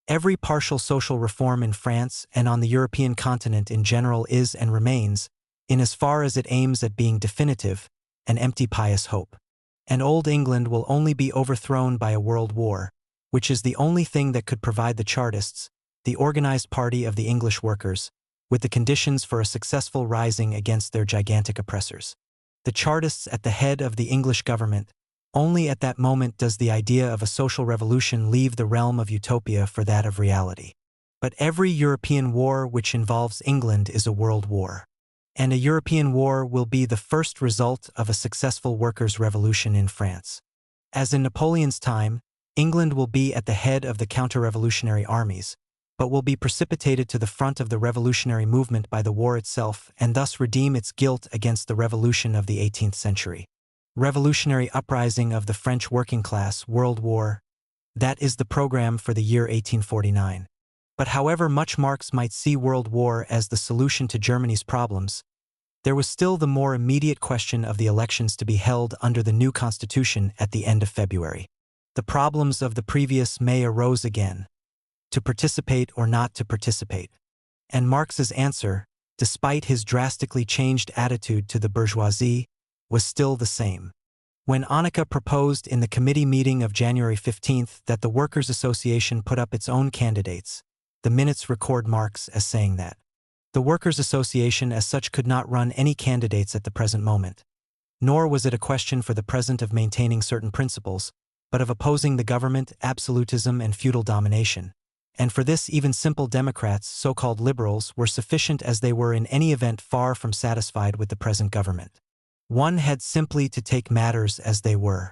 Every partial social reform in France and on the European continent in general is and remains, in as far as it aims at being definitive, an empty pious hope. And Old England will only be overthrown by a world war, which is the only thing that could provide the Chartists, the organized party of the English workers, with the conditions for a successful rising against their gigantic oppressors. The Chartists at the head of the English government. Only at that moment does the idea of a social revolution leave the realm of utopia for that of reality. But every European war which involves England is a world war. And a European war will be the first result of a successful workers' revolution in France. As in Napoleon's time, England will be at the head of the counter-revolutionary armies, but will be precipitated to the front of the revolutionary movement by the war itself and thus redeem its guilt against the revolution of the 18th century. Revolutionary uprising of the French working class, World War. That is the program for the year 1849. But however much Marx might see World War as the solution to Germany's problems, there was still the more immediate question of the elections to be held under the new constitution at the end of February. The problems of the previous May arose again, to participate or not to participate. And Marx's answer, despite his drastically changed attitude to the bourgeoisie, was still the same. When Annika proposed in the committee meeting of January 15 that the Workers' Association put up its own candidates, the minutes record Marx as saying that the Workers' Association as such could not run any candidates at the present moment. Nor was it a question for the present of maintaining certain principles, but of opposing the government, absolutism and feudal domination. And for this even simple Democrats, so-called liberals, were sufficient as they were in any event far from satisfied with the present government. One had simply to take matters as they were.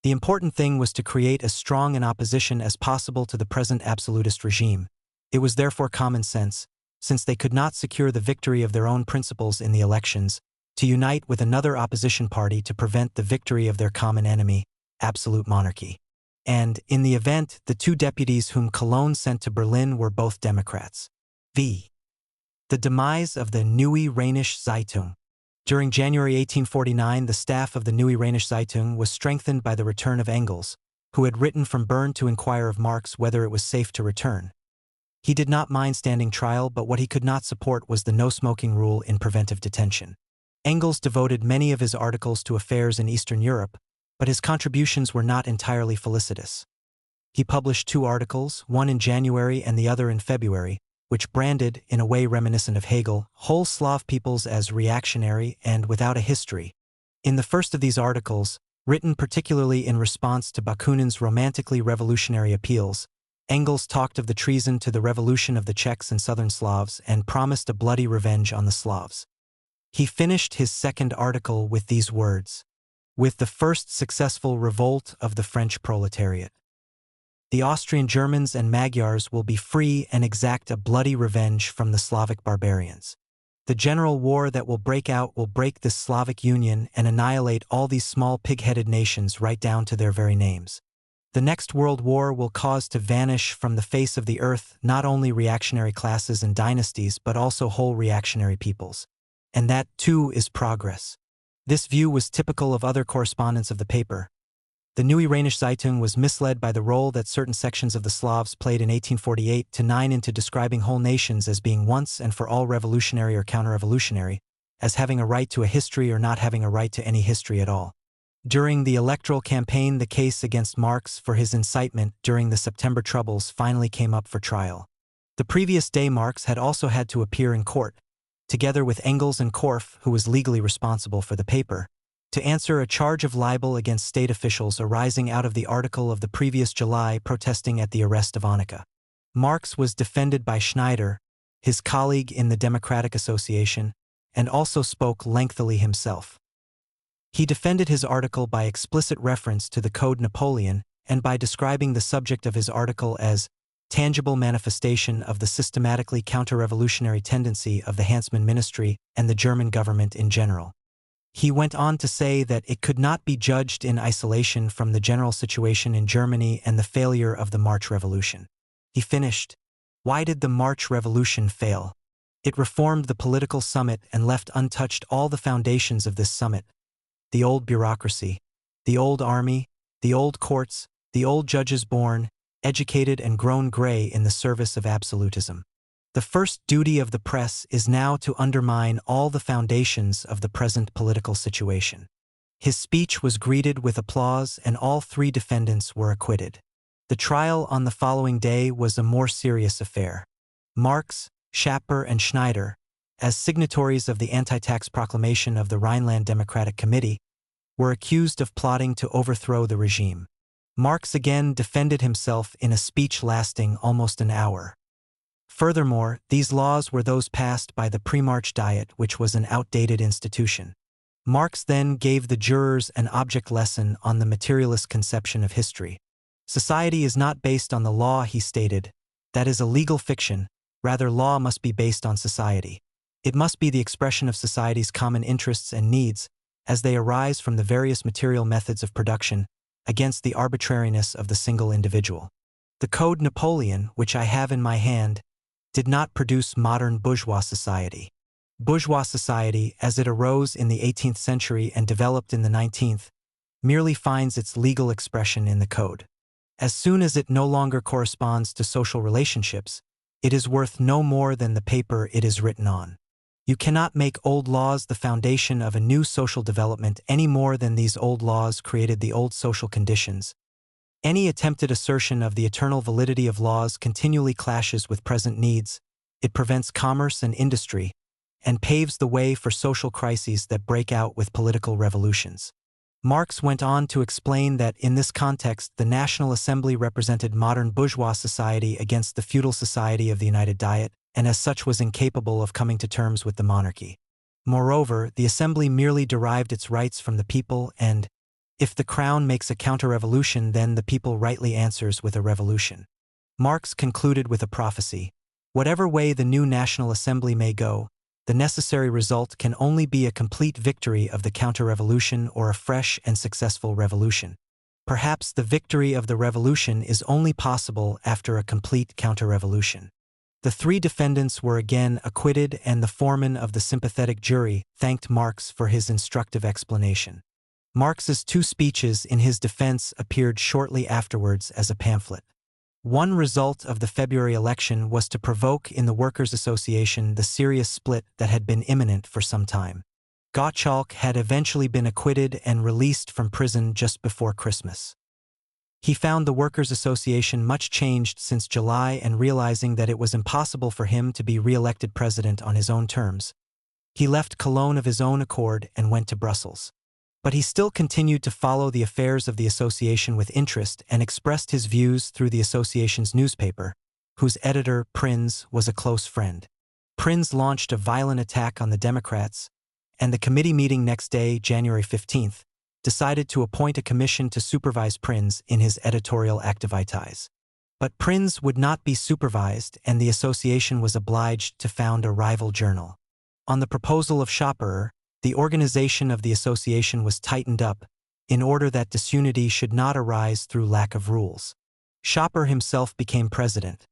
The important thing was to create as strong an opposition as possible to the present absolutist regime. It was therefore common sense, since they could not secure the victory of their own principles in the elections, to unite with another opposition party to prevent the victory of their common enemy, absolute monarchy. And, in the event, the two deputies whom Cologne sent to Berlin were both Democrats. The demise of the Neue Rheinische Zeitung. During January 1849, the staff of the Neue Rheinische Zeitung was strengthened by the return of Engels, who had written from Bern to inquire of Marx whether it was safe to return. He did not mind standing trial, but what he could not support was the no-smoking rule in preventive detention. Engels devoted many of his articles to affairs in Eastern Europe, but his contributions were not entirely felicitous. He published 2 articles, one in January and the other in February, which branded, in a way reminiscent of Hegel, whole Slav peoples as reactionary and without a history. In the first of these articles, written particularly in response to Bakunin's romantically revolutionary appeals, Engels talked of the treason to the revolution of the Czechs and Southern Slavs and promised a bloody revenge on the Slavs. He finished his second article with these words: "With the first successful revolt of the French proletariat, the Austrian Germans and Magyars will be free and exact a bloody revenge from the Slavic barbarians. The general war that will break out will break this Slavic union and annihilate all these small pig-headed nations right down to their very names. The next world war will cause to vanish from the face of the earth not only reactionary classes and dynasties but also whole reactionary peoples. And that, too, is progress." This view was typical of other correspondents of the paper. The Neue Rheinische Zeitung was misled by the role that certain sections of the Slavs played in 1848-9 into describing whole nations as being once and for all revolutionary or counter-revolutionary, as having a right to a history or not having a right to any history at all. During the electoral campaign, the case against Marx for his incitement during the September Troubles finally came up for trial. The previous day Marx had also had to appear in court, together with Engels and Korff, who was legally responsible for the paper, to answer a charge of libel against state officials arising out of the article of the previous July protesting at the arrest of Honecker. Marx was defended by Schneider, his colleague in the Democratic Association, and also spoke lengthily himself. He defended his article by explicit reference to the Code Napoleon and by describing the subject of his article as tangible manifestation of the systematically counter-revolutionary tendency of the Haussmann ministry and the German government in general. He went on to say that it could not be judged in isolation from the general situation in Germany and the failure of the March Revolution. He finished, "Why did the March Revolution fail? It reformed the political summit and left untouched all the foundations of this summit: the old bureaucracy, the old army, the old courts, the old judges born, educated and grown gray in the service of absolutism. The first duty of the press is now to undermine all the foundations of the present political situation." His speech was greeted with applause and all 3 defendants were acquitted. The trial on the following day was a more serious affair. Marx, Schapper, and Schneider, as signatories of the anti-tax proclamation of the Rhineland Democratic Committee, were accused of plotting to overthrow the regime. Marx again defended himself in a speech lasting almost an hour. Furthermore, these laws were those passed by the pre-March Diet, which was an outdated institution. Marx then gave the jurors an object lesson on the materialist conception of history. Society is not based on the law, he stated. That is a legal fiction. Rather, law must be based on society. It must be the expression of society's common interests and needs, as they arise from the various material methods of production, against the arbitrariness of the single individual. The Code Napoleon, which I have in my hand, did not produce modern bourgeois society. Bourgeois society, as it arose in the 18th century and developed in the 19th, merely finds its legal expression in the code. As soon as it no longer corresponds to social relationships, it is worth no more than the paper it is written on. You cannot make old laws the foundation of a new social development any more than these old laws created the old social conditions. Any attempted assertion of the eternal validity of laws continually clashes with present needs, it prevents commerce and industry, and paves the way for social crises that break out with political revolutions. Marx went on to explain that in this context the National Assembly represented modern bourgeois society against the feudal society of the United Diet, and as such was incapable of coming to terms with the monarchy. Moreover, the Assembly merely derived its rights from the people and, if the crown makes a counter-revolution, then the people rightly answers with a revolution. Marx concluded with a prophecy: whatever way the new National Assembly may go, the necessary result can only be a complete victory of the counter-revolution or a fresh and successful revolution. Perhaps the victory of the revolution is only possible after a complete counter-revolution. The 3 defendants were again acquitted, and the foreman of the sympathetic jury thanked Marx for his instructive explanation. Marx's 2 speeches in his defense appeared shortly afterwards as a pamphlet. One result of the February election was to provoke in the Workers' Association the serious split that had been imminent for some time. Gottschalk had eventually been acquitted and released from prison just before Christmas. He found the Workers' Association much changed since July, and realizing that it was impossible for him to be re-elected president on his own terms, he left Cologne of his own accord and went to Brussels. But he still continued to follow the affairs of the association with interest and expressed his views through the association's newspaper, whose editor, Prinz, was a close friend. Prinz launched a violent attack on the Democrats, and the committee meeting next day, January 15th, decided to appoint a commission to supervise Prinz in his editorial activities. But Prinz would not be supervised, and the association was obliged to found a rival journal. On the proposal of Schapperer, the organization of the association was tightened up in order that disunity should not arise through lack of rules. Schapperer himself became president.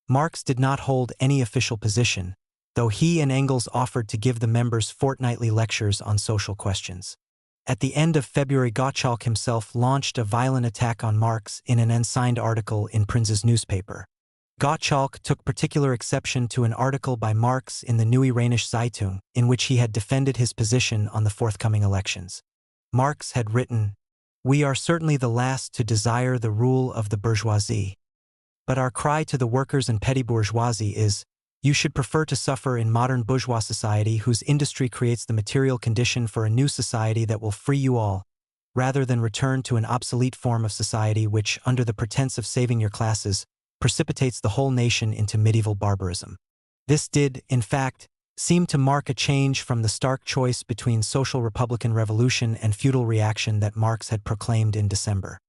Marx did not hold any official position, though he and Engels offered to give the members fortnightly lectures on social questions. At the end of February, Gottschalk himself launched a violent attack on Marx in an unsigned article in Prinz's newspaper. Gottschalk took particular exception to an article by Marx in the Neue Rheinische Zeitung, in which he had defended his position on the forthcoming elections. Marx had written, "We are certainly the last to desire the rule of the bourgeoisie. But our cry to the workers and petty bourgeoisie is, you should prefer to suffer in modern bourgeois society whose industry creates the material condition for a new society that will free you all, rather than return to an obsolete form of society which, under the pretense of saving your classes, precipitates the whole nation into medieval barbarism." This did, in fact, seem to mark a change from the stark choice between social republican revolution and feudal reaction that Marx had proclaimed in December.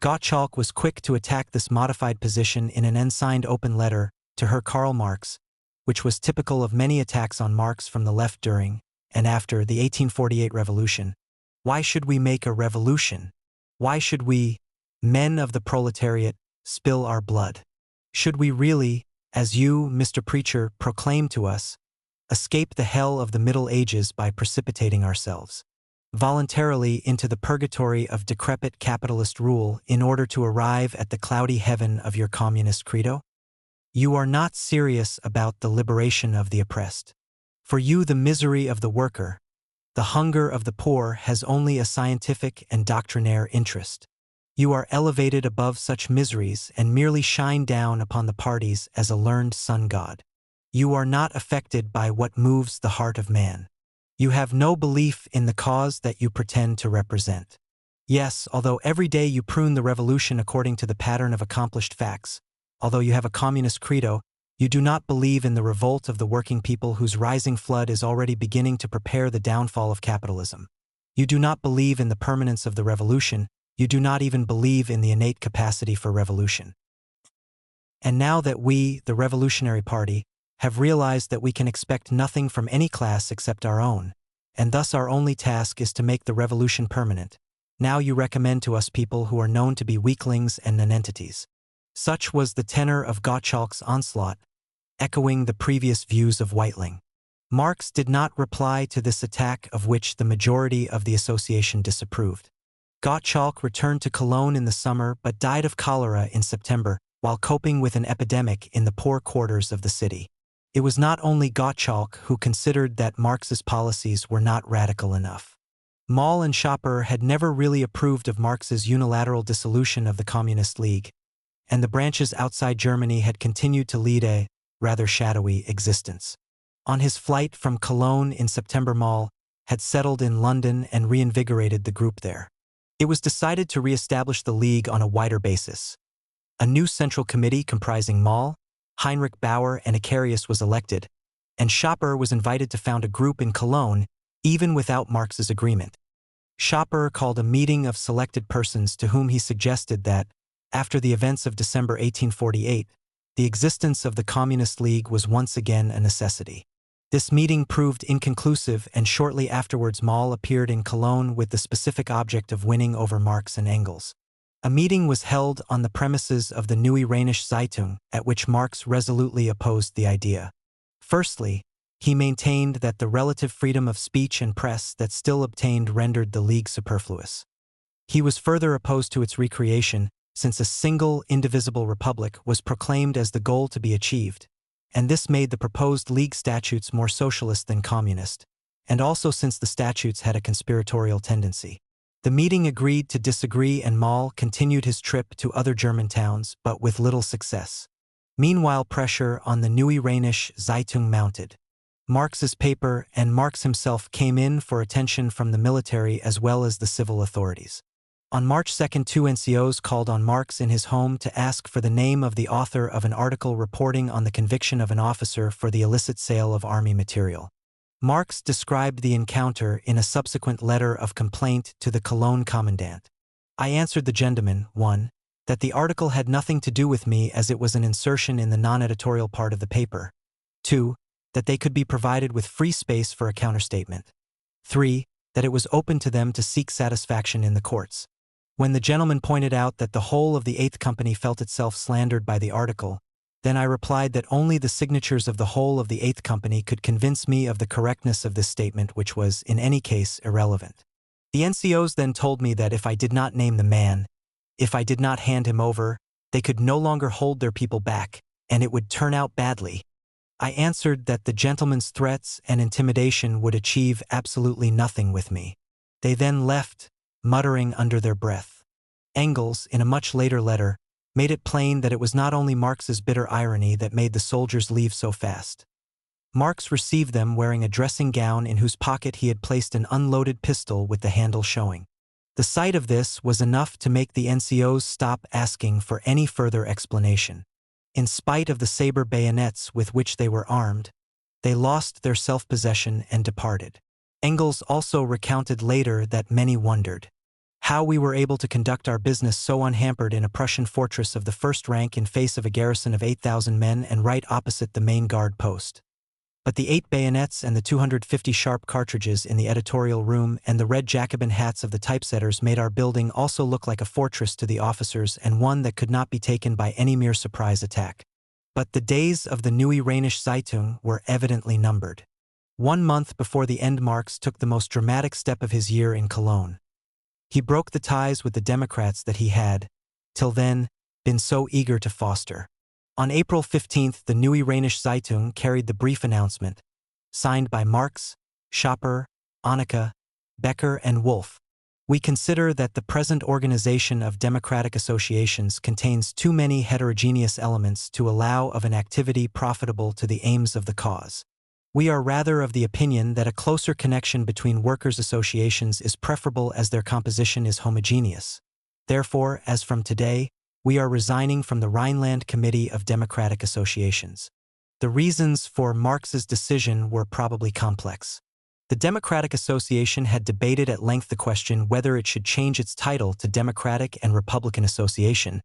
Gottschalk was quick to attack this modified position in an unsigned open letter to her Karl Marx, which was typical of many attacks on Marx from the left during and after the 1848 revolution. Why should we make a revolution? Why should we, men of the proletariat, spill our blood? Should we really, as you, Mr. Preacher, proclaim to us, escape the hell of the Middle Ages by precipitating ourselves voluntarily into the purgatory of decrepit capitalist rule in order to arrive at the cloudy heaven of your communist credo? You are not serious about the liberation of the oppressed. For you, the misery of the worker, the hunger of the poor has only a scientific and doctrinaire interest. You are elevated above such miseries and merely shine down upon the parties as a learned sun god. You are not affected by what moves the heart of man. You have no belief in the cause that you pretend to represent. Yes, although every day you prune the revolution according to the pattern of accomplished facts, although you have a communist credo, you do not believe in the revolt of the working people whose rising flood is already beginning to prepare the downfall of capitalism. You do not believe in the permanence of the revolution. You do not even believe in the innate capacity for revolution. And now that we, the Revolutionary Party, have realized that we can expect nothing from any class except our own, and thus our only task is to make the revolution permanent, now you recommend to us people who are known to be weaklings and nonentities. Such was the tenor of Gottschalk's onslaught, echoing the previous views of Weitling. Marx did not reply to this attack, of which the majority of the association disapproved. Gottschalk returned to Cologne in the summer but died of cholera in September while coping with an epidemic in the poor quarters of the city. It was not only Gottschalk who considered that Marx's policies were not radical enough. Moll and Schapperer had never really approved of Marx's unilateral dissolution of the Communist League, and the branches outside Germany had continued to lead a, rather shadowy, existence. On his flight from Cologne in September, Moll had settled in London and reinvigorated the group there. It was decided to re-establish the League on a wider basis. A new central committee comprising Moll, Heinrich Bauer and Icarius was elected, and Schapperer was invited to found a group in Cologne, even without Marx's agreement. Schapperer called a meeting of selected persons to whom he suggested that, after the events of December 1848, the existence of the Communist League was once again a necessity. This meeting proved inconclusive, and shortly afterwards Moll appeared in Cologne with the specific object of winning over Marx and Engels. A meeting was held on the premises of the Neue Rheinische Zeitung, at which Marx resolutely opposed the idea. Firstly, he maintained that the relative freedom of speech and press that still obtained rendered the League superfluous. He was further opposed to its recreation, since a single, indivisible republic was proclaimed as the goal to be achieved, and this made the proposed League statutes more socialist than communist, and also since the statutes had a conspiratorial tendency. The meeting agreed to disagree and Moll continued his trip to other German towns, but with little success. Meanwhile, pressure on the Neue Rheinische Zeitung mounted. Marx's paper and Marx himself came in for attention from the military as well as the civil authorities. On March 2, 2 NCOs called on Marx in his home to ask for the name of the author of an article reporting on the conviction of an officer for the illicit sale of army material. Marx described the encounter in a subsequent letter of complaint to the Cologne commandant. I answered the gentleman, 1. That the article had nothing to do with me as it was an insertion in the non-editorial part of the paper. 2. That they could be provided with free space for a counterstatement. 3. That it was open to them to seek satisfaction in the courts. When the gentleman pointed out that the whole of the 8th Company felt itself slandered by the article, then I replied that only the signatures of the whole of the 8th Company could convince me of the correctness of this statement, which was, in any case, irrelevant. The NCOs then told me that if I did not name the man, if I did not hand him over, they could no longer hold their people back, and it would turn out badly. I answered that the gentleman's threats and intimidation would achieve absolutely nothing with me. They then left, muttering under their breath. Engels, in a much later letter, made it plain that it was not only Marx's bitter irony that made the soldiers leave so fast. Marx received them wearing a dressing gown in whose pocket he had placed an unloaded pistol with the handle showing. The sight of this was enough to make the NCOs stop asking for any further explanation. In spite of the saber bayonets with which they were armed, they lost their self-possession and departed. Engels also recounted later that many wondered how we were able to conduct our business so unhampered in a Prussian fortress of the first rank in face of a garrison of 8,000 men and right opposite the main guard post. But the 8 bayonets and the 250 sharp cartridges in the editorial room and the red Jacobin hats of the typesetters made our building also look like a fortress to the officers and one that could not be taken by any mere surprise attack. But the days of the Neue Rheinische Zeitung were evidently numbered. 1 month before the end, Marx took the most dramatic step of his year in Cologne. He broke the ties with the Democrats that he had, till then, been so eager to foster. On April 15, the Neue Rheinische Zeitung carried the brief announcement, signed by Marx, Schopper, Anneke, Becker, and Wolff. We consider that the present organization of democratic associations contains too many heterogeneous elements to allow of an activity profitable to the aims of the cause. We are rather of the opinion that a closer connection between workers' associations is preferable as their composition is homogeneous. Therefore, as from today, we are resigning from the Rhineland Committee of Democratic Associations. The reasons for Marx's decision were probably complex. The Democratic Association had debated at length the question whether it should change its title to Democratic and Republican Association,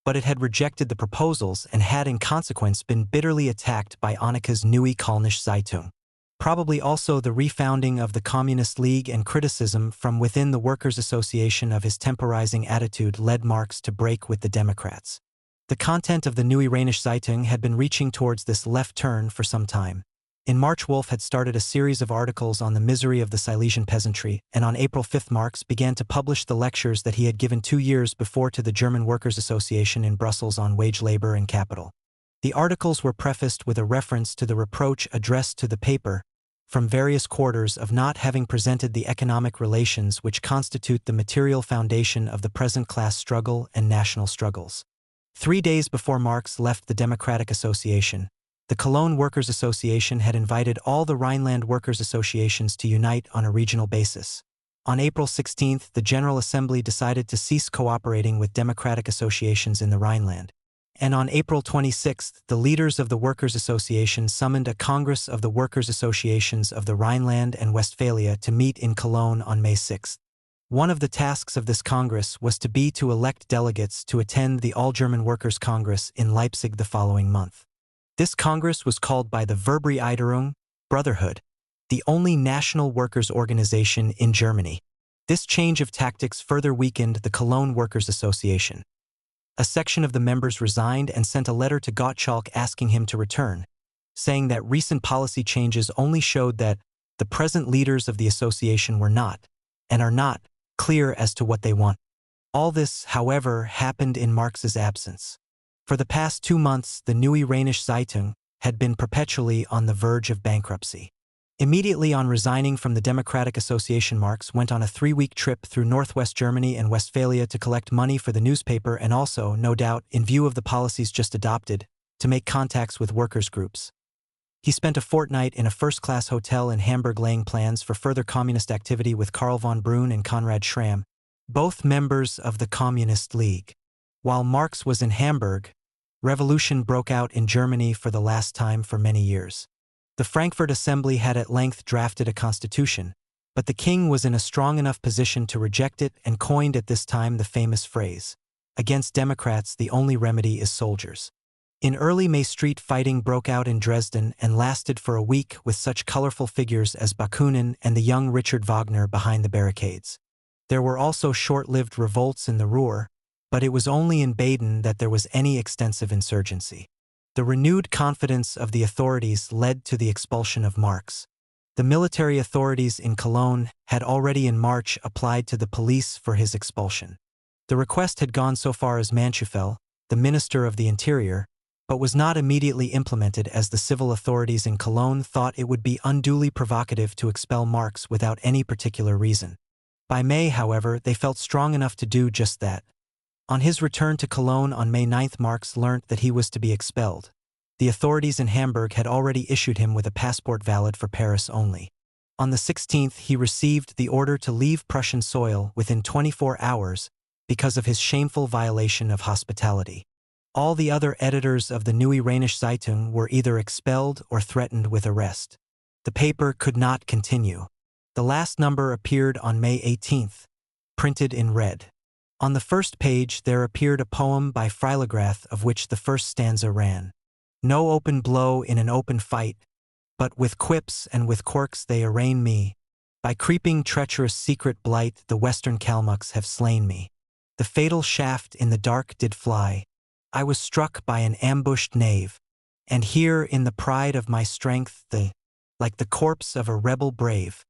but it had rejected the proposals and had in consequence been bitterly attacked by Anneke's Neue Kölnische Zeitung. Probably also the refounding of the Communist League and criticism from within the Workers' Association of his temporizing attitude led Marx to break with the Democrats. The content of the Neue Rheinische Zeitung had been reaching towards this left turn for some time. In March, Wolff had started a series of articles on the misery of the Silesian peasantry, and on April 5 Marx began to publish the lectures that he had given 2 years before to the German Workers' Association in Brussels on wage labor and capital. The articles were prefaced with a reference to the reproach addressed to the paper from various quarters of not having presented the economic relations which constitute the material foundation of the present class struggle and national struggles. 3 days before Marx left the Democratic Association, the Cologne Workers' Association had invited all the Rhineland Workers' Associations to unite on a regional basis. On April 16, the General Assembly decided to cease cooperating with democratic associations in the Rhineland. And on April 26, the leaders of the Workers' Association summoned a Congress of the Workers' Associations of the Rhineland and Westphalia to meet in Cologne on May 6. One of the tasks of this Congress was to be to elect delegates to attend the All-German Workers' Congress in Leipzig the following month. This Congress was called by the Verbrüderung, Brotherhood, the only national workers' organization in Germany. This change of tactics further weakened the Cologne Workers' Association. A section of the members resigned and sent a letter to Gottschalk asking him to return, saying that recent policy changes only showed that the present leaders of the association were not, and are not, clear as to what they want. All this, however, happened in Marx's absence. For the past 2 months, the Neue Rheinische Zeitung had been perpetually on the verge of bankruptcy. Immediately on resigning from the Democratic Association, Marx went on a 3-week trip through northwest Germany and Westphalia to collect money for the newspaper and also, no doubt, in view of the policies just adopted, to make contacts with workers' groups. He spent a fortnight in a first-class hotel in Hamburg laying plans for further communist activity with Karl von Brunn and Konrad Schramm, both members of the Communist League. While Marx was in Hamburg, revolution broke out in Germany for the last time for many years. The Frankfurt Assembly had at length drafted a constitution, but the king was in a strong enough position to reject it and coined at this time the famous phrase, "Against Democrats the only remedy is soldiers." In early May, street fighting broke out in Dresden and lasted for a week with such colorful figures as Bakunin and the young Richard Wagner behind the barricades. There were also short-lived revolts in the Ruhr, but it was only in Baden that there was any extensive insurgency. The renewed confidence of the authorities led to the expulsion of Marx. The military authorities in Cologne had already in March applied to the police for his expulsion. The request had gone so far as Manschufel, the Minister of the Interior, but was not immediately implemented as the civil authorities in Cologne thought it would be unduly provocative to expel Marx without any particular reason. By May, however, they felt strong enough to do just that. On his return to Cologne on May 9, Marx learnt that he was to be expelled. The authorities in Hamburg had already issued him with a passport valid for Paris only. On the 16th, he received the order to leave Prussian soil within 24 hours because of his shameful violation of hospitality. All the other editors of the Neue Rheinische Zeitung were either expelled or threatened with arrest. The paper could not continue. The last number appeared on May 18th, printed in red. On the first page there appeared a poem by Freiligrath of which the first stanza ran, "No open blow in an open fight, but with quips and with quirks they arraign me. By creeping treacherous secret blight the western Kalmucks have slain me. The fatal shaft in the dark did fly. I was struck by an ambushed knave, and here in the pride of my strength like the corpse of a rebel brave."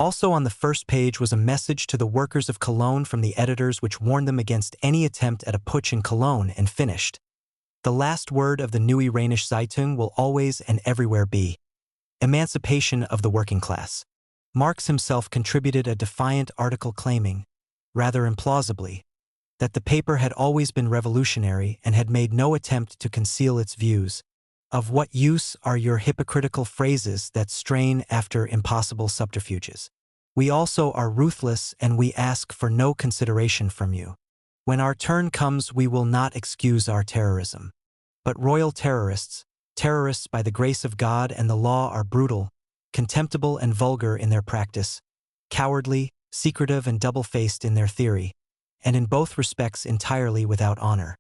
Also on the first page was a message to the workers of Cologne from the editors which warned them against any attempt at a putsch in Cologne and finished. The last word of the Neue Rheinische Zeitung will always and everywhere be emancipation of the working class. Marx himself contributed a defiant article claiming, rather implausibly, that the paper had always been revolutionary and had made no attempt to conceal its views. Of what use are your hypocritical phrases that strain after impossible subterfuges? We also are ruthless and we ask for no consideration from you. When our turn comes we will not excuse our terrorism. But royal terrorists by the grace of God and the law are brutal, contemptible and vulgar in their practice, cowardly, secretive and double-faced in their theory, and in both respects entirely without honor.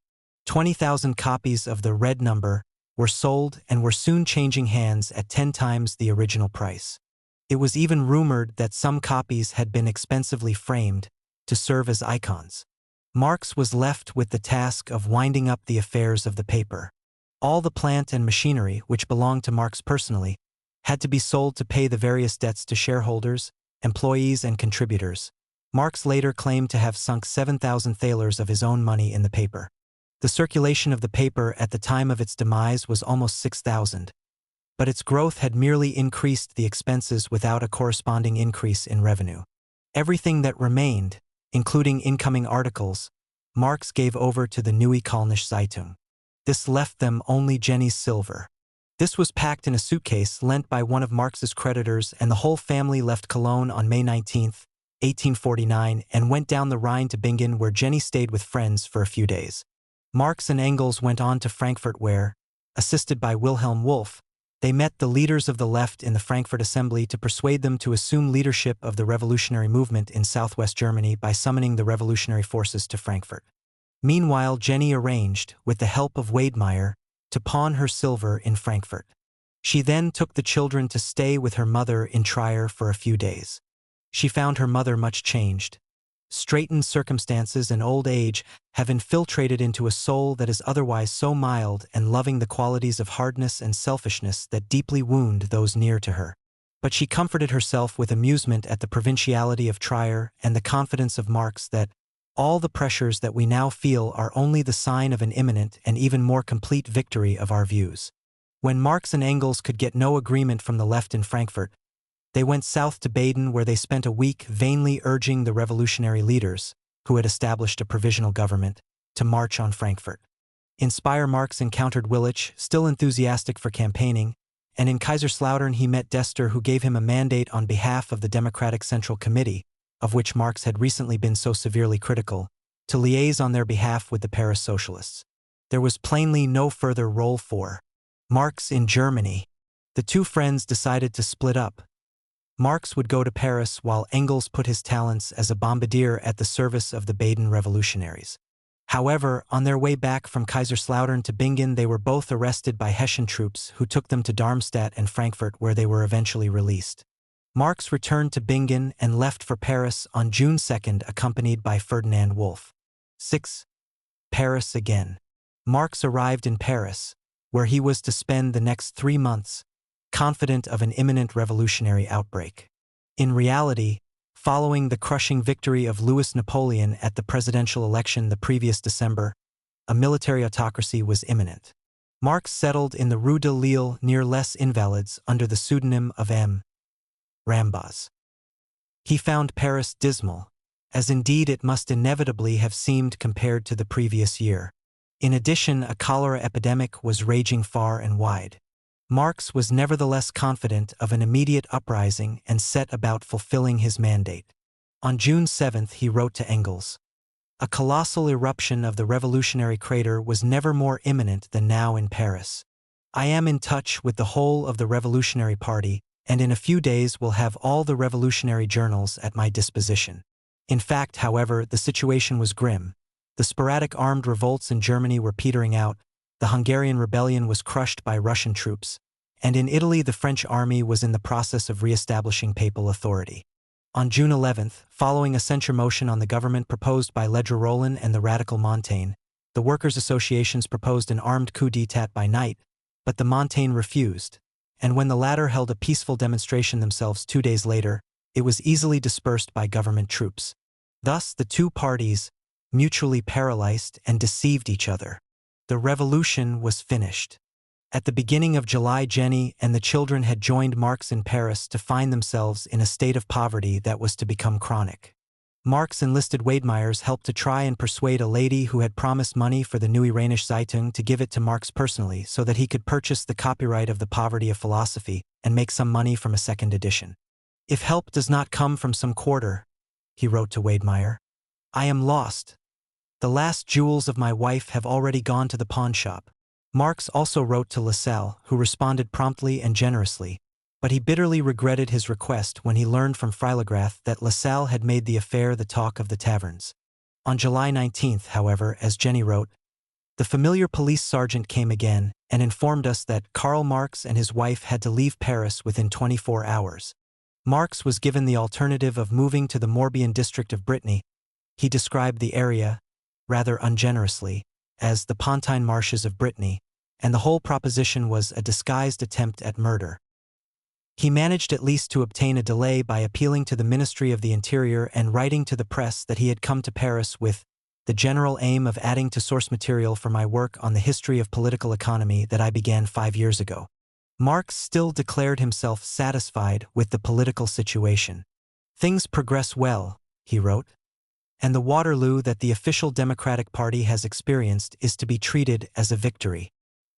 20,000 copies of the red number were sold and were soon changing hands at 10 times the original price. It was even rumored that some copies had been expensively framed to serve as icons. Marx was left with the task of winding up the affairs of the paper. All the plant and machinery, which belonged to Marx personally, had to be sold to pay the various debts to shareholders, employees and contributors. Marx later claimed to have sunk 7,000 thalers of his own money in the paper. The circulation of the paper at the time of its demise was almost 6,000. But its growth had merely increased the expenses without a corresponding increase in revenue. Everything that remained, including incoming articles, Marx gave over to the Neue Kölnische Zeitung. This left them only Jenny's silver. This was packed in a suitcase lent by one of Marx's creditors, and the whole family left Cologne on May 19, 1849, and went down the Rhine to Bingen, where Jenny stayed with friends for a few days. Marx and Engels went on to Frankfurt where, assisted by Wilhelm Wolff, they met the leaders of the left in the Frankfurt Assembly to persuade them to assume leadership of the revolutionary movement in southwest Germany by summoning the revolutionary forces to Frankfurt. Meanwhile, Jenny arranged, with the help of Weidmeyer, to pawn her silver in Frankfurt. She then took the children to stay with her mother in Trier for a few days. She found her mother much changed. Straitened circumstances and old age have infiltrated into a soul that is otherwise so mild and loving the qualities of hardness and selfishness that deeply wound those near to her. But she comforted herself with amusement at the provinciality of Trier and the confidence of Marx that all the pressures that we now feel are only the sign of an imminent and even more complete victory of our views. When Marx and Engels could get no agreement from the left in Frankfurt, They went south to Baden, where they spent a week vainly urging the revolutionary leaders, who had established a provisional government, to march on Frankfurt. In Speyer, Marx encountered Willich, still enthusiastic for campaigning, and in Kaiserslautern he met Dester, who gave him a mandate on behalf of the Democratic Central Committee, of which Marx had recently been so severely critical, to liaise on their behalf with the Paris socialists. There was plainly no further role for Marx in Germany. The two friends decided to split up. Marx would go to Paris while Engels put his talents as a bombardier at the service of the Baden revolutionaries. However, on their way back from Kaiserslautern to Bingen, they were both arrested by Hessian troops who took them to Darmstadt and Frankfurt, where they were eventually released. Marx returned to Bingen and left for Paris on June 2, accompanied by Ferdinand Wolff. 6. Paris again. Marx arrived in Paris, where he was to spend the next 3 months, confident of an imminent revolutionary outbreak. In reality, following the crushing victory of Louis Napoleon at the presidential election the previous December, a military autocracy was imminent. Marx settled in the Rue de Lille near Les Invalides under the pseudonym of M. Rambaz. He found Paris dismal, as indeed it must inevitably have seemed compared to the previous year. In addition, a cholera epidemic was raging far and wide. Marx was nevertheless confident of an immediate uprising and set about fulfilling his mandate. On June 7 he wrote to Engels, "A colossal eruption of the revolutionary crater was never more imminent than now in Paris. I am in touch with the whole of the revolutionary party, and in a few days will have all the revolutionary journals at my disposition." In fact, however, the situation was grim. The sporadic armed revolts in Germany were petering out, the Hungarian rebellion was crushed by Russian troops, and in Italy the French army was in the process of re-establishing papal authority. On June 11, following a censure motion on the government proposed by Ledru-Rollin and the radical Montaigne, the workers' associations proposed an armed coup d'état by night, but the Montaigne refused, and when the latter held a peaceful demonstration themselves 2 days later, it was easily dispersed by government troops. Thus the two parties mutually paralyzed and deceived each other. The revolution was finished. At the beginning of July, Jenny and the children had joined Marx in Paris to find themselves in a state of poverty that was to become chronic. Marx enlisted Weidmeyer's help to try and persuade a lady who had promised money for the Neue Rheinische Zeitung to give it to Marx personally so that he could purchase the copyright of The Poverty of Philosophy and make some money from a second edition. "If help does not come from some quarter," he wrote to Weidmeyer, "I am lost. The last jewels of my wife have already gone to the pawn shop." Marx also wrote to Lassalle, who responded promptly and generously, but he bitterly regretted his request when he learned from Freiligrath that Lassalle had made the affair the talk of the taverns. On July 19, however, as Jenny wrote, "The familiar police sergeant came again and informed us that Karl Marx and his wife had to leave Paris within 24 hours. Marx was given the alternative of moving to the Morbihan district of Brittany. He described the area, rather ungenerously, as the Pontine Marshes of Brittany, and the whole proposition was a disguised attempt at murder. He managed at least to obtain a delay by appealing to the Ministry of the Interior and writing to the press that he had come to Paris with the general aim of adding to source material for my work on the history of political economy that I began 5 years ago." Marx still declared himself satisfied with the political situation. "Things progress well," he wrote, "and the Waterloo that the official Democratic Party has experienced is to be treated as a victory."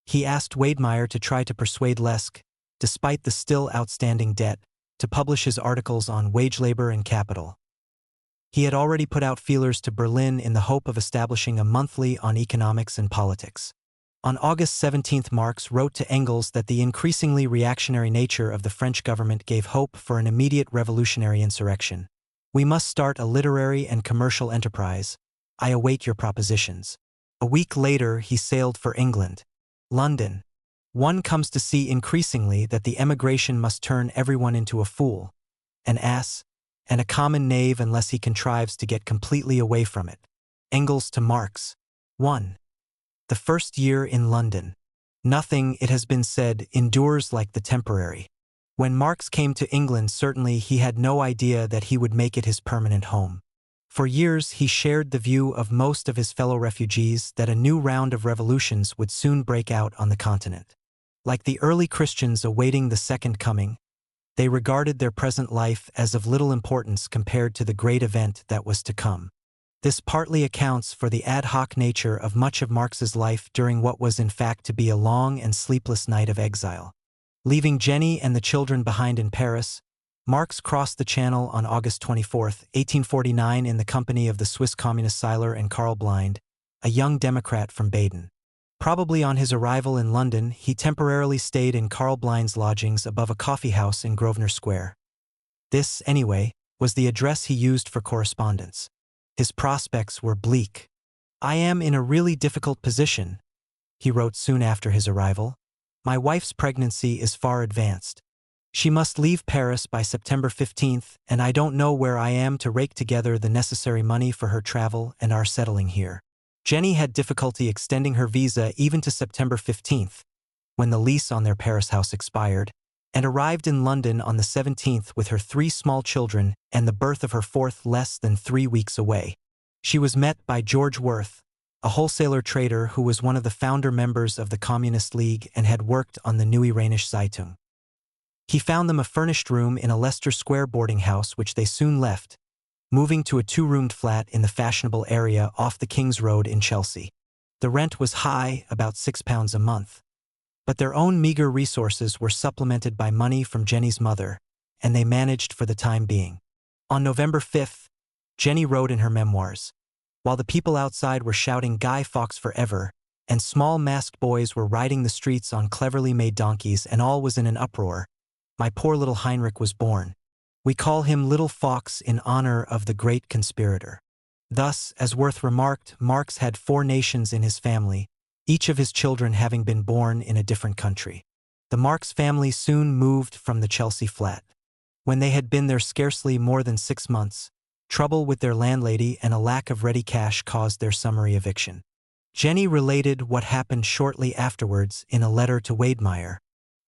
He asked Weidmeyer to try to persuade Lesk, despite the still outstanding debt, to publish his articles on wage labor and capital. He had already put out feelers to Berlin in the hope of establishing a monthly on economics and politics. On August 17, Marx wrote to Engels that the increasingly reactionary nature of the French government gave hope for an immediate revolutionary insurrection. "We must start a literary and commercial enterprise. I await your propositions." A week later he sailed for England. London. "One comes to see increasingly that the emigration must turn everyone into a fool, an ass, and a common knave unless he contrives to get completely away from it." Engels to Marx. 1. The first year in London. Nothing, it has been said, endures like the temporary. When Marx came to England, certainly he had no idea that he would make it his permanent home. For years he shared the view of most of his fellow refugees that a new round of revolutions would soon break out on the continent. Like the early Christians awaiting the second coming, They regarded their present life as of little importance compared to the great event that was to come. This partly accounts for the ad hoc nature of much of Marx's life during what was in fact to be a long and sleepless night of exile. Leaving Jenny and the children behind in Paris, Marx crossed the Channel on August 24, 1849 in the company of the Swiss communist Seiler and Karl Blind, a young Democrat from Baden. Probably on his arrival in London, he temporarily stayed in Karl Blind's lodgings above a coffee house in Grosvenor Square. This, anyway, was the address he used for correspondence. His prospects were bleak. "I am in a really difficult position," he wrote soon after his arrival. "My wife's pregnancy is far advanced. She must leave Paris by September 15th, and I don't know where I am to rake together the necessary money for her travel and our settling here." Jenny had difficulty extending her visa even to September 15th, when the lease on their Paris house expired, and arrived in London on the 17th with her 3 small children and the birth of her 4th less than 3 weeks away. She was met by George Worth, a wholesaler trader who was one of the founder members of the Communist League and had worked on the Neue Rheinische Zeitung. He found them a furnished room in a Leicester Square boarding house which they soon left, moving to a 2-roomed flat in the fashionable area off the King's Road in Chelsea. The rent was high, about £6 a month. But their own meager resources were supplemented by money from Jenny's mother, and they managed for the time being. On November 5th, Jenny wrote in her memoirs, "While the people outside were shouting 'Guy Fawkes forever,' and small masked boys were riding the streets on cleverly made donkeys and all was in an uproar, my poor little Heinrich was born. We call him Little Fawkes in honor of the great conspirator." Thus, as Worth remarked, Marx had 4 nations in his family, each of his children having been born in a different country. The Marx family soon moved from the Chelsea flat. When they had been there scarcely more than 6 months, trouble with their landlady and a lack of ready cash caused their summary eviction. Jenny related what happened shortly afterwards in a letter to Wedemeyer.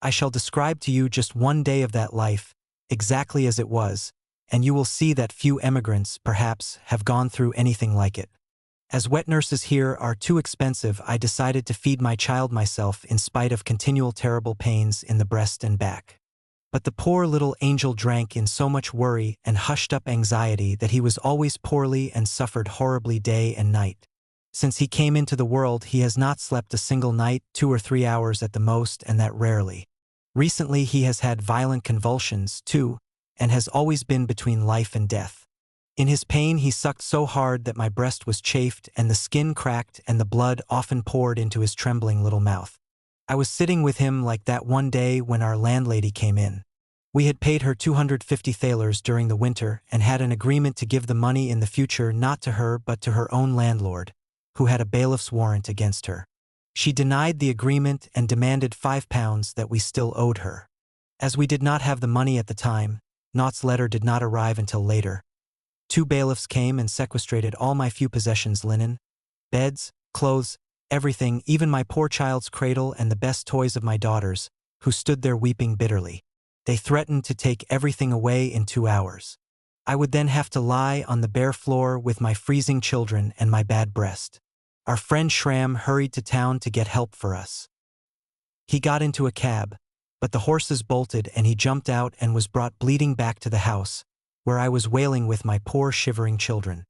"I shall describe to you just one day of that life, exactly as it was, and you will see that few emigrants, perhaps, have gone through anything like it. As wet nurses here are too expensive, I decided to feed my child myself in spite of continual terrible pains in the breast and back. But the poor little angel drank in so much worry and hushed-up anxiety that he was always poorly and suffered horribly day and night. Since he came into the world he has not slept a single night, 2 or 3 hours at the most, and that rarely. Recently he has had violent convulsions, too, and has always been between life and death. In his pain he sucked so hard that my breast was chafed and the skin cracked and the blood often poured into his trembling little mouth. I was sitting with him like that one day when our landlady came in. We had paid her 250 thalers during the winter and had an agreement to give the money in the future not to her but to her own landlord, who had a bailiff's warrant against her. She denied the agreement and demanded £5 that we still owed her. As we did not have the money at the time, Nott's letter did not arrive until later. 2 bailiffs came and sequestrated all my few possessions: linen, beds, clothes, everything, even my poor child's cradle and the best toys of my daughters, who stood there weeping bitterly. They threatened to take everything away in 2 hours. I would then have to lie on the bare floor with my freezing children and my bad breast. Our friend Schramm hurried to town to get help for us. He got into a cab, but the horses bolted and he jumped out and was brought bleeding back to the house, where I was wailing with my poor shivering children.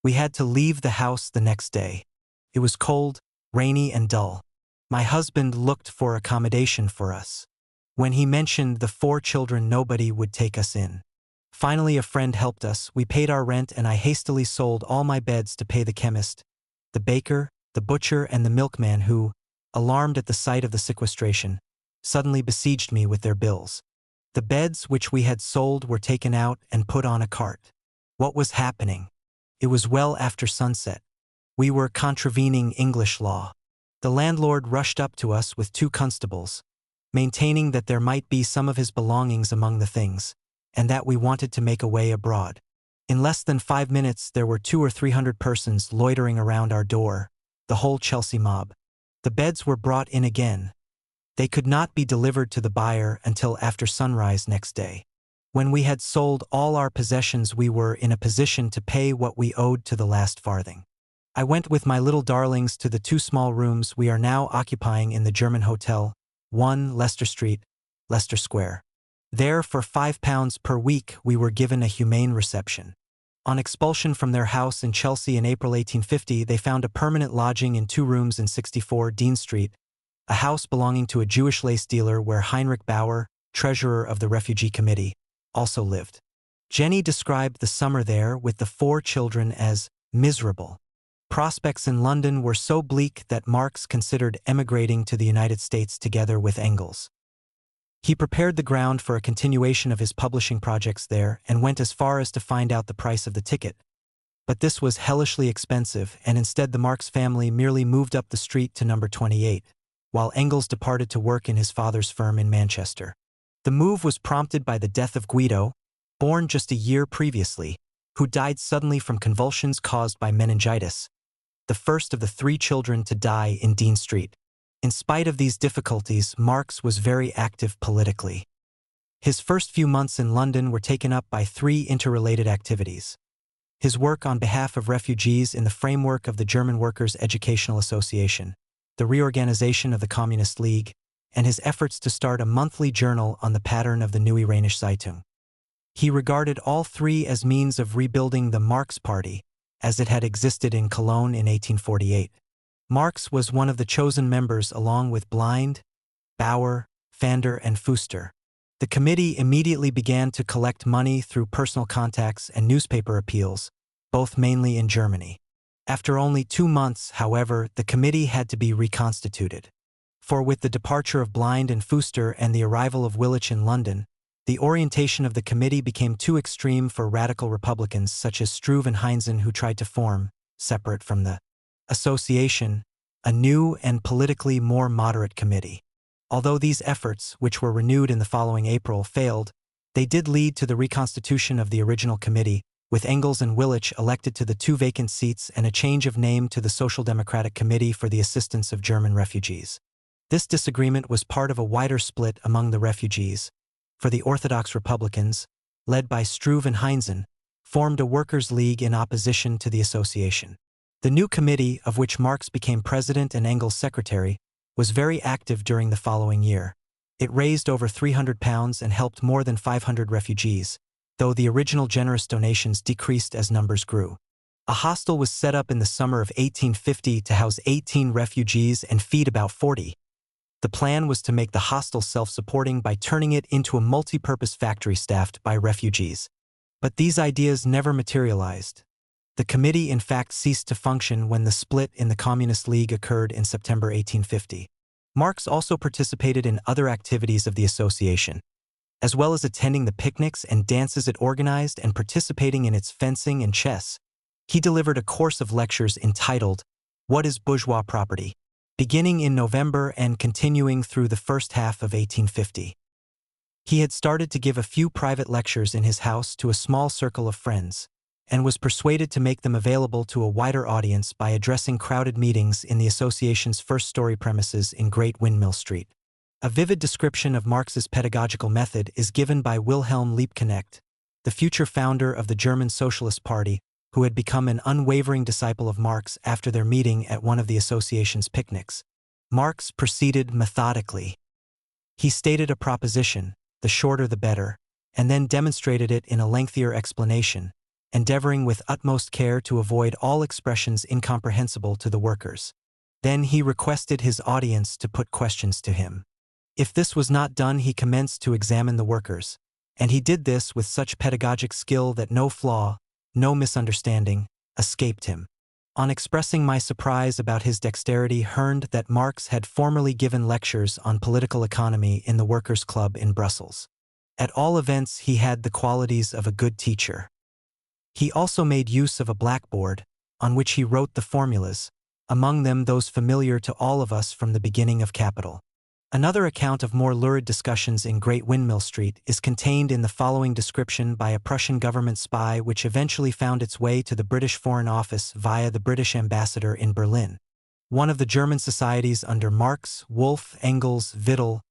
We had to leave the house the next day. It was cold, rainy and dull. My husband looked for accommodation for us. When he mentioned the 4 children, nobody would take us in. Finally a friend helped us, we paid our rent, and I hastily sold all my beds to pay the chemist, the baker, the butcher and the milkman who, alarmed at the sight of the sequestration, suddenly besieged me with their bills. The beds which we had sold were taken out and put on a cart. What was happening? It was well after sunset. We were contravening English law. The landlord rushed up to us with 2 constables, maintaining that there might be some of his belongings among the things, and that we wanted to make away abroad. In less than 5 minutes there were 200 or 300 persons loitering around our door, the whole Chelsea mob. The beds were brought in again. They could not be delivered to the buyer until after sunrise next day. When we had sold all our possessions we were in a position to pay what we owed to the last farthing. I went with my little darlings to the 2 small rooms we are now occupying in the German Hotel, 1 Leicester Street, Leicester Square. There, for £5 per week, we were given a humane reception. On expulsion from their house in Chelsea in April 1850, they found a permanent lodging in 2 rooms in 64 Dean Street, a house belonging to a Jewish lace dealer where Heinrich Bauer, treasurer of the Refugee Committee, also lived. Jenny described the summer there with the 4 children as miserable. Prospects in London were so bleak that Marx considered emigrating to the United States together with Engels. He prepared the ground for a continuation of his publishing projects there and went as far as to find out the price of the ticket. But this was hellishly expensive, and instead the Marx family merely moved up the street to number 28, while Engels departed to work in his father's firm in Manchester. The move was prompted by the death of Guido, born just a year previously, who died suddenly from convulsions caused by meningitis, the first of the 3 children to die in Dean Street. In spite of these difficulties, Marx was very active politically. His first few months in London were taken up by 3 interrelated activities: his work on behalf of refugees in the framework of the German Workers' Educational Association, the reorganization of the Communist League, and his efforts to start a monthly journal on the pattern of the Neue Rheinische Zeitung. He regarded all 3 as means of rebuilding the Marx Party, as it had existed in Cologne in 1848. Marx was one of the chosen members along with Blind, Bauer, Fander, and Fuster. The committee immediately began to collect money through personal contacts and newspaper appeals, both mainly in Germany. After only 2 months, however, the committee had to be reconstituted. For with the departure of Blind and Fuster and the arrival of Willich in London, the orientation of the committee became too extreme for radical Republicans such as Struve and Heinzen, who tried to form, separate from the association, a new and politically more moderate committee. Although these efforts, which were renewed in the following April, failed, they did lead to the reconstitution of the original committee, with Engels and Willich elected to the 2 vacant seats and a change of name to the Social Democratic Committee for the Assistance of German Refugees. This disagreement was part of a wider split among the refugees, for the Orthodox Republicans, led by Struve and Heinzen, formed a workers' league in opposition to the association. The new committee, of which Marx became president and Engels secretary, was very active during the following year. It raised over £300 and helped more than 500 refugees, though the original generous donations decreased as numbers grew. A hostel was set up in the summer of 1850 to house 18 refugees and feed about 40. The plan was to make the hostel self-supporting by turning it into a multi-purpose factory staffed by refugees. But these ideas never materialized. The committee in fact ceased to function when the split in the Communist League occurred in September 1850. Marx also participated in other activities of the association, as well as attending the picnics and dances it organized and participating in its fencing and chess. He delivered a course of lectures entitled, "What is Bourgeois Property?" beginning in November and continuing through the first half of 1850. He had started to give a few private lectures in his house to a small circle of friends, and was persuaded to make them available to a wider audience by addressing crowded meetings in the association's first-story premises in Great Windmill Street. A vivid description of Marx's pedagogical method is given by Wilhelm Liebknecht, the future founder of the German Socialist Party, who had become an unwavering disciple of Marx after their meeting at one of the association's picnics. Marx proceeded methodically. He stated a proposition, the shorter the better, and then demonstrated it in a lengthier explanation, endeavoring with utmost care to avoid all expressions incomprehensible to the workers. Then he requested his audience to put questions to him. If this was not done, he commenced to examine the workers, and he did this with such pedagogic skill that no flaw, no misunderstanding, escaped him. On expressing my surprise about his dexterity, learned that Marx had formerly given lectures on political economy in the Workers' Club in Brussels. At all events, he had the qualities of a good teacher. He also made use of a blackboard, on which he wrote the formulas, among them those familiar to all of us from the beginning of Capital. Another account of more lurid discussions in Great Windmill Street is contained in the following description by a Prussian government spy, which eventually found its way to the British Foreign Office via the British ambassador in Berlin. One of the German societies under Marx, Wolff, Engels, Vittel,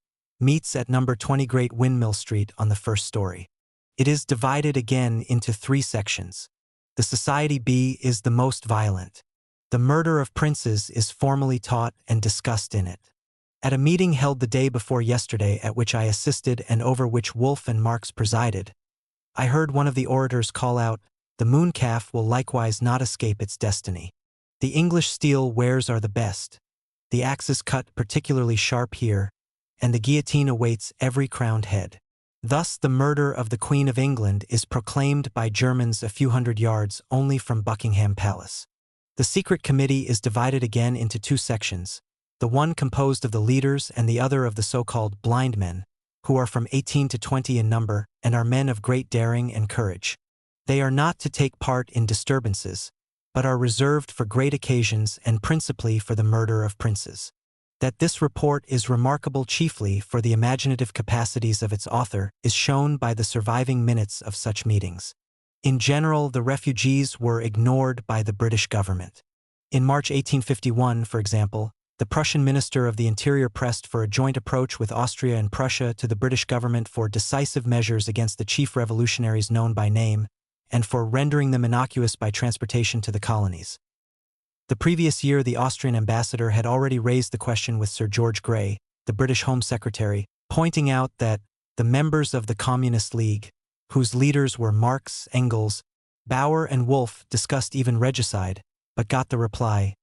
meets at number 20 Great Windmill Street on the first story. It is divided again into 3 sections. The Society B is the most violent. The murder of princes is formally taught and discussed in it. At a meeting held the day before yesterday at which I assisted and over which Wolff and Marx presided, I heard one of the orators call out, "The mooncalf will likewise not escape its destiny. The English steel wares are the best. The axe is cut particularly sharp here, and the guillotine awaits every crowned head." Thus the murder of the Queen of England is proclaimed by Germans a few hundred yards only from Buckingham Palace. The secret committee is divided again into two sections, the one composed of the leaders and the other of the so-called blind men, who are from 18 to 20 in number and are men of great daring and courage. They are not to take part in disturbances, but are reserved for great occasions and principally for the murder of princes. That this report is remarkable chiefly for the imaginative capacities of its author is shown by the surviving minutes of such meetings. In general, the refugees were ignored by the British government. In March 1851, for example, the Prussian Minister of the Interior pressed for a joint approach with Austria and Prussia to the British government for decisive measures against the chief revolutionaries known by name, and for rendering them innocuous by transportation to the colonies. The previous year, the Austrian ambassador had already raised the question with Sir George Grey, the British Home Secretary, pointing out that the members of the Communist League, whose leaders were Marx, Engels, Bauer and Wolff, discussed even regicide, but got the reply,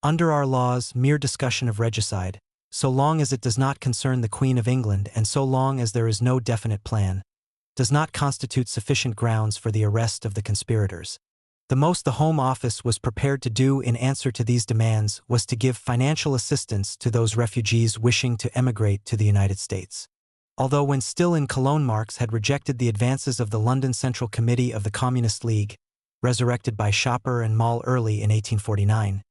"Under our laws, mere discussion of regicide, so long as it does not concern the Queen of England and so long as there is no definite plan, does not constitute sufficient grounds for the arrest of the conspirators." The most the Home Office was prepared to do in answer to these demands was to give financial assistance to those refugees wishing to emigrate to the United States. Although when still in Cologne Marx had rejected the advances of the London Central Committee of the Communist League, resurrected by Schopper and Moll early in 1849,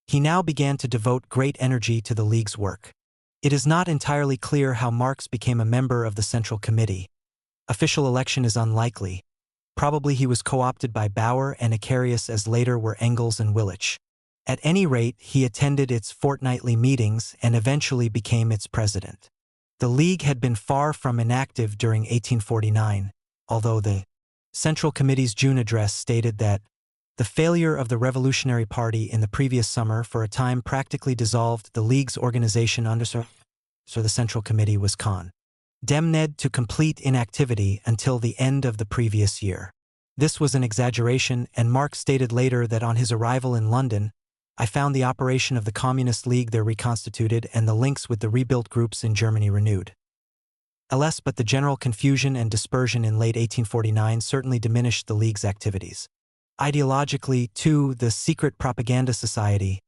he now began to devote great energy to the League's work. It is not entirely clear how Marx became a member of the Central Committee. Official election is unlikely. Probably he was co-opted by Bauer and Icarius as later were Engels and Willich. At any rate, he attended its fortnightly meetings and eventually became its president. The League had been far from inactive during 1849, although the Central Committee's June address stated that the failure of the Revolutionary Party in the previous summer for a time practically dissolved the League's organization under so the Central Committee was condemned to complete inactivity until the end of the previous year. This was an exaggeration, and Marx stated later that on his arrival in London, "I found the operation of the Communist League there reconstituted and the links with the rebuilt groups in Germany renewed." Alas, but the general confusion and dispersion in late 1849 certainly diminished the League's activities. Ideologically, too, the secret propaganda society,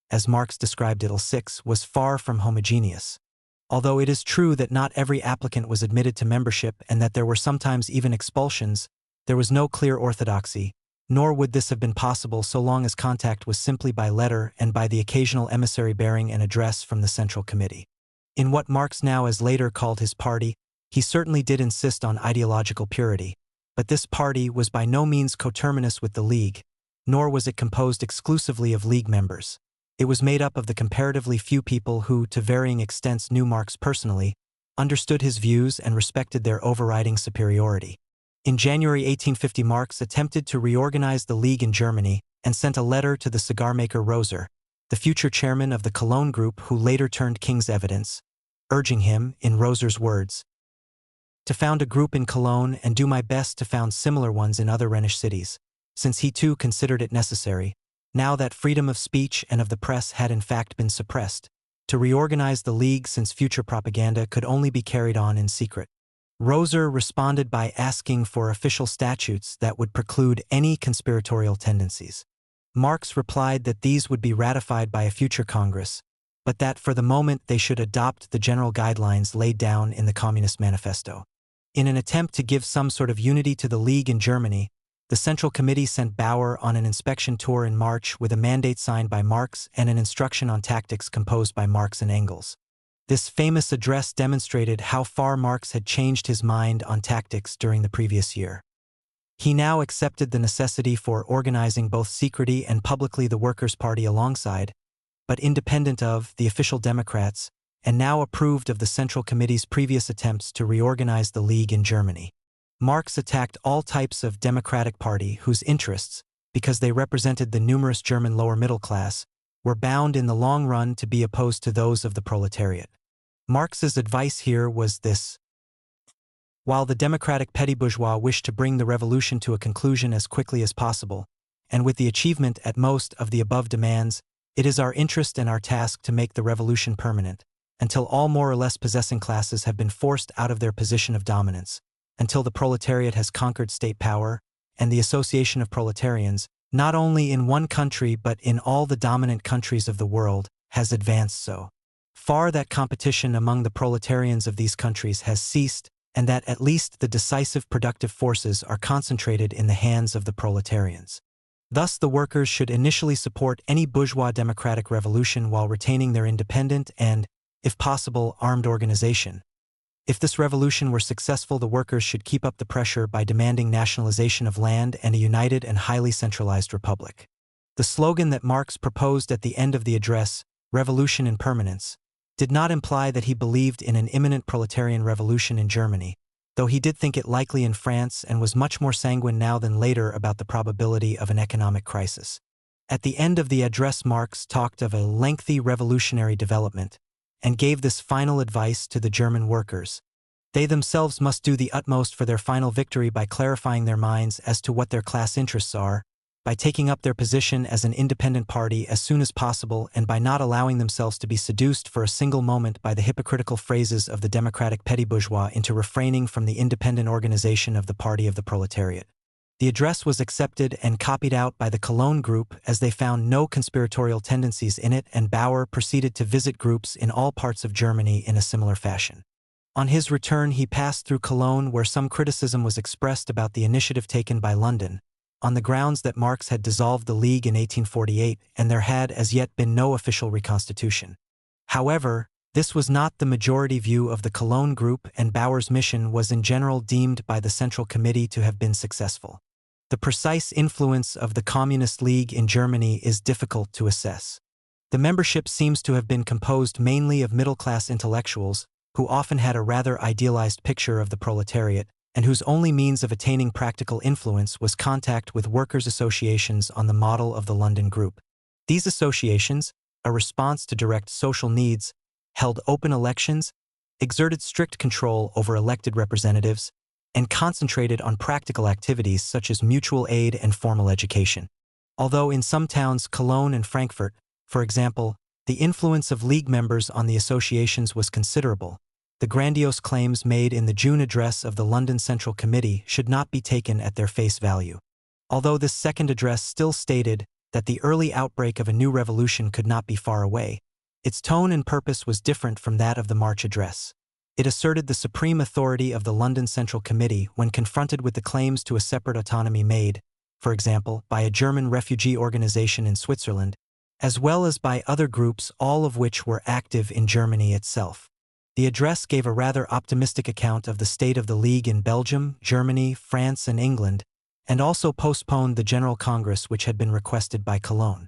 as Marx described it, 6, was far from homogeneous. Although it is true that not every applicant was admitted to membership and that there were sometimes even expulsions, there was no clear orthodoxy, nor would this have been possible so long as contact was simply by letter and by the occasional emissary bearing an address from the Central Committee. In what Marx now as later called his party, he certainly did insist on ideological purity, but this party was by no means coterminous with the League, nor was it composed exclusively of League members. It was made up of the comparatively few people who, to varying extents, knew Marx personally, understood his views and respected their overriding superiority. In January 1850, Marx attempted to reorganize the League in Germany and sent a letter to the cigar-maker Roser, the future chairman of the Cologne group who later turned King's Evidence, urging him, in Roser's words, to found a group in Cologne and do my best to found similar ones in other Rhenish cities, since he too considered it necessary, now that freedom of speech and of the press had in fact been suppressed, to reorganize the League since future propaganda could only be carried on in secret. Roser responded by asking for official statutes that would preclude any conspiratorial tendencies. Marx replied that these would be ratified by a future Congress, but that for the moment they should adopt the general guidelines laid down in the Communist Manifesto. In an attempt to give some sort of unity to the League in Germany, the Central Committee sent Bauer on an inspection tour in March with a mandate signed by Marx and an instruction on tactics composed by Marx and Engels. This famous address demonstrated how far Marx had changed his mind on tactics during the previous year. He now accepted the necessity for organizing both secretly and publicly the Workers' Party alongside, but independent of, the official Democrats, and now approved of the Central Committee's previous attempts to reorganize the League in Germany. Marx attacked all types of Democratic Party whose interests, because they represented the numerous German lower middle class, were bound in the long run to be opposed to those of the proletariat. Marx's advice here was this: while the democratic petty bourgeois wished to bring the revolution to a conclusion as quickly as possible, and with the achievement at most of the above demands, it is our interest and our task to make the revolution permanent, until all more or less possessing classes have been forced out of their position of dominance, until the proletariat has conquered state power, and the association of proletarians, not only in one country but in all the dominant countries of the world, has advanced so far that competition among the proletarians of these countries has ceased, and that at least the decisive productive forces are concentrated in the hands of the proletarians. Thus the workers should initially support any bourgeois democratic revolution while retaining their independent and, if possible, armed organization. If this revolution were successful, the workers should keep up the pressure by demanding nationalization of land and a united and highly centralized republic. The slogan that Marx proposed at the end of the address, "Revolution in Permanence," did not imply that he believed in an imminent proletarian revolution in Germany, though he did think it likely in France and was much more sanguine now than later about the probability of an economic crisis. At the end of the address, Marx talked of a lengthy revolutionary development, and gave this final advice to the German workers. They themselves must do the utmost for their final victory by clarifying their minds as to what their class interests are, by taking up their position as an independent party as soon as possible, and by not allowing themselves to be seduced for a single moment by the hypocritical phrases of the democratic petty bourgeois into refraining from the independent organization of the party of the proletariat. The address was accepted and copied out by the Cologne group as they found no conspiratorial tendencies in it, and Bauer proceeded to visit groups in all parts of Germany in a similar fashion. On his return, he passed through Cologne, where some criticism was expressed about the initiative taken by London, on the grounds that Marx had dissolved the League in 1848 and there had as yet been no official reconstitution. However, this was not the majority view of the Cologne group, and Bauer's mission was in general deemed by the Central Committee to have been successful. The precise influence of the Communist League in Germany is difficult to assess. The membership seems to have been composed mainly of middle-class intellectuals, who often had a rather idealized picture of the proletariat, and whose only means of attaining practical influence was contact with workers' associations on the model of the London Group. These associations, a response to direct social needs, held open elections, exerted strict control over elected representatives, and concentrated on practical activities such as mutual aid and formal education. Although in some towns, Cologne and Frankfurt, for example, the influence of League members on the associations was considerable, the grandiose claims made in the June address of the London Central Committee should not be taken at their face value. Although this second address still stated that the early outbreak of a new revolution could not be far away, its tone and purpose was different from that of the March address. It asserted the supreme authority of the London Central Committee when confronted with the claims to a separate autonomy made, for example, by a German refugee organization in Switzerland, as well as by other groups, all of which were active in Germany itself. The address gave a rather optimistic account of the state of the League in Belgium, Germany, France, and England, and also postponed the General Congress which had been requested by Cologne.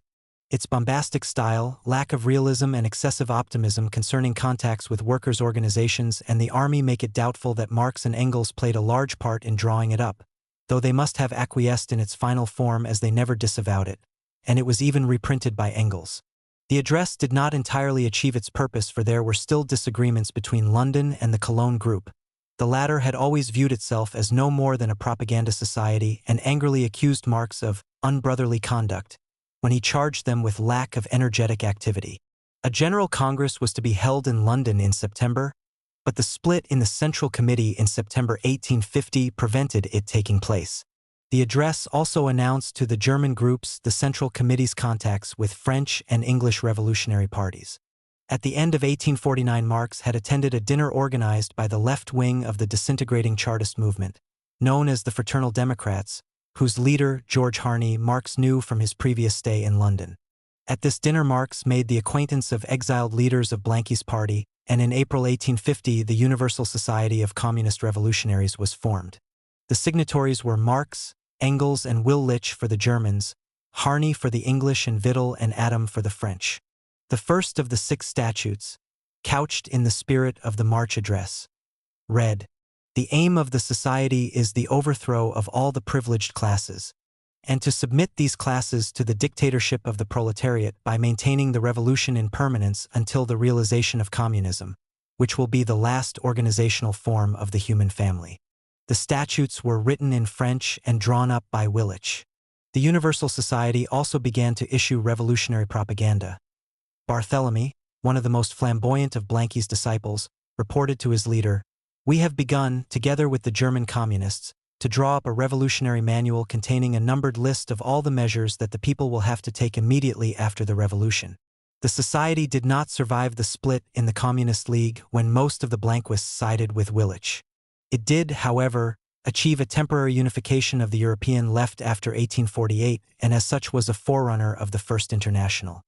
Its bombastic style, lack of realism, and excessive optimism concerning contacts with workers' organizations and the army make it doubtful that Marx and Engels played a large part in drawing it up, though they must have acquiesced in its final form as they never disavowed it, and it was even reprinted by Engels. The address did not entirely achieve its purpose, for there were still disagreements between London and the Cologne group. The latter had always viewed itself as no more than a propaganda society and angrily accused Marx of unbrotherly conduct when he charged them with lack of energetic activity. A General Congress was to be held in London in September, but the split in the Central Committee in September 1850 prevented it taking place. The address also announced to the German groups the Central Committee's contacts with French and English revolutionary parties. At the end of 1849, Marx had attended a dinner organized by the left wing of the disintegrating Chartist movement, known as the Fraternal Democrats, whose leader, George Harney, Marx knew from his previous stay in London. At this dinner, Marx made the acquaintance of exiled leaders of Blanky's party, and in April 1850 the Universal Society of Communist Revolutionaries was formed. The signatories were Marx, Engels, and Willich for the Germans, Harney for the English, and Vittel and Adam for the French. The first of the 6 statutes, couched in the spirit of the March address, read, "The aim of the society is the overthrow of all the privileged classes, and to submit these classes to the dictatorship of the proletariat by maintaining the revolution in permanence until the realization of communism, which will be the last organizational form of the human family. The statutes were written in French and drawn up by Willich. The Universal Society also began to issue revolutionary propaganda. Barthélemy, one of the most flamboyant of Blanquy's disciples, reported to his leader, "We have begun, together with the German communists, to draw up a revolutionary manual containing a numbered list of all the measures that the people will have to take immediately after the revolution." The society did not survive the split in the Communist League when most of the Blanquists sided with Willich. It did, however, achieve a temporary unification of the European left after 1848, and as such was a forerunner of the First International.